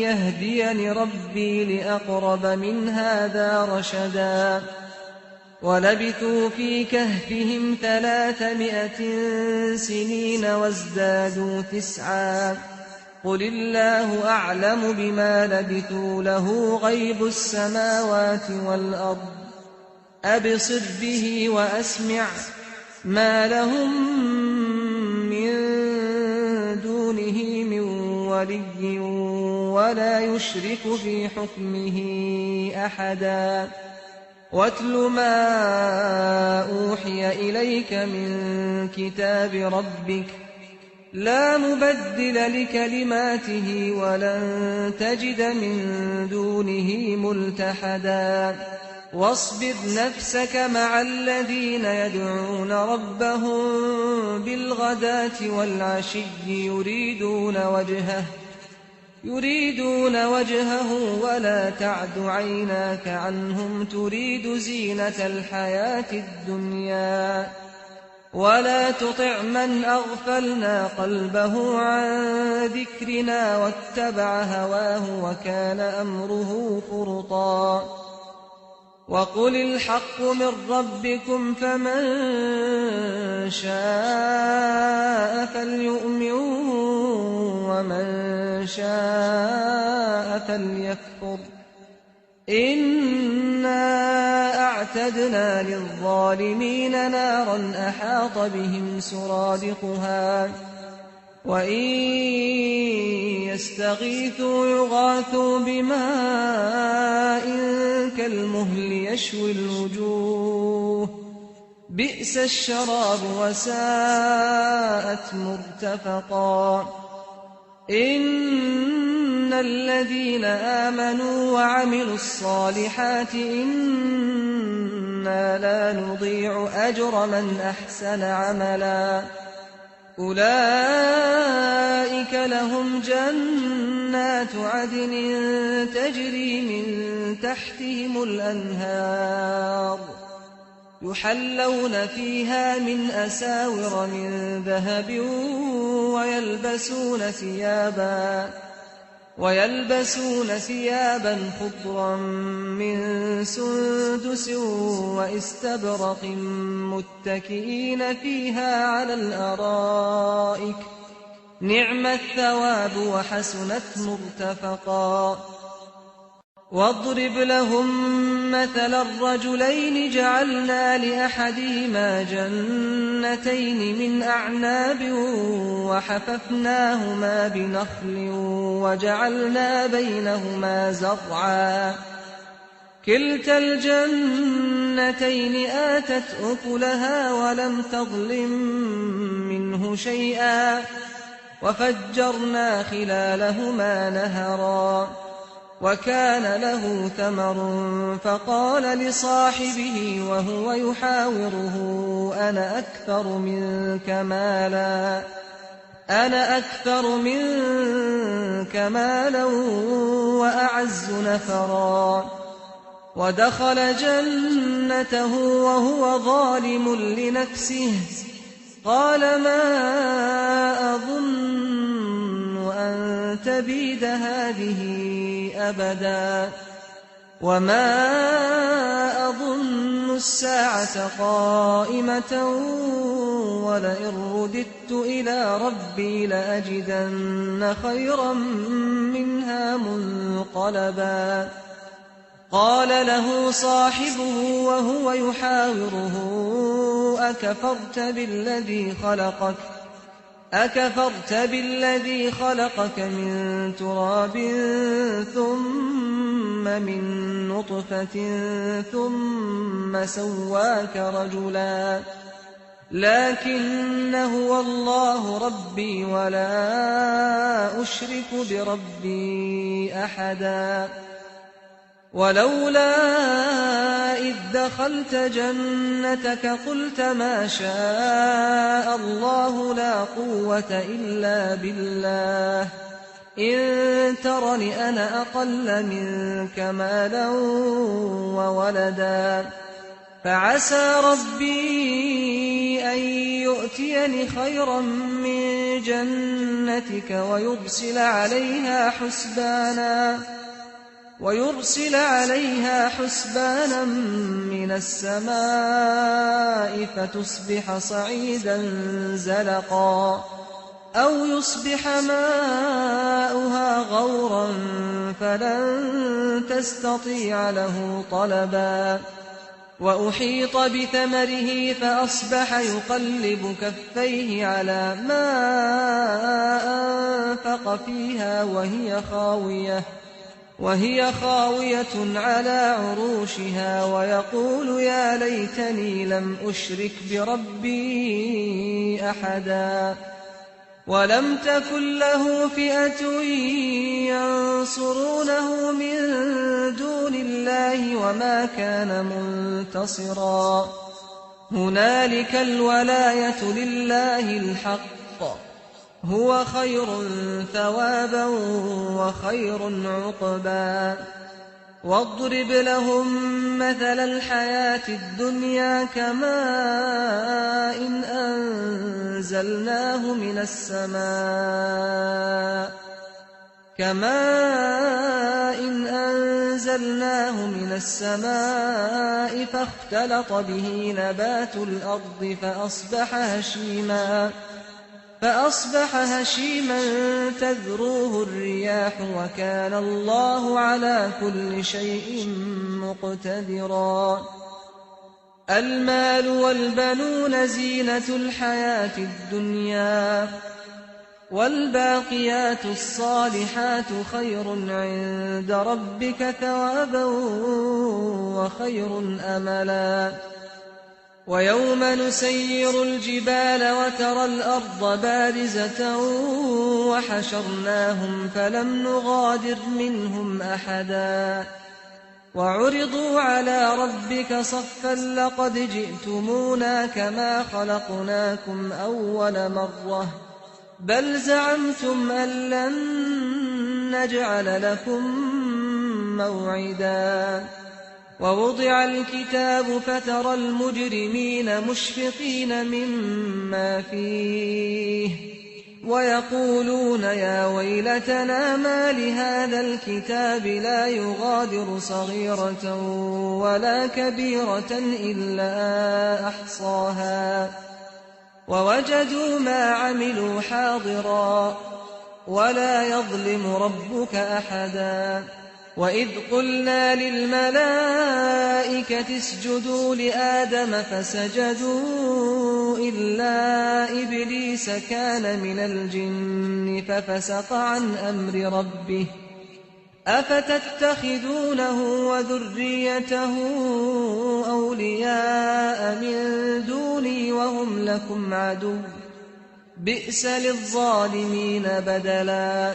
يهديني ربي لأقرب من هذا رشدا ولبثوا في كهفهم 300 سنين وازدادوا 9 قل الله أعلم بما لبثوا له غيب السماوات والأرض أبصر به وأسمع ما لهم من دونه من ولي ولا يشرك في حكمه أحدا واتل ما أوحي إليك من كتاب ربك لا مبدل لكلماته ولن تجد من دونه ملتحدا واصبر نفسك مع الذين يدعون ربهم بالغداة والعشي يريدون وجهه ولا تعد عيناك عنهم تريد زينة الحياة الدنيا ولا تطع من أغفلنا قلبه عن ذكرنا واتبع هواه وكان أمره فرطا وقل الحق من ربكم فمن شاء فليؤمن ومن شاء فليكفر إنا أعتدنا للظالمين نارا أحاط بهم سرادقها وإن يستغيثوا يغاثوا بماء كالمهل يشوي الوجوه بئس الشراب وساءت مرتفقا إن الذين آمنوا وعملوا الصالحات إنا لا نضيع أجر من أحسن عملا أولئك لهم جنات عدن تجري من تحتهم الأنهار يحلون فيها من أساور من ذهب ويلبسون ثيابا خضرا من سندس واستبرق متكئين فيها على الأرائك نعم الثواب وحسنت مرتفقا واضرب لهم مثل الرجلين جعلنا لأحدهما جنتين من أعناب وحففناهما بنخل وجعلنا بينهما زرعا كلتا الجنتين آتت أكلها ولم تظلم منه شيئا وفجرنا خلالهما نهرا وكان له ثمر فقال لصاحبه وهو يحاوره أنا أكثر منك مالا وأعز نفرا ودخل جنته وهو ظالم لنفسه قال ما أظن أن تبيد هذه أبدا وما أظن الساعة قائمة ولئن رددت إلى ربي لأجدن خيرا منها منقلبا قال له صاحبه وهو يحاوره أكفرت بالذي خلقك من تراب ثم من نطفة ثم سواك رجلا لكن هو الله ربي ولا أشرك بربي أحدا ولولا إذ دخلت جنتك قلت ما شاء الله لا قوة إلا بالله إن ترني أنا أقل منك مالا وولدا فعسى ربي أن يؤتيني خيرا من جنتك ويرسل عليها حسبانا من السماء فتصبح صعيدا زلقا أو يصبح ماؤها غورا فلن تستطيع له طلبا وأحيط بثمره فأصبح يقلب كفيه على ما أنفق فيها وهي خاوية على عروشها ويقول يا ليتني لم أشرك بربي أحدا ولم تكن له فئة ينصرونه من دون الله وما كان منتصرا هنالك الولاية لله الحق هو خير ثوابا وخير عقبا واضرب لهم مثل الحياة الدنيا كماء أنزلناه من السماء فاختلط به نبات الأرض فأصبح هشيما تذروه الرياح وكان الله على كل شيء مقتدرا المال والبنون زينة الحياة الدنيا والباقيات الصالحات خير عند ربك ثوابا وخير أملا ويوم نسير الجبال وترى الأرض بارزة وحشرناهم فلم نغادر منهم أحدا وعرضوا على ربك صفا لقد جئتمونا كما خلقناكم أول مرة بل زعمتم أن لن نجعل لكم موعدا ووضع الكتاب فترى المجرمين مشفقين مما فيه ويقولون يا ويلتنا ما لهذا الكتاب لا يغادر صغيرة ولا كبيرة إلا أحصاها ووجدوا ما عملوا حاضرا ولا يظلم ربك أحدا وإذ قلنا للملائكة اسجدوا لآدم فسجدوا إلا إبليس كان من الجن ففسق عن أمر ربه أفتتخذونه وذريته أولياء من دوني وهم لكم عدو بئس للظالمين بدلا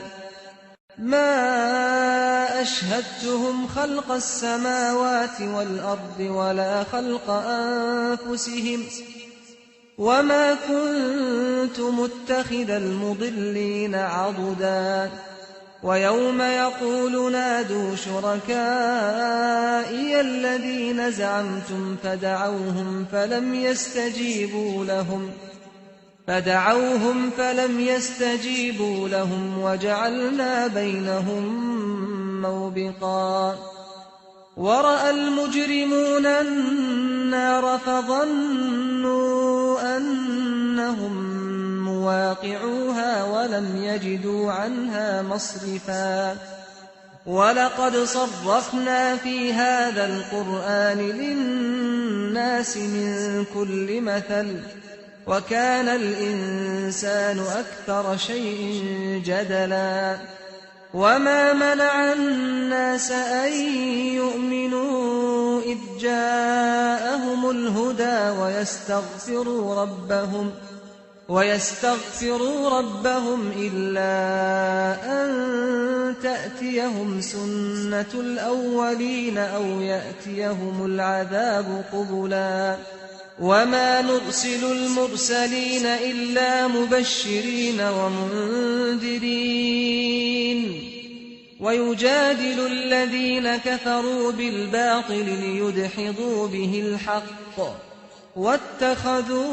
ما أشهدتهم خلق السماوات والأرض ولا خلق أنفسهم وما كنت متخذ المضلين عضدا ويوم يقول نادوا شركائي الذين زعمتم فدعوهم فلم يستجيبوا لهم وجعلنا بينهم موبقا ورأى المجرمون النار فظنوا أنهم مواقعوها ولم يجدوا عنها مصرفا ولقد صرفنا في هذا القرآن للناس من كل مثل وكان الإنسان أكثر شيء جدلا وما منع الناس أن يؤمنوا إذ جاءهم الهدى ويستغفروا ربهم إلا أن تأتيهم سنة الأولين أو يأتيهم العذاب قبلا وما نرسل المرسلين إلا مبشرين ومنذرين ويجادل الذين كفروا بالباطل ليدحضوا به الحق واتخذوا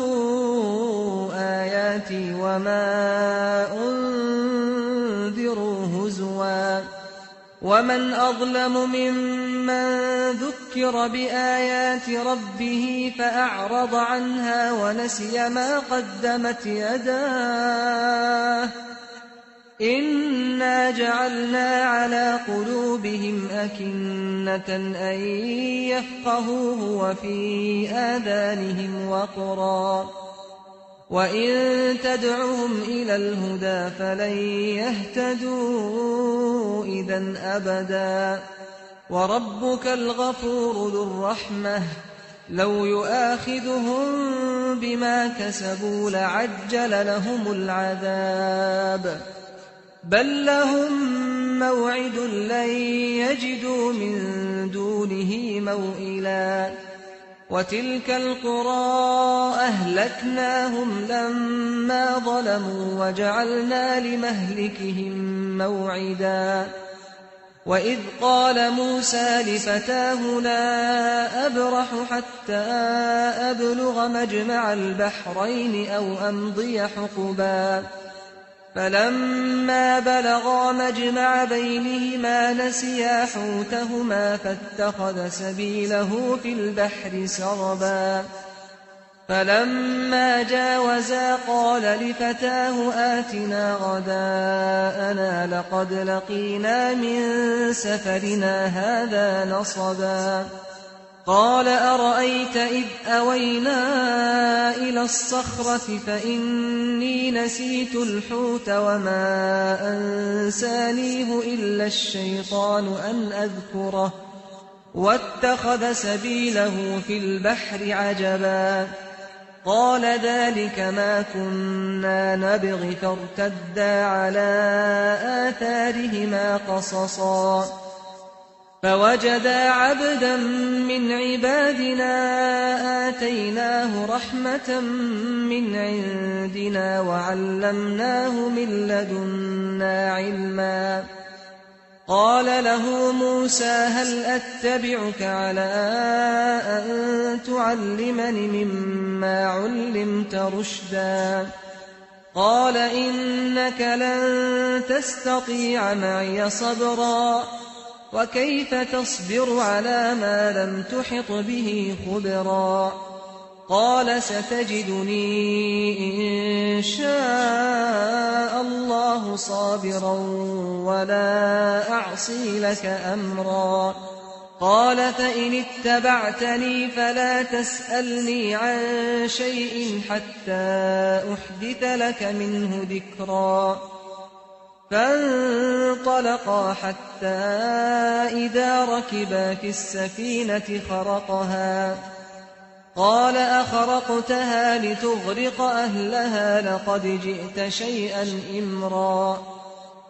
آياتي وما أنذروا هزوا ومن أظلم ممن ذكر بآيات ربه فأعرض عنها ونسي ما قدمت يداه إنا جعلنا على قلوبهم أكنة أن يفقهوه وفي آذانهم وقرا وإن تدعهم إلى الهدى فلن يهتدوا إذا أبدا وربك الغفور ذو الرحمة لو يؤاخذهم بما كسبوا لعجل لهم العذاب بل لهم موعد لن يجدوا من دونه موئلا وتلك القرى أهلكناهم لما ظلموا وجعلنا لمهلكهم موعدا وإذ قال موسى لفتاه لا أبرح حتى أبلغ مجمع البحرين أو أمضي حقبا فلما بلغا مجمع بينهما نسيا حوتهما فاتخذ سبيله في البحر سربا فلما جاوزا قال لفتاه آتنا غداءنا لقد لقينا من سفرنا هذا نصبا قال أرأيت إذ أوينا إلى الصخرة فإني نسيت الحوت وما أنسانيه إلا الشيطان أن أذكره واتخذ سبيله في البحر عجبا قال ذلك ما كنا نبغ فارتدا على آثارهما قصصا فوجدا عبدا من عبادنا آتيناه رحمة من عندنا وعلمناه من لدنا علما قال له موسى هل أتبعك على أن تعلمني مما علمت رشدا قال إنك لن تستطيع معي صبرا وكيف تصبر على ما لم تحط به خبرا قال ستجدني إن شاء الله صابرا ولا أعصي لك أمرا قال فإن اتبعتني فلا تسألني عن شيء حتى أحدث لك منه ذكرا فانطلقا حتى إذا ركبا في السفينة خرقها قال أخرقتها لتغرق أهلها لقد جئت شيئا إمرا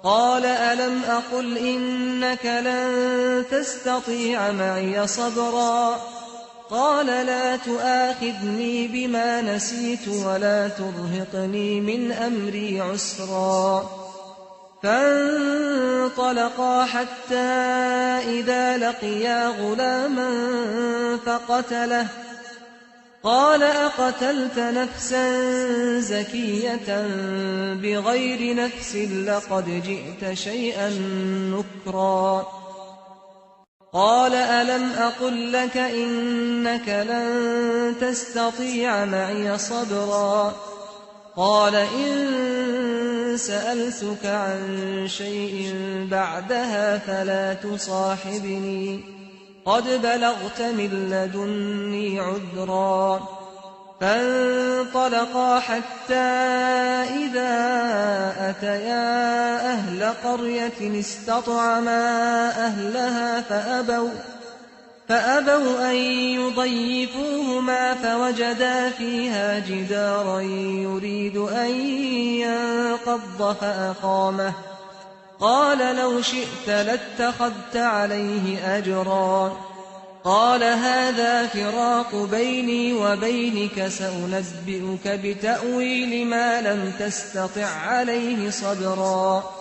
قال ألم أقل إنك لن تستطيع معي صبرا قال لا تؤاخذني بما نسيت ولا ترهقني من أمري عسرا فانطلقا حتى إذا لقيا غلاما فقتله قال أقتلت نفسا زكية بغير نفس لقد جئت شيئا نكرا قال ألم أقل لك إنك لن تستطيع معي صبرا قال إن سألتك عن شيء بعدها فلا تصاحبني قد بلغت من لدني عذرا فانطلقا حتى إذا أتيا أهل قرية استطعما أهلها فأبوا أن يضيفوهما فوجدا فيها جدارا يريد أن ينقض فأقامه قال لو شئت لاتخذت عليه أجرا قال هذا فراق بيني وبينك سأنبئك بتأويل ما لم تستطع عليه صبرا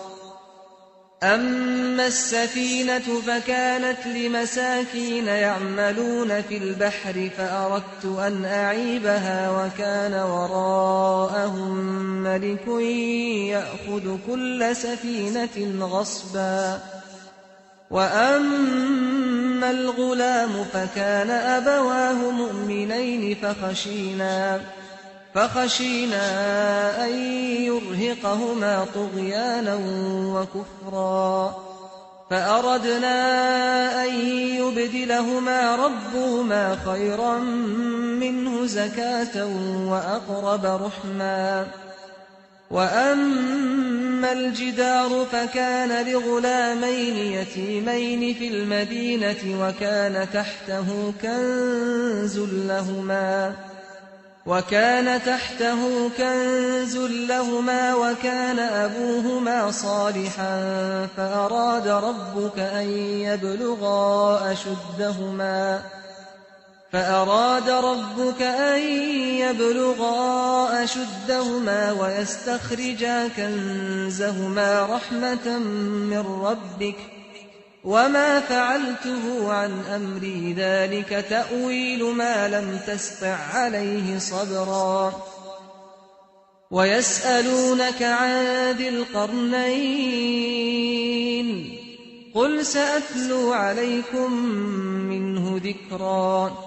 أما السفينة فكانت لمساكين يعملون في البحر فأردت أن أعيبها وكان وراءهم ملك يأخذ كل سفينة غصبا وأما الغلام فكان أبواه مؤمنين فخشينا أن يرهقهما طغيانا وكفرا فأردنا أن يبدلهما ربهما خيرا منه زكاة وأقرب رحما وأما الجدار فكان لغلامين يتيمين في المدينة وكان تحته كنز لهما وكان أبوهما صالحا فأراد ربك أن يبلغا أشدهما ويستخرجا كنزهما رحمة من ربك وما فعلته عن أمري ذلك تأويل ما لم تسطع عليه صبرا ويسألونك عن ذي القرنين قل سأتلو عليكم منه ذكرا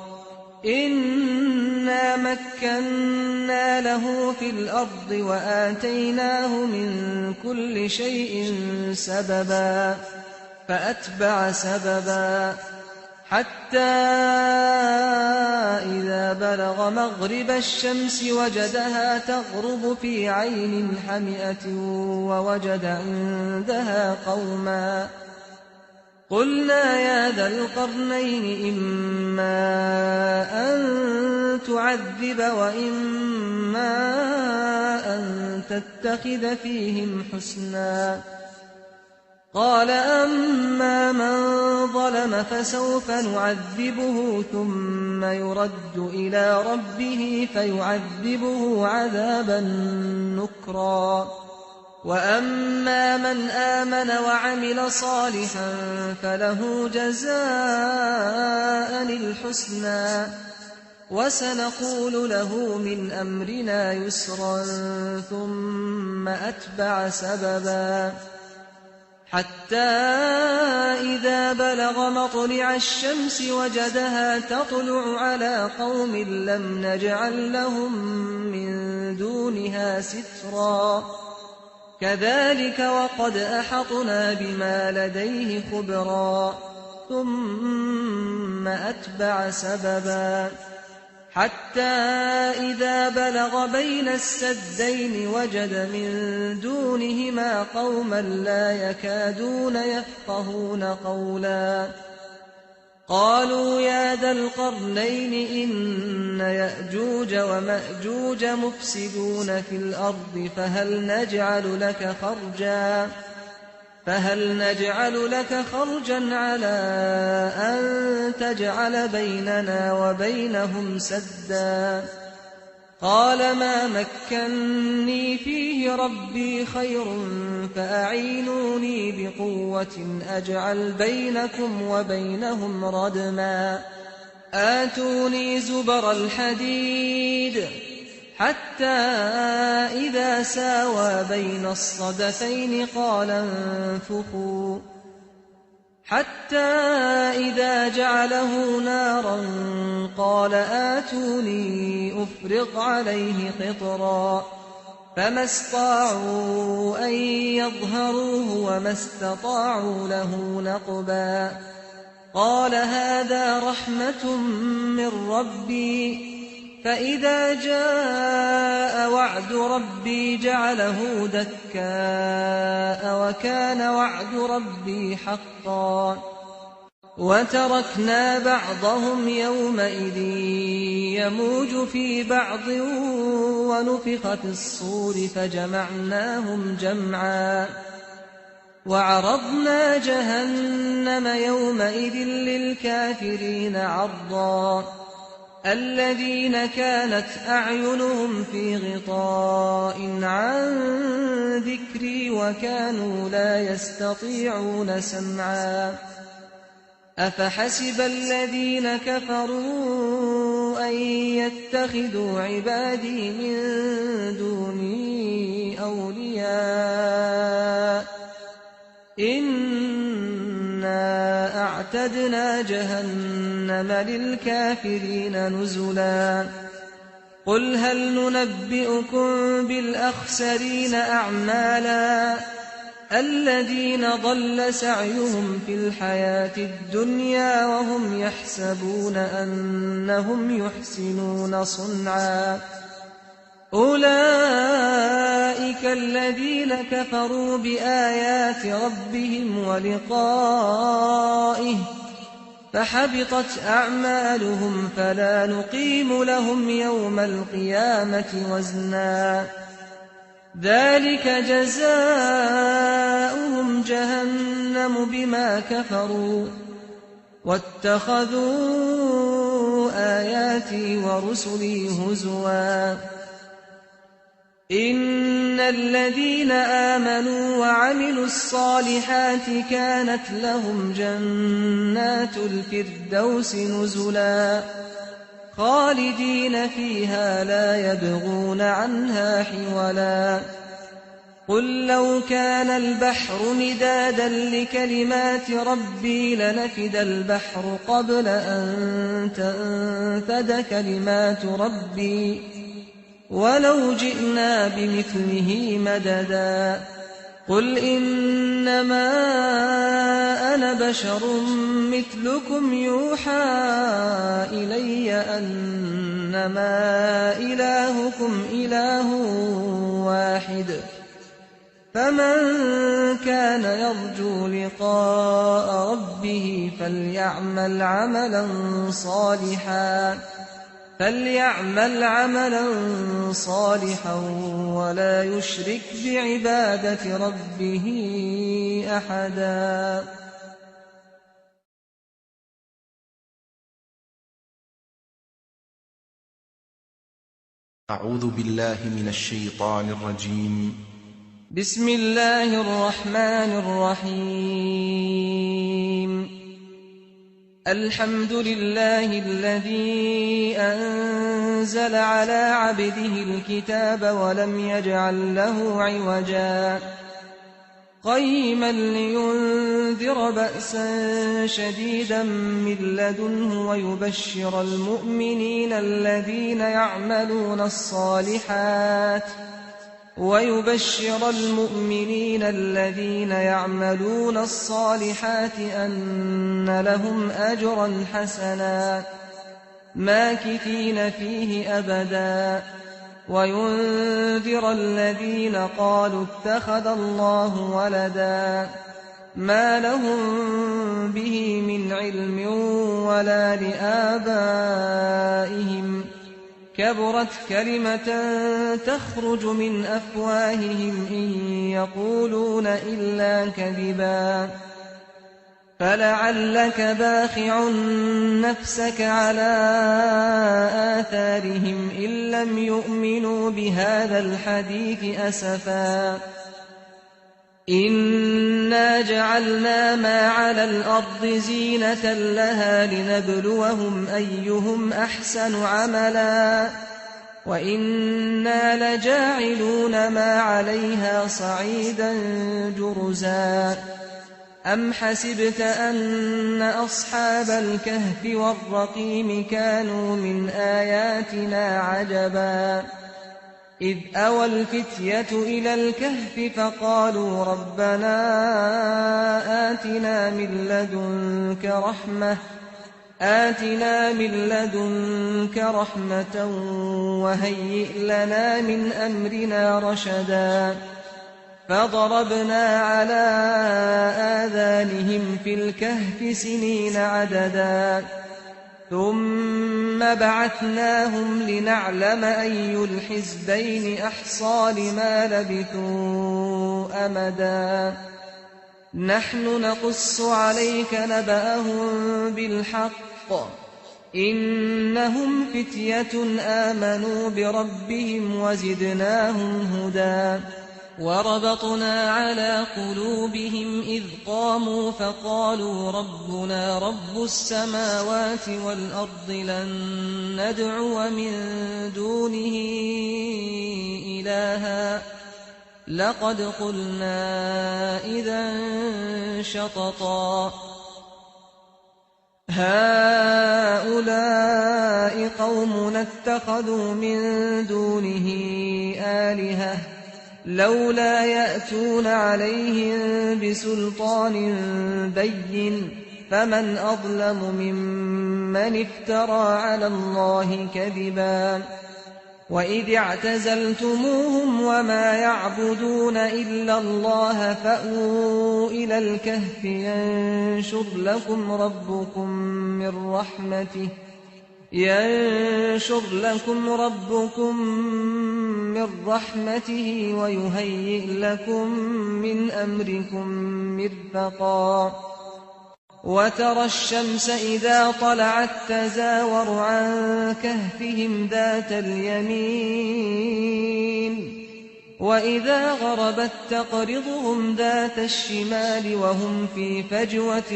إنا مكنا له في الأرض وآتيناه من كل شيء سببا فأتبع سببا حتى إذا بلغ مغرب الشمس وجدها تغرب في عين حمئة ووجد عندها قوما قلنا يا ذا القرنين إما أن تعذب وإما أن تتخذ فيهم حسنا قال أما من ظلم فسوف نعذبه ثم يرد إلى ربه فيعذبه عذابا نكرا وأما من آمن وعمل صالحا فله جزاء الحسنى وسنقول له من أمرنا يسرا ثم أتبع سببا حتى إذا بلغ مطلع الشمس وجدها تطلع على قوم لم نجعل لهم من دونها سترا كذلك وقد أحطنا بما لديه خبرا ثم أتبع سببا حتى إذا بلغ بين السدين وجد من دونهما قوما لا يكادون يفقهون قولا قالوا يا ذا القرنين إن يأجوج ومأجوج مفسدون في الأرض فهل نجعل لك خرجا على أن تجعل بيننا وبينهم سدا قال ما مكني فيه ربي خير فأعينوني بقوة أجعل بينكم وبينهم ردما آتوني زبر الحديد حتى إذا ساوى بين الصدفين قال انفخوا حتى إذا جعله نارا قال آتوني أفرغ عليه قطرا فما استطاعوا أن يظهروه وما استطاعوا له نقبا قال هذا رحمة من ربي فإذا جاء وعد ربي جعله دكاء وكان وعد ربي حقا وتركنا بعضهم يومئذ يموج في بعض ونفخ في الصور فجمعناهم جمعا وعرضنا جهنم يومئذ للكافرين عرضا الذين كانت أعينهم في غطاء عن ذكري وكانوا لا يستطيعون سمعا أفحسب الذين كفروا أن يتخذوا عبادي من دوني أولياء إنا أعتدنا جهنم للكافرين نزلا قل هل ننبئكم بالأخسرين أعمالا الذين ضل سعيهم في الحياة الدنيا وهم يحسبون أنهم يحسنون صنعا أولئك الذين كفروا بآيات ربهم ولقائه فحبطت أعمالهم فلا نقيم لهم يوم القيامة وزنا ذلك جزاؤهم جهنم بما كفروا واتخذوا آياتي ورسلي هزوا إن الذين آمنوا وعملوا الصالحات كانت لهم جنات الفردوس نزلا خالدين فيها لا يبغون عنها حولا قل لو كان البحر مدادا لكلمات ربي لنفد البحر قبل أن تنفد كلمات ربي ولو جئنا بمثله مددا قل إنما أنا بشر مثلكم يوحى إلي أنما إلهكم إله واحد فمن كان يرجو لقاء ربه فليعمل عملا صالحا ولا يشرك بعبادة ربه أحدا. أعوذ بالله من الشيطان الرجيم. بسم الله الرحمن الرحيم. الحمد لله الذي أنزل على عبده الكتاب ولم يجعل له عوجا قيما لينذر بأسا شديدا من لدنه ويبشر المؤمنين الذين يعملون الصالحات أن لهم أجرا حسنا ماكثين فيه أبدا وينذر الذين قالوا اتخذ الله ولدا ما لهم به من علم ولا لآبائهم كبرت كلمة تخرج من أفواههم إن يقولون إلا كذبا فلعلك باخع نفسك على آثارهم إن لم يؤمنوا بهذا الحديث أسفا إنا جعلنا ما على الأرض زينة لها لنبلوهم أيهم أحسن عملا وإنا لجاعلون ما عليها صعيدا جرزا أم حسبت أن أصحاب الكهف والرقيم كانوا من آياتنا عجبا إذ أوى الفتية إلى الكهف فقالوا ربنا آتنا من لدنك رحمة وهيئ لنا من أمرنا رشدا فضربنا على آذانهم في الكهف سنين عددا ثم بعثناهم لنعلم أي الحزبين أحصى لما لبثوا أمدا نحن نقص عليك نبأهم بالحق إنهم فتية آمنوا بربهم وزدناهم هدى وربطنا على قلوبهم إذ قاموا فقالوا ربنا رب السماوات والأرض لن ندعو من دونه إلها لقد قلنا إذا شططا هؤلاء قومنا اتخذوا من دونه آلهة لولا يأتون عليهم بسلطان بين فمن أظلم ممن افترى على الله كذبا وإذ اعتزلتموهم وما يعبدون إلا الله فأووا إلى الكهف ينشر لكم ربكم من رحمته ويهيئ لكم من أمركم مرفقا وترى الشمس إذا طلعت تزاور عن كهفهم ذات اليمين وإذا غربت تقرضهم ذات الشمال وهم في فجوة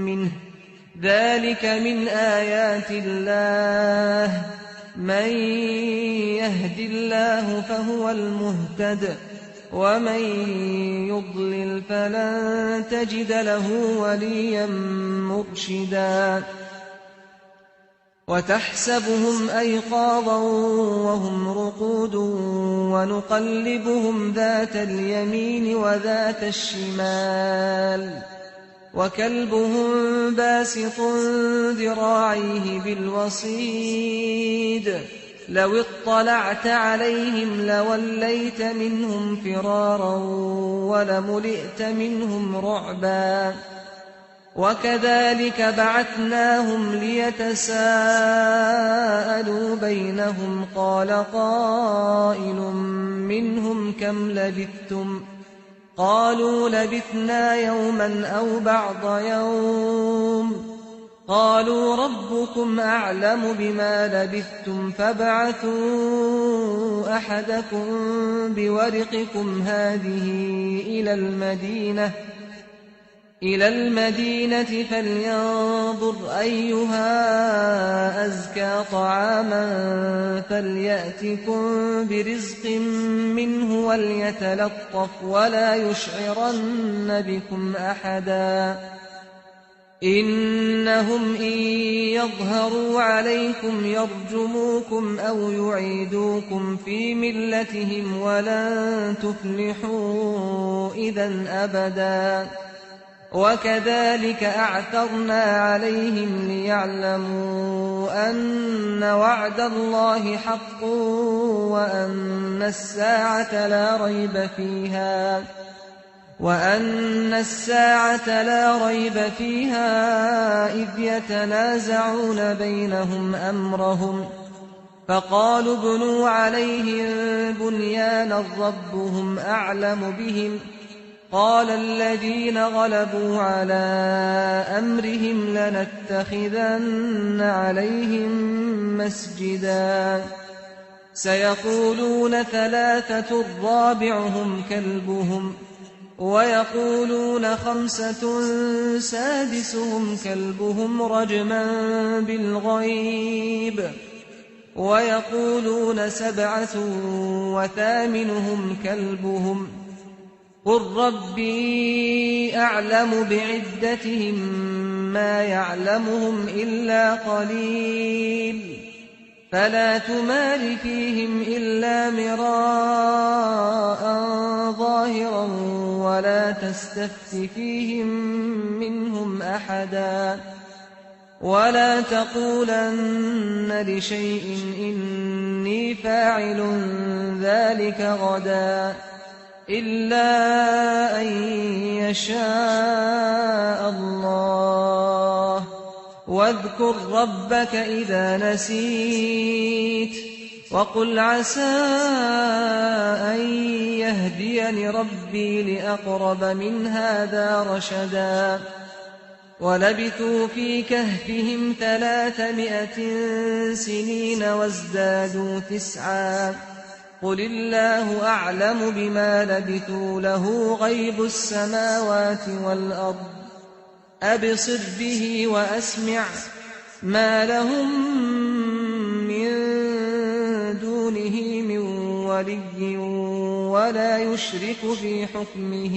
منه ذلك من آيات الله من يهد الله فهو المهتد ومن يضلل فلن تجد له وليا مرشدا وتحسبهم أيقاظا وهم رقود ونقلبهم ذات اليمين وذات الشمال وكلبهم باسط ذراعيه بالوصيد لو اطلعت عليهم لوليت منهم فرارا ولملئت منهم رعبا وكذلك بعثناهم ليتساءلوا بينهم قال قائل منهم كم لبثتم قالوا لبثنا يوما أو بعض يوم قالوا ربكم أعلم بما لبثتم فابعثوا أحدكم بورقكم هذه إلى المدينة فلينظر أيها أزكى طعاما فليأتكم برزق منه وليتلطف ولا يشعرن بكم أحدا إنهم إن يظهروا عليكم يرجموكم أو يعيدوكم في ملتهم ولن تفلحوا إذا أبدا وكذلك أعثرنا عليهم ليعلموا أن وعد الله حق وأن الساعة لا ريب فيها إذ يتنازعون بينهم أمرهم فقالوا ابنوا عليهم بنيانا ربهم أعلم بهم قال الذين غلبوا على أمرهم لنتخذن عليهم مسجدا سيقولون ثلاثة رابعهم كلبهم ويقولون خمسة سادسهم كلبهم رجما بالغيب ويقولون سبعة وثامنهم كلبهم قل ربي أعلم بعدتهم ما يعلمهم إلا قليل فلا تمار فيهم إلا مراء ظاهرا ولا تستفت فيهم منهم أحدا ولا تقولن لشيء إني فاعل ذلك غدا إلا أن يشاء الله واذكر ربك إذا نسيت وقل عسى أن يهديني ربي لأقرب من هذا رشدا ولبثوا في كهفهم 300 سنين وازدادوا 9 قل الله أعلم بما لبثوا له غيب السماوات والأرض أبصر به وأسمع ما لهم من دونه من ولي ولا يشرك في حكمه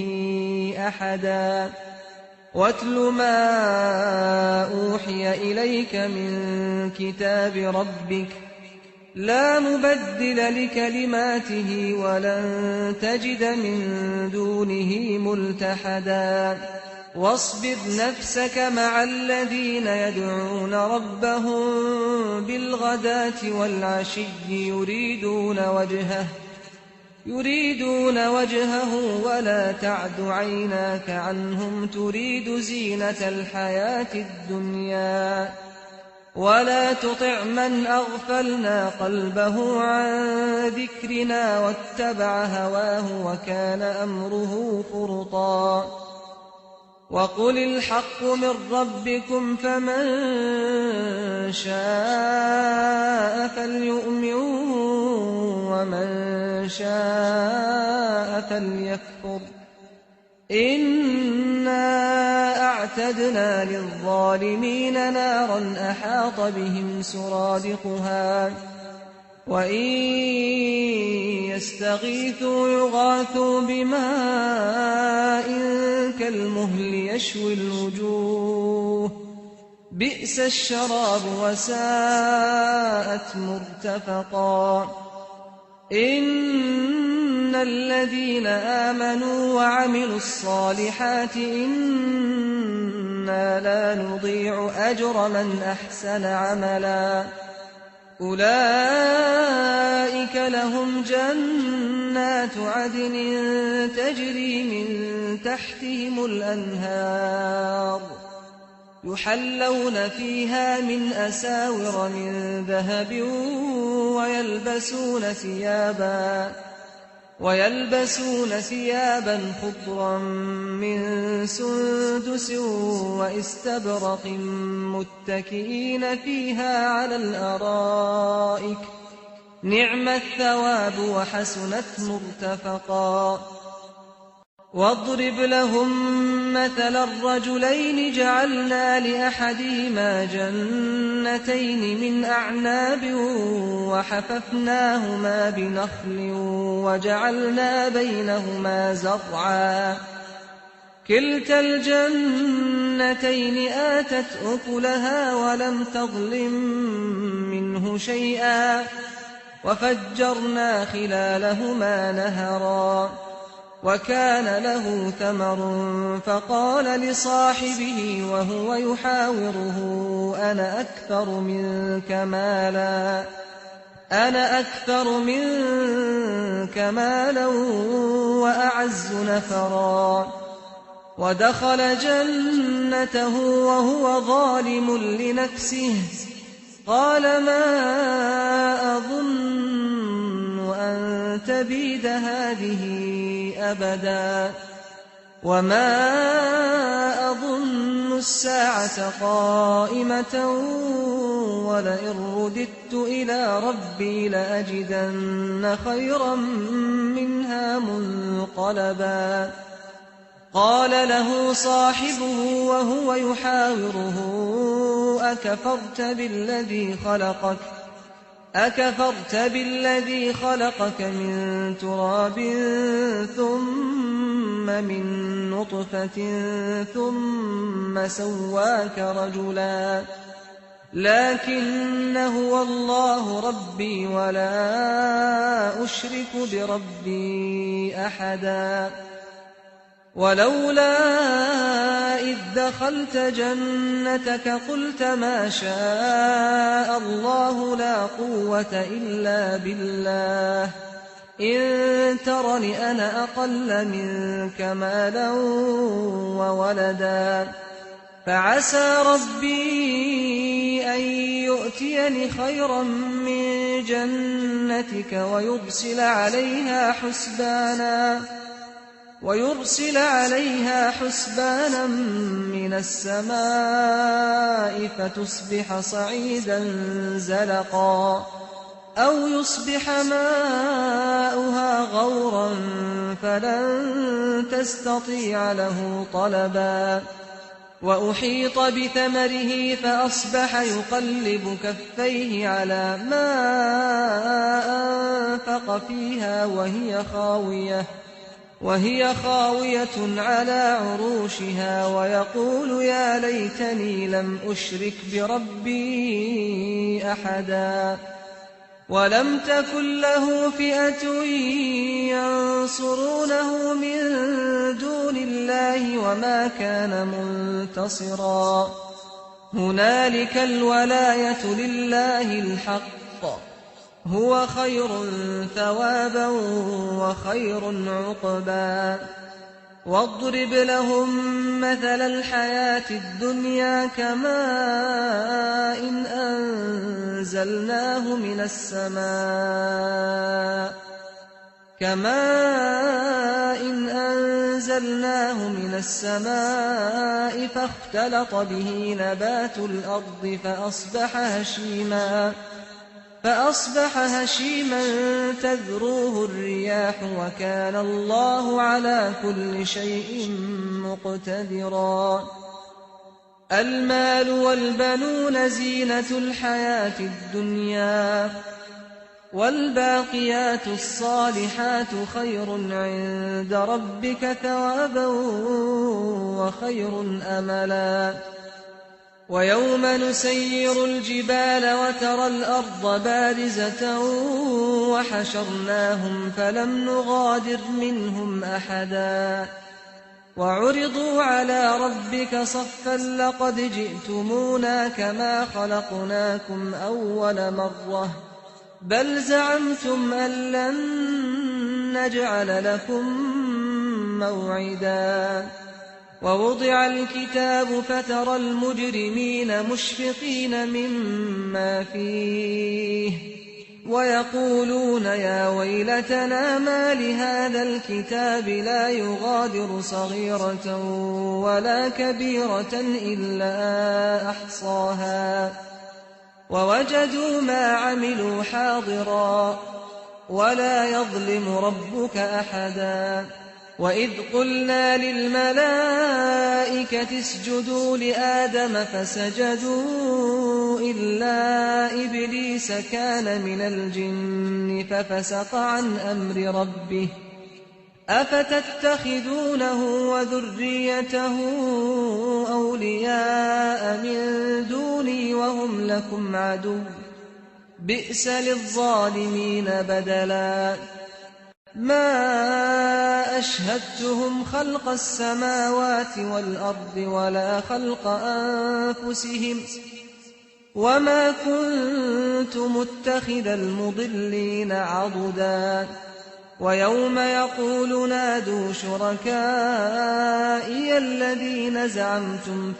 أحدا واتل ما أوحي إليك من كتاب ربك لا مبدل لكلماته ولن تجد من دونه ملتحدا واصبر نفسك مع الذين يدعون ربهم بالغداة والعشي يريدون وجهه ولا تعد عيناك عنهم تريد زينة الحياة الدنيا ولا تطع من أغفلنا قلبه عن ذكرنا واتبع هواه وكان أمره فرطا وقل الحق من ربكم فمن شاء فليؤمن ومن شاء فليكفر إنا أعتدنا للظالمين نارا أحاط بهم سرادقها وإن يستغيثوا يغاثوا بماء كالمهل يشوي الوجوه بئس الشراب وساءت مرتفقا إن الذين آمنوا وعملوا الصالحات إنا لا نضيع أجر من أحسن عملا أولئك لهم جنات عدن تجري من تحتهم الأنهار يحلون فيها من أساور من ذهب ويلبسون ثيابا خضرا من سندس واستبرق متكئين فيها على الأرائك نعم الثواب وحسنت مرتفقا واضرب لهم مثل الرجلين جعلنا لأحدهما جنتين من أعناب وحففناهما بنخل وجعلنا بينهما زرعا كلتا الجنتين آتت أكلها ولم تظلم منه شيئا وفجرنا خلالهما نهرا وكان له ثمر فقال لصاحبه وهو يحاوره أنا أكثر منك مالا وأعز نفرا ودخل جنته وهو ظالم لنفسه قال ما أظن أن تبيد هذه أبدا وما أظن الساعة قائمة ولئن رددت إلى ربي لأجدن خيرا منها منقلبا قال له صاحبه وهو يحاوره أكفرت بالذي خلقك من تراب ثم من نطفة ثم سواك رجلا لكن هو الله ربي ولا أشرك بربي أحدا ولولا إذ دخلت جنتك قلت ما شاء الله لا قوة إلا بالله إن ترني أنا أقل منك مالا وولدا فعسى ربي أن يؤتيني خيرا من جنتك ويرسل عليها حسبانا من السماء فتصبح صعيدا زلقا أو يصبح ماؤها غورا فلن تستطيع له طلبا وأحيط بثمره فأصبح يقلب كفيه على ما أنفق فيها وهي خاوية على عروشها ويقول يا ليتني لم أشرك بربي أحدا ولم تكن له فئة ينصرونه من دون الله وما كان منتصرا هنالك الولاية لله الحق هو خير ثوابا وخير عقبا واضرب لهم مثل الحياة الدنيا كماء أنزلناه من السماء فاختلط به نبات الأرض فأصبح هشيما تذروه الرياح وكان الله على كل شيء مقتدرا المال والبنون زينة الحياة الدنيا والباقيات الصالحات خير عند ربك ثوابا وخير أملا ويوم نسير الجبال وترى الأرض بارزة وحشرناهم فلم نغادر منهم أحدا وعرضوا على ربك صفا لقد جئتمونا كما خلقناكم أول مرة بل زعمتم أن لن نجعل لكم موعدا ووضع الكتاب فترى المجرمين مشفقين مما فيه ويقولون يا ويلتنا ما لهذا الكتاب لا يغادر صغيرة ولا كبيرة إلا أحصاها ووجدوا ما عملوا حاضرا ولا يظلم ربك أحدا وإذ قلنا للملائكة اسجدوا لآدم فسجدوا إلا إبليس كان من الجن ففسق عن أمر ربه أفتتخذونه وذريته أولياء من دوني وهم لكم عدو بئس للظالمين بدلا ما أشهدتهم خلق السماوات والأرض ولا خلق أنفسهم وما كنت متخذ المضلين عضدا ويوم يقول نادوا شركائي الذين زعمتم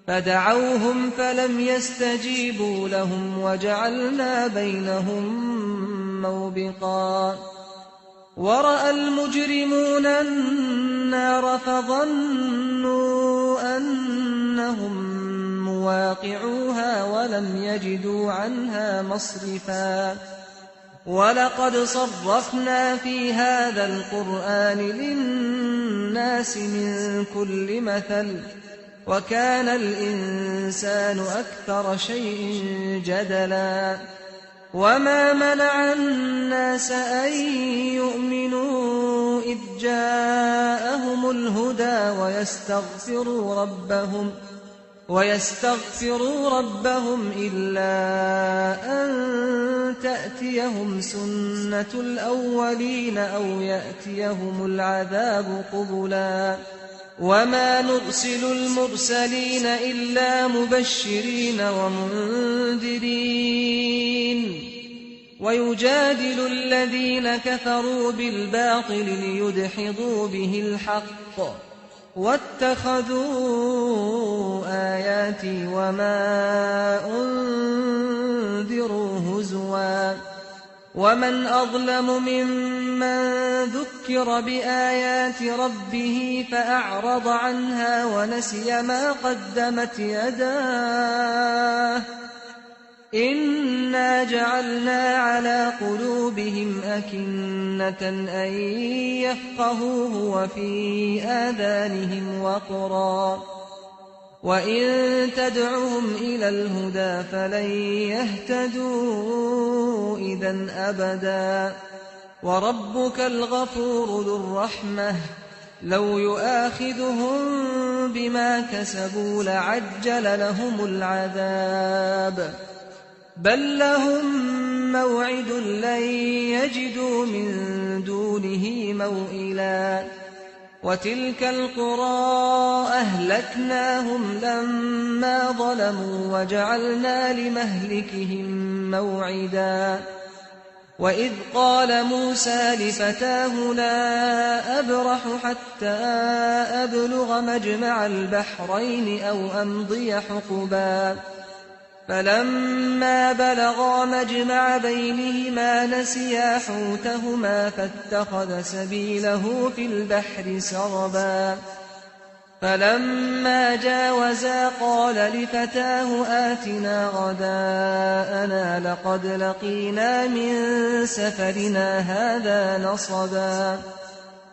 فدعوهم فلم يستجيبوا لهم وجعلنا بينهم موبقا ورأى المجرمون النار فظنوا أنهم مواقعوها ولم يجدوا عنها مصرفا ولقد صرفنا في هذا القرآن للناس من كل مثل وكان الإنسان أكثر شيء جدلا وما منع الناس أن يؤمنوا إذ جاءهم الهدى ويستغفروا ربهم إلا أن تأتيهم سنة الأولين أو يأتيهم العذاب قبلا وما نرسل المرسلين إلا مبشرين ومنذرين ويجادل الذين كفروا بالباطل ليدحضوا به الحق واتخذوا آياتي وما أنذروا هزوا ومن أظلم ممن ذكر بآيات ربه فأعرض عنها ونسي ما قدمت يداه إنا جعلنا على قلوبهم أكنة أن يفقهوه وفي آذانهم وقرا وإن تدعهم إلى الهدى فلن يهتدوا إذا أبدا وربك الغفور ذو الرحمة لو يؤاخذهم بما كسبوا لعجل لهم العذاب بل لهم موعد لن يجدوا من دونه موئلا وتلك القرى أهلكناهم لما ظلموا وجعلنا لمهلكهم موعدا وإذ قال موسى لفتاه لا أبرح حتى أبلغ مجمع البحرين أو أمضي حقبا فلما بلغا مجمع بينهما نسيا حوتهما فاتخذ سبيله في البحر سربا فلما جاوزا قال لفتاه آتنا غداءنا لقد لقينا من سفرنا هذا نصبا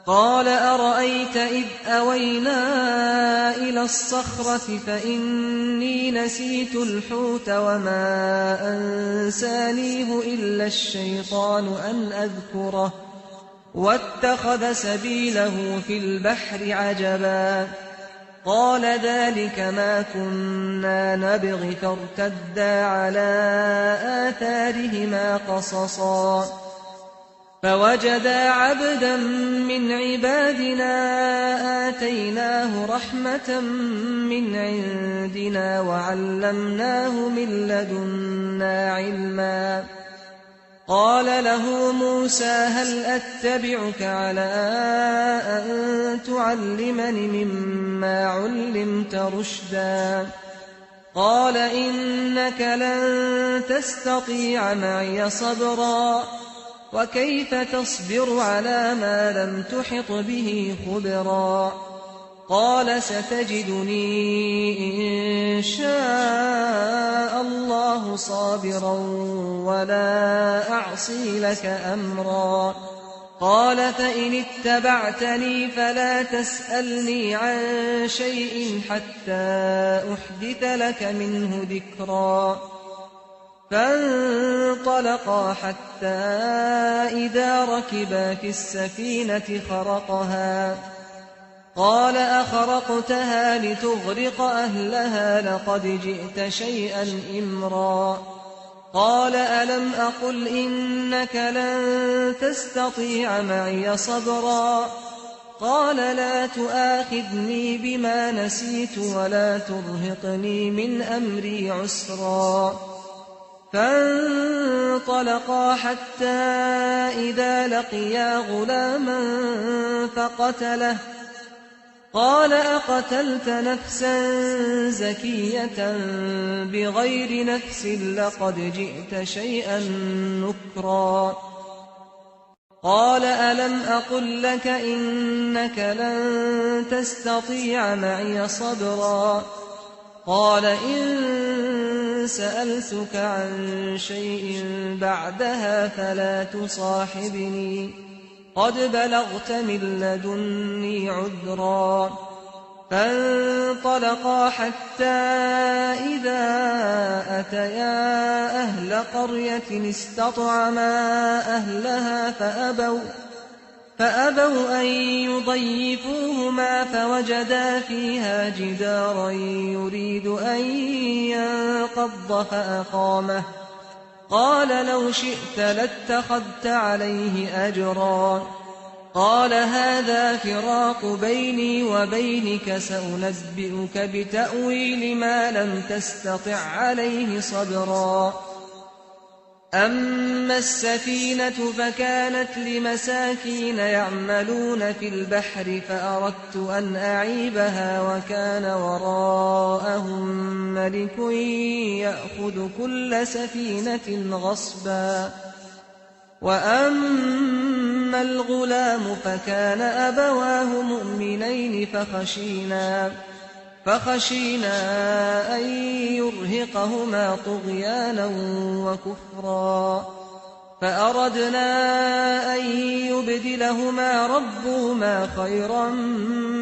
قال أرأيت إذ أوينا إلى الصخرة فإني نسيت الحوت وما أنسانيه إلا الشيطان أن أذكره واتخذ سبيله في البحر عجبا قال ذلك ما كنا نبغ فارتدا على آثارهما قصصا فوجدا عبدا من عبادنا آتيناه رحمة من عندنا وعلمناه من لدنا علما قال له موسى هل أتبعك على أن تعلمني مما علمت رشدا قال إنك لن تستطيع معي صبرا وكيف تصبر على ما لم تحط به خبرا قال ستجدني إن شاء الله صابرا ولا أعصي لك أمرا قال فإن اتبعتني فلا تسألني عن شيء حتى أحدث لك منه ذكرا فانطلقا حتى إذا ركبا في السفينة خرقها قال أخرقتها لتغرق أهلها لقد جئت شيئا إمرا قال ألم أقل إنك لن تستطيع معي صبرا قال لا تؤاخذني بما نسيت ولا ترهقني من أمري عسرا فانطلقا حتى إذا لقيا غلاما فقتله قال أقتلت نفسا زكية بغير نفس لقد جئت شيئا نكرا قال ألم أقل لك إنك لن تستطيع معي صبرا قال إن سألتك عن شيء بعدها فلا تصاحبني قد بلغت من لدني عذرا فانطلقا حتى إذا أتيا أهل قرية استطعما أهلها فأبوا أن يضيفوهما فوجدا فيها جدارا يريد أن ينقض فأقامه قال لو شئت لاتخذت عليه أجرا قال هذا فراق بيني وبينك سأنبئك بتأويل ما لم تستطع عليه صبرا أما السفينة فكانت لمساكين يعملون في البحر فأردت أن أعيبها وكان وراءهم ملك يأخذ كل سفينة غصبا وأما الغلام فكان أبواه مؤمنين فخشينا أن يرهقهما طغيانا وكفرا فأردنا أن يبدلهما ربهما خيرا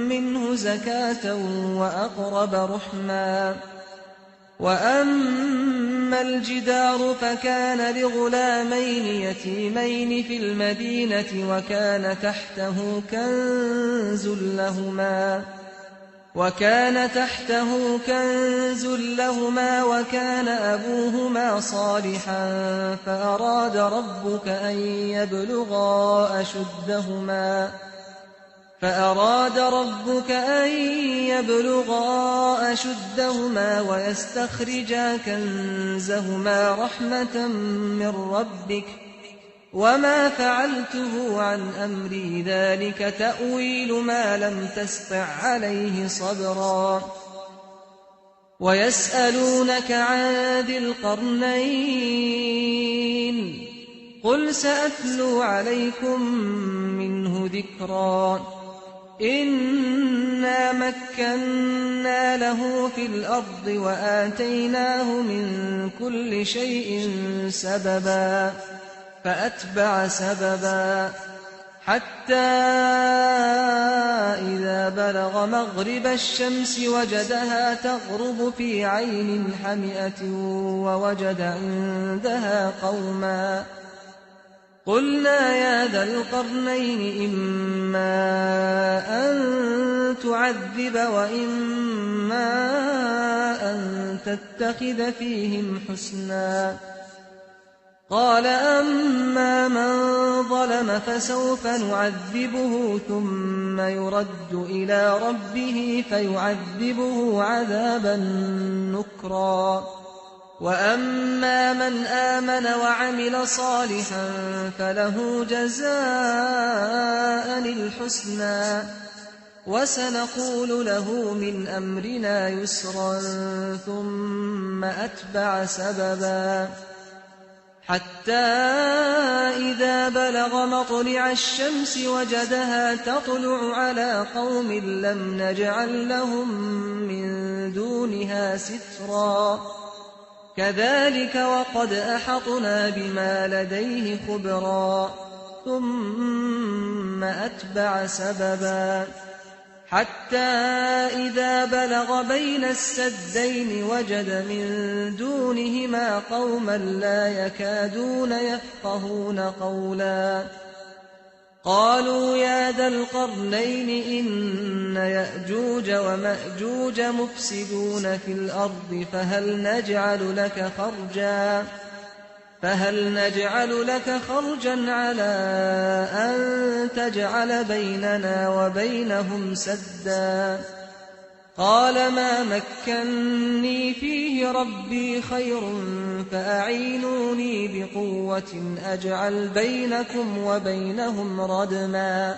منه زكاة وأقرب رحما وأما الجدار فكان لغلامين يتيمين في المدينة وكان تحته كنز لهما وكان أبوهما صالحا فأراد ربك أن يبلغا أشدهما ويستخرجا كنزهما رحمة من ربك وما فعلته عن أمري ذلك تأويل ما لم تسطع عليه صبرا ويسألونك عن ذي القرنين قل سأتلو عليكم منه ذكرا إنا مكنا له في الأرض وآتيناه من كل شيء سببا فأتبع سببا حتى إذا بلغ مغرب الشمس وجدها تغرب في عين حمئة ووجد عندها قوما قلنا يا ذا القرنين إما أن تعذب وإما أن تتخذ فيهم حسنا قال أما من ظلم فسوف نعذبه ثم يرد إلى ربه فيعذبه عذابا نكرا وأما من آمن وعمل صالحا فله جزاء الحسنى وسنقول له من أمرنا يسرا ثم أتبع سببا حتى إذا بلغ مطلع الشمس وجدها تطلع على قوم لم نجعل لهم من دونها سترا كذلك وقد أحطنا بما لديه خبرا ثم أتبع سببا حتى إذا بلغ بين السدين وجد من دونهما قوما لا يكادون يفقهون قولا قالوا يا ذا القرنين إن يأجوج ومأجوج مفسدون في الأرض فهل نجعل لك خرجا على أن تجعل بيننا وبينهم سدا قال ما مكني فيه ربي خير فأعينوني بقوة أجعل بينكم وبينهم ردما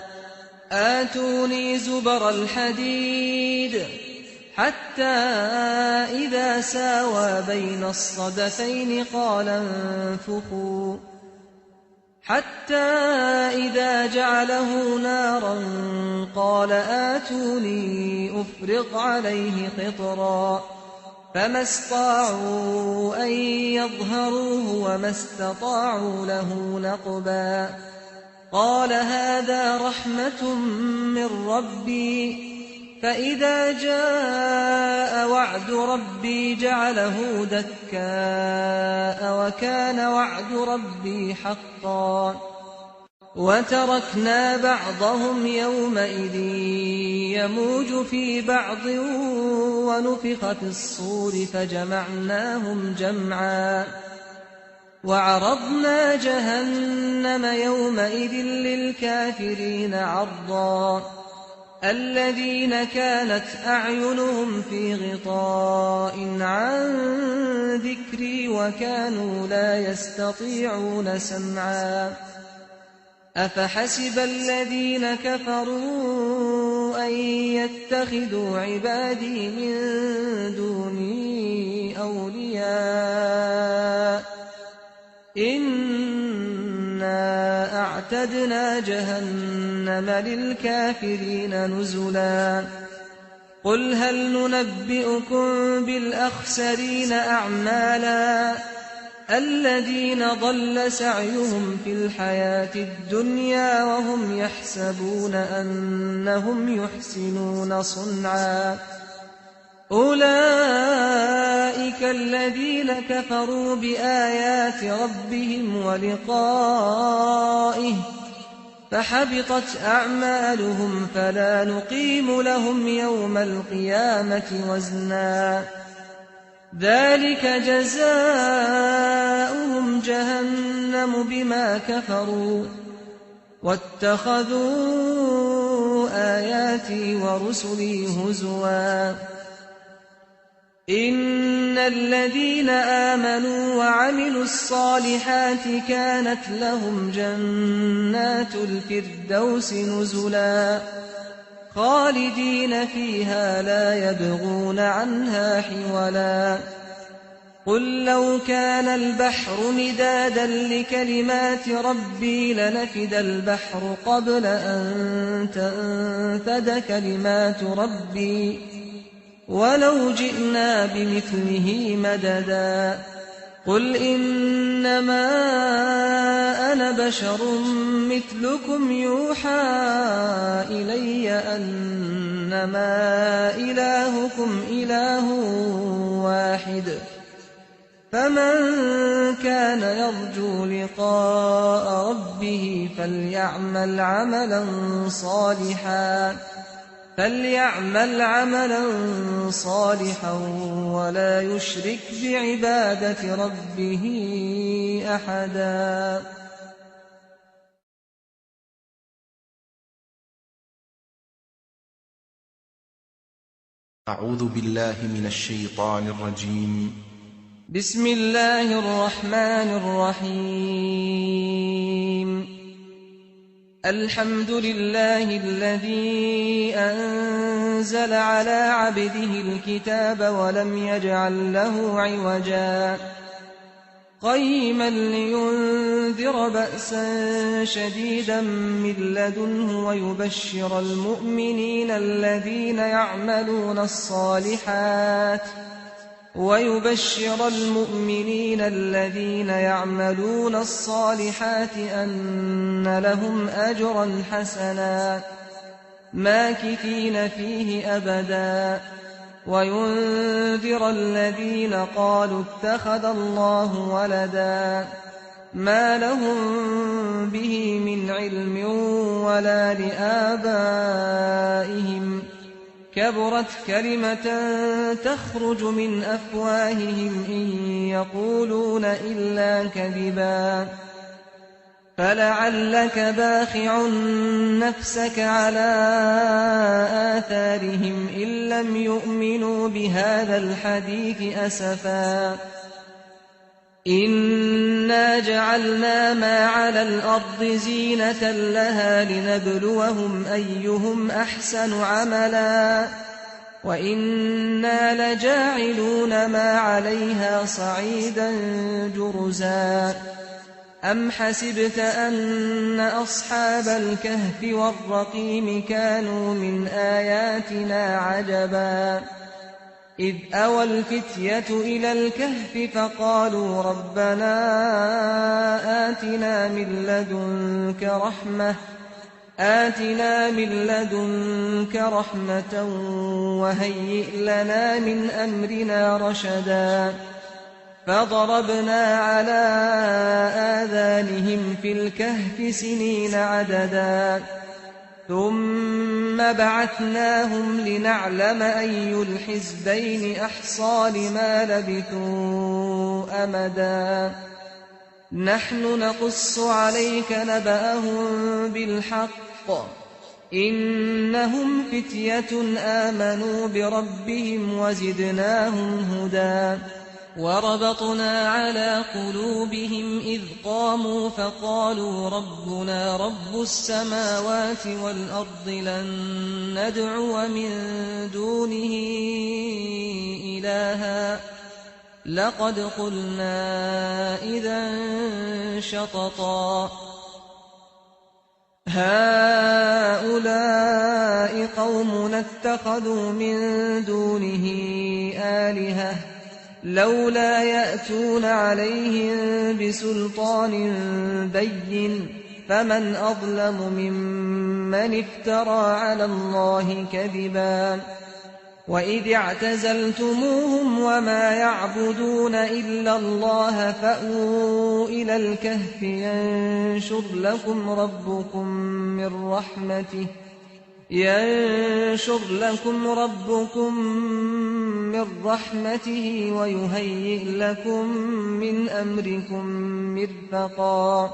آتوني زبر الحديد حتى إذا ساوى بين الصدفين قال انفخوا حتى إذا جعله نارا قال آتوني أفرغ عليه قطرا فما استطاعوا أن يظهروه وما استطاعوا له نقبا قال هذا رحمة من ربي فإذا جاء وعد ربي جعله دكاء وكان وعد ربي حقا وتركنا بعضهم يومئذ يموج في بعض ونفخ في الصور فجمعناهم جمعا وعرضنا جهنم يومئذ للكافرين عرضا الذين كانت أعينهم في غطاء عن ذكري وكانوا لا يستطيعون سمعا أفحسب الذين كفروا أن يتخذوا عبادي من دوني أولياء إنا أعتدنا جهنم للكافرين نزلا قل هل ننبئكم بالأخسرين أعمالا الذين ضل سعيهم في الحياة الدنيا وهم يحسبون أنهم يحسنون صنعا أولئك الذين كفروا بآيات ربهم ولقائه فحبطت أعمالهم فلا نقيم لهم يوم القيامة وزنا ذلك جزاؤهم جهنم بما كفروا واتخذوا آياتي ورسلي هزوا إن الذين آمنوا وعملوا الصالحات كانت لهم جنات الفردوس نزلا خالدين فيها لا يبغون عنها حولا قل لو كان البحر مدادا لكلمات ربي لنفد البحر قبل أن تنفد كلمات ربي ولو جئنا بمثله مددا قل إنما أنا بشر مثلكم يوحى إلي أنما إلهكم إله واحد فمن كان يرجو لقاء ربه فليعمل عملا صالحا ولا يشرك بعبادة ربه أحدا. أعوذ بالله من الشيطان الرجيم. بسم الله الرحمن الرحيم. الحمد لله الذي أنزل على عبده الكتاب ولم يجعل له عوجا قيما لينذر بأسا شديدا من لدنه ويبشر المؤمنين الذين يعملون الصالحات أن لهم أجرا حسنا ماكثين فيه أبدا وينذر الذين قالوا اتخذ الله ولدا ما لهم به من علم ولا لآبائهم كبرت كلمة تخرج من أفواههم إن يقولون إلا كذبا فلعلك باخع نفسك على آثارهم إن لم يؤمنوا بهذا الحديث أسفا إنا جعلنا ما على الأرض زينة لها لنبلوهم أيهم أحسن عملا وإنا لجاعلون ما عليها صعيدا جرزا أم حسبت أن أصحاب الكهف والرقيم كانوا من آياتنا عجبا إذ أوى الفتية إلى الكهف فقالوا ربنا آتنا من لدنك رحمة وهيئ لنا من أمرنا رشدا فضربنا على آذانهم في الكهف سنين عددا ثم بعثناهم لنعلم أي الحزبين أحصى لما لبثوا أمدا نحن نقص عليك نبأهم بالحق إنهم فتية آمنوا بربهم وزدناهم هدى وربطنا على قلوبهم إذ قاموا فقالوا ربنا رب السماوات والأرض لن ندعو من دونه إلها لقد قلنا إذا شططا هؤلاء قومنا اتخذوا من دونه آلهة لولا يأتون عليهم بسلطان بين فمن أظلم ممن افترى على الله كذبا وإذ اعتزلتموهم وما يعبدون إلا الله فأووا إلى الكهف ينشر لكم ربكم من رحمته ويهيئ لكم من أمركم مرفقا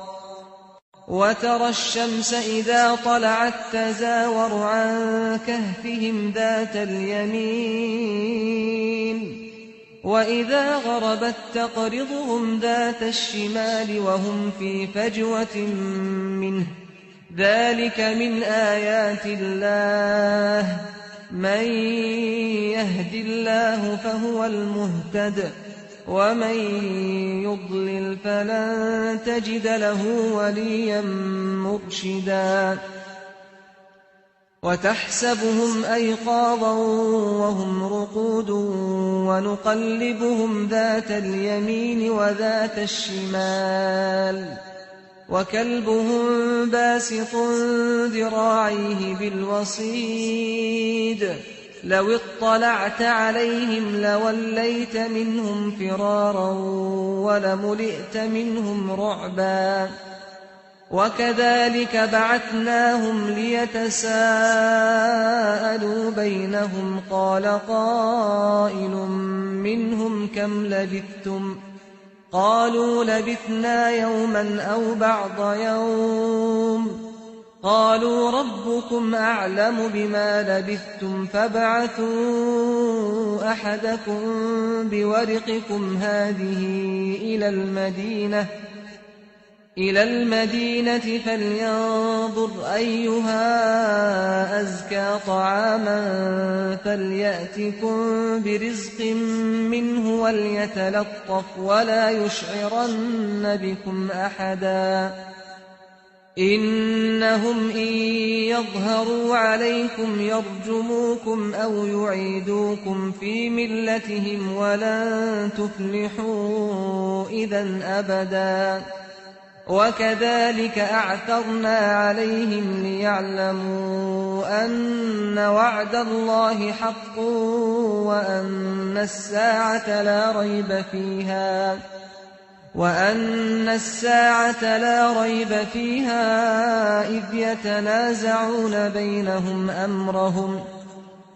وترى الشمس إذا طلعت تزاور عن كهفهم ذات اليمين وإذا غربت تقرضهم ذات الشمال وهم في فجوة منه ذلك من آيات الله من يهد الله فهو المهتد ومن يضلل فلن تجد له وليا مرشدا وتحسبهم أيقاظا وهم رقود ونقلبهم ذات اليمين وذات الشمال وكلبهم باسط ذراعيه بالوصيد لو اطلعت عليهم لوليت منهم فرارا ولملئت منهم رعبا وكذلك بعثناهم ليتساءلوا بينهم قال قائل منهم كم لبثتم قالوا لبثنا يوما أو بعض يوم قالوا ربكم أعلم بما لبثتم فابعثوا أحدكم بورقكم هذه إلى المدينة فلينظر أيها أزكى طعاما فليأتكم برزق منه وليتلطف ولا يشعرن بكم أحدا إنهم إن يظهروا عليكم يرجموكم أو يعيدوكم في ملتهم ولن تفلحوا إذا أبدا وكذلك أعثرنا عليهم ليعلموا أن وعد الله حق وأن الساعة لا ريب فيها إذ يتنازعون بينهم أمرهم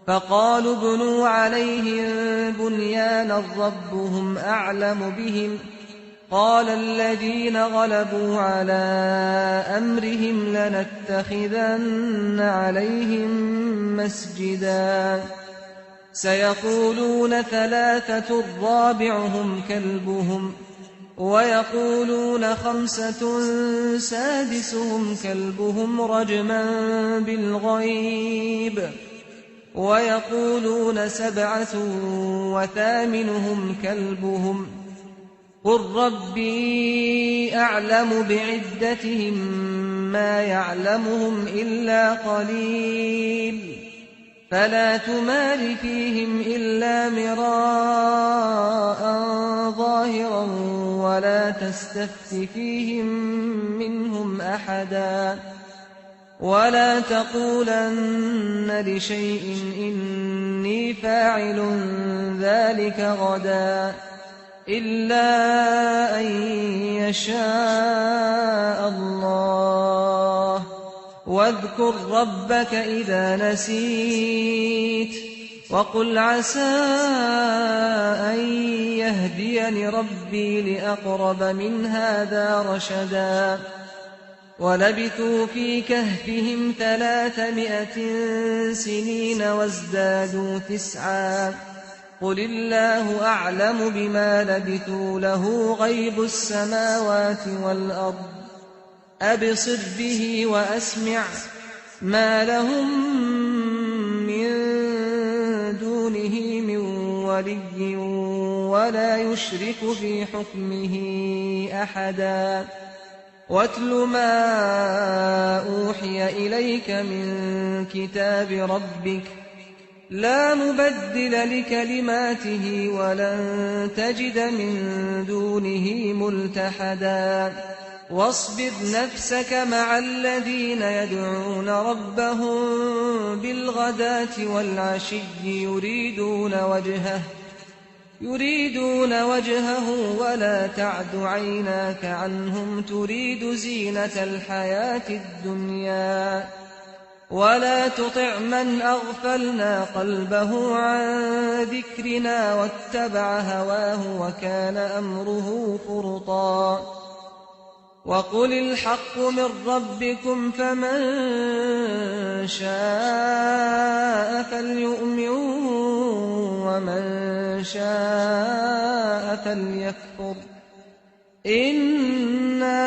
فقالوا ابنوا عليهم بنيانا ربهم أعلم بهم قال الذين غلبوا على أمرهم لنتخذن عليهم مسجدا سيقولون ثلاثة رابعهم كلبهم ويقولون خمسة سادسهم كلبهم رجما بالغيب ويقولون سبعة وثامنهم كلبهم قل ربي أعلم بعدتهم ما يعلمهم إلا قليل فلا تمار فيهم إلا مراء ظاهرا ولا تستفت فيهم منهم أحدا ولا تقولن لشيء إني فاعل ذلك غدا إلا أن يشاء الله واذكر ربك إذا نسيت وقل عسى أن يهديني ربي لأقرب من هذا رشدا ولبثوا في كهفهم 300 سنين وازدادوا 9 قل الله أعلم بما لبثوا له غيب السماوات والأرض أبصر به وأسمع ما لهم من دونه من ولي ولا يشرك في حكمه أحدا واتل ما أوحي إليك من كتاب ربك لا مبدل لكلماته ولن تجد من دونه ملتحدا واصبر نفسك مع الذين يدعون ربهم بالغداة والعشي يريدون وجهه ولا تعد عيناك عنهم تريد زينة الحياة الدنيا ولا تطع من أغفلنا قلبه عن ذكرنا واتبع هواه وكان أمره فرطا وقل الحق من ربكم فمن شاء فليؤمن ومن شاء فليكفر إنا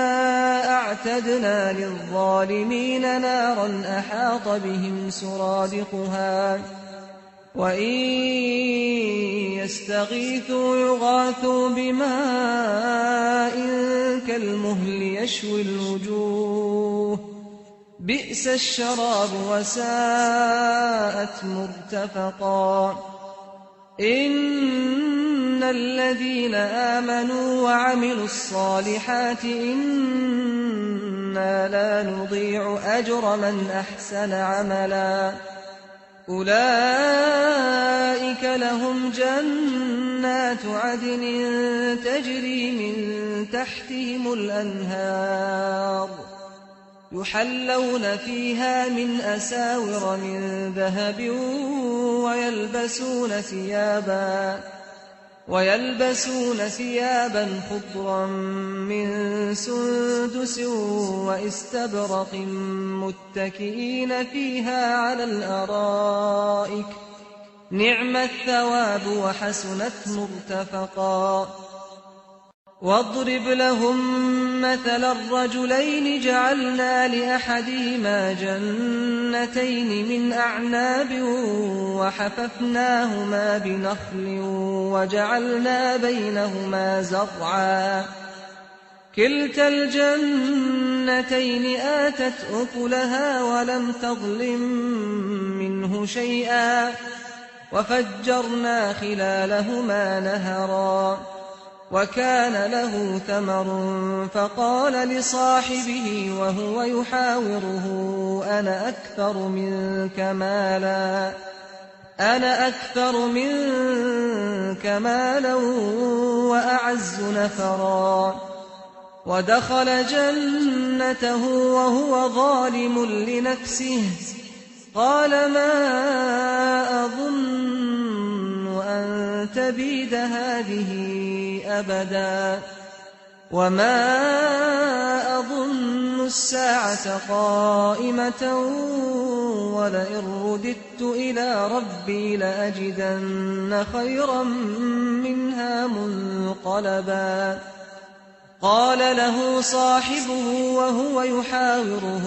أعتدنا للظالمين نارا أحاط بهم سرادقها وإن يستغيثوا يغاثوا بماء كالمهل يشوي الوجوه بئس الشراب وساءت مرتفقا إن الذين آمنوا وعملوا الصالحات إنا لا نضيع أجر من أحسن عملا أولئك لهم جنات عدن تجري من تحتهم الأنهار يحلون فيها من أساور من ذهب ويلبسون ثيابا خضرا من سندس واستبرق متكئين فيها على الأرائك نعم الثواب وحسنت مرتفقا واضرب لهم مثل الرجلين جعلنا لأحدهما جنتين من أعناب وحففناهما بنخل وجعلنا بينهما زرعا كلتا الجنتين آتت أكلها ولم تظلم منه شيئا وفجرنا خلالهما نهرا وكان له ثمر فقال لصاحبه وهو يحاوره أنا أكثر منك مالا وأعز نفرا ودخل جنته وهو ظالم لنفسه قال ما أظن أن تبيد هذه أبدا وما أظن الساعة قائمة ولئن رددت إلى ربي لأجدن خيرا منها منقلبا قال له صاحبه وهو يحاوره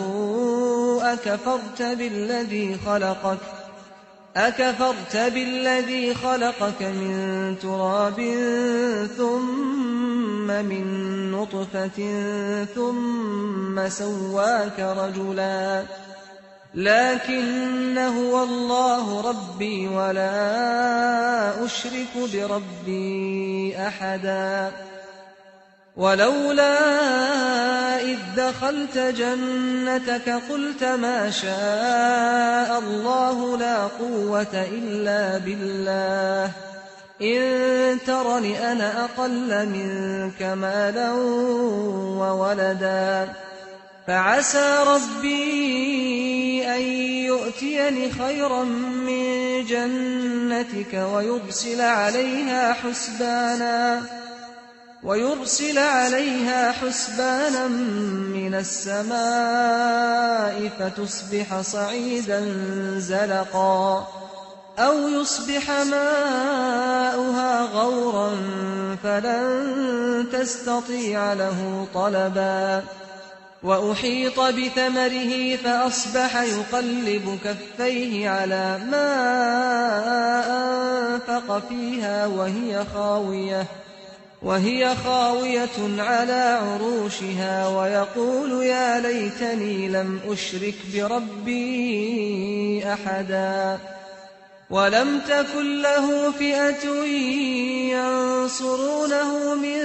أكفرت بالذي خلقك من تراب ثم من نطفة ثم سواك رجلا لكن هو الله ربي ولا أشرك بربي أحدا ولولا إذ دخلت جنتك قلت ما شاء الله لا قوة إلا بالله إن ترني أنا أقل منك مالا وولدا فعسى ربي أن يؤتيني خيرا من جنتك ويرسل عليها حسبانا من السماء فتصبح صعيدا زلقا أو يصبح ماؤها غورا فلن تستطيع له طلبا وأحيط بثمره فأصبح يقلب كفيه على ما أنفق فيها وهي خاوية على عروشها ويقول يا ليتني لم أشرك بربي أحدا ولم تكن له فئة ينصرونه من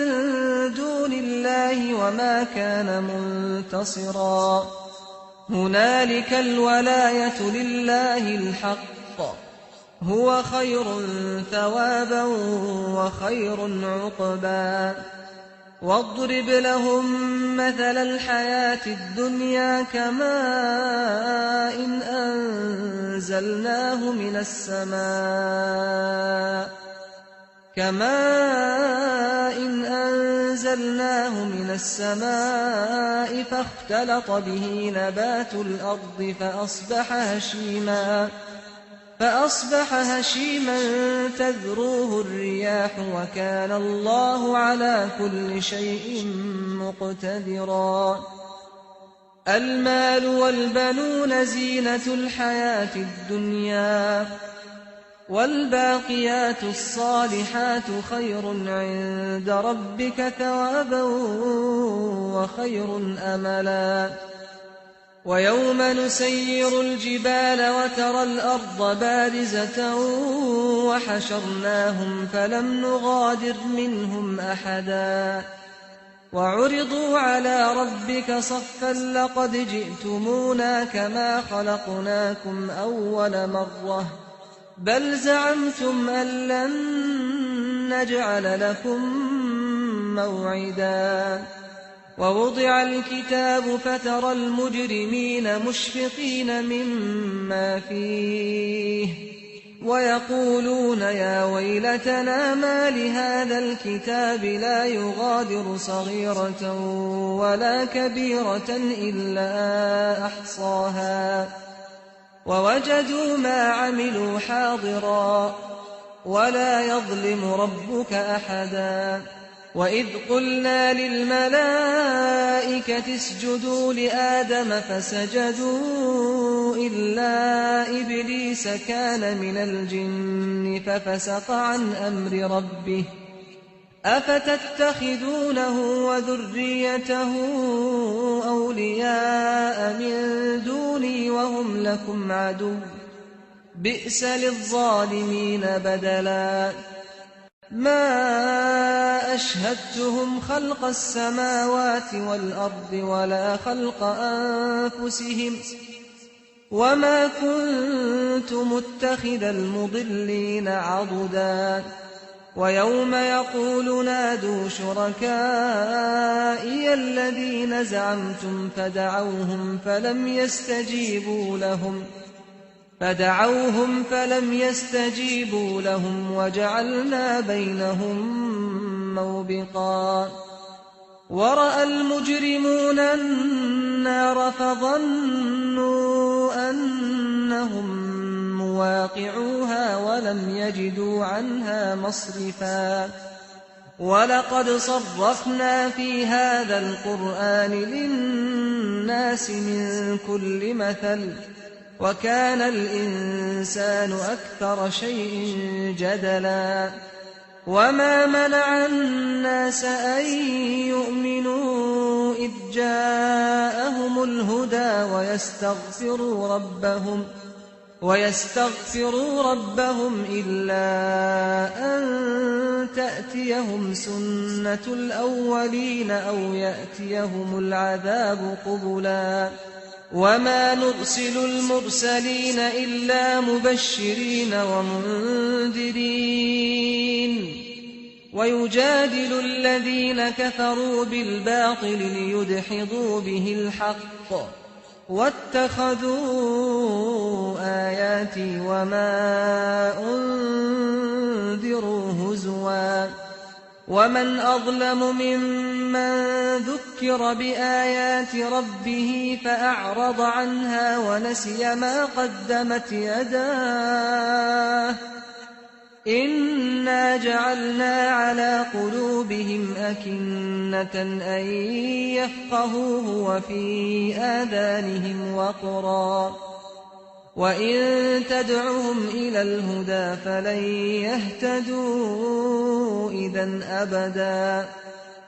دون الله وما كان منتصرا هنالك الولاية لله الحق هو خير ثوابا وخير عقبا واضرب لهم مثل الحياة الدنيا كماء إن أنزلناه من السماء فاختلط به نبات الأرض فأصبح هشيما تذروه الرياح وكان الله على كل شيء مقتدرا المال والبنون زينة الحياة الدنيا والباقيات الصالحات خير عند ربك ثوابا وخير أملا ويوم نسير الجبال وترى الأرض بارزة وحشرناهم فلم نغادر منهم أحدا وعرضوا على ربك صفا لقد جئتمونا كما خلقناكم أول مرة بل زعمتم أن لن نجعل لكم موعدا ووضع الكتاب فترى المجرمين مشفقين مما فيه ويقولون يا ويلتنا ما لهذا الكتاب لا يغادر صغيرة ولا كبيرة إلا أحصاها ووجدوا ما عملوا حاضرا ولا يظلم ربك أحدا وإذ قلنا للملائكة اسجدوا لآدم فسجدوا إلا إبليس كان من الجن ففسق عن أمر ربه أفتتخذونه وذريته أولياء من دوني وهم لكم عدو بئس للظالمين بدلا ما أشهدتهم خلق السماوات والأرض ولا خلق أنفسهم وما كنت متخذ المضلين عضدا ويوم يقول نادوا شركائي الذين زعمتم فدعوهم فلم يستجيبوا لهم وجعلنا بينهم موبقا ورأى المجرمون النار فظنوا أنهم مواقعوها ولم يجدوا عنها مصرفا ولقد صرفنا في هذا القرآن للناس من كل مثل وكان الإنسان أكثر شيء جدلا وما منع الناس أن يؤمنوا إذ جاءهم الهدى ويستغفروا ربهم إلا أن تأتيهم سنة الأولين أو يأتيهم العذاب قبلا وما نرسل المرسلين إلا مبشرين ومنذرين ويجادل الذين كفروا بالباطل ليدحضوا به الحق واتخذوا آياتي وما أنذروا هزوا ومن أظلم ممن ذكر بآيات ربه فأعرض عنها ونسي ما قدمت يداه إنا جعلنا على قلوبهم أكنة أن يفقهوه وفي آذانهم وقرا وإن تدعهم إلى الهدى فلن يهتدوا إذا أبدا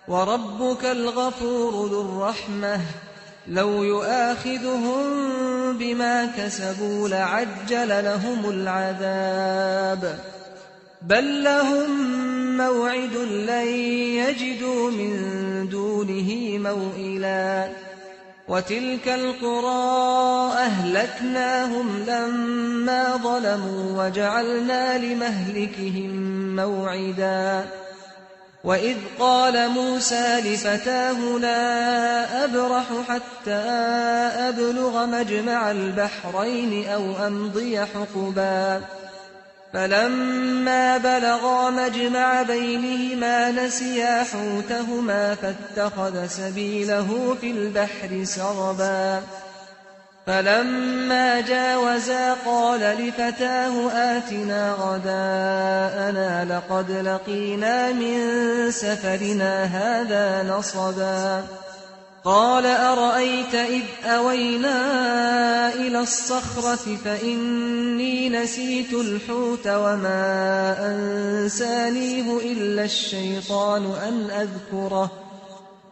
وربك الغفور ذو الرحمة لو يؤاخذهم بما كسبوا لعجل لهم العذاب بل لهم موعد لن يجدوا من دونه موئلا وتلك القرى أهلكناهم لما ظلموا وجعلنا لمهلكهم موعدا وإذ قال موسى لفتاه لا أبرح حتى أبلغ مجمع البحرين أو أمضي حقبا فلما بلغا مجمع بينهما نسيا حوتهما فاتخذ سبيله في البحر سربا فلما جاوزا قال لفتاه آتنا غداءنا لقد لقينا من سفرنا هذا نصبا قال أرأيت إذ أوينا إلى الصخرة فإني نسيت الحوت وما أنسانيه إلا الشيطان أن أذكره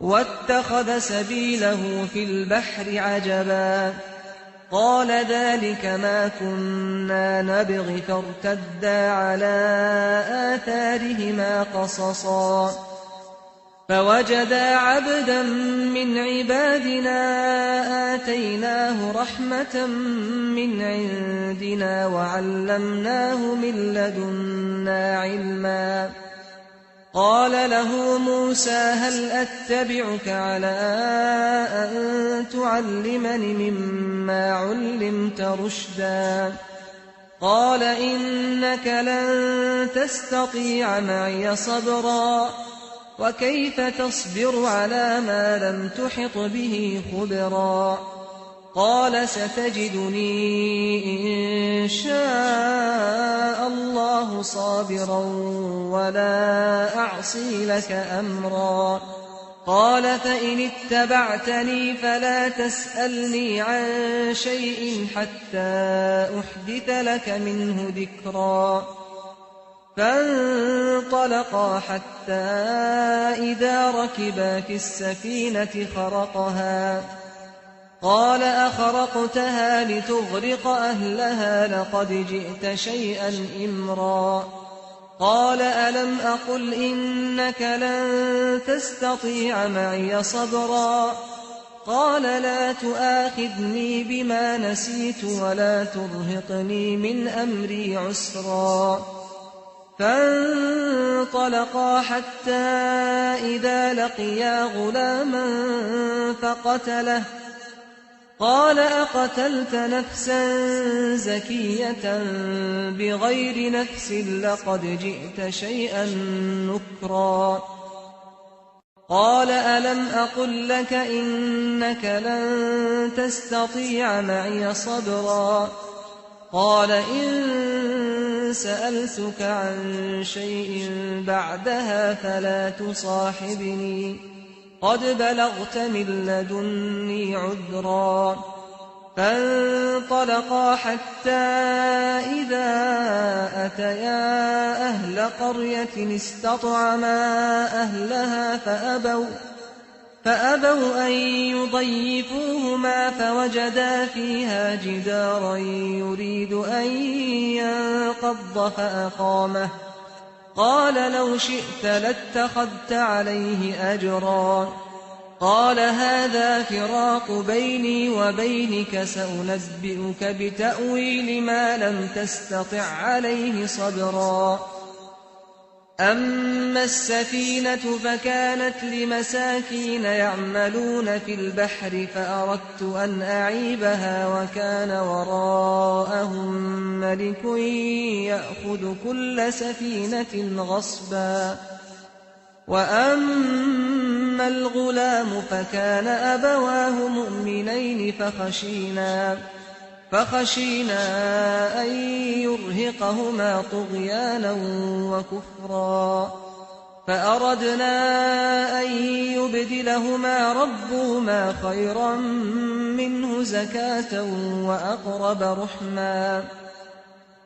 واتخذ سبيله في البحر عجبا قال ذلك ما كنا نبغ فارتدا على آثارهما قصصا فوجدا عبدا من عبادنا آتيناه رحمة من عندنا وعلمناه من لدنا علما قال له موسى هل أتبعك على أن تعلمني مما علمت رشدا قال إنك لن تستطيع معي صبرا وكيف تصبر على ما لم تحط به خبرا قال ستجدني إن شاء الله صابرا ولا أعصي لك أمرا قال فإن اتبعتني فلا تسألني عن شيء حتى أحدث لك منه ذكرا فانطلقا حتى إذا ركبا في السفينة خرقها قال أخرقتها لتغرق أهلها لقد جئت شيئا إمرا قال ألم أقل إنك لن تستطيع معي صبرا قال لا تؤاخذني بما نسيت ولا ترهقني من أمري عسرا فانطلقا حتى إذا لقيا غلاما فقتله قال أقتلت نفسا زكية بغير نفس لقد جئت شيئا نكرا قال ألم أقل لك إنك لن تستطيع معي صبرا قال إن سألتك عن شيء بعدها فلا تصاحبني قد بلغت من لدني عذرا فانطلقا حتى إذا أتيا أهل قرية استطعما أهلها فأبوا أن يضيفوهما فوجدا فيها جدارا يريد أن ينقض فأقامه قال لو شئت لاتخذت عليه أجرا قال هذا فراق بيني وبينك سأنبئك بتأويل ما لم تستطع عليه صبرا أما السفينة فكانت لمساكين يعملون في البحر فأردت أن أعيبها وكان وراءهم ملك يأخذ كل سفينة غصبا وأما الغلام فكان أبواه مؤمنين فخشينا أن يرهقهما طغيانا وكفرا فأردنا أن يبدلهما ربهما خيرا منه زكاة وأقرب رحما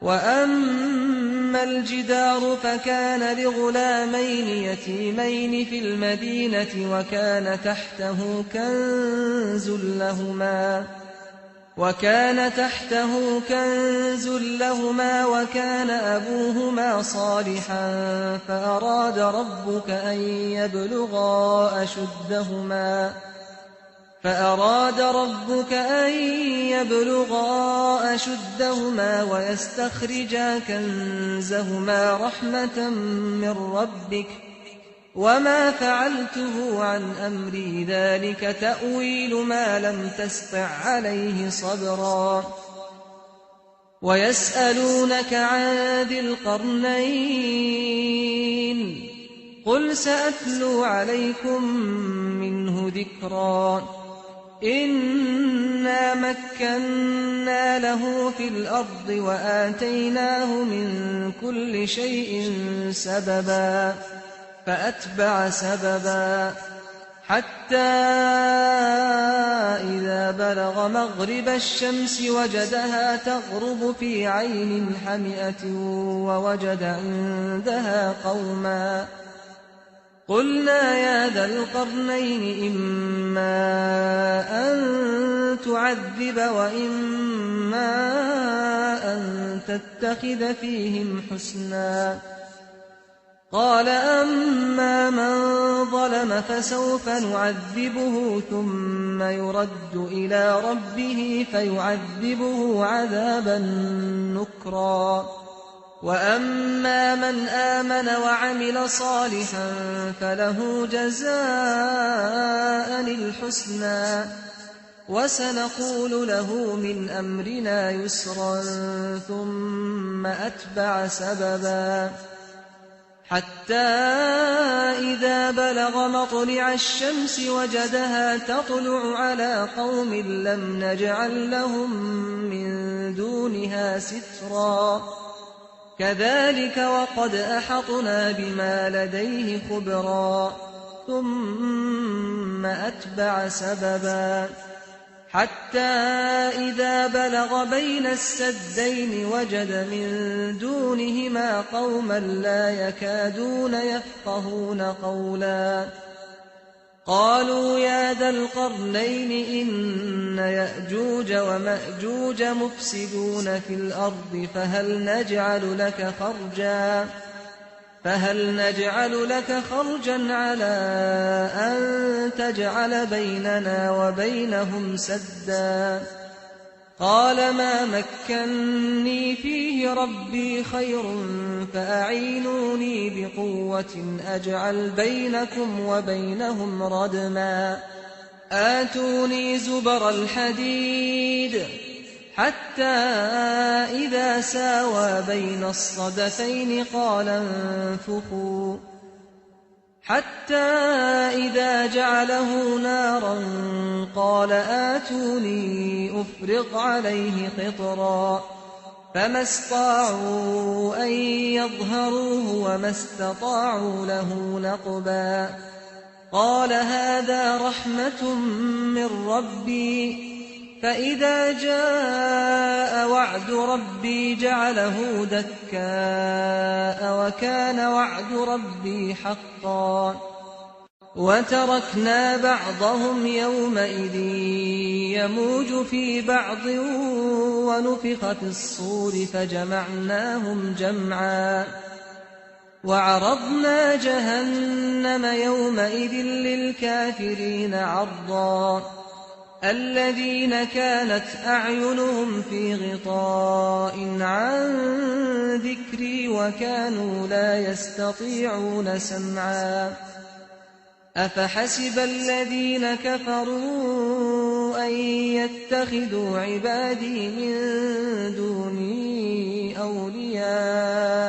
وأما الجدار فكان لغلامين يتيمين في المدينة وكان تحته كنز لهما وكان تحته كنز لهما وكان أبوهما صالحا فأراد ربك أن يبلغا أشدهما ويستخرجا كنزهما رحمة من ربك وما فعلته عن أمري ذلك تأويل ما لم تسطع عليه صبرا ويسألونك عن ذي القرنين قل سأتلو عليكم منه ذكرا إنا مكنا له في الأرض وآتيناه من كل شيء سببا فأتبع سببا حتى إذا بلغ مغرب الشمس وجدها تغرب في عين حمئة ووجد عندها قوما قلنا يا ذا القرنين إما أن تعذب وإما أن تتخذ فيهم حسنا قال أما من ظلم فسوف نعذبه ثم يرد إلى ربه فيعذبه عذابا نكرا وأما من آمن وعمل صالحا فله جزاء الحسنى وسنقول له من أمرنا يسرا ثم أتبع سببا حتى إذا بلغ مطلع الشمس وجدها تطلع على قوم لم نجعل لهم من دونها سترا كذلك وقد أحطنا بما لديه خبرا ثم أتبع سببا حتى إذا بلغ بين السدين وجد من دونهما قوما لا يكادون يفقهون قولا قالوا يا ذا القرنين إن يأجوج ومأجوج مفسدون في الأرض فهل نجعل لك خرجا على أن تجعل بيننا وبينهم سدا قال ما مكني فيه ربي خير فأعينوني بقوة أجعل بينكم وبينهم ردما آتوني زبر الحديد حتى إذا ساوى بين الصدفين قال انفخوا حتى إذا جعله نارا قال آتوني أفرغ عليه قطرا فما استطاعوا أن يظهروه وما استطاعوا له نقبا قال هذا رحمة من ربي فإذا جاء وعد ربي جعله دكاء وكان وعد ربي حقا وتركنا بعضهم يومئذ يموج في بعض ونفخ في الصور فجمعناهم جمعا وعرضنا جهنم يومئذ للكافرين عرضا الذين كانت أعينهم في غطاء عن ذكري وكانوا لا يستطيعون سمعا أفحسب الذين كفروا أن يتخذوا عبادي من دوني أولياء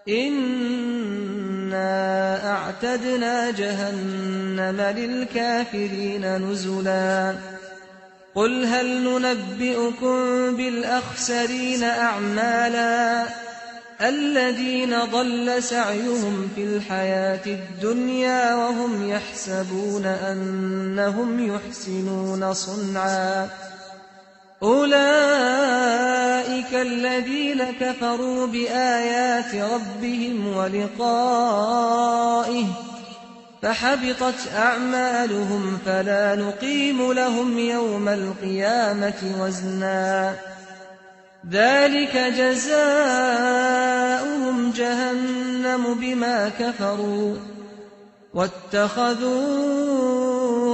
إنا أعتدنا جهنم للكافرين نزلا قل هل ننبئكم بالأخسرين أعمالا الذين ضل سعيهم في الحياة الدنيا وهم يحسبون أنهم يحسنون صنعا أولئك الذين كفروا بآيات ربهم ولقائه فحبطت أعمالهم فلا نقيم لهم يوم القيامة وزنا ذلك جزاؤهم جهنم بما كفروا واتخذوا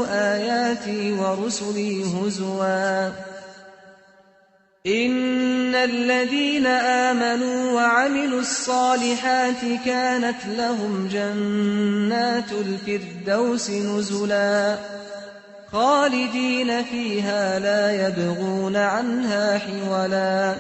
آياتي ورسلي هزوا إن الذين آمنوا وعملوا الصالحات كانت لهم جنات الفردوس نزلا خالدين فيها لا يبغون عنها حولا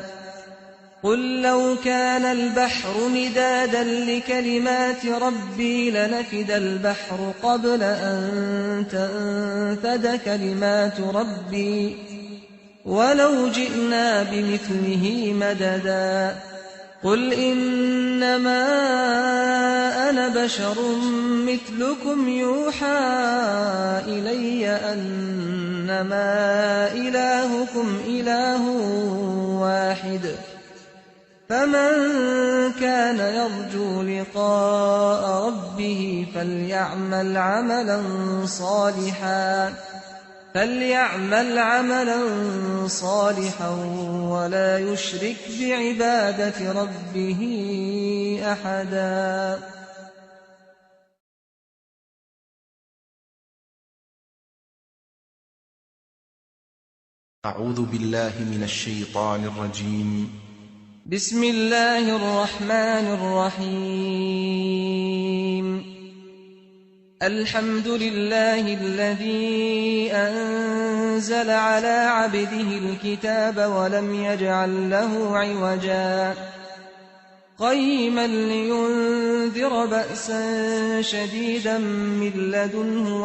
قل لو كان البحر مدادا لكلمات ربي لنفد البحر قبل أن تنفد كلمات ربي ولو جئنا بمثله مددا قل إنما أنا بشر مثلكم يوحى إلي أنما إلهكم إله واحد فمن كان يرجو لقاء ربه فليعمل عملا صالحا ولا يشرك بعبادة ربه أحدا. أعوذ بالله من الشيطان الرجيم. بسم الله الرحمن الرحيم. الحمد لله الذي أنزل على عبده الكتاب ولم يجعل له عوجا قيما لينذر بأسا شديدا من لدنه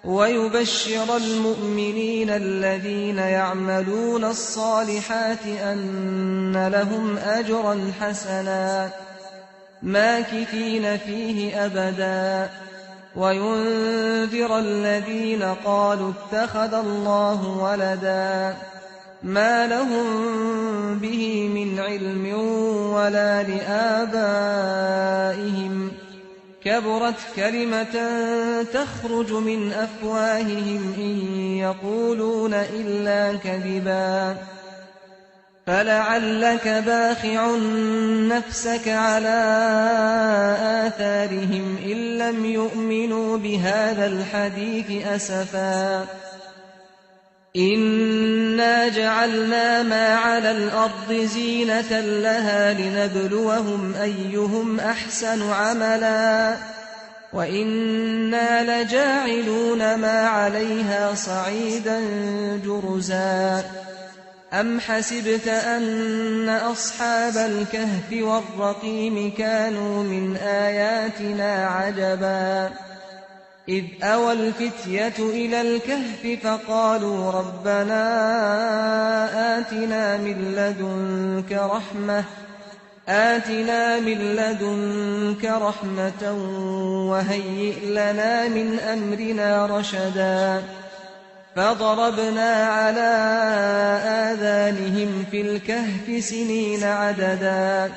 ويبشر المؤمنين الذين يعملون الصالحات أن لهم أجرا حسنا ماكثين فيه أبدا وينذر الذين قالوا اتخذ الله ولدا ما لهم به من علم ولا لآبائهم كبرت كلمة تخرج من أفواههم إن يقولون إلا كذبا فلعلك باخع نفسك على آثارهم إن لم يؤمنوا بهذا الحديث أسفا إنا جعلنا ما على الأرض زينة لها لنبلوهم أيهم أحسن عملا وإنا لجاعلون ما عليها صعيدا جرزا أم حسبت أن أصحاب الكهف والرقيم كانوا من آياتنا عجبا إذ أوى الفتية إلى الكهف فقالوا ربنا آتنا من لدنك رحمة وهيئ لنا من أمرنا رشدا فضربنا على آذانهم في الكهف سنين عددا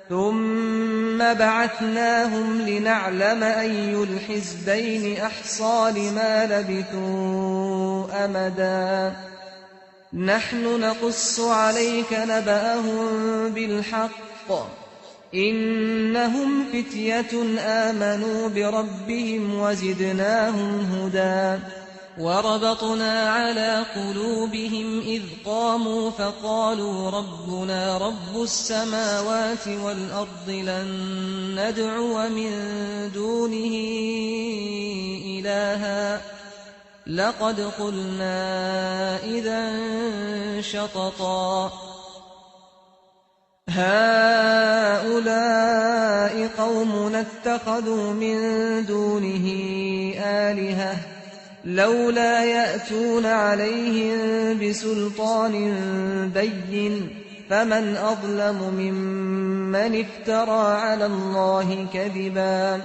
ثم بعثناهم لنعلم أي الحزبين أحصى لما لبثوا أمدا نحن نقص عليك نبأهم بالحق إنهم فتية آمنوا بربهم وزدناهم هدى وربطنا على قلوبهم إذ قاموا فقالوا ربنا رب السماوات والأرض لن ندعو من دونه إلها لقد قلنا إذا شططا هؤلاء قومنا اتخذوا من دونه آلهة لولا يأتون عليهم بسلطان بين فمن أظلم ممن افترى على الله كذبا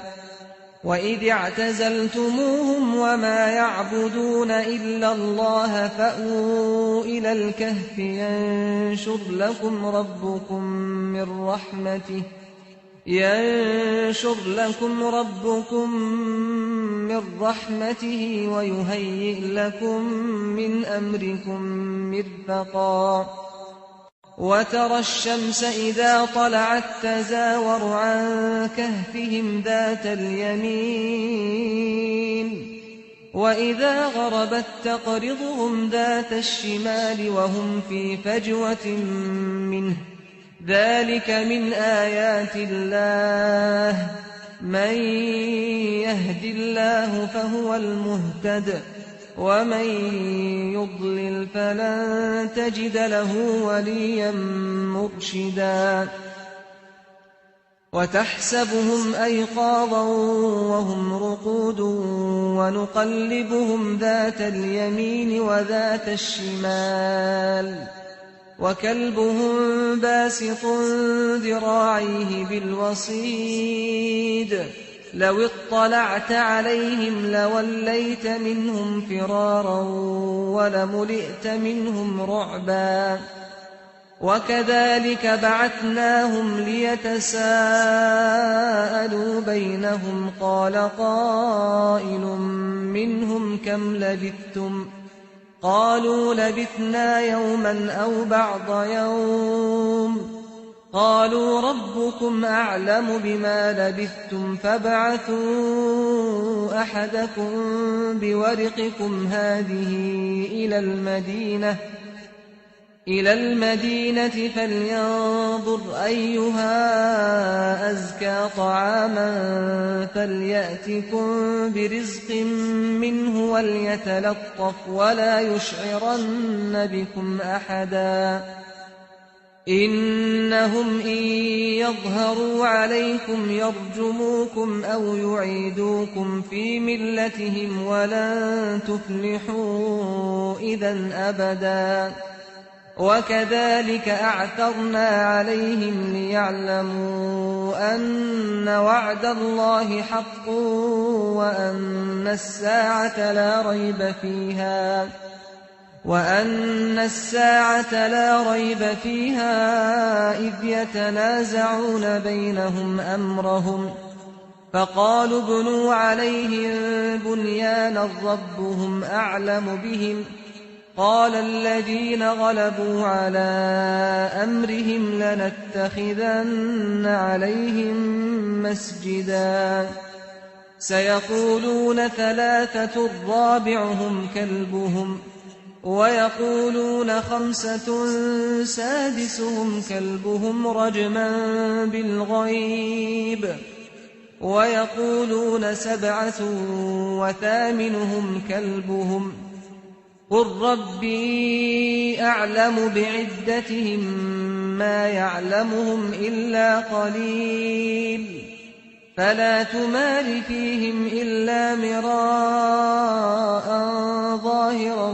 وإذ اعتزلتموهم وما يعبدون إلا الله فأووا إلى الكهف ينشر لكم ربكم من رحمته ويهيئ لكم من أمركم مرفقا وترى الشمس إذا طلعت تزاور عن كهفهم ذات اليمين وإذا غربت تقرضهم ذات الشمال وهم في فجوة منه ذلك من آيات الله من يهد الله فهو المهتد ومن يضلل فلن تجد له وليا مرشدا وتحسبهم أيقاظا وهم رقود ونقلبهم ذات اليمين وذات الشمال وكلبهم باسط ذراعيه بالوصيد لو اطلعت عليهم لوليت منهم فرارا ولملئت منهم رعبا وكذلك بعثناهم ليتساءلوا بينهم قال قائل منهم كم لبثتم قالوا لبثنا يوما أو بعض يوم قالوا ربكم أعلم بما لبثتم فابعثوا أحدكم بورقكم هذه إلى المدينة فلينظر أيها أزكى طعاما فليأتكم برزق منه وليتلطف ولا يشعرن بكم أحدا إنهم إن يظهروا عليكم يرجموكم أو يعيدوكم في ملتهم ولن تفلحوا إذا أبدا وكذلك أعثرنا عليهم ليعلموا أن وعد الله حق وأن الساعة لا ريب فيها إذ يتنازعون بينهم أمرهم فقالوا ابنوا عليهم بنيانا ربهم أعلم بهم قال الذين غلبوا على أمرهم لنتخذن عليهم مسجدا سيقولون ثلاثة رابعهم كلبهم ويقولون خمسة سادسهم كلبهم رجما بالغيب ويقولون سبعة وثامنهم كلبهم قل ربي أعلم بعدتهم ما يعلمهم إلا قليل فلا تمار فيهم إلا مراء ظاهرا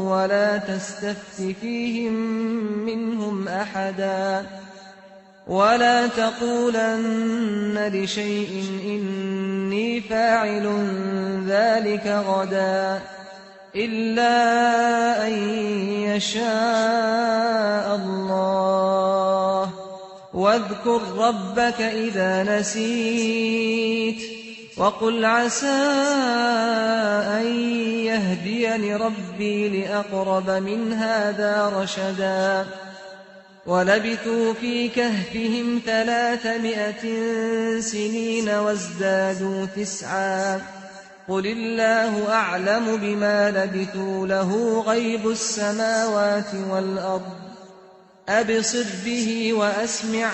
ولا تستفت فيهم منهم أحدا ولا تقولن لشيء إني فاعل ذلك غدا إلا أن يشاء الله واذكر ربك إذا نسيت وقل عسى أن يهديني ربي لأقرب من هذا رشدا ولبثوا في كهفهم 300 سنين وازدادوا 9 قل الله أعلم بما لبثوا له غيب السماوات والأرض أبصر به وأسمع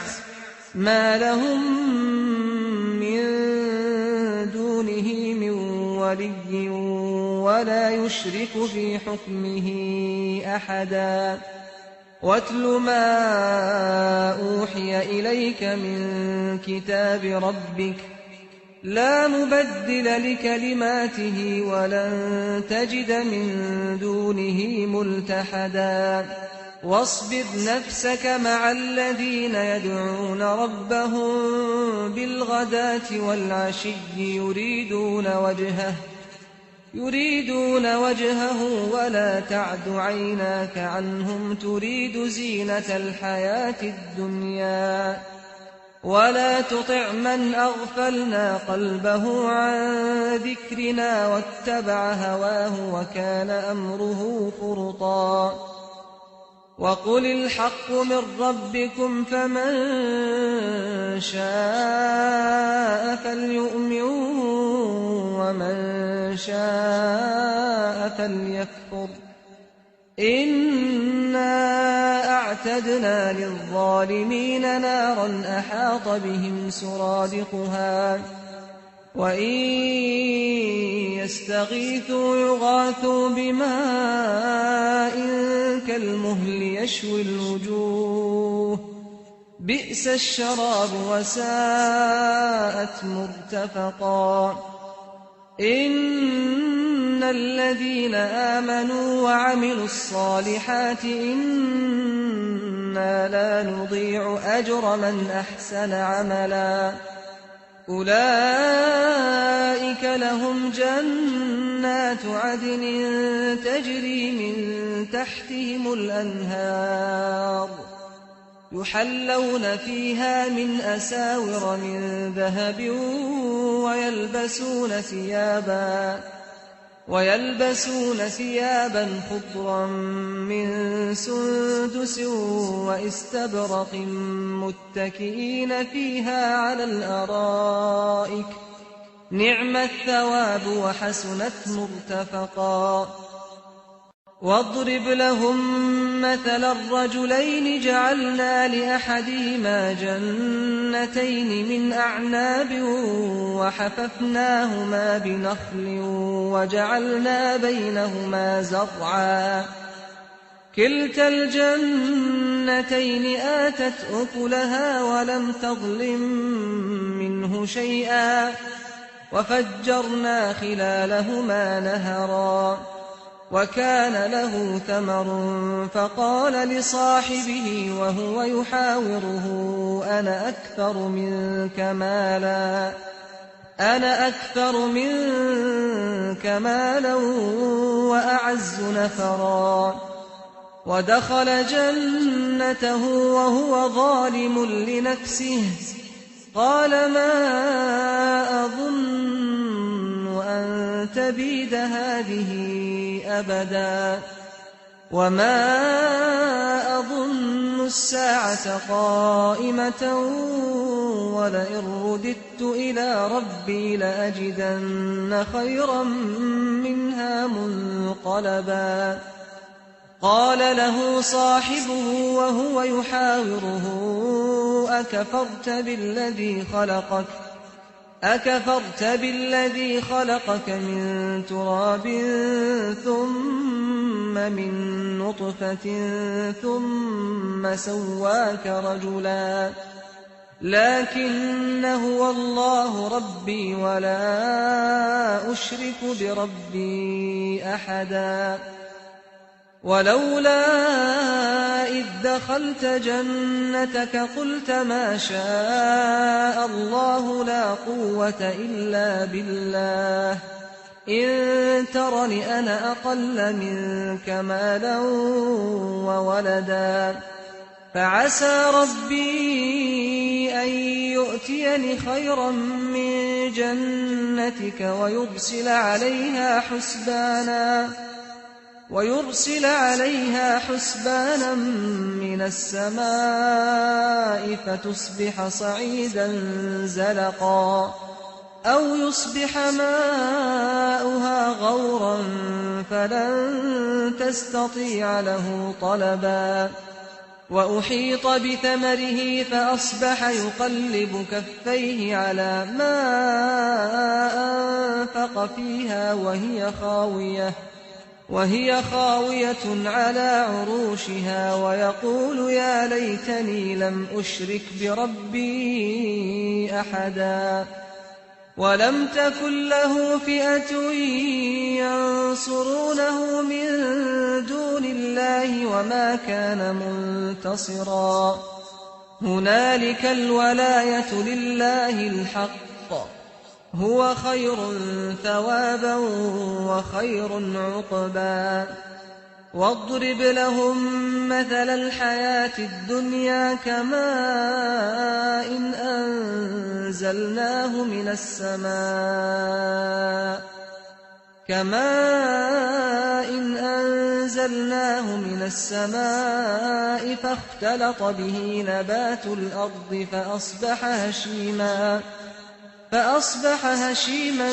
ما لهم من دونه من ولي ولا يشرك في حكمه أحدا واتل ما أوحي إليك من كتاب ربك لا مبدل لكلماته ولن تجد من دونه ملتحدا واصبر نفسك مع الذين يدعون ربهم بالغداة والعشي يريدون وجهه ولا تعد عيناك عنهم تريد زينة الحياة الدنيا ولا تطع من أغفلنا قلبه عن ذكرنا واتبع هواه وكان أمره فرطا وقل الحق من ربكم فمن شاء فليؤمن ومن شاء فليكفر إنا أعتدنا للظالمين نارا أحاط بهم سرادقها وإن يستغيثوا يغاثوا بماء كالمهل يشوي الوجوه بئس الشراب وساءت مرتفقا إن الذين آمنوا وعملوا الصالحات إنا لا نضيع أجر من أحسن عملا أولئك لهم جنات عدن تجري من تحتهم الأنهار يحلون فيها من أساور من ذهب ويلبسون ثيابا خضرا من سندس واستبرق متكئين فيها على الأرائك نعم الثواب وحسنت مرتفقا واضرب لهم مثل الرجلين جعلنا لأحدهما جنتين من أعناب وحففناهما بنخل وجعلنا بينهما زرعا كلتا الجنتين آتت أكلها ولم تظلم منه شيئا وفجرنا خلالهما نهرا وكان له ثمر فقال لصاحبه وهو يحاوره أنا أكثر منك مالا وأعز نفرا ودخل جنته وهو ظالم لنفسه قال ما أظن أن تبيد هذه أبدا وما أظن الساعة قائمة ولئن رددت إلى ربي لأجدن خيرا منها منقلبا قال له صاحبه وهو يحاوره أكفرت بالذي خلقك من تراب ثم من نطفة ثم سواك رجلا لكن هو الله ربي ولا أشرك بربي أحدا ولولا إذ دخلت جنتك قلت ما شاء الله لا قوة إلا بالله إن ترني أنا أقل منك مالا وولدا فعسى ربي أن يؤتيني خيرا من جنتك ويرسل عليها حسبانا من السماء فتصبح صعيدا زلقا أو يصبح ماؤها غورا فلن تستطيع له طلبا وأحيط بثمره فأصبح يقلب كفيه على ما أنفق فيها وهي خاوية على عروشها ويقول يا ليتني لم أشرك بربي أحدا ولم تكن له فئة ينصرونه من دون الله وما كان منتصرا هنالك الولاية لله الحق هو خير ثوابا وخير عقبا واضرب لهم مثل الحياة الدنيا كماء أنزلناه من السماء فاختلط به نبات الأرض فأصبح هشيما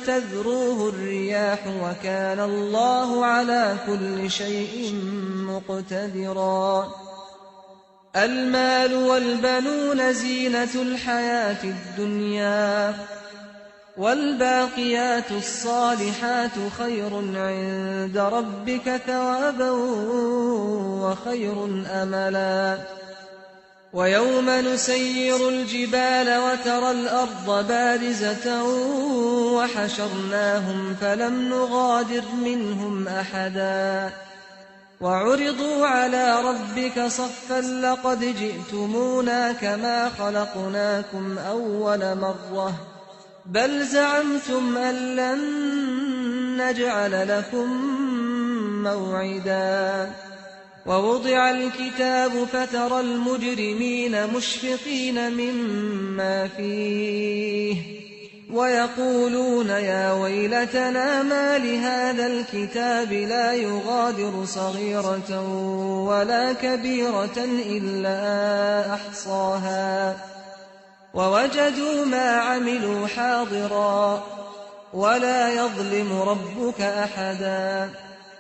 تذروه الرياح وكان الله على كل شيء مقتدرا المال والبنون زينة الحياة الدنيا والباقيات الصالحات خير عند ربك ثوابا وخير أملا ويوم نسير الجبال وترى الأرض بارزة وحشرناهم فلم نغادر منهم أحدا وعرضوا على ربك صفا لقد جئتمونا كما خلقناكم أول مرة بل زعمتم أن لن نجعل لكم موعدا ووضع الكتاب فترى المجرمين مشفقين مما فيه ويقولون يا ويلتنا ما لهذا الكتاب لا يغادر صغيرة ولا كبيرة إلا أحصاها ووجدوا ما عملوا حاضرا ولا يظلم ربك أحدا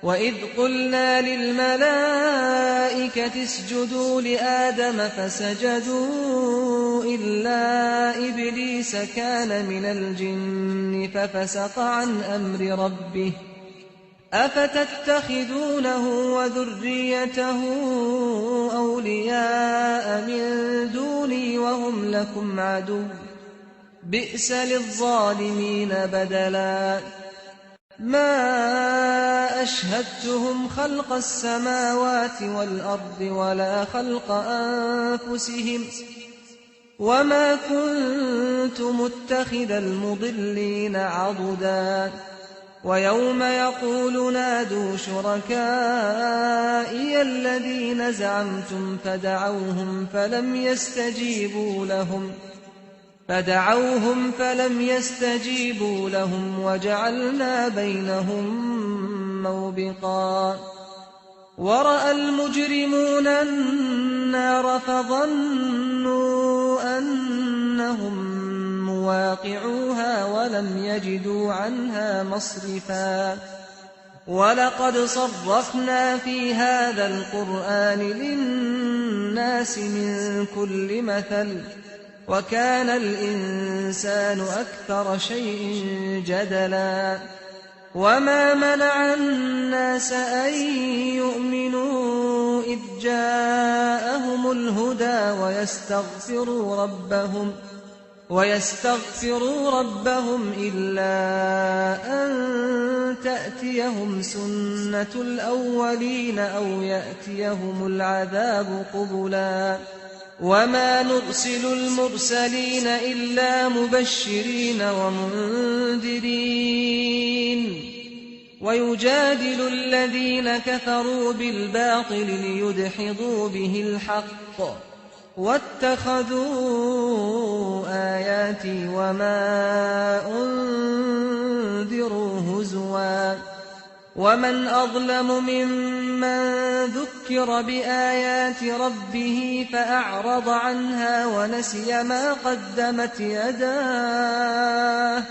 وإذ قلنا للملائكة اسجدوا لآدم فسجدوا إلا إبليس كان من الجن ففسق عن أمر ربه أفتتخذونه وذريته أولياء من دوني وهم لكم عدو بئس للظالمين بدلا ما أشهدتهم خلق السماوات والأرض ولا خلق أنفسهم وما كنت متخذ المضلين عضدا ويوم يقول نادوا شركائي الذين زعمتم فدعوهم فلم يستجيبوا لهم وجعلنا بينهم موبقا ورأى المجرمون النار فظنوا أنهم مواقعوها ولم يجدوا عنها مصرفا ولقد صرفنا في هذا القرآن للناس من كل مثل وكان الإنسان أكثر شيء جدلا وما منع الناس أن يؤمنوا إذ جاءهم الهدى ويستغفروا ربهم إلا أن تأتيهم سنة الأولين أو يأتيهم العذاب قبلا وما نرسل المرسلين إلا مبشرين ومنذرين ويجادل الذين كفروا بالباطل ليدحضوا به الحق واتخذوا آياتي وما أنذروا هزوا ومن أظلم ممن ذكر بآيات ربه فأعرض عنها ونسي ما قدمت يداه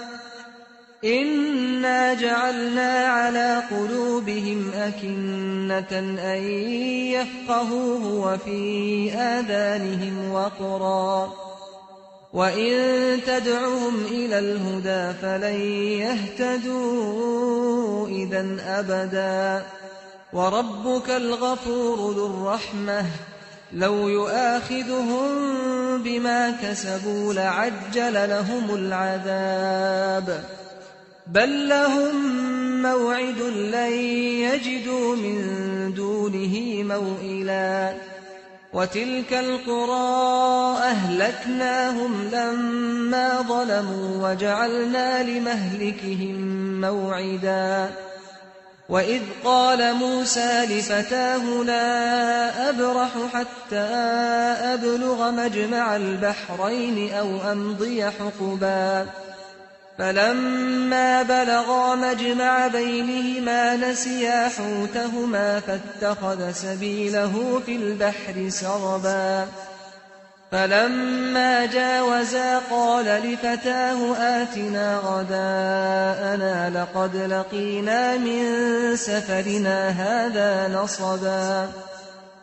إنا جعلنا على قلوبهم أكنة أن يفقهوه وفي آذانهم وقرا وإن تدعهم إلى الهدى فلن يهتدوا إذا أبدا وربك الغفور ذو الرحمة لو يؤاخذهم بما كسبوا لعجل لهم العذاب بل لهم موعد لن يجدوا من دونه موئلا وتلك القرى أهلكناهم لما ظلموا وجعلنا لمهلكهم موعدا وإذ قال موسى لفتاه لا أبرح حتى أبلغ مجمع البحرين أو أمضي حقبا فلما بلغا مجمع بينهما نسيا حوتهما فاتخذ سبيله في البحر سربا فلما جاوزا قال لفتاه آتنا غداءنا لقد لقينا من سفرنا هذا نصبا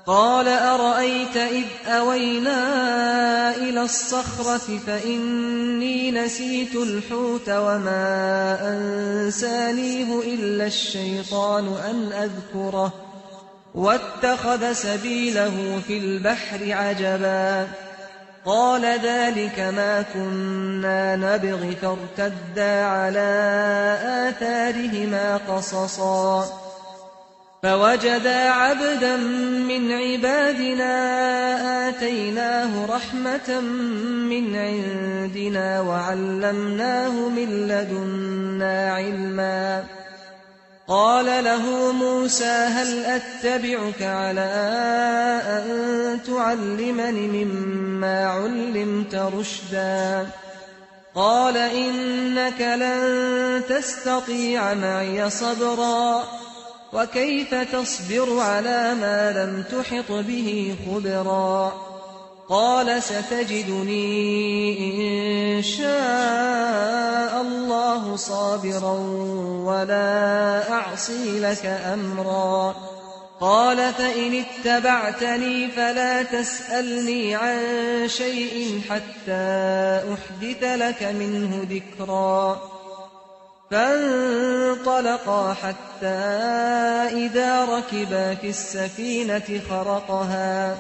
قال أرأيت إذ أوينا إلى الصخرة فإني نسيت الحوت وما أنسانيه إلا الشيطان أن أذكره واتخذ سبيله في البحر عجبا قال ذلك ما كنا نبغ فارتدا على آثارهما قصصا فوجدا عبدا من عبادنا آتيناه رحمة من عندنا وعلمناه من لدنا علما قال له موسى هل أتبعك على أن تعلمني مما علمت رشدا قال إنك لن تستطيع معي صبرا وكيف تصبر على ما لم تحط به خبرا قال ستجدني إن شاء الله صابرا ولا أعصي لك أمرا قال فإن اتبعتني فلا تسألني عن شيء حتى أحدث لك منه ذكرا فانطلقا حتى إذا ركبا في السفينة خرقها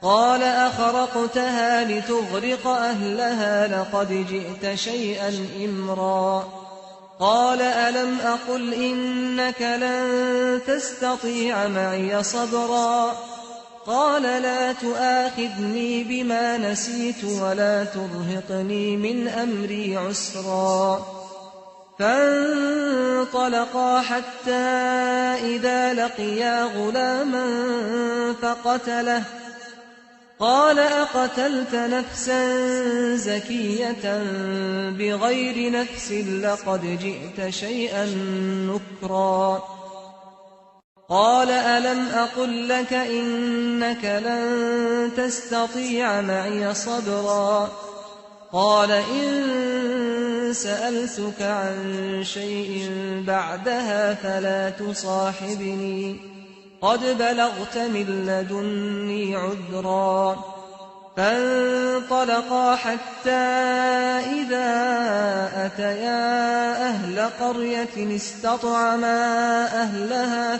قال أخرقتها لتغرق أهلها لقد جئت شيئا إمرا قال ألم أقل إنك لن تستطيع معي صبرا قال لا تؤاخذني بما نسيت ولا ترهقني من أمري عسرا فانطلقا حتى إذا لقيا غلاما فقتله قال أقتلت نفسا زكية بغير نفس لقد جئت شيئا نكرا قال ألم أقل لك إنك لن تستطيع معي صبرا قال إن سألتك عن شيء بعدها فلا تصاحبني قد بلغت من لدني عذرا فانطلقا حتى إذا أتيا أهل قرية استطعما أهلها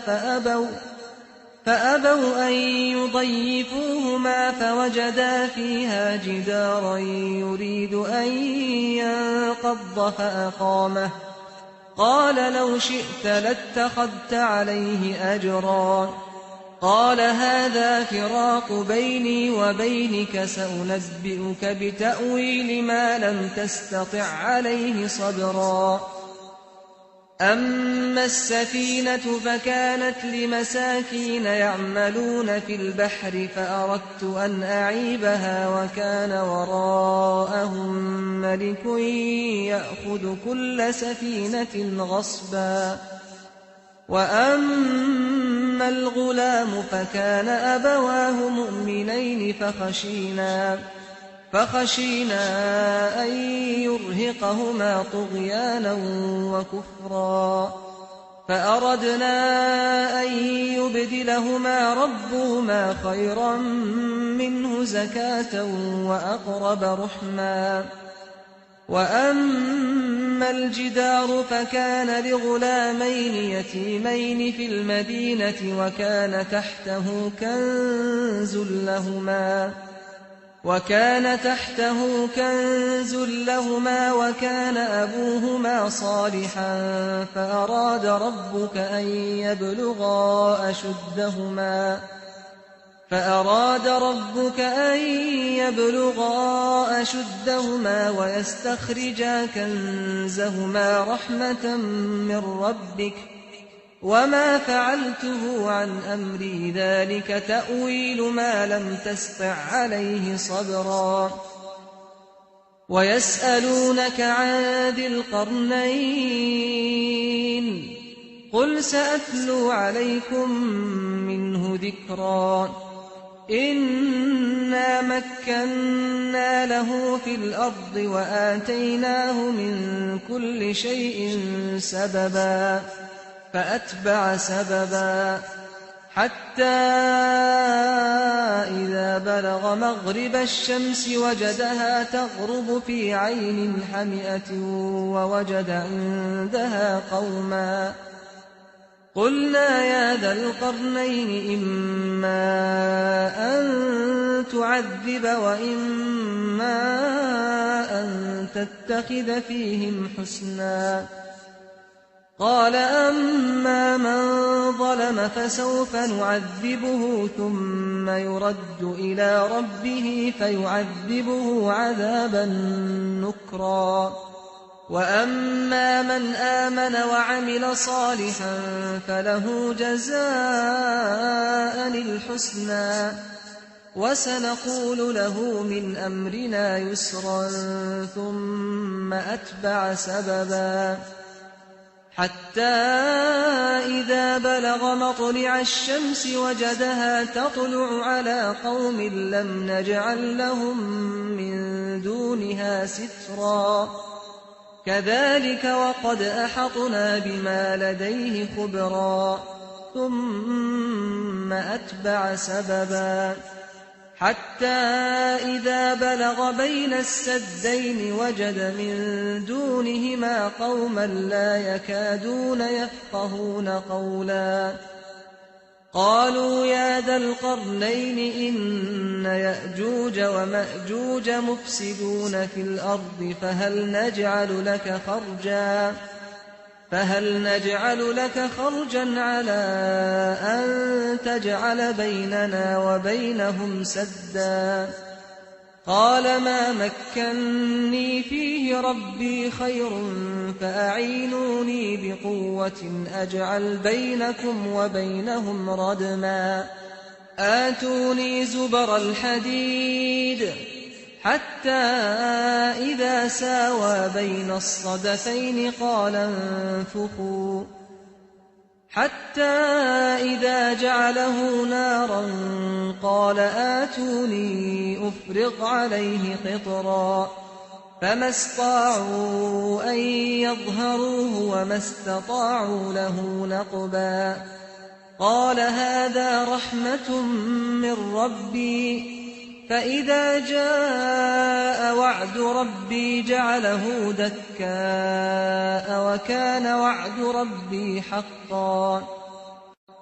فأبوا أن يضيفوهما فوجدا فيها جدارا يريد أن ينقض فأقامه قال لو شئت لاتخذت عليه أجرا قال هذا فراق بيني وبينك سأنبئك بتأويل ما لم تستطع عليه صبرا أما السفينة فكانت لمساكين يعملون في البحر فأردت أن أعيبها وكان وراءهم ملك يأخذ كل سفينة غصبا وأما الغلام فكان أبواه مؤمنين فخشينا أن يرهقهما طغيانا وكفرا فأردنا أن يبدلهما ربهما خيرا منه زكاة وأقرب رحما وأما الجدار فكان لغلامين يتيمين في المدينة وكان تحته كنز لهما وكان أبوهما صالحا فأراد ربك أن يبلغا أشدهما ويستخرجا كنزهما رحمة من ربك وما فعلته عن أمري ذلك تأويل ما لم تسطع عليه صبرا ويسألونك عن ذي القرنين قل سأتلو عليكم منه ذكرا إنا مكنا له في الأرض وآتيناه من كل شيء سببا فأتبع سببا حتى إذا بلغ مغرب الشمس وجدها تغرب في عين حمئة ووجد عندها قوما قلنا يا ذا القرنين إما أن تعذب وإما أن تتخذ فيهم حسنا قال أما من ظلم فسوف نعذبه ثم يرد إلى ربه فيعذبه عذابا نكرا وأما من آمن وعمل صالحا فله جزاء الحسنى وسنقول له من أمرنا يسرا ثم أتبع سببا حتى إذا بلغ مطلع الشمس وجدها تطلع على قوم لم نجعل لهم من دونها سترا كذلك وقد أحطنا بما لديه خبرا ثم أتبع سببا حتى إذا بلغ بين السدين وجد من دونهما قوما لا يكادون يفقهون قولا قالوا يا ذا القرنين إن يأجوج ومأجوج مفسدون في الأرض فهل نجعل لك خرجا على أن تجعل بيننا وبينهم سدا قال ما مكني فيه ربي خير فأعينوني بقوة أجعل بينكم وبينهم ردما آتوني زبر الحديد حتى إذا ساوى بين الصدفين قال انفخوا حتى إذا جعله نارا قال آتوني أفرغ عليه قطرا فما استطاعوا أن يظهروه وما استطاعوا له نقبا قال هذا رحمة من ربي فإذا جاء وعد ربي جعله دكاء وكان وعد ربي حقا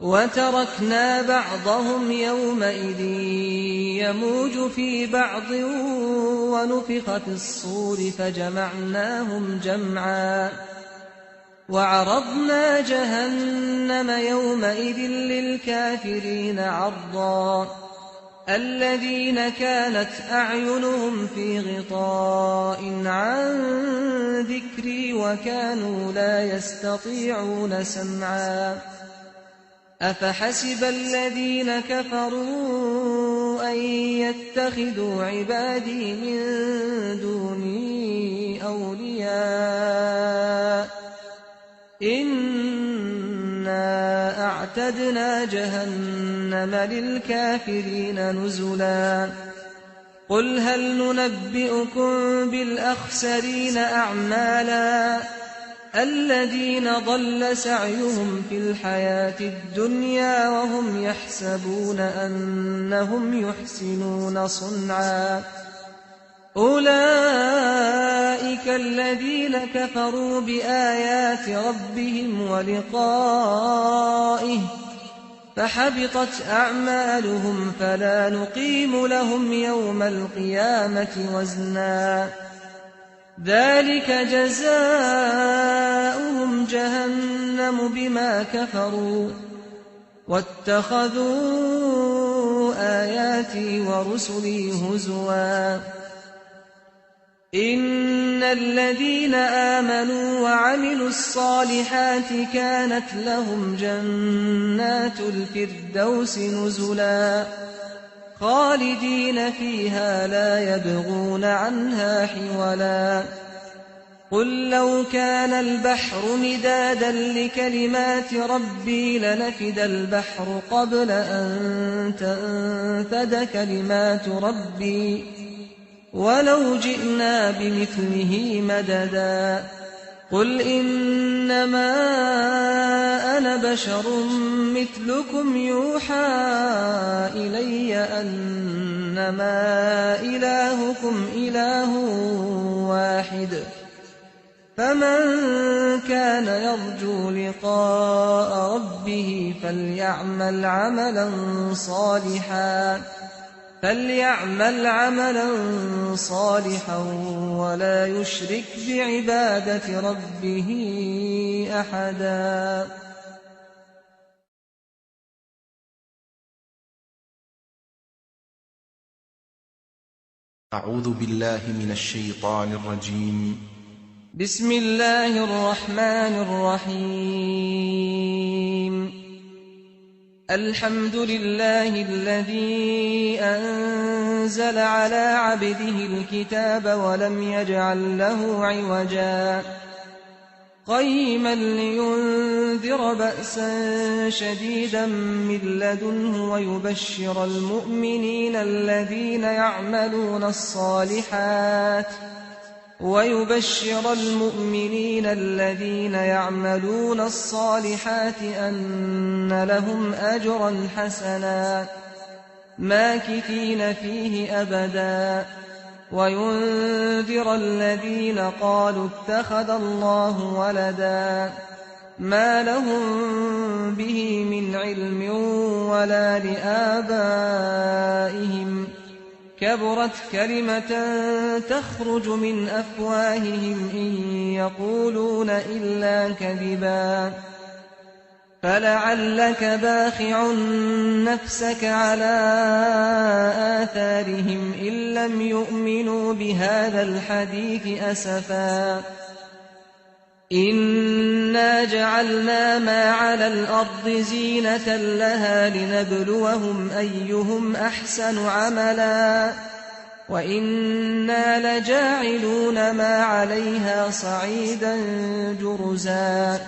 وتركنا بعضهم يومئذ يموج في بعض ونفخ في الصور فجمعناهم جمعا وعرضنا جهنم يومئذ للكافرين عرضا الذين كانت أعينهم في غطاء عن ذكري وكانوا لا يستطيعون سمعا أفحسب الذين كفروا أن يتخذوا عبادي من دوني أولياء إنا أعتدنا جهنم للكافرين نزلا قل هل ننبئكم بالأخسرين أعمالا الذين ضل سعيهم في الحياة الدنيا وهم يحسبون أنهم يحسنون صنعا أولئك الذين كفروا بآيات ربهم ولقائه فحبطت أعمالهم فلا نقيم لهم يوم القيامة وزنا ذلك جزاؤهم جهنم بما كفروا واتخذوا آياتي ورسلي هزوا إن الذين آمنوا وعملوا الصالحات كانت لهم جنات الفردوس نزلا خالدين فيها لا يبغون عنها حولا قل لو كان البحر مدادا لكلمات ربي لنفد البحر قبل أن تنفد كلمات ربي ولو جئنا بمثله مددا قل إنما أنا بشر مثلكم يوحى إلي أنما إلهكم إله واحد فمن كان يرجو لقاء ربه فليعمل عملا صالحا ولا يشرك بعبادة ربه أحدا. أعوذ بالله من الشيطان الرجيم. بسم الله الرحمن الرحيم. الحمد لله الذي أنزل على عبده الكتاب ولم يجعل له عوجا قيما لينذر بأسا شديدا من لدنه ويبشر المؤمنين الذين يعملون الصالحات أن لهم أجرا حسنا ماكثين فيه أبدا وينذر الذين قالوا اتخذ الله ولدا ما لهم به من علم ولا لآبائهم كبرت كلمة تخرج من أفواههم إن يقولون إلا كذبا فلعلك باخع نفسك على آثارهم إن لم يؤمنوا بهذا الحديث أسفا إنا جعلنا ما على الأرض زينة لها لنبلوهم أيهم أحسن عملا وإنا لجاعلون ما عليها صعيدا جرزا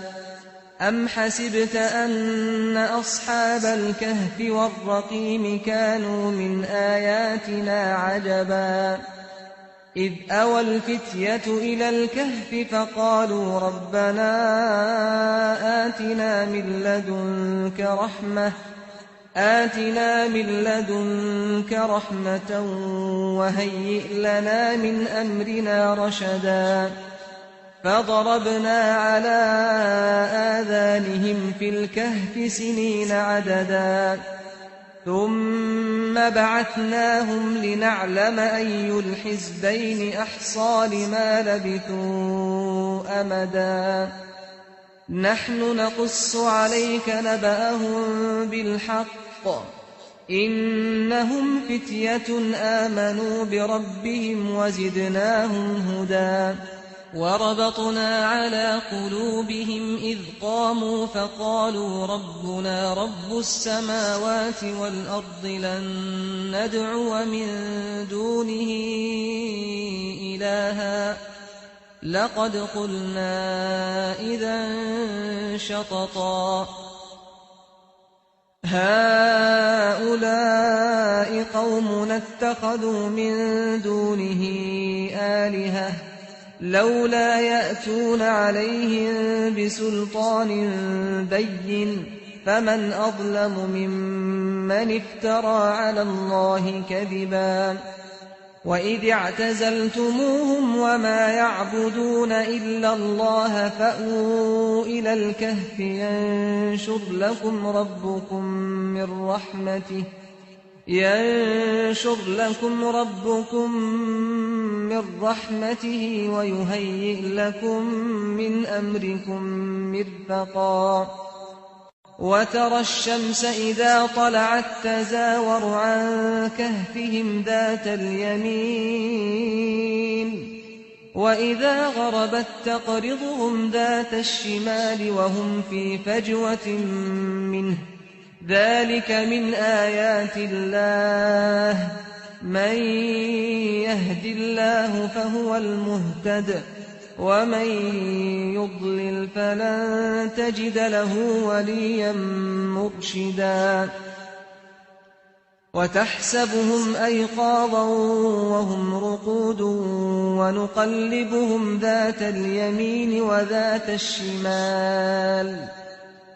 أم حسبت أن أصحاب الكهف والرقيم كانوا من آياتنا عجبا إذ أوى الفتية إلى الكهف فقالوا ربنا آتنا من لدنك رحمة وهيئ لنا من أمرنا رشدا فضربنا على آذانهم في الكهف سنين عددا ثم بعثناهم لنعلم أي الحزبين أحصى لما لبثوا أمدا نحن نقص عليك نبأهم بالحق إنهم فتية آمنوا بربهم وزدناهم هدى وربطنا على قلوبهم إذ قاموا فقالوا ربنا رب السماوات والأرض لن ندعو من دونه إلها لقد قلنا إذا شططا هؤلاء قومنا اتخذوا من دونه آلهة لولا يأتون عليهم بسلطان بين فمن أظلم ممن افترى على الله كذبا وإذ اعتزلتموهم وما يعبدون إلا الله فأووا إلى الكهف ينشر لكم ربكم من رحمته ويهيئ لكم من أمركم مرفقا وترى الشمس إذا طلعت تزاور عن كهفهم ذات اليمين وإذا غربت تقرضهم ذات الشمال وهم في فجوة منه ذلك من آيات الله من يهد الله فهو المهتد ومن يضلل فلن تجد له وليا مرشدا وتحسبهم أيقاظا وهم رقود ونقلبهم ذات اليمين وذات الشمال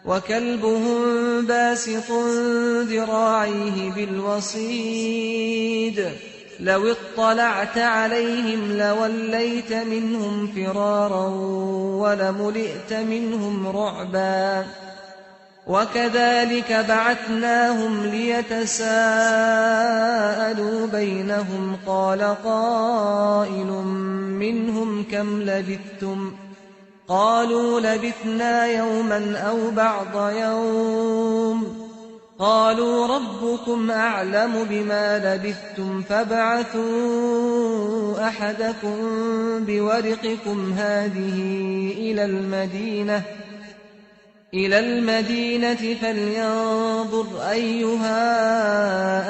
وكلبهم باسط ذراعيه بالوصيد لو اطلعت عليهم لوليت منهم فرارا ولملئت منهم رعبا وكذلك بعثناهم ليتساءلوا بينهم قال قائل منهم كم لبثتم قالوا لبثنا يوما أو بعض يوم قالوا ربكم أعلم بما لبثتم فابعثوا أحدكم بورقكم هذه إلى المدينة فلينظر أيها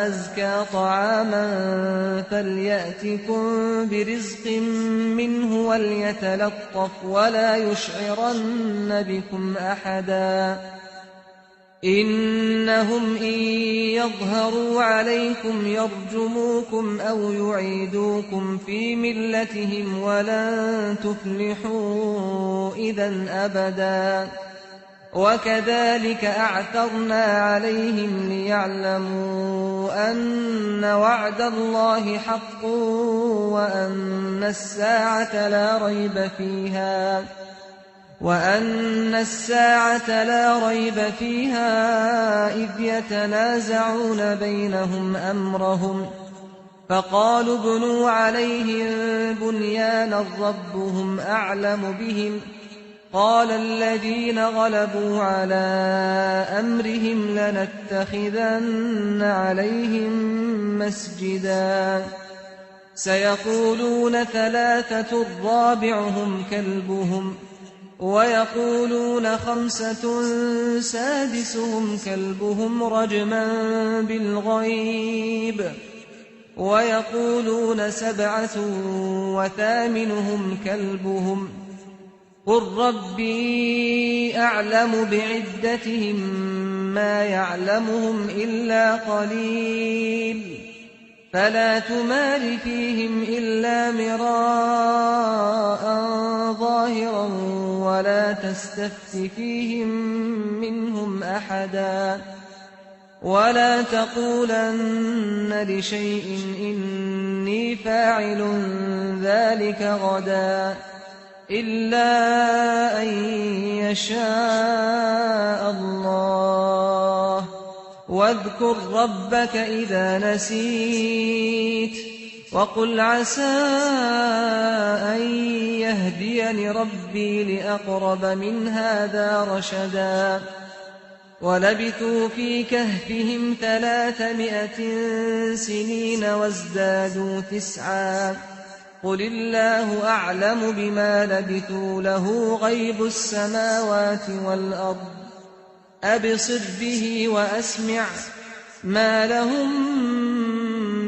أزكى طعاما فليأتكم برزق منه وليتلطف ولا يشعرن بكم أحدا إنهم إن يظهروا عليكم يرجموكم أو يعيدوكم في ملتهم ولن تفلحوا إذا أبدا وكذلك أعثرنا عليهم ليعلموا أن وعد الله حق وأن الساعة لا ريب فيها إذ يتنازعون بينهم أمرهم فقالوا ابنوا عليهم بنيانا ربهم أعلم بهم قال الذين غلبوا على أمرهم لنتخذن عليهم مسجدا سيقولون ثلاثة رابعهم كلبهم ويقولون خمسة سادسهم كلبهم رجما بالغيب ويقولون سبعة وثامنهم كلبهم قل ربي أعلم بعدتهم ما يعلمهم إلا قليل فلا تمار فيهم إلا مراء ظاهرا ولا تستفت فيهم منهم أحدا ولا تقولن لشيء إني فاعل ذلك غدا إلا أن يشاء الله واذكر ربك إذا نسيت وقل عسى أن يهديني ربي لأقرب من هذا رشدا ولبثوا في كهفهم 300 سنين وازدادوا 9 قل الله أعلم بما لبثوا له غيب السماوات والأرض أبصر به وأسمع ما لهم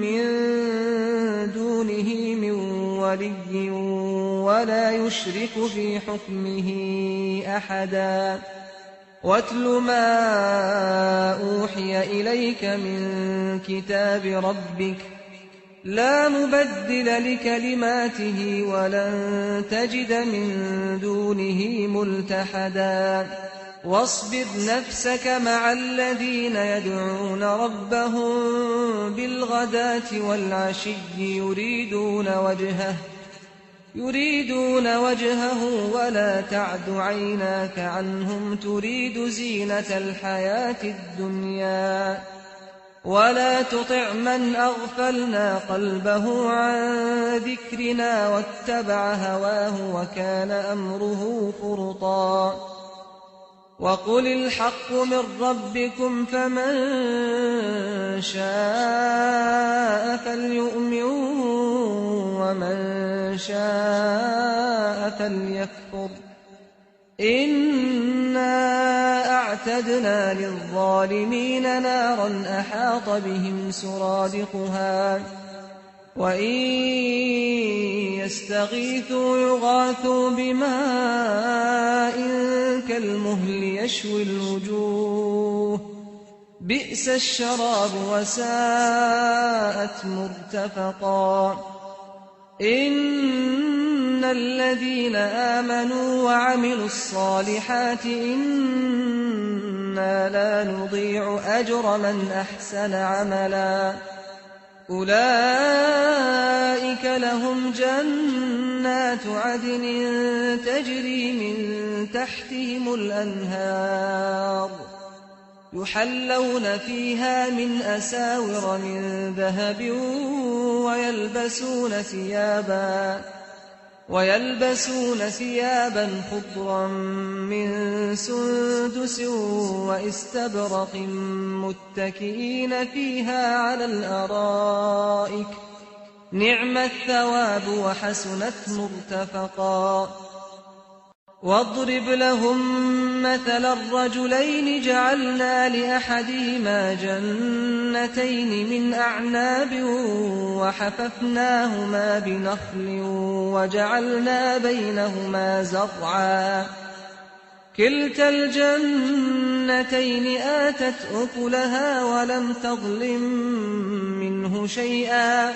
من دونه من ولي ولا يشرك في حكمه أحدا واتل ما أوحي إليك من كتاب ربك لا مبدل لكلماته ولن تجد من دونه ملتحدا واصبر نفسك مع الذين يدعون ربهم بالغداة والعشي يريدون وجهه ولا تعد عيناك عنهم تريد زينة الحياة الدنيا ولا تطع من أغفلنا قلبه عن ذكرنا واتبع هواه وكان أمره فرطا وقل الحق من ربكم فمن شاء فليؤمن ومن شاء فليكفر إنا أعتدنا للظالمين نارا أحاط بهم سرادقها وإن يستغيثوا يغاثوا بماء كالمهل يشوي الوجوه بئس الشراب وساءت مرتفقا إن الذين آمنوا وعملوا الصالحات إنا لا نضيع أجر من أحسن عملا أولئك لهم جنات عدن تجري من تحتهم الأنهار يحلون فيها من أساور من ذهب ويلبسون ثيابا خضرا من سندس واستبرق متكئين فيها على الأرائك نعم الثواب وحسنت مرتفقا واضرب لهم مثل الرجلين جعلنا لأحدهما جنتين من أعناب وحففناهما بنخل وجعلنا بينهما زرعا كلتا الجنتين آتت أكلها ولم تظلم منه شيئا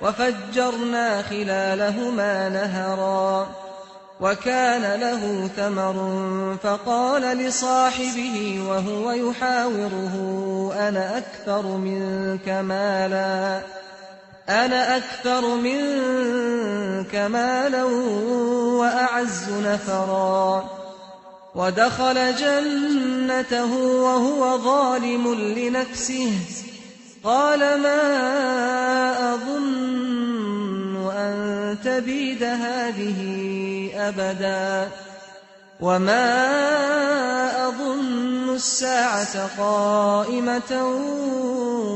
وفجرنا خلالهما نهرا وكان له ثمر فقال لصاحبه وهو يحاوره أنا أكثر منك مالا وأعز نفرا ودخل جنته وهو ظالم لنفسه قال ما أظن أن تبيد هذه أبدا وما أظن الساعة قائمة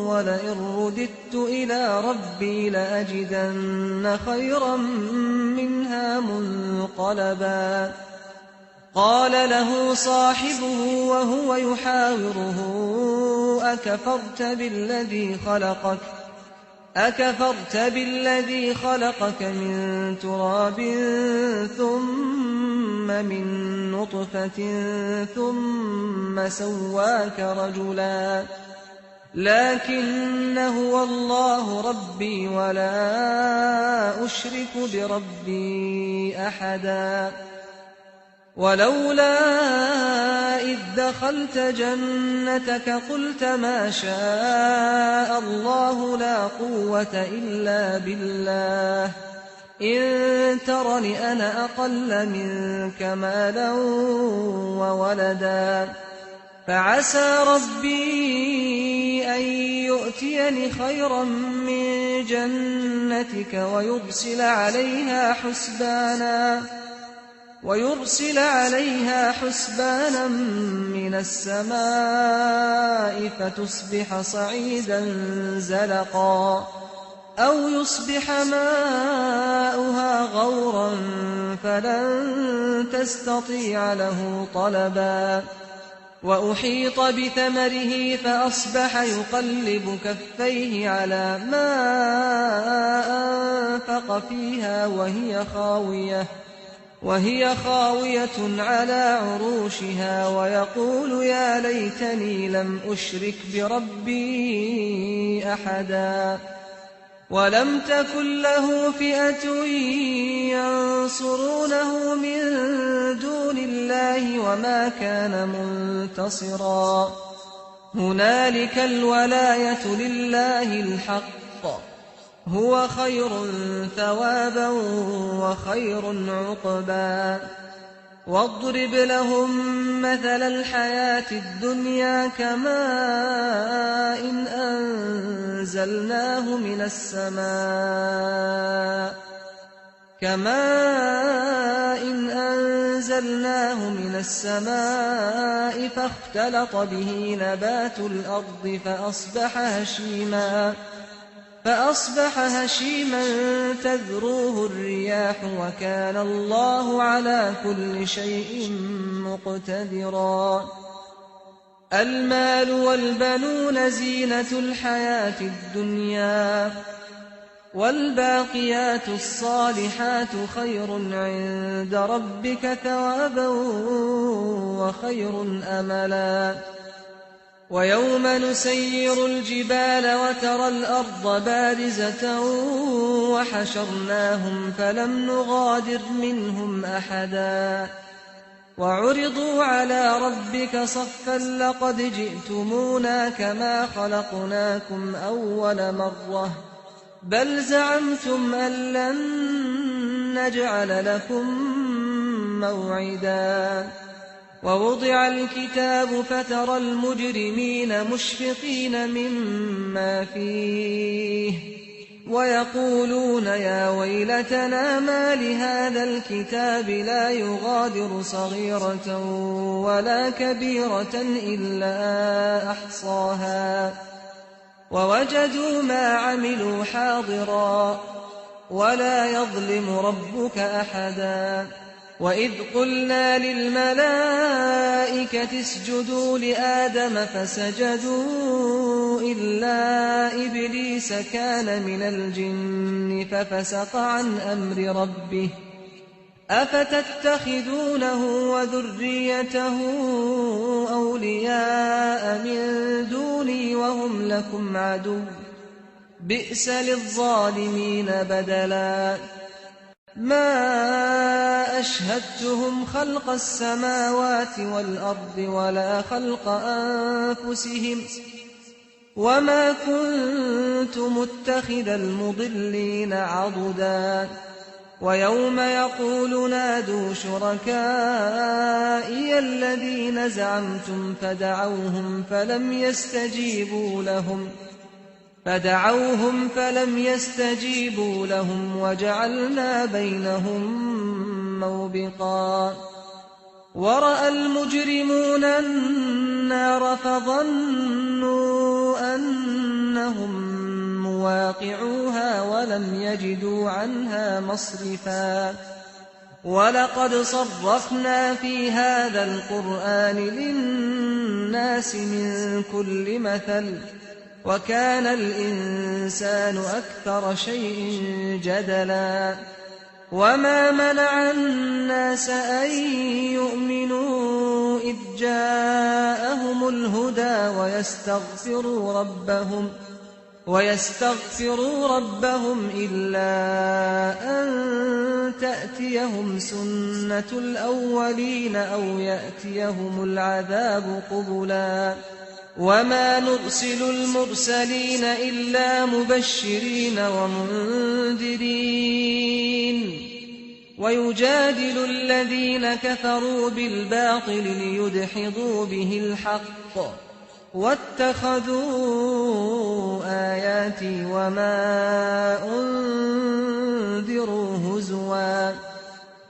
ولئن رددت إلى ربي لأجدن خيرا منها منقلبا قال له صاحبه وهو يحاوره أكفرت بالذي خلقك من تراب ثم من نطفة ثم سواك رجلا لكن هو الله ربي ولا أشرك بربي أحدا ولولا إذ دخلت جنتك قلت ما شاء الله لا قوة إلا بالله إن ترني أنا أقل منك مالا وولدا فعسى ربي أن يؤتيني خيرا من جنتك ويرسل عليها حسبانا من السماء فتصبح صعيدا زلقا أو يصبح ماؤها غورا فلن تستطيع له طلبا وأحيط بثمره فأصبح يقلب كفيه على ما أنفق فيها وهي خاوية على عروشها ويقول يا ليتني لم أشرك بربي أحدا ولم تكن له فئة ينصرونه من دون الله الله وما كان منتصرا هنالك الولاية لله الحق هو خير ثوابا وخير عقبا واضرب لهم مثل الحياة الدنيا كماء إن أنزلناه من السماء فاختلط به نبات الأرض فأصبح هشيما تذروه الرياح وكان الله على كل شيء مقتدرا المال والبنون زينة الحياة الدنيا والباقيات الصالحات خير عند ربك ثوابا وخير أملا ويوم نسير الجبال وترى الأرض بارزة وحشرناهم فلم نغادر منهم أحدا وعرضوا على ربك صفا لقد جئتمونا كما خلقناكم أول مرة بل زعمتم أن لن نجعل لكم موعدا ووضع الكتاب فترى المجرمين مشفقين مما فيه ويقولون يا ويلتنا ما لهذا الكتاب لا يغادر صغيرة ولا كبيرة إلا أحصاها ووجدوا ما عملوا حاضرا ولا يظلم ربك أحدا وإذ قلنا للملائكة اسجدوا لآدم فسجدوا إلا إبليس كان من الجن ففسق عن أمر ربه أفتتخذونه وذريته أولياء من دوني وهم لكم عدو بئس للظالمين بدلا ما أشهدتهم خلق السماوات والأرض ولا خلق أنفسهم وما كنت متخذ المضلين عضدا ويوم يقول نادوا شركائي الذين زعمتم فدعوهم فلم يستجيبوا لهم وجعلنا بينهم موبقا ورأى المجرمون النار فظنوا أنهم مواقعوها ولم يجدوا عنها مصرفا ولقد صرفنا في هذا القرآن للناس من كل مثل وكان الإنسان أكثر شيء جدلا وما منع الناس أن يؤمنوا إذ جاءهم الهدى ويستغفروا ربهم إلا أن تأتيهم سنة الأولين أو يأتيهم العذاب قبلا وما نرسل المرسلين إلا مبشرين ومنذرين ويجادل الذين كفروا بالباطل ليدحضوا به الحق واتخذوا آياتي وما أنذروا هزوا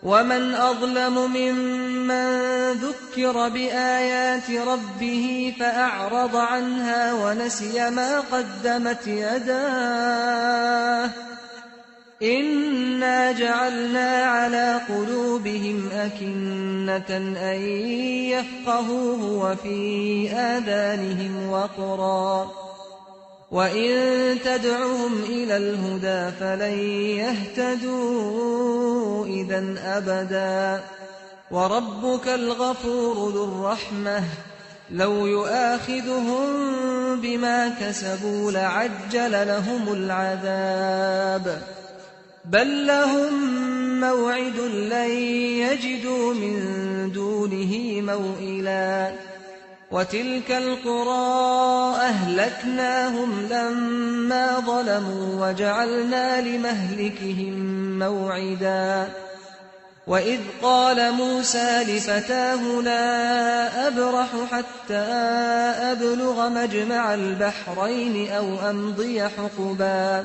ومن أظلم ممن ذكر بآيات ربه فأعرض عنها ونسي ما قدمت يداه إنا جعلنا على قلوبهم أكنة أن يفقهوه وفي آذانهم وقرا وإن تدعهم إلى الهدى فلن يهتدوا إذا أبدا وربك الغفور ذو الرحمة لو يؤاخذهم بما كسبوا لعجل لهم العذاب بل لهم موعد لن يجدوا من دونه موئلا وتلك القرى أهلكناهم لما ظلموا وجعلنا لمهلكهم موعدا وإذ قال موسى لفتاه لا أبرح حتى أبلغ مجمع البحرين أو أمضي حقبا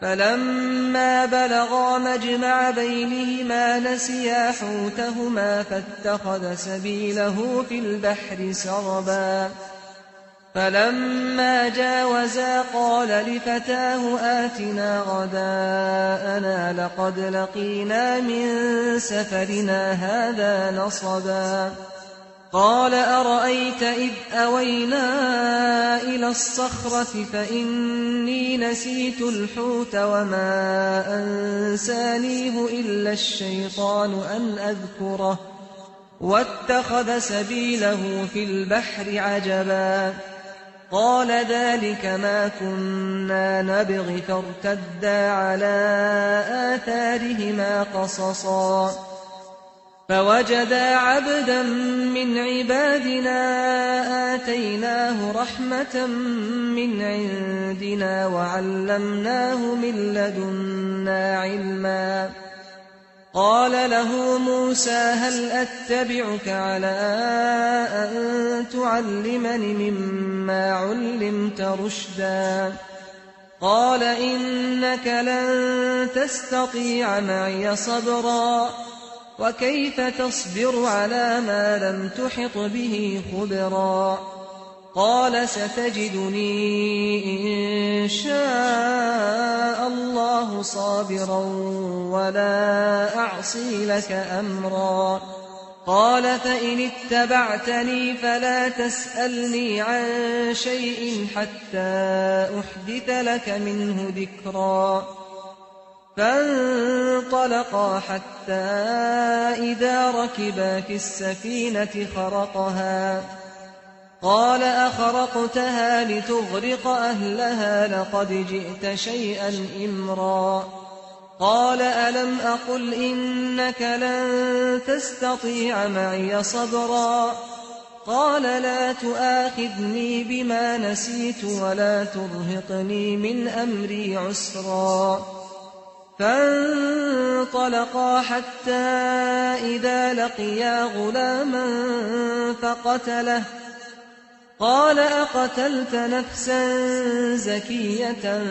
فلما بلغا مجمع بينهما نسيا حوتهما فاتخذ سبيله في البحر سربا فلما جاوزا قال لفتاه آتنا غداءنا لقد لقينا من سفرنا هذا نصبا قال أرأيت إذ أوينا إلى الصخرة فإني نسيت الحوت وما أنسانيه إلا الشيطان أن أذكره واتخذ سبيله في البحر عجبا قال ذلك ما كنا نبغ فارتدا على آثارهما قصصا فوجدا عبدا من عبادنا آتيناه رحمة من عندنا وعلمناه من لدنا علما قال له موسى هل أتبعك على أن تعلمني مما علمت رشدا قال إنك لن تستطيع معي صبرا وكيف تصبر على ما لم تحط به خبرا قال ستجدني إن شاء الله صابرا ولا أعصي لك أمرا قال فإن اتبعتني فلا تسألني عن شيء حتى أحدث لك منه ذكرا فانطلقا حتى إذا ركبا في السفينة خرقها قال أخرقتها لتغرق أهلها لقد جئت شيئا إمرا قال ألم أقل إنك لن تستطيع معي صبرا قال لا تؤاخذني بما نسيت ولا ترهقني من أمري عسرا فانطلقا حتى إذا لقيا غلاما فقتله قال أقتلت نفسا زكية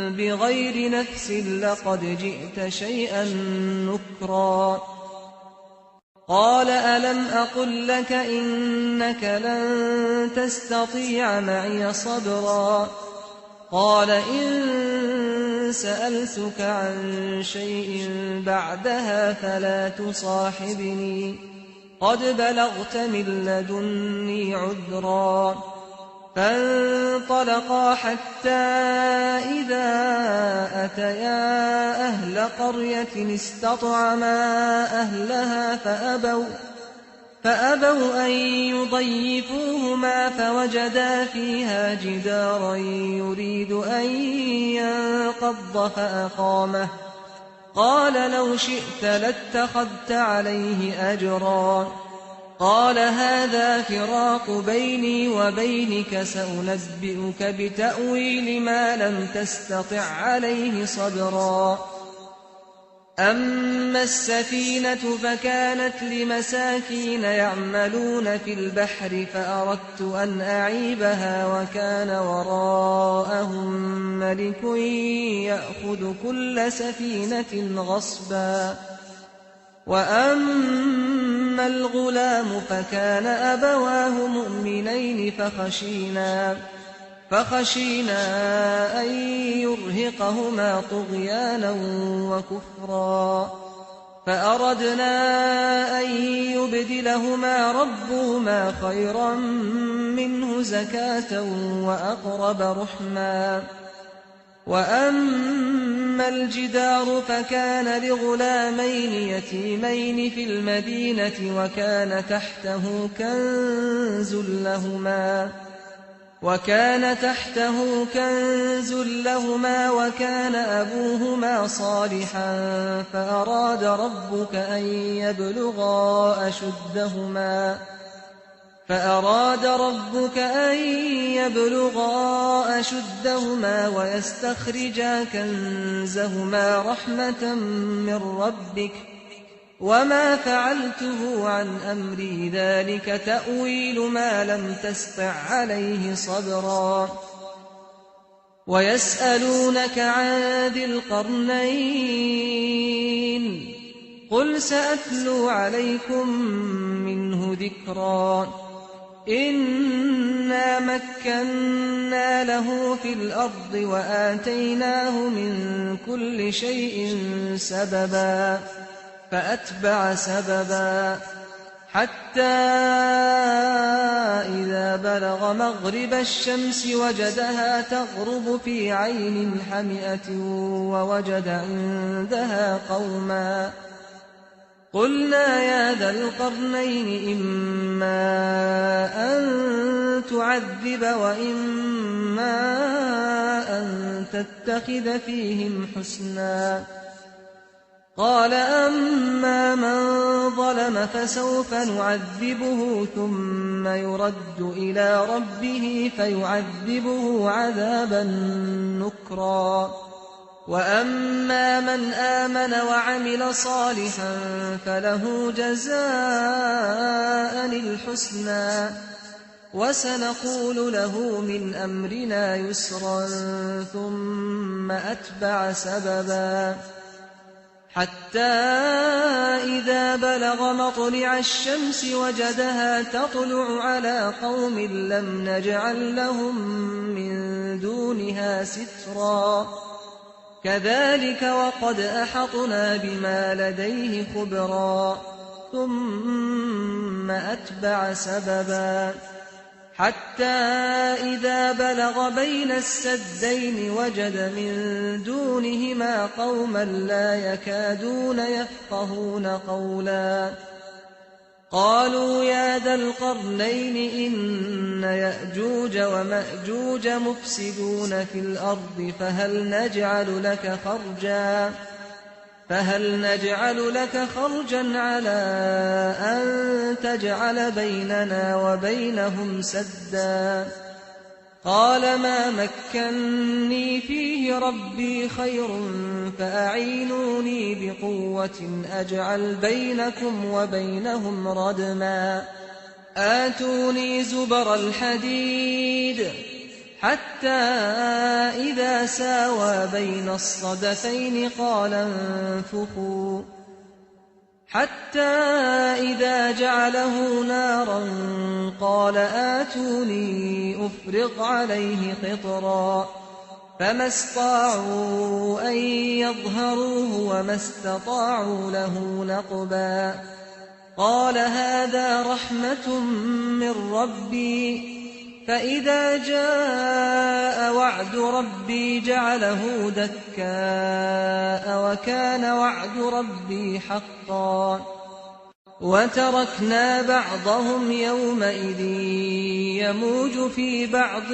بغير نفس لقد جئت شيئا نكرا قال ألم أقل لك إنك لن تستطيع معي صبرا قال إن سألتك عن شيء بعدها فلا تصاحبني قد بلغت من لدني عذرا فانطلقا حتى إذا أتيا أهل قرية استطعما أهلها فأبوا أن يضيفوهما فوجدا فيها جدارا يريد أن ينقض فأقامه قال لو شئت لاتخذت عليه أجرا قال هذا فراق بيني وبينك سأنبئك بتأويل ما لم تستطع عليه صبرا أما السفينة فكانت لمساكين يعملون في البحر فأردت أن أعيبها وكان وراءهم ملك يأخذ كل سفينة غصبا وأما الغلام فكان أبواه مؤمنين فخشينا أن يرهقهما طغيانا وكفرا فأردنا أن يبدلهما ربهما خيرا منه زكاة وأقرب رحما وأما الجدار فكان لغلامين يتيمين في المدينة وكان تحته كنز لهما وكان تحته كنز لهما وكان أبوهما صالحا فأراد ربك أن يبلغا أشدهما ويستخرجا كنزهما رحمة من ربك وما فعلته عن أمري ذلك تأويل ما لم تسطع عليه صبرا ويسألونك عن ذي القرنين قل سأتلو عليكم منه ذكرا إنا مكنا له في الأرض وآتيناه من كل شيء سببا فأتبع سببا حتى إذا بلغ مغرب الشمس وجدها تغرب في عين حمئة ووجد عندها قوما قلنا يا ذا القرنين إما أن تعذب وإما أن تتخذ فيهم حسنا قال أما من ظلم فسوف نعذبه ثم يرد إلى ربه فيعذبه عذابا نكرا وأما من آمن وعمل صالحا فله جزاء الحسنى وسنقول له من أمرنا يسرا ثم أتبع سببا حتى إذا بلغ مطلع الشمس وجدها تطلع على قوم لم نجعل لهم من دونها سترا كذلك وقد أحطنا بما لديه خبرا ثم أتبع سببا حتى إذا بلغ بين السدين وجد من دونهما قوما لا يكادون يفقهون قولا قالوا يا ذا القرنين إن يأجوج ومأجوج مفسدون في الأرض فهل نجعل لك خرجا على أن تجعل بيننا وبينهم سدا قال ما مكني فيه ربي خير فأعينوني بقوة أجعل بينكم وبينهم ردما آتوني زبر الحديد حتى إذا ساوى بين الصدفين قال انفخوا حتى إذا جعله نارا قال آتوني أفرغ عليه قطرا فما استطاعوا أن يظهروه وما استطاعوا له نقبا قال هذا رحمة من ربي فإذا جاء وعد ربي جعله دكاء وكان وعد ربي حقا وتركنا بعضهم يومئذ يموج في بعض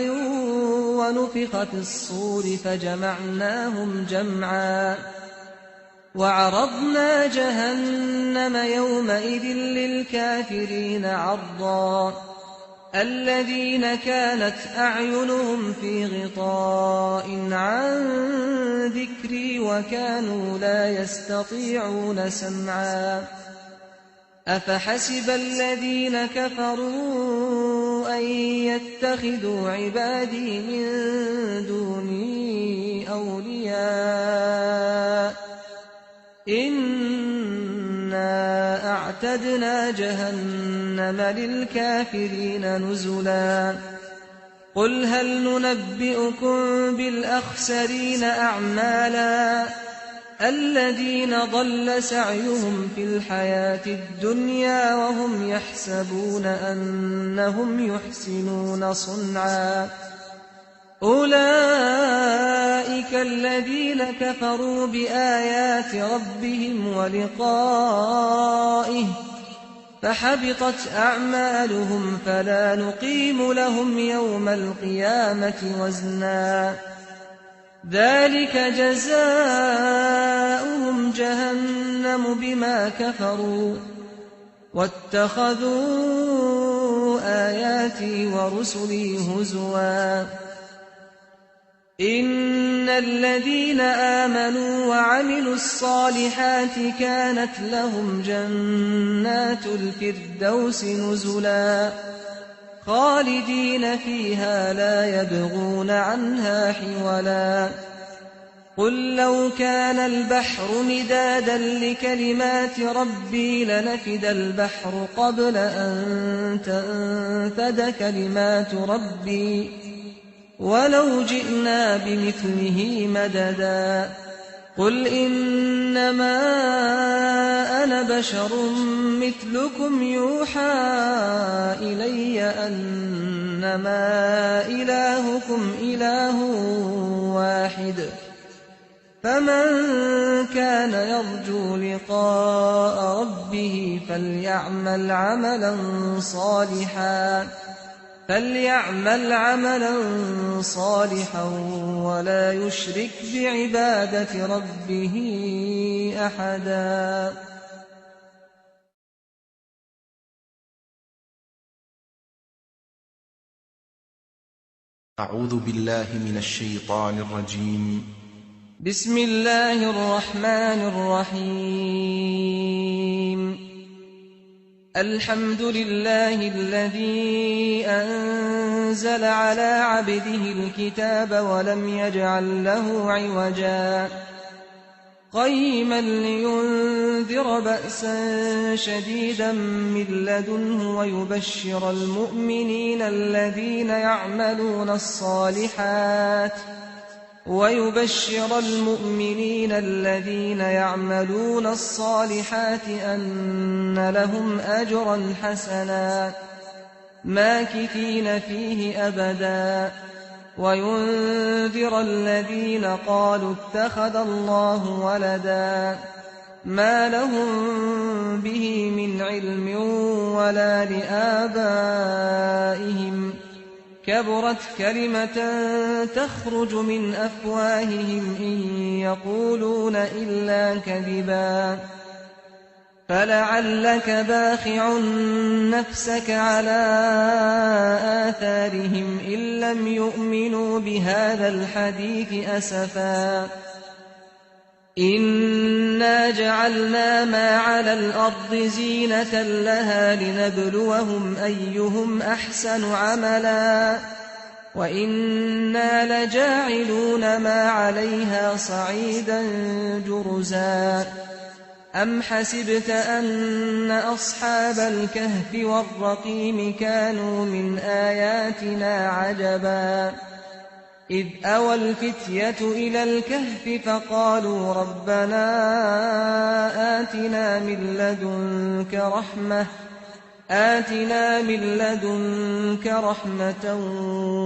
ونفخ في الصور فجمعناهم جمعا وعرضنا جهنم يومئذ للكافرين عرضا الذين كانت أعينهم في غطاء عن ذكري وكانوا لا يستطيعون سمعا أفحسب الذين كفروا أن يتخذوا عبادي من دوني أولياء إنا أعتدنا جهنم للكافرين نزلا قل هل ننبئكم بالأخسرين أعمالا الذين ضل سعيهم في الحياة الدنيا وهم يحسبون أنهم يحسنون صنعا أولئك الذين كفروا بآيات ربهم ولقائه فحبطت أعمالهم فلا نقيم لهم يوم القيامة وزنا ذلك جزاؤهم جهنم بما كفروا واتخذوا آياتي ورسلي هزوا إن الذين آمنوا وعملوا الصالحات كانت لهم جنات الفردوس نزلا خالدين فيها لا يبغون عنها حولا قل لو كان البحر مدادا لكلمات ربي لنفد البحر قبل أن تنفد كلمات ربي ولو جئنا بمثله مددا قل إنما أنا بشر مثلكم يوحى إلي أنما إلهكم إله واحد فمن كان يرجو لقاء ربه فليعمل عملا صالحا ولا يشرك بعبادة ربه أحدا أعوذ بالله من الشيطان الرجيم. بسم الله الرحمن الرحيم الحمد لله الذي أنزل على عبده الكتاب ولم يجعل له عوجا قيما لينذر بأسا شديدا من لدنه ويبشر المؤمنين الذين يعملون الصالحات أن لهم أجرا حسنا ماكثين فيه أبدا وينذر الذين قالوا اتخذ الله ولدا ما لهم به من علم ولا لآبائهم كبرت كلمة تخرج من أفواههم إن يقولون إلا كذبا فلعلك باخع نفسك على آثارهم إن لم يؤمنوا بهذا الحديث أسفا إنا جعلنا ما على الأرض زينة لها لنبلوهم أيهم أحسن عملا وإنا لجاعلون ما عليها صعيدا جرزا أم حسبت أن أصحاب الكهف والرقيم كانوا من آياتنا عجبا إذ أوى الفتية إلى الكهف فقالوا ربنا آتنا من لدنك رحمة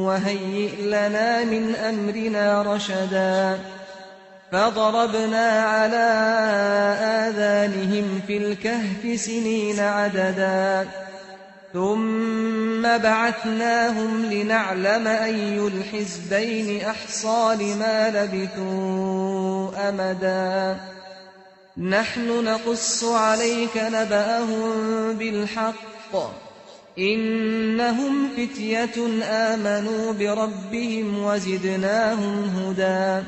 وهيئ لنا من أمرنا رشدا فضربنا على آذانهم في الكهف سنين عددا ثم بعثناهم لنعلم أي الحزبين أحصى لما لبثوا أمدا نحن نقص عليك نبأهم بالحق إنهم فتية آمنوا بربهم وزدناهم هدى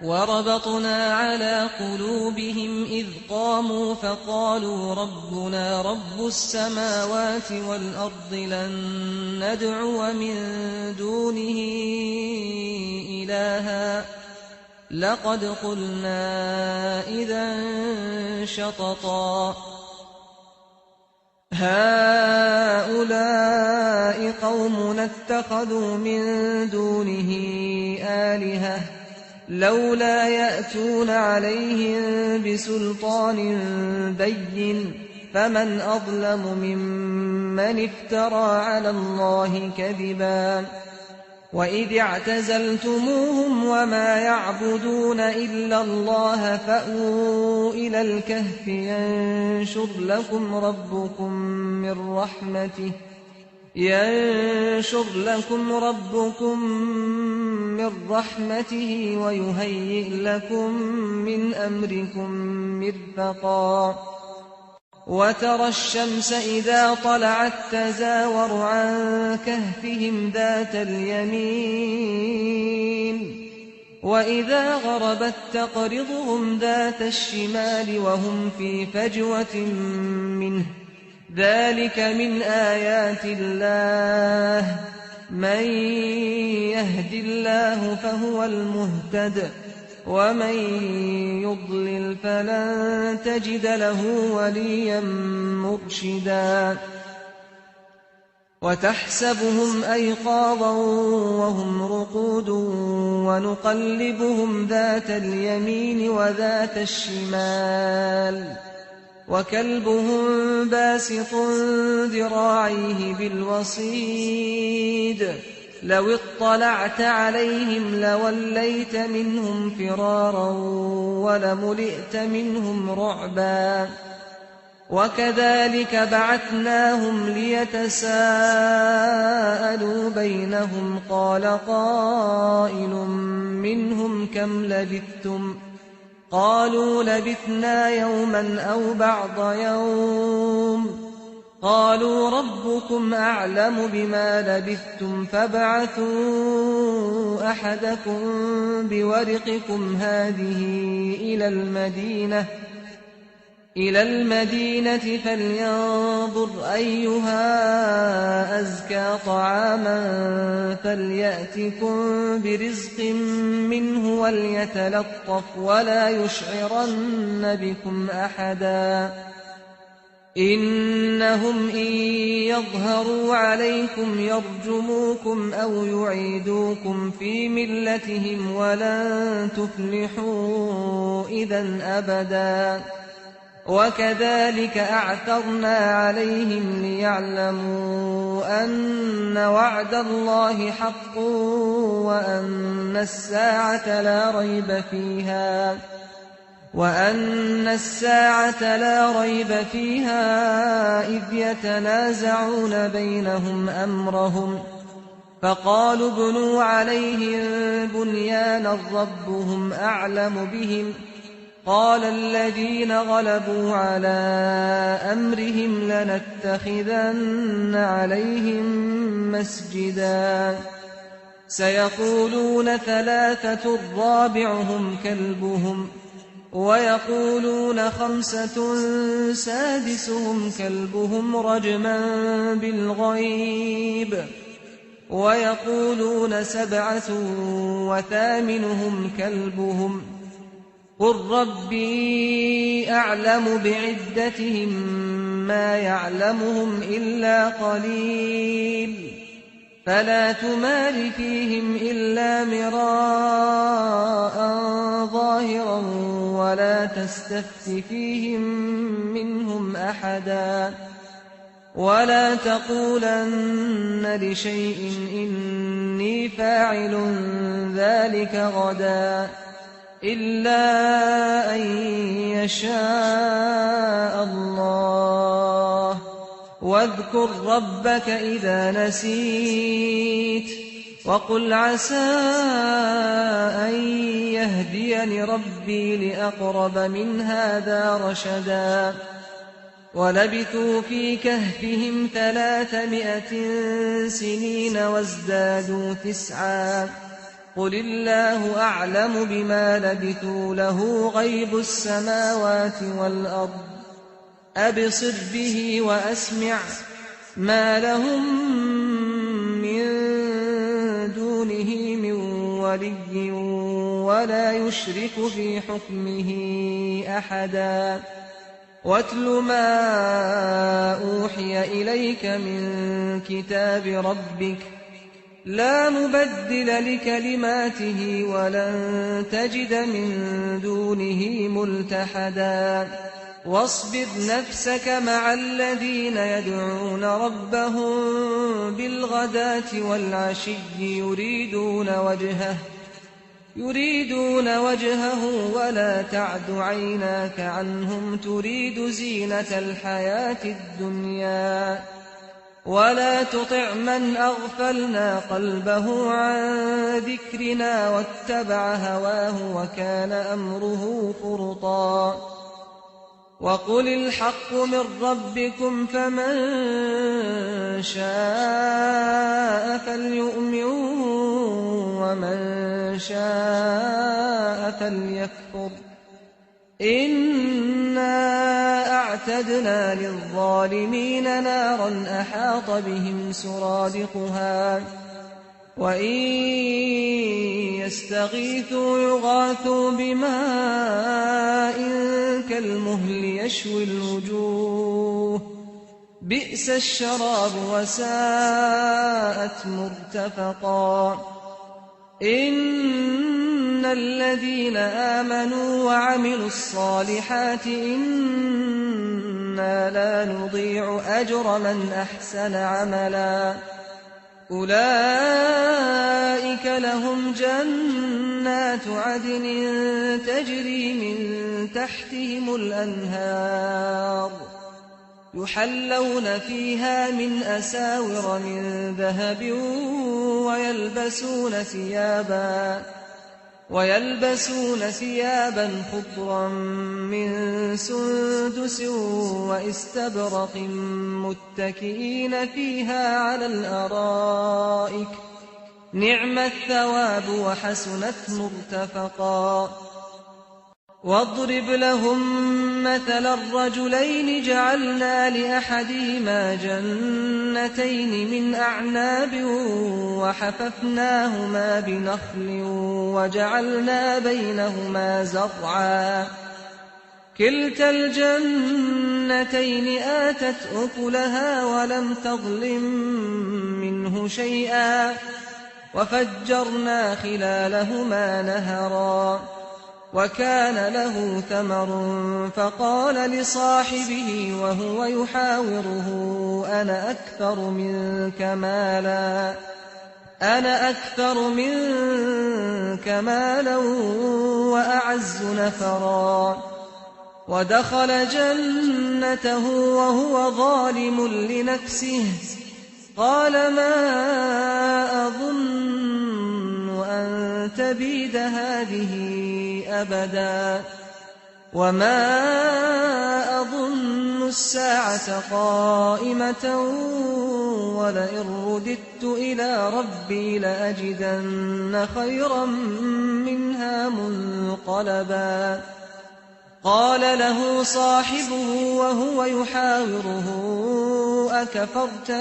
وربطنا على قلوبهم إذ قاموا فقالوا ربنا رب السماوات والأرض لن ندعو من دونه إلها لقد قلنا إذا شططا هؤلاء قومنا اتخذوا من دونه آلهة لولا يأتون عليهم بسلطان بين فمن أظلم ممن افترى على الله كذبا وإذ اعتزلتموهم وما يعبدون إلا الله فأووا إلى الكهف ينشر لكم ربكم من رحمته ويهيئ لكم من أمركم مرفقا وترى الشمس إذا طلعت تزاور عن كهفهم ذات اليمين وإذا غربت تقرضهم ذات الشمال وهم في فجوة منه ذلك من آيات الله من يهد الله فهو المهتد ومن يضلل فلن تجد له وليا مرشدا وتحسبهم أيقاظا وهم رقود ونقلبهم ذات اليمين وذات الشمال وكلبهم باسط ذراعيه بالوصيد لو اطلعت عليهم لوليت منهم فرارا ولملئت منهم رعبا وكذلك بعثناهم ليتساءلوا بينهم قال قائل منهم كم لبثتم قالوا لبثنا يوما أو بعض يوم قالوا ربكم أعلم بما لبثتم فابعثوا أحدكم بورقكم هذه إلى المدينة فلينظر أيها أزكى طعاما فليأتكم برزق منه وليتلطف ولا يشعرن بكم أحدا إنهم إن يظهروا عليكم يرجموكم أو يعيدوكم في ملتهم ولن تفلحوا إذا أبدا وكذلك أعثرنا عليهم ليعلموا أن وعد الله حق وأن الساعة لا ريب فيها إذ يتنازعون بينهم أمرهم فقالوا ابنوا عليهم بنيانا ربهم أعلم بهم قال الذين غلبوا على أمرهم لنتخذن عليهم مسجدا سيقولون ثلاثة رابعهم كلبهم ويقولون خمسة سادسهم كلبهم رجما بالغيب ويقولون سبعة وثامنهم كلبهم قل ربي أعلم بعدتهم ما يعلمهم إلا قليل فلا تمار فيهم إلا مراء ظاهرا ولا تستفت فيهم منهم أحدا ولا تقولن لشيء إني فاعل ذلك غدا إلا أن يشاء الله واذكر ربك إذا نسيت وقل عسى أن يهديني ربي لأقرب من هذا رشدا ولبثوا في كهفهم 300 سنين وازدادوا 9 قل الله أعلم بما لبثوا له غيب السماوات والأرض أبصر به وأسمع ما لهم من دونه من ولي ولا يشرك في حكمه أحدا واتل ما أوحي إليك من كتاب ربك لا مبدل لكلماته ولن تجد من دونه ملتحدا واصبر نفسك مع الذين يدعون ربهم بالغداة والعشي يريدون وجهه ولا تعد عيناك عنهم تريد زينة الحياة الدنيا ولا تطع من أغفلنا قلبه عن ذكرنا واتبع هواه وكان أمره فرطا وقل الحق من ربكم فمن شاء فليؤمن ومن شاء فليكفر إنا أعتدنا للظالمين نارا أحاط بهم سرادقها وإن يستغيثوا يغاثوا بماء كالمهل يشوي الوجوه بئس الشراب وساءت مرتفقا إن الذين آمنوا وعملوا الصالحات إنا لا نضيع أجر من أحسن عملا أولئك لهم جنات عدن تجري من تحتهم الأنهار يحلون فيها من أساور من ذهب ويلبسون ثيابا خضرا من سندس واستبرق متكئين فيها على الأرائك نعم الثواب وحسنت مرتفقا واضرب لهم مثل الرجلين جعلنا لأحدهما جنتين من أعناب وحففناهما بنخل وجعلنا بينهما زرعا كلتا الجنتين آتت أكلها ولم تظلم منه شيئا وفجرنا خلالهما نهرا وكان له ثمر فقال لصاحبه وهو يحاوره أنا أكثر منك مالا وأعز نفرا ودخل جنته وهو ظالم لنفسه قال ما أظن أن تبيد هذه أبدا وما أظن الساعة قائمة ولئن رددت إلى ربي لأجدن خيرا منها منقلبا قال له صاحبه وهو يحاوره أكفرت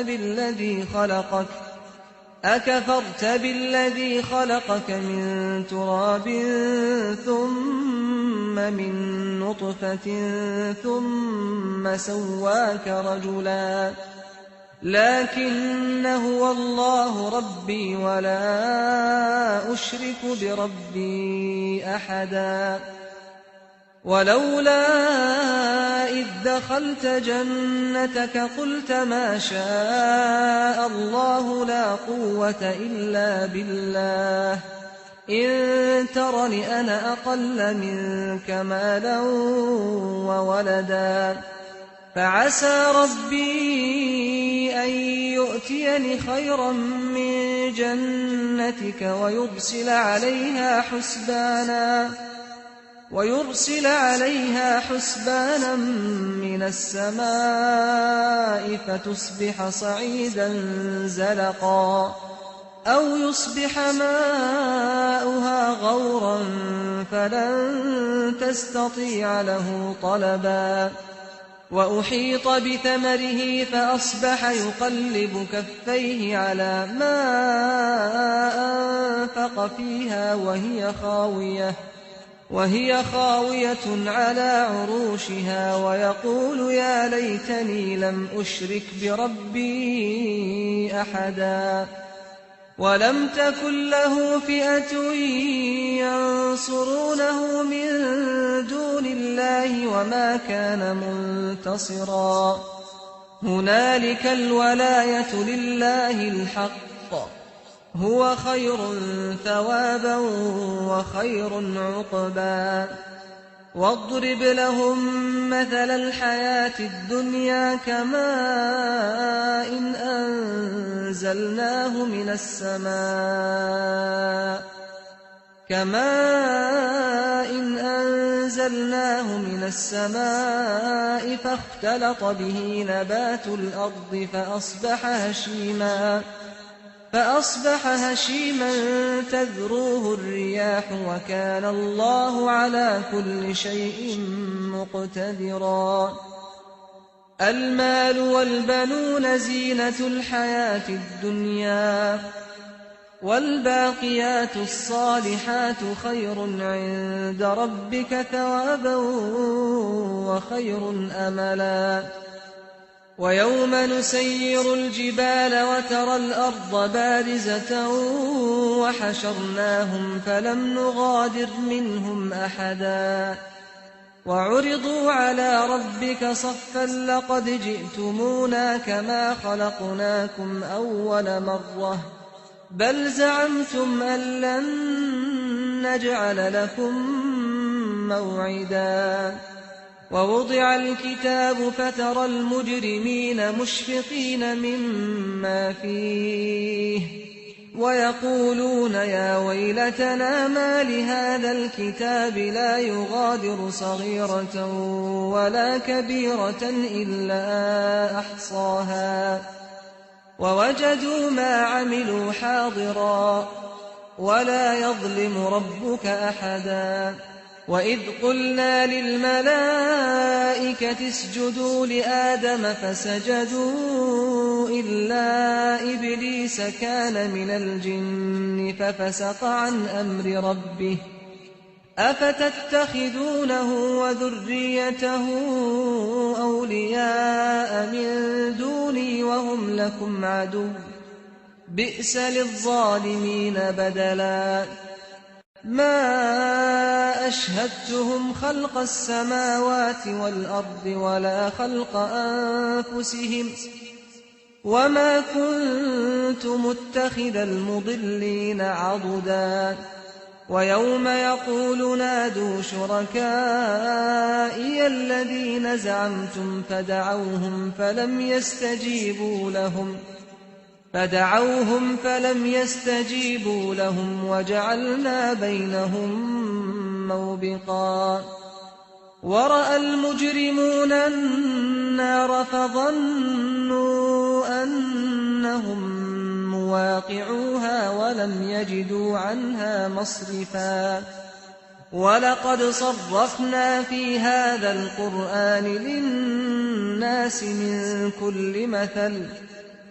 بالذي خلقك من تراب ثم من نطفة ثم سواك رجلا لكن هو الله ربي ولا أشرك بربي أحدا ولولا إذ دخلت جنتك قلت ما شاء الله لا قوة إلا بالله إن ترني أنا أقل منك مالا وولدا فعسى ربي أن يؤتيني خيرا من جنتك ويرسل عليها حسبانا من السماء فتصبح صعيدا زلقا أو يصبح ماؤها غورا فلن تستطيع له طلبا وأحيط بثمره فأصبح يقلب كفيه على ما أنفق فيها وهي خاوية على عروشها ويقول يا ليتني لم أشرك بربي أحدا وَلَمْ تَكُن لَّهُ فِئَةٌ يَنصُرُونَهُ مِن دُونِ اللَّهِ وَمَا كَانَ مُنتَصِرًا هُنَالِكَ الْوَلَايَةُ لِلَّهِ الْحَقِّ هُوَ خَيْرٌ ثَوَابًا وَخَيْرٌ عُقْبًا وَاضْرِبْ لَهُم مَّثَلَ الْحَيَاةِ الدُّنْيَا كَمَاءٍ أَنزَلْنَاهُ مِنَ السَّمَاءِ فَاخْتَلَطَ بِهِ نَبَاتُ الْأَرْضِ فَأَصْبَحَ هَشِيمًا تَذْرُوهُ الرِّيَاحُ وَكَانَ اللَّهُ عَلَىٰ كُلِّ شَيْءٍ مُّقْتَدِرًا الْمَالُ وَالْبَنُونَ زِينَةُ الْحَيَاةِ الدُّنْيَا وَالْبَاقِيَاتُ الصَّالِحَاتُ خَيْرٌ عِندَ رَبِّكَ ثَوَابًا وَخَيْرٌ أَمَلًا وَيَوْمَ نُسَيِّرُ الْجِبَالَ وَتَرَى الْأَرْضَ بَارِزَةً وَحَشَرْنَاهُمْ فَلَمْ نُغَادِرْ مِنْهُمْ أَحَدًا وَعُرِضُوا عَلَىٰ رَبِّكَ صَفًّا لَّقَدْ جِئْتُمُونَا كَمَا خَلَقْنَاكُمْ أَوَّلَ مَرَّةٍ بَلْ زَعَمْتُمْ أَن لَّن نَّجْعَلَ لَكُم مَّوْعِدًا وَوُضِعَ الْكِتَابُ فَتَرَى الْمُجْرِمِينَ مُشْفِقِينَ مِمَّا فِيهِ وَيَقُولُونَ يَا وَيْلَتَنَا مَالِ هَٰذَا الْكِتَابِ لَا يُغَادِرُ صَغِيرَةً وَلَا كَبِيرَةً إِلَّا أَحْصَاهَا وَوَجَدُوا مَا عَمِلُوا حَاضِرًا وَلَا يَظْلِمُ رَبُّكَ أَحَدًا وَإِذْ قُلْنَا لِلْمَلَائِكَةِ اسْجُدُوا لِآدَمَ فَسَجَدُوا إِلَّا إِبْلِيسَ كَانَ مِنَ الْجِنِّ فَفَسَقَ عَنْ أَمْرِ رَبِّهِ أَفَتَتَّخِذُونَهُ وَذُرِّيَّتَهُ أَوْلِيَاءَ مِن دُونِي وَهُمْ لَكُمْ عَدُوٌّ ۚ بِئْسَ لِلظَّالِمِينَ بَدَلًا مَا أَشْهَدتُّهُمْ خَلْقَ السَّمَاوَاتِ وَالْأَرْضِ وَلَا خَلْقَ أَنفُسِهِمْ وَمَا كُنتُ مُتَّخِذَ الْمُضِلِّينَ عَضُدًا وَيَوْمَ يَقُولُ نَادُوا شُرَكَائِيَ الَّذِينَ زَعَمْتُمْ فَدَعَوْهُمْ فَلَمْ يَسْتَجِيبُوا لَهُمْ وَجَعَلْنَا بَيْنَهُم مَّوْبِقًا وَرَأَى الْمُجْرِمُونَ النَّارَ فَظَنُّوا أَنَّهُم مُّوَاقِعُوهَا وَلَمْ يَجِدُوا عَنْهَا مَصْرِفًا وَلَقَدْ صَرَّفْنَا فِي هَٰذَا الْقُرْآنِ لِلنَّاسِ مِن كُلِّ مَثَلٍ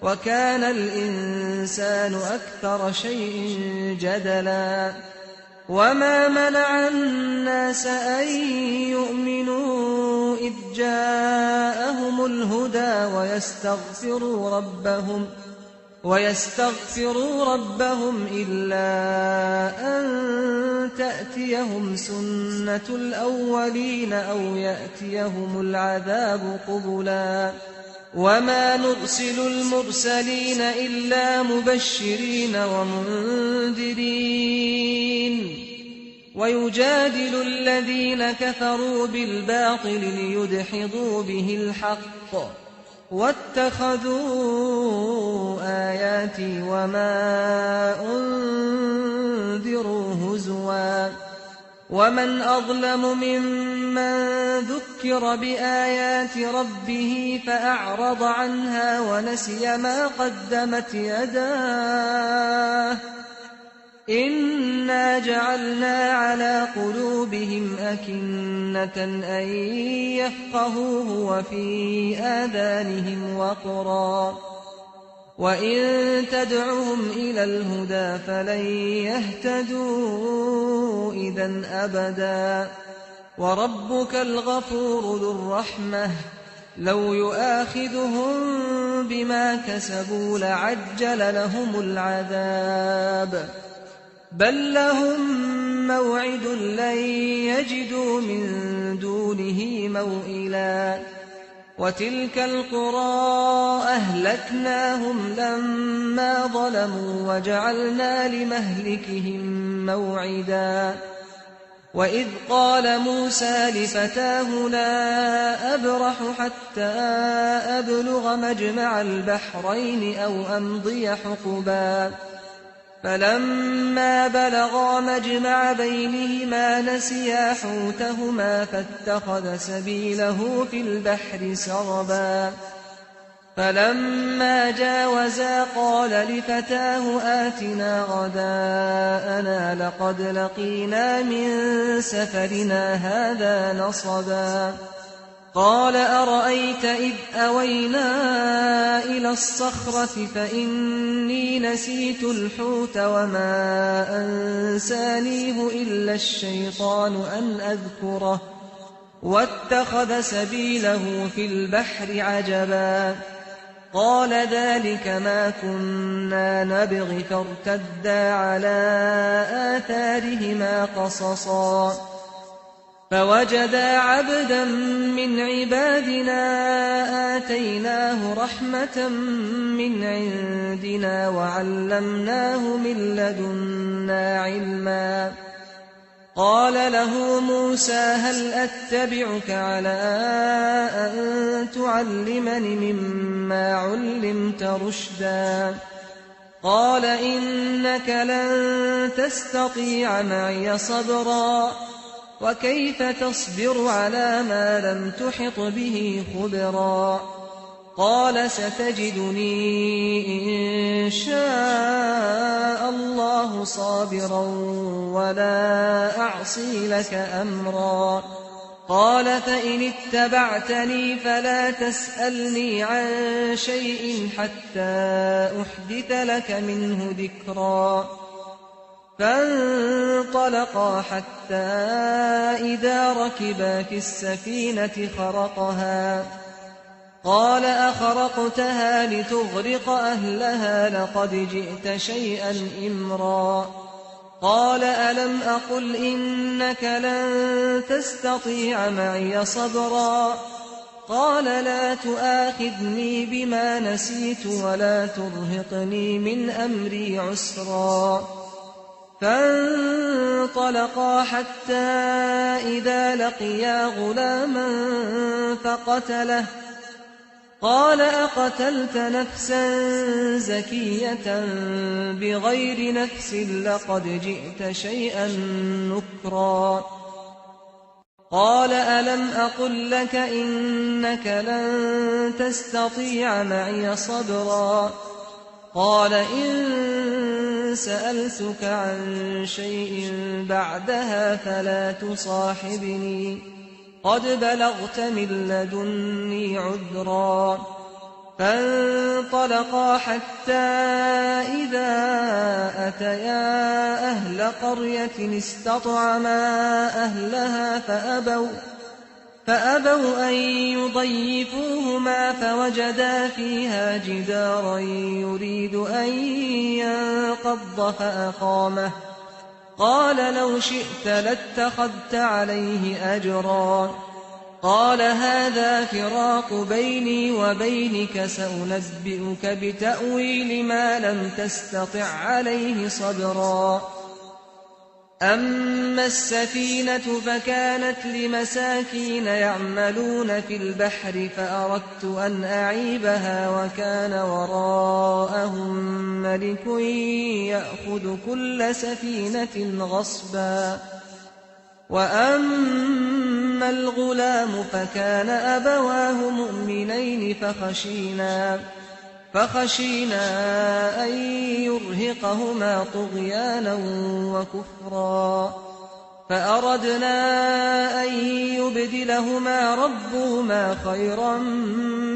وَكَانَ الْإِنسَانُ أَكْثَرَ شَيْءٍ جَدَلًا وَمَا مَنَعَ النَّاسَ أَن يُؤْمِنُوا إِذْ جَاءَهُمُ الْهُدَىٰ وَيَسْتَغْفِرُوا رَبَّهُمْ إِلَّا أَن تَأْتِيَهُمْ سُنَّةُ الْأَوَّلِينَ أَوْ يَأْتِيَهُمُ الْعَذَابُ قُبُلًا وَمَا نُرْسِلُ الْمُرْسَلِينَ إِلَّا مُبَشِّرِينَ وَمُنذِرِينَ وَيُجَادِلُ الَّذِينَ كَفَرُوا بِالْبَاطِلِ لِيُدْحِضُوا بِهِ الْحَقَّ وَاتَّخَذُوا آيَاتِي وَمَا أُنذِرُوا هُزُوًا وَمَنْ أَظْلَمُ مِمَّن ذُكِّرَ بِآيَاتِ رَبِّهِ فَأَعْرَضَ عَنْهَا وَنَسِيَ مَا قَدَّمَتْ يَدَاهُ إِنَّا جَعَلْنَا عَلَىٰ قُلُوبِهِمْ أَكِنَّةً أَن يَفْقَهُوهُ وَفِي آذَانِهِمْ وَقْرًا وَإِن تَدْعُهُمْ إِلَى الْهُدَىٰ فَلَن يَهْتَدُوا إِذًا أَبَدًا وَرَبُّكَ الْغَفُورُ ذُو الرَّحْمَةِ لو يؤاخذهم بما كسبوا لعجل لهم العذاب بل لهم موعد لن يجدوا من دونه موئلا وتلك القرى أهلكناهم لما ظلموا وجعلنا لمهلكهم موعدا وإذ قال موسى لفتاه لا أبرح حتى أبلغ مجمع البحرين أو أمضي حقبا فلما بلغا مجمع بينهما نسيا حوتهما فاتخذ سبيله في البحر سربا فلما جاوزا قال لفتاه آتنا غداءنا لقد لقينا من سفرنا هذا نصبا قال أرأيت إذ أوينا إلى الصخرة فإني نسيت الحوت وما أنسانيه إلا الشيطان أن أذكره واتخذ سبيله في البحر عجبا قال ذلك ما كنا نبغ فارتدا على آثارهما قصصا فوجدا عبدا من عبادنا آتيناه رحمة من عندنا وعلمناه من لدنا علما قال له موسى هل أتبعك على أن تعلمني مما علمت رشدا قال إنك لن تستطيع معي صبرا وكيف تصبر على ما لم تحط به خبرا قال ستجدني إن شاء الله صابرا ولا أعصي لك أمرا قال فإن اتبعتني فلا تسألني عن شيء حتى أحدث لك منه ذكرا فانطلقا حتى إذا ركبا في السفينة خرقها قال أخرقتها لتغرق أهلها لقد جئت شيئا إمرا قال ألم أقل إنك لن تستطيع معي صبرا قال لا تؤاخذني بما نسيت ولا ترهقني من أمري عسرا فانطلقا حتى إذا لقيا غلاما فقتله قال أقتلت نفسا زكية بغير نفس لقد جئت شيئا نكرا قال ألم أقل لك إنك لن تستطيع معي صبرا قال إن سألتك عن شيء بعدها فلا تصاحبني قد بلغت من لدني عذرا فانطلقا حتى إذا أتيا أهل قرية استطعما أهلها فأبوا أن يضيفوهما فوجدا فيها جدارا يريد أن ينقض فأقامه قال لو شئت لاتخذت عليه أجرا قال هذا فراق بيني وبينك سأنبئك بتأويل ما لم تستطع عليه صبرا أما السفينة فكانت لمساكين يعملون في البحر فأردت أن أعيبها وكان وراءهم ملك يأخذ كل سفينة غصبا وأما الغلام فكان أبواه مؤمنين فخشينا أن يرهقهما طغيانا وكفرا فأردنا أن يبدلهما ربهما خيرا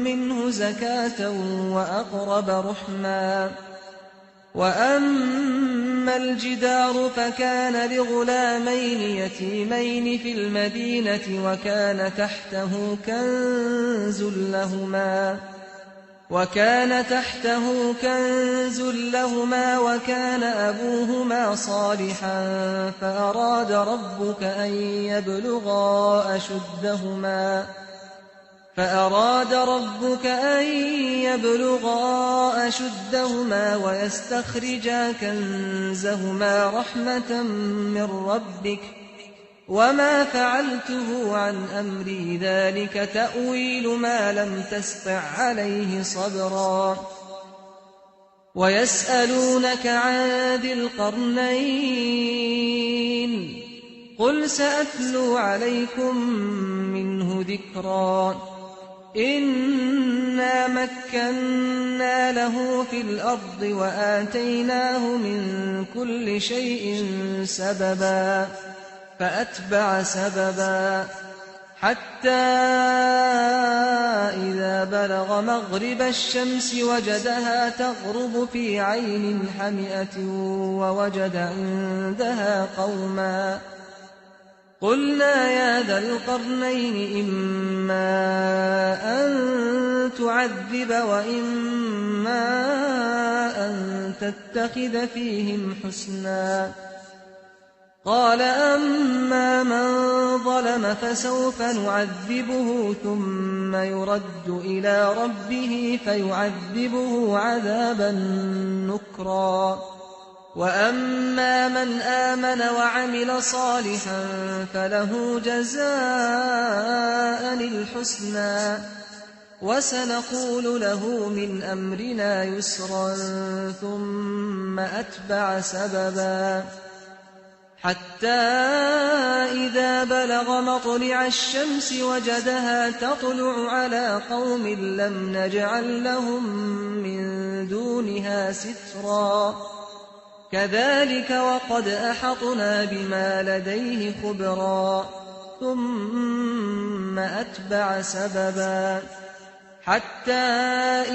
منه زكاة وأقرب رحما وأما وأما الجدار فكان لغلامين يتيمين في المدينة وكان تحته كنز لهما وكان أبوهما صالحا فأراد ربك أن يبلغا أشدهما ويستخرجا كنزهما رحمة من ربك وما فعلته عن أمري ذلك تأويل ما لم تسطع عليه صبرا ويسألونك عن ذي القرنين قل سأتلو عليكم منه ذكرا إنا مكنا له في الأرض وآتيناه من كل شيء سببا فأتبع سببا حتى إذا بلغ مغرب الشمس وجدها تغرب في عين حمئة ووجد عندها قوما قلنا يا ذا القرنين إما أن تعذب وإما أن تتخذ فيهم حسنا قال أما من ظلم فسوف نعذبه ثم يرد إلى ربه فيعذبه عذابا نكرا وأما من آمن وعمل صالحا فله جزاء الحسنى وسنقول له من أمرنا يسرا ثم أتبع سببا حتى إذا بلغ مطلع الشمس وجدها تطلع على قوم لم نجعل لهم من دونها سترا كذلك وقد أحطنا بما لديه خبرا ثم أتبع سببا حتى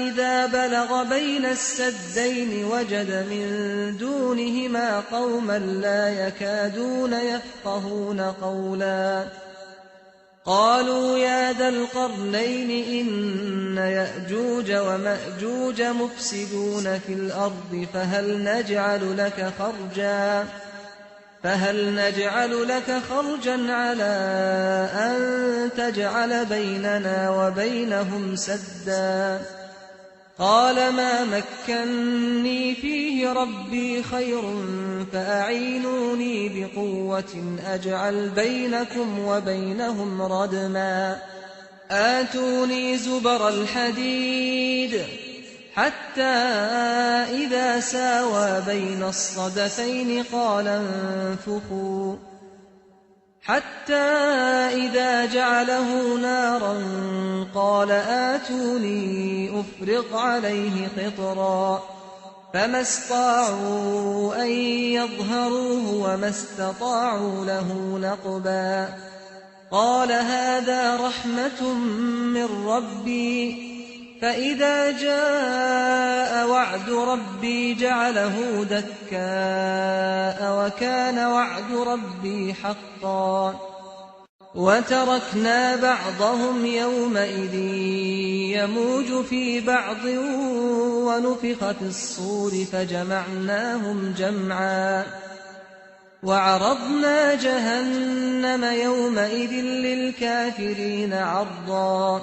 إذا بلغ بين السدين وجد من دونهما قوما لا يكادون يفقهون قولا قالوا يا ذا القرنين إن يأجوج ومأجوج مفسدون في الأرض فهل نجعل لك خرجا على أن تجعل بيننا وبينهم سدا قال ما مكني فيه ربي خير فأعينوني بقوة أجعل بينكم وبينهم ردما آتوني زبر الحديد حتى إذا ساوى بين الصدفين قال انفخوا حتى إذا جعله نارا قال آتوني أفرغ عليه قطرا فما استطاعوا أن يظهروه وما استطاعوا له نقبا قال هذا رحمة من ربي فإذا جاء وعد ربي جعله دكاء وكان وعد ربي حقا وتركنا بعضهم يومئذ يموج في بعض ونفخ في الصور فجمعناهم جمعا وعرضنا جهنم يومئذ للكافرين عرضا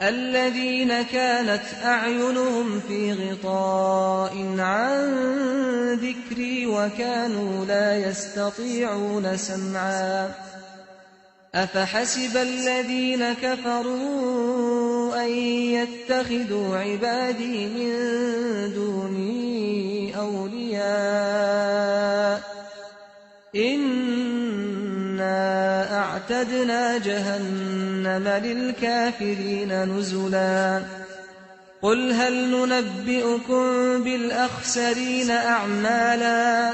الذين كانت أعينهم في غطاء عن ذكري وكانوا لا يستطيعون سمعا أفحسب الذين كفروا أن يتخذوا عبادي من دوني أولياء إنا أعتدنا جهنم للكافرين نزلا قل هل ننبئكم بالأخسرين أعمالا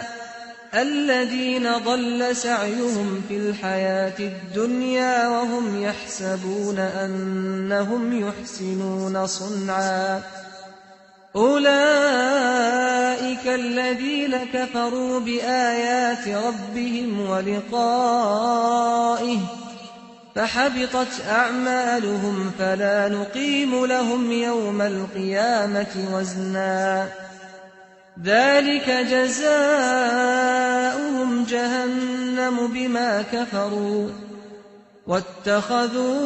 الذين ضل سعيهم في الحياة الدنيا وهم يحسبون أنهم يحسنون صنعا أولئك أولئك الذين كفروا بآيات ربهم ولقائه فحبطت أعمالهم فلا نقيم لهم يوم القيامة وزنا ذلك جزاؤهم جهنم بما كفروا واتخذوا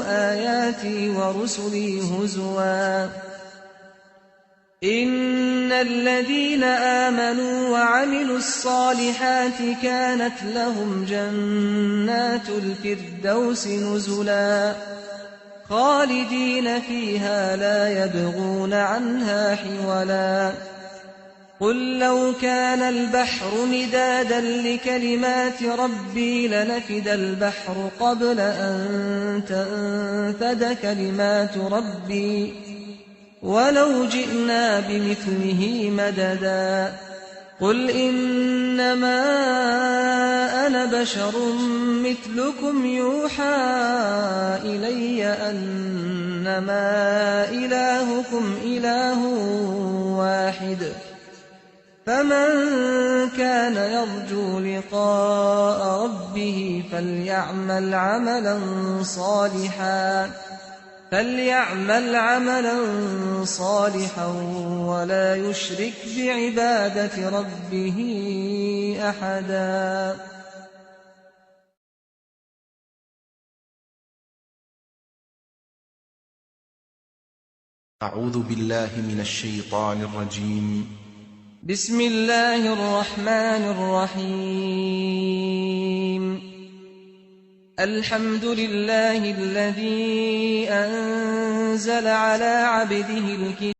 آياتي ورسلي هزوا إن الذين آمنوا وعملوا الصالحات كانت لهم جنات الفردوس نزلا خالدين فيها لا يبغون عنها حولا قل لو كان البحر مدادا لكلمات ربي لنفد البحر قبل أن تنفد كلمات ربي ولو جئنا بمثله مددا قل إنما أنا بشر مثلكم يوحى إلي أنما إلهكم إله واحد فمن كان يرجو لقاء ربه فليعمل عملا صالحا ولا يشرك بعبادة ربه أحدا. أعوذ بالله من الشيطان الرجيم. بسم الله الرحمن الرحيم. الحمد لله الذي أنزل على عبده الكتاب